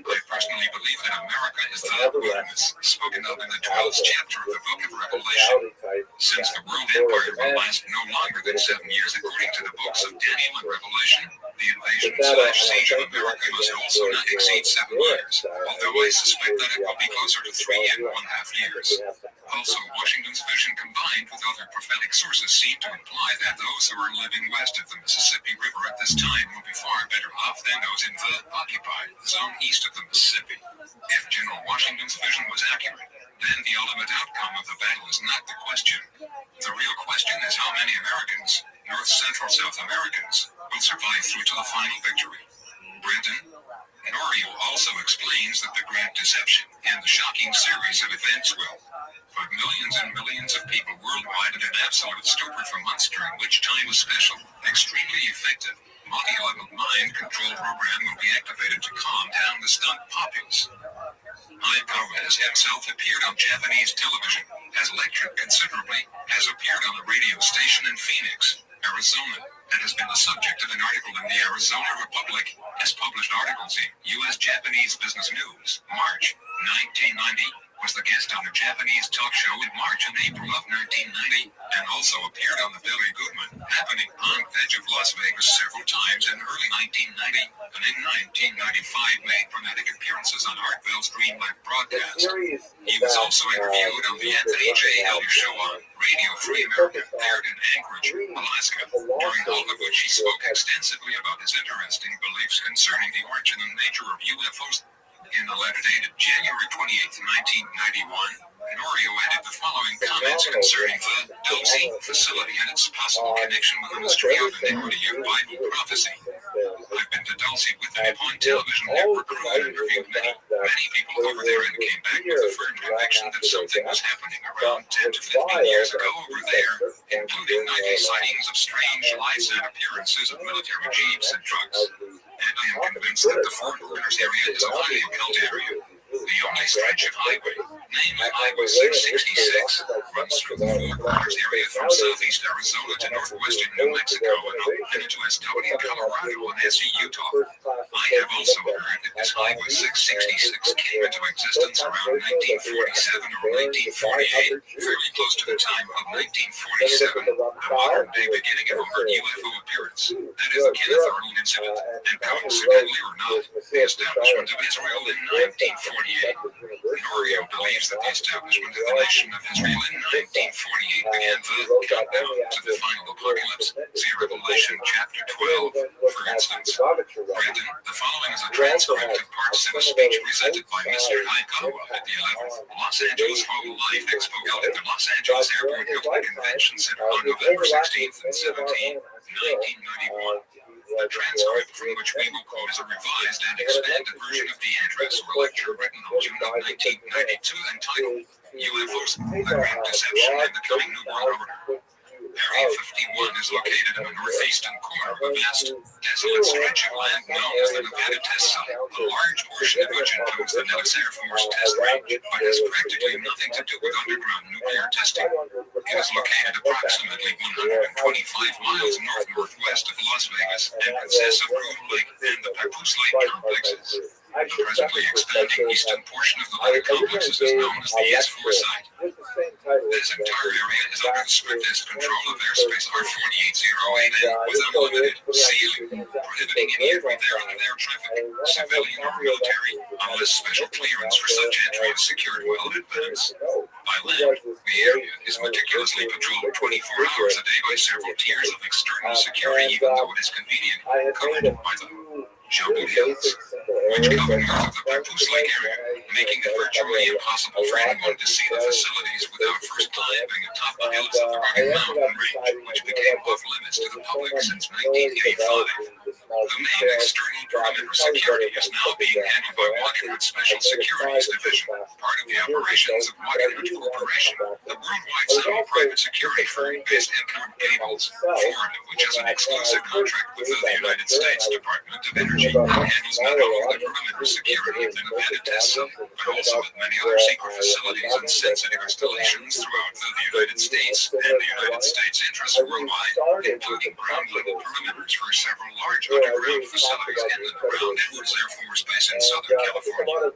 I personally believe that America is the wilderness spoken of in the 12th chapter of the book of Revelation. Since the world empire will last no longer than 7 years according to the books of Daniel and Revelation, the invasion/siege of America must also not exceed 7 years, although I suspect that it will be closer to 3 1/2 years. Also, Washington's vision combined with other prophetic sources seem to imply that those who are living west of the Mississippi River at this time will be far better off than those in the occupied zone east of the Mississippi. If General Washington's vision was accurate, then the ultimate outcome of the battle is not the question. The real question is how many Americans, North, Central, South Americans, will survive through to the final victory. Brenton Norio also explains that the Great Deception and the shocking series of events will put millions and millions of people worldwide in an absolute stupor for months, during which time a special, extremely effective, multi-level mind control program will be activated to calm down the stunned populace. Hayakawa has himself appeared on Japanese television, has lectured considerably, has appeared on a radio station in Phoenix, Arizona, and has been the subject of an article in the Arizona Republic, has published articles in U.S. Japanese Business News. March 1990 was the guest on a Japanese talk show in March and April of 1990, and also appeared on the Billy Goodman Happening on the edge of Las Vegas several times in early 1990, and in 1995 made dramatic appearances on Art Bell's Dream Life broadcast. He was also interviewed on the Anthony J. Elliott Show on Radio Free America, aired in Anchorage, Alaska, during all of which he spoke extensively about his interesting beliefs concerning the origin and nature of UFOs. In a letter dated January 28, 1991, Norio added the following comments concerning the Dulce facility and its possible connection with the mystery of iniquity of Bible prophecy. I've been to Dulce with the Nippon Television Network crew and interviewed many people over there, and came back with a firm conviction that something was happening around 10 to 15 years ago over there, including nightly sightings of strange lights and appearances of military jeeps and trucks. And I am convinced that the Fort Worth area is a highly occult area. The only stretch of highway, namely Highway 666, runs through the Fort Worth area from southeast Arizona to northwestern New Mexico and into SW, Colorado, and SE, Utah. I have also heard that this Highway 666 came into existence around 1947 or 1948, fairly close to the time of 1947, the modern-day beginning of overt UFO appearance. That is the Kenneth Arnold incident, and coincidentally or not, the establishment of Israel in 1948. Norio believes that the establishment of the nation of Israel in 1948 began the countdown to the final apocalypse. See Revelation chapter 12, for instance. Brandon, the following is a transcript of parts of a speech presented by Mr. Hayakawa at the 11th Los Angeles Whole Life Expo held at the Los Angeles Airport Hilton Convention Center on November 16th and 17th, 1991. The transcript from which we will quote is a revised and expanded version of the address or lecture written on June of 1992 entitled UFOs, the Great Deception and the Coming New World Order. Area 51 is located in the northeastern corner of a vast, desolate stretch of land known as the Nevada Test Site, a large portion of which includes the Nellis Air Force Test Range, but has practically nothing to do with underground nuclear testing. It is located approximately 125 miles north-northwest of Las Vegas and consists of Groom Lake and the Papoose Lake complexes. The presently expanding eastern portion of the latter complexes is known as the S4 site. This entire area is under the strictest control of airspace R4808N with unlimited ceiling, prohibiting any entry there under air traffic, civilian or military, unless special clearance for such entry is secured well in advance. By land, the area is meticulously patrolled 24 hours a day by several tiers of external security, even though it is convenient, covered by the Jungle Hills, which cover north of the Papoose Lake area, making it virtually impossible for anyone to see the facilities without first climbing atop the hills of the Rocky Mountain Range, which became off limits to the public since 1985. The main external perimeter security is now being handled by Wackenhut Special Securities Division, part of the operations of Wackenhut Corporation, the worldwide semi-private security firm based in Coral Gables, Florida, which has an exclusive contract with the United States Department of Energy and handles not only the perimeter security of the Nevada test site, but also at many other secret facilities and sensitive installations throughout the United States and the United States interests worldwide, including ground-level perimeters for several large underground facilities in and around Edwards Air Force Base in Southern California.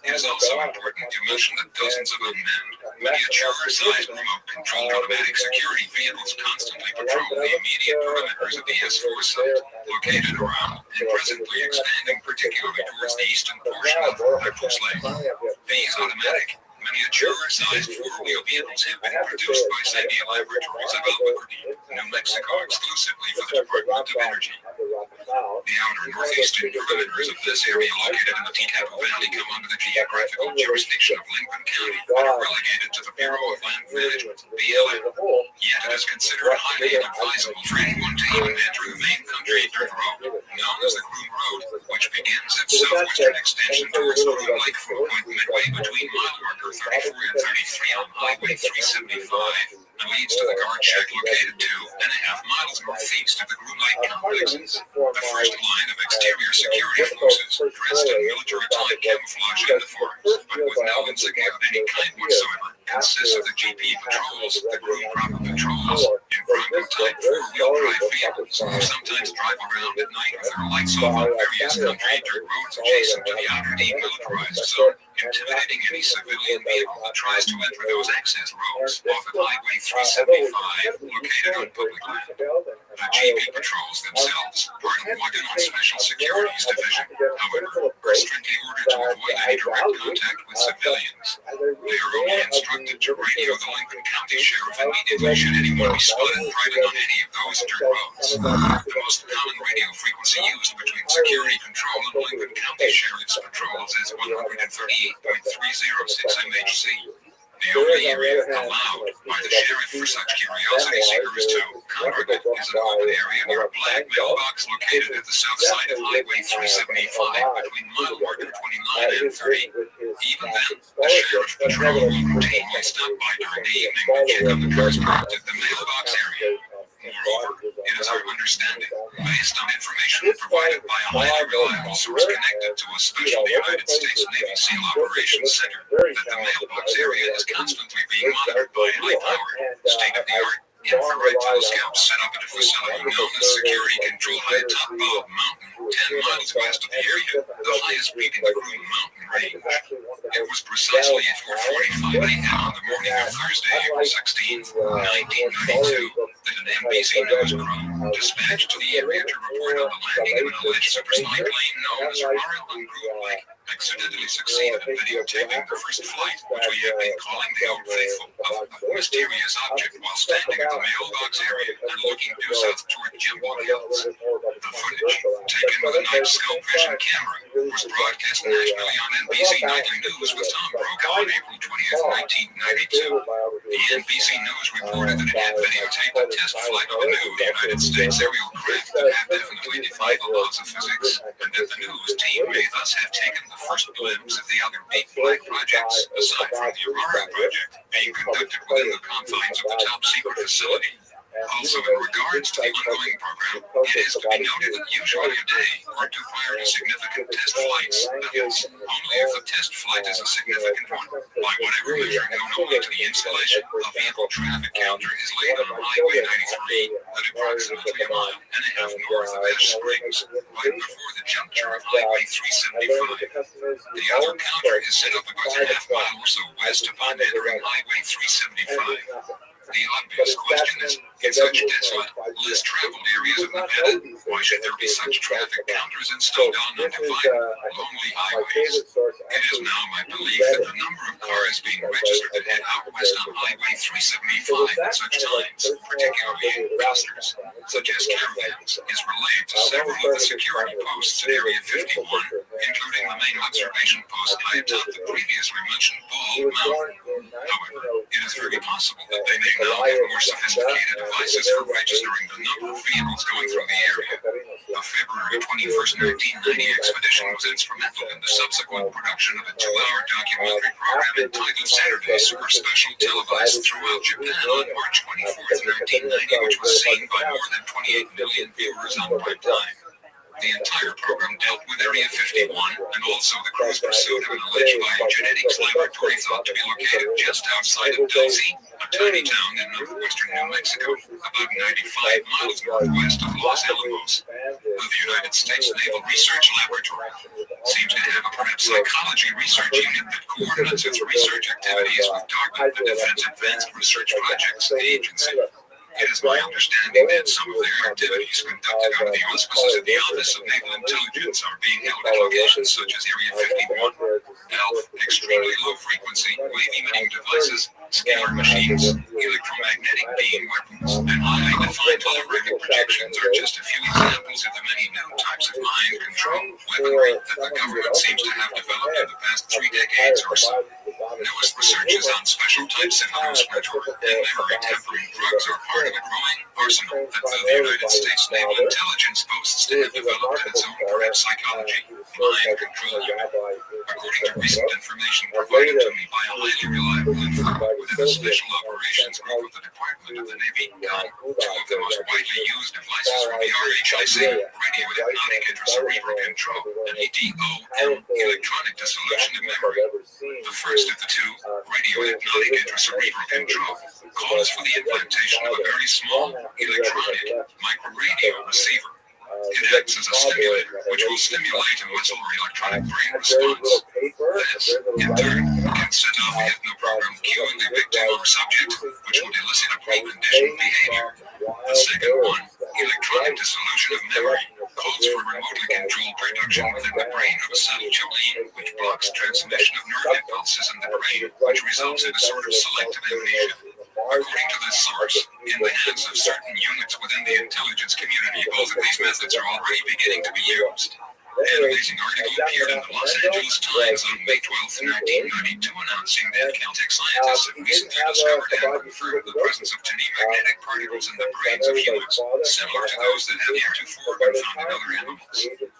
It is also important to mention that dozens of unmanned, miniature-sized remote-controlled automatic security vehicles constantly patrol the immediate perimeters of the S4 site, located around and presently expanding particularly towards the eastern portion of Edwards Lake. These automatic, miniature-sized four-wheel vehicles have been produced by Sandia Laboratories of Albuquerque, New Mexico, exclusively for the Department of Energy. The outer northeastern perimeters of this area, located in the Tecate Valley, come under the geographical jurisdiction of Lincoln County and are relegated to the Bureau of Land Management, BLM. Yet it is considered highly inadvisable for anyone to even enter the main country dirt road, known as the Groom Road, which begins its southwestern extension towards Groom Lake from a point midway between mile marker 34 and 33 on Highway 375 and leads to the guard shack located 2.5 miles northeast of the Groom Lake complexes. The first line of exterior security forces, dressed in military-type camouflage uniforms, but with no insignia of any kind whatsoever, consists of the GP patrols, the Groom proper patrols, and Bronco-type four-wheel drive vehicles, who sometimes drive around at night with their lights off on various country dirt roads adjacent to the outer demilitarized zone, intimidating any civilian vehicle that tries to enter those access roads off of Highway 375, located on public land. The GP patrols themselves, part of Wackenhut Special Securities Division, however, are strictly ordered to avoid any direct contact with civilians. They are only instructed to radio the Lincoln County Sheriff immediately should anyone be spotted driving on any of those dirt roads. The most common radio frequency used between security control and Lincoln County Sheriff's patrols is 138.306 MHz. The only area allowed by the sheriff for such curiosity seekers to congregate is an open area near a black mailbox located at the south side of Highway 375 between mile marker 29 and 30. Even then, the sheriff's patrol will routinely stop by during the evening to check on the cars parked at the mailbox area. Moreover, it is our understanding, based on information provided by a highly reliable source connected to a special United States Navy SEAL Operations Center, that the mailbox area is constantly being monitored by high-powered, state-of-the-art infrared telescopes set up at a facility known as Security Control high top Bob Mountain, 10 miles west of the area, the highest peak in the Groom Mountain range. It was precisely at 4:45 a.m. on the morning of Thursday, April 16, 1992, that an NBC News crew dispatched to the area to report on the landing of an alleged supersonic plane known as Aurora on Groom Lake accidentally succeeded in videotaping the first flight, which we have been calling the Old Faithful, of a mysterious object while standing at the mailbox area and looking due south toward Jimbo Hills. The footage, taken with a night scope vision camera, was broadcast nationally on NBC Nightly News with Tom Brokaw on April 20th, 1992. The NBC News reported that it had videotaped a test flight of a new United States aerial craft that had definitely defied the laws of physics, and that the news team may thus have taken the first glimpse of the other big black projects, aside from the Aurora project, being conducted within the confines of the top-secret facility. Also, in regards to the ongoing program, it is to be noted that usually a day or two prior to significant test flights, that is, only if the test flight is a significant one, by whatever measure known only to the installation, a vehicle traffic counter is laid on Highway 93 at approximately a mile and a half north of Ash Springs, right before the juncture of Highway 375. The other counter is set up about a half mile or so west upon entering Highway 375. The obvious question is, in such desolate, less traveled areas of Nevada, why should there be such traffic counters installed on undivided, lonely highways? It is now my belief that the number of cars being registered that head out west on Highway 375 at such times, particularly in clusters, such as caravans, is related to several of the security posts at Area 51, including the main observation post high atop the previously mentioned Bald Mountain. However, it is very possible that they may now have more sophisticated devices for registering the number of vehicles going through the area. A February 21st, 1990 expedition was instrumental in the subsequent production of a 2-hour documentary program entitled Saturday Super Special, televised throughout Japan on March 24th, 1990, which was seen by more than 28 million viewers on prime time. The entire program dealt with Area 51 and also the crew's pursuit of an alleged biogenetics laboratory thought to be located just outside of Dulce, a tiny town in northwestern New Mexico, about 95 miles northwest of Los Alamos. The United States Naval Research Laboratory seems to have a parapsychology research unit that coordinates its research activities with DARPA, the Defense Advanced Research Projects Agency. It is my understanding that some of their activities conducted under the auspices of the Office of Naval Intelligence are being held at locations such as Area 51, ALF, extremely low frequency, wave emitting devices, scalar machines, electromagnetic beam weapons, and highly defined holographic projections are just a few examples of the many new types of mind control weaponry that the government seems to have developed in the past 3 decades or so. Newest researches on special types of hallucinatory and memory tempering drugs are part of a growing arsenal that the United States Naval Intelligence boasts to have developed in its own parapsychology mind control unit. According to recent information provided to me by a highly reliable informant within the Special Operations Group of the Department of the Navy, 2 of the most widely used devices for the RHIC, radio hypnotic intracerebral control, and EDOM, electronic dissolution of memory. The first of the 2, radio hypnotic intracerebral control, calls for the implantation of a very small electronic microradio receiver. It acts as a stimulator, which will stimulate a muscle or electronic brain response. This, in turn, can set off the hypnoprogram cueing the victim or subject, which would elicit a preconditioned behavior. The second one, electronic dissolution of memory, calls for remotely controlled production within the brain of a acetylcholine, which blocks transmission of nerve impulses in the brain, which results in a sort of selective amnesia. According to this source, in the hands of certain units within the intelligence community, both of these methods are already beginning to be used. An amazing article appeared in the Los Angeles Times on May 12, 1992, announcing that Caltech scientists have recently discovered and confirmed the presence of tiny magnetic particles in the brains of humans, similar to those that have heretofore been found in other animals.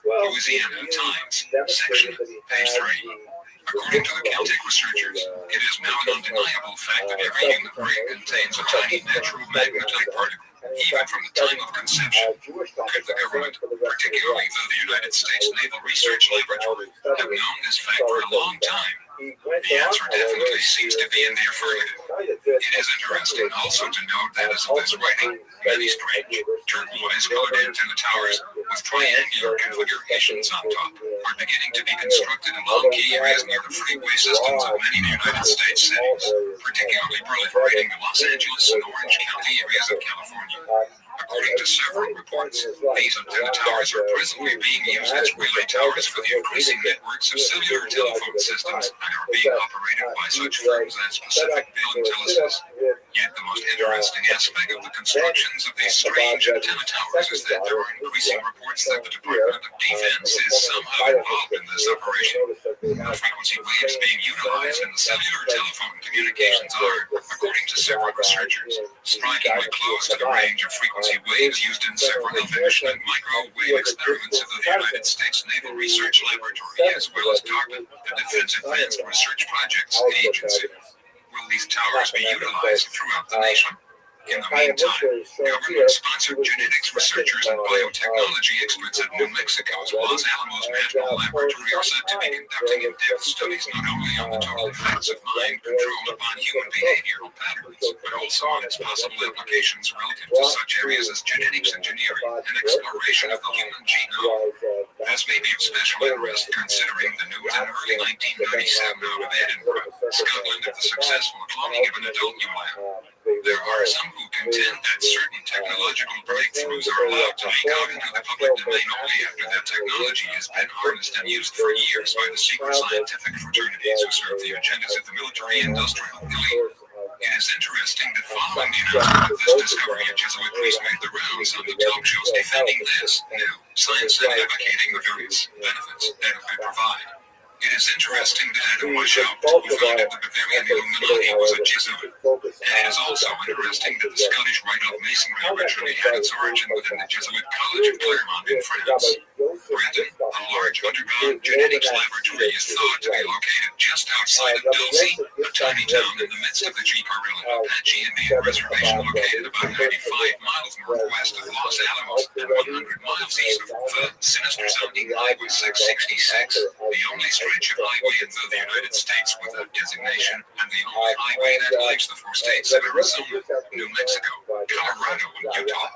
Louisiana Times, section, page 3. According to the Caltech researchers, it is now an undeniable fact that every human brain contains a tiny natural magnetite particle, even from the time of conception. Could the government, particularly the United States Naval Research Laboratory, have known this fact for a long time? The answer definitely seems to be in the affirmative. It is interesting also to note that as of this writing, many strange, turquoise-colored antenna towers with triangular configurations on top are beginning to be constructed along key areas near the freeway systems of many United States cities, particularly proliferating the Los Angeles and Orange County areas of California. According to several reports, these antenna towers are presently being used as relay towers for the increasing networks of cellular telephone systems and are being operated by such firms as Pacific Bell and Telesys. Yet the most interesting aspect of the constructions of these strange antenna towers is that there are increasing reports that the Department of Defense is somehow involved in this operation. The frequency waves being utilized in the cellular telephone communications are, according to several researchers, strikingly close to the range of frequency waves used in several emission and microwave experiments of the United States Naval Research Laboratory, as well as DARPA, the Defense Advanced Research Projects Agency. Will these towers be utilized throughout the nation? In the meantime, government-sponsored genetics researchers and biotechnology experts at New Mexico's Los Alamos National Laboratory are said to be conducting in-depth studies not only on the total effects of mind control upon human behavioral patterns, but also on its possible applications relative to such areas as genetics engineering and exploration of the human genome. This may be of special interest considering the news in early 1997 out of Edinburgh, Scotland, of the successful cloning of an adult human. There are some who contend that certain technological breakthroughs are allowed to leak out into the public domain only after that technology has been harnessed and used for years by the secret scientific fraternities who serve the agendas of the military-industrial elite. It is interesting that following the announcement of this discovery, a Jesuit priest made the rounds on the talk shows defending this new science and advocating the various benefits that it could provide. It is interesting that Adam Weishaupt, who founded the Bavarian Illuminati, was a Jesuit. And it is also interesting that the Scottish Rite of Masonry originally had its origin within the Jesuit College of Claremont in France. Granted, a large underground genetics laboratory is thought to be located just outside of Dulce, a tiny town in the midst of the Jicarillan Apache Indian Reservation located about 95 miles northwest of Los Alamos and 100 miles east of the sinister-sounding Highway 666, the only stretch of highway in the United States with that designation, and the only highway that links the four states of Arizona, New Mexico, Colorado, and Utah.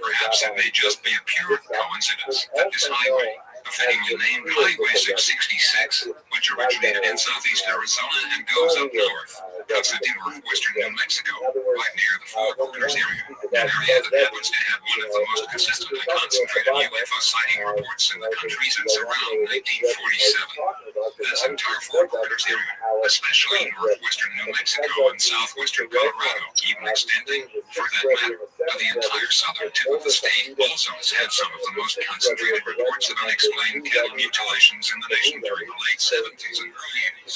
Perhaps it may just be a pure coincidence that this highway, fittingly named Highway 666, which originated in southeast Arizona and goes up north, cuts into northwestern New Mexico, right near the Four Corners area, an area that happens to have one of the most consistently concentrated UFO sighting reports in the country since around 1947. This entire Four Corners area, especially northwestern New Mexico and southwestern Colorado, even extending, for that matter, to the entire southern tip of the state, also has had some of the most concentrated reports of unexplained cattle mutilations in the nation during the late 70s and early 80s.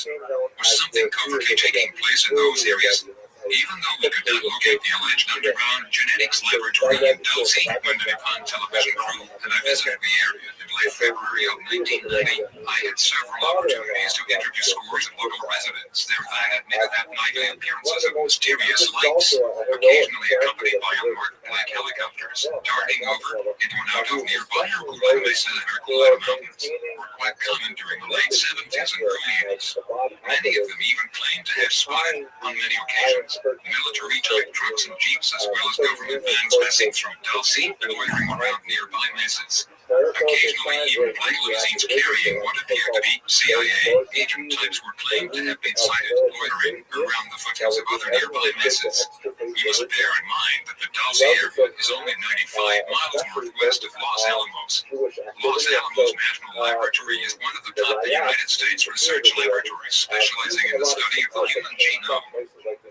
Was something covertly taking place in those areas? Even though we could not locate the alleged underground genetics laboratory in Dulce, when the Nippon television crew and I visited the area in late February of 1990, I had several opportunities to interview scores of local residents. There that admitted that nightly appearances of mysterious lights, occasionally accompanied by unmarked black helicopters, darting over into and out of nearby Hercules Mesa and Herculano Mountains, were quite common during the late 70s and early 80s. Many of them even claimed to have spotted, on many occasions, military-type trucks and jeeps as well as government vans passing through Dulce and loitering around nearby mesas. Occasionally, even black limousines carrying what appeared to be CIA agent types were claimed to have been sighted loitering around the foothills of other nearby mesas. We must bear in mind that the Dulce area is only 95 miles northwest of Los Alamos. Los Alamos National Laboratory is one of the top United States research laboratories specializing in the study of the human genome.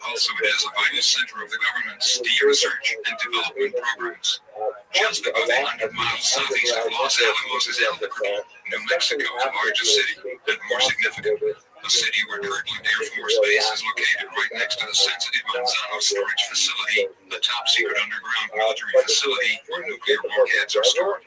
Also, it is a vital center of the government's research and development programs. Just above 100 miles southeast of Los Alamos is Albuquerque, New Mexico's largest city, and more significantly, a city where Kirtland Air Force Base is located right next to the sensitive Manzano storage facility, the top-secret underground military facility where nuclear warheads are stored.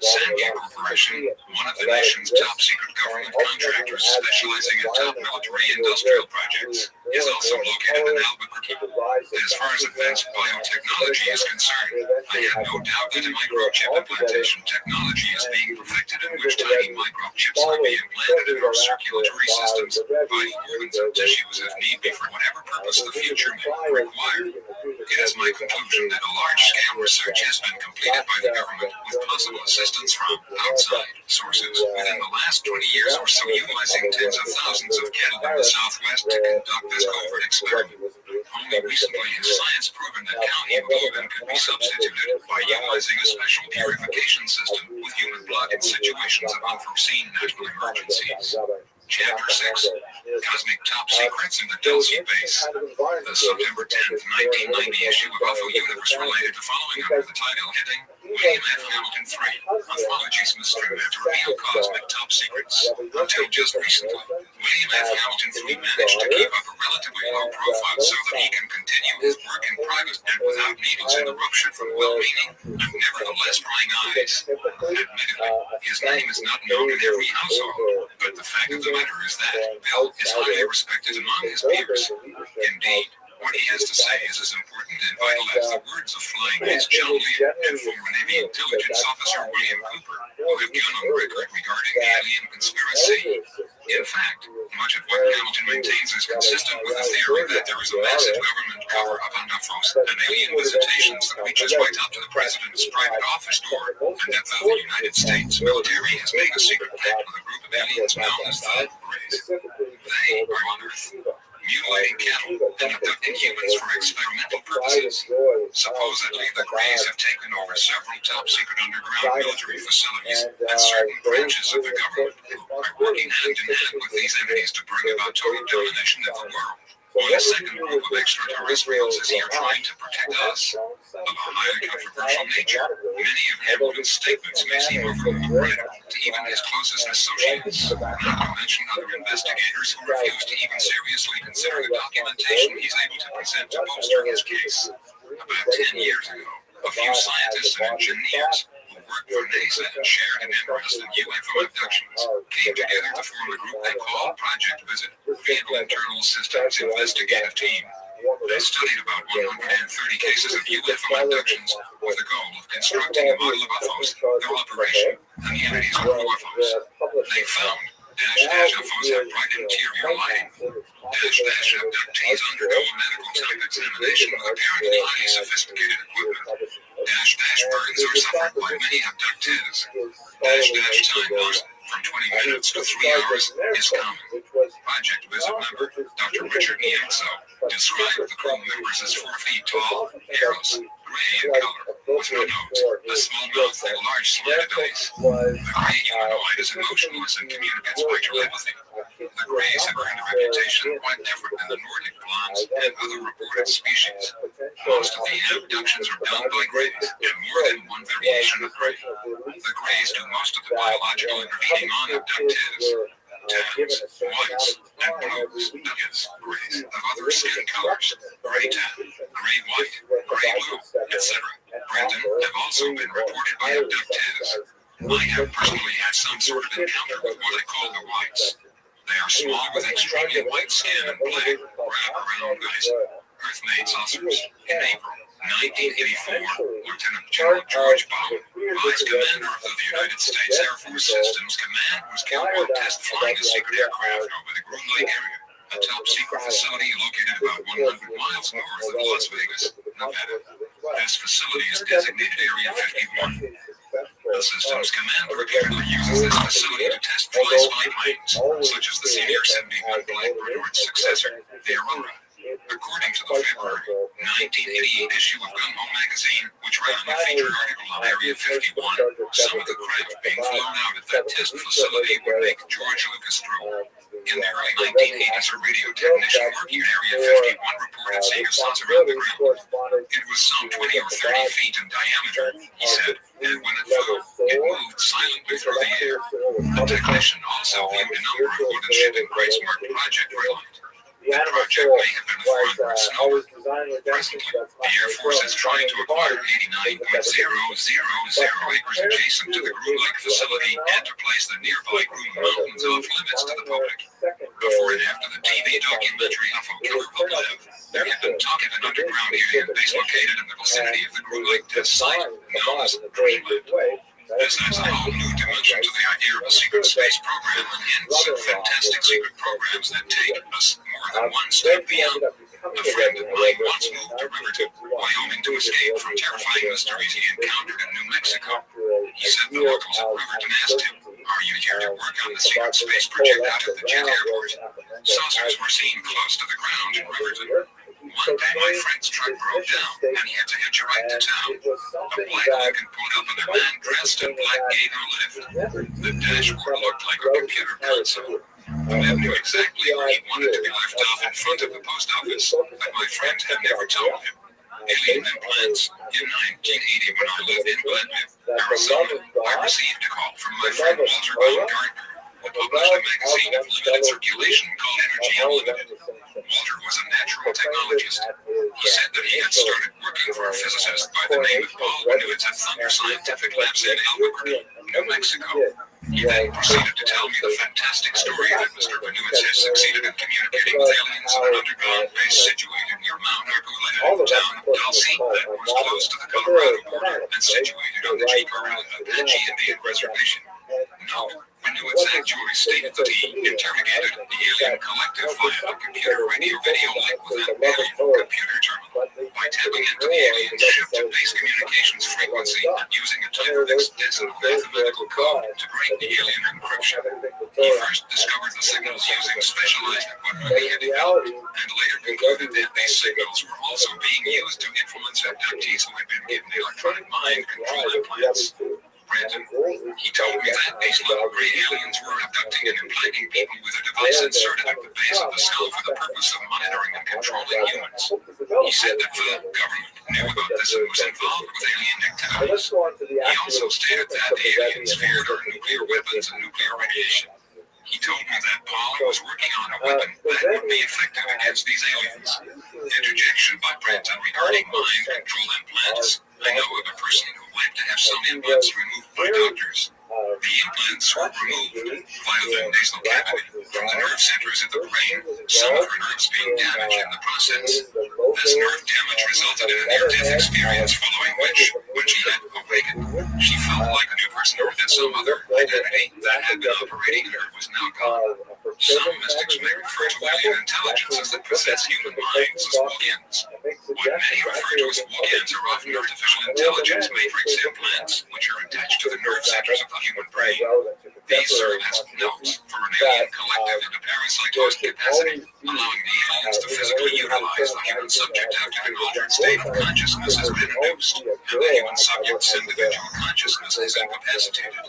Sandia Corporation, one of the nation's top-secret government contractors specializing in top military industrial projects, is also located in Albuquerque. As far as advanced biotechnology is concerned, I have no doubt that microchip implantation technology is being perfected in which tiny microchips will be implanted in our circulatory systems, body organs and tissues if need be for whatever purpose the future may require. It is my conclusion that a large-scale research has been completed by the government with possible assistance from outside sources within the last 20 years or so, utilizing tens of thousands of cattle in the Southwest to conduct this covert experiment. Only recently has science proven that cow hemoglobin could be substituted by utilizing a special purification system with human blood in situations of unforeseen natural emergencies. Chapter 6, Cosmic Top Secrets in the Dulce Base. The September 10th, 1990 issue of UFO Universe related to following under the title heading William F. Hamilton 3, Anthology's Mystery Map to Reveal Cosmic Top Secrets. Until just recently, William F. Hamilton 3 managed to keep up a relatively low profile so that he can continue his work in private and without needles in the rupture from well-meaning and nevertheless prying eyes. Admittedly, his name is not known in every household, but the fact of the matter is that Bill is highly respected among his peers. Indeed, what he has to say is as important and vital as the words of Flying Ace John Lee and former Navy intelligence officer William Cooper, who have gone on record regarding the alien conspiracy. In fact, much of what Hamilton maintains is consistent with the theory that there is a massive government cover-up on UFOs and alien visitations that reaches right up to the president's private office door, and that though the United States military has made a secret pact with a group of aliens known as the Rays, they are on Earth, mutilating cattle and abducting humans for experimental purposes. Supposedly, the Greys have taken over several top-secret underground military facilities and certain branches of the government who are working hand-in-hand with these entities to bring about total domination of the world. While a second group of extraterrestrials is here trying to protect us. Of a highly controversial nature, many of Hamilton's statements may seem overly right to even his closest associates, not to mention other investigators who refuse to even seriously consider the documentation he's able to present to bolster his case. About 10 years ago, a few scientists and engineers who worked for NASA and shared an interest in UFO abductions came together to form a group they called Project Visit, Vehicle Internal Systems Investigative Team. They studied about 130 cases of UFO abductions with the goal of constructing a model of UFOs, their operation, and the entities of UFOs. They found dash UFOs have bright interior lighting. Dash abductees undergo a medical type examination with apparently highly sophisticated equipment. Dash burns are suffered by many abductees. Dash time lost from 20 minutes to 3 hours is common. Project Visit member Dr. Richard Nielsen described the crew members as 4 feet tall, hairless, gray in color, with no nose, a small mouth, and large slanted eyes. The gray humanoid is emotionless and communicates by telepathy. The Greys have earned a reputation quite different than the Nordic blondes and other reported species. Most of the abductions are done by Greys, and more than one variation of Grey. The Greys do most of the biological intervening on abductees. Tans, whites, and blues, that is, Greys of other skin colors, gray tan, gray white, gray blue, etc. Brenton have also been reported by abductees. I have personally had some sort of encounter with what I call the whites. They are small with extremely white skin and black, wrap-around eyes. Earth-made saucers. In April 1984, Lieutenant General George Baum, Vice Commander of the United States Air Force Systems Command, was killed while test flying a secret aircraft over the Groom Lake area, a top-secret facility located about 100 miles north of Las Vegas, Nevada. This facility is designated Area 51. The Systems Commander repeatedly uses this facility to test fly-spy planes, such as the CDR-71 Blackbird or its successor, the Aurora. According to the February 1988 issue of Gung Ho magazine, which ran a feature article on Area 51, some of the craft being flown out at that test facility would make George Lucas drool. In the early 1980s, a radio technician working at Area 51 reported seeing a saucer on the ground. It was some 20 or 30 feet in diameter, he said, and when it flew, it moved silently through the air. The technician also viewed a number of wooden shipping crates marked Project Reliant. The project may have been a front for its number. Presently, the Air Force is trying to acquire 89.000 acres adjacent to the Groom Lake facility and to place the nearby Groom Mountains off limits to the public. Before and after the TV documentary UFO Killer will live, there had been talk of an underground alien base located in the vicinity of the Groom Lake test site, known as Dreamland. This adds a whole new dimension to the idea of a secret space program and hints at fantastic secret programs that take us more than one step beyond. A friend of mine once moved to Riverton, Wyoming to escape from terrifying mysteries he encountered in New Mexico. He said the locals at Riverton asked him, "Are you here to work on the secret space project out at the jet airport?" Saucers were seen close to the ground in Riverton. One day my friend's truck broke down and he had to hitch a ride to town. A black Lincoln pulled up and a man dressed in black gave him a lift. The dashboard looked like a computer console. The man knew exactly where he wanted to be left off in front of the post office, but my friend had never told him. Alien implants. In 1980, when I lived in Glenville, Arizona, I received a call from my friend Walter Baumgartner, who published a magazine of limited circulation called Energy Unlimited. Walter was a natural technologist. He said that he had started working for a physicist by the name of Paul Winuitz at Thunder Scientific Labs in Albuquerque, New Mexico. He then proceeded to tell me the fantastic story that Mr. Winuitz has succeeded in communicating with aliens in an underground base situated near Mount Archuleta, town of Dulce that was close to the Colorado border and situated on the Jicarilla Apache Indian Reservation. Note, Winuitz actually stated that he interrogated the alien collective via a computer radio video link with an alien computer terminal. By tapping into the alien's ship-to-base communications frequency and using a type of extensive mathematical code to break the alien encryption. He first discovered the signals using specialized equipment he had developed, and later concluded that these signals were also being used to influence abductees who had been given electronic mind control implants. Brandon. He told me that these little gray aliens were abducting and implanting people with a device inserted at the base of the skull for the purpose of monitoring and controlling humans. He said that the government knew about this and was involved with alien activities. He also stated that the aliens feared our nuclear weapons and nuclear radiation. He told me that Paul was working on a weapon that would be effective against these aliens. Interjection by Brandon regarding mind control implants. I know of a person who would like to have some implants removed by doctors. The implants were removed via the nasal cavity from the nerve centers of the brain, some of her nerves being damaged in the process. This nerve damage resulted in a near-death experience, following which, when she had awakened, she felt like a new person or that some other identity that had been operating in her was now gone. Some mystics may refer to alien intelligences that possess human minds as walk-ins. What many refer to as walk-ins are often artificial intelligence matrix implants, which are attached to the nerve centers of the human brain. These serve as nodes for an alien collective in a parasitoid capacity, allowing the aliens to physically utilize the human subject after an altered state of consciousness has been induced, and the human subject's individual consciousness is incapacitated.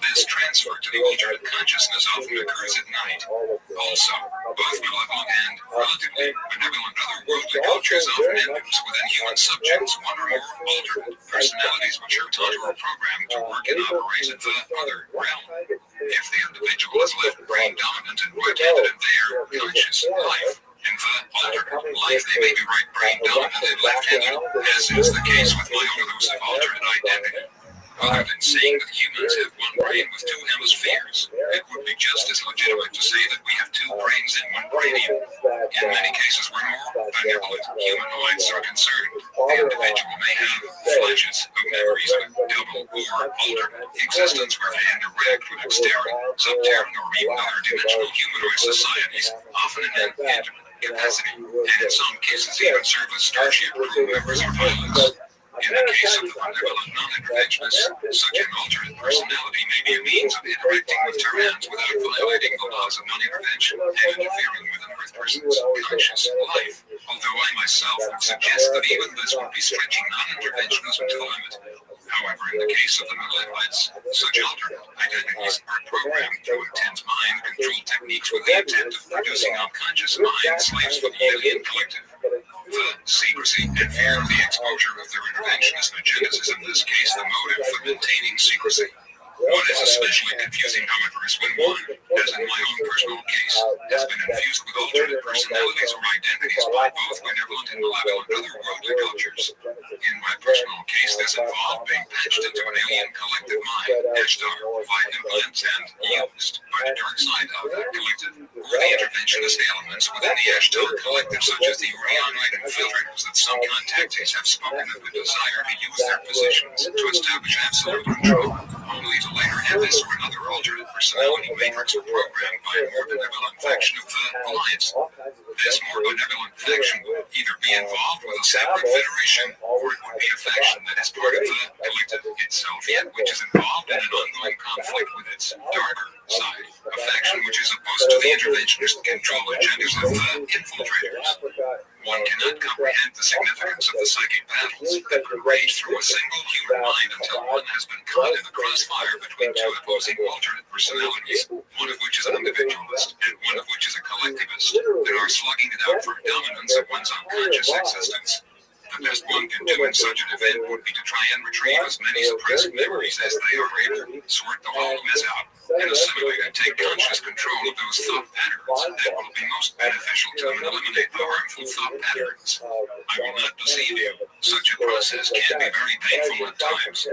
This transfer to the alternate consciousness often occurs at night. Also, both malevolent and relatively benevolent otherworldly cultures often induce within human subjects one or more alternate personalities which are taught or programmed to work and operate in the other realm. If the individual is left brain dominant and right-handed in their conscious life, in the alternate life they may be right brain dominant and left-handed, as is the case with my own elusive alternate identity. Other than saying that humans have one brain with two hemispheres, it would be just as legitimate to say that we have two brains and one cranium. In many cases where more benevolent humanoids are concerned, the individual may have flashes of memories with double or alternate existence where they interact with exterior, subterranean, or even other dimensional humanoid societies, often in an intimate capacity, and in some cases even serve as starship crew members or pilots. In the case of the benevolent non-interventionists, such an alternate personality may be a means of interacting with Terrans without violating the laws of non-intervention and interfering with an Earth person's conscious life. Although I myself would suggest that even this would be stretching non-interventionism to the limit. However, in the case of the malevolents, such alternate identities are programmed through intense mind control techniques with the intent of producing unconscious mind slaves for the alien collective. The secrecy and fear of the exposure of their interventionist agendas is in this case the motive for maintaining secrecy. What is especially confusing, however, is when one, as in my own personal case, has been infused with alternate personalities or identities by both benevolent and malevolent otherworldly cultures. In my personal case, this involved being patched into an alien collective mind, etched on via implants and used by the dark side of that collective, or the interventionist elements within the Ashtar collective, such as the Orionite infiltrators that some contactees have spoken of the desire to use their positions to establish absolute control, only to later have this or another alternate personality matrix programmed by a more benevolent faction of the Alliance. This more benevolent faction would either be involved with a separate federation, or it would be a faction that is part of the collective itself, yet which is involved in an ongoing conflict with its darker side, a faction which is opposed to the interventionist control agendas of the infiltrators. One cannot comprehend the significance of the psychic battles that could rage through a single human mind until one has been caught in the crossfire between two opposing alternate personalities, one of which is an individualist and one of which is a collectivist, that are slugging it out for dominance of one's unconscious existence. The best one can do in such an event would be to try and retrieve as many suppressed memories as they are able, sort the whole mess out, and assimilate and take conscious control of those thought patterns that will be most beneficial to them and eliminate the harmful thought patterns. I will not deceive you. Such a process can be very painful at times.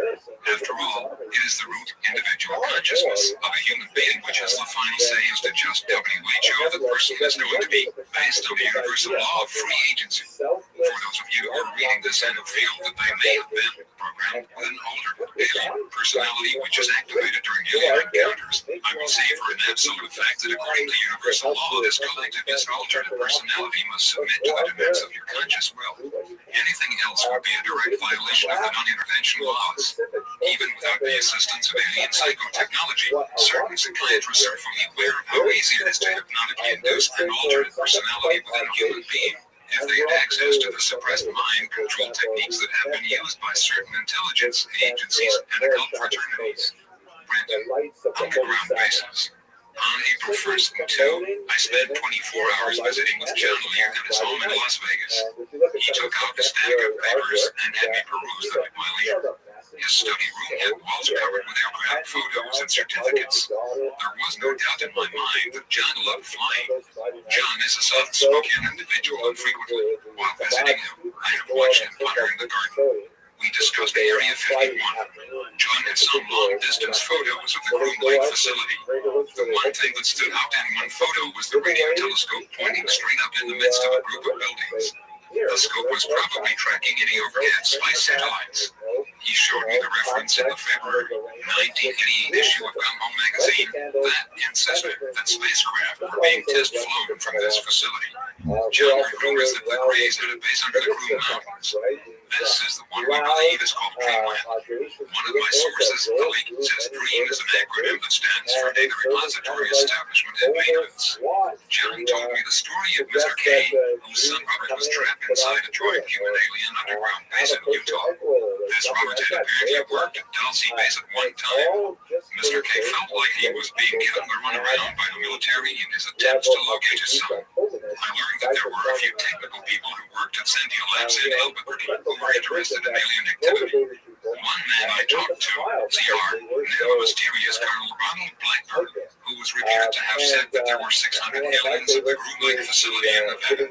After all, it is the root individual consciousness of a human being which has the final say as to just WHO the person is going to be, based on the universal law of free agency. For those of you who are reading this and feel that they may have been programmed with an alternate alien personality which is activated during alien encounters, I will say for an absolute fact that according to universal law, this collectivist alternate personality must submit to the demands of your conscious will. Anything else would be a direct violation of the non-intervention laws. Even without the assistance of alien psychotechnology, certain psychiatrists are fully aware of how easy it is to hypnotically induce an alternate personality within a human being. if they had access to the suppressed mind control techniques that have been used by certain intelligence agencies and occult fraternities. Brandon, underground bases. On April 1st and 2, I spent 24 hours visiting with John Lear at his home in Las Vegas. He took out a stack of papers and had me peruse them at my leisure. His study room had walls covered with aircraft photos and certificates. There was no doubt in my mind that John loved flying. John is a soft-spoken individual, and frequently, while visiting him, I have watched him ponder in the garden. We discussed Area 51. John had some long-distance photos of the Groom Lake facility. The one thing that stood out in one photo was the radio telescope pointing straight up in the midst of a group of buildings. The scope was probably tracking any overhead spice satellites. He showed me the reference in the February 1988 issue of Gung Ho magazine that insisted that spacecraft were being test-flown from this facility. John remembers that the Greys had a base under the Groom Mountains. This is the one we believe is called Dreamland. One of my sources, the leak, says DREAM is an acronym that stands for Data Repository Establishment and Maintenance. John told me the story of Mr. K, whose son Robert was trapped inside a droid human alien underground base in Utah. This Robert had apparently worked at Dulcie Base at one time. Mr. K felt like he was being given the runaround by the military in his attempts to locate his son. I learned that there were a few technical people who worked at Sentinel Labs in Albuquerque who were interested in alien activity. One man I talked to, CR, knew a mysterious Colonel Ronald Blackburn, who was reputed to have said that there were 600 aliens at the Groom Lake facility in Nevada.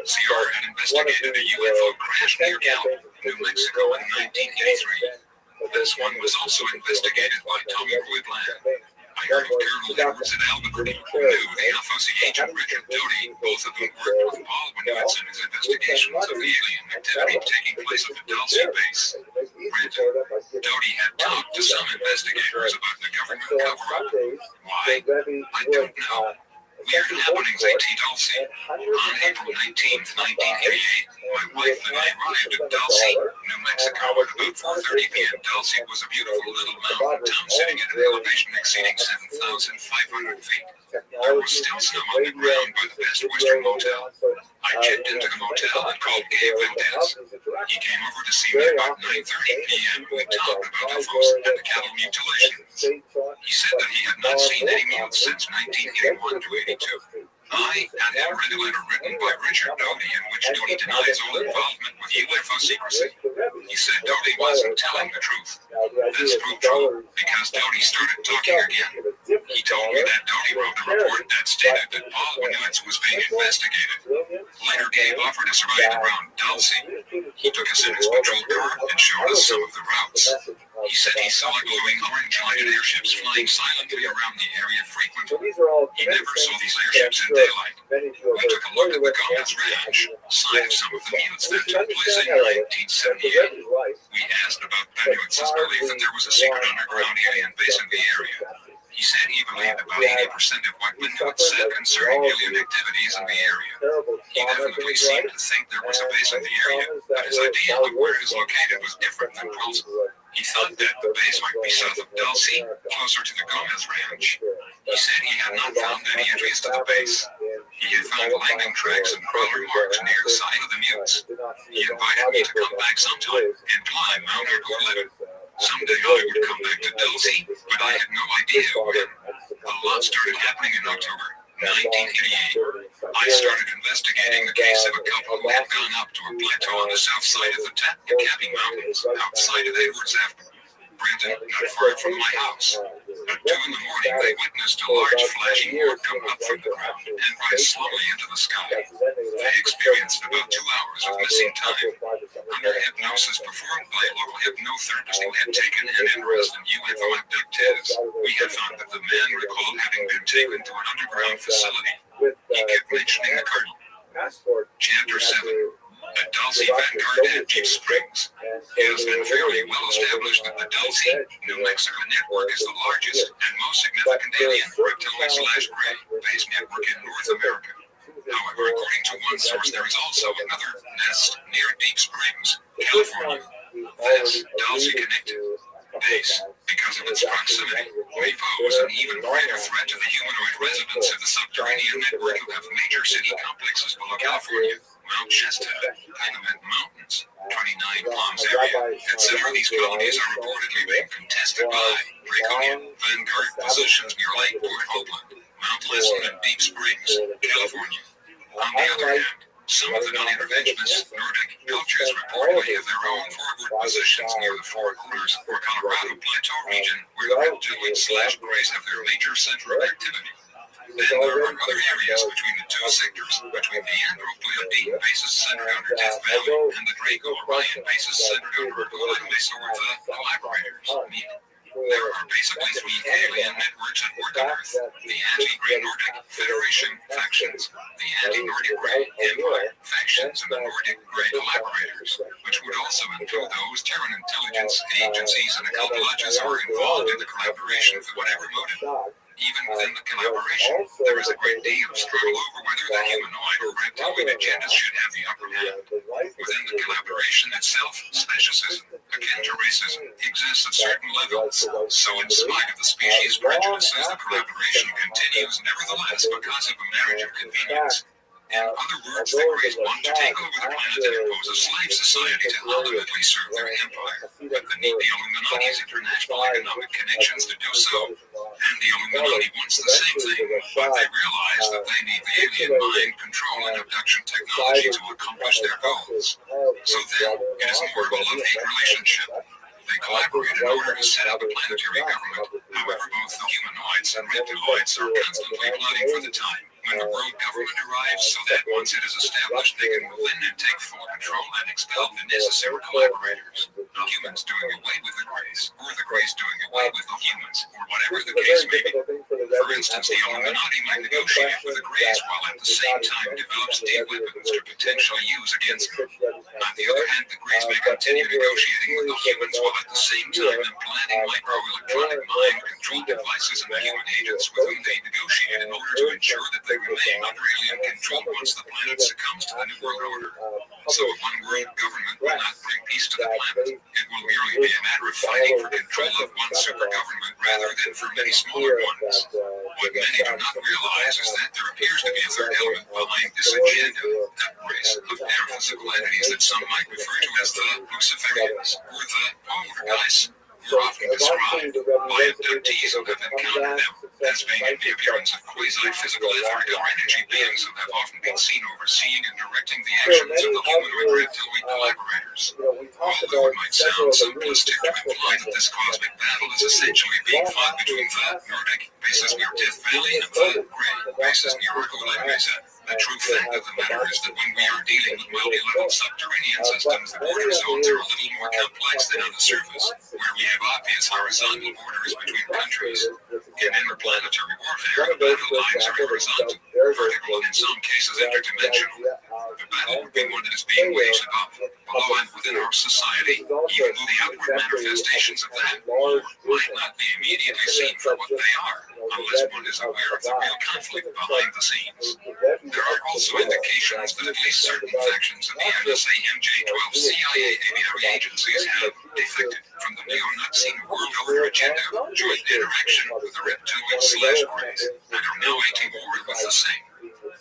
CR had investigated a UFO crash near Gallup, New Mexico in 1983. This one was also investigated by Tommy Roy Bland. I heard of Colonel Edwards at Albuquerque, who knew the FOC agent Richard Doty, both of whom worked with Paul Winowitz in his investigations of the alien activity taking place at the Dulcie base. Granted, Doty had talked to some investigators about the government cover-up. Why? I don't know. Weird happenings at Dulcie. On April 19th, 1988, my wife and I arrived at Dulcie, New Mexico at about 4:30 p.m. Dulcie was a beautiful little mountain town sitting at an elevation exceeding 7,500 feet. There was still snow on the ground by the Best Western Motel. I checked into the motel and called Gabe Valdez. He came over to see me about 9:30 p.m. We talked about UFOs and the cattle mutilations. He said that he had not seen any mutes since 1981 to 82. I had him read a letter written by Richard Doty in which Doty denies all involvement with UFO secrecy. He said Doty wasn't telling the truth. This proved true because Doty started talking again. He told me that Doty wrote a report that stated that Paul Winowitz was being investigated. Later, Gabe offered us a ride around Dulcie. He took us in his patrol car and showed us some of the routes. He said he saw glowing orange-lighted airships flying silently around the area frequently. He never saw these airships in daylight. We took a look at the Gomez Ranch, site of some of the mutants that took place in 1978. We asked about Benowitz's belief that there was a secret underground alien base in the area. He said he believed about 80% of what Benowitz said concerning alien activities in the area. He definitely seemed to think there was a base in the area, but his idea of where it is located was different than plausible. He thought that the base might be south of Dulcie, closer to the Gomez Ranch. He said he had not found any entries to the base. He had found landing tracks and crawler marks near the site of the mutes. He invited me to come back sometime and climb Mount Argo 11. Someday I would come back to Dulcie, but I had no idea when. A lot started happening in October 1988. I started investigating the case of a couple who had gone up to a plateau on the south side of the Cappy Mountains, outside of Edwards Avenue, Brenton, not far from my house. At 2 in the morning, they witnessed a large flashing orb come up from the ground and rise slowly into the sky. They experienced about 2 hours of missing time. Under hypnosis performed by a local hypnotherapist who had taken an interest in UFO abductees, we had found that the man recalled having been taken to an underground facility. He kept mentioning the Colonel. Chapter 7. At Dulcie, Vanguard and Deep Springs. It has been fairly well established that the Dulcie, New Mexico network is the largest and most significant alien reptilian/gray base network in North America. However, according to one source, there is also another nest near Deep Springs, California. This Dulcie connected base, because of its proximity, may pose an even greater threat to the humanoid residents of the subterranean network who have major city complexes below California. Mount Shasta, Panamint Mountains, 29 Palms area, etc. These colonies are reportedly being contested by Draconian Vanguard positions near Lake Port Hopeland, Mount Pleasant, and Deep Springs, California. On the other hand, some of the non-interventionist Nordic cultures reportedly have their own forward positions near the Four Corners or Colorado Plateau region, where the reptilians/Greys have their major center of activity. Then there are other areas between the two sectors, between the Andro-Pleiadian bases centered under Death Valley and the Draco-Orion bases centered under Golden Mesa or the Collaborators. There are basically three alien networks at work on Earth: the anti-Grey Nordic Federation factions, the anti-Nordic Grey Empire factions, and the Nordic Grey Collaborators, which would also include those Terran intelligence agencies and occult lodges who are involved in the collaboration for whatever motive. Even within the collaboration, there is a great deal of struggle over whether the humanoid or reptilian agendas should have the upper hand. Within the collaboration itself, speciesism, akin to racism, exists at certain levels. So in spite of the species prejudices, the collaboration continues nevertheless because of a marriage of convenience. In other words, the Greys want to take over the planet and impose a slave society to ultimately serve their empire. But beneath the Illuminati's international economic connections to do so, and the Illuminati wants the same thing, but they realize that they need the alien mind control and abduction technology to accomplish their goals. So then, it is more of a love-hate relationship. They collaborate in order to set up a planetary government. However, both the humanoids and reptiloids are constantly plotting for the time when the world government arrives, so that once it is established, they can move in and take full control and expel the necessary collaborators. The humans doing away with the Greys, or the Greys doing away with the humans, or whatever the case may be. For instance, the Illuminati might negotiate with the Greys while at the same time develop steel weapons to potentially use against them. On the other hand, the Greys may continue negotiating with the humans while at the same time implanting microelectronic mind control devices in the human agents with whom they negotiate in order to ensure that they remain under alien control once the planet succumbs to the New World Order. So a one-world government will not bring peace to the planet. It will merely be a matter of fighting for control of one super government rather than for many smaller ones. What many do not realize is that there appears to be a third element behind this agenda, that race of paraphysical entities that some might refer to as the Luciferians, or the poltergeists, who are often described by abductees who have encountered them as being in the appearance of quasi-physical ethereal energy beings who have often been seen overseeing and directing the actions of the humanoid reptiloid collaborators. Although it might sound simplistic to imply that this cosmic battle is essentially being fought between the Nordic bases near Death Valley and the Grey bases near Golden Mesa, the true fact of the matter is that when we are dealing with multi-level subterranean systems, the border zones are a little more complex than on the surface, where we have obvious horizontal borders between countries. In interplanetary warfare, the battle lines are horizontal, vertical, and in some cases interdimensional. The battle would be one that is being waged above, below, and within our society, even though the outward manifestations of that war might not be immediately seen for what they are, unless one is aware of the real conflict behind the scenes. There are also indications that at least certain factions of the NSA, MJ-12 CIA aviary agencies have defected from the neo-Nazi world order agenda, joined interaction with the reptilians/Greys, and are now waging war with the same.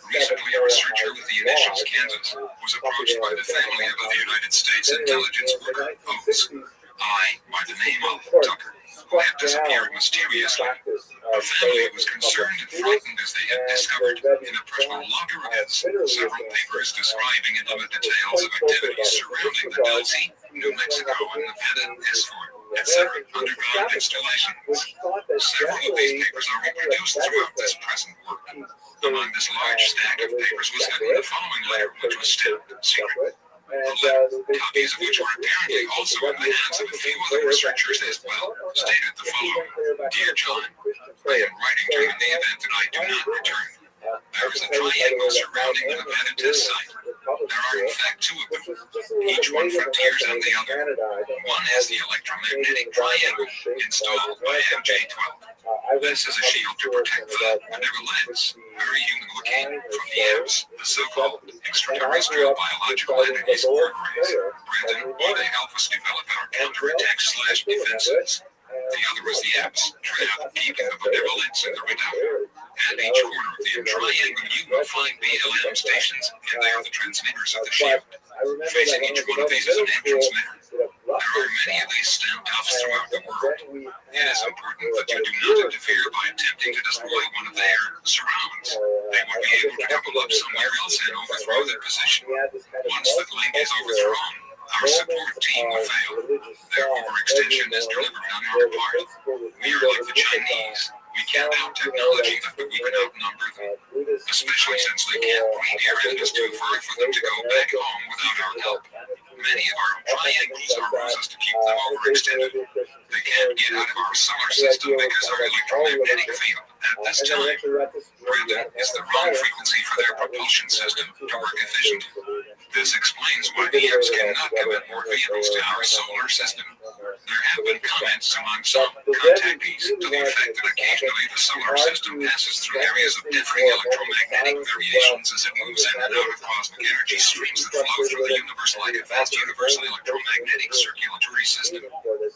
Recently, a researcher with the initials Kansas was approached by the family of a United States intelligence worker, Oates, by the name of Tucker, who had disappeared mysteriously. The family was concerned and frightened as they had discovered in a personal logger of his several papers describing intimate details of activities surrounding the Dulce, New Mexico, and Nevada S4, etc. underground installations. Several of these papers are reproduced throughout this present work. Among this large stack of papers was hidden the following letter, which was still secret. The letter, copies of which were apparently also in the hands of a few other researchers as well, stated the following: Dear John, I am writing to you in the event that I do not return. There is a triangle surrounding the Nevada test site. There are in fact two of them, each one frontiers on the other. One has the electromagnetic triangle installed by MJ-12. This is a shield to protect the never lens, very human looking, from the abs, the so-called extraterrestrial biological entities or Greys, bred in order to help us develop our counterattack/defenses. The other was the abs, trap, keeping the benevolence in the redoubt. At each corner of the triangle, you will find BLM stations, and they are the transmitters of the shield. Facing each one of these is an entrance mirror. There are many of these standoffs throughout the world. It is important that you do not interfere by attempting to destroy one of their surrounds. They would be able to double up somewhere else and overthrow their position. Once the link is overthrown, our support team will fail. Their overextension is deliberate on our part. We are like the Chinese. We can't out technology them, but we can outnumber them, especially since they can't read air and it is too far for them to go back home without our help. Many of our triangles are roses to keep them overextended. They can't get out of our solar system because our electromagnetic field at this time, Brandon, is the wrong frequency for their propulsion system to work efficiently. This explains why EMs cannot commit more vehicles to our solar system. There have been comments among some contactees to the effect that occasionally the solar system passes through areas of differing electromagnetic variations as it moves in and out of cosmic energy streams that flow through the universe like a vast universal electromagnetic circulatory system.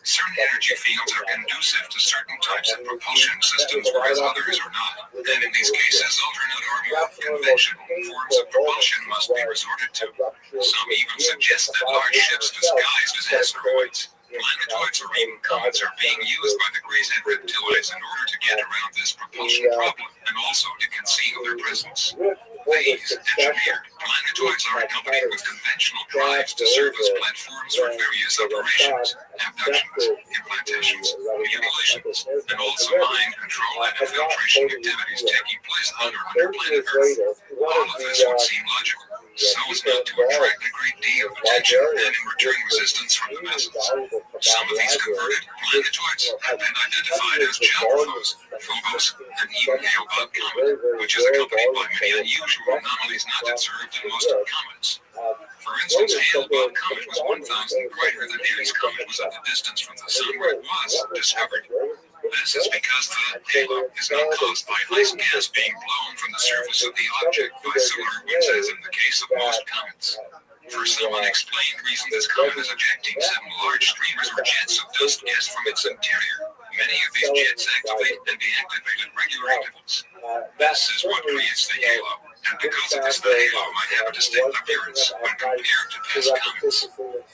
Certain energy fields are conducive to certain types of propulsion systems, whereas others are not. And in these cases, alternate or more conventional forms of propulsion must be resorted to. Some even suggest that large ships disguised as asteroids, planetoids, or even comets are being used by the Gray's-Head reptiloids in order to get around this propulsion problem and also to conceal their presence. These engineered planetoids are accompanied with conventional drives to serve as platforms for various operations, abductions, implantations, mutilations, and also mind control and infiltration activities taking place on or under planet Earth. All of this would seem logical, so as not to attract a great deal of attention and in return resistance from the masses. Some of these converted planetoids have been identified as Phobos, and even Hale-Bopp comet, which is accompanied by many unusual anomalies not observed in most comets. For instance, Hale-Bopp comet was 1,000 brighter than Halley's comet was at the distance from the sun where it was discovered. This is because the halo is not caused by ice gas being blown from the surface of the object by solar winds as in the case of most comets. For some unexplained reason, this comet is ejecting some large streamers or jets of dust gas from its interior. Many of these jets activate and deactivate at regular intervals. This is what creates the halo, and because of this, the halo might have a distinct appearance when compared to past comets.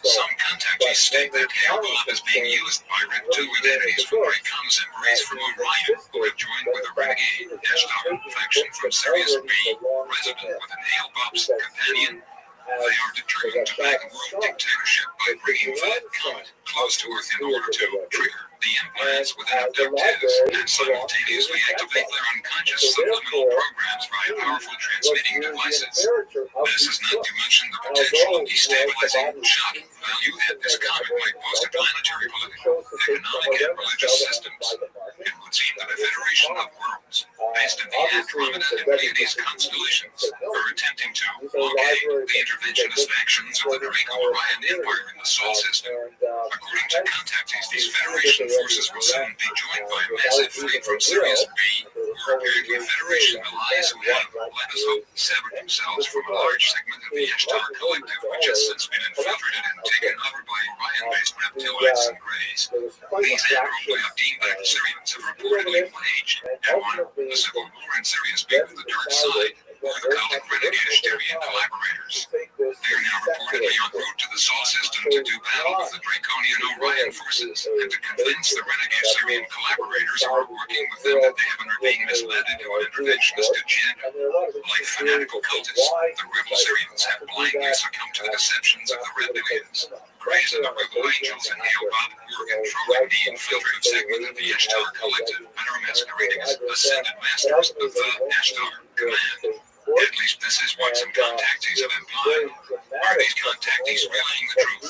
Some contactees state that Hale-Bopp is being used by Red 2 entities from Great Concentrates from Orion, who have joined with a renegade Ashtar faction from Sirius B, resident with an Hale-Bopp's companion. They are determined to back world dictatorship by bringing the comet close to Earth in order to trigger the implants within abductives and simultaneously activate their unconscious subliminal programs via powerful transmitting devices. This is not to mention the potential destabilizing shock value that this comet might pose to planetary, political, economic, and religious systems. It would seem that a federation of worlds based in the Andromeda and Pleiades constellations are attempting to blockade the interventionist factions of the Draco-Orion Empire in the Sol system. According to contactees, these Federation forces will soon be joined by a massive fleet from Sirius B, who are apparently Federation allies who have, let us hope, severed themselves from a large segment of the Ashtar Collective, which has since been infiltrated and taken over by Orion-based reptiloids and Greys. These Andromeda have deemed that the Syrians have reportedly waged and won the civil war in Sirius B with the dark side, or the cultic renegade Asterian collaborators. They are now reportedly en route to the Sol system to do battle with the Draconian Orion forces and to convince the renegade Syrian collaborators who are working with them that they are being misled into an interventionist agenda. Like fanatical cultists, the rebel Syrians have blindly succumbed to the deceptions of the reptilians. Greys and the rebel angels and Hale-Bopp who are controlling the infiltrative segment of the Ashtar Collective and are masquerading as ascended masters of the Ashtar Command. At least this is what some contactees have implied. Are these contactees relaying the truth?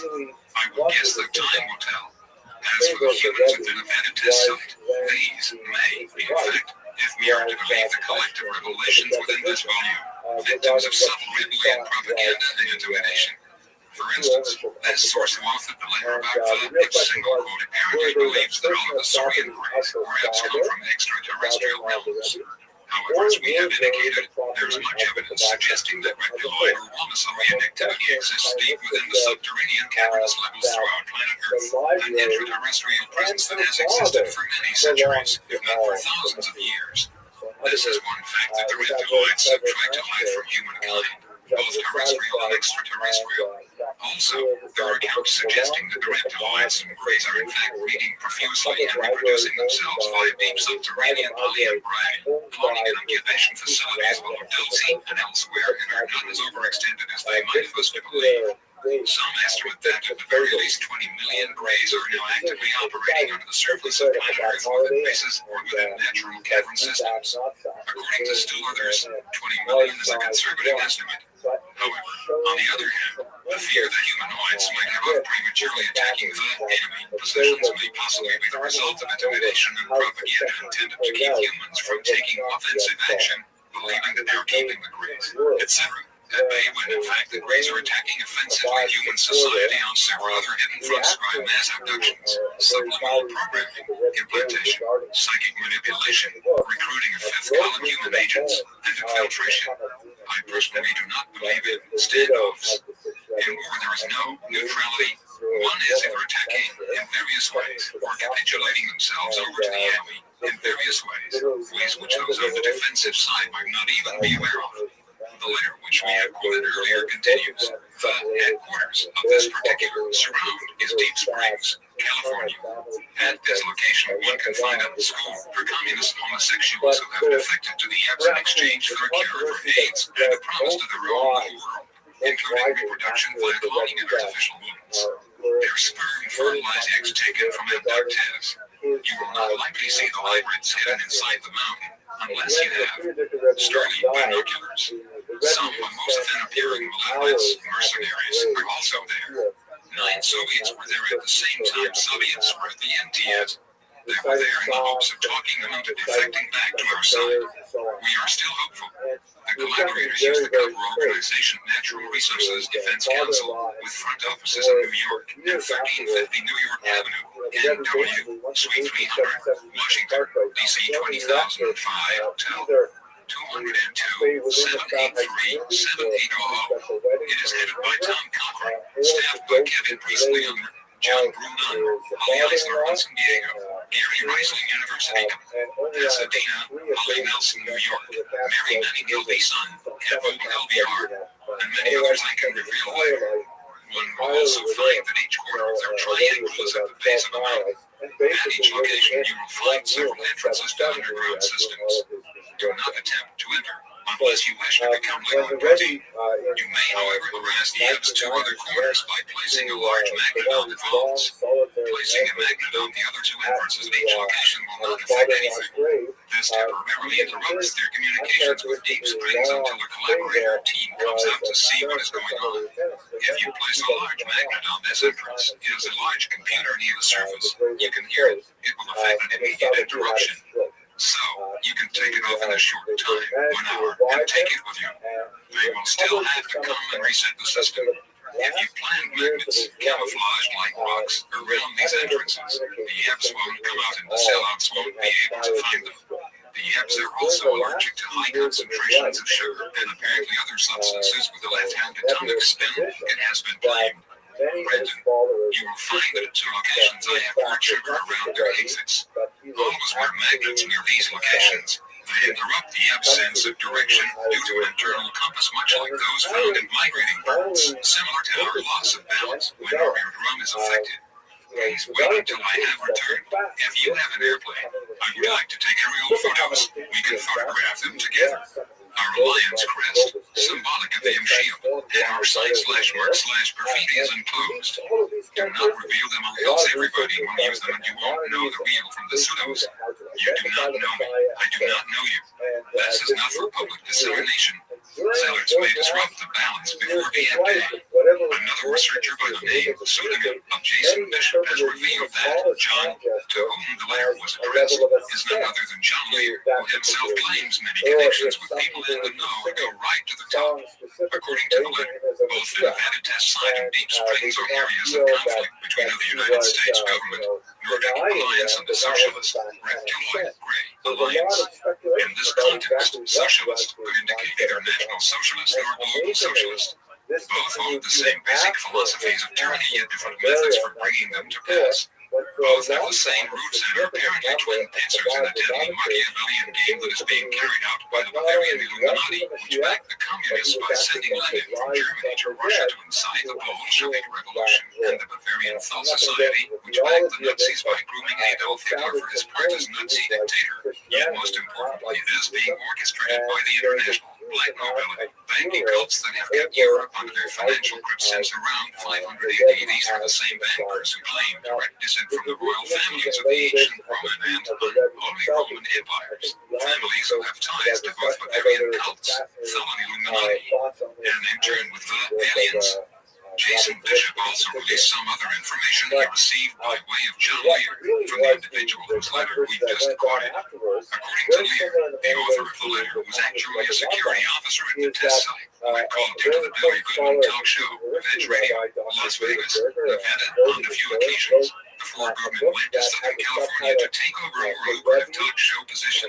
I would guess that time will tell. As for the humans at the Nevada test site, these may, in fact, if we are to believe the collective revelations within this volume, victims of subtle Rabbian propaganda and intimidation. For instance, this source who authored the letter about its single quote apparently believes that all of the Saurian Greys or ants come from extraterrestrial realms. However, as we have indicated, there is much evidence suggesting that reptiloid or Womasaurian activity exists deep within the subterranean cavernous levels throughout planet Earth, an intraterrestrial presence that has existed for many centuries, if not for thousands of years. This is one fact that the reptiloids have tried to hide from humankind, both terrestrial and extraterrestrial. Also, there are accounts suggesting that the reptiloids and greys are in fact breeding profusely and reproducing themselves via deep subterranean alien brine, cloning and incubation facilities below Delphi and elsewhere, and are not as overextended as they might have us to believe. Some estimate that at the very least 20 million greys are now actively operating under the surface of planet Earth within bases or within natural cavern systems. According to still others, 20 million is a conservative estimate. However, on the other hand, the fear that humanoids might have of prematurely attacking the enemy positions may possibly be the result of intimidation and propaganda intended to keep humans from taking offensive action, believing that they are keeping the greys, etc. At bay when in fact the greys are attacking offensively human society on several other hidden fronts by mass abductions, subliminal programming, implantation, psychic manipulation, recruiting of fifth column human agents, and infiltration. I personally do not believe in standoffs. In war there is no neutrality. One is either attacking in various ways or capitulating themselves over to the enemy in various ways which those on the defensive side might not even be aware of. The letter which we have quoted earlier continues. The headquarters of this particular surround is Deep Springs, California. At this location, one can find a school for communist homosexuals who have defected to the Eps in exchange for a cure for AIDS and a promise to their own new world, including reproduction via cloning and artificial wombs. Their sperm fertilized eggs taken from Antarctica. You will not likely see the hybrids hidden inside the mountain unless you have starry binoculars. Some of most thin-appearing malevolent mercenaries are also there. 9 Soviets were there at the same time Soviets were at the NTS. They were there in the hopes of talking them into defecting back to our side. We are still hopeful. The collaborators used the cover organization Natural Resources Defense Council with front offices in New York and 1350 New York Avenue, NW, Suite 300, Washington, DC 20005, Tel 202 783 7800. It is headed by Tom Cochran, staffed by Kevin Priestley Younger, John Brunon, Holly Eisler in San Diego, Gary Reisling University, Pasadena, Holly Nelson, New York, Mary Manning Son, and Vogel LVR, and many others I can reveal later. One will also find that each corner of their triangle is at the base of a mountain. At each location, you will find several entrances to underground systems. Do not attempt to enter unless you wish to become like one party. You may, however, harass the Eps 2 other corners by placing a large magnet on the vaults. Placing a magnet on the other 2 entrances at each location will not affect anything. This temporarily interrupts their communications with Deep Springs until a collaborator team comes out to see what is going on. If you place a large magnet on this entrance, it is a large computer near the surface. You can hear it. It will affect an immediate interruption. So, you can take it off in a short time, 1 hour, and take it with you. They will still have to come and reset the system. If you plant magnets camouflaged like rocks around these entrances, the Eps won't come out and the sellouts won't be able to find them. The Eps are also allergic to high concentrations of sugar and apparently other substances with a left-hand atomic spin, it has been claimed. Brendan, you will find that at 2 locations I have poured sugar around their exits. Always wear magnets near these locations. They interrupt the Eps sense of direction due to an internal compass much like those found in migrating birds, similar to our loss of balance when our rear drum is affected. Please wait until I have returned. If you have an airplane, I would like to take aerial photos. We can photograph them together. Our Alliance crest, symbolic of the M-shield, and our sign/mark/graffiti is enclosed. Do not reveal them or else everybody will use them and you won't know the real from the pseudos. You do not know me. I do not know you. This is not for public dissemination. Zealots may disrupt the balance before being paid. Another researcher by the name pseudonym of Jason Bishop has revealed that John, to whom the letter was addressed, is none other than John Lear, who himself claims many connections with people in the know that go right to the top. According to the letter, both the Nevada test site and Deep Springs are areas of conflict between the United States government, Nordic Alliance, and the Socialist Reptiloid Grey Alliance. In this context, socialist could indicate either National Socialist or Global Socialist. Both hold the same basic philosophies of tyranny, yet different methods for bringing them to pass. Both have the same roots and are apparently twin pincers in a deadly Machiavellian game that is being carried out by the Bavarian Illuminati, which backed the communists by sending Lenin from Germany to Russia to incite the Bolshevik Revolution, and the Bavarian Thought Society, which backed the Nazis by grooming Adolf Hitler for his part as Nazi dictator. Yet most importantly, it is being orchestrated by the international black nobility, banking cults that have kept Europe under their financial grip since around 500 AD. These are the same bankers who claim direct descent from the royal families of the ancient Roman and Holy Roman empires, families who have ties to both Bavarian cults, Thulon Illuminati, and in turn with the aliens. Jason Bishop also released some other information he received by way of John Lear from the individual whose letter we just quoted. According to Lear, the author of the letter was actually a security officer at the test site who had called into the Billy Goodman talk show, Veg Radio, Las Vegas, Nevada, on a few occasions, before Goodman went to Southern California to take over a more lucrative talk show position.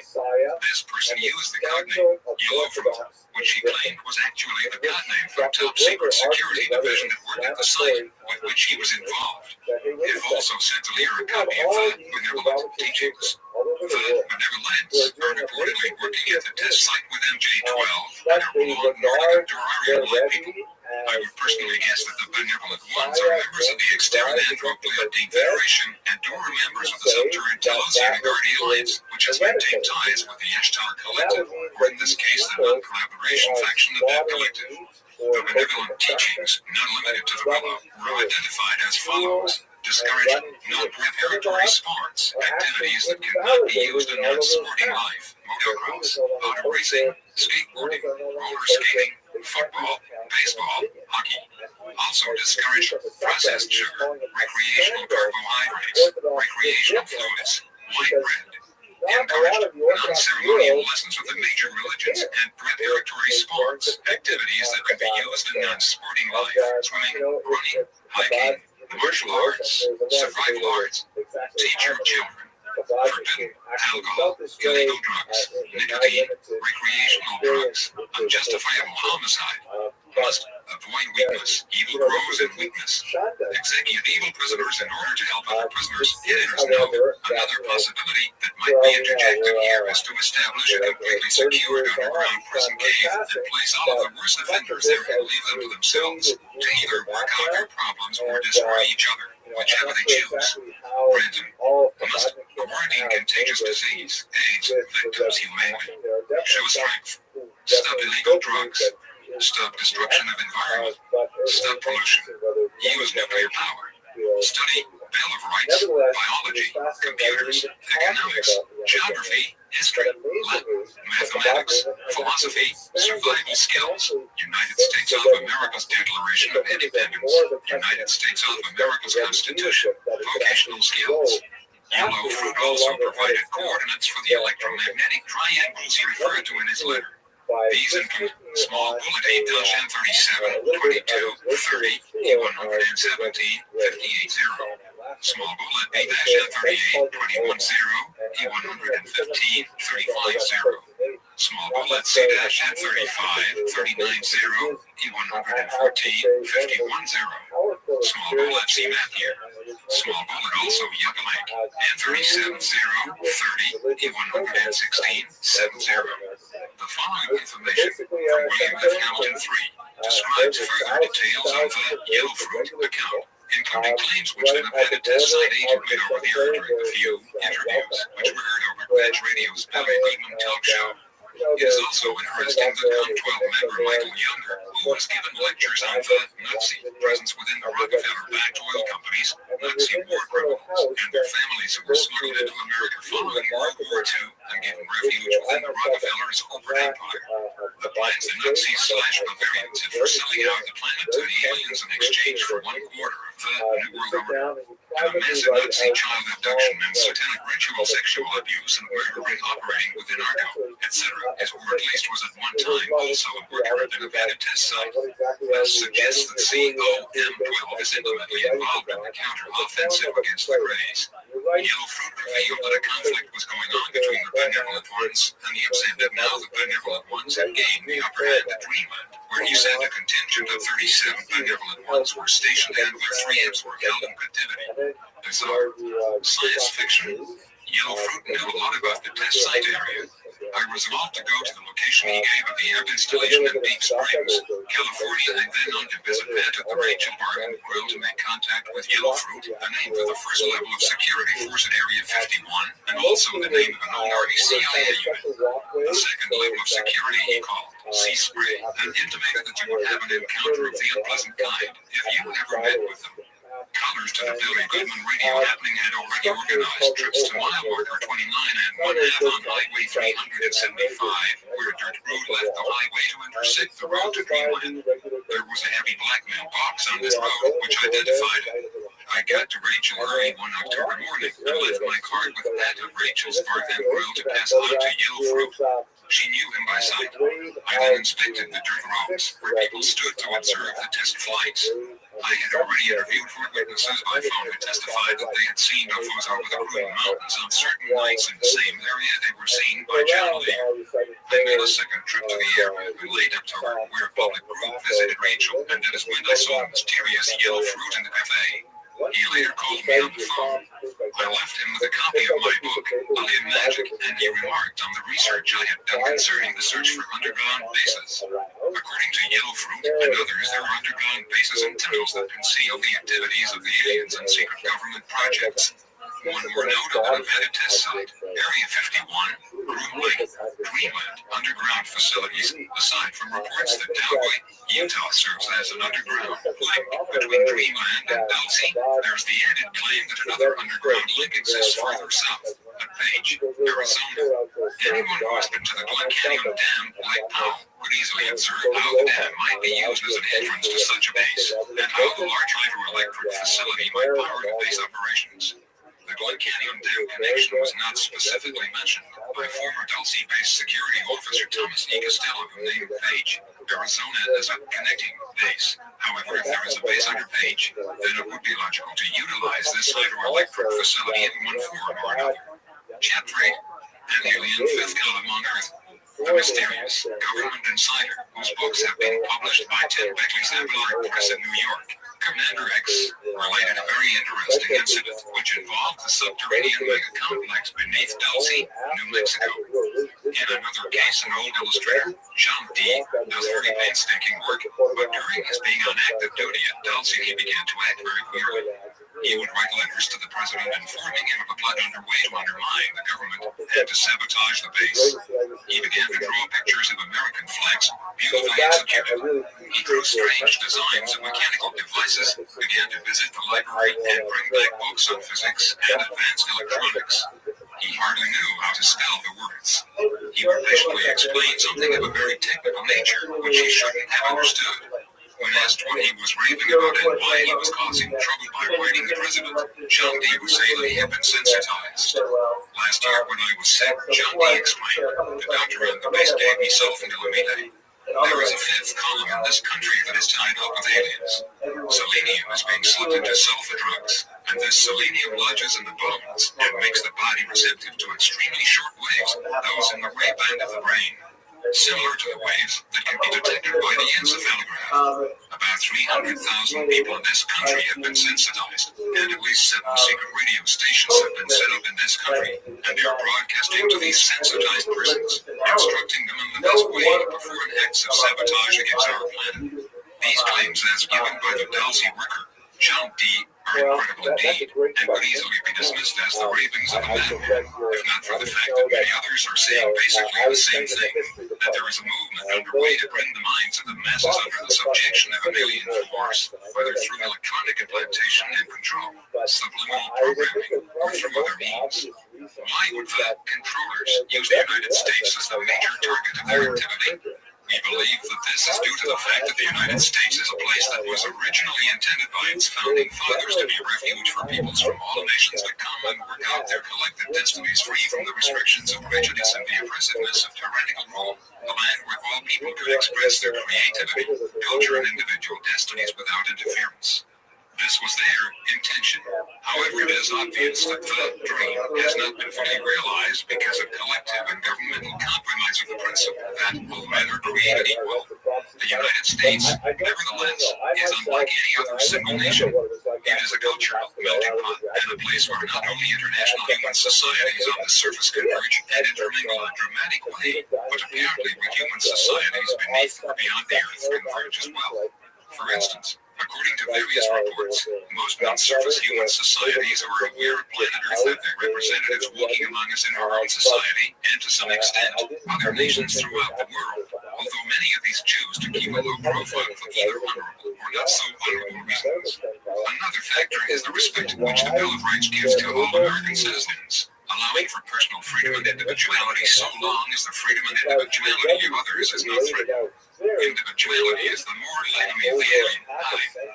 This person used the codename Yellowfruit, which he claimed was actually the codename for a top-secret security division that worked at the site with which he was involved. It also sent to Lear a copy of the Benevolent Teachings. The Benevolents are reportedly working at the test site with MJ-12 and are belong Northern Durarian-like people. I would personally guess that the Benevolent Ones are members of the External Andropoletic Federation and dual members of the Subterran Telosian Guardi Alliance, which has maintained ties with the Ashtar Collective, or in this case, the non-collaboration faction of that collective. The Benevolent Teachings, not limited to the Willow, were identified as follows: discourage non-preparatory sports, activities that cannot be used in non-sporting life, motocross, auto racing, skateboarding, roller skating, football, baseball, hockey. Also discourage processed sugar, recreational carbohydrates, recreational fluids, white bread. Encouraged non-ceremonial lessons with the major religions and preparatory sports, activities that could be used in non-sporting life, swimming, running, hiking, martial arts, survival arts, teach your children. Forbidden alcohol, illegal drugs, nicotine, recreational drugs, unjustifiable homicide. Must avoid weakness. Evil grows in weakness. Execute evil prisoners in order to help other prisoners. Editors note another possibility that might be interjected here is to establish a completely secured underground prison cave and place all of the worst offenders there and leave them to themselves to either work out their problems or destroy each other, whichever they choose. Brandon must quarantine contagious disease, AIDS, victims humanely. Show strength. Stop illegal drugs. Stop destruction of environment. Stop pollution. Use nuclear power. Study Bill of Rights, biology, computers, economics, geography, history, Latin, mathematics, philosophy, survival skills, United States of America's Declaration of Independence, United States of America's Constitution, vocational skills. Yellowfruit also provided coordinates for the electromagnetic triangles he referred to in his letter. These include small bullet 8-M37, 22, 30, E117, 58-0. Small bullet 8-M38, 21-0, E115, 35-0. Small bullet C-M35, 39-0, E114, 51-0. Small bullet C-Matthew. Small bullet also Yucca-Lake, M37-0, 30, E116, 7-0. The following information from William F. Hamilton III describes further details of the Yellowfruit account, including claims which then have had a test site agent made over the air during the few interviews which were heard over Veg Radio's Billy Goodman talk show. It is also interesting that Com-12 member Michael Younger, who was given lectures on the Nazi presence within the Rockefeller-backed oil companies, Nazi war criminals, and their families who were smuggled into America following World War II and given refuge within the Rockefellers' corporate empire. The plans the Nazis/Bavarians had for selling out the planet to the aliens in exchange for 1/4 of the New World Order, to a massive Nazi child abduction and satanic ritual sexual abuse and murdering operating within Argo, etc., or at least was at one time also a worker at the Nevada test site. This suggests that COM-12 is intimately involved in the counter-offensive against the Greys. Yellowfruit revealed that a conflict was going on between the benevolent ones and the upset that now the benevolent ones had gained the upper hand at Greenland, where he said a contingent of 37 benevolent ones were stationed and where 3 imps were held in captivity. Bizarre. Science fiction. Yellow Fruit knew a lot about the test site area. I resolved to go to the location he gave of the amp installation in Deep Springs, California, and then on to visit Matt at the Rachel Bar and Grill to make contact with Yellow Fruit, the name for the first level of security force at Area 51, and also the name of an old Army CIA unit. The second level of security he called Sea Spray, and intimated that you would have an encounter of the unpleasant kind if you ever met with them. Callers to the Billy Goodman radio happening had already organized trips to mile marker 29 and 1/2 on Highway 375, where a dirt road left the highway to intersect the road to Dreamland. There was a heavy black mailbox on this road, which identified it. I got to Rachel early one October morning and left my card with Pat of Rachel's Bar and Grill to pass on to Yellow Fruit. She knew him by sight. I then inspected the dirt roads, where people stood to observe the test flights. I had already interviewed 4 witnesses by phone who testified that they had seen UFOs over the Green Mountains on certain nights in the same area they were seen by John Lear. I made a second trip to the area in late October where a public group visited Rachel, and that is when I saw the mysterious Yellow Fruit in the cafe. He later called me on the phone. I left him with a copy of my book, Alien Magic, and he remarked on the research I had done concerning the search for underground bases. According to Yellow Fruit and others, there are underground bases and tunnels that conceal the activities of the aliens and secret government projects. One more note of the Nevada test site, Area 51, Greenland underground facilities, aside from reports that Delaware, Utah serves as an underground link between Greenland and Dulce, there's the added claim that another underground link exists further south, at Page, Arizona. Anyone who has been to the Glen Canyon Dam, like Powell, could easily observe how the dam might be used as an entrance to such a base, and how the large hydroelectric facility might power the base operations. The Glen Canyon Dam connection was not specifically mentioned by former Dulce-based security officer Thomas E. Costello, who named Page, Arizona as a connecting base. However, if there is a base under Page, then it would be logical to utilize this hydroelectric facility in one form or another. Chapter 8, an alien fifth column on Earth. The mysterious government insider, whose books have been published by Tim Beckley's Avalar Press in New York. Commander X related a very interesting incident which involved the subterranean mega complex beneath Dulce, New Mexico. In another case, an old illustrator, Jean D, does very painstaking work, but during his being on active duty at Dulce, he began to act very queerly. He would write letters to the president informing him of a plot underway to undermine the government and to sabotage the base. He began to draw pictures of American flags, beautifully executed. He drew strange designs of mechanical devices, began to visit the library and bring back books on physics and advanced electronics. He hardly knew how to spell the words. He would basically explain something of a very technical nature, which he shouldn't have understood. When asked what he was raving about and why he was causing trouble by writing the president, John D. would say that he had been sensitized. Last year, when I was sick, John D. explained, the doctor on the base gave me sulfonylurea. There is a fifth column in this country that is tied up with aliens. Selenium is being slipped into sulfa drugs, and this selenium lodges in the bones and makes the body receptive to extremely short waves, those in the ray band of the brain. Similar to the waves that can be detected by the encephalograph. About 300,000 people in this country have been sensitized, and at least 7 secret radio stations have been set up in this country, and they are broadcasting to these sensitized persons, instructing them in the best way to perform acts of sabotage against our planet. These claims, as given by the Dulce worker, John D., are incredible indeed, and could easily be dismissed as the ravings of a madman, if not for the fact that many others are saying basically the same thing, that there is a movement underway to bring the minds of the masses under the subjection of an alien force, whether through electronic implantation and control, subliminal programming, or through other means. Why would the controllers use the United States as the major target of their activity? We believe that this is due to the fact that the United States is a place that was originally intended by its founding fathers to be a refuge for peoples from all nations that come and work out their collective destinies free from the restrictions of prejudice and the oppressiveness of tyrannical rule, a land where all people could express their creativity, culture, and individual destinies without interference. This was their intention. However, it is obvious that the dream has not been fully realized because of collective and governmental compromise of the principle that all men are created equal. The United States, nevertheless, is unlike any other single nation. It is a cultural melting pot and a place where not only international human societies on the surface converge and intermingle in a dramatic way, but apparently with human societies beneath or beyond the earth converge as well. For instance, according to various reports, most non-surface human societies who are aware of planet Earth have their representatives walking among us in our own society, and to some extent, other nations throughout the world, although many of these choose to keep a low profile for either honorable or not so honorable reasons. Another factor is the respect which the Bill of Rights gives to all American citizens, allowing for personal freedom and individuality so long as the freedom and individuality of others is not threatened. Individuality is the moral enemy of the alien.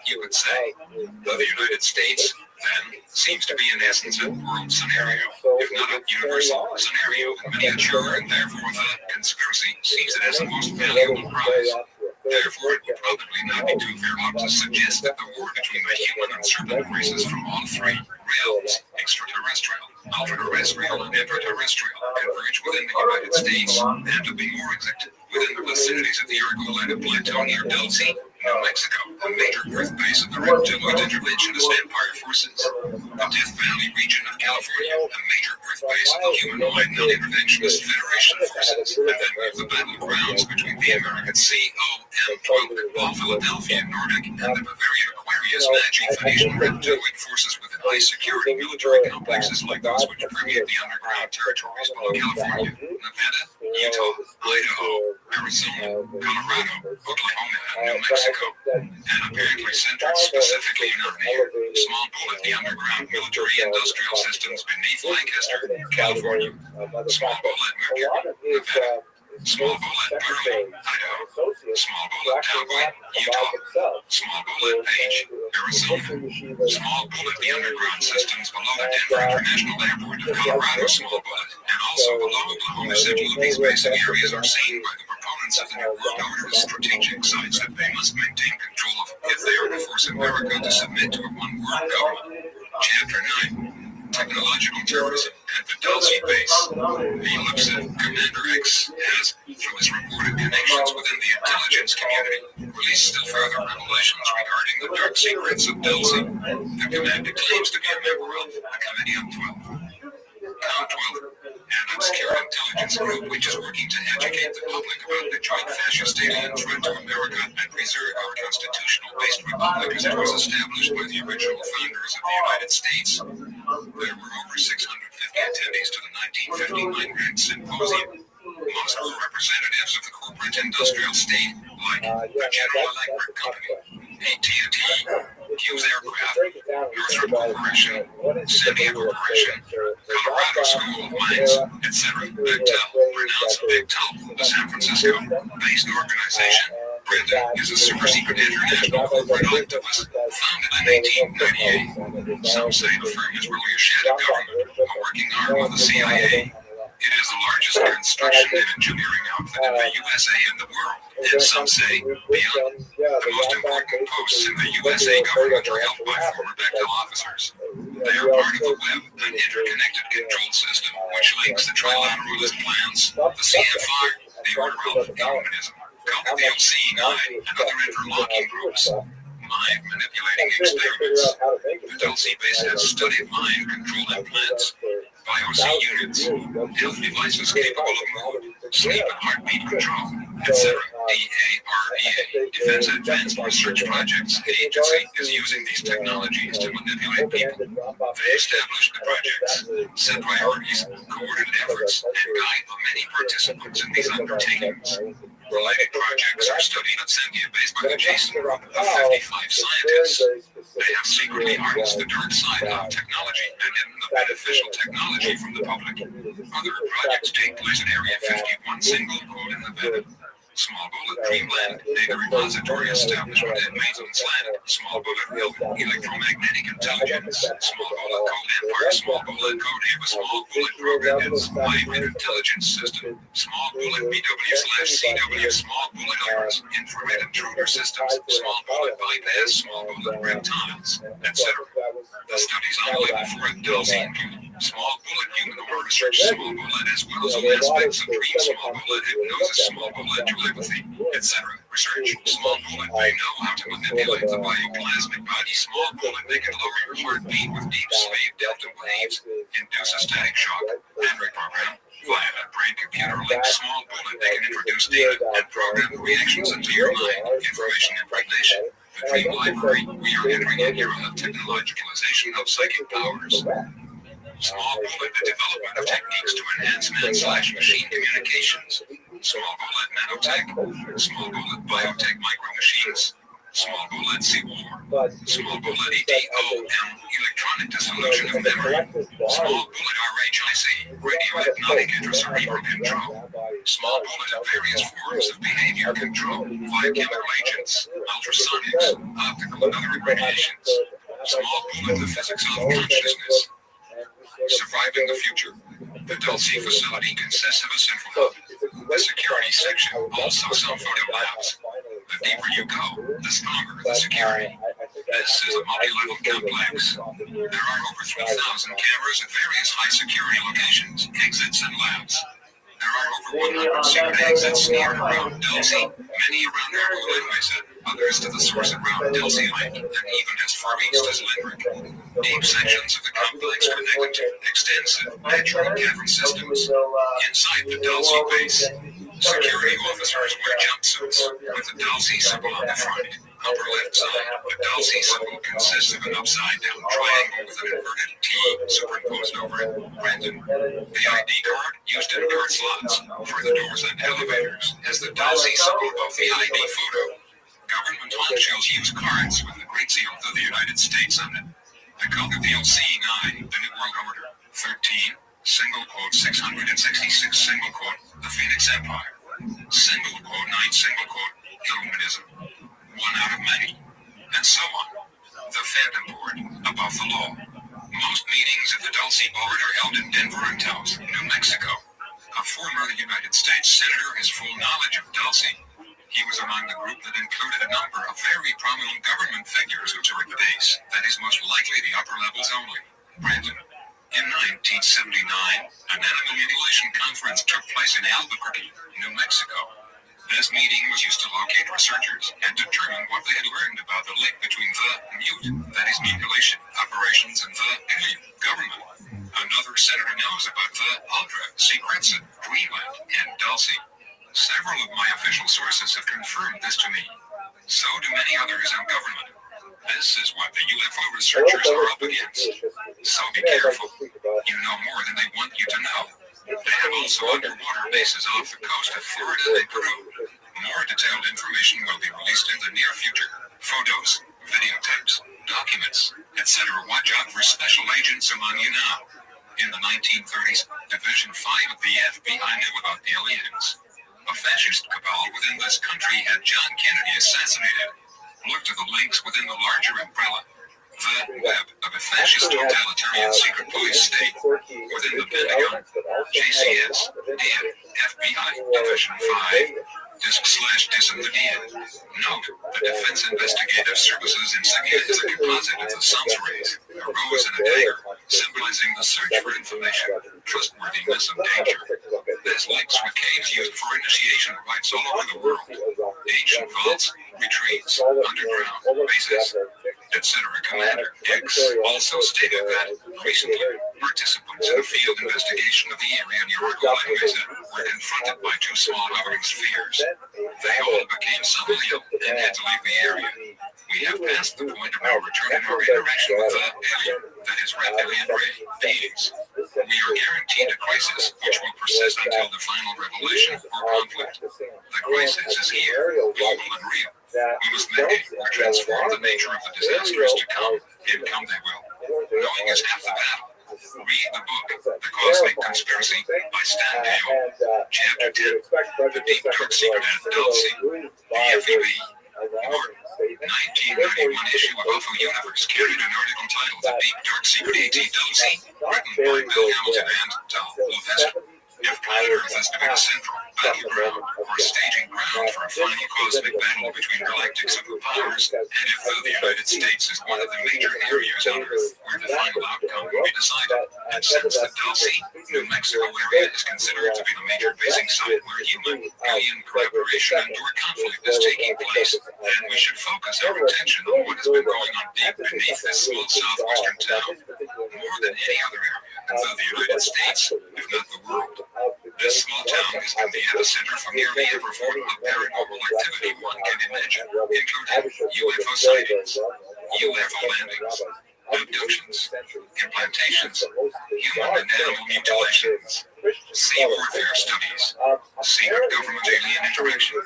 You could say. The United States, then, seems to be in essence a world scenario, if not a universal scenario in miniature, and therefore the conspiracy sees it as the most valuable prize. Therefore, it would probably not be too fair out to suggest that the war between the human and serpent races from all three realms, extraterrestrial, ultra-terrestrial, and intraterrestrial, converge within the United States, and to be more exact, within the vicinities of the Argolid of Plateau near Dulce, New Mexico, a major birthplace of the reptiloid interventionist empire forces. The Death Valley region of California, a major birthplace of the humanoid non-interventionist Federation forces. And then we have the battlegrounds between the American COM-12 Ball Philadelphia Nordic and the Bavarian Aquarius Magi Phoenician reptiloid forces within high security military complexes like those which permeate the underground territories below California, Nevada, Utah, Idaho, Arizona, Colorado, Oklahoma, and New Mexico, and apparently centered specifically in here. Small Bullet, the underground military industrial systems beneath Lancaster, California. Small Bullet, Mercury, Nevada. Small Bullet, Burley, Idaho. Small Bullet, Cowboy, Utah. Small Bullet, Page, Arizona. Small Bullet, the underground systems below the Denver International Airport of Colorado. Small Bullet, and also below Oklahoma. Several of these basic areas are seen by the proponents of the New World Order as strategic sites that they must maintain control of if they are to force America to submit to a one-world government. Chapter 9. Technological terrorism at the Dulce base. He looks at Commander X has, through his reported connections within the intelligence community, released still further revelations regarding the dark secrets of Dulce. The commander claims to be a member of the Committee of 12. COM-12, an obscure intelligence group which is working to educate the public about the joint fascist alien threat to America and preserve our constitutional-based republic as it was established by the original founders of the United States. There were over 650 attendees to the 1959 Grand Symposium. Most were representatives of the corporate industrial state, like the General Electric Company, AT&T, Hughes Aircraft, Northrop Corporation, Sandia Corporation, Colorado School of Mines, etc. Bechtel, pronounced Bechtel, the San Francisco-based organization. Brandon is a super-secret international corporate octopus founded in 1898. Some say the firm is really a shadow government, a working arm of the CIA. It is the largest construction and engineering outfit in the USA and the world, and some say beyond. The most important posts in the USA government are held by former Bechtel officers. They are part of the web, an interconnected control system which links the trilateralist plans, the CFR, the Order of Communism, called the Seeing Eye, and other interlocking groups. Mind manipulating experiments. The Dulce base has studied mind control implants, BioC units, health devices capable of mood, sleep and heartbeat control, etc. DAREA, Defense Advanced Research Projects Agency, is using these technologies to manipulate people. They establish the projects, set priorities, coordinate efforts, and guide the many participants in these undertakings. Related projects are studied at Sandia based by the Jason Group of 55 scientists. They have secretly harnessed the dark side of technology and hidden the beneficial technology from the public. Other projects take place in Area 51 Single Code in Nevada. Small Bullet Dreamland, Data Repository Establishment and Maintenance Land, Small Bullet Electromagnetic Intelligence, Small Bullet Code Empire, Small Bullet Code Ava, Small Bullet Program Hybrid Intelligence System, Small Bullet BW/CW, Small Bullet Iris, Infrared Intruder Systems, Small Bullet Bypass, Small Bullet Reptiles, etc. The studies on label for Dulcie include small bullet human research, small bullet as well as all aspects of dream, small bullet hypnosis, small bullet telepathy, etc. Research, small bullet may know how to manipulate the bioplasmic body, small bullet they can lower your heartbeat with deep sleep, delta waves, induce a static shock, and reprogram via a brain-computer link, small bullet they can introduce data and program the reactions into your mind, information impregnation. The dream library, we are entering an era of technologicalization of psychic powers. Small bullet, the development of techniques to enhance man/machine communications. Small bullet nanotech. Small bullet biotech micro-machines. Small bullet C-war. Small bullet EDOM, electronic dissolution of memory. Small bullet RHIC, radiohypnotic intracerebral control. Small bullet of various forms of behavior control via chemical agents, ultrasonics, optical and other radiations. Small bullet, the physics of consciousness. Surviving the future. The Dulcie facility consists of a central hub, the security section, also some photo labs. The deeper you go, the stronger the security. This is a multi-level complex. There are over 3,000 cameras at various high security locations, exits and labs. There are over 100 secret exits near and around Dulcie, many around Airport and Mesa, others to the source around Dulcie Lake, and even as far east as Limerick. Deep sections of the complex connected to extensive natural cavern systems. Inside the Dulcie base, security officers wear jumpsuits with the Dulcie symbol on the front. Upper left side, the Dulcie symbol consists of an upside-down triangle with an inverted T superimposed over it. Brandon, the ID card used in card slots for the doors and elevators has the Dulcie symbol above the ID photo. Government officials use cards with the Great Seal of the United States on it. The code of the Seeing Eye, the New World Order, 13, single quote 666, single quote, the Phoenix Empire, single quote 9, single quote, Illuminism, one out of many, and so on. The Phantom Board, above the law. Most meetings of the Dulcie Board are held in Denver and Taos, New Mexico. A former United States Senator has full knowledge of Dulcie. He was among the group that included a number of very prominent government figures who toured the base, that is most likely the upper levels only. Brandon. In 1979, an animal mutilation conference took place in Albuquerque, New Mexico. This meeting was used to locate researchers and determine what they had learned about the link between the mute, that is mutilation, operations, and the alien government. Another senator knows about the ultra secrets of Greenland and Dulcie. Several of my official sources have confirmed this to me. So do many others in government. This is what the UFO researchers are up against. So be careful. You know more than they want you to know. They have also underwater bases off the coast of Florida and Peru. More detailed information will be released in the near future. Photos, videotapes, documents, etc. Watch out for special agents among you now. In the 1930s, Division 5 of the FBI knew about the aliens. A fascist cabal within this country had John Kennedy assassinated. Look to the links within the larger umbrella. The web of a fascist totalitarian secret police state within the Pentagon, JCS, and FBI Division 5. Disk/dis in the DN. Note, the Defense Investigative Services insignia is a composite of the sun's rays, a rose and a dagger, symbolizing the search for information, trustworthiness, and danger. This links with caves used for initiation rites all over the world. Ancient vaults, retreats, underground, bases, etc. Commander X also stated that recently, participants in a field investigation of the area near Argola and Mesa were confronted by two small hovering spheres. They all became suddenly ill and had to leave the area. We have passed the point of no return in our interaction with the alien, that is reptilian ray beings. We are guaranteed a crisis which will persist until the final revelation or conflict. The crisis is here, global and real. We must mitigate or transform the nature of the disasters to come, and come they will. Knowing is half the battle. Read the book, The Cosmic Conspiracy, by Stan Dale. Chapter 10, The Deep Dark Secret at Dulcie, the FEB. Martin, 1991 issue of UFO Universe carried an article titled The Deep Dark Secret at Dulcie, written by Bill Hamilton and Tom Levesque. If planet Earth is to be the central battleground or staging ground for a final cosmic economic battle between galactic superpowers, and if the United States is one of the major areas on Earth where the final outcome will be decided. And since the Dulce, New Mexico area is considered to be the major basing site where human alien collaboration and or conflict is taking place, then we should focus our attention on what has been going on deep beneath this small southwestern town, more than any other area in the United States, if not the world. This small town has been the epicenter for nearly every form of paranormal activity one can imagine, including UFO sightings, UFO landings, abductions, implantations, human and animal mutilations, sea warfare studies, secret government alien interaction,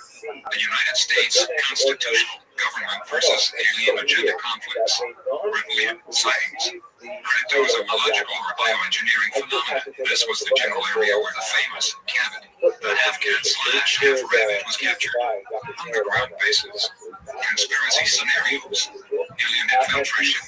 the United States constitutional government versus alien agenda conflicts, rebellion, sightings, cryptozoological or bioengineering phenomena. This was the general area where the famous Cabot, the half-cat/half-rabbit, was captured. Underground bases, conspiracy scenarios, alien infiltration,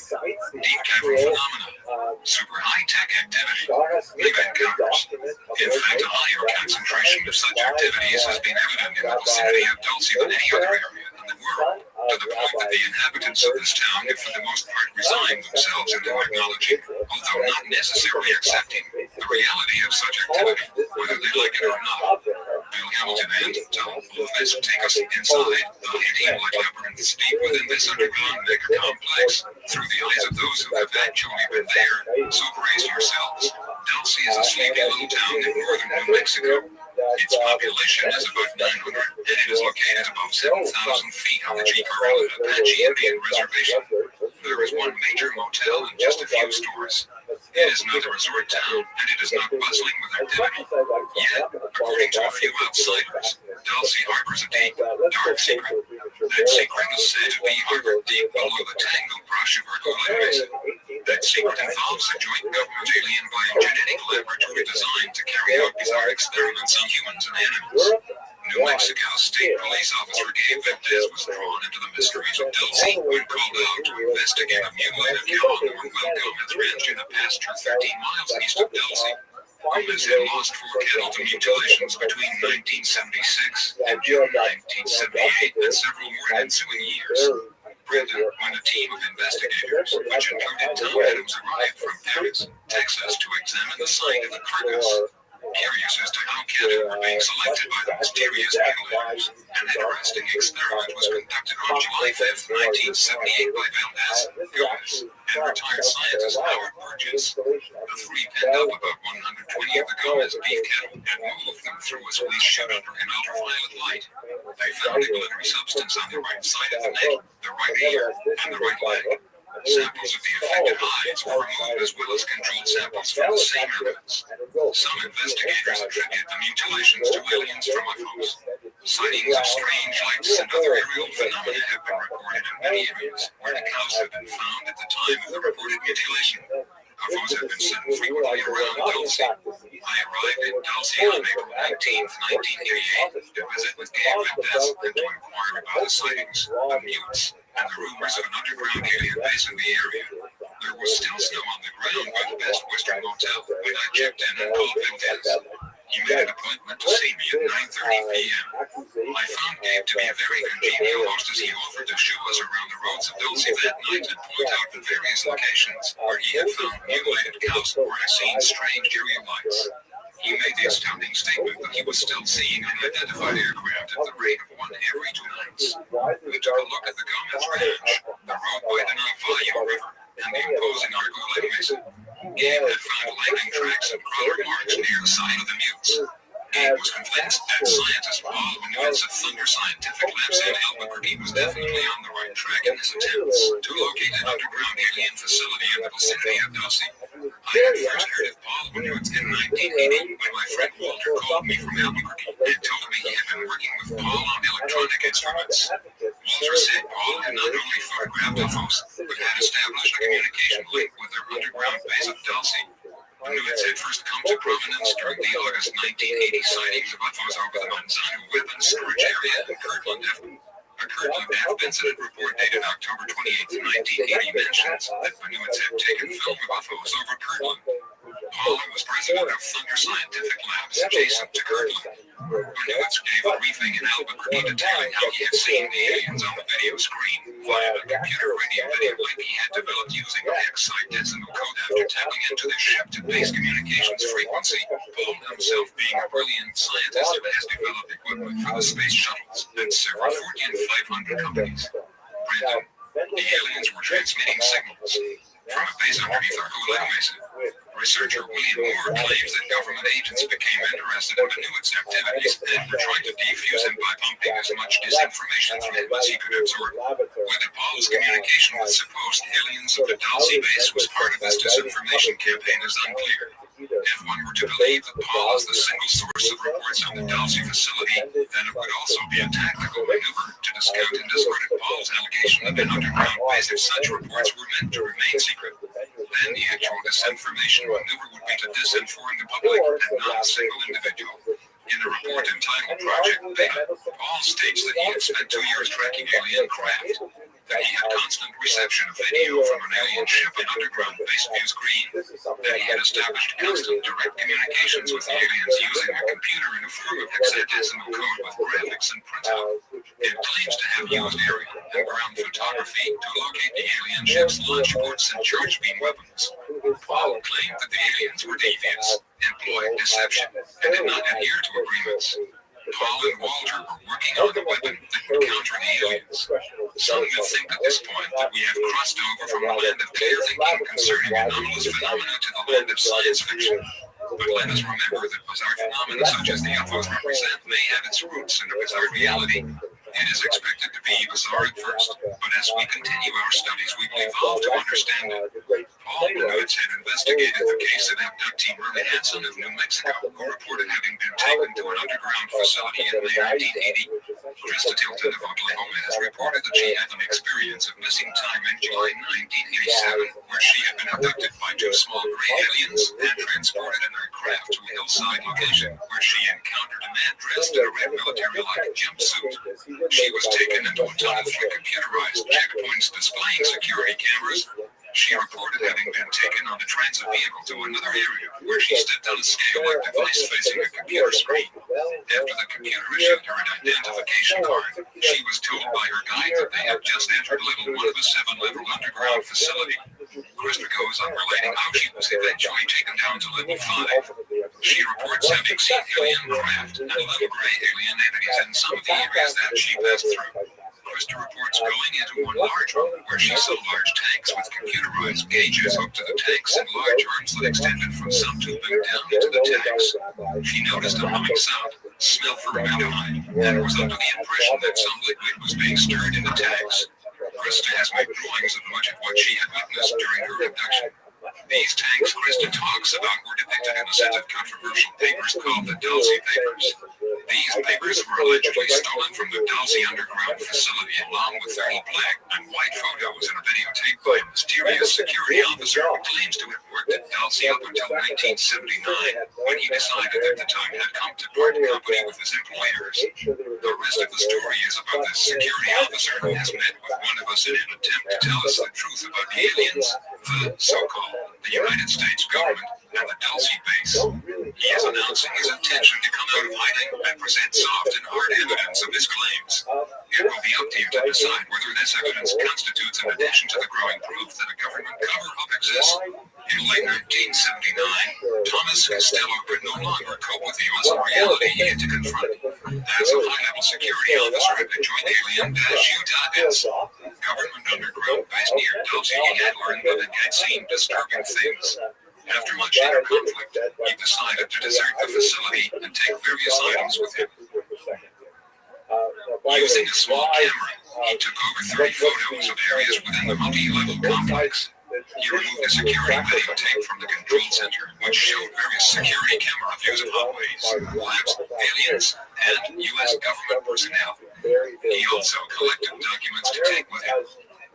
deep cavern phenomena, super high-tech activity, mega encounters. In fact, a higher concentration of such activities has been evident in the vicinity of Dulce than any other area in the world, to the point that the inhabitants of this town have for the most part resigned themselves into acknowledging, although not necessarily accepting, the reality of such activity, whether they like it or not. Bill Hamilton and Tom Wolfes take us inside the hidden labyrinths deep within this underground mega complex, through the eyes of those who have actually been there. So brace yourselves. Dulce is a sleepy little town in northern New Mexico. Its population is about 900, and it is located above 7,000 feet on the Jicarilla Apache Indian Reservation. There is one major motel and just a few stores. It is not a resort town, and it is not bustling with activity. Yet, according to a few outsiders, Dulce harbors a deep, dark secret. That secret is said to be harbored deep below the tangled brush of Herculean Basin. That secret involves a joint government alien biogenetic laboratory designed to carry out bizarre experiments on humans and animals. New Mexico State Police Officer Gabe Valdez was drawn into the mysteries of Dulce when called out to investigate a mutilated cow on Will Gomez Ranch in a pasture 13 miles east of Dulce. Gomez had lost 4 cattle to mutilations between 1976 and June 1978 and several more ensuing years. Brendan, when a team of investigators, which included Tom Adams, arrived from Paris, Texas, to examine the site of the carcass. Curious as to how cattle were being selected by the mysterious mutilators, an interesting experiment was conducted on July 5, 1978 by Valdez, Gomez, and retired scientist Howard Burgess. The three penned up about 120 of the Gomez beef cattle and moved them through a squeeze chute under an ultraviolet light. They found a glittery substance on the right side of the neck, the right ear, and the right leg. Samples of the affected hides were removed as well as controlled samples from the same areas. Some investigators attribute the mutilations to aliens from UFOs. Sightings of strange lights and other aerial phenomena have been reported in many areas where the cows have been found at the time of the reported mutilation. UFOs have been seen frequently around Dulce. I arrived in Dulce on April 19, 1988 to visit with Gabe Valdez and to inquire about the sightings, the mutes, and the rumors of an underground alien base in the area. There was still snow on the ground by the Best Western Motel when I checked in and called Valdez. He made an appointment to see me at 9:30 p.m. I found Gabe to be a very congenial host as he offered to show us around the roads of Dulce that night and point out the various locations where he had found mutilated cows or had seen strange aerial lights. He made the astounding statement that he was still seeing unidentified aircraft at the rate of 1 every 2 nights. We took a look at the Gomez Ranch, the road by the Navajo River, and the imposing Argolid Mesa. Gabe had found landing tracks and crawler marks near the site of the mutes. Gabe was convinced that scientist Paul Benoit's of Thunder Scientific Labs in Albuquerque was definitely on the right track in his attempts to locate an underground alien facility in the vicinity of Dulce. I had first heard of Paul Benoit's in 1980 when my friend Walter called me from Albuquerque and told me he had been working with Paul on electronic instruments. Walter said Paul had not only photographed UFOs, but had established a communication link with their underground base of Dulce. Benoit's had first come to prominence during the August 1980 sightings of UFOs over the Manzano weapons storage area in Kirtland. A Kirtland F. incident report dated October 28, 1980 mentions that Benoit's had taken film of UFOs over Kirtland. Paul was president of Thunder Scientific Labs adjacent to Kirtland. Bernowitz gave a briefing in Albuquerque detailing how he had seen the aliens on the video screen via a computer radio link he had developed using the hexadecimal code after tapping into the ship-to-base communications frequency. Paul himself, being a brilliant scientist who has developed equipment for the space shuttles and several Fortune 500 companies. Brandon, the aliens were transmitting signals from a base underneath our Gulag Mesa. Researcher William Moore claims that government agents became interested in Benoit's activities and were trying to defuse him by pumping as much disinformation through him as he could absorb. Whether Paul's communication with supposed aliens of the Dalsey base was part of this disinformation campaign is unclear. If one were to believe that Paul is the single source of reports on the Dalsey facility, then it would also be a tactical maneuver to discount and discredit Paul's allegation of an underground base if such reports were meant to remain secret. Then the actual disinformation maneuver would be to disinform the public and not a single individual. In a report entitled Project Beta, Paul states that he had spent 2 years tracking alien craft, that he had constant reception of video from an alien ship in underground base view screen, that he had established constant direct communications with the aliens using a computer in a form of hexadecimal code with graphics and printout. It claims to have used aerial and ground photography to locate the alien ship's launch ports and charge beam weapons. Paul claimed that the aliens were deviants, employed deception, and did not adhere to agreements. Paul and Walter were working on a weapon that would counter the aliens. Some would think at this point that we have crossed over from the land of clear thinking concerning anomalous phenomena to the land of science fiction. But let us remember that bizarre phenomena such as the UFOs represent may have its roots in a bizarre reality. It is expected to be bizarre at first, but as we continue our studies, we will evolve to understand it. Paul Benoitz had investigated the case of abductee Merman Hansen of New Mexico, who reported having been taken to an underground facility in May 1980. Krista Tilton of Oklahoma has reported that she had an experience of missing time in July 1987, where she had been abducted by 2 small gray aliens and transported in her craft to a hillside location where she encountered a man dressed in a red military-like jumpsuit. She was taken into a tunnel through computerized checkpoints displaying security cameras. She reported having been taken on a transit vehicle to another area where she stepped on a scale-like device facing a computer screen. After the computer issued her an identification card, she was told by her guide that they had just entered level 1 of a 7-level underground facility. Krista goes on relating how she was eventually taken down to level 5. She reports having seen alien craft and little gray alien entities in some of the areas that she passed through. Krista reports going into one large room where she saw large tanks with computerized gauges hooked to the tanks and large arms that extended from some tubing down into the tanks. She noticed a humming sound, smelled formaldehyde, and was under the impression that some liquid was being stirred in the tanks. Krista has made drawings of much of what she had witnessed during her abduction. These tanks Krista talks about were depicted in a set of controversial papers called the Dalsey Papers. These papers were allegedly stolen from the Dalsey underground facility along with 30 black and white photos and a videotape by a mysterious security officer who claims to have worked at Dalsey up until 1979 when he decided that the time had come to part company with his employers. The rest of the story is about this security officer who has met with one of us in an attempt to tell us the truth about the aliens, the so-called the United States government, and the Dalsey base. He is announcing his intention to come out of hiding and present soft and hard evidence of his claims. It will be up to you to decide whether this evidence constitutes an addition to the growing proof that a government cover-up exists. In late 1979, Thomas Costello could no longer cope with the awesome reality he had to confront. As a high-level security officer at the Joint Alien-U.S. government underground base near Dalsey, he had learned that it had seen disturbing things. After much inner conflict, he decided to desert the facility and take various items with him. Using a small camera, he took over 30 photos of areas within the multi-level complex. He removed a security videotape from the control center, which showed various security camera views of hallways, labs, aliens, and U.S. government personnel. He also collected documents to take with him.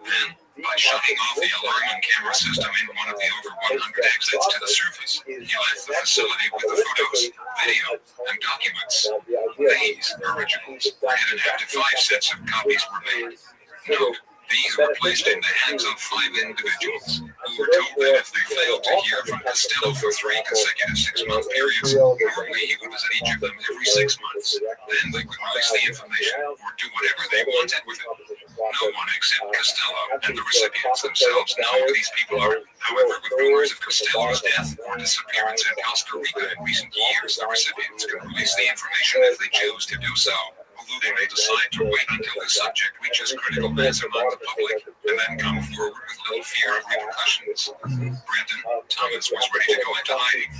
Then, by shutting off the alarm and camera system in one of the over 100 exits to the surface, he left the facility with the photos, video, and documents. These originals were hidden after 5 sets of copies were made. Note, These were placed in the hands of 5 individuals who were told that if they failed to hear from Costello for 3 consecutive 6-month periods, normally he would visit each of them every 6 months, then they would release the information or do whatever they wanted with it. No one except Costello and the recipients themselves know who these people are. However, with rumors of Costello's death or disappearance in Costa Rica in recent years, the recipients can release the information if they choose to do so, although they may decide to wait until the subject reaches critical mass among the public and then come forward with little fear of repercussions. Brandon Thomas was ready to go into hiding,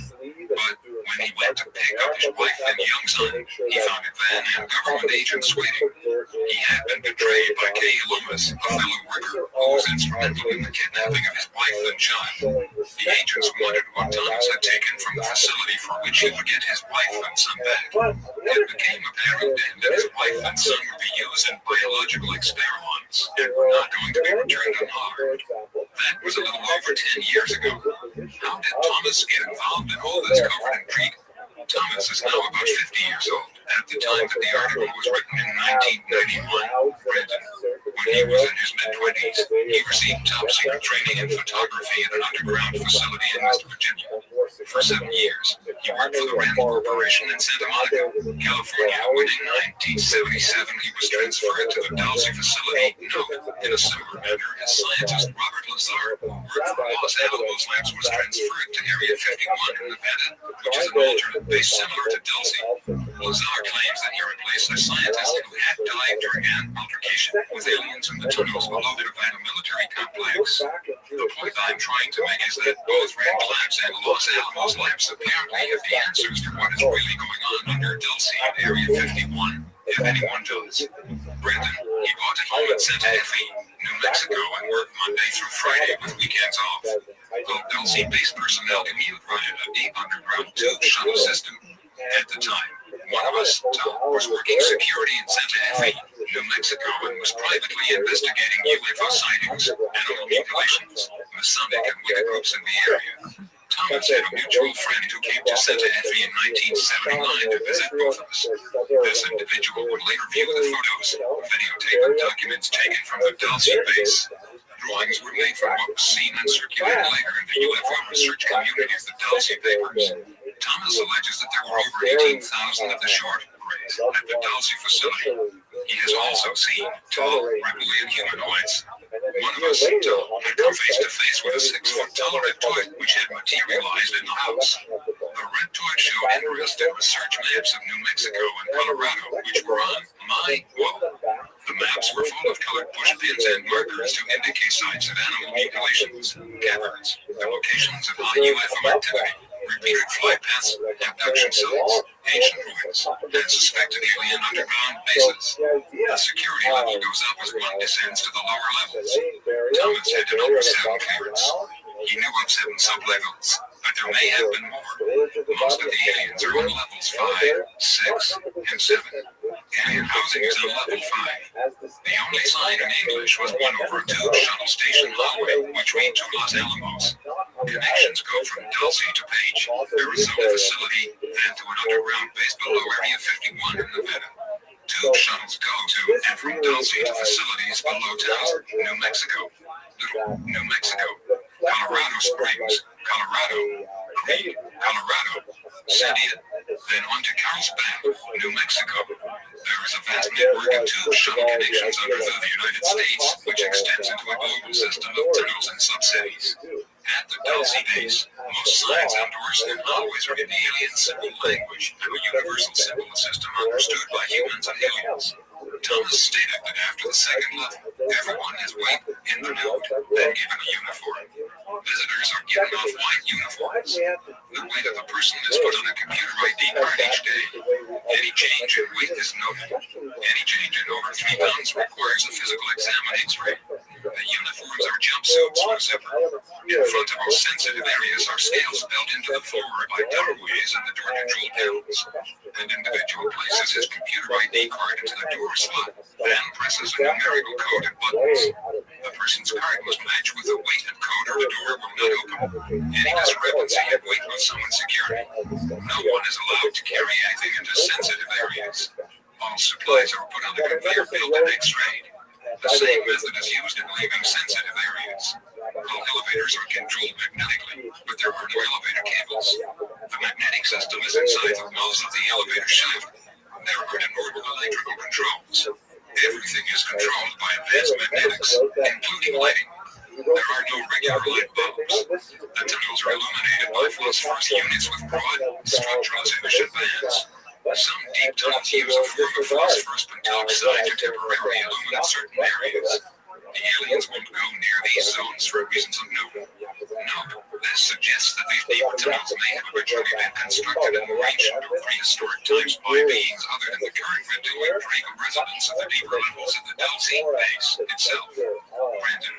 but when he went to pick up his wife and young son, he found a van and government agents waiting. He had been betrayed by Kay Loomis, a fellow worker who was instrumental in the kidnapping of his wife and child. The agents wondered what Thomas had taken from the facility for which he would get his wife and son back. It became apparent then that his wife and son would be used in biological experiments and were not going to be returned unharmed. That was a little over 10 years ago. How did Thomas get involved in all this covert intrigue? Thomas is now about 50 years old. At the time that the article was written in 1991, Brandon, when he was in his mid-20s, he received top-secret training in photography at an underground facility in West Virginia. For 7 years, he worked for the Rand Corporation in Santa Monica, California. When in 1977 he was transferred to the Dulce facility, in a similar manner as scientist Robert Lazar, who worked for Los Alamos Labs, was transferred to Area 51 in Nevada, which is an alternate base similar to Dulce. Lazar claims that he replaced a scientist who had died during an altercation with aliens in the tunnels below the Nevada military complex. The point I'm trying to make is that both Rand Labs and Los Alamos Labs apparently have the answers to what is really going on under Dulce in Area 51, if anyone does. Brandon, he bought a home in Santa Fe, New Mexico, and worked Monday through Friday with weekends off. Though Dulce-based personnel commute via a deep underground tube shuttle system. At the time, one of us, Tom, was working security in Santa Fe, New Mexico, and was privately investigating UFO sightings, animal mutilations, Masonic and Wicca groups in the area. Thomas had a mutual friend who came to Santa Fe in 1979 to visit both of us. This individual would later view the photos, videotape, and documents taken from the Dulce base. Drawings were made from what was seen and circulated later in the UFO research community of the Dulce papers. Thomas alleges that there were over 18,000 of the short rays at the Dulce facility. He has also seen tall, reptilian humanoids. One of us, Tom, had come face to face with a 6-foot-tall reptoid which had materialized in the house. The reptoid showed interest in research maps of New Mexico and Colorado, which were on my wall. The maps were full of colored push pins and markers to indicate sites of animal mutilations, caverns, the locations of high UFO activity, repeated flight paths, abduction sites, ancient ruins, and suspected alien underground bases. The security level goes up as one descends to the lower levels. Thomas had an over 7 clearance. He knew of 7 sublevels, but there may have been more. Most of the aliens are on levels 5, 6, and 7. Alien housing is on level 5. The only sign in English was one over a tube shuttle station hallway, which lead to Los Alamos. Connections go from Dulce to Page, Arizona facility, then to an underground base below Area 51 in Nevada. Tube shuttles go to and from Dulce to facilities below towns, New Mexico, Little New Mexico, Colorado Springs, Colorado, Creed, Colorado, Sandia, then on to Carlsbad, New Mexico. There is a vast network of tube shuttle connections under the United States, which extends into a global system of tunnels and subcities. At the Dulce base, most signs outdoors and hallways are in the alien symbol language, and a universal symbol system understood by humans and aliens. Thomas stated that after the second level, everyone is white in the nude, then given a uniform. Visitors are given off white uniforms. The weight of a person is put on a computer ID card each day. Any change in weight is noted. Any change in over 3 pounds requires a physical exam and X-ray. The uniforms are jumpsuits with a zipper. In front of most sensitive areas are scales built into the floor by doorways and the door control panels. An individual places his computer ID card into the door slot, then presses a numerical code and buttons. The person's card must match with the weight and code or the door will not open. Any discrepancy in weight will summon security. No one is allowed to carry anything into sensitive areas. All supplies are put on the conveyor belt and X-rayed. The same method is used in leaving sensitive areas. All elevators are controlled magnetically, but there are no elevator cables. The magnetic system is inside the walls of the elevator shaft. There are innumerable electrical controls. Everything is controlled by advanced magnetics, including lighting. There are no regular light bulbs. The tunnels are illuminated by phosphorus units with broad, structurally efficient bands. Some deep tunnels use a form of phosphorus pentoxide to temporarily illuminate certain areas. The aliens won't go near these zones for reasons unknown. Note, this suggests that these deep tunnels may have originally been constructed in more ancient or prehistoric times by beings other than the current reptilian Draco residents of the deeper levels of the Dulce base itself. Brandon,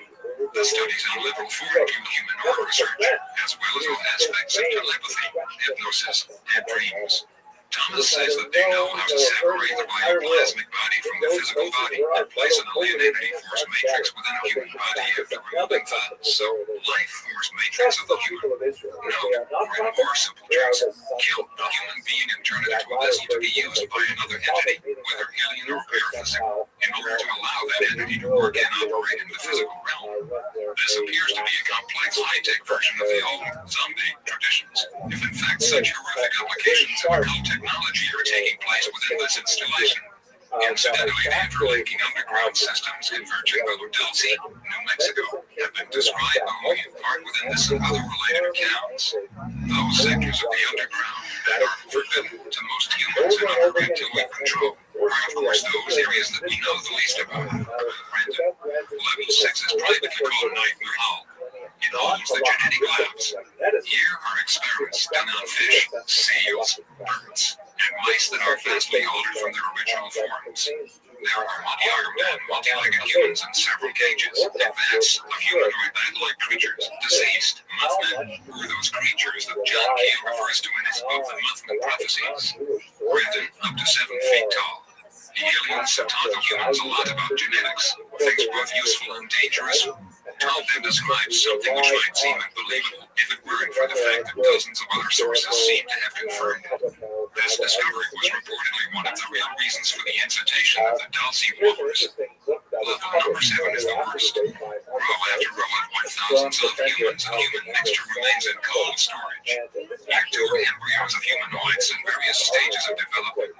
the studies on level 4 include human order research, as well as all aspects of telepathy, hypnosis, and dreams. Thomas says that they know how to separate the bioplasmic body from the physical body and place an alien entity force matrix within a human body after removing the life force matrix of the human. Note, or in more simple terms, kill the human being and turn it into a vessel to be used by another entity, whether alien or paraphysical, in order to allow that entity to work and operate in the physical realm. This appears to be a complex, high-tech version of the old zombie traditions, if in fact such horrific applications of occult technology are taking place within this installation. Incidentally, the interlinking underground systems converging below Dulce, New Mexico, have been described only in part within this and other related accounts. Those sectors of the underground that are forbidden to most humans and under reptilian control are, of course, those areas that we know the least about. Granted, Level 6 is privately called Nightmare Hall. It holds the genetic labs. Here are experiments done on fish, seals, birds, and mice that are vastly altered from their original forms. There are multi-armed and multi-legged humans in several cages, and vats of humanoid bat-like creatures, deceased, Mothman, or those creatures that John Keel refers to in his book The Mothman Prophecies. Brendan, up to 7 feet tall. The aliens have taught the humans a lot about genetics, things both useful and dangerous. Tom then describes something which might seem unbelievable if it weren't for the fact that dozens of other sources seem to have confirmed it. This discovery was reportedly one of the real reasons for the incitation of the Dulce Wars. Level number 7 is the worst. Row after row of 1,000s of humans and human mixture remains in cold storage. Lactobal embryos of humanoids in various stages of development.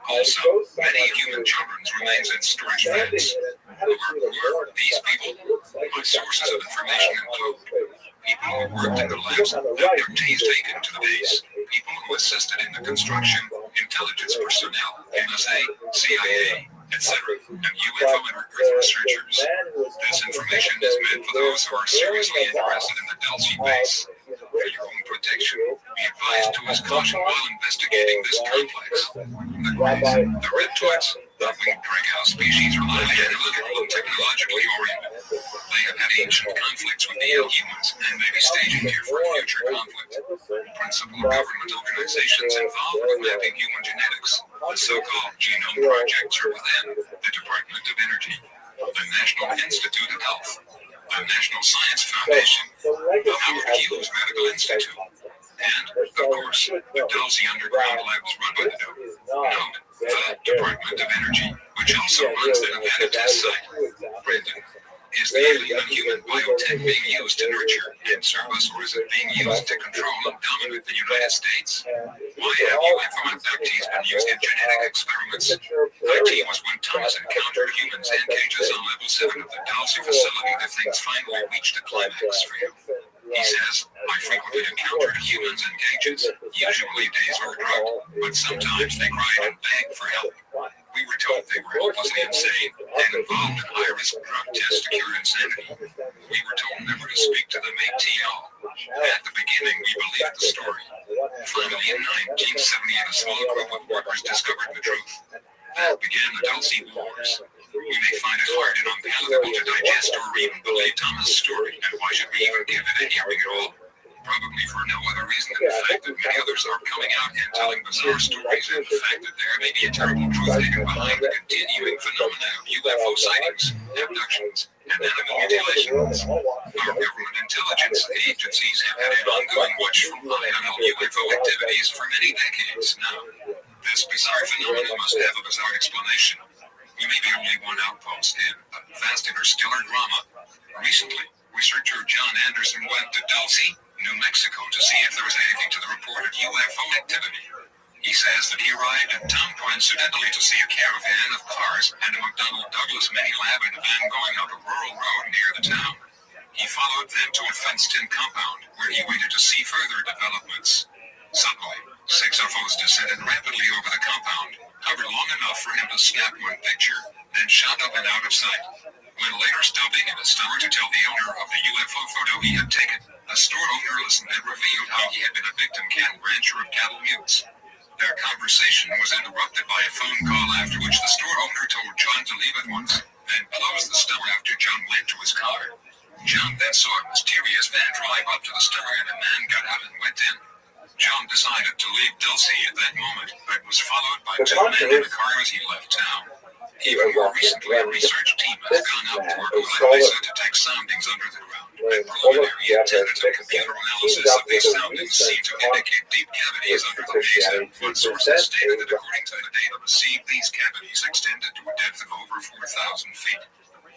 Also, many human children's remains in storage vats. Who were these people? My sources of information include people who worked in the labs, had their teeth taken to the base, people who assisted in the construction, intelligence personnel, NSA, CIA, etc., and UFO and Earth researchers. This information is meant for those who are seriously interested in the Dulce base. For your own protection, be advised to use caution while investigating this complex. The Greys, the reptoids, the winged draghouse species are highly analytical and technologically oriented. They have had ancient conflicts with the humans and may be staging here for a future conflict. Principal government organizations involved with mapping human genetics, the so-called genome projects, are within the Department of Energy, the National Institute of Health, the National Science Foundation, the Howard Hughes Medical Institute, and, of course, the Dulce Underground Labs run by the Department of Energy, which also runs the Nevada test site. Brendan, is the alien and human biotech being used to nurture and service, or is it being used to control and dominate the United States? Why have UFO abductees been used in genetic experiments? IT was when Thomas encountered humans and cages on level 7 of the Dulce facility that things finally reached a climax for him. He says, I frequently encountered humans in cages, usually dazed or drugged, but sometimes they cried and begged for help. We were told they were hopelessly insane and involved in high-risk drug tests to cure insanity. We were told never to speak to them ATL. At the beginning, we believed the story. Finally, in 1978, a small group of workers discovered the truth. That began the Dulce Wars. We may find it hard and unpalatable to digest or even believe Thomas' story, and why should we even give it a hearing at all? Probably for no other reason than the fact that many others are coming out and telling bizarre stories, and the fact that there may be a terrible truth hidden behind the continuing phenomena of UFO sightings, abductions, and animal mutilations. Our government intelligence agencies have had an ongoing watch from high on all UFO activities for many decades now. This bizarre phenomenon must have a bizarre explanation. We may be only one outpost, and vast interstellar drama. Recently, researcher John Anderson went to Dulce, New Mexico to see if there was anything to the reported UFO activity. He says that he arrived in town coincidentally to see a caravan of cars and a McDonnell Douglas mini lab in a van going up a rural road near the town. He followed them to a fenced-in compound where he waited to see further developments. Suddenly, 6 UFOs descended rapidly over the compound, hovered long enough for him to snap one picture, then shot up and out of sight. When later stopping in a store to tell the owner of the UFO photo he had taken, a store owner listened and revealed how he had been a victim cattle rancher of cattle mutes. Their conversation was interrupted by a phone call after which the store owner told John to leave at once, then closed the store after John went to his car. John then saw a mysterious van drive up to the store and a man got out and went in. John decided to leave Dulce at that moment, but was followed by 2 men in a car as he left town. Even more recently, a research team has gone up toward Oaxaca to take soundings under the ground. Preliminary tentative computer analysis of these soundings seem to indicate deep cavities under the mesa. One source has stated that according to the data received, these cavities extended to a depth of over 4,000 feet.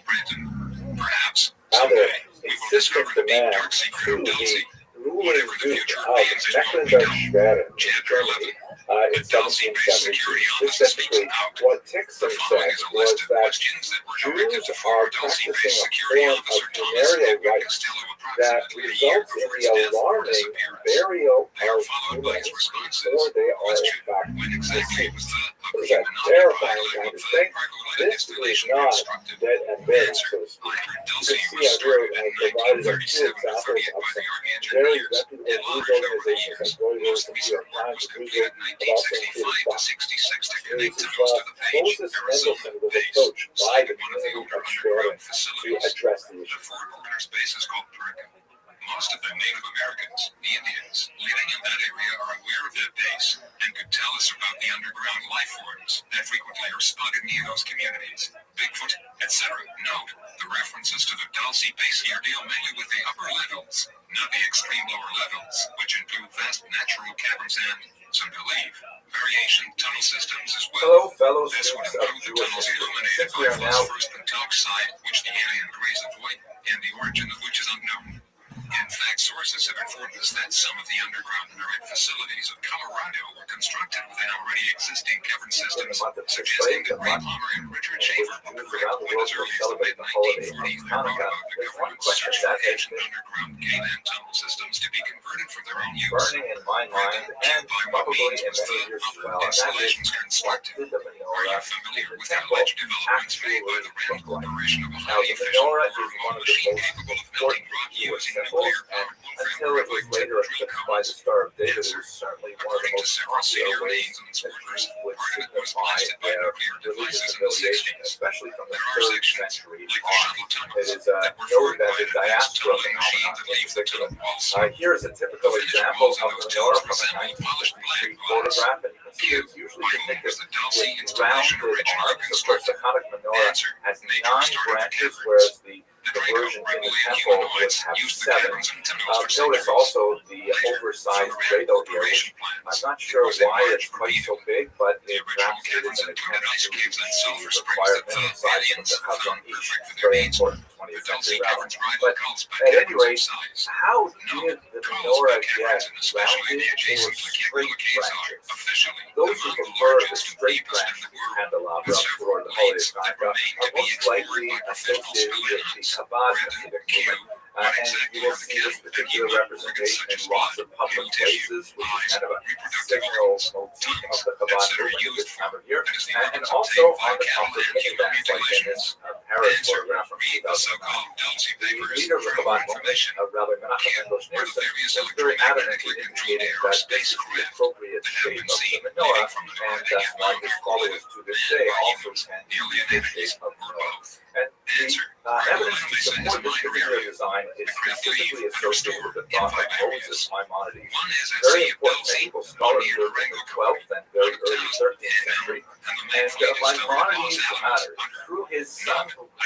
Brandon, perhaps someday we will discover the deep dark secret of Dulce. Whatever the future means, it will be done. Chapter 11. The Dulce-based security office speaks out. The following is a list of questions that were directed to former Dulce-based security officer Thomas Edward Costello approximately a year before his death or disappearance. They are followed by his responses. Question: when exactly was the upkeep and occupied of the cargo-lighted installation constructed? Answer: I heard Dulce was started in 1937 or 38 by the Army Engineers and laundered over years. Most recent work was completed in 1965 to 66 to connect tunnels to the Page, Arizona base, cited one of the older underground facilities. The Four Corners base is called Perkin. Most of the Native Americans, the Indians, living in that area are aware of that base and could tell us about the underground life forms that frequently are spotted near those communities, Bigfoot, etc. Note, the references to the Dulce base here deal mainly with the upper levels, not the extreme lower levels, which include vast natural caverns and, some believe, variation tunnel systems as well. Hello, fellow This would students include the tunnels illuminated by phosphorus pentoxide, which the alien rays avoid, and the origin of which is unknown. In fact, sources have informed us that some of the underground marine facilities of Colorado were constructed within already existing cavern systems, suggesting that Ray Palmer and Richard Schaefer were correct when as early as the mid-1940s they wrote about the government's search for ancient underground caveman tunnel systems to be converted for their own use. burning in my mind and By what probably means in was many the years as upper well. And that is, installations what constructed? did the Are you menorah familiar in the with the temple alleged developments made by the Rand look like? Corporation of a Now, highly the efficient menorah is core one of the machine most capable of melting important rock Jewish using symbols, nuclear and powered until it was later eclipsed by the Star of David, it was certainly one of the According to most several senior popular ways names and that supporters, people would part of it was signify blasted by their nuclear religious devices in the affiliation, 60s. especially from the There are 3rd sections, century like the on. shuttle It tunnels, is that were noted formed as by a an advanced diaspora tunneling machine phenomenon that in leaves the particular. tunnel walls. Here is a The typical finished example walls in of those the tunnels menorah from a resemble polished 1963 black glass. photograph, and you can see Q. it's usually By whom depicted was the Dulce with installation rounded originally arms. Of course, the constructed? Hanukkah menorah Answer: has nature 9 started the branches, caverns. whereas the The Draco, version in the Reptilian temple would humanoids have used the 7. caverns and tunnels for Notice centuries. also the Later, oversized through cradle here, operation which plans, I'm not it sure was why enlarged it's quite so repeatedly. big, but The it original perhaps it is caverns an included attempt ice to caves and reach sulfur the springs required that the minimum size of aliens the found Chazon Ish. perfect for their Very needs. important The 20th Dulce century route. caverns rival But cults by at any caverns of rate, size. how Note, did the cults menorah by caverns, get and especially rounded the or adjacent straight Lacandula caves, are branches? officially Those who among the prefer the largest and straight deepest in branch the world, candelabra with for several the holiday blades that Hanukkah remain are to be most explored likely by professional associated with the speleologists. Chabad Brandon, Hasidic Q. movement. What And exactly you will are the see this cattle that particular human organs representation such in as lots blood, of public human tissue, places, which is eyes, kind of a reproductive signal organs, motif of tongues, the Chabad etc. movement at used this time for, of year, that is the and organs also obtained by on the cattle tops of and human minivans, like in this mutilations. Paris Answer: photograph from read the 2009. so-called Dulce The papers leader of the for more Chabad movement, information. Rabbi Menachem Q. Mendel Were the Schneerson, various was very adamant in electromagnetically controlled indicating air that this is the spacecraft appropriate that have shape been of the seen menorah, leaving from the and Nordic that's and why lunar his orbit followers to this manned day by also humans, tend to alien use this entities, shape of or menorah. both. And the Answer: evidence Regular to Mesa is a support this minor particular area. design is The craft specifically leave and associated restore with the in thought 5 of Moses areas. Maimonides. One is at Very sea of important Dulce, mediecal one scholars near lived in Durango, the 12th and very one of early Taos 13th and century. and the main And fleet is started at Los Maimonides, Alamos through his son, Note, who I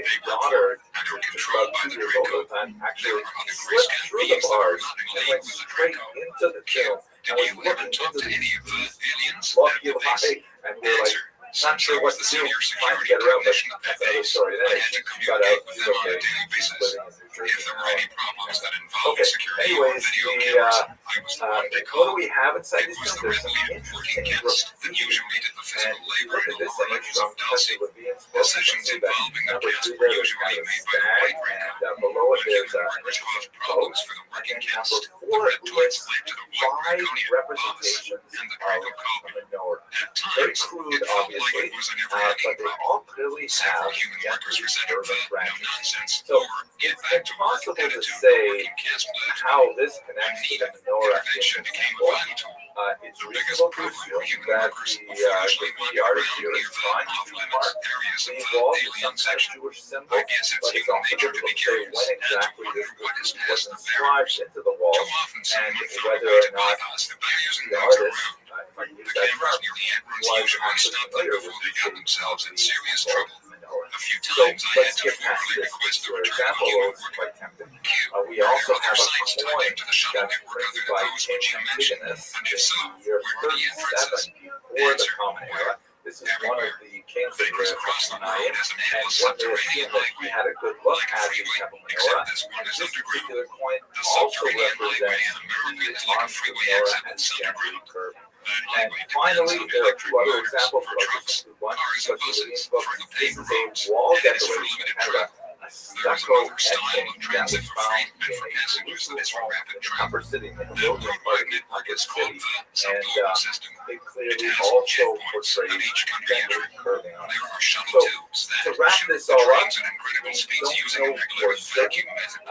daughter, about 2 years old at the time, actually slipped through the bars and went straight into the tomb. And was looking into these lucky life, and we're like, not sure what to do, trying to get her out, but that's another story. Then she got out, she's okay, she's living in New Jersey. Okay, anyways, what do we have inside this room? There's some interesting graffiti. And look at this image from Professor Levine's book. You can see that number 2 there, there's kind of a stag, and below it there's an interesting boat. And number 4 lists 5 representations of a menorah. Very crude, obviously, but they all clearly have urban branches. So it's impossible to say how this connects to the menorah in the temple. It's reasonable to assume that the graffiti artist here is trying to mark the walls with some kind of Jewish symbol, but it's also difficult to say when exactly this graffiti was inscribed into the walls and whether or not the artist, if I can use that term, was actually familiar with the shape of the menorah. So let's get past this particular example, although it's quite tempting. We also have a coin that's printed by King Antigonus in the year 37 before the Common Era. This is one of the kings of the Rothschild'S, and one may assume that he had a good look at the temple menorah. This particular coin also represents the arms of the menorah and the gently curved. highway finally, depends on there are electric two other motors examples. for Like trucks, one, cars, and buses for the this paved is roads, a wall and it is for decoration, limited kind of travel. a There is stucco another style etching of that transit was for found freight and in for a passengers that is for rapid travel. upper city in the The northern worldwide part of network the is called city, the and subglobal system. it It clearly has also checkpoints portrays at each country gender entry. curving on it. There are shuttle So, tubes to that wrap shoot this the all up, trains at incredible we speeds don't using a know regular for certain. vacuum method.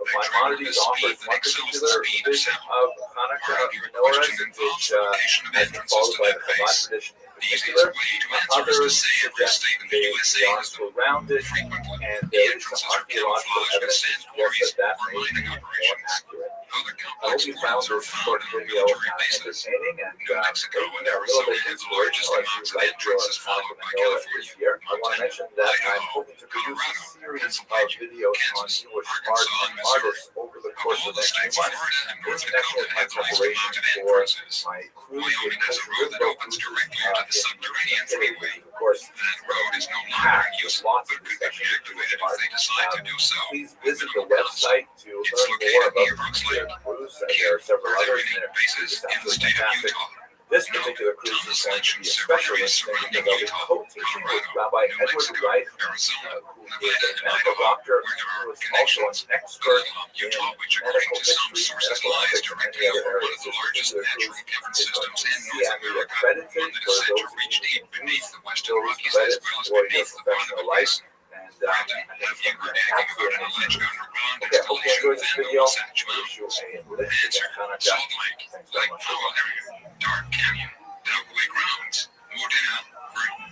They travel at a Maimonides offers speed that one excels the particular speed of vision sound. of Part Hanukkah of your menorahs, question involves which the location of has been entrances followed to by that the Chabad base. tradition in The easiest particular. way to answer is to Others say every suggest state in the they USA beyond has them. to round it, Frequently, and the there is some entrances are archaeological camouflaged with evidence to sand suggest quarries that or may be mining more operations. accurate. Other I hope complex you portals found are this found short on video military bases. entertaining and New Mexico and maybe a little Arizona bit have the largest inspirational as amounts you of light your entrances, followed Hanukkah by menorah California, this year. I want to Montana, mention that I'm Idaho, hoping to produce Colorado, a series of Pennsylvania, videos on Kansas, Jewish art Arkansas, and and Missouri. artists over the Of course all of the the next few states, months. Florida and In North connection Dakota with my have the least preparation amount of for entrances. my cruise Wyoming has a road that opens directly into the subterranean freeway. Of course, That road is no longer in use, lots but of could be reactivated if they decide to do so. Please with visit the minimal cost. website to It's learn more located about near Brooks Lake. the cruise. Q There are several are the others. remaining They're bases in the absolutely state of fantastic. Utah. This Note, particular cruise Thomas is going to mentioned be several especially areas interesting surrounding because I'll be Utah, co-teaching with Colorado, Rabbi New Edward Mexico, Wright, Arizona, who is Nevada, a and medical Idaho, doctor where there who are is also connections. an expert Guam, in Utah, which according medical to some history, sources medical lies ethics, and directly many other over one areas. of the This largest particular natural cruise cavern is going systems to be in North CME America, accredited one that for is said to those reach who deep beneath the western those Rockies as credits well as for your beneath the professional Barnabas life. Basin. And Brandon, I think have you it's heard anything about an absolutely alleged underground okay, I hope you installation enjoyed this within the video. Wasatch I wish you Mountains? a blessed Answer: Hanukkah. Salt Lake, Thanks very Lake much. Powell area, Dark Canyon, Dogway Grounds, Modena, Britain.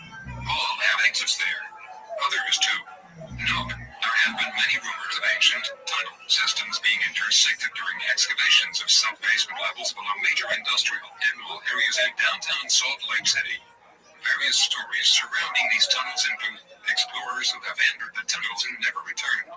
All have exits there. Others too. Note, there have been many rumors of ancient tunnel systems being intersected during excavations of sub-basement levels below major industrial and mall areas in downtown Salt Lake City. Various stories surrounding these tunnels include explorers who have entered the tunnels and never returned.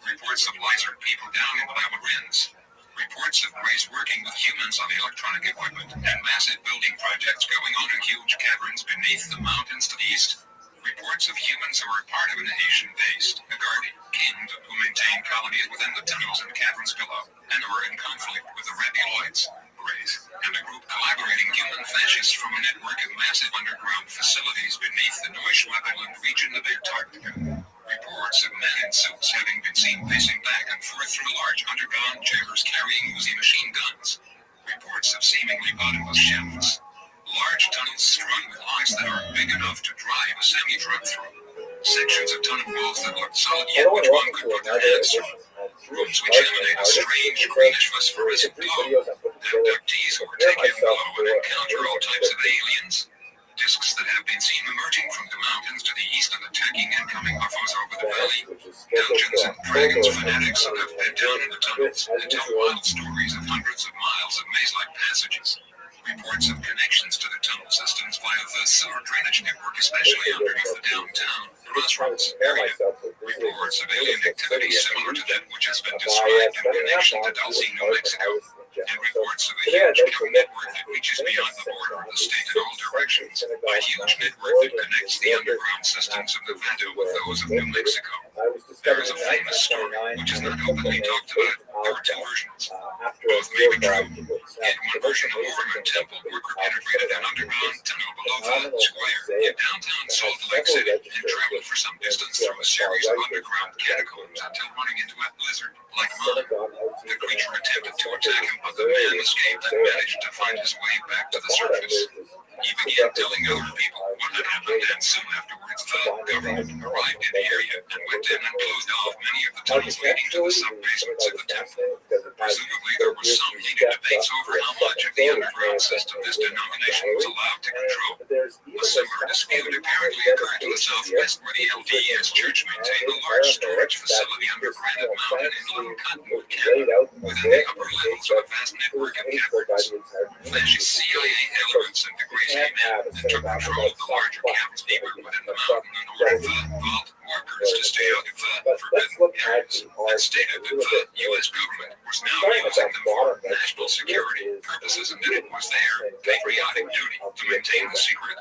Reports of lizard people down in the labyrinths. Reports of grays working with humans on electronic equipment and massive building projects going on in huge caverns beneath the mountains to the east. Reports of humans who are part of an Asian-based Agari kingdom who maintain colonies within the tunnels and caverns below and who are in conflict with the Rabbi, Greys, and a group collaborating human fascists from a network of massive underground facilities beneath the Neuschwabenland region of Antarctica. Reports of men in suits having been seen pacing back and forth through large underground chambers carrying Uzi machine guns. Reports of seemingly bottomless shafts. Large tunnels strung with locks that aren't big enough to drive a semi-truck through. Sections of tunnel walls that look solid yet which one could put their hands through. Rooms which emanate a strange greenish phosphorescent glow. Abductees who were taken below and encounter all types of aliens. Discs that have been seen emerging from the mountains to the east and attacking incoming UFOs over the valley. Dungeons and Dragons fanatics who have been down in the tunnels and tell wild stories of hundreds of miles of maze-like passages. Reports of connections to the tunnel systems via the sewer drainage network, especially underneath the downtown Rothschild'S area. Reports of alien activity similar to that which has been described in connection to Dulce, New Mexico. And reports of a huge cable network that reaches beyond the border of the state in all directions. A huge network that connects the underground systems of Nevada with those of New Mexico. There is a famous story, which is not openly talked about. There are two versions. Both may be true. In one version, a Mormon temple worker penetrated an underground tunnel below the square in downtown Salt Lake City and traveled for some distance through a series of underground catacombs until running into a lizard-like mob. The creature attempted to attack him, but the man escaped and managed to find his way back to the surface. He began telling other people what had happened, and soon afterwards the government arrived in the area and went in and closed off many of the tunnels leading to the sub-basements of the temple. Presumably there were some heated debates over how much of the underground system this denomination was allowed to control. A similar dispute apparently occurred to the southwest where the LDS Church maintained a large storage facility under Granite Mountain in Little Cottonwood, Canada, within the upper levels of a vast network of caverns. Fascist CIA elements and the Great Amen and took control of the larger caverns deeper within the mountain in order for the vault workers to stay out of the forbidden areas, and stated that the U.S. government was now using them for national security purposes and that it was their patriotic duty to maintain the secret.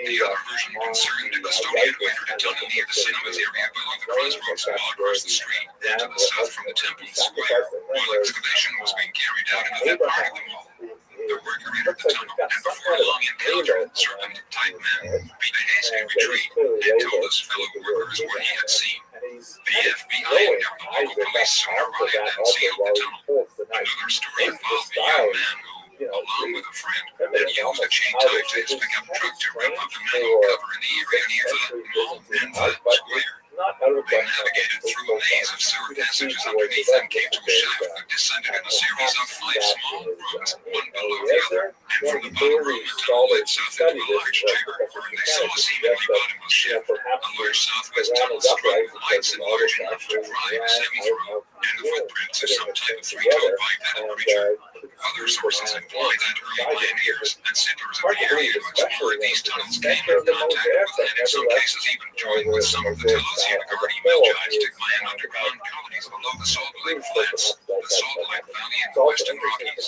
The other version concerned a custodian who entered a tunnel near the cinemas area below the crossroads wall across the street and to the south from the temple square while excavation was being carried out into that part of the mall. The workers period of the tunnel, and before long encountered serpent-type men, beat a hasty retreat, and told his fellow workers what he had seen. The FBI and local police soon arrived and sealed the tunnel. Another story involved a young man who, along with a friend, had used a chain tied to his pickup truck to wrap up the manhole cover in the area near the Mall Manfred Square. They navigated through a maze of sewer passages underneath and came to a shaft that descended in a series of 5 small rooms, one below the other, and from the bottom room the tunnel led south into a large chamber, wherein they saw a seemingly bottomless shaft. A large southwest tunnel strung with lights and large enough to drive a semi through, and the footprints of some type of 3-toed bipedal creature. Other sources imply that early pioneers and settlers of the area who explored these tunnels came in contact with and in some cases even joined with some of the Talosian Magi-stic Mayan underground colonies below the Salt Lake Flats, the Salt Lake Valley and Western Rockies.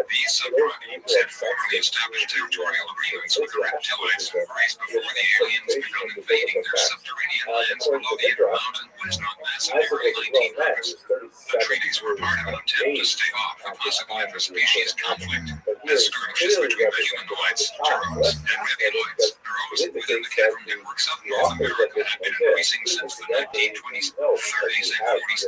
These sub-Rockies had formerly established territorial agreements with the reptiloids raised before the aliens began invading their subterranean lands below the Intermountain Western Mass in the early 1900s. The treaties were part of an attempt to stave off the possible interspecies conflict as skirmishes between the humanoids, Turos, and reptiloids arose within the cavern networks of North America had been increasing since the 1920s, 30s, and 40s.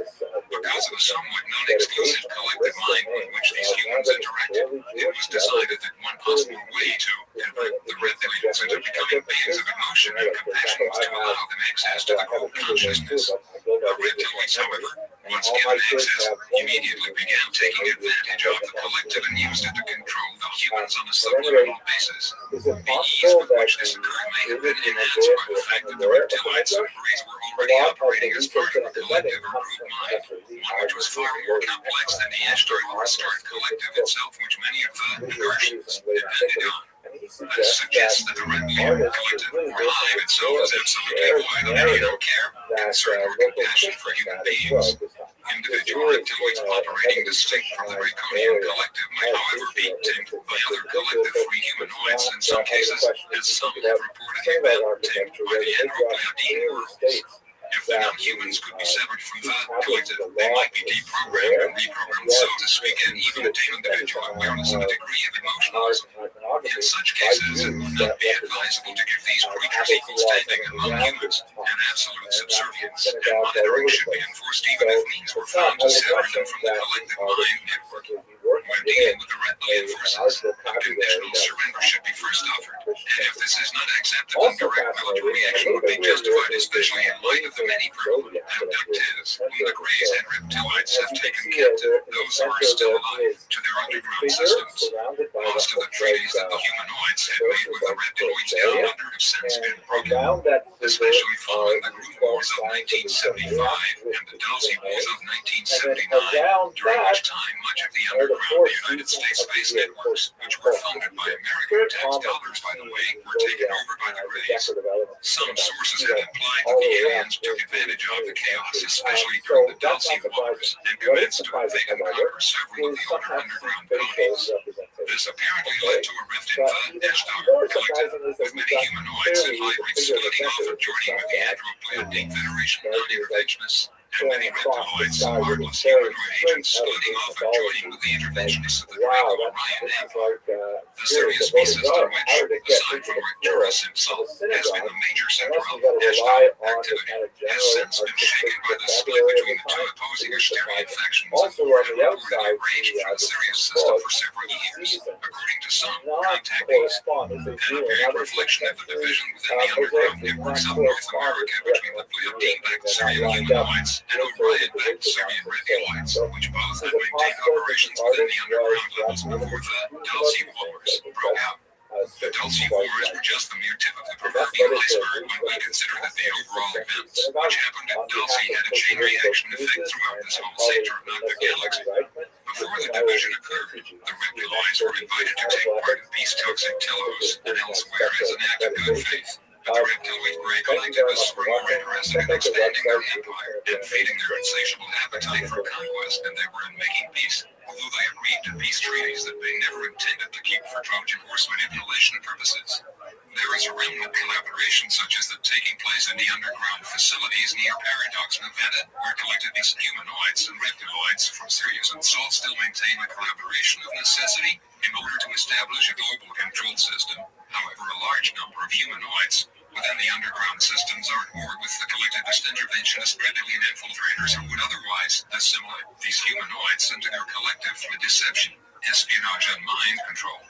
Because of a somewhat non-exclusive collective mind with which these humans interacted, it was decided that one possible way to convert the reptilians into becoming beings of emotion and compassion was to allow them access to the group consciousness. The reptiloids, however, once given access, immediately began taking advantage of the collective and used it to control the humans on a subliminal basis. The ease with which this occurred may have been enhanced by the fact that the reptiloids and Greys were already operating as part of a collective or group mind, one which was far more complex than the Ashtar or Astart collective itself, which many of the Persians depended on. This suggests that the reptilian collective or hive itself is absolutely void of any care, concern, or compassion for human beings. Individual reptiloids operating distinct from the Draconian collective might, however, be tamed by other collective-free humanoids in some cases, as some have reportedly been tamed by the Andropleidine worlds. If the non-humans could be severed from the collective, they might be deprogrammed and reprogrammed, so to speak, and even attain individual awareness and a degree of emotionalism. In such cases, it would not be advisable to give these creatures equal standing among humans, and absolute subservience and monitoring should be enforced even if means were found to sever them from the collective mind network. When dealing with the reptilian forces, unconditional surrender should be first offered, and if this is not accepted, then direct military action would be justified, especially in light of the many brutal abductees whom the Greys and reptiloids have taken captive, those who are still alive, to their underground systems. Most of the treaties that the humanoids had made with the reptiloids down under have since been broken, especially following the Group Wars of 1975 and the Dalsy Wars of 1979, during which time much of the underground United States space networks, which were funded by American tax dollars, by the way, were taken over by the Greys. Some sources have implied that the aliens took advantage of the chaos, especially during the Dalsy Wars, and commenced to invade and conquer several of the older underground colonies. This apparently led to a rift in the Ashtar collective, with many humanoids at high rates splitting off and joining with the Andropleidine Federation non-interventionists, and many reptiloids and harmless humanoid agents splitting off and joining with the interventionists of the Draco-Orion Empire. The Sirius B system, which, aside from Arcturus himself, has been the major center of Ashtar activity, has since been shaken by the split between the two opposing Asterian factions and reportedly raged through the Sirius system for several years, according to some contactees. An apparent reflection of the division within the underground networks of North America between the Pleiadian-backed Syrian humanoids and Orion-backed Syrian reptiloids, which both had maintained operations within the underground levels before the Dalsy Wars broke out. The Dalsy Wars were just the mere tip of the proverbial iceberg when we consider that the overall events, which happened at Dalsy, had a chain reaction effect throughout this whole sector of the galaxy. Before the division occurred, the reptiloids were invited to take part in peace talks at Telos and elsewhere as an act of good faith. But the reptiloid Grey collectivists were more interested in expanding their empire and feeding their insatiable appetite for conquest than they were in making peace, although they agreed to peace treaties that they never intended to keep for Trojan horse manipulation purposes. There is a realm of collaboration such as that taking place in the underground facilities near Paradox, Nevada, where collectivist humanoids and reptiloids from Sirius and Salt still maintain a collaboration of necessity, In order to establish a global control system, however, a large number of humanoids within the underground systems are at war with the collectivist interventionist reptilian infiltrators who would otherwise assimilate these humanoids into their collective for deception, espionage, and mind control.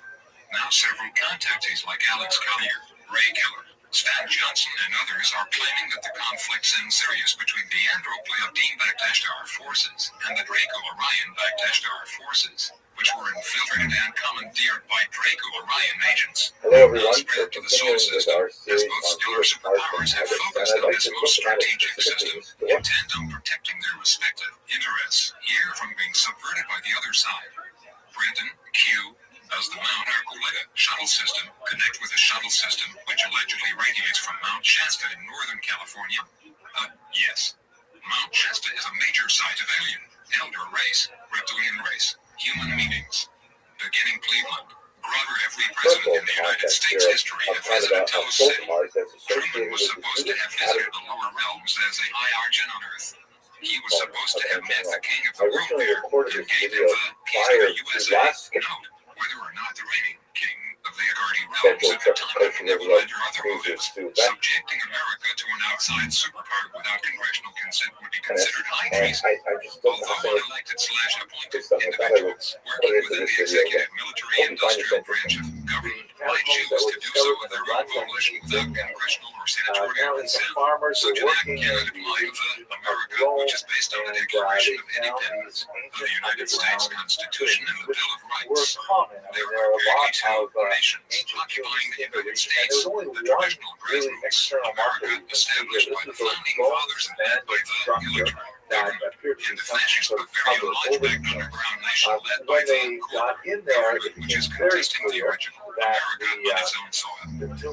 Now several contactees like Alex Collier, Ray Keller, Stan Johnson, and others are claiming that the conflicts in Sirius between the Andropleiodim-Baktashtar forces and the Draco-Orion-Baktashtar forces, which were infiltrated and commandeered by Draco-Orion agents, Hello will everyone, spread to the continuing solar with system, our as series both on stellar Jewish superpowers have habits, focused and I'd on like this to most look at it strategic system, specifically. intent on protecting their respective interests, here from being subverted by the other side. Brenton, Q, does the Mount Archuleta shuttle system connect with a shuttle system which allegedly radiates from Mount Shasta in Northern California? Yes. Mount Shasta is a major site of alien, elder race, reptilian race, human meetings. Beginning Cleveland, Grover, every president in the United States history have visited Telos City. Truman was supposed to have visited the lower realms as a high archon on Earth. He was supposed to have met the king of the world there and gave him the keys to the USA. Note, whether or not the reigning king of the Agadi realms at the time never under other motives, subjecting America to an outside superpower without congressional consent would be considered high treason. Although unelected/appointed individuals working within the executive military-industrial branch of government might choose to do so of their own volition without congressional or senatorial consent, such an act cannot apply to America, which is based on the Declaration of Independence of the United States Constitution and the Bill of Rights. There are apparently two nations occupying the United States, the traditional grassroots America established by the founding fathers and led by the military government, and the fascist but very large-backed underground nation led by the corporate government, which is contesting the original America on its own soil.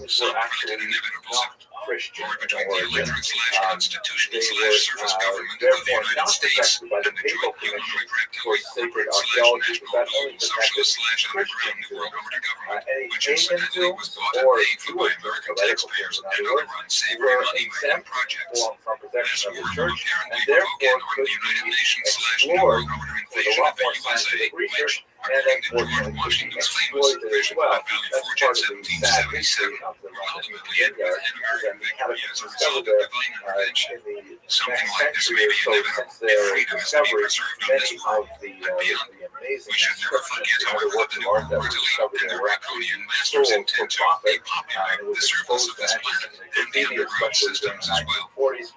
Some predict an inevitable war between the electorate/constitutional/service government of the United States and the joint humanoid reptilian corporate/national global socialist/underground New World Order government, which incidentally was bought and paid for by American taxpayers and other unsavory money-making projects. This war will apparently provoke an on the United Nations/New World Order invasion of the USA, which, according to George Washington's famous vision of Valley Forge in 1777, will ultimately end with an American victory as a result of divine intervention. Something like this may be inevitable if freedom is to be preserved on this world and beyond. We should never forget, however, that the New World Order's elite and their draconian masters intend to depopulate the surface of this planet and the underground systems as well. According to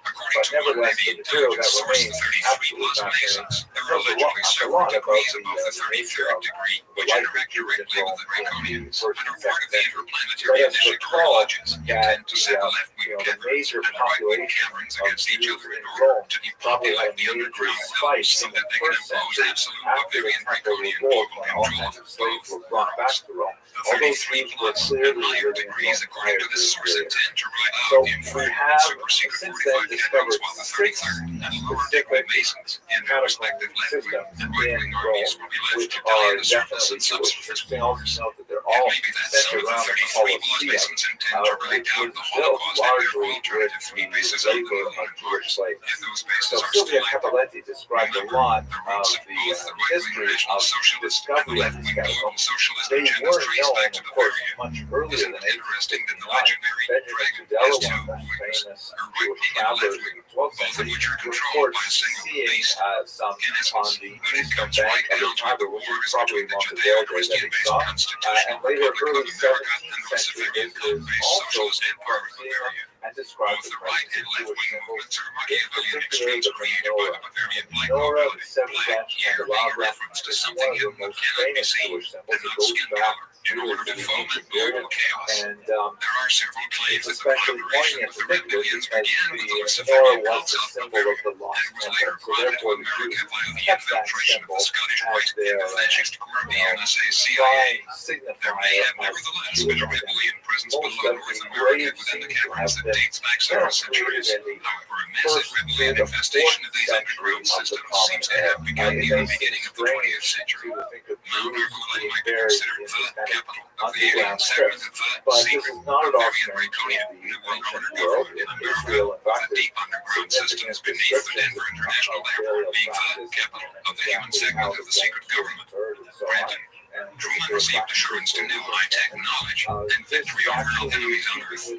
one Navy intelligence source, the 33-plus Masons, there are allegedly several degrees above the 33rd degree, which interact directly with the draconians and are part of the interplanetary initiatory lodges, intent to set the left-wing caverns and the right-wing caverns against each other in order to depopulate the underground realms so that they can impose absolute Bavarian draconian global control of both worlds. The 33-plus and higher degrees, according to this source, intend to write out the infernal and super-secret fortified caverns, while the 33rd and lower degree Masons in their respective left-wing and right-wing armies will be left to die in the surface and subsurface wars. It may be that some of the 33-plus Masons intend to write out the Holocaust and their alternative 3 bases on the moon and Mars. If those bases are still active, remember, the roots of both the right-wing National Socialist and the left-wing Global Socialist agendas trace back to the period. Isn't it interesting that the legendary dragon has 2 wings, a right wing and a left wing, both of which are controlled by a single beast? In essence, when it comes right down to it, the war is between the Judeo-Christian-based Constitutional Republic of America and the Pacific Income-based Socialist Empire of Bavaria. Both the right and left-wing movements are Machiavellian extremes created by the Bavarian black nobility. Black here being a reference to something hidden that cannot be seen, and not skin color, in order to foment global chaos. There are several claims that the collaboration with the rebellions began with the Luciferian cult South Bavaria, and was later brought into America via the infiltration of the Scottish Rite and the fascist core of the NSA CIA. There may have nevertheless been a rebellion presence below North America within the caverns that dates back several centuries. However, a massive rebellion infestation of these underground systems seems to have begun near the beginning of the 20th century. Mount Archuleta might be considered the capital of the alien segment of the secret Bavarian Draconian New World Order government in America, with the deep underground systems beneath the Denver International Airport being the capital of the human segment of the secret government. Brandon, Truman received assurance to new high-tech knowledge and victory over all enemies on Earth.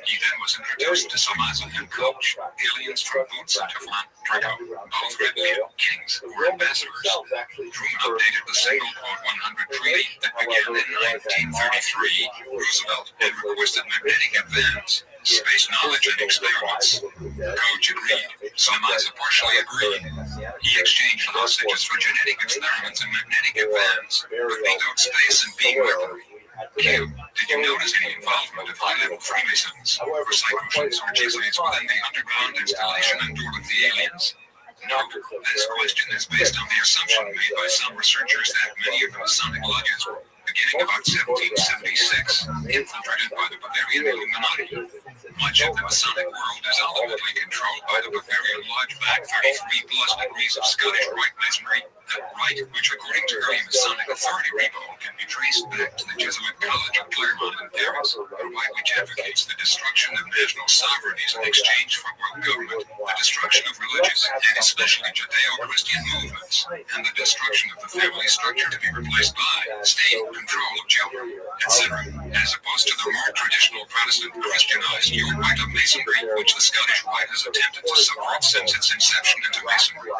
He then was introduced to Samaza and Coach, aliens from Boots and Teflon, Draco, both red kings or ambassadors. Truman updated the Single Code 100 treaty that began in 1933. Roosevelt had requested magnetic advance, space knowledge and experiments. Coach agreed. Samaza partially agreed. He exchanged hostages for genetic experiments and magnetic advance, but vetoed space and beam weaponry. Q, did you notice any involvement of high-level Freemasons, Rosicrucians, or Jesuits within the underground installation and door of the aliens? Note, this question is based on the assumption made by some researchers that many of the Masonic lodges were, beginning about 1776, infiltrated by the Bavarian Illuminati. Much of the Masonic world is ultimately controlled by the Bavarian Lodge back 33 plus degrees of Scottish Rite Masonry, that rite which according to early Masonic authority Rabbi can be traced back to the Jesuit College of Claremont in Paris, a rite which advocates the destruction of national sovereignties in exchange for world government, the destruction of religious and especially Judeo-Christian movements, and the destruction of the family structure to be replaced by state control of children, etc., as opposed to the more traditional Protestant Christianized York rite of Masonry, which the Scottish Rite has attempted to subvert since its inception into Masonry.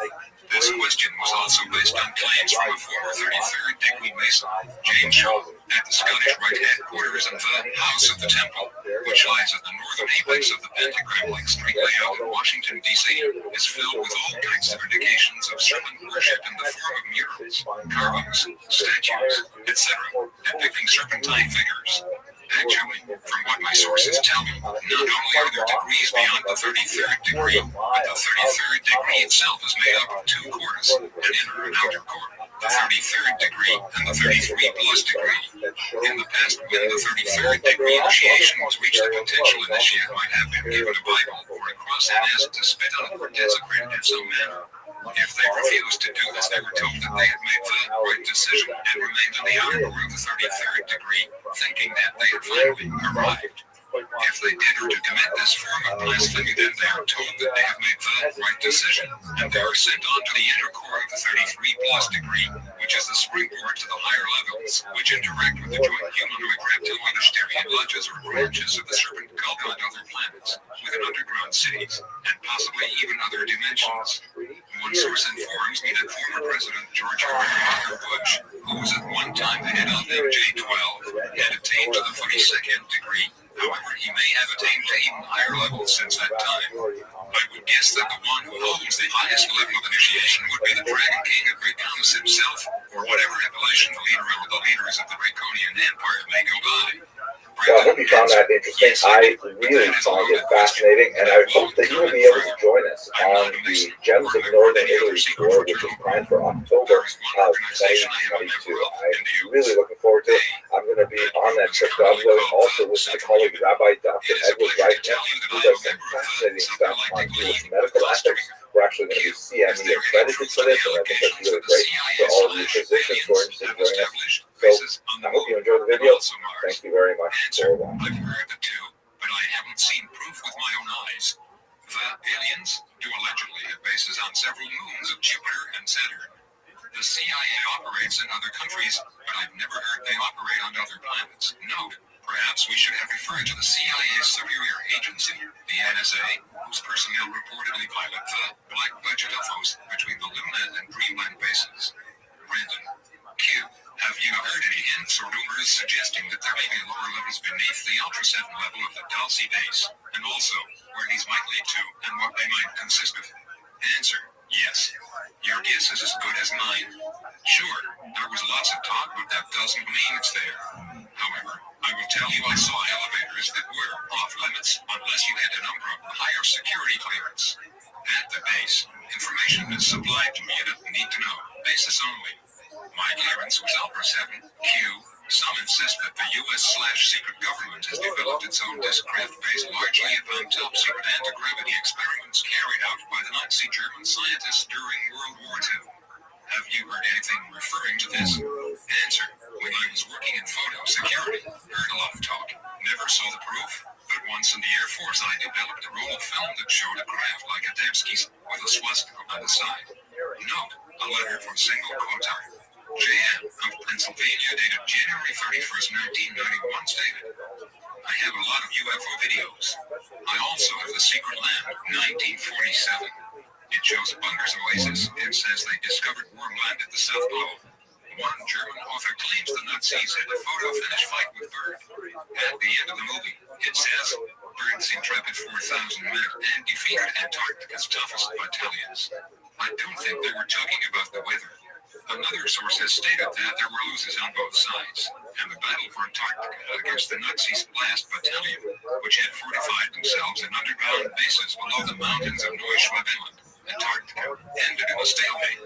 This question was also based on claims from a former 33rd degree Mason, James Shaw, at the Scottish Rite headquarters in the House of the Temple, which lies at the northern apex of the pentagram-like street layout in Washington, D.C., is filled with all kinds of indications of serpent worship in the form of murals, carvings, statues, etc., depicting serpentine figures. Actually, from what my sources tell me, not only are there degrees beyond the 33rd degree, but the 33rd degree itself is made up of two quarters, an inner and outer core, the 33rd degree and the 33 plus degree. In the past, when the 33rd degree initiation was reached, the potential initiate might have been given a Bible or a cross and asked to spit on it or desecrate it in some manner. If they refused to do this, they were told that they had made the right decision and remained in the outer core of the 33rd degree, thinking that they had finally arrived. If they did or to commit this form of blasphemy, then they are told that they have made the right decision, and they are sent on to the inner core of the 33 plus degree, which is the springboard to the higher levels, which interact with the joint humanoid reptilian Asterian lodges or branches of the serpent cult on other planets, within underground cities, and possibly even other dimensions. One source informs me that former President George H.W. Bush, who was at one time the head of MJ-12, had attained to the 42nd degree. However, he may have attained to even higher levels since that time. I would guess that the one who holds the highest level of initiation would be the Dragon King of Draconis himself, or whatever appellation the leader of the leaders of the Draconian Empire may go by. Well, I hope you found that interesting. I really found it fascinating, and I hope that you will be able to join us on the Gems of Northern Italy tour, which is planned for October of 2022. I'm really looking forward to it. I'm going to be on that trip to Dublin, also with my colleague Rabbi Dr. Edward Wright, who does some fascinating stuff on Jewish medical ethics. We're actually going to be CME accredited for this, and I think that's really great for all of you physicians who are interested in joining us. So I hope you enjoyed the video. Thank you very much for watching. I've heard the two, but I haven't seen proof with my own eyes. The aliens do allegedly have bases on several moons of Jupiter and Saturn. The CIA operates in other countries, but I've never heard they operate on other planets. Note, perhaps we should have referred to the CIA's superior agency, the NSA, whose personnel reportedly pilot the black budget UFOs between the Luna and Greenland bases. Brandon, Q. Have you heard any hints or rumors suggesting that there may be lower levels beneath the Ultra 7 level of the Dulce base, and also where these might lead to and what they might consist of? Answer, yes. Your guess is as good as mine. Sure, there was lots of talk, but that doesn't mean it's there. However, I will tell you I saw elevators that were off limits unless you had a number of higher security clearance. At the base, information is supplied to me I didn't need to know, basis only. My clearance was Ultra 7, Q. Some insist that the U.S./secret government has developed its own discraft based largely upon top-secret anti-gravity experiments carried out by the Nazi German scientists during World War II. Have you heard anything referring to this? Answer. When I was working in photo security, heard a lot of talk. Never saw the proof, but once in the Air Force I developed a roll of film that showed a craft like a Adamski's with a swastika on the side. Note, a letter from Single Kotar. J.M. of Pennsylvania, dated January 31st, 1991, stated, I have a lot of UFO videos. I also have The Secret Land, 1947. It shows Bunker's Oasis and says they discovered warm land at the South Pole. One German author claims the Nazis had a photo finish fight with Byrd. At the end of the movie, it says, Byrd's intrepid 4,000 men and defeated Antarctica's toughest battalions. I don't think they were talking about the weather. Another source has stated that there were losses on both sides, and the battle for Antarctica against the Nazis' last battalion, which had fortified themselves in underground bases below the mountains of Neuschwaben Inland, Antarctica, ended in a stalemate.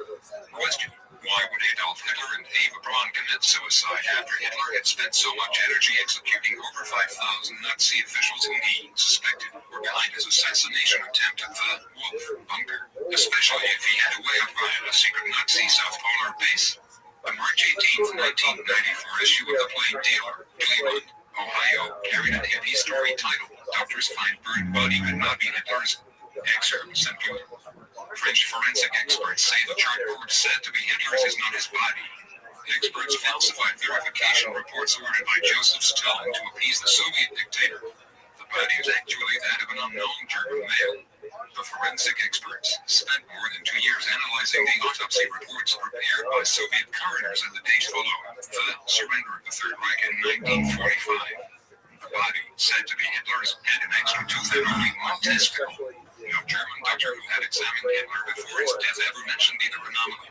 Question. Why would Adolf Hitler and Eva Braun commit suicide after Hitler had spent so much energy executing over 5,000 Nazi officials whom he suspected were behind his assassination attempt at the Wolf Bunker, especially if he had a way of buying a secret Nazi South Polar base? The March 18, 1994 issue of the Plain Dealer, Cleveland, Ohio, carried a hippie story titled Doctors Find Burned Body Could Not Be Hitler's. Excerpt simply. French forensic experts say the chartboard said to be Hitler's is not his body. Experts falsified verification reports ordered by Joseph Stalin to appease the Soviet dictator. The body is actually that of an unknown German male. The forensic experts spent more than 2 years analyzing the autopsy reports prepared by Soviet coroners in the days following the surrender of the Third Reich in 1945. The body, said to be Hitler's, had an extra tooth and only one testicle. No German doctor who had examined Hitler before his death ever mentioned either anomaly.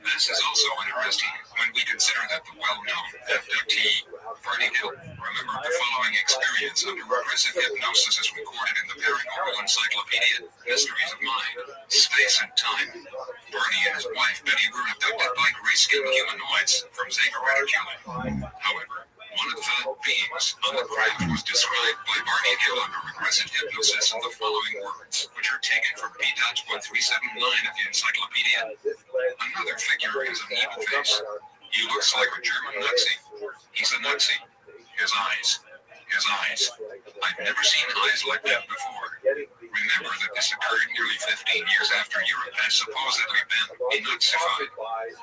This is also interesting when we consider that the well-known abductee, Barney Hill, remembered the following experience under regressive hypnosis as recorded in the Paranormal Encyclopedia, Mysteries of Mind, Space and Time. Barney and his wife Betty were abducted by gray-skinned humanoids from Zeta Reticuli. However, one of the beings on the craft was described by Barney Hill under regressive hypnosis in the following words, which are taken from P.1379 of the encyclopedia. Another figure has an evil face. He looks like a German Nazi. He's a Nazi. His eyes. I've never seen eyes like that before. Remember that this occurred nearly 15 years after Europe has supposedly been denazified.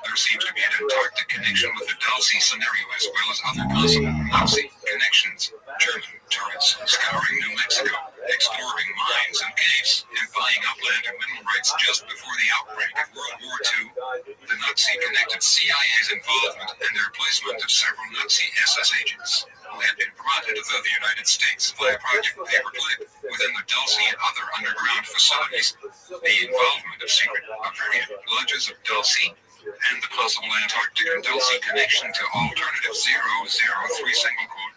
There seems to be an Antarctic connection with the Dulce scenario as well as other possible Nazi connections. German tourists scouring New Mexico, exploring mines and caves, and buying upland and mineral rights just before the outbreak of World War II. The Nazi-connected CIA's involvement and their placement of several Nazi SS agents who had been brought into the United States via Project Paperclip within the Dulce and other underground facilities, the involvement of secret Bavarian lodges of Dulce, and the possible Antarctic and Dulce connection to alternative 003 single quote.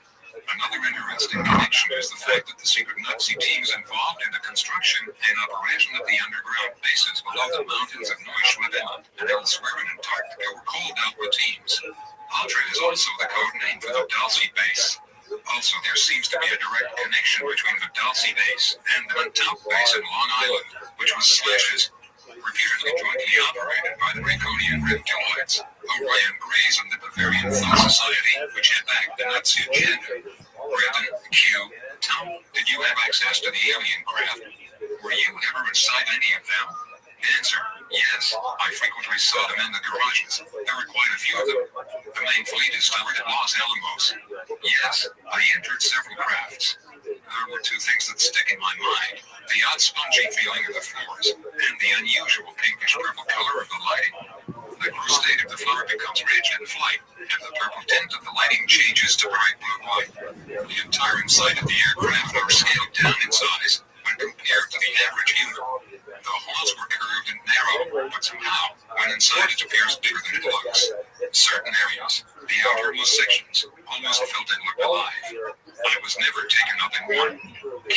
Another interesting connection is the fact that the secret Nazi teams involved in the construction and operation of the underground bases below the mountains of Neuschwaben and elsewhere in Antarctica were called Alpha teams. Ultra is also the code name for the Dulce base. Also, there seems to be a direct connection between the Dulce base and the Montauk base in Long Island, which was Slash's, reputedly jointly operated by the Draconian reptiloids, Orion Greys and the Bavarian Thought Society, which had backed the Nazi agenda. Brendan, Q, Tom, did you have access to the alien craft? Were you ever inside any of them? Answer, yes. I frequently saw them in the garages. There were quite a few of them. The main fleet is stored at Los Alamos. Yes, I entered several crafts. There were two things that stick in my mind. The odd spongy feeling of the floors, and the unusual pinkish-purple color of the lighting. The crew stated the floor becomes rich in flight, and the purple tint of the lighting changes to bright blue light. The entire inside of the aircraft are scaled down in size when compared to the average human. The halls were curved and narrow, but somehow, when inside it appears bigger than it looks. Certain areas, the outermost sections, almost felt and looked alive. I was never taken up in one. Q,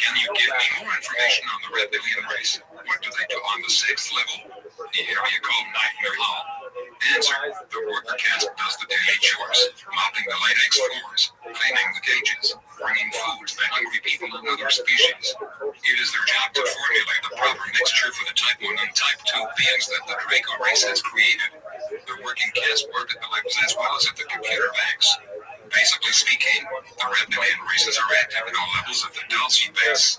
can you give me more information on the reptilian race? What do they do on the 6th level? The area called Nightmare Hall. Answer, the worker caste does the daily chores, mopping the latex floors, cleaning the cages, bringing food to the hungry people and other species. It is their job to formulate the proper mixture for the Type 1 and Type 2 beings that the Draco race has created. The working caste work at the labs as well as at the computer banks. Basically speaking, the reptilian races are active at all levels of the Dulce base.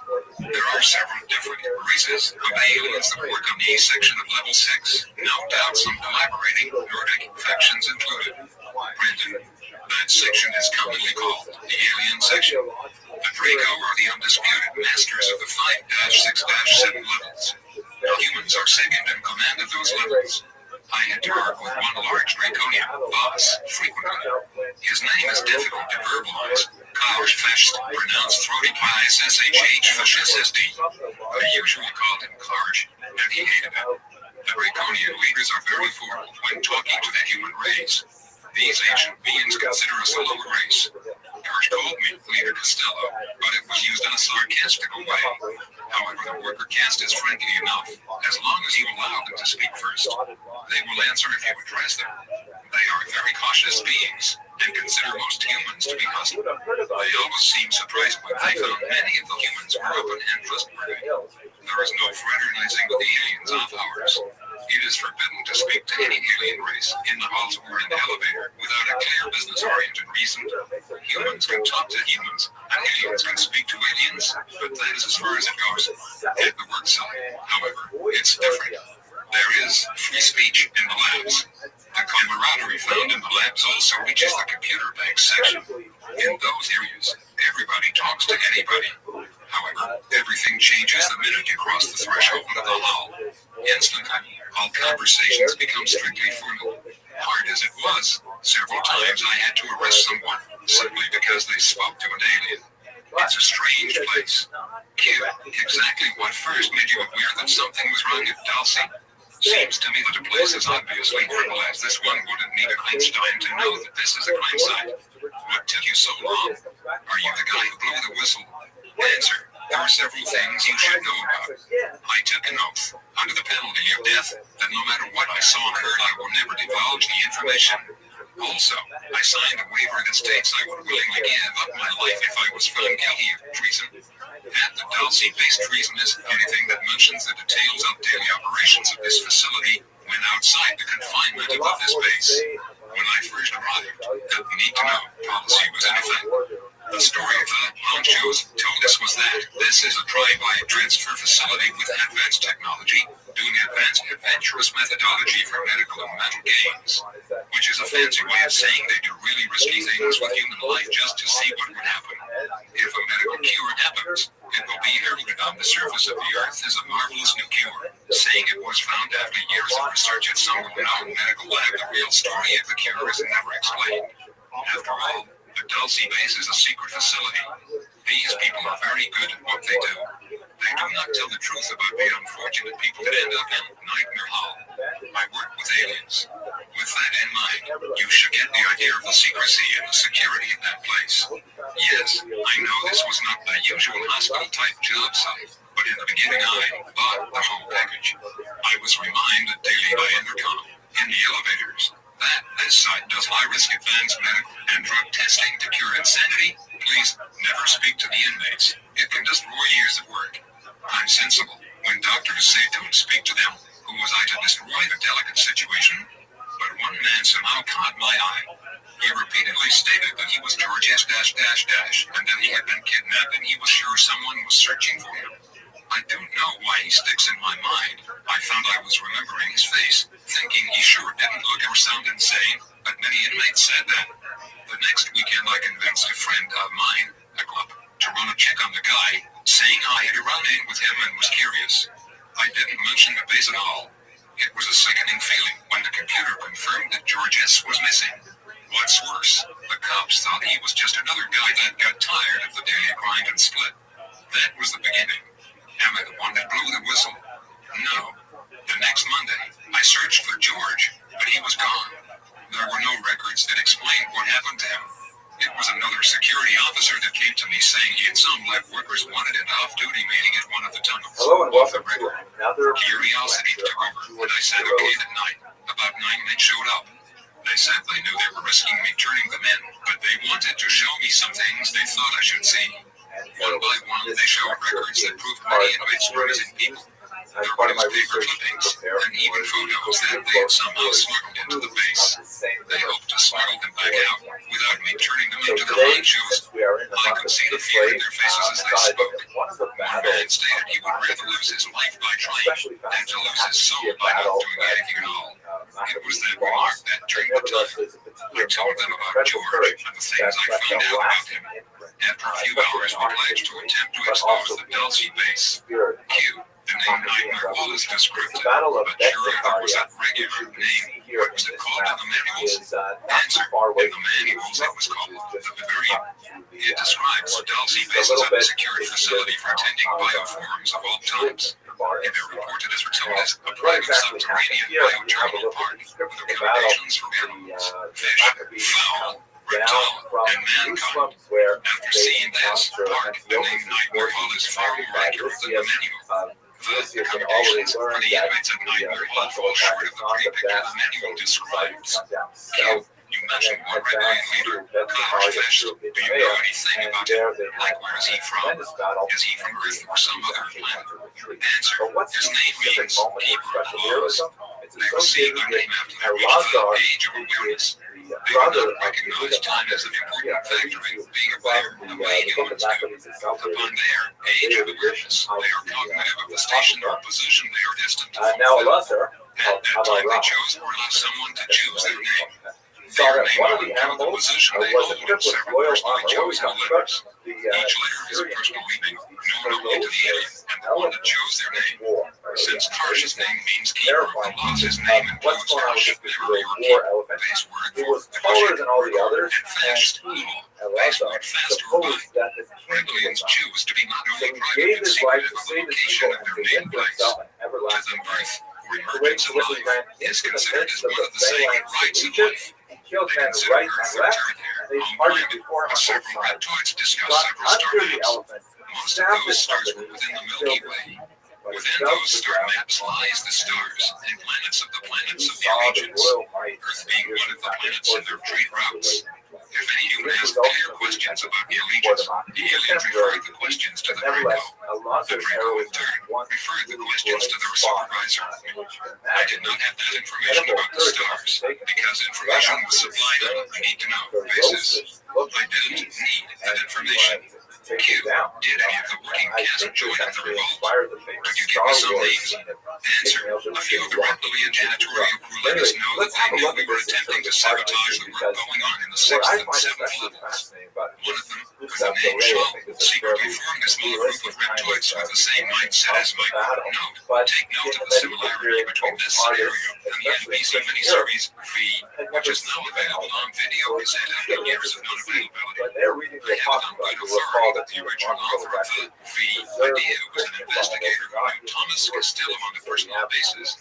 There are several different races of aliens that work on the section of level 6. No doubt some collaborating Nordic factions included. Brandon, that section is commonly called the alien section. The Draco are the undisputed masters of the 5-6-7 levels. The humans are second in command of those levels. I had to work with one large Draconian boss frequently. His name is difficult to verbalize. Klaus Fest, pronounced throaty pies SHH fascist. I usually called him Clarge, and he hated it. The Draconian leaders are very formal when talking to the human race. These ancient beings consider us a lower race. George called me Leader Costello, but it was used in a sarcastical way. However, the worker caste is friendly enough, as long as you allow them to speak first. They will answer if you address them. They are very cautious beings, and consider most humans to be hostile. They always seem surprised when they found many of the humans were open and trustworthy. There is no fraternizing with the aliens off hours. It is forbidden to speak to any alien race in the halls or in the elevator without a clear business-oriented reason. Humans can talk to humans, and aliens can speak to aliens, but that is as far as it goes. At the work site, however, it's different. There is free speech in the labs. The camaraderie found in the labs also reaches the computer bank section. In those areas, everybody talks to anybody. However, everything changes the minute you cross the threshold of the hall. Instantly, all conversations become strictly formal. Hard as it was, several times I had to arrest someone, simply because they spoke to an alien. It's a strange place. Q, exactly what first made you aware that something was wrong at Dulcie? Seems to me that a place as obviously horrible as this one wouldn't need an Einstein to know that this is a crime site. What took you so long? Are you the guy who blew the whistle? Answer. There are several things you should know about. I took an oath, under the penalty of death, that no matter what I saw and heard, I will never divulge the information. Also, I signed a waiver that states I would willingly give up my life if I was found guilty of treason. At the Dulcie-based treason is anything that mentions the details of daily operations of this facility when outside the confinement of this base. When I first arrived, the need-to-know policy was in effect. The story of the honchos told us was that this is a drive-by transfer facility with advanced technology, doing advanced adventurous methodology for medical and mental gains, which is a fancy way of saying they do really risky things with human life just to see what would happen. If a medical cure happens, it will be heralded on the surface of the earth as a marvelous new cure, saying it was found after years of research at some well-known medical lab. The real story of the cure is never explained. After all, the Dulcie base is a secret facility. These people are very good at what they do. They do not tell the truth about the unfortunate people that end up in Nightmare Hall. I work with aliens. With that in mind, you should get the idea of the secrecy and the security in that place. Yes, I know this was not the usual hospital-type job site, but in the beginning I bought the whole package. I was reminded daily by intercom, in the elevators, that this site does high-risk advanced medical and drug testing to cure insanity. Please never speak to the inmates. It can destroy years of work. I'm sensible. When doctors say don't speak to them, who was I to destroy the delicate situation? But one man somehow caught my eye. He repeatedly stated that he was George S. and that he had been kidnapped and he was sure someone was searching for him. I don't know why he sticks in my mind. I found I was remembering his face, thinking he sure didn't look or sound insane, but many inmates said that. The next weekend I convinced a friend of mine, a club, to run a check on the guy, saying I had run in with him and was curious. I didn't mention the base at all. It was a sickening feeling when the computer confirmed that George S. was missing. What's worse, the cops thought he was just another guy that got tired of the daily grind and split. That was the beginning. Am I the one that blew the whistle? No. The next Monday, I searched for George, but he was gone. There were no records that explained what happened to him. It was another security officer that came to me saying he and some lab workers wanted an off-duty meeting at one of the tunnels. Hello and welcome to another Curiosity took over, and I said okay that night. About 9 men showed up. They said they knew they were risking me turning them in, but they wanted to show me some things they thought I should see. One by one, they showed records that proved many inmates were missing people. There were newspaper clippings and even photos that they had somehow smuggled into the base. They hoped to smuggle them back out without me turning them into the honchos. I could see the fear in their faces as they spoke. One man had stated he would rather lose his life by trying than to lose his soul by not doing anything at all. It was that remark that turned the tide. I told them about George and the things I found out about him. After a few hours, we pledged to attempt to expose the Dulce base. Q. The name Nightmare Wall is descriptive, but sure if it was a regular name, what was it called in the manuals? Answer. In the manuals, it was called the Vivarium. It describes Dulce base as a secured facility for tending bioforms of all types. It is reported as Rothschild'S, a private subterranean bioterminal park with accommodations for animals, fish, fowl, reptile, and mankind. After seeing this park, the name Nightmare Hall is far more accurate than the manual. The accommodations for the inmates of Nightmare Hall fall short of the pretty picture the manual describes. Q. You mentioned one rebellion leader, Connor Fish. Do you know anything about him? Like, where is he from? Is he from Earth or some other planet? Answer. His name means keeper of laws. They received their name after they reached the age of awareness. They do not recognize time as an important factor in being aware the way humans do. Upon their age of awareness, they are cognitive of the station or position they are destined to fulfill. At that time they chose or allowed someone to choose their name. Their name will include the position they hold in several personally chosen letters. Each letter is a personal meaning, known only to the alien and the one that chose their name. Since Tarsh's name means keeper of the laws, his name includes Tarsh, never or keep. Base word for negotiate, and fast, law. Base word fast or bind. Rebellions choose to be not only private and secretive of the location of their main place, to them birth or emergence of life is considered as one of the sacred rights of life. They consider Earth their territory, homeland, and several reptoids discuss several star maps. Most of those stars were within the Milky Way. Within those star maps lies the stars and planets of the allegiance, Earth being one of the planets in their trade routes. If any human has clear questions about the allegiance, the aliens referred the questions to the Draco. The Draco, in turn, referred the questions to the supervisor. I did not have that information about the stars, because information was supplied on a need-to-know basis. I didn't need that information. Q. Did any of the working cast join in the revolt? Could you give me some names? Answer. A few of the reptilian janitorial crew let us know that they knew we were attempting to sabotage the work going on in the 6th and 7th levels. One of them, with the name Shaw, secretly formed a small group of reptoids with the same mindset as Mike. Note. Take note of the similarity between this scenario and the NBC miniseries V, which is now available on video cassette after years of non-availability. I have it on good authority that the original author of the V idea was an investigator who knew Thomas Castillo on a personal basis.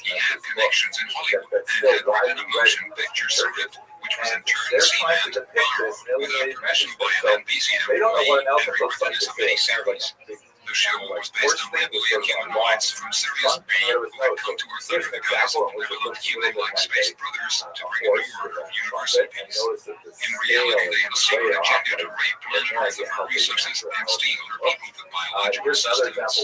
He had connections in Hollywood and had written a motion picture script, which was in turn seen and borrowed without permission by an NBC employee and rewritten as a miniseries. The show was based on reptilian humanoids from Sirius B who had come to Earth under the guise of malevolent human-like space brothers to bring a new order of universal peace. In reality, they had a secret agenda to rape planet Earth of her resources and steal her people with biological sustenance.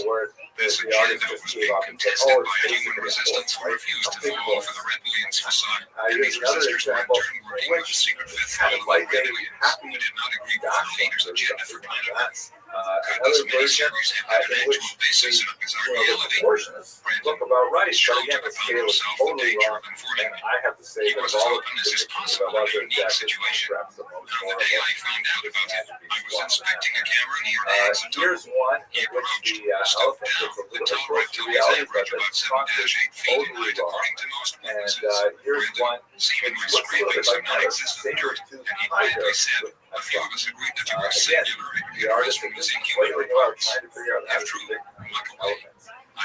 This agenda was being contested by a human resistance who refused to fall for the reptilians' facade, and these resistors were in turn working with the secret fifth wheel of the reptilians, who did not agree with the leader's agenda for planet Earth. Could this miniseries have had an actual basis in a bizarre reality? Granted, Shaw took upon himself the danger of informing me. He was as open as is possible in a unique situation. On the day I found out about it, I was inspecting a camera near the exit tunnel. He approached, stepped down, and told reptilians average about 7-8 feet in height according to most witnesses. Granted, seemingly scraping some non-existent dirt, and he quietly said, a few of us agreed that you were singular and the rest were using human parts. If true, look away.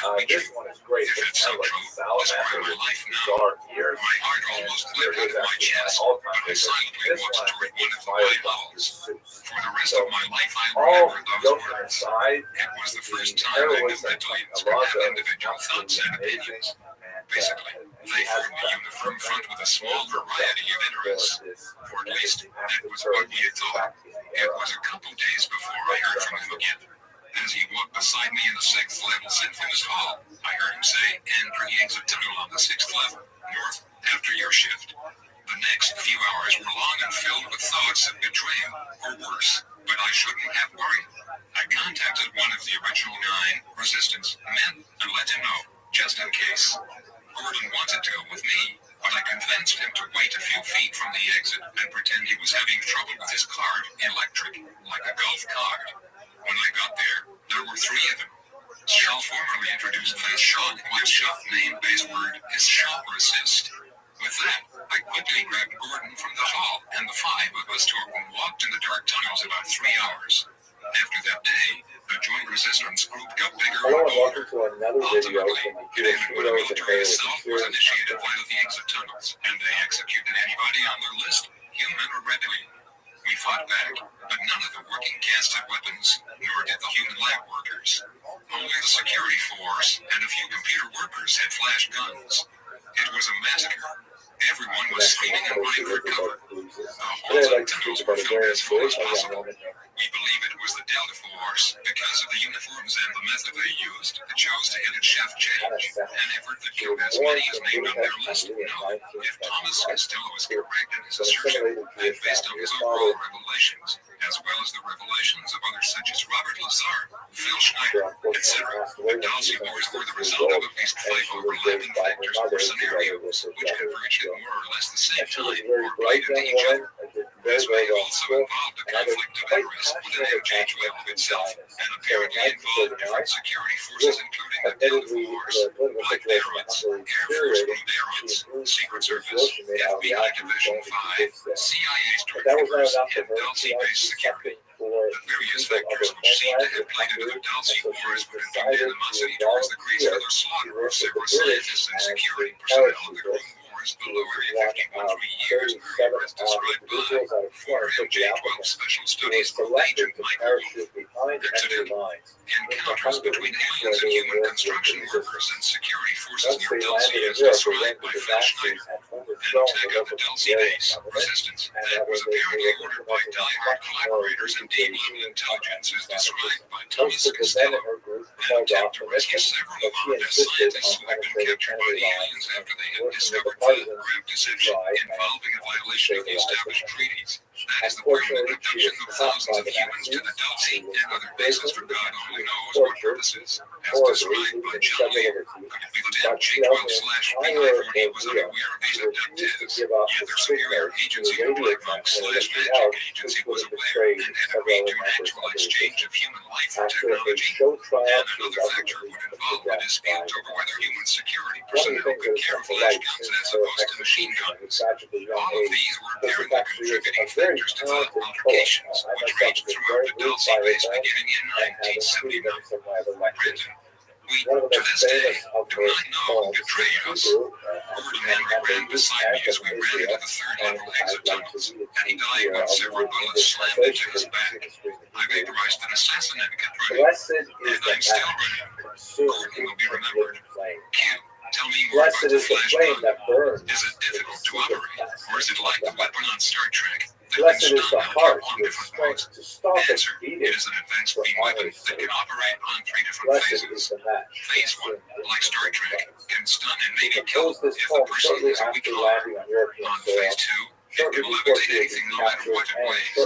I'll meet you. If it's so true, it's part of my life now. My heart almost leapt out of my chest, but I silently walked toward one of the wide halls. For the rest of my life, I remember those words. It was the first time I knew reptilians could have individual thoughts and opinions. Basically, they formed a uniform front with a small variety of interests. For at least, that was what we had thought. It was a couple days before I heard from him again. As he walked beside me in the 6th level St. Phyllis Hall, I heard him say, "Enter the exit tunnel on the 6th level, north, after your shift." The next few hours were long and filled with thoughts of betrayal, or worse, but I shouldn't have worried. I contacted one of the the original 9, resistance, men, and let him know, just in case. Gordon wanted to go with me, but I convinced him to wait a few feet from the exit and pretend he was having trouble with his card, electric, like a golf card. When I got there were 3 of them. Shell formerly introduced Fast Shock. My shop name base word is Shock Resist. With that, I quickly grabbed Gordon from the hall, and the 5 of us took and walked in the dark tunnels about 3 hours. After that day, the joint resistance group got bigger Hello and and welcome to another video ultimately, from the getting Jewish when the Widows and military Heirs itself was Conspiracy. initiated via the exit tunnels, and they executed anybody on their list, human or reptilian. We fought back, but none of the working castes had weapons, nor did the human lab workers. Only the security force and a few computer workers had flash guns. It was a massacre. Everyone was screaming and running for cover. The holes and tunnels were filled as full as possible. We believe it was the Delta Force because of the uniforms and the method they used that chose to hit at Chef Change, an effort that killed as many as named on their list. No, if Thomas Costello is correct in his assertion, and based on his overall revelations, as well as the revelations of others such as Robert Lazar, Phil Schneider, etc., the Dalsy Wars were the result of at least 5 overlapping factors or scenarios, which converged at more or less the same time, or related to each other. This may have also involved a conflict of interest within MJ12 itself, and apparently involved different security forces, including the Delta Force, Black Barons, Air Force Barons, Secret Service, FBI Division 5, CIA Stormtroopers, and Dalsy-based security. The various factors which seem to have played into the Dalsy Wars would include animosity towards the graceful slaughter of several scientists and security personnel of the Green Wars below Area 51 3 years earlier, as described by former MJ12 Special Studies Group agent Michael Wolff. Accident. Encounters between aliens and human construction workers and security forces near Dalsy as described by Phil Schneider. An attack on the Dalsy base, resistance, that was apparently ordered by die-hard collaborators and deep-level intelligence as described by Thomas Costello. An attempt to rescue several of our scientists who had been captured by the aliens after they had discovered photograph deception involving a violation of the established treaties. That is the permanent abduction of thousands of humans to the Dalsy and other bases for God only knows what purposes. As described by John Lear, could it be that J12/B540 was unaware of these abductees, yet their superior agency, the Black Monk/Magic Agency, was aware and had agreed to an actual exchange of human life for technology? And another factor would involve a dispute over whether human security personnel could carry flash guns as opposed to machine guns. All of these were apparently contributing factors to the altercations, which raged throughout the Dalsy base beginning in 1979. Granted, we, to this day, do not know who betrayed us. Gordon Henry ran beside me as we ran into the third-level exit tunnels, and he died when several bullets slammed into his back. I vaporized an assassin and kept running, and I'm still running. Gordon will be remembered. Q, tell me more about the flash gun. Is it difficult to operate, or is it like the weapon on Star Trek? Blessed is the heart who is strength to stop it Answer, it is an advanced beam weapon that can operate on 3 different phases. Phase 1, like Star Trek, can stun and maybe kill if the person is a weak arm. On Phase 2, it can levitate anything no matter what it weighs.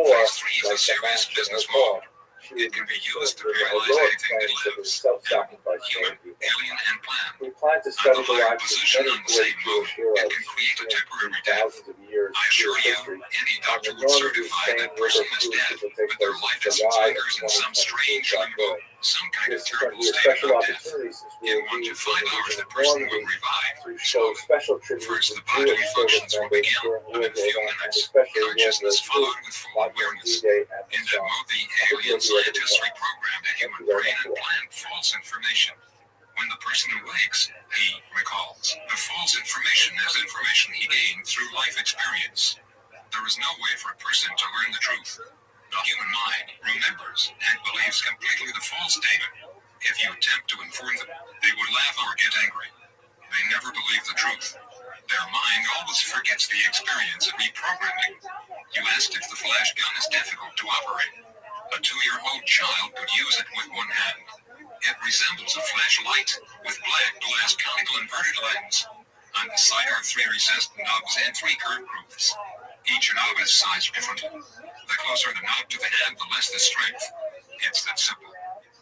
Phase 3 is a serious business mode. It can be used to paralyze anything that lives, human, alien, and plant. On the higher position on the same mode, it can create a temporary death. I assure you, any doctor would certify that person is dead, but their life essence lingers in some strange limbo, some kind of terrible state of death. In 1 to 5 hours, the person will revive, slowly. First, the bodily functions will begin, but in a few minutes, consciousness followed with full awareness. In that mode, the alien scientists reprogram the human brain and plant false information. When the person awakes, he recalls. The false information is information he gained through life experience. There is no way for a person to learn the truth. The human mind remembers and believes completely the false data. If you attempt to inform them, they would laugh or get angry. They never believe the truth. Their mind always forgets the experience of reprogramming. You asked if the flash gun is difficult to operate. A 2-year-old child could use it with one hand. It resembles a flashlight with black glass conical inverted lens. On the side are 3 recessed knobs and 3 curved grooves. Each knob is sized differently. The closer the knob to the hand, the less the strength. It's that simple.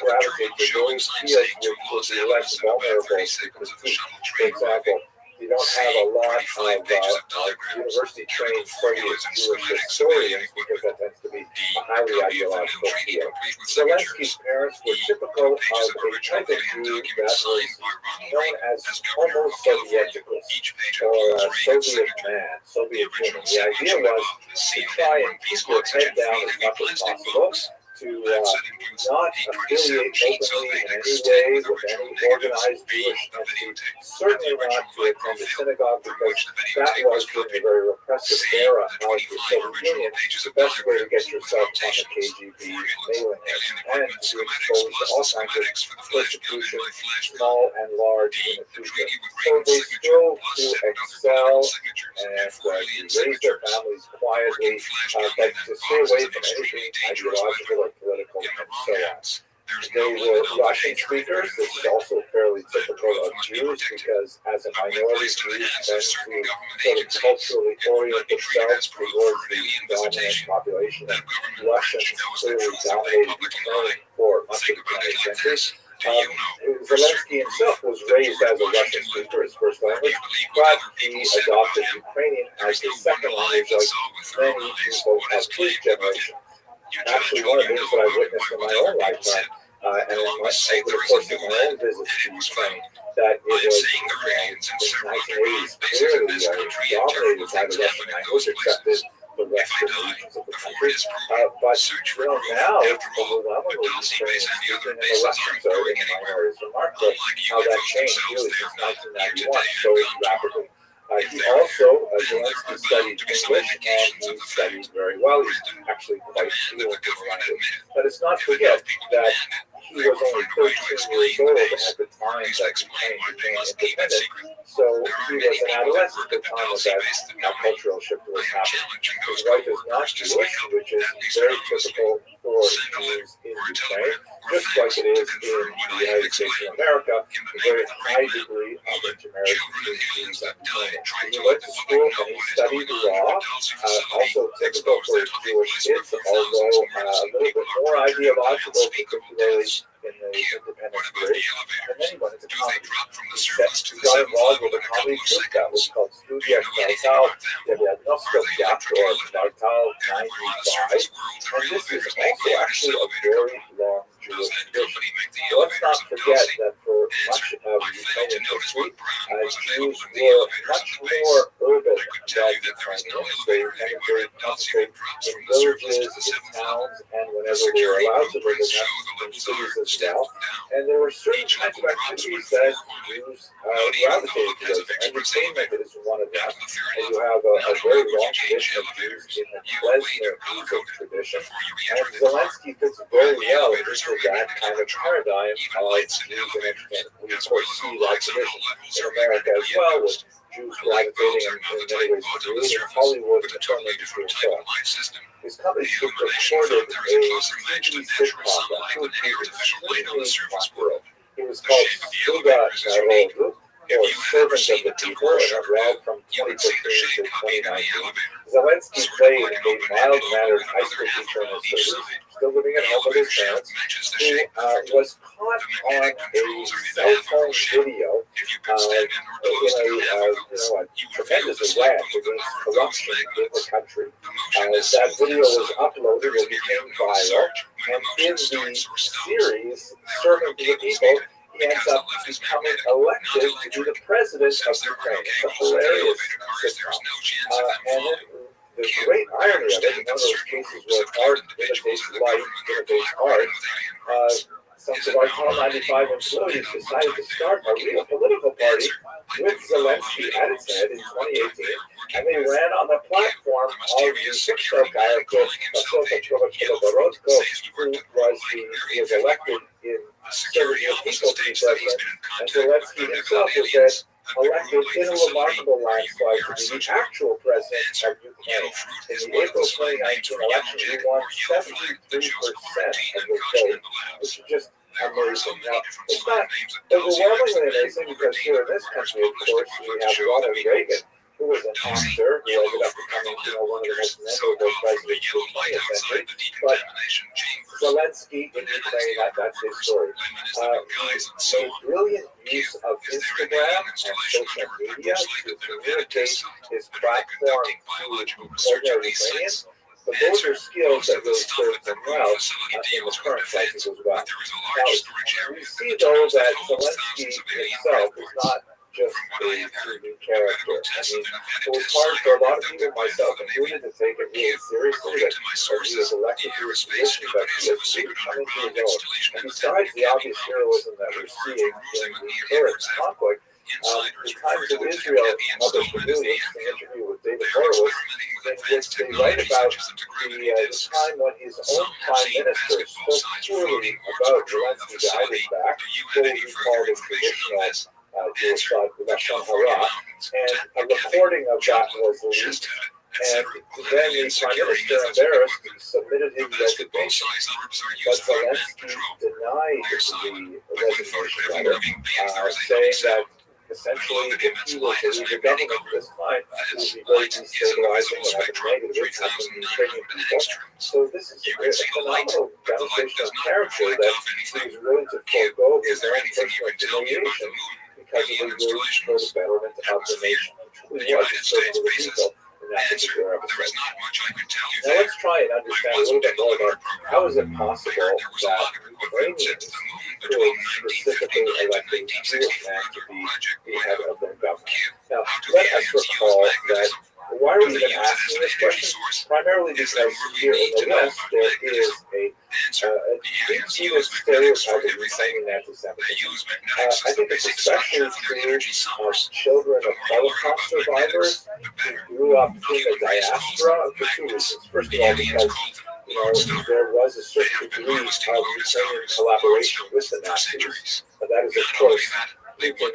gravitate to those fields which would be less vulnerable to critique. For example, you don't have a lot of university-trained Soviet Jewish historians because that tends to be a highly ideological field. Zelensky's parents were typical of a type of Jew that was known as Homo Sovieticus, or Soviet man, Soviet woman. The idea was to try and keep your head down as much as possible, to not affiliate openly in any way with any organized Jewish entity, certainly not to attend the synagogue, because that was during a very repressive era of the Soviet Union, the best way to get yourself on the KGB mailing list and to be exposed to all kinds of persecution, small and large, in the future. So they strove to excel and to raise their families quietly, but to stay away from anything ideological or political, and so on. They were Russian speakers. This is also fairly typical of Jews because, as a minority, Jews tend to sort of culturally orient themselves towards the dominant population, and Russians clearly dominated Ukraine for much of the 20th century. Zelensky himself was raised as a Russian speaker, his first language, but he adopted Ukrainian as his second language, like many people of his generation. Actually, one of the things that I've witnessed in my own lifetime, and over the course of my own visits to Ukraine, that it was in the 1980s clearly dominated by the Russian language, accepted the western regions of the country. But now it's overwhelmingly Ukrainian speaking, and the Russians are in the minority. It's remarkable how that changed really since 1991 so rapidly. He also, Zelensky studied English, and he studied very well. He's actually quite fluent in the language. Let us not forget that he was only 13 years old at the time that Ukraine became independent, so he was an adolescent at the time that cultural shift was happening. His wife is not Jewish, which is very typical for Jews in Ukraine, just like it is in the United States of America, a very high degree of intermarriage between Jews and Ukrainians. He went to school and he studied law, also typical for Jewish kids, although a little bit more ideological, particularly in the independence period. And then he went into comedy. He got involved with a comedy troupe that was called Studia Kvartal Devianovska Teatro, or Kvartal 95. And this is also actually a very long Jewish tradition. So let's not forget that for much of Ukrainian history, Jews were much more urban than Ukrainians. They tended to concentrate in villages, in towns, and whenever they were allowed to live in cities as well. And there were certain kinds of activities that Jews gravitated to those. Entertainment is one of them. And you have a very long tradition of Jews in the klezmer music tradition. And Zelensky fits very well into that kind of paradigm of Jews and entertainment. We of course see that tradition in America as well, with Jews gravitating in many ways to Jews, and Hollywood and the film industry and so on. His company recorded a TV sitcom that proved to be extremely popular. It was called Sluga Narodu, or Servant of the People, and it ran from 2015 to 2019. Zelensky played a mild-mannered high school teacher in his 30s, still living at home with his parents, who was caught on a cell phone video in a tremendous rant against corruption in the country. That video was uploaded and became viral, and in the series, Servant of the People, he ends up becoming elected to be the president of Ukraine. It's a hilarious sitcom. And the great irony of it, in one of those cases where art imitates life, imitates art, some of our Top 95 employees decided to start a real political party with Zelensky at its head in 2018, and they ran on the platform of the fictional character Asota Provorodko, who was elected in serving the people to be president, and Zelensky himself was elected in a remarkable landslide to be the actual president of Ukraine. In the April 2019 election, he won 73% of the vote, which is just amazing. Now, it's not overwhelmingly amazing because here in this country, of course, we have Ronald Reagan, who was an actor who ended up becoming, one of the most memorable presidents of the 20th century. But Zelensky in Ukraine, that's his story. He made brilliant use of Instagram and social media to communicate his platform to ordinary Ukrainians. But those are skills that really served him well in the current crisis as well. Now, we see, though, that Zelensky himself is not just a TV character. I mean, it was hard for a lot of people, myself included, to take it really seriously that he was elected to his position, but he has really come into his own. And besides the obvious heroism that we're seeing in the current conflict, the Times of Israel published a really interesting interview with David Horowitz, in which they write about the time when his own prime minister spoke poorly about Zelensky behind his back, what he called a traditional Jewish thought, Lashon Hara, and a recording of that was released. And then the prime minister, embarrassed, submitted his resignation. But Zelensky denied the resignation letter, saying that essentially, if he was to leave the government this time, it would be very destabilizing and have a negative impact on the Ukrainian people. So this is a phenomenal demonstration of character that he was willing to forego his own personal humiliation because of the rules for the betterment of the nation. It truly was a servant of the people in that particular episode. Now let's try and understand a little bit more about how is it possible that Ukrainians could specifically elect a Jewish man to be the head of their government. Now, let us recall that why are we even asking this question? Primarily because here in the West, there is a deep-seated stereotype of Ukrainian anti-Semitism. I think it's especially true of children of Holocaust survivors who grew up in the diaspora for two reasons. First of all, because there was a certain degree of Ukrainian collaboration with the Nazis, and that is, of course, you can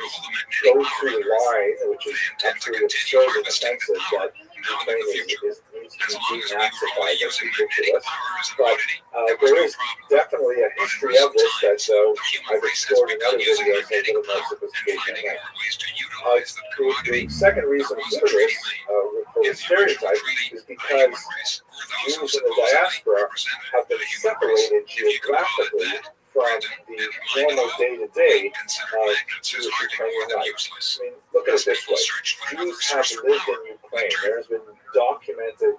go through the line, which is absolutely absurd and offensive, that Ukraine needs to be denazified. That's ridiculous. But there is definitely a history of this that I've explored in other videos a little more sophistication in that. The second reason for this, for the stereotype, is because Jews in the diaspora have been separated geographically from the normal day-to-day of Jewish Ukrainian life. I mean, look at it this way. Jews have lived in Ukraine. There has been documented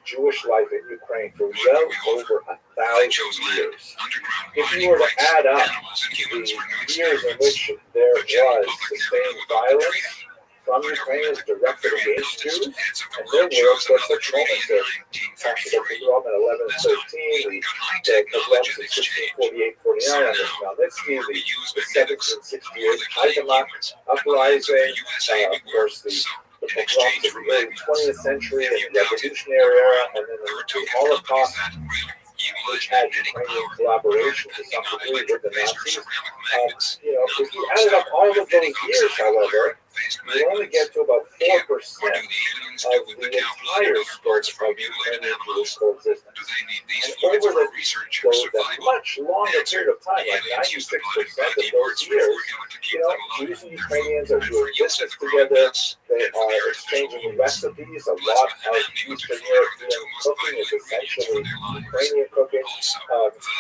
Jewish life in Ukraine for well over 1,000 years. If you were to add up the years in which there was sustained violence from Ukrainians directed against Jews, and there were, of course, such moments that possible pogrom in 1113, the pogroms in 1648-49 on the Khmelnytsky, the 1768 Haidamach uprising, of course, the pogroms of the early 20th century and the Revolutionary era, and then the Holocaust, which had Ukrainian collaboration to some degree with the Nazis. If you added up all of those years, however, you only get to about 4% of the entire scope of Ukrainian Jewish coexistence. And over the much longer period of time, like 96% of those years, Jews and Ukrainians are doing business together. They are exchanging recipes. A lot of Eastern European cooking is essentially Ukrainian cooking.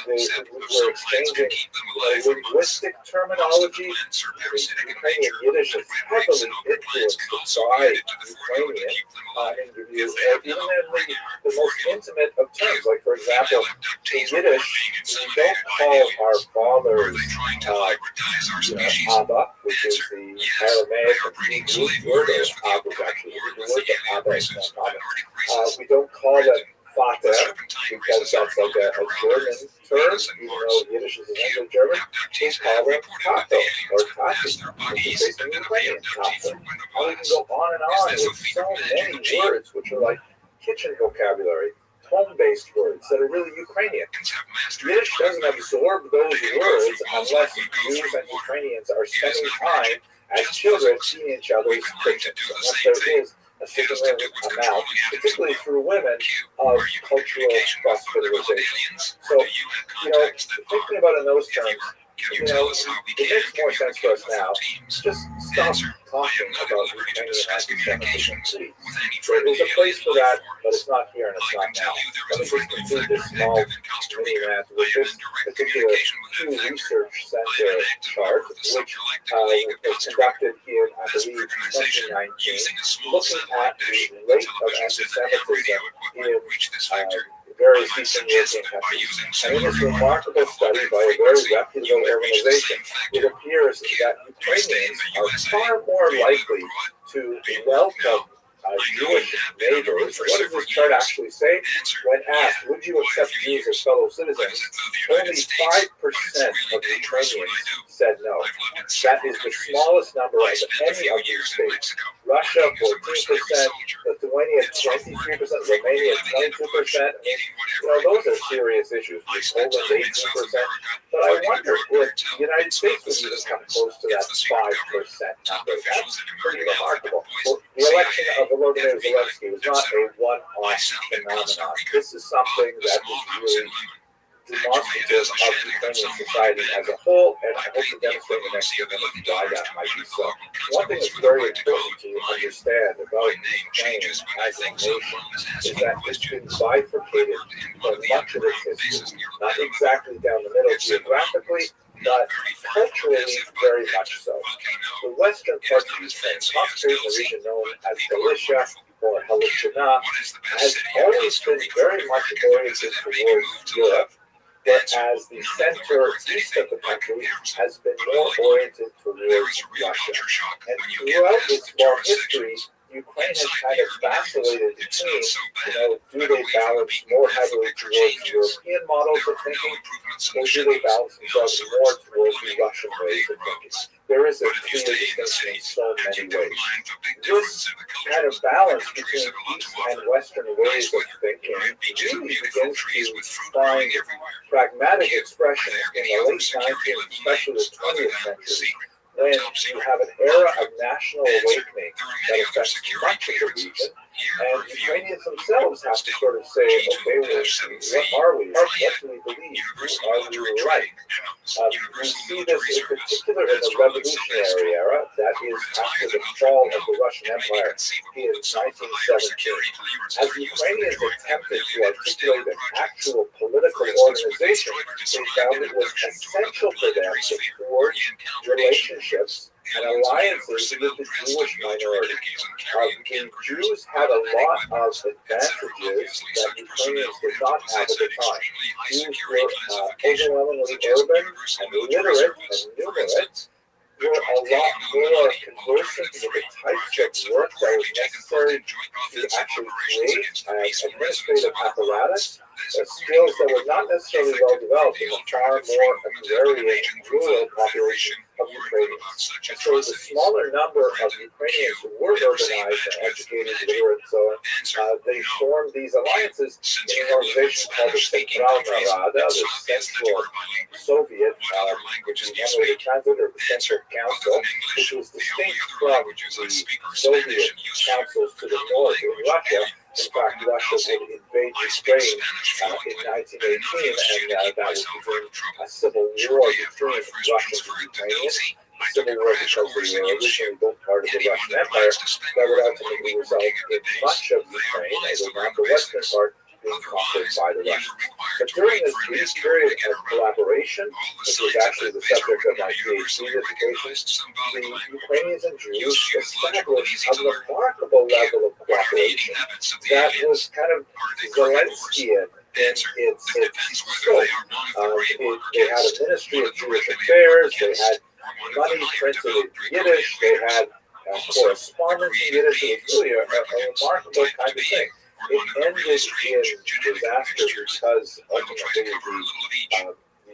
We're exchanging linguistic terminology. Ukrainian Yiddish is heavily influenced by Ukrainian interviews, even in the most intimate of terms. Like, for example, in Yiddish, we don't call our fathers Abba, which is the Aramaic and Hebrew word of Abba, is actually the word that Abba is not common. We don't call them Vater, because that's like a German term, even though Yiddish is essentially German. We call them Tato or Tati, which is based on Ukrainian Tato. And we can go on and on with so many words which are like kitchen vocabulary, home-based words that are really Ukrainian. Yiddish doesn't absorb those words unless Jews and Ukrainians are spending time as children in each other's kitchens. Unless there is a significant amount, particularly through women, of cultural cross-fertilization. So, thinking about it in those terms, it makes more sense for us now. Just stop talking about Ukrainian anti-Semitism, please. There's a place for that, but it's not here and it's not now. Let me just conclude this small mini rant with this particular Pew Research Center chart, which was conducted in, I believe, 2019, looking at the rate of anti-Semitism in various Eastern European countries. And in this remarkable study by a very reputable organization, it appears that Ukrainians are far more likely to welcome Jewish neighbors. What does this chart actually say? When asked, would you accept Jews as fellow citizens, only 5% of Ukrainians said no. That is the smallest number of any of these states. Russia, 14%, Lithuania, 23%, Romania, 22%. Those are serious issues. Poland, 18%. But I wonder if the United States would even come close to that 5% number. That's pretty remarkable. Well, the election of Volodymyr Zelensky was not a one-off phenomenon. This is something that is really demonstrative of Ukrainian society as a whole, and I hope to demonstrate in the next few minutes why that might be so. One thing that's very important to understand about Ukraine as a nation is that it's been bifurcated for much of its history, not exactly down the middle geographically, but culturally very much so. The western part of Ukraine, concentrated in the region known as Galicia or Halachina, has always been very much oriented towards Europe, whereas the center-east of the country has been more oriented towards Russia. And throughout its long history, Ukraine has kind of vacillated between, do they balance more heavily towards European models of thinking, or do they balance themselves more towards the Russian ways of thinking? There is a clear distinction in so many ways. This kind of balance between East and Western ways of thinking really begins to find pragmatic expression in the late 19th, especially the 20th century, when you have an era of national awakening that affects much of the region, and Ukrainians themselves have to sort of say, okay, well, what are we? What do we believe? Are we right? We see this in particular in the revolutionary era, that is after the fall of the Russian Empire in 1917. As the Ukrainians attempted to articulate an actual political organization, they found it was essential for them to forge relationships and alliances with the Jewish minority. The Jews had a lot of advantages that Ukrainians did not have at the time. Jews were overwhelmingly urban and literate and numerate, were a lot more conversant with the types of work that was necessary to actually create an administrative apparatus, skills that were not necessarily well developed in the far more agrarian, rural population of Ukrainians. And so the smaller number of Ukrainians who were urbanized and educated, literate, and so on, they formed these alliances in an organization called the Centralna Rada, the Central Soviet, which is normally the transit or the Central Council, which was distinct from the Soviet councils to the north in Russia. In fact, Russia would invade Ukraine in 1918, and that would begin a civil war between Russians and Ukrainians. A civil war because they were originally both part of the Russian Empire that would ultimately result in much of Ukraine, although not the western part, being conquered by the Russians. But during this brief period of collaboration, which was actually the subject of my PhD dissertation, the Ukrainians and Jews established a remarkable level of cooperation that was kind of Zelensky in its scope. They had a Ministry of Jewish Affairs, they had money printed in Yiddish, they had correspondence in Yiddish. It was really a remarkable kind of thing. It ended in disaster because ultimately the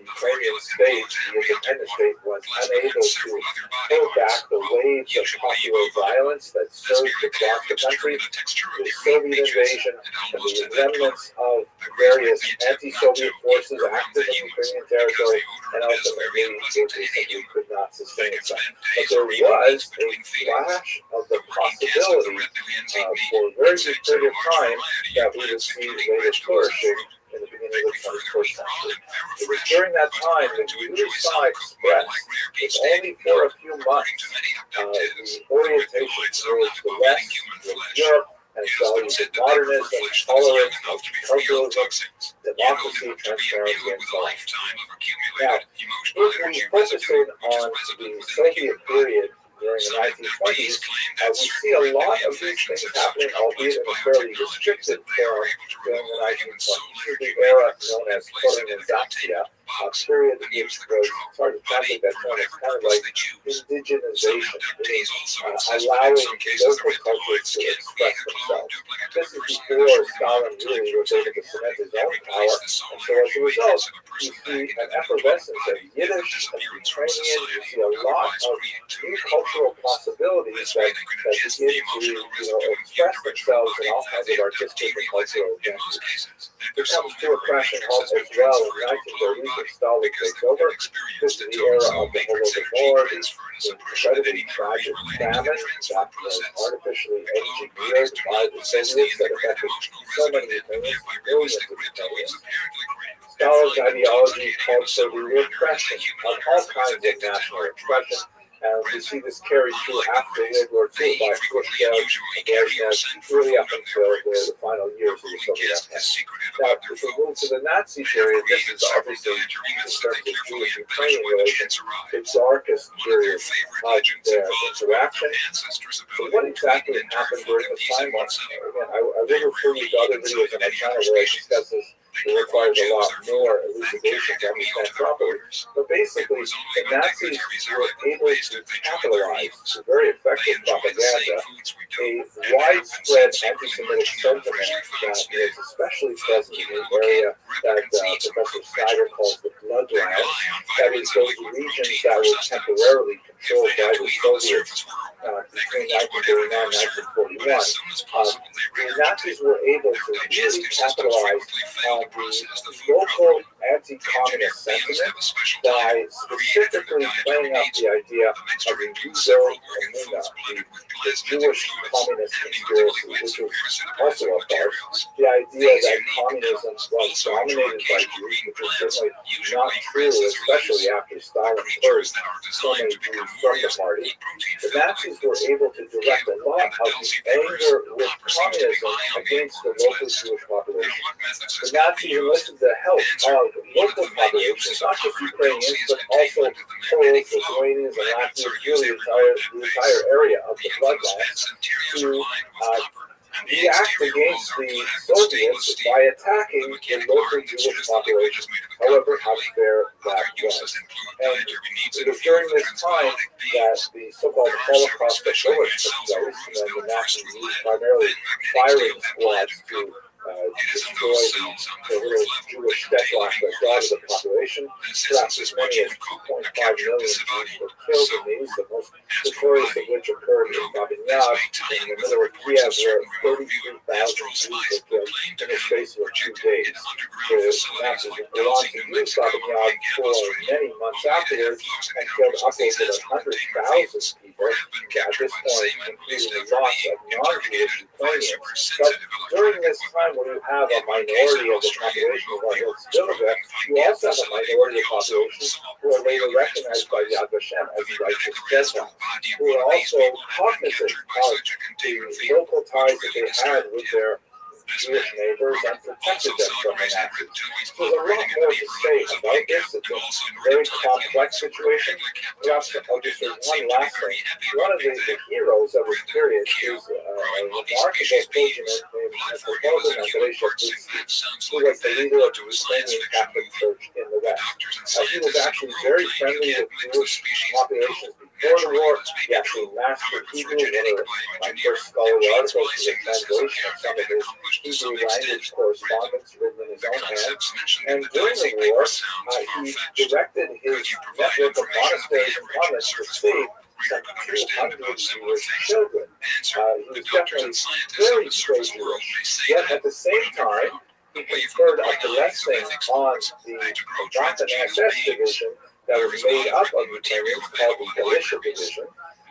Ukrainian state, the independent state, was unable to pull back the waves of popular violence that surged across the country. The Soviet invasion and the remnants of various anti-Soviet forces active in Ukrainian territory, and ultimately it simply could not sustain itself. But there was a flash of the possibility for a very good period of time that we would see later flourishing in the beginning of the 21st century. It was during that time that Jewish side expressed, if only for a few months, the orientation towards the West, towards Europe, and values of modernism, tolerance, multiculturalism, democracy, transparency, and so on. Now, if we focus in on the Soviet period during the 1920s, we see a lot of these things happening, albeit in a fairly restricted form during the 1920s. This is the era known as colonizatia, a period which was, it's hard to translate that term, it's kind of like indigenization, meaning allowing local cultures to express themselves. This is before Stalin really was able to cement his own power, and so as a result, you see an effervescence of Yiddish and Ukrainian, you see a lot of new cultural possibilities that begin to express themselves in all kinds of artistic and cultural advances. It comes to a crashing halt as well in 1930s when Stalin takes over. This is the era of the Holodomor, the incredibly tragic famine that was artificially engineered by the Soviets that affected so many Ukrainians, millions of Ukrainians. Stalin's ideology called for the repression of all kinds of national expression, And we see this carried through after World War II by Khrushchev and Brezhnev, really up until the final years of the Soviet Empire. Now, if we move to the Nazi period, this is obviously, in terms of Jewish-Ukrainian relations, the darkest period of their interaction. So what exactly happened during this time? Well, again, I will refer you to other videos on my channel where I discuss this. It requires a lot more elucidation to understand properly. But basically, the Nazis were able to capitalize through very effective propaganda a widespread anti-Semitic sentiment that is especially present in the area that Professor Snyder calls the bloodlines. That is, those regions that were temporarily controlled by the Soviets between 1939 and 1941. The Nazis were able to really capitalize on the local anti-communist sentiment by specifically playing up the idea of the Judo-Amuna, the Jewish communist conspiracy, which was also a farce. The idea that communism was dominated by Jews, which is certainly not true, especially after Stalin purged so many Jews from the party. The Nazis were able to direct a lot of the anger with communism against the local Jewish population. The Nazis enlisted the help of local populations, not just Ukrainians, but also Poles, Lithuanians, and Latvians, really the entire area of the bloodlines, to react against the Soviets by attacking the local Jewish population, however unfair that was. And it was during this time that the so-called Holocaust of Bullets took place, and the Nazis used primarily firing squads to destroy the little Jewish Stecklock that dotted the population. Perhaps as many as 2.5 million Jews were killed in these, the most notorious of which occurred in Rabbi in the middle of Kiev, where 33,000 Jews were killed in the space of a few days. The Nazis would go on to use Rabbi for many months afterwards and killed upwards of 100,000 people, at this point including the loss of non-Jewish Ukrainians. But during this time, when you have a minority of the population who are Hillsville, you also have a minority of populations who are later recognized by Yad Vashem as righteous Gentiles, who are also cognizant of the local ties that they had with their Jewish neighbors and protected them from the Nazis. So there's a lot more to say about this. It's a very complex situation. Perhaps I'll just say one last thing. One of the heroes of this period is a remarkable clergyman named who was the leader of the Ukrainian Catholic Church in the West. He was actually very friendly with Jewish populations before the war. He actually mastered Hebrew. One of my first scholarly articles was a translation of some of his Hebrew language correspondence written in his own hand. And during the war, he directed his network of monasteries and convents to save some 200 Jewish children. He was definitely very pro-Jewish, yet at the same time, he conferred a blessing on the Waffen SS division that was made up of Ukrainians called the Galicia division.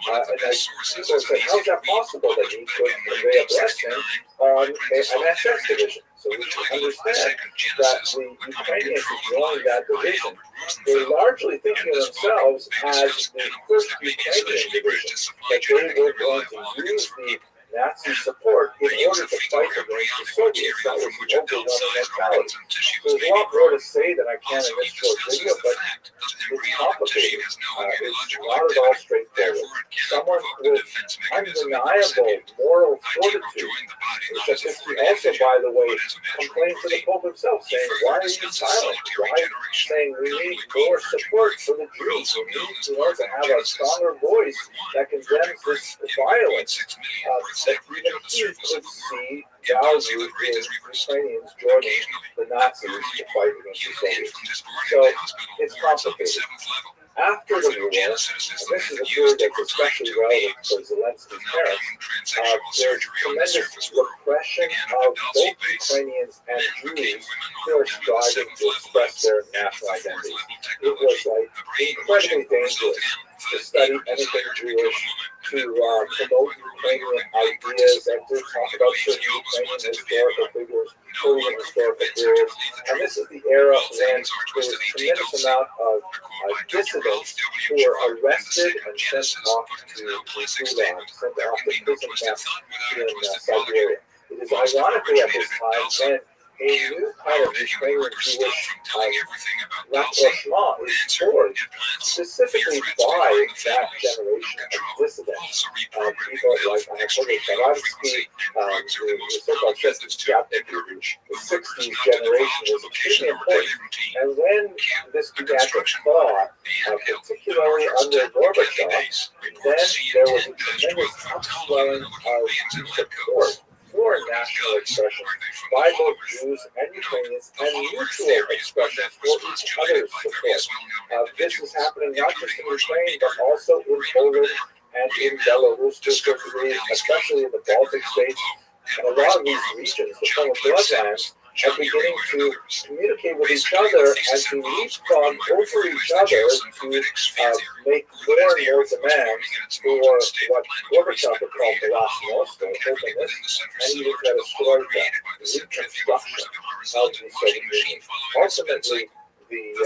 And people said, how is that possible that he could convey a blessing on an SS division? So we should understand that the Ukrainians who joined that division were largely thinking of themselves as the first Ukrainian division, that they were going to use the Nazi support in order to fight against the Soviets. That was the overwhelming mentality. So there's a lot more to say than I can in this short video, but it's complicated. It's not at all straightforward. Someone with undeniable moral fortitude, such as he also, by the way, complained to the Pope himself, saying, why are you silent? Why saying we need more support for the Jews? We need to have a stronger voice that condemns this violence. That even he could see value in Ukrainians joining the Nazis to fight against the Soviets. So it's complicated. After the war, and this is a period that's especially relevant for Zelensky's parents, there's tremendous repression of both Ukrainians and Jews who are striving to express their national identity. It was like incredibly dangerous to study anything Jewish promote Ukrainian ideas and to talk about certain Ukrainian historical figures, Korean historical figures. And this is the era when there's a tremendous amount of dissidents who were arrested and sent off to Gulag, sent off to prison camps in Siberia. It is ironically at this time when a new kind of Ukrainian Jewish rapprochement is forged specifically by that generation of dissidents. People like Anatoly Sharansky, the so-called the 60s generation was extremely important. And when this began to thaw, particularly under Gorbachev, then there was a tremendous upswelling of support for national expression by both Jews and Ukrainians and mutual expression for each other's support. This is happening not just in Ukraine, but also in Poland and in Belarus, to a certain degree, especially in the Baltic states. And a lot of these regions, the former bloodlines, are beginning to communicate with each other and to leapfrog over each other to make more and more demands for what Gorbachev would call glasnost, or openness, and even perestroika, the reconstruction of the Soviet Union. Ultimately, the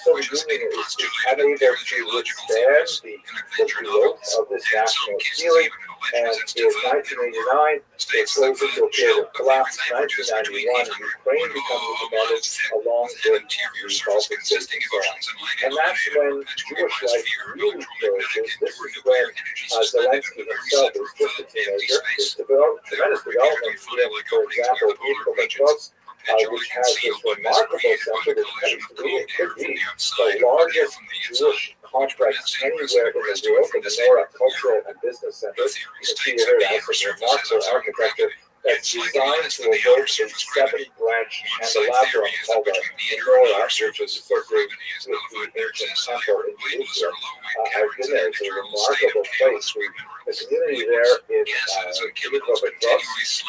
Soviet Union is unable to withstand the growth of this national feeling, and in 1989, it flows into a period of collapse. 1991, Ukraine becomes independent along with the Baltic states and so on. And that's when Jewish life really flourishes. This is when Zelensky himself is just a teenager. There's tremendous development in, for example, Dnipropetrovsk, which has this remarkable center that claims to be, it could be, the largest Jewish complex anywhere in the world, the Menorah Cultural and Business Center. You can see here it has some remarkable architecture that's designed to evoke a seven-branch candelabrum called the Menorah, which is associated with the ancient temple in Jerusalem. I've been there. It's a remarkable place. The community there in Dnipropetrovsk,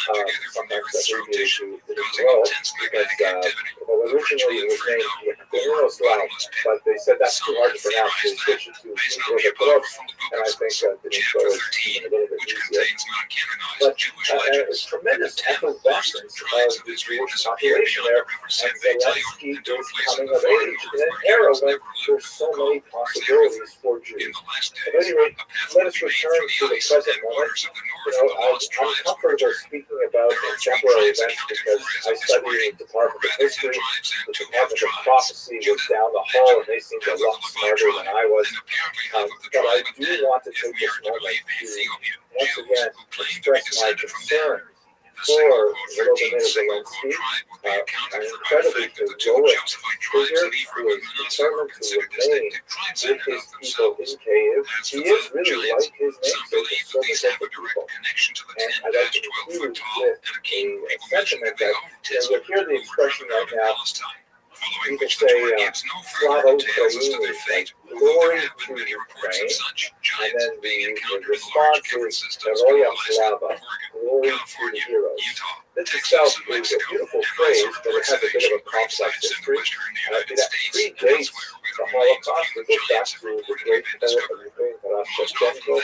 sometimes abbreviated to Dnipro, because originally it was named Miroslav, but they said that's too hard to pronounce. They switched it to Dnipropetrovsk, and I think Dnipro is a little bit easier. But it's tremendous effervescence of the Jewish population there, and Zelensky is coming of age in an era when there's so many possibilities for Jews. At any rate, let us return to the present moment. I'm comfortable speaking about contemporary events because I study in the Department of History. The Department of Prophecy was down the hall, and they seemed a lot smarter than I was. But I do want to take this moment to once again express my concern for Volodymyr Zelensky, an incredibly heroic figure who is determined to remain with his people in Kyiv. He is really like his namesake, a servant of the people. And I'd like to conclude with a sentiment that, you'll hear the expression right now, you could say, Slava Ukraini, like glory to Ukraine, and then the response is Heroyam Slava, glory to the heroes. This itself is a beautiful phrase, but it has a bit of a complex history. That predates the Holocaust. It goes back to the great poet of Ukraine, Taras Shevchenko,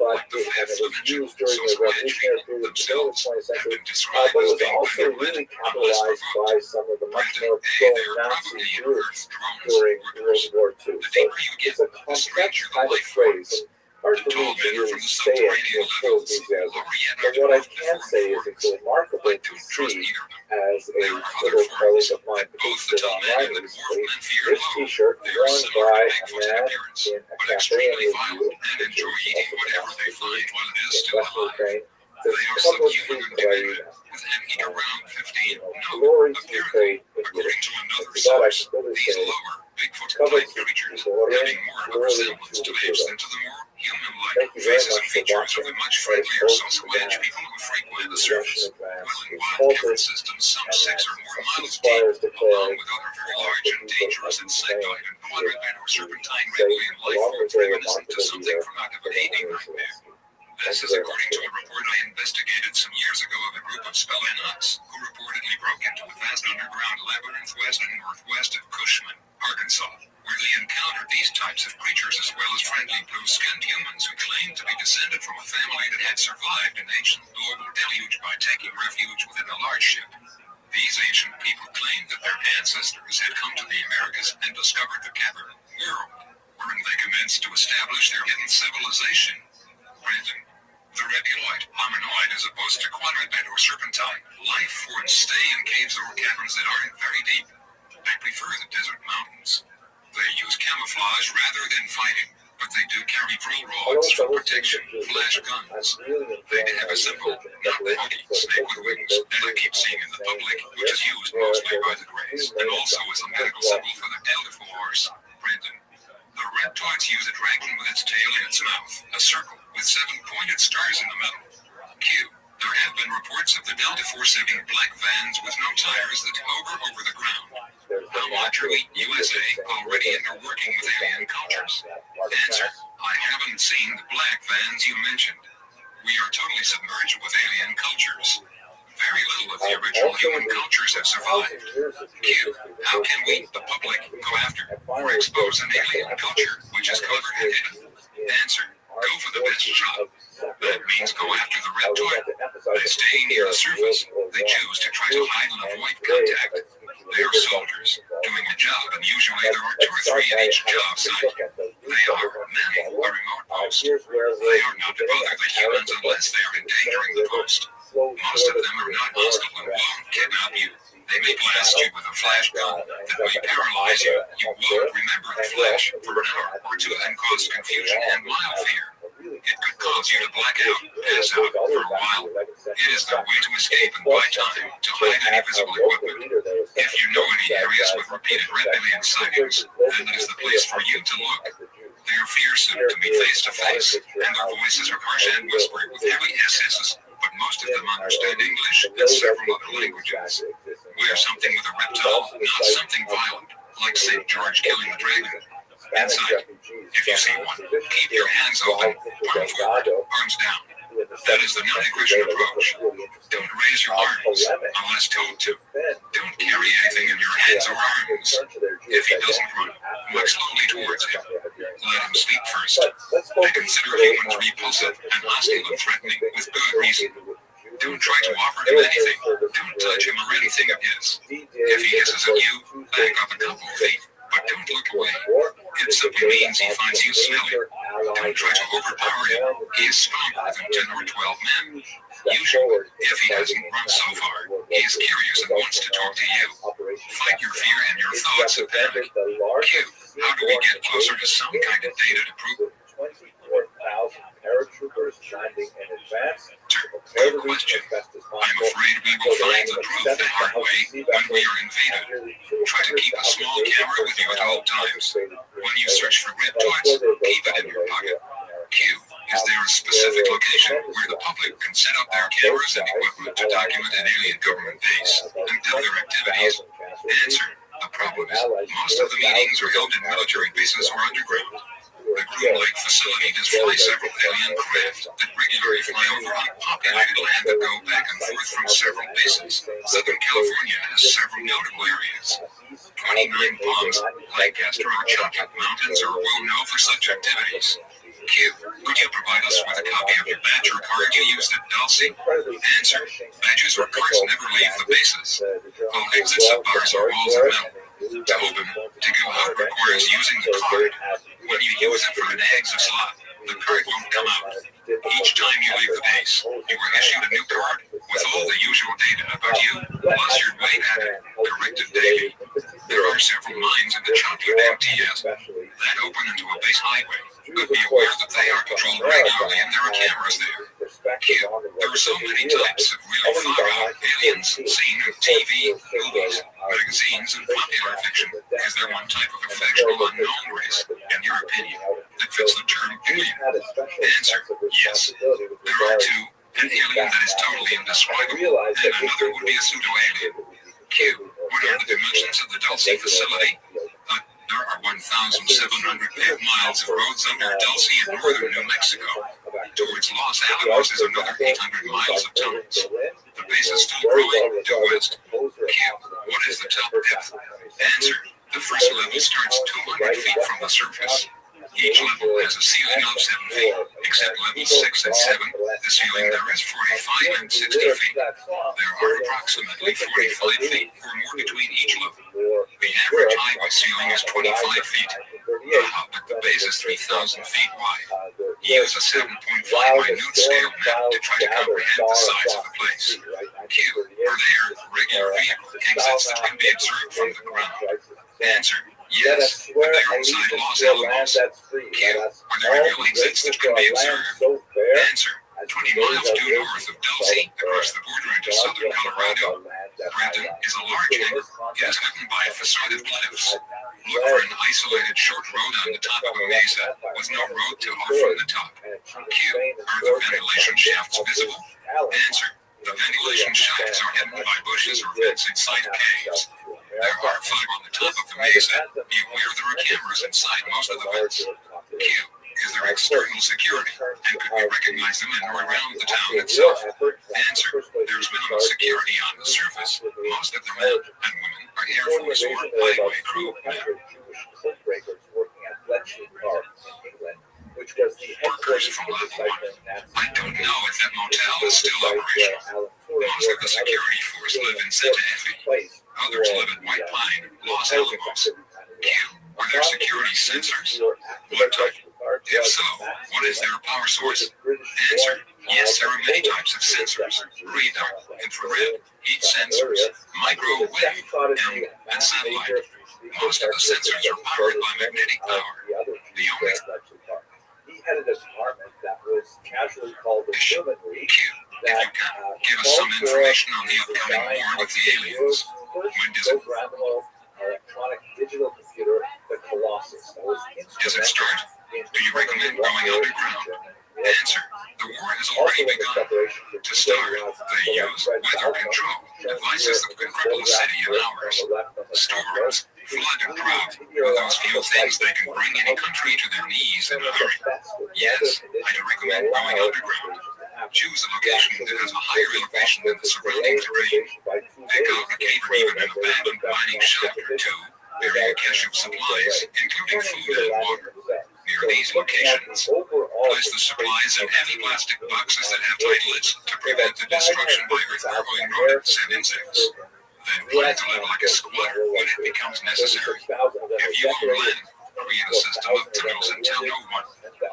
but it was used during the revolutionary period of the middle of the 20th century, but it was also really capitalized by some of the much more pro-Nazi Jews during World War II. So it's a complex kind of phrase, and hard for me to really say it with full enthusiasm. But what I can say is it's remarkable to see, as a little colleague of mine posted online recently, this t-shirt worn by a man in a cafe in Review, which is also pronounced in Western Ukraine, says, "Public Ukraine." Glory to Ukraine in Yiddish. And to that I should really say, Public Ukraine, glory to the heroes. Thank you very much for watching. I hope that the Russian advance is halted and that a ceasefire is declared, the people of Ukraine will be safe along with their remarkable leader, Volodymyr Zelensky. This is according to a report I investigated some years ago of a group of spelling nuts who reportedly broke into a vast underground labyrinth west and northwest of Cushman, Arkansas, where they encountered these types of creatures as well as friendly blue-skinned humans who claimed to be descended from a family that had survived an ancient global deluge by taking refuge within a large ship. These ancient people claimed that their ancestors had come to the Americas and discovered the cavern world, wherein they commenced to establish their hidden civilization. Brandon, the rebuloid hominoid, as opposed to quadruped or serpentine, life forms stay in caves or caverns that aren't very deep. They prefer the desert mountains. They use camouflage rather than fighting, but they do carry throw rods for protection, flash guns. They have a simple, not funky snake with wings that I keep seeing in the public, which is used mostly by the Greys, and also as a medical symbol for the Delta Force. Brandon, the reptoids use a dragon with its tail in its mouth, a circle with 7 pointed stars in the middle. Q. There have been reports of the Delta Force having black vans with no tires that hover over the ground. How much are we, USA, already into working with alien cultures? Answer. I haven't seen the black vans you mentioned. We are totally submerged with alien cultures. Very little of the original human cultures have survived. Q. How can we, the public, go after or expose an alien culture which is covered and hidden? Answer. Go for the best job. That means go after the reptoid. They stay near the surface. They choose to try to hide and avoid contact. They are soldiers, doing a job, and usually there are 2 or 3 at each job site. They are manning a remote post. They are not to bother the humans unless they are endangering the post. Most of them are not hostile and won't kidnap you. They may blast you with a flash gun that may paralyze you. You won't remember the flash for an hour or 2 and cause confusion and mild fear. It could cause you to black out, pass out for a while. It is their way to escape and buy time to hide any visible equipment. If you know any areas with repeated reptilian sightings, then it is the place for you to look. They are fearsome to meet face to face, and their voices are harsh and whispered with heavy SS's, but most of them understand English and several other languages. Wear something with a reptile, not something violent, like St. George killing the dragon. Inside, if you see one, keep your hands open, palm forward, arms down. That is the non-aggression approach. Don't raise your arms unless told to. Don't carry anything in your hands or arms. If he doesn't run, walk slowly towards him. Let him speak first. They consider humans repulsive and hostile and threatening with good reason. Don't try to offer him anything. Don't touch him or anything of his. If he hisses at you, back up a couple feet, but don't look away. It simply means he finds you smelly. Don't try to overpower him. He is stronger than 10 or 12 men. Usually, if he hasn't run so far, he is curious and wants to talk to you. Fight your fear and your thoughts of panic. Q. How do we get closer to some kind of data to prove? 24,000 paratroopers landing in advance. Good question. I'm afraid we will find the proof the hard way when we are invaded. Try to keep a small camera with you at all times. When you search for reptoids, keep it in your pocket. Q. Is there a specific location where the public can set up their cameras and equipment to document an alien government base and tell their activities? Answer. The problem is, most of the meetings are held in military bases or underground. The Groom Lake facility does fly several alien craft that regularly fly over unpopulated land that go back and forth from several bases. Southern California has several notable areas. 29 Palms, Lancaster, or Chocolate Mountains are well known for such activities. Q. Could you provide us with a copy of your badge or card you used at Dulce? Answer. Badges or cards never leave the bases. All exits of bars or walls are metal. To open, to go out requires using the card. When you use it for an exit slot, the card won't come out. Each time you leave the base, you are issued a new card with all the usual data about you, plus your weight added, corrected daily. There are several mines in the Chocolate MTS that open into a base highway, but be aware that they are controlled regularly and there are cameras there. Q. There are so many types of real far-out aliens seen in TV, movies, magazines, and popular fiction. Is there one type of fictional unknown race, in your opinion, that fits the term alien? Answer. Yes. There are 2. An alien that is totally indescribable, and another would be a pseudo-alien. Q. What are the dimensions of the Dulce facility? There are 1,700 paved miles of roads under Dulce in northern New Mexico. Towards Los Alamos is another 800 miles of tunnels. The base is still growing due west. Q. What is the top depth? Answer. The first level starts 200 feet from the surface. Each level has a ceiling of 7 feet, except levels 6 and 7. The ceiling there is 45 and 60 feet. There are approximately 45 feet or more between each level. The average height of the ceiling is 25 feet. The hub at the base is 3,000 feet wide. Use a 7.5 minute scale map to try to comprehend the size of the place. Q. Are there regular vehicle exits that can be observed from the ground? Answer. Yes, but they are inside Los Alamos. Q. Are there regular exits that can be observed? Answer. 20 miles due north of Dulce, across the border into southern Colorado. Brenton is a large hangar. It is hidden by a facade of cliffs. Look for an isolated short road on the top of a mesa with no road to or from the top. Q. Are the ventilation shafts visible? Answer. The ventilation shafts are hidden by bushes or vents inside caves. There are 5 on the top of the mesa. Beware there are cameras inside most of the vents. Q. Is there external security, and could we recognize them in or around the town itself? Answer. There's minimal security on the surface. Most of the men and women are Air Force or highway crew men. Workers from level 1. I don't know if that motel is still operational. Most of the security force live in Santa Fe. Others live in White Pine, Los Alamos. Q. Are there security sensors? What type? If so, what is their power source? Answer. Yes, there are many types of sensors. Radar, infrared, heat sensors, microwave, and satellite. Most of the sensors are powered by magnetic power. The only he headed a department that was casually called the Human League. Q. If you can, give us some information on the upcoming war with the aliens. When does it? Electronic digital computer, the Colossus. Does it start? Do you recommend going underground? Answer. The war has already begun. To start, they use weather control, devices that can cripple a city in hours. Storms, flood and drought are those few things they can bring any country to their knees in a hurry. Yes, I'd recommend going underground. Choose a location that has a higher elevation than the surrounding terrain. Pick out a cave or even an abandoned mining shaft or two. Bury a cache of supplies, including food and water. Near these locations, place the supplies in heavy plastic boxes that have tight lids to prevent the destruction by earth-burrowing rodents and insects. Then plan to live like a squatter when it becomes necessary. If you own land, create a system of tunnels and tell no one.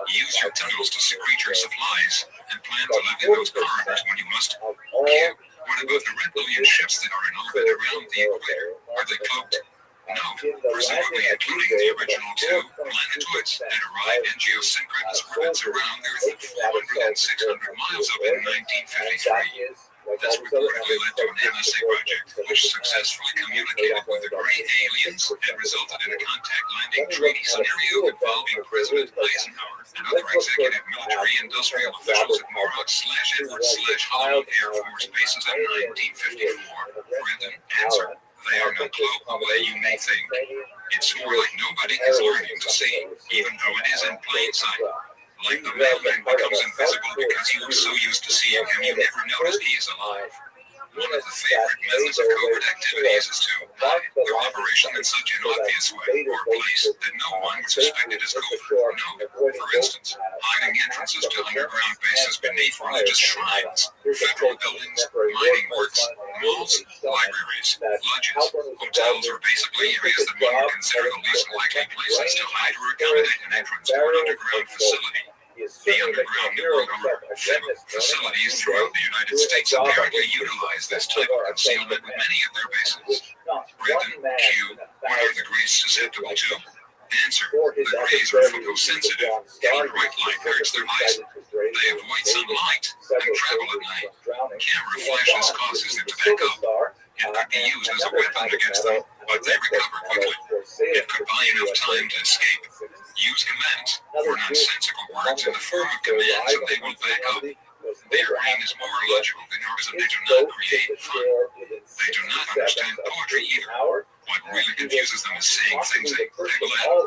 Use your tunnels to secrete your supplies and plan to live in those corridors when you must. Q. What about the red billion ships that are in orbit around the equator? Are they cloaked? No, presumably including the original 2 planetoids that arrived in geosynchronous orbits around Earth at 400 and 600 miles up in 1953. This reportedly led to an NSA project which successfully communicated with the gray aliens and resulted in a contact landing treaty scenario involving President Eisenhower and other executive military industrial officials at Morrock/Edwards/Hollywood Air Force bases in 1954. Brendan, answer. They are not cloaked the way you may think. It's more like nobody is learning to see, even though it is in plain sight. Like the mailman becomes invisible because you are so used to seeing him you never noticed he is alive. One of the favorite methods of covert activities is to hide their operation in such an obvious way or place that no one would suspect it is covert. No, for instance, hiding entrances to underground bases beneath religious shrines, federal buildings, mining works, malls, libraries, lodges, hotels are basically areas that one would consider the least likely places to hide or accommodate an entrance to an underground facility. The Underground New World Order facilities throughout the United States apparently utilize this type of concealment with many of their bases. Brendan, Q. What are the Greys susceptible to? Answer. The Greys are photosensitive. Any bright light hurts their eyes. They avoid sunlight and travel at night. Camera flashes causes them to back up. It could be used as a weapon against them, but they recover quickly. It could buy enough time to escape. Use commands or nonsensical words in the form of commands and they will back up. Their brain is more logical than yours and they do not create fun. They do not understand poetry either. What really confuses them is saying things they pretty glad.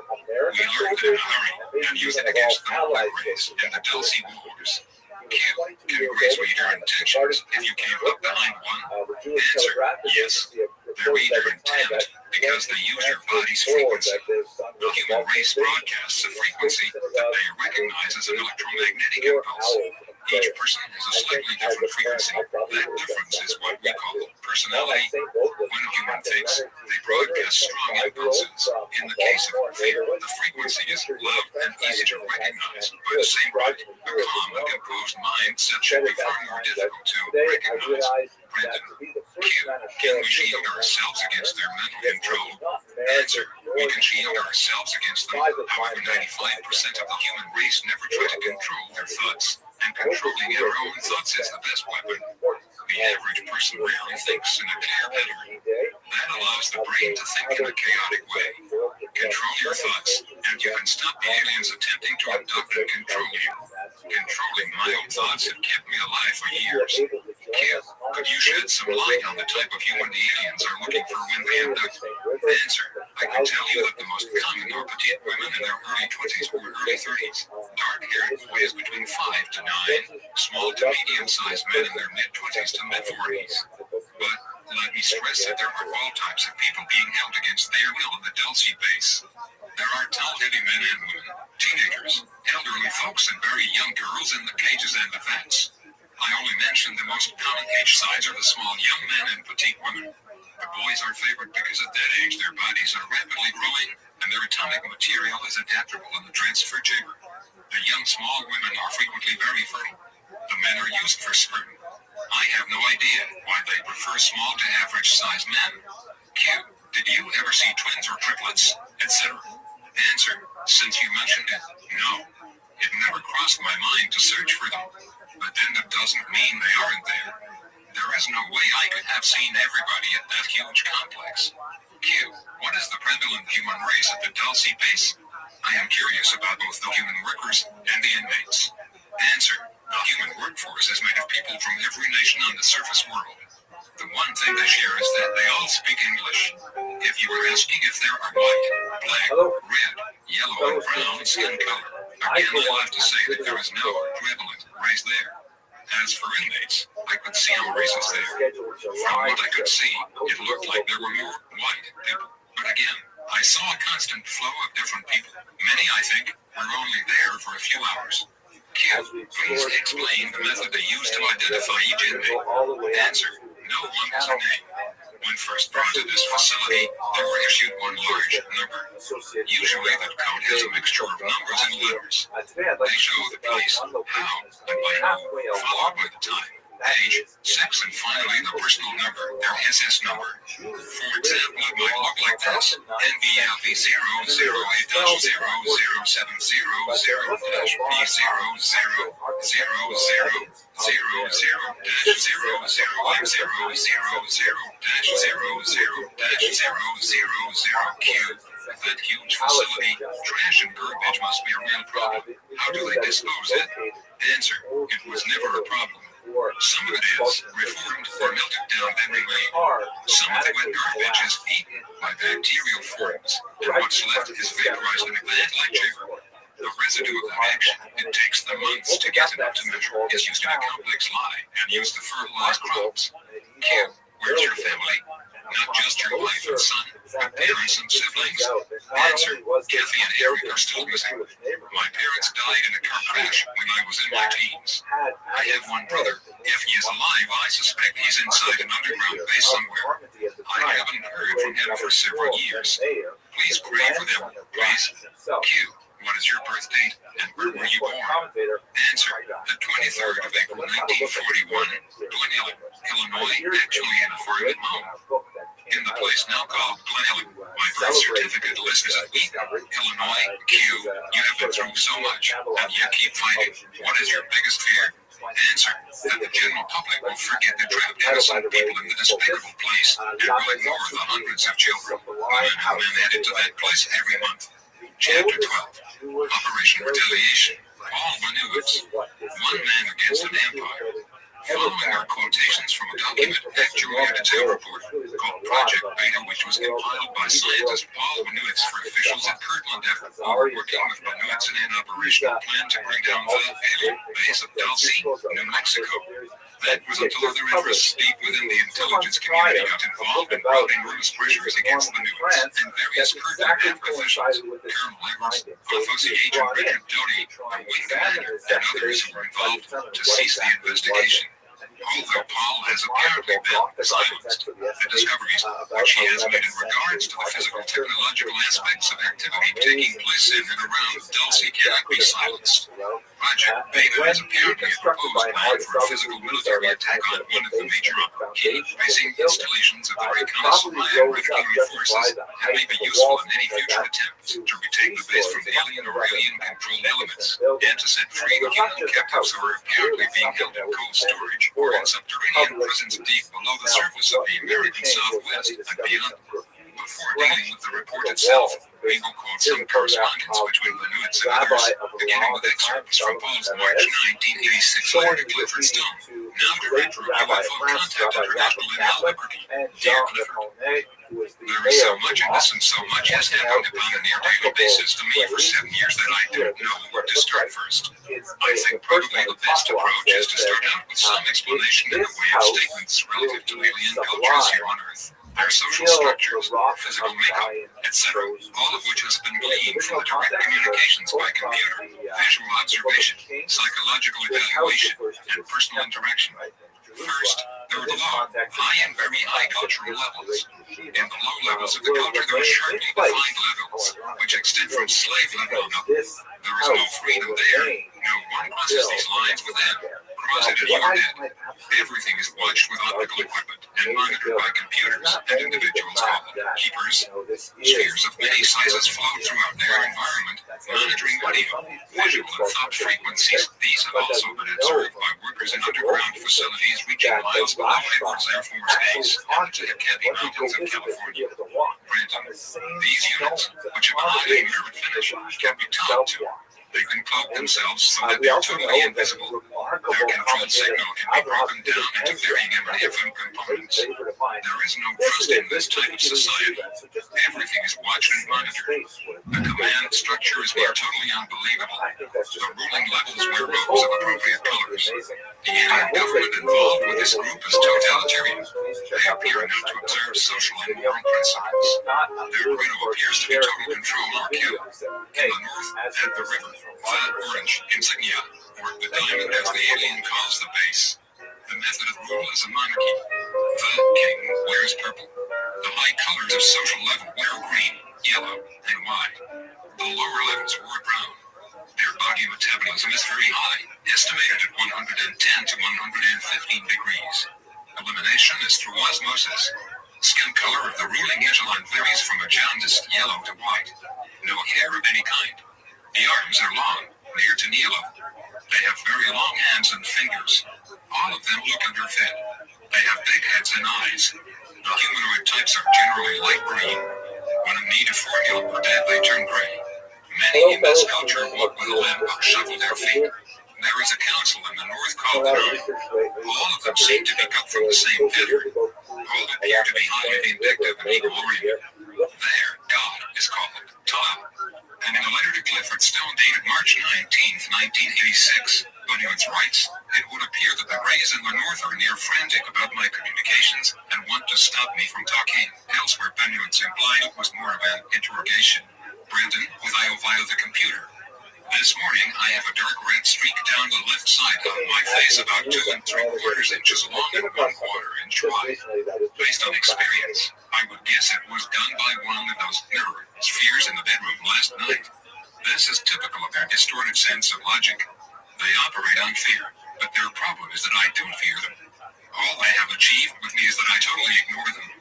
We learned it in a hurry and used it against the Mother Greys in the Dulce Wars. Q. Can Greys read your intentions if you came up behind one? Answer. Yes. They're either intent because they use your body's frequency. The human race broadcasts a frequency that they recognize as an electromagnetic impulse. Each person has a slightly different frequency. That difference is what we call personality. When a human thinks, they broadcast strong impulses. In the case of fear, the frequency is loud and easy to recognize. By the same rate, a calm and composed mindset should be far more difficult to recognize. Brandon, Q. Can we shield ourselves against their mental control? Answer. We can shield ourselves against them. However, 95% of the human race never try to control their thoughts. And controlling our own thoughts is the best weapon. The average person rarely thinks in a clear pattern. That allows the brain to think in a chaotic way. Control your thoughts, and you can stop the aliens attempting to abduct and control you. Controlling my own thoughts have kept me alive for years. Q, could you shed some light on the type of human the aliens are looking for when they abduct? Answer, I can tell you that the most common are petite women in their early 20s or early 30s, dark-haired boys between 5 to 9, small to medium-sized men in their mid-20s to mid-40s. But let me stress that there are all types of people being held against their will in the Dulce base. There are tall, heavy men and women, teenagers, elderly folks, and very young girls in the cages and the vents. I only mentioned the most common age size are the small young men and petite women. The boys are favored because at that age their bodies are rapidly growing and their atomic material is adaptable in the transfer chamber. The young small women are frequently very fertile. The men are used for sperm. I have no idea why they prefer small to average sized men. Q. Did you ever see twins or triplets, etc.? Answer. Since you mentioned it, no. It never crossed my mind to search for them. But then that doesn't mean they aren't there. There is no way I could have seen everybody at that huge complex. Q. What is the prevalent human race at the Dulce base? I am curious about both the human workers and the inmates. Answer. The human workforce is made of people from every nation on the surface world. The one thing they share is that they all speak English. If you were asking if there are white, black, red, yellow, and brown skin color, again I'll have to say that there is no prevalent race there. As for inmates, I could see no races there. From what I could see, it looked like there were more white people. But again, I saw a constant flow of different people. Many, I think, were only there for a few hours. Q. Please explain the method they use to identify each inmate. Answer. No one has a name. When first brought to this facility, they were issued one large number. Usually that code has a mixture of numbers and letters. They show the place, how, and by who, followed by the time, age, sex, and finally the personal number, their SS number. For example, it might look like this: NBLV 0000000000000000000Q. That huge facility, trash and garbage must be a real problem. How do they dispose it? Answer: it was never a problem. Some of it is reformed or melted down then remained. Some of the wet garbage is eaten by bacterial forms, and what's left is vaporized in a vat-like chamber. The residue of that action, it takes them months to get enough to measure, is used in a complex lye and used to fertilize crops. Q. Where's your family? Not just your wife and son, but parents and siblings? Answer. Kathy and Eric are still missing. My parents died in a car crash when I was in my teens. I have one brother. If he is alive, I suspect he's inside an underground base somewhere. I haven't heard from him for several years. Please pray for them, please. Q. What is your birth date and where were you born? Answer. The 23rd of April 1941, Glen Ellen, Illinois, actually in a farming home. In the place now called Glen Ellen. My birth certificate list is at Wheaton, Illinois. Q. You have been through so much, and yet keep fighting. What is your biggest fear? Answer. That the general public will forget the trapped innocent people in the despicable place and will ignore the hundreds of children, women and men headed to that place every month. Chapter 12. Operation Retaliation. All Manuits. One man against an empire. Following are quotations from a document actually a detailed report called Project Beta, which was compiled by scientist Paul Manuits for officials at Kirtland F. who were working with Manuits in an operational plan to bring down the alien base of Dulce, New Mexico. That was until other interests deep within the intelligence community got involved and brought enormous pressures against the news, and various pertinent officials, Colonel Evers, Alfosi agent Richard Doty, the Wing commander, and others who were involved to cease the investigation. Although Paul has apparently been silenced, the discoveries which he has made in regards to the physical technological aspects of activity taking place in and around Dulce cannot be silenced. Project Beta is apparently a proposed plan for a physical military attack on one of the major key basing installations of the reconnaissance refueling forces and may be useful in any future attempts to retake the base from alien or alien-controlled elements and to set free the human captives who are apparently being held in cold storage or in subterranean prisons deep below the surface of the American Southwest and beyond. Before dealing with the report itself, we will quote some correspondence between Lenuitz and others, beginning with excerpts from Paul's March 1986 letter to Clifford Stone, now Director of UFO Contact International in Albuquerque. Dear Clifford, there is so much in this and so much has happened upon a near-daily basis to me for 7 years that I don't know where to start first. I think probably the best approach is to start out with some explanation in the way of statements relative to alien cultures here on Earth. Their social structures, physical makeup, etc., all of which has been gleaned from the direct communications by computer, visual observation, psychological evaluation, and personal interaction. First, there are the low, high and very high cultural levels. In the low levels of the culture, there are sharply defined levels, which extend from slave level on up. There is no freedom there. No one crosses these lines with them. Cross it and you are dead. Everything is watched with optical equipment and monitored by computers and individuals called keepers. Spheres of many sizes flow throughout their environment, monitoring audio, visual, and thought frequencies. These have also been observed by workers in underground facilities reaching miles below Edwards Air Force Base and to the Candy Mountains of California. Granted, these units, which have a highly mirrored finish, can be talked to. They can cloak themselves so that they are totally invisible. Their control signal can be broken down into varying FM components. There is no trust in this type of society. Everything is watched and monitored. The command structure is near totally unbelievable. The ruling levels wear robes of appropriate colors. The alien government involved with this group is totalitarian. They appear not to observe social and moral principles. Their credo appears to be total control or kill. In the north, at the river, flat orange insignia, or the diamond as the alien calls the base. The method of rule is a monarchy. The king wears purple. The high colors of social level wear green, yellow, and white. The lower levels wore brown. Their body metabolism is very high, estimated at 110 to 115 degrees. Elimination is through osmosis. Skin color of the ruling echelon varies from a jaundiced yellow to white. No hair of any kind. The arms are long, near to knee level. They have very long hands and fingers. All of them look underfed. They have big heads and eyes. The humanoid types are generally light green. When in need of formula or dead, they turn gray. Many in this culture walk with a limp or shuffle their feet. There is a council in the north called the North. All of them seem to be cut from the same feather. All appear to be highly vindictive and eagle-oriented. Their god is called Tom. And in a letter to Clifford Stone dated March 19th, 1986, Bunyan's writes, "It would appear that the Greys in the North are near frantic about my communications and want to stop me from talking." Elsewhere, Bunyan's implied it was more of an interrogation. Brandon, with I via the computer. This morning, I have a dark red streak down the left side of my face about 2 3/4 inches long and 1/4 inch wide. Based on experience, I would guess it was done by one of those mirror spheres in the bedroom last night. This is typical of their distorted sense of logic. They operate on fear, but their problem is that I don't fear them. All they have achieved with me is that I totally ignore them.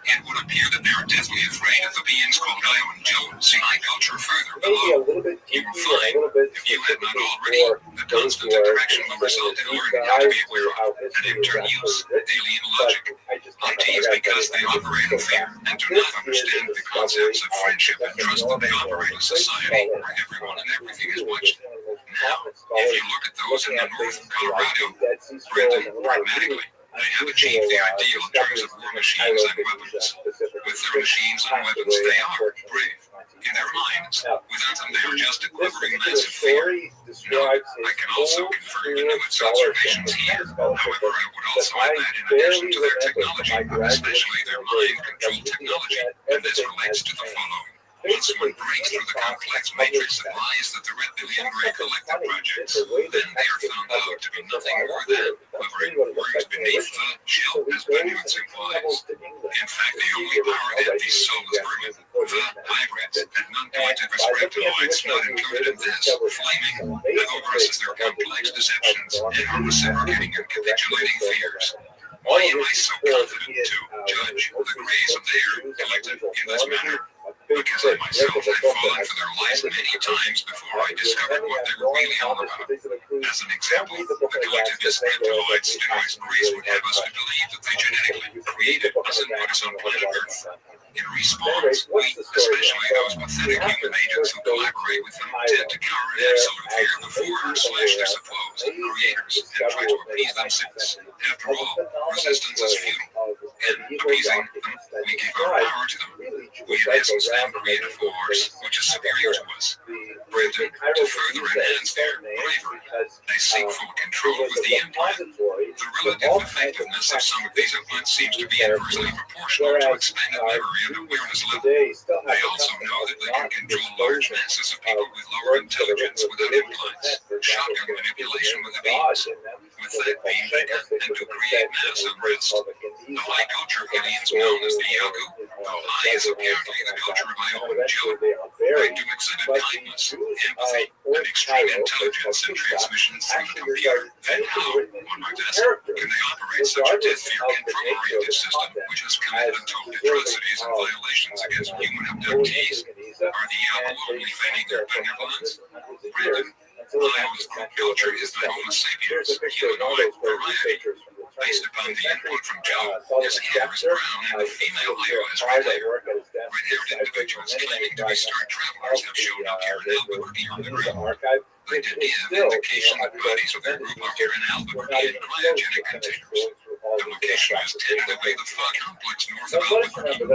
It would appear that they are deathly afraid of the beings called Io and Joe. See my culture further below. You will find, if you have not already, the constant interaction will result in learning how to be aware of, and in turn use, alien logic. It is because they operate in fear and do not understand the concepts of friendship and trust that they operate in a society where everyone and everything is watched. Now, if you look at those in the North Colorado, Brendan, pragmatically, they have achieved the ideal in terms of war machines and weapons. With their machines and weapons, they are brave. in their minds. Now, Without them, they are just a this quivering particular mass of fear. story No, describes I can also confirm Inuit's observations here. However, I would also add that in addition to their technology, especially their mind-controlled technology, and this relates to the following. Once one breaks through the complex matrix of lies that the reptilian gray collective projects, then they are found out to be nothing more than hovering words beneath the shell, as Inuit's implies. In fact, the only power that these soulless vermin, the hybrids, at none point in respect to lights not included in this, flaming, have over us as their complex deceptions and are reciprocating and capitulating fears. Why am I so confident to judge the grays of their collective in this manner? Because I myself had fallen for their lies many times before I discovered what they were really all about. As an example, the collectivist reptiloids Inuit's grays would have us to believe that they genetically created us and put us on planet Earth. In response, we, especially those pathetic human agents who collaborate with them, tend to cower in absolute fear before or slash their supposed creators and try to appease them since, after all, resistance is futile. In appeasing them, we give our power to them. We in essence then create a force which is superior to us. Brendan, to further enhance their bravery, they seek full control with the implant. The relative effectiveness of some of these implants seems to be inversely proportional to expanded memory and awareness level. They also know that they can control large masses of people with lower intelligence without implants, shotgun manipulation with the beams. With that beam, they can and do create mass unrest. The high culture of aliens known as the Yaku, though high is apparently the culture of Iowa and Joe, they do exhibit kindness, empathy, and extreme intelligence in transmissions through the computer. And how, one might ask, can they operate such a death fear control-oriented system which has committed untold atrocities and violations against human abductees? Are the Yaku only feigning their benevolence? Brandon, Iowa's group culture is the Homo sapiens, humanoid variety. Based upon the input from Joe, his hair is brown and the female Iowa is red hair. Red-haired individuals claiming to be star travelers have shown up here in Albuquerque on the ground. They did give indication that bodies of their group are here in Albuquerque in cryogenic containers. The location is tentatively the fog complex north of Albuquerque.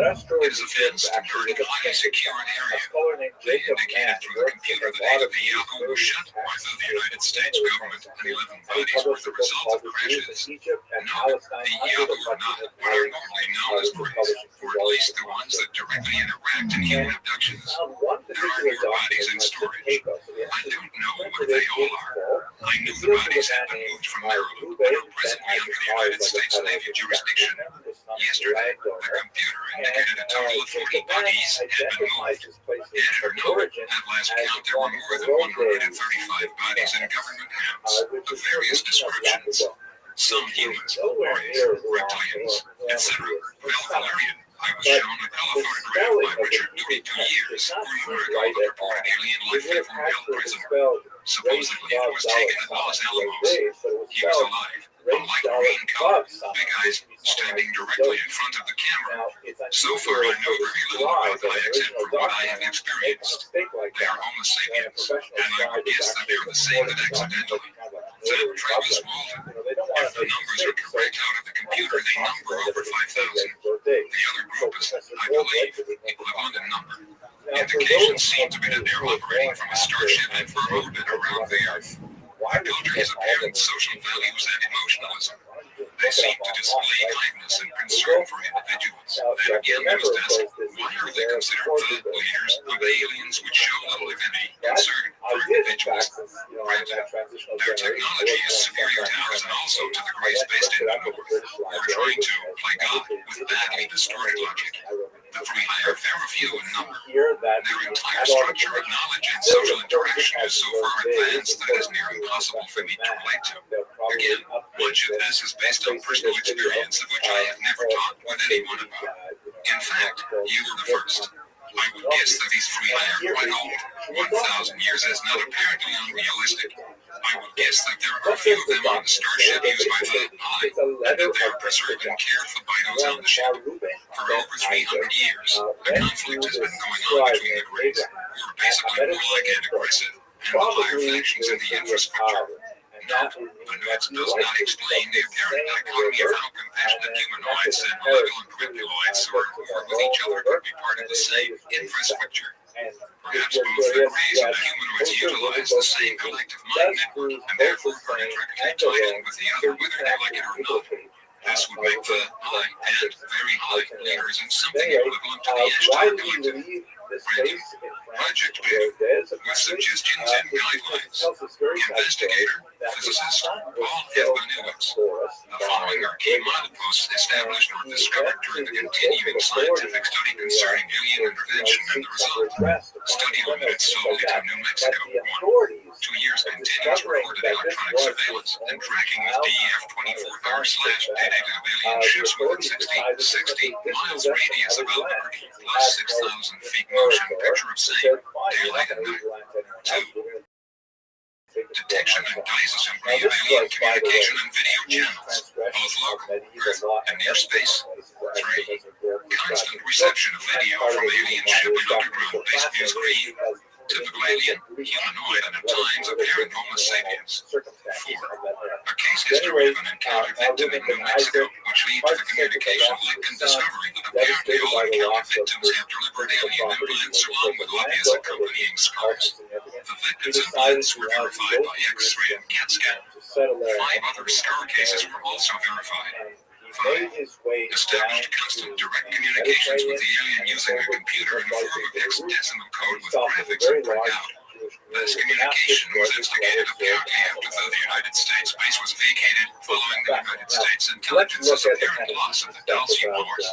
It is a fenced and very highly secured area. They indicated through the computer that either the Yahoo was shut or either the United States government and 11 bodies were the result of crashes. No, the Yahoo are not what are normally known as grays, or at least the ones that directly interact in human abductions. There are more bodies in storage. I don't know where they all are. I knew the bodies had been moved from Maryland and are presently under the United States Navy jurisdiction. Yesterday, the computer indicated a total of 40 bodies had been moved. Added or noted, at last count there were more than 135 bodies in government hands of various descriptions. Some humans, rays, reptilians, etc. Valerian. I was shown a color photograph by Richard 22 years or a year ago of the reported alien life form held prisoner. Supposedly it was taken at Los Alamos. He was alive, a light green color, big eyes, standing directly in front of the camera. So far I know very little about them except for what I have experienced. They are Homo sapiens, and I would guess that they are the same that accidentally. That Travis Walton. If the numbers are correct out of the computer, they number over 5,000. The other group is, I believe, equivalent in number. Indications seem to be that they're operating from a starship in for orbit around the Earth. The culture has apparent social values and emotionalism. They seem to display kindness and concern for individuals. Then again, we must ask, why are they considered the leaders of aliens which show little, if any, concern for individuals? Granted, their technology is superior to ours and also to the grays based in the North, who are trying to play God with badly distorted logic. The free hire very few in number. Their entire structure of knowledge and social interaction is so far advanced that it is near impossible for me to relate to. Again, much of this is based on personal experience of which I have never talked with anyone about. In fact, you were the first. I would guess that these free hire quite old. 1,000 years is not apparently unrealistic. I would guess that there are a few of them on the starship used by the I, and that they are preserved and cared for by those on the ship. For over 300 years, a conflict has been going on between the Greys, who are basically warlike and aggressive, and the higher factions in the infrastructure. Note, the notes does not explain the apparent dichotomy of how compassionate humanoids and malevolent reptiloids who are at war with each other could be part of the same infrastructure. the same collective mind network, and therefore are intricately tied in with the other whether they like it or not. This would make the high and very high leaders in something equivalent to the Ashtar collective. Random. Project Beta, with suggestions and guidelines. Investigator, physicist, Paul F. Benewitz. The following are key mileposts established or discovered during the continuing scientific study concerning alien intervention and the result. Study limited solely to New Mexico. 1. 2 years continuous recorded electronic surveillance and tracking with DEF-24-/data of alien ships within 60 miles radius of Albuquerque, plus 6,000 feet motion picture of same, daylight and night. 2. Detection and design of alien communication and video channels, both local, Earth, and near space. 3. Constant reception of video from alien ship and underground base view screen. Typical alien, humanoid, and at times apparent Homo sapiens. 4. A case history of an encounter victim in New Mexico, which led to the communication link and discovery that apparently all encounter victims have delivered alien implants along with obvious accompanying scars. The victims' implants were verified by X-ray and CAT scan. 5 other scar cases were also verified. 5. Established constant direct communications with the alien using a computer in form of hexadecimal code with graphics and printout. This communication was instigated apparently after the United States base was vacated following the United States intelligence's apparent loss of the Dalsy Wars.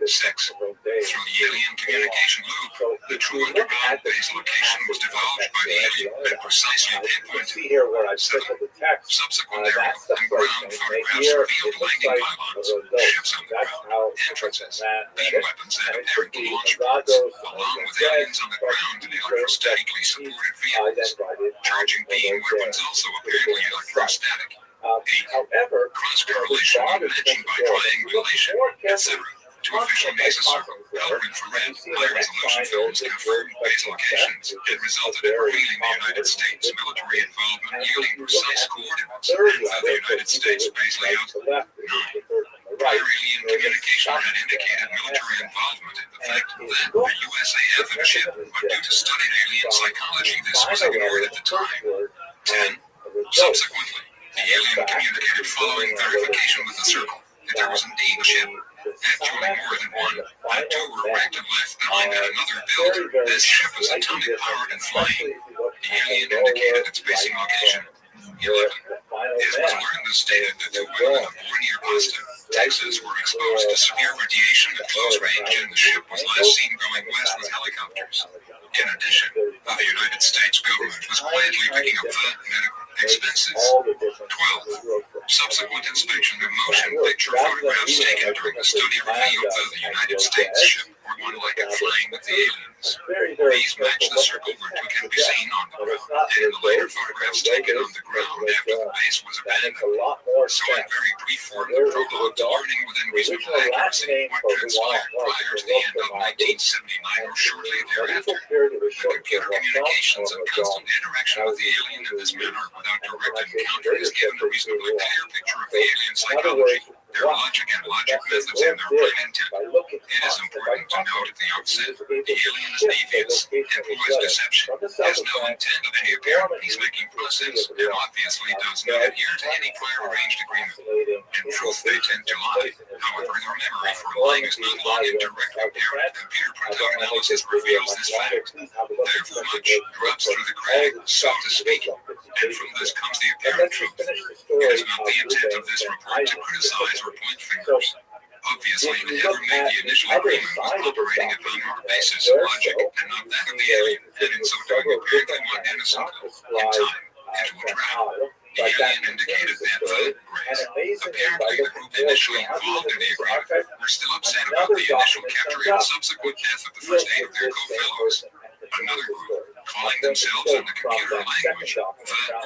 6. Through the alien communication loop, the true underground base location was divulged by the alien and precisely pinpointed. 7. Subsequent aerial and ground photographs revealed landing pylons, ships on the ground, entrances, beam weapons, and apparent launch pods, along with aliens on the ground and electrostatically supported vehicles. Charging beam weapons also apparently electrostatic. 8. Cross-correlation mentioned by triangulation, etc. To official NASA circle, color infrared, high-resolution films confirmed base locations. It resulted in revealing the United States military involvement, yielding precise coordinates of the United States base layout. 9. Prior alien communication had indicated military involvement in the fact that the USAF and ship, but due to studied alien psychology, this was ignored at the time. 10. Subsequently, the alien communicated following verification with the circle that there was indeed a ship. Actually more than one, and 2 were wrecked and left behind at another build. This ship was atomic powered and flying. The alien indicated its basing location. 11. It was learned and stated that 2 women born near Austin, Texas were exposed to severe radiation at close range, and the ship was last seen going west with helicopters. In addition, the United States government was quietly picking up the medical expenses. 12. Subsequent inspection of motion picture photographs taken during the study revealed that the United States ship were one-legged flying with the aliens. These match the circle where 2 can be seen on the ground, and in the later photographs taken on the ground after the base was abandoned. So in very brief form, the prologue to learning within reasonable accuracy what transpired prior to the end of 1979 or shortly thereafter. The computer communications and constant interaction with the alien in this manner without direct encounter is given a reasonably clear picture of the alien psychology, their logic and logic methods, and their prime intent. It is important to note at the outset, the alien is devious, employs deception, has no intent of any apparent peacemaking process, and obviously does not adhere to any prior arranged agreement. In truth, they tend to lie. However, their memory for lying is not long and direct apparent. Computer printout analysis reveals this fact. Therefore much drops through the crack, so to speak, and from this comes the apparent truth. It is not the intent of this report to criticize or point fingers. Obviously, whoever made the initial agreement was operating upon our basis of logic and not that of the alien, and in so doing apparently went innocently, in time, into a trap. The alien indicated that the Greys, apparently the group initially involved in the agreement, were still upset about the initial capture and subsequent death of the first 8 of their co-fellows. Another group, calling themselves in the computer language the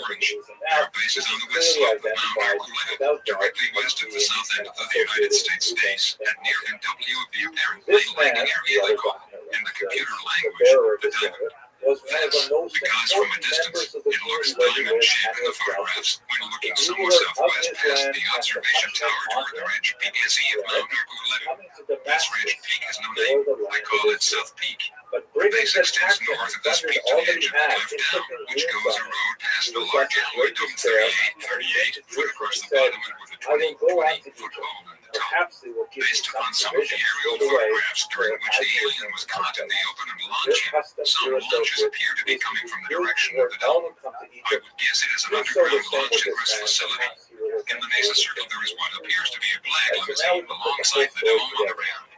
Orange, their base is on the west slope of Mount Archuleta, directly west of the south end of the United States base, and near NW of the apparent plane landing area they call, in the computer language, the diamond. This, because from a distance, it looks diamond-shaped in the photographs when looking somewhat southwest past the observation tower toward the ridge peak of Mount Archuleta. This ridge peak has no name. I call it South Peak. The base extends north of this peak to the edge of the cliff down, which goes a road past the large alloy dome 38 foot across the bottom and with a 20-foot hole in the top. Based upon some of the aerial photographs during which the alien was caught in the open and launching, some launches appear to be coming from the direction of the dome. I would guess it is an underground launch and rest facility. In the Mesa Circle, there is what appears to be a black limousine alongside the dome on the ground.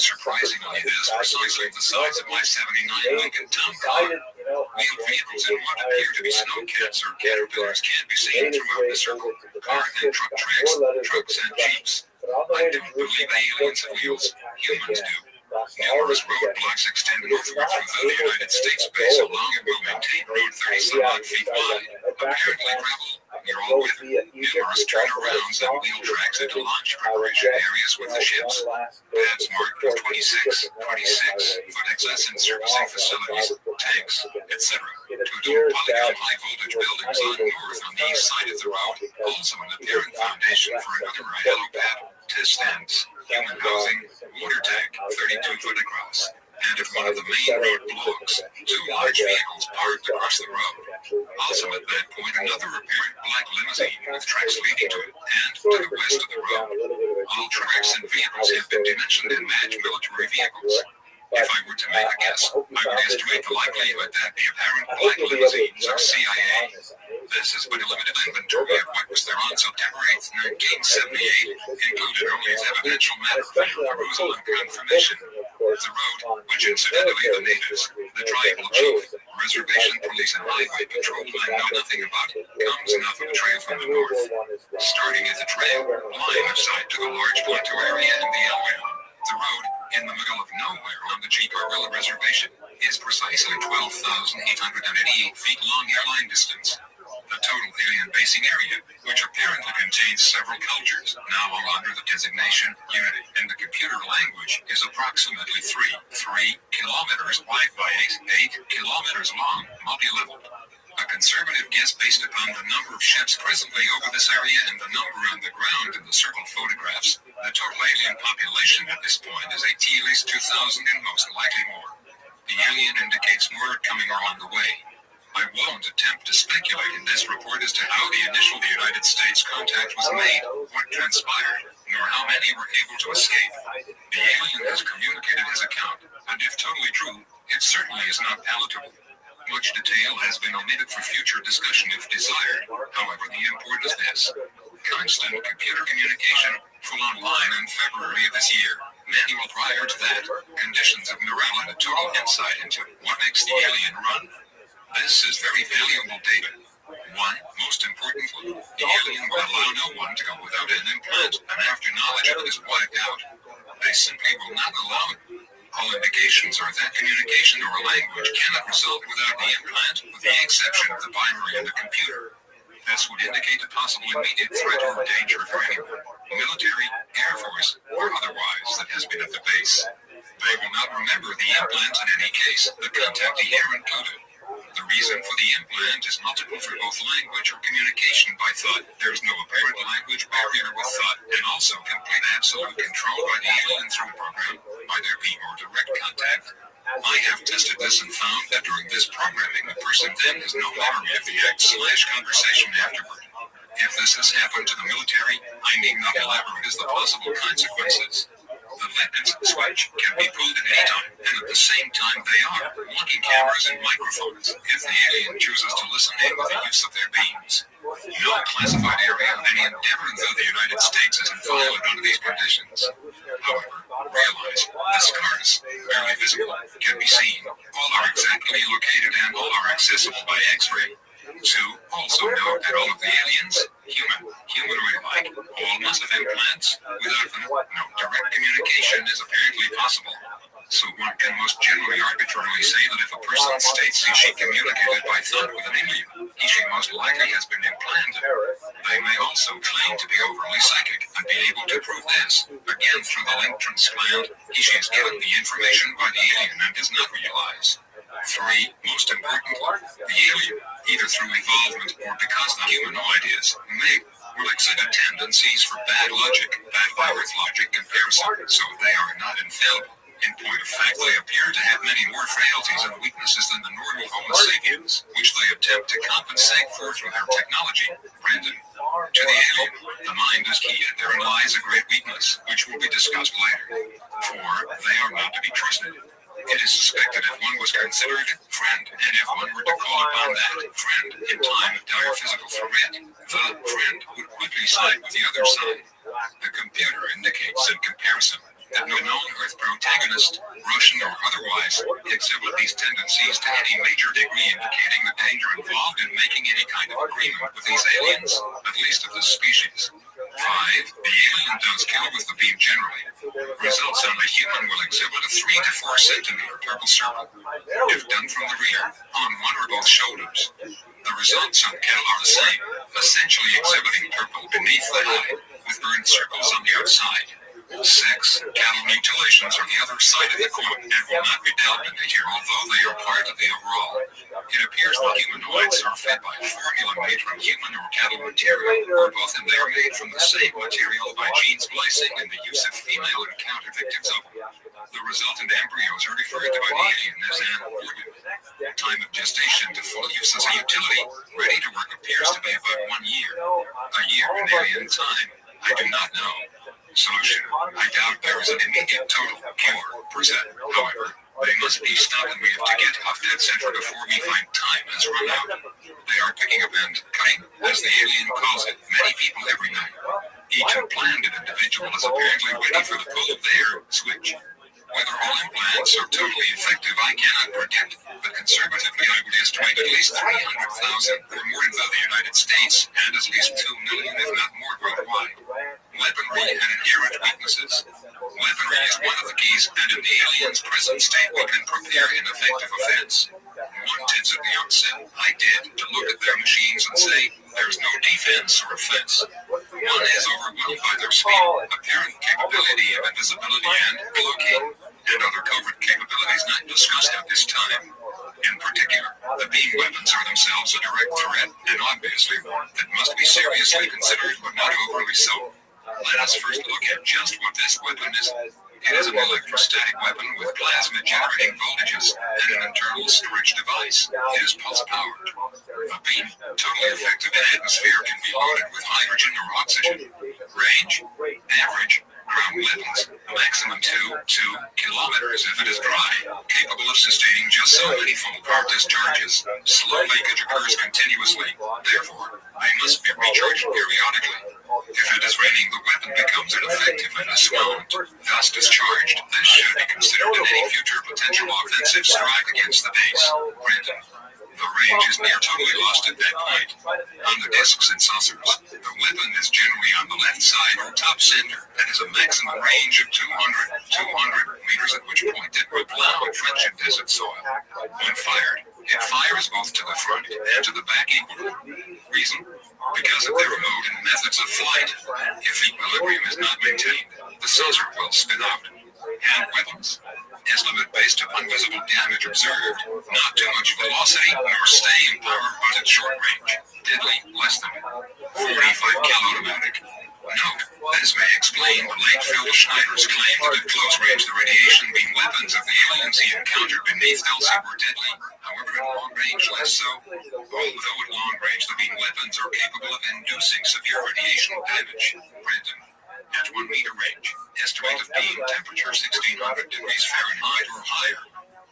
Surprisingly, it is precisely the size of my '79 Lincoln Town Car. Wheeled vehicles in what appear to be snowcats or caterpillars can be seen throughout the circle. Car and truck tracks, trucks and jeeps. I don't believe aliens have wheels. Humans do. Numerous roadblocks extend northward through the United States base along a well-maintained road 30-some-odd feet wide, apparently gravel, near all weather. Numerous turnarounds and wheel tracks into launch preparation areas with the ships. Pads marked with 26 foot excess and servicing facilities, tanks, etc. Two polygon high-voltage buildings on north on the east side of the road, also an apparent foundation for another helipad, test stands, human housing, water tank, 32 foot across. And at one of the main road blocks, two large vehicles parked across the road. Also at that point, another apparent black limousine with tracks leading to it, and to the west of the road. All tracks and vehicles have been dimensioned and match military vehicles. If I were to make a guess, I would estimate the likelihood that the apparent black limousines are CIA. This is but a limited inventory of what was there on September 8, 1978, included only as evidential matter for perusal and confirmation. The road, which incidentally the natives, the tribal chief, reservation police and highway patrolmen know nothing about, comes off of a trail from the north. Starting at the trail, line of sight to the large plateau area and the Elway. The road, in the middle of nowhere on the Chicarilla Reservation, is precisely 12,888 feet long airline distance. The total alien basing area, which apparently contains several cultures, now all under the designation Unity in the computer language, is approximately 3 kilometers wide by 8 kilometers long, multi-level. A conservative guess based upon the number of ships presently over this area and the number on the ground in the circle photographs, the total alien population at this point is at least 2,000 and most likely more. The alien indicates more coming along the way. I won't attempt to speculate in this report as to how the initial United States contact was made, what transpired, nor how many were able to escape. The alien has communicated his account, and if totally true, it certainly is not palatable. Much detail has been omitted for future discussion if desired. However, the import is this. Constant computer communication, full online in February of this year. Manual prior to that. Conditions of morale and a total insight into what makes the alien run. This is very valuable data. One, most importantly, the alien will allow no one to go without an implant, and after knowledge of it is wiped out. They simply will not allow it. All indications are that communication or language cannot result without the implant, with the exception of the binary in the computer. This would indicate a possible immediate threat or danger for anyone, military, Air Force, or otherwise, that has been at the base. They will not remember the implant in any case, the contact here included. The reason for the implant is multiple for both language or communication by thought. There is no apparent language barrier with thought, and also complete absolute control by the alien through program, either beam or direct contact. I have tested this and found that during this programming, the person then has no memory of the act/conversation afterward. If this has happened to the military, I need not elaborate as the possible consequences. The weapons switch can be pulled at any time, and at the same time they are blocking cameras and microphones if the alien chooses to listen in with the use of their beams. No classified area of any endeavor though the United States is inviolate under these conditions. However, realize the scars, barely visible, can be seen. All are exactly located and all are accessible by X-ray. 2. Also note that all of the aliens, humanoid-like, all must have implants. Without them, no direct communication is apparently possible. So one can most generally arbitrarily say that if a person states he communicated by thought with an alien, he most likely has been implanted. They may also claim to be overly psychic and be able to prove this. Again, through the link transplant, he is given the information by the alien and does not realize. 3. Most importantly, the alien, either through evolvement or because the humanoid is, will exhibit tendencies for bad logic, bad by-birth logic comparison, so they are not infallible. In point of fact, they appear to have many more frailties and weaknesses than the normal Homo sapiens, which they attempt to compensate for through their technology. Brandon, to the alien, the mind is key, and therein lies a great weakness, which will be discussed later. For they are not to be trusted. It is suspected if one was considered friend, and if one were to call upon that friend in time of dire physical threat, the friend would quickly side with the other side. The computer indicates in comparison that no known Earth protagonist, Russian or otherwise, exhibit these tendencies to any major degree, indicating the danger involved in making any kind of agreement with these aliens, at least of this species. 5. The alien does kill with the beam generally. Results on a human will exhibit a 3 to 4 centimeter purple circle, if done from the rear, on one or both shoulders. The results on cattle are the same, essentially exhibiting purple beneath the hide, with burned circles on the outside. 6. Cattle mutilations are the other side of the coin and will not be delved into here, although they are part of the overall. It appears that humanoids are fed by a formula made from human or cattle material, or both, and they are made from the same material by gene splicing and the use of female encounter victims of them. The resultant embryos are referred to by the alien as an organ. Time of gestation to full use as a utility, ready to work, appears to be about 1 year. A year in alien time, I do not know. Solution: I doubt there is an immediate total cure percent. However, they must be stopped, and we have to get off dead center before we find time has run out. They are picking up and cutting, as the alien calls it, many people every night. Each implanted individual is apparently waiting for the pull of their switch. Whether all implants are totally effective, I cannot predict, but conservatively I would estimate at least 300,000 or more in the United States, and at least 2 million, if not more, worldwide. Weaponry and inherent weaknesses. Weaponry is one of the keys, and in the alien's present state we can prepare an effective offense. One tends at the outset, I did, to look at their machines and say, there's no defense or offense. One is overwhelmed by their speed, apparent capability of invisibility, and cloaking, and other covert capabilities not discussed at this time. In particular, the beam weapons are themselves a direct threat, and obviously one that must be seriously considered, but not overly so. Let us first look at just what this weapon is. It is an electrostatic weapon with plasma generating voltages and an internal storage device. It is pulse powered. A beam, totally effective in atmosphere, can be loaded with hydrogen or oxygen. Range, average, ground weapons, maximum 2 kilometers if it is dry, capable of sustaining just so many full power discharges. Slow leakage occurs continuously, therefore, they must be recharged periodically. If it is raining, the weapon becomes ineffective and is swooned, thus discharged. This should be considered in any future potential offensive strike against the base. Granted, the range is near totally lost at that point. On the discs and saucers, the weapon is generally on the left side or top center and has a maximum range of 200 meters, at which point it will plow and trench in desert soil. When fired, it fires both to the front and to the back equally. Reason? Because of their mode and methods of flight. If equilibrium is not maintained, the saucer will spin out. Hand weapons. Estimate based upon visible damage observed. Not too much velocity nor staying power, but at short range. Deadly, less than 45 cal automatic. Note, this may explain late Phil Schneider's claim that at close range the radiation beam weapons of the aliens he encountered beneath Elsie were deadly. However, at long range, less so. Although at long range the beam weapons are capable of inducing severe radiation damage. Brandon, at 1 meter range, estimated beam temperature 1600 degrees Fahrenheit or higher.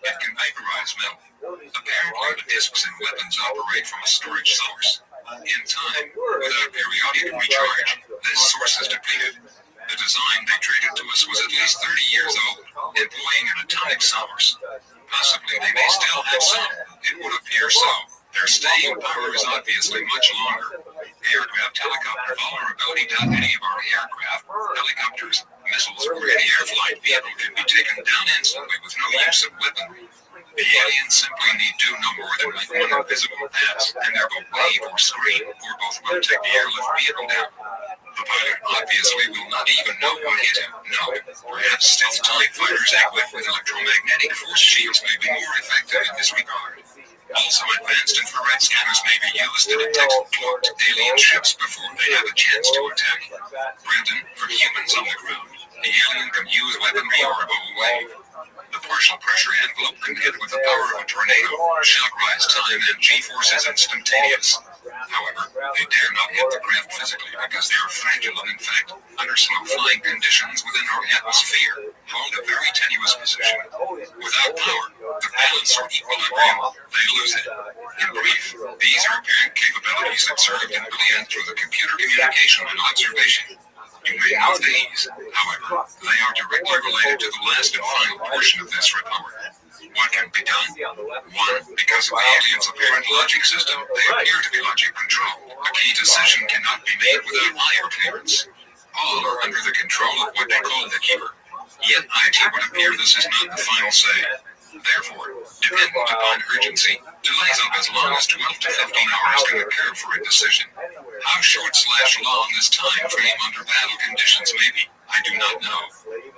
It can vaporize metal. Apparently, the discs and weapons operate from a storage source. In time, without periodic recharge, this source is depleted. The design they traded to us was at least 30 years old, employing an atomic source. Possibly they may still have some. It would appear so. Their staying power is obviously much longer. Aircraft helicopter vulnerability. Any of our aircraft, helicopters, missiles, or any air flight vehicle can be taken down instantly with no use of weaponry. The aliens simply need do no more than make one invisible pass, and their boat wave or scream, or both will take the airlift vehicle down. The pilot obviously will not even know what hit him. No, perhaps stealth type fighters equipped with electromagnetic force shields may be more effective in this regard. Also, advanced infrared scanners may be used to detect cloaked alien ships before they have a chance to attack. Brandon, for humans on the ground, the alien can use weaponry or a bow wave. partial pressure envelope can hit with the power of a tornado. Shock rise time and G-force is instantaneous. However, they dare not hit the craft physically because they are fragile and, in fact, under slow flying conditions within our atmosphere, hold a very tenuous position. Without power, the balance or equilibrium, they lose it. In brief, these are apparent capabilities observed and gleaned through the computer communication and observation. You may know these, however, they are directly related to the last and final portion of this report. What can be done? 1. Because of the alien's apparent logic system, they appear to be logic controlled. A key decision cannot be made without higher clearance. All are under the control of what they call the keeper. Yet IT would appear this is not the final say. Therefore, dependent upon urgency, delays of as long as 12 to 15 hours can occur for a decision. How short/long this time frame under battle conditions may be, I do not know.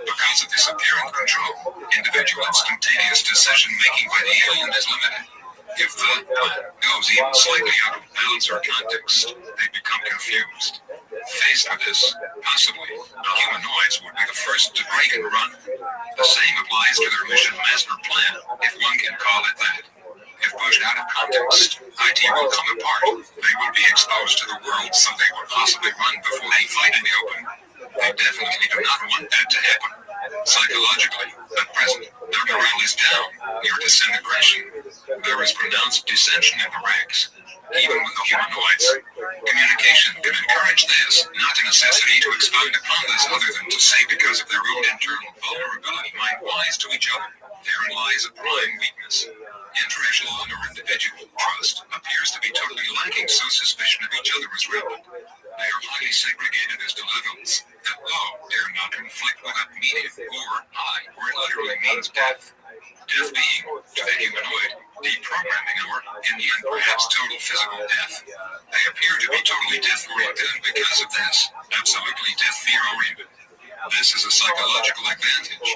Because of this apparent control, individual instantaneous decision-making by the alien is limited. If the goes even slightly out of balance or context, they become confused. Faced with this, possibly, the humanoids would be the first to break and run. The same applies to their mission master plan, if one can call it that. If pushed out of context, IT will come apart. They will be exposed to the world, so they will possibly run before they fight in the open. They definitely do not want that to happen. Psychologically, at present, their morale is down, near disintegration. There is pronounced dissension in the ranks. Even with the humanoids, communication can encourage this, not a necessity to expound upon this other than to say because of their own internal vulnerability mind-wise to each other, therein lies a prime weakness. Inter-echelon or individual trust appears to be totally lacking, so suspicion of each other is rampant. They are highly segregated as to levels that low dare not conflict with up medium or high, where it literally means death. Death being, to the humanoid, deprogramming or, in the end, perhaps total physical death. They appear to be totally death-oriented and because of this, absolutely death-fear-oriented. This is a psychological advantage.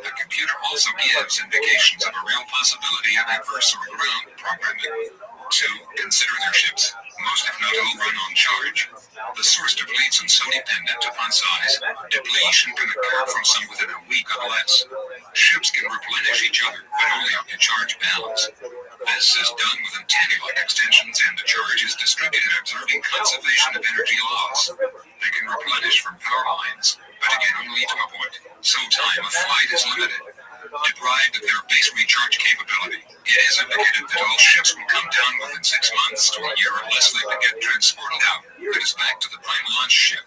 The computer also gives indications of a real possibility of adverse or ground programming. 2. Consider their ships. Most if not all run on charge. The source depletes and so dependent upon size. Depletion can occur from some within a week or less. Ships can replenish each other, but only up to charge balance. This is done with antenna-like extensions and the charge is distributed observing conservation of energy laws. They can replenish from power lines, but again only to a point, so time of flight is limited. Deprived of their base recharge capability, it is indicated that all ships will come down within 6 months to a year unless they can get transported out. That is back to the prime launch ship.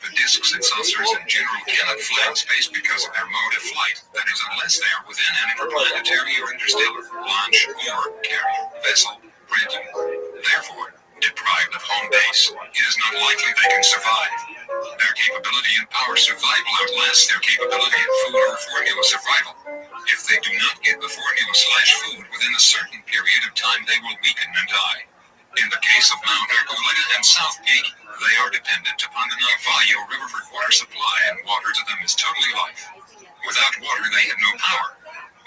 The discs and saucers in general cannot fly in space because of their mode of flight. That is, unless they are within an interplanetary or interstellar launch or carrier vessel granted. Therefore, deprived of home base, it is not likely they can survive. Their capability in power survival outlasts their capability in food or formula survival. If they do not get the formula/food within a certain period of time, they will weaken and die. In the case of Mount Archuleta and South Peak, they are dependent upon the Navajo River for water supply, and water to them is totally life. Without water, they have no power.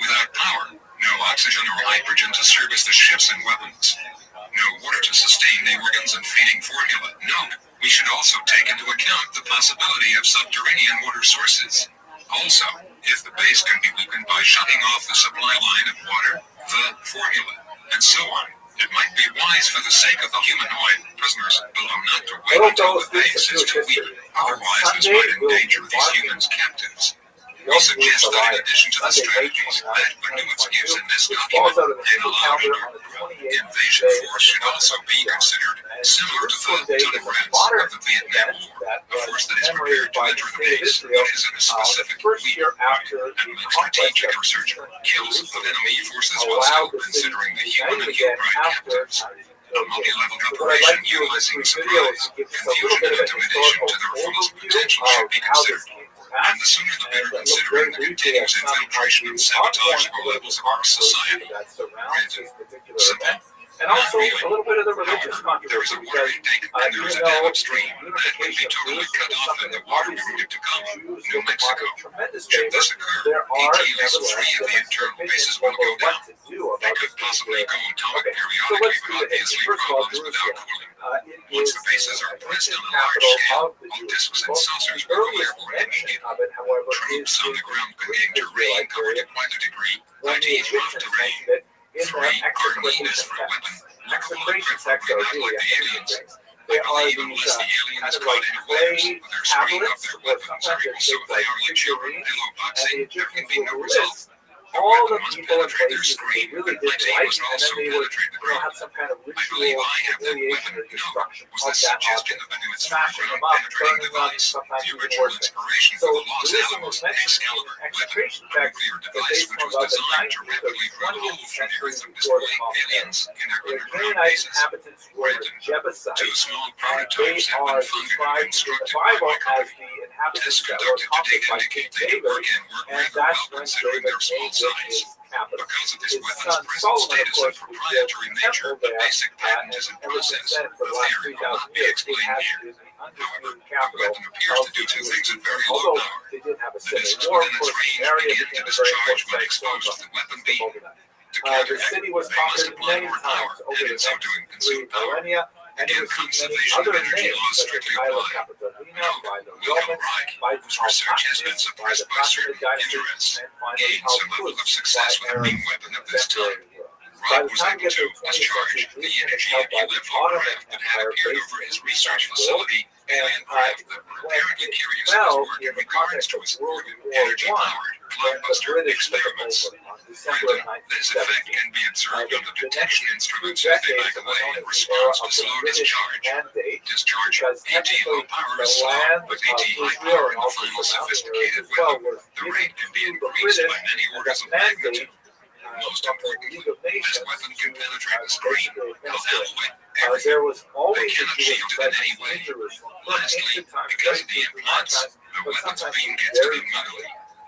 Without power, no oxygen or hydrogen to service the ships and weapons. No water to sustain the organs and feeding formula. Note, we should also take into account the possibility of subterranean water sources. Also, if the base can be weakened by shutting off the supply line of water, the formula, and so on, it might be wise for the sake of the humanoid prisoners below not to wait until the base is too weak. Otherwise, this might endanger these humans captives. We suggest that in addition to the strategies that Bernoulli gives in this document, an allowed invasion force should also be considered, similar to the telegrams of the Vietnam War, a force that is prepared to enter the base, but is in a specific weak point, and makes strategic or surgical kills of enemy forces while still considering the human and human captives. A multi-level operation utilizing surprise, confusion, and intimidation to their fullest potential should be considered. And the sooner the better, considering the continuous infiltration and sabotage of all levels of our society. Granted, simple. And also a little bit of the religious controversy. There is a water intake and there is a dam upstream that can be totally cut off and the water routed to come New Mexico. Should this occur, ETL's 3 of the internal bases will go down. They could possibly go atomic periodically, but obviously problems without cooling. Once the bases are pressed on a large scale, all discs and saucers will go airborne immediately. troops on the ground contain terrain covered to quite a degree, when the Egyptians mentioned it in their execration texts. Execration texts are really interesting things. They are these kind of like clay tablets, or sometimes they're shaped like figurines, and the Egyptians would list all the people and places that they really didn't like, and then they would have some kind of ritual humiliation or destruction of that object, smashing them up, burning them, sometimes even worse things. So the reason was mentioned in execration texts that dates from about the 19th or 20th century before the Common Era. The Canaanite inhabitants were Jebusites, and they are described in the Bible as the inhabitants that were conquered by King David, and that's when David made his capital. His son Solomon, of course, built the temple there, and ever since then, for the last 3,000 years, it has been the undisputed capital of the Jewish people. Although they did have a civil war, of course, Samaria became a very important site over that. The city was conquered many times over the next 3 millennia, and it received many other names, such as Isla Capitolina, by the Romans, by the Almacians, by the Fatimid dynasty, and finally Al-Quds by Arabs contemporary world. By the time we get to the 20th century, Jerusalem is held by the Ottoman Empire based in Istanbul, and when it fell in the context of World War I, when the British took it over on December of 1917. The next 2 decades are known as the era of the British Mandate, because technically the land of Israel and also surrounding areas as well was given to the British as a mandate from the League of Nations to basically administer it. There was always a Jewish presence in Jerusalem from ancient times, right through modern times, but sometimes very briefly.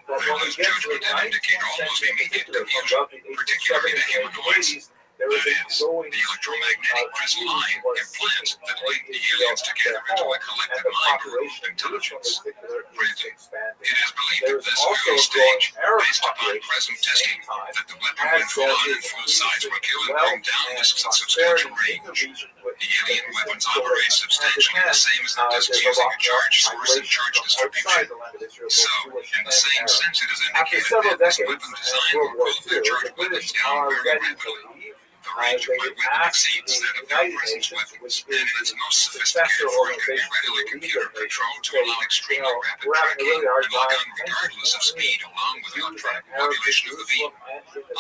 But when we get to the 19th century, in particular, from about the 1870s and 1880s, there is a growing stream of Jews who are seeking to make Israel their home, and the population in Jerusalem in particular is expanding. There is also a growing Arab population at the same time, as there is a region wealth and prosperity in the region with alien weapons operate substantially the same as the discs using a charge source and charge distribution. So, in the same sense, it is indicated that this weapon design will pull their charge weapons down very rapidly. The range of my weapon exceeds that of the present weapons, and in its most sophisticated form can be readily computer controlled to allow extremely rapid tracking and lock on regardless of speed, along with electronic manipulation of the beam.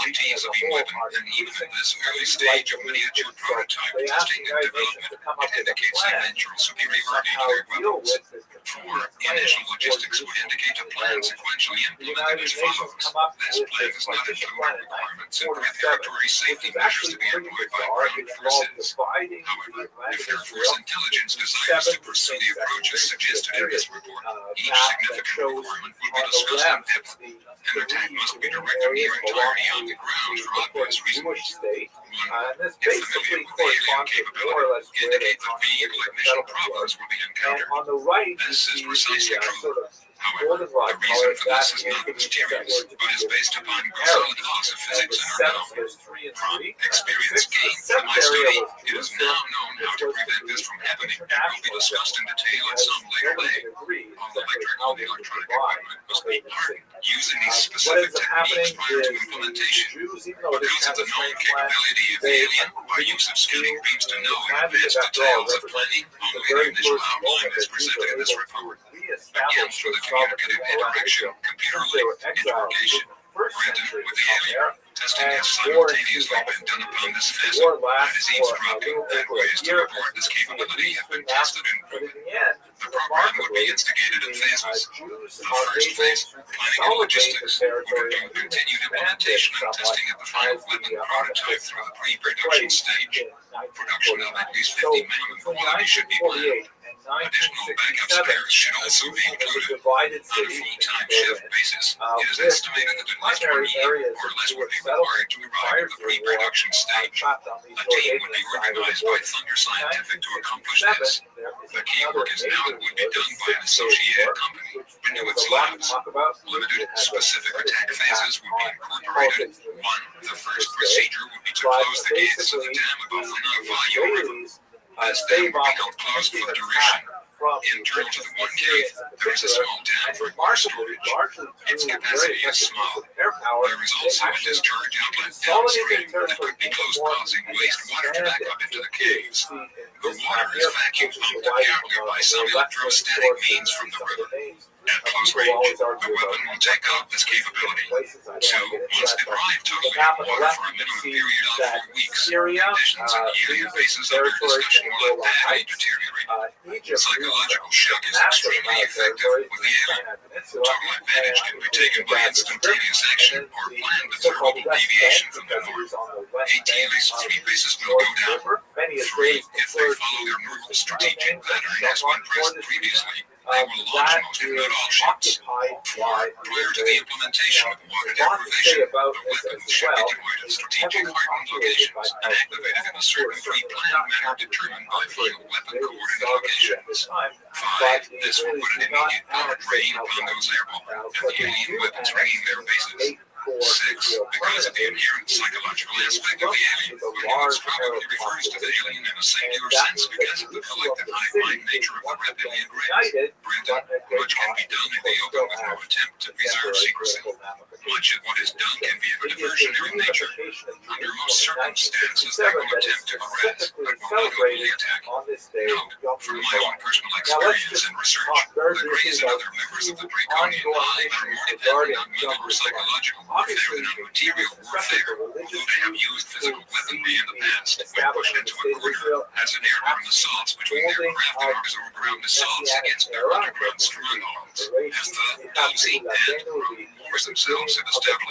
IT is a beam weapon, and even at this early stage of miniature prototype testing and development, it indicates eventual superiority to their weapons. 4. Initial logistics would indicate a plan sequentially implemented as follows. This plan is not including requirements and preparatory safety measures to be employed by ground forces. However, if Air Force intelligence desires to pursue the approaches suggested in this report, each significant requirement will be discussed in depth. An attack must be directed near entirety on the ground for obvious reasons. 1. If familiar with the alien capability, indicate that vehicle ignition problems will be encountered. This is precisely true. However, the reason for this is not mysterious, but is based upon solid laws of physics and are known. From experience gained from my study, it is now known how to prevent this from happening and will be discussed in detail at some later day. All electrical and electronic equipment must be hardened using these specific techniques prior to implementation. Because of the known capability of the alien, by use of scanning beams to know in advance details of planning, only the initial outline is presented in this report. Again, for the communicative interaction, computer-linked interrogation, granted with the alien. Testing has simultaneously been done upon this facet. Disease-dropping pathways to report this capability have been tested and proven. The program would be instigated in phases. The first phase, planning and logistics, would include continued implementation and testing of the final weapon prototype through the pre-production stage. Production of at least 50 minimum quantity should be planned. Additional backup spares should also be included. On a full-time shift basis, it is estimated that at least 1 year or less would be required to arrive at the pre-production stage. A team would be organized by Thunder Scientific to accomplish this. The key work is now it would be done by an associated company into its labs. Limited specific attack phases would be incorporated. 1. The first procedure would be to close the gates of the dam above the Navajo River. As they will be held closed for the duration. Internal to the one cave, there is a small dam for water storage. Its capacity is small. There is also a discharge outlet downstream that could be closed, causing wastewater to back up into the caves. The water is vacuum pumped apparently by some electrostatic means from the river. At close range, the weapon will take off this capability. So, once deprived totally of water for a minimum period of 4 weeks, conditions in the alien bases under discussion will have badly deteriorated. Psychological shock is extremely effective with the alien. Total advantage can be taken by instantaneous action or planned observable deviation from the norm. At least 3 bases will go down. 3 if they follow their normal strategic pattern as one pressed previously. They will launch most, if not all, ships. 4. Prior to the implementation of water deprivation, the weapons should be deployed at strategic hardened locations and activated in a certain pre-planned manner determined by final weapon coordinate locations. 5. This will put an immediate power drain upon those airborne and the alien weapons ringing their bases. 6. Because of the inherent psychological aspect of the alien, Williams probably refers to the alien in a singular sense because of the collective hive-mind nature of the reptilian race. Brendan, much can be done in the open with no attempt to preserve secrecy. Much of what is done can be of a diversionary nature. Under most circumstances, they will attempt to harass, but will not openly attack. Note, from my own personal experience and research, the Greys and other members of the Draconian hive are more dependent on mental or psychological warfare than on material warfare, although they have used physical weaponry in the past when pushed into a corner as an airborne assaults between their craft and ours overground assaults against their underground strongholds, as the Dozy and wars themselves have established.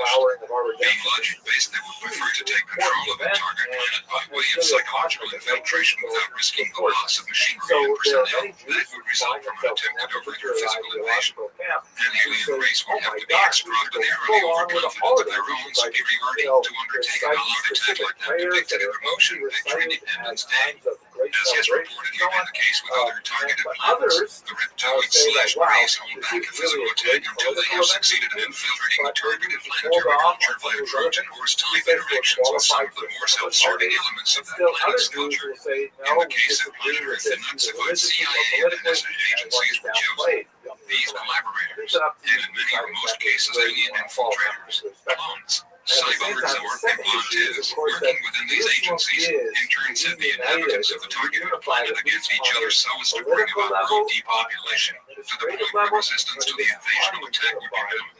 Being logic-based, they would prefer to take control of the target planet by way of psychological infiltration without risking the loss of machinery and personnel. That would result from an attempted overt physical invasion. An alien race would have to be extraordinarily overconfident of their own superiority to undertake an all-out attack like that depicted in the motion picture Independence Day. As is reportedly been the case with other targeted planets, the reptilians/Greys hold back a physical attack until they have succeeded in infiltrating the targeted planetary culture via Trojan horse-type interactions with some of the more self-serving elements of that planet's culture. In the case of Planet Earth, the non-civil CIA and NSA agencies were chosen. These collaborators, and in many or most cases alien infiltrators, clones, cyborgs or implantives working within these agencies in turn set the inhabitants of the targeted planet against each other so as to bring about world depopulation to the point where resistance to the invasional attack would be minimal.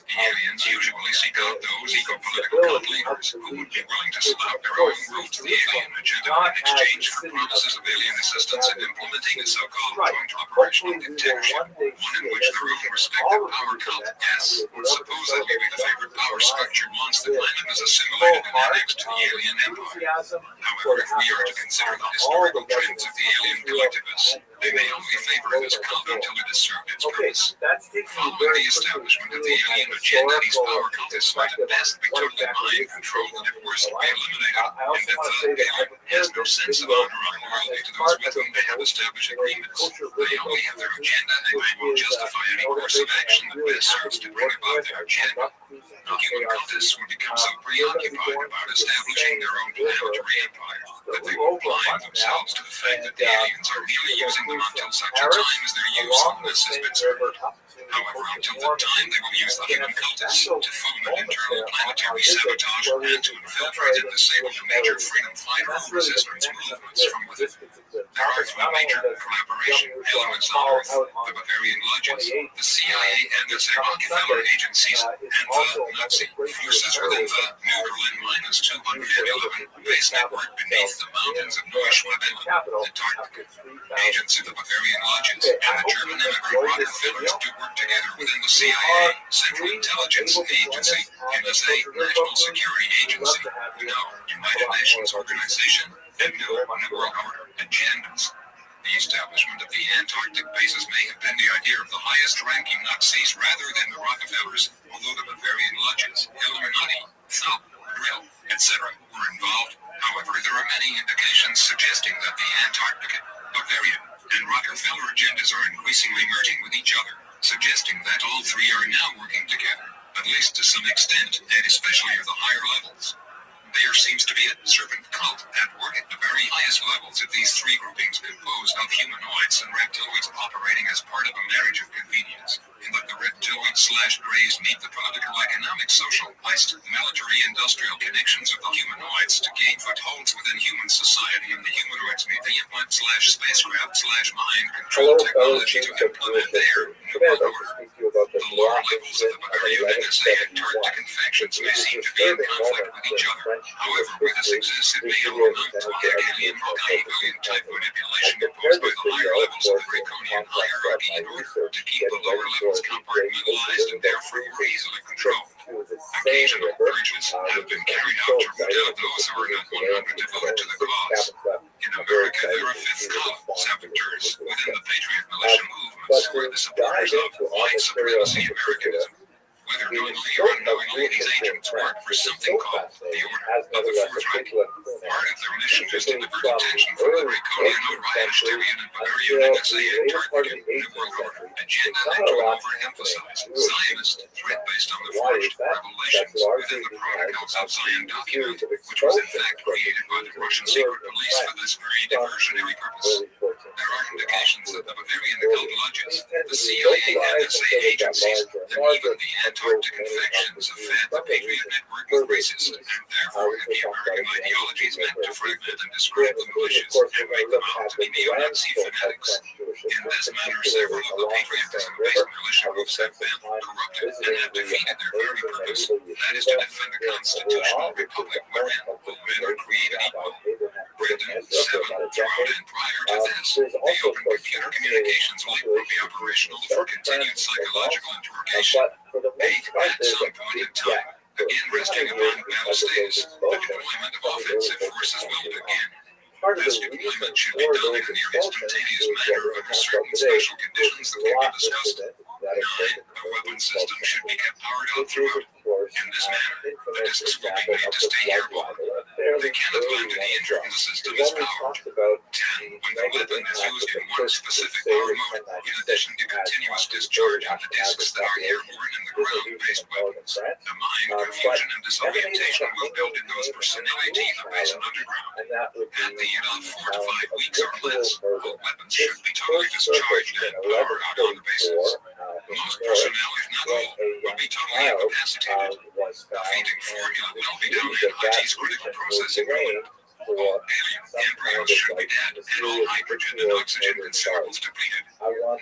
The aliens usually seek out those eco-political cult leaders who would be willing to slap their own world to the alien agenda in exchange for promises of alien assistance in implementing a so-called joint operational dictatorship, one in which their own respective power cult S would supposedly be the favorite power structure once the planet is assimilated and annexed to the alien empire. However, if we are to consider the historical trends of the alien collectivists, they may only favor this cult until it has served its purpose. Following the establishment of the alien agenda, these power cultists might at best be totally mind-controlled and at worst be eliminated, and that the alien has no sense of honor or loyalty to those with whom they have established agreements. They only have their agenda, and they will justify any course of action that best serves to bring about their agenda. The human cultists would become so preoccupied about establishing their own planetary empire that they will blind themselves to the fact that the aliens are merely using them until such a time as their usefulness has been served. However, until that time, they will use the human cultists to foment internal planetary sabotage and to infiltrate and disable the major freedom fighter or resistance movements from within. There are 3 major collaboration elements on Earth: the Bavarian Lodges, the CIA and the Rockefeller agencies, and the Nazi forces within the neutral N-211 base network beneath the mountains of Neuschwaben, Antarctica. Agents of the Bavarian Lodges and the German immigrant Rothschild'S do work together within the CIA, Central Intelligence Agency, NSA, National Security Agency, United Nations Organization, and New World Order agendas. The establishment of the Antarctic bases may have been the idea of the highest-ranking Nazis rather than the Rockefellers, although the Bavarian Lodges, Illuminati, Thumb, Brill, etc. were involved. However, there are many indications suggesting that the Antarctic, Bavarian, and Rockefeller agendas are increasingly merging with each other, suggesting that all 3 are now working together, at least to some extent, and especially at the higher levels. There seems to be a serpent cult at work at the very highest levels of these three groupings composed of humanoids and reptiloids operating as part of a marriage of convenience, in that the reptiloid/greys need the political, economic, social, military-industrial connections of the humanoids to gain footholds within human society, and the humanoids need the implant/spacecraft/mind control technology to implement their new world order. The lower levels of the Bavarian NSA and Antarctic factions may seem to be in conflict with each other. However, where this exists, it may all amount to alien type manipulation imposed by the higher levels of the Draconian hierarchy in order to keep the lower levels compartmentalized and therefore more easily controlled. Occasional purges have been carried out to root out those who are not 100 devoted to the cause. In America, there are fifth column saboteurs within the Patriot militia movements who are the supporters of white supremacy Americanism. Whether knowingly or unknowingly, these agents work for something called the Order of the Fourth Reich. Part of their mission is to divert attention from the Draconian, Rothschild'S, and Bavarian NSA Antarctic New World Order agenda to overemphasize Zionist threat based on the forged revelations within the Protocols of Zion document, which was in fact created by the Russian secret police for this very diversionary purpose. There are indications that the Bavarian cult lodges, the CIA, NSA agencies, and even the Antarctic infections have fed the Patriot network of racists, and therefore anti-American ideologies meant to fragment and discredit the militias and make them out to be neo-Nazi fanatics. In this manner, several of the patriotism-based militia groups have been corrupted and have defeated their very purpose, that is to defend a constitutional republic wherein all men are created equal. Brandon 7, throughout and prior to this, the open computer communications link will be operational for continued psychological interrogation. 8. At some point in time, again resting upon battle status, the deployment of offensive forces will begin. This deployment should be done in a near instantaneous manner under certain special conditions that can be discussed. 9. The weapon system should be kept powered on throughout. In this manner, the discs will be made to stay airborne. They cannot land any injured when the system is powered. 10. When the weapon is used in one specific power mode, in addition to continuous discharge on the discs that are airborne and the ground-based weapons, the mind, confusion, and disorientation will build in those personality database and underground. At the end of 4 to 5 weeks or less, all weapons should be totally discharged and powered out on the bases. Most personnel, if not all, will be totally incapacitated. The feeding formula will be down in IT's critical processing unit. All alien embryos should be dead, and all hydrogen and oxygen consumables depleted. Note,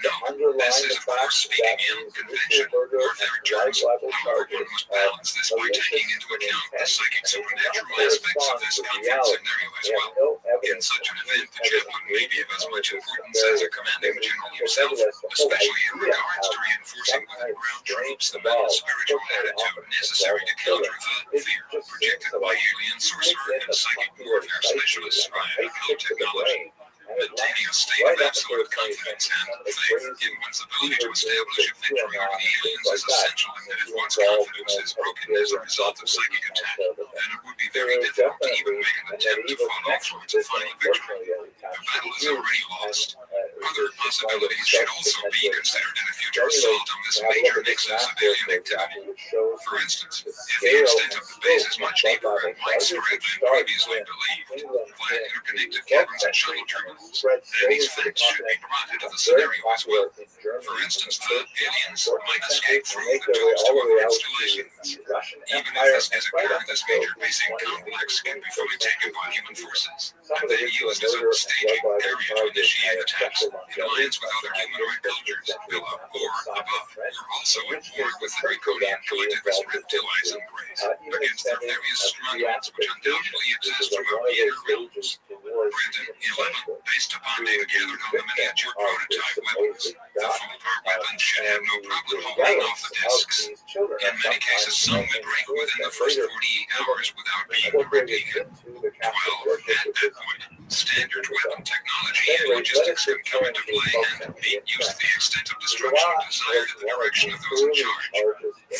this is of course speaking in convention, warfare terms. However, one must balance this by taking into account the psychic supernatural aspects of this conflict scenario as well. In such an event, the chaplain may be of as much importance as a commanding general himself, especially in regards to reinforcing within ground troops the mental spiritual attitude necessary to counter the fear projected by alien sorcerer and psychic warfare specialists via occult technology. Maintaining a state of absolute confidence and faith in one's ability to establish a victory over the aliens is essential, and that if one's confidence is broken as a result of psychic attack, then it would be very difficult to even make an attempt to follow towards a final victory. The battle is already lost. Other possibilities should also be considered in a future assault on this major nexus of alien activity. For instance, if the extent of the base is much deeper and widespread than previously believed, via interconnected caverns and shuttle terminals, then these facts should be brought into the scenario as well. For instance, the aliens might escape through the tubes to other installations. Even if this is occurring, this major basing complex can be fully taken by human forces, and then used as a staging area to initiate attacks in alliance with other humanoid cultures, below or above, or also in war with the Draconian collectivist reptiloids and greys, against their various strongholds which undoubtedly exist throughout the inner realms. Brandon 11, based upon data gathered on the miniature prototype weapons, the full-power weapons should have no problem holding off the discs. In many cases, some may break within the first 48 hours without being directly hit. 12. At that point, standard weapon technology and logistics can come into play and be used to the extent of destruction desired in the direction of those in charge. 13.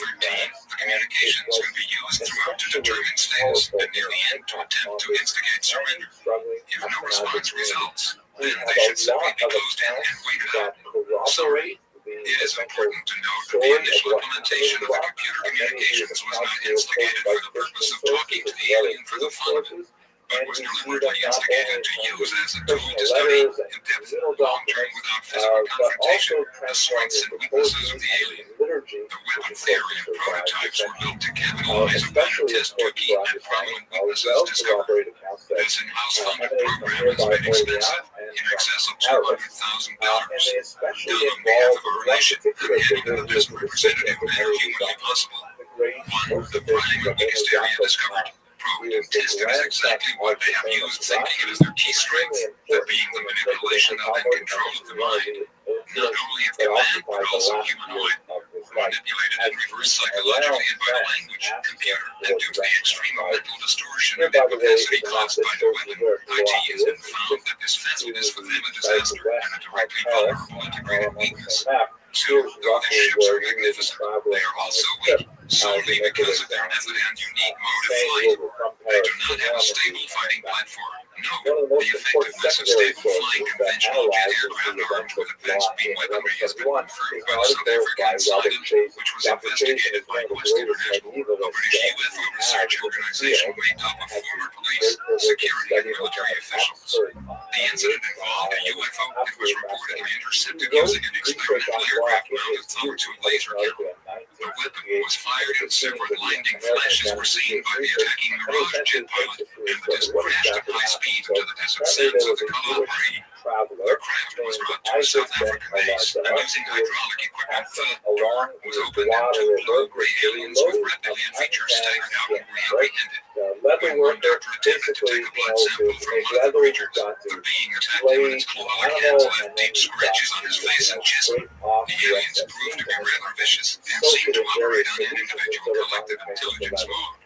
The communications can be used throughout to determine status, and near the end to attempt to instigate surrender. If no response results, then they should simply be closed in and waited out. Sorry. It is important to note that The initial implementation of the computer communications was not instigated for the purpose of talking to the alien for the fun of it, but was deliberately instigated to use as a tool to study in depth, long-term, without physical confrontation, the strengths and weaknesses of the alien. The weapon theory and prototypes were built to capitalize upon the test key and prominent weaknesses discovered. This in-house funded program has been expensive, in excess of $200,000, done on behalf of a relation that handed the best representative man humanly possible. One, the prime and biggest area discovered, probed, and tested is exactly what they have used, thinking it is their key strength, that being the manipulation of and control of the mind, not only of command, but also humanoid, manipulated and reversed psychologically and by the language, computer, and due to the extreme mental distortion and incapacity caused by the weapon, IT has been found that this fancy is for them a disaster and a directly vulnerable integrated weakness. So, though their ships are magnificent, they are also weak, solely because of their method and unique mode of flight. They do not have a stable fighting platform. No, the effectiveness of stable flying conventional jet aircraft armed with advanced beam weaponry has been confirmed by the South African incident, which was investigated by Quest International, a British UFO research organization made up of former police, security, and military officials. The incident involved a UFO that was reportedly intercepted using an experimental aircraft mounted thumb-tube laser camera. The weapon was fired and several blinding flashes were seen by the attacking Mirage jet pilot, and the disc crashed at high speed into the desert sands of the Kalahari. The craft was brought to a South African base, and using hydraulic equipment, the door was opened and two blue-gray aliens with reptilian features staggered out and were apprehended. When one doctor attempted to take a blood sample from one of the creatures, the being attacked him and its claw-like hands left deep scratches on his face and chest. The aliens proved to be rather vicious and seemed to operate on an individual collective intelligence mode.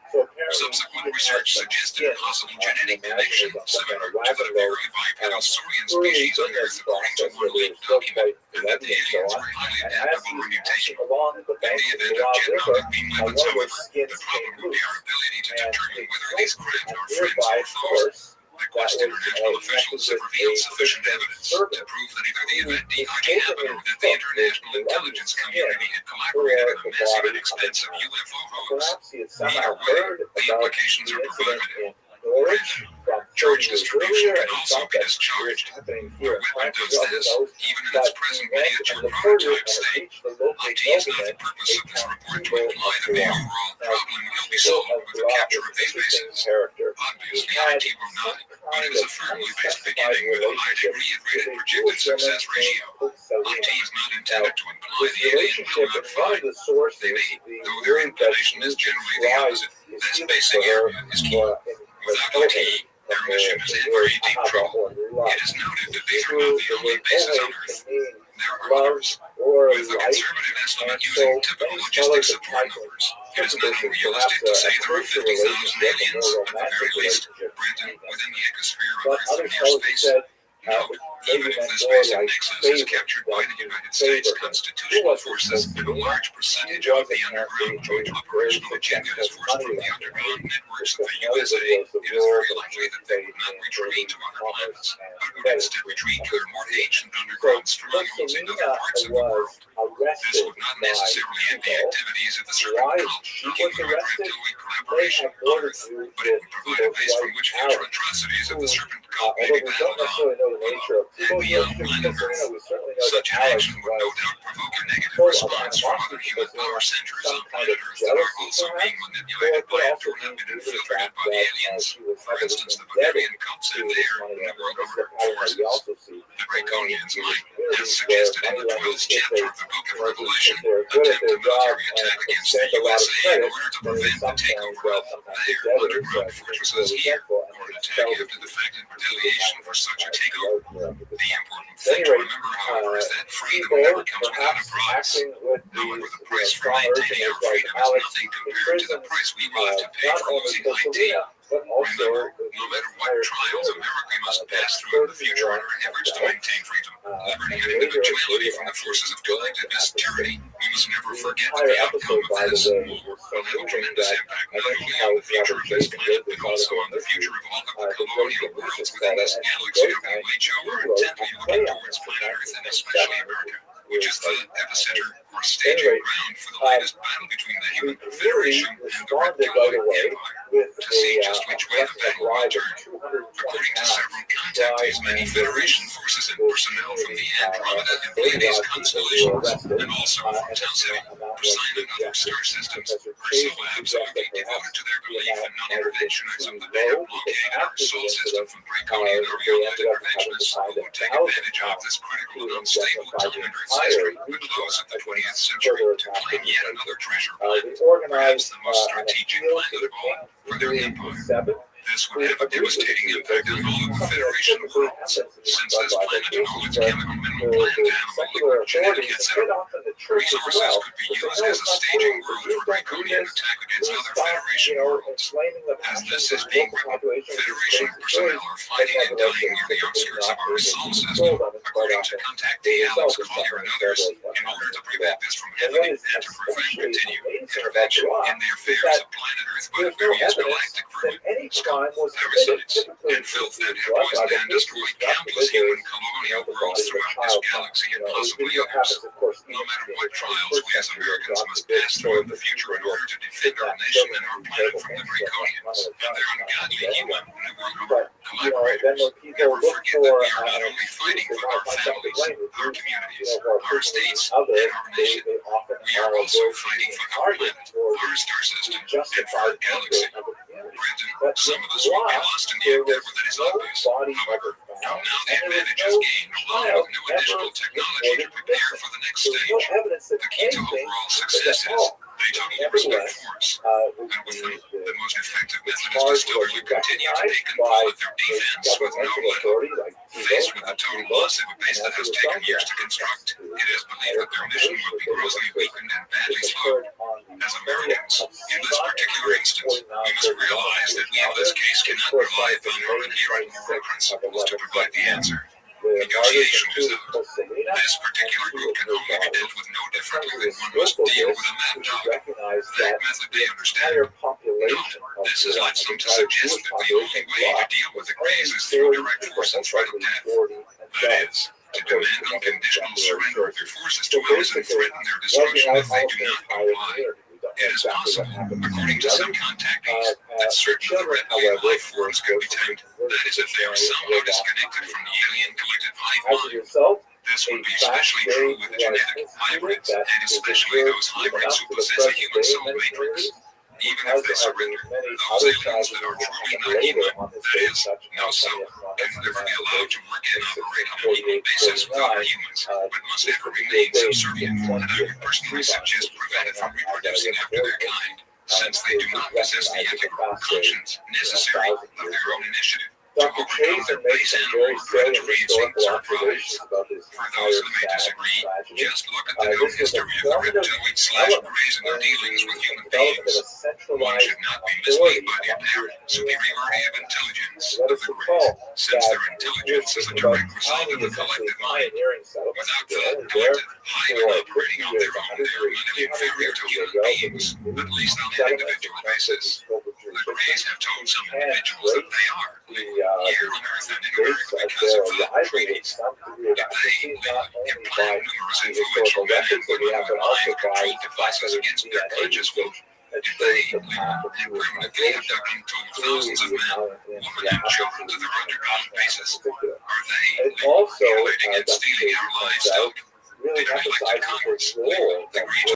Subsequent research suggested a possible genetic connection similar to the very bipedal saurian species on Earth, according to one leaked document, and that the aliens were highly adaptable to mutation. In the event of jet-mounted beam weapons, however, the problem would be our ability to determine whether these craft are friends or foes. The Quest International officials have revealed sufficient evidence to prove that either the event DIG happened or that the international intelligence community had collaborated in a massive and expensive UFO hoax. Either way, the implications are prohibitive. Charge distribution can also be discharged. The weapon does this, even in its present miniature prototype state. IT is not the purpose of this report to imply that the overall problem will be solved with the capture of these bases. Obviously, IT will not, but it is a firmly based beginning with a high degree of rated projected success ratio. IT is not intended to imply the alien will not fight. They may, though their inclination is generally the opposite. This basic area is key. Without IT, their mission is in very deep trouble. It is noted that these are not the only bases on Earth. There are others. With a conservative estimate using typical logistic support numbers, it is not unrealistic to say there are 50,000 aliens, at the very least, present within the ecosphere of Earth and near space. Note, even if this basic nexus is captured by the United States constitutional forces, and a large percentage of the underground joint operational agenda is forced from the underground networks of the USA, it is very likely that they would not retreat to other planets, but would instead retreat to their more ancient underground strongholds in other parts of the world. This would not necessarily end the activities of the Serpent Cult, looking for a reptilian collaboration on Earth, but it would provide a base from which future atrocities of the Serpent Cult may be battled on. And beyond planet Earth, such an action would no doubt provoke a negative response from other human power centers on planet Earth that are also being manipulated by and or have been infiltrated by the aliens. For instance, the Bavarian cults and their New World Order forces. The Draconians might, as suggested in the 12th chapter of the Book of Revelation, attempt a military attack against the USA in order to prevent the takeover of their underground fortresses here, or an attack after the fact in retaliation for such a takeover. The important thing to remember, however, is that freedom never comes without a price. However, the price for maintaining our freedom is nothing compared to the price we will have to pay for losing IT. Remember, no matter what trials America must pass through in the future in our efforts to maintain freedom, liberty, and individuality from the forces of collectivist tyranny, we must never forget that the outcome of this will have a tremendous impact not only on the future of this planet, but also on the future of all of the colonial worlds within this galaxy WHO are intently looking towards planet Earth and especially America. which is the epicenter or staging ground for the latest battle between the Human Confederation and the Reptilian Empire. To see just which way the battle will turn, according to several contactees, many Federation forces and personnel from the Andromeda and Pleiades constellations, and also from Tau Ceti, Procyon, and other star systems, are so absolutely devoted to their belief in non-interventionism that they have blockaded our solar system from Draconian or beyond interventionists who would take advantage of this critical and unstable time in Earth's history, the close of the 20th century, to claim yet another treasure planet, perhaps the most strategic planet of all, for their empire. This would have a devastating impact on all of the Federation worlds, since this planet and all its chemical, mineral, plant, animal, liquid, genetic, etc. resources could be used as a staging ground for Draconian attack against other Federation worlds. As this is being written, Federation personnel are fighting and dying near the outskirts of our solar system, according to contactee Alex Collier and others, in order to prevent this from happening and to prevent continued intervention in the affairs of planet Earth by the various galactic vermin, scum, parasites, and filth that have poisoned and destroyed countless human colonial worlds throughout this galaxy and possibly others. No matter what trials we as Americans must pass through in the future in order to defend our nation and our planet from the Draconians and their ungodly human New World Order collaborators, never forget that we are not only fighting for our families, our communities, our states, and our nation, we are also fighting for our planet, our star system, and for our galaxy. Brandon, some of us will be lost in the endeavor that is obvious. However, from now the advantage is gained along with new additional technology to prepare for the next stage. The key to overall success is they totally respect force. And with them, the most effective method is to stubbornly continue to take control of their defense with no let-up. Faced with the total loss of a base that has taken years to construct, it is believed that their mission will be grossly weakened and badly slowed. As Americans, in this particular instance, we must realize that we in this case cannot rely upon our inherent moral principles to provide the answer. Negotiation is out. This particular group can only be dealt with no differently than one must deal with a mad dog. That method they understand. No, this is not some to suggest that the only way to deal with the Greys is through direct force and threat of death. That is, to demand unconditional surrender of their forces to others and threaten their destruction if they do not comply. It is possible, according to some contactees, that certain of the reptilian life forms could be tamed. That is, if they are somehow disconnected from the alien collective hive mind. This would be especially true with the genetic hybrids, and especially those hybrids who possess a human soul matrix. Even if they surrender, those aliens that are truly not human, that is, no soul, can never be allowed to work and operate on an equal basis with other humans, but must ever remain subservient, and I would personally suggest prevent it from reproducing after their kind, since they do not possess the ethical conscience necessary of their own initiative to overcome their base animal predatory instincts or prides. For those who may disagree, just look at the known history of the reptiloid/Greys and their dealings with human beings. One should not be misled by the apparent superiority of intelligence of the Greys, since their intelligence is a direct result of the collective mind. Without the collective hive operating on their own, they are mentally inferior to human beings, at least on an individual basis. The Greys have told some individuals that they are here on Earth and in America because of the treaties. If they implant numerous influential men and women with mind-controlled devices against their conscious will, if they and permanently abduct untold thousands of men, women, and children to their underground bases, are they mutilating and stealing our lives out? Did an elected Congress, legal, agree to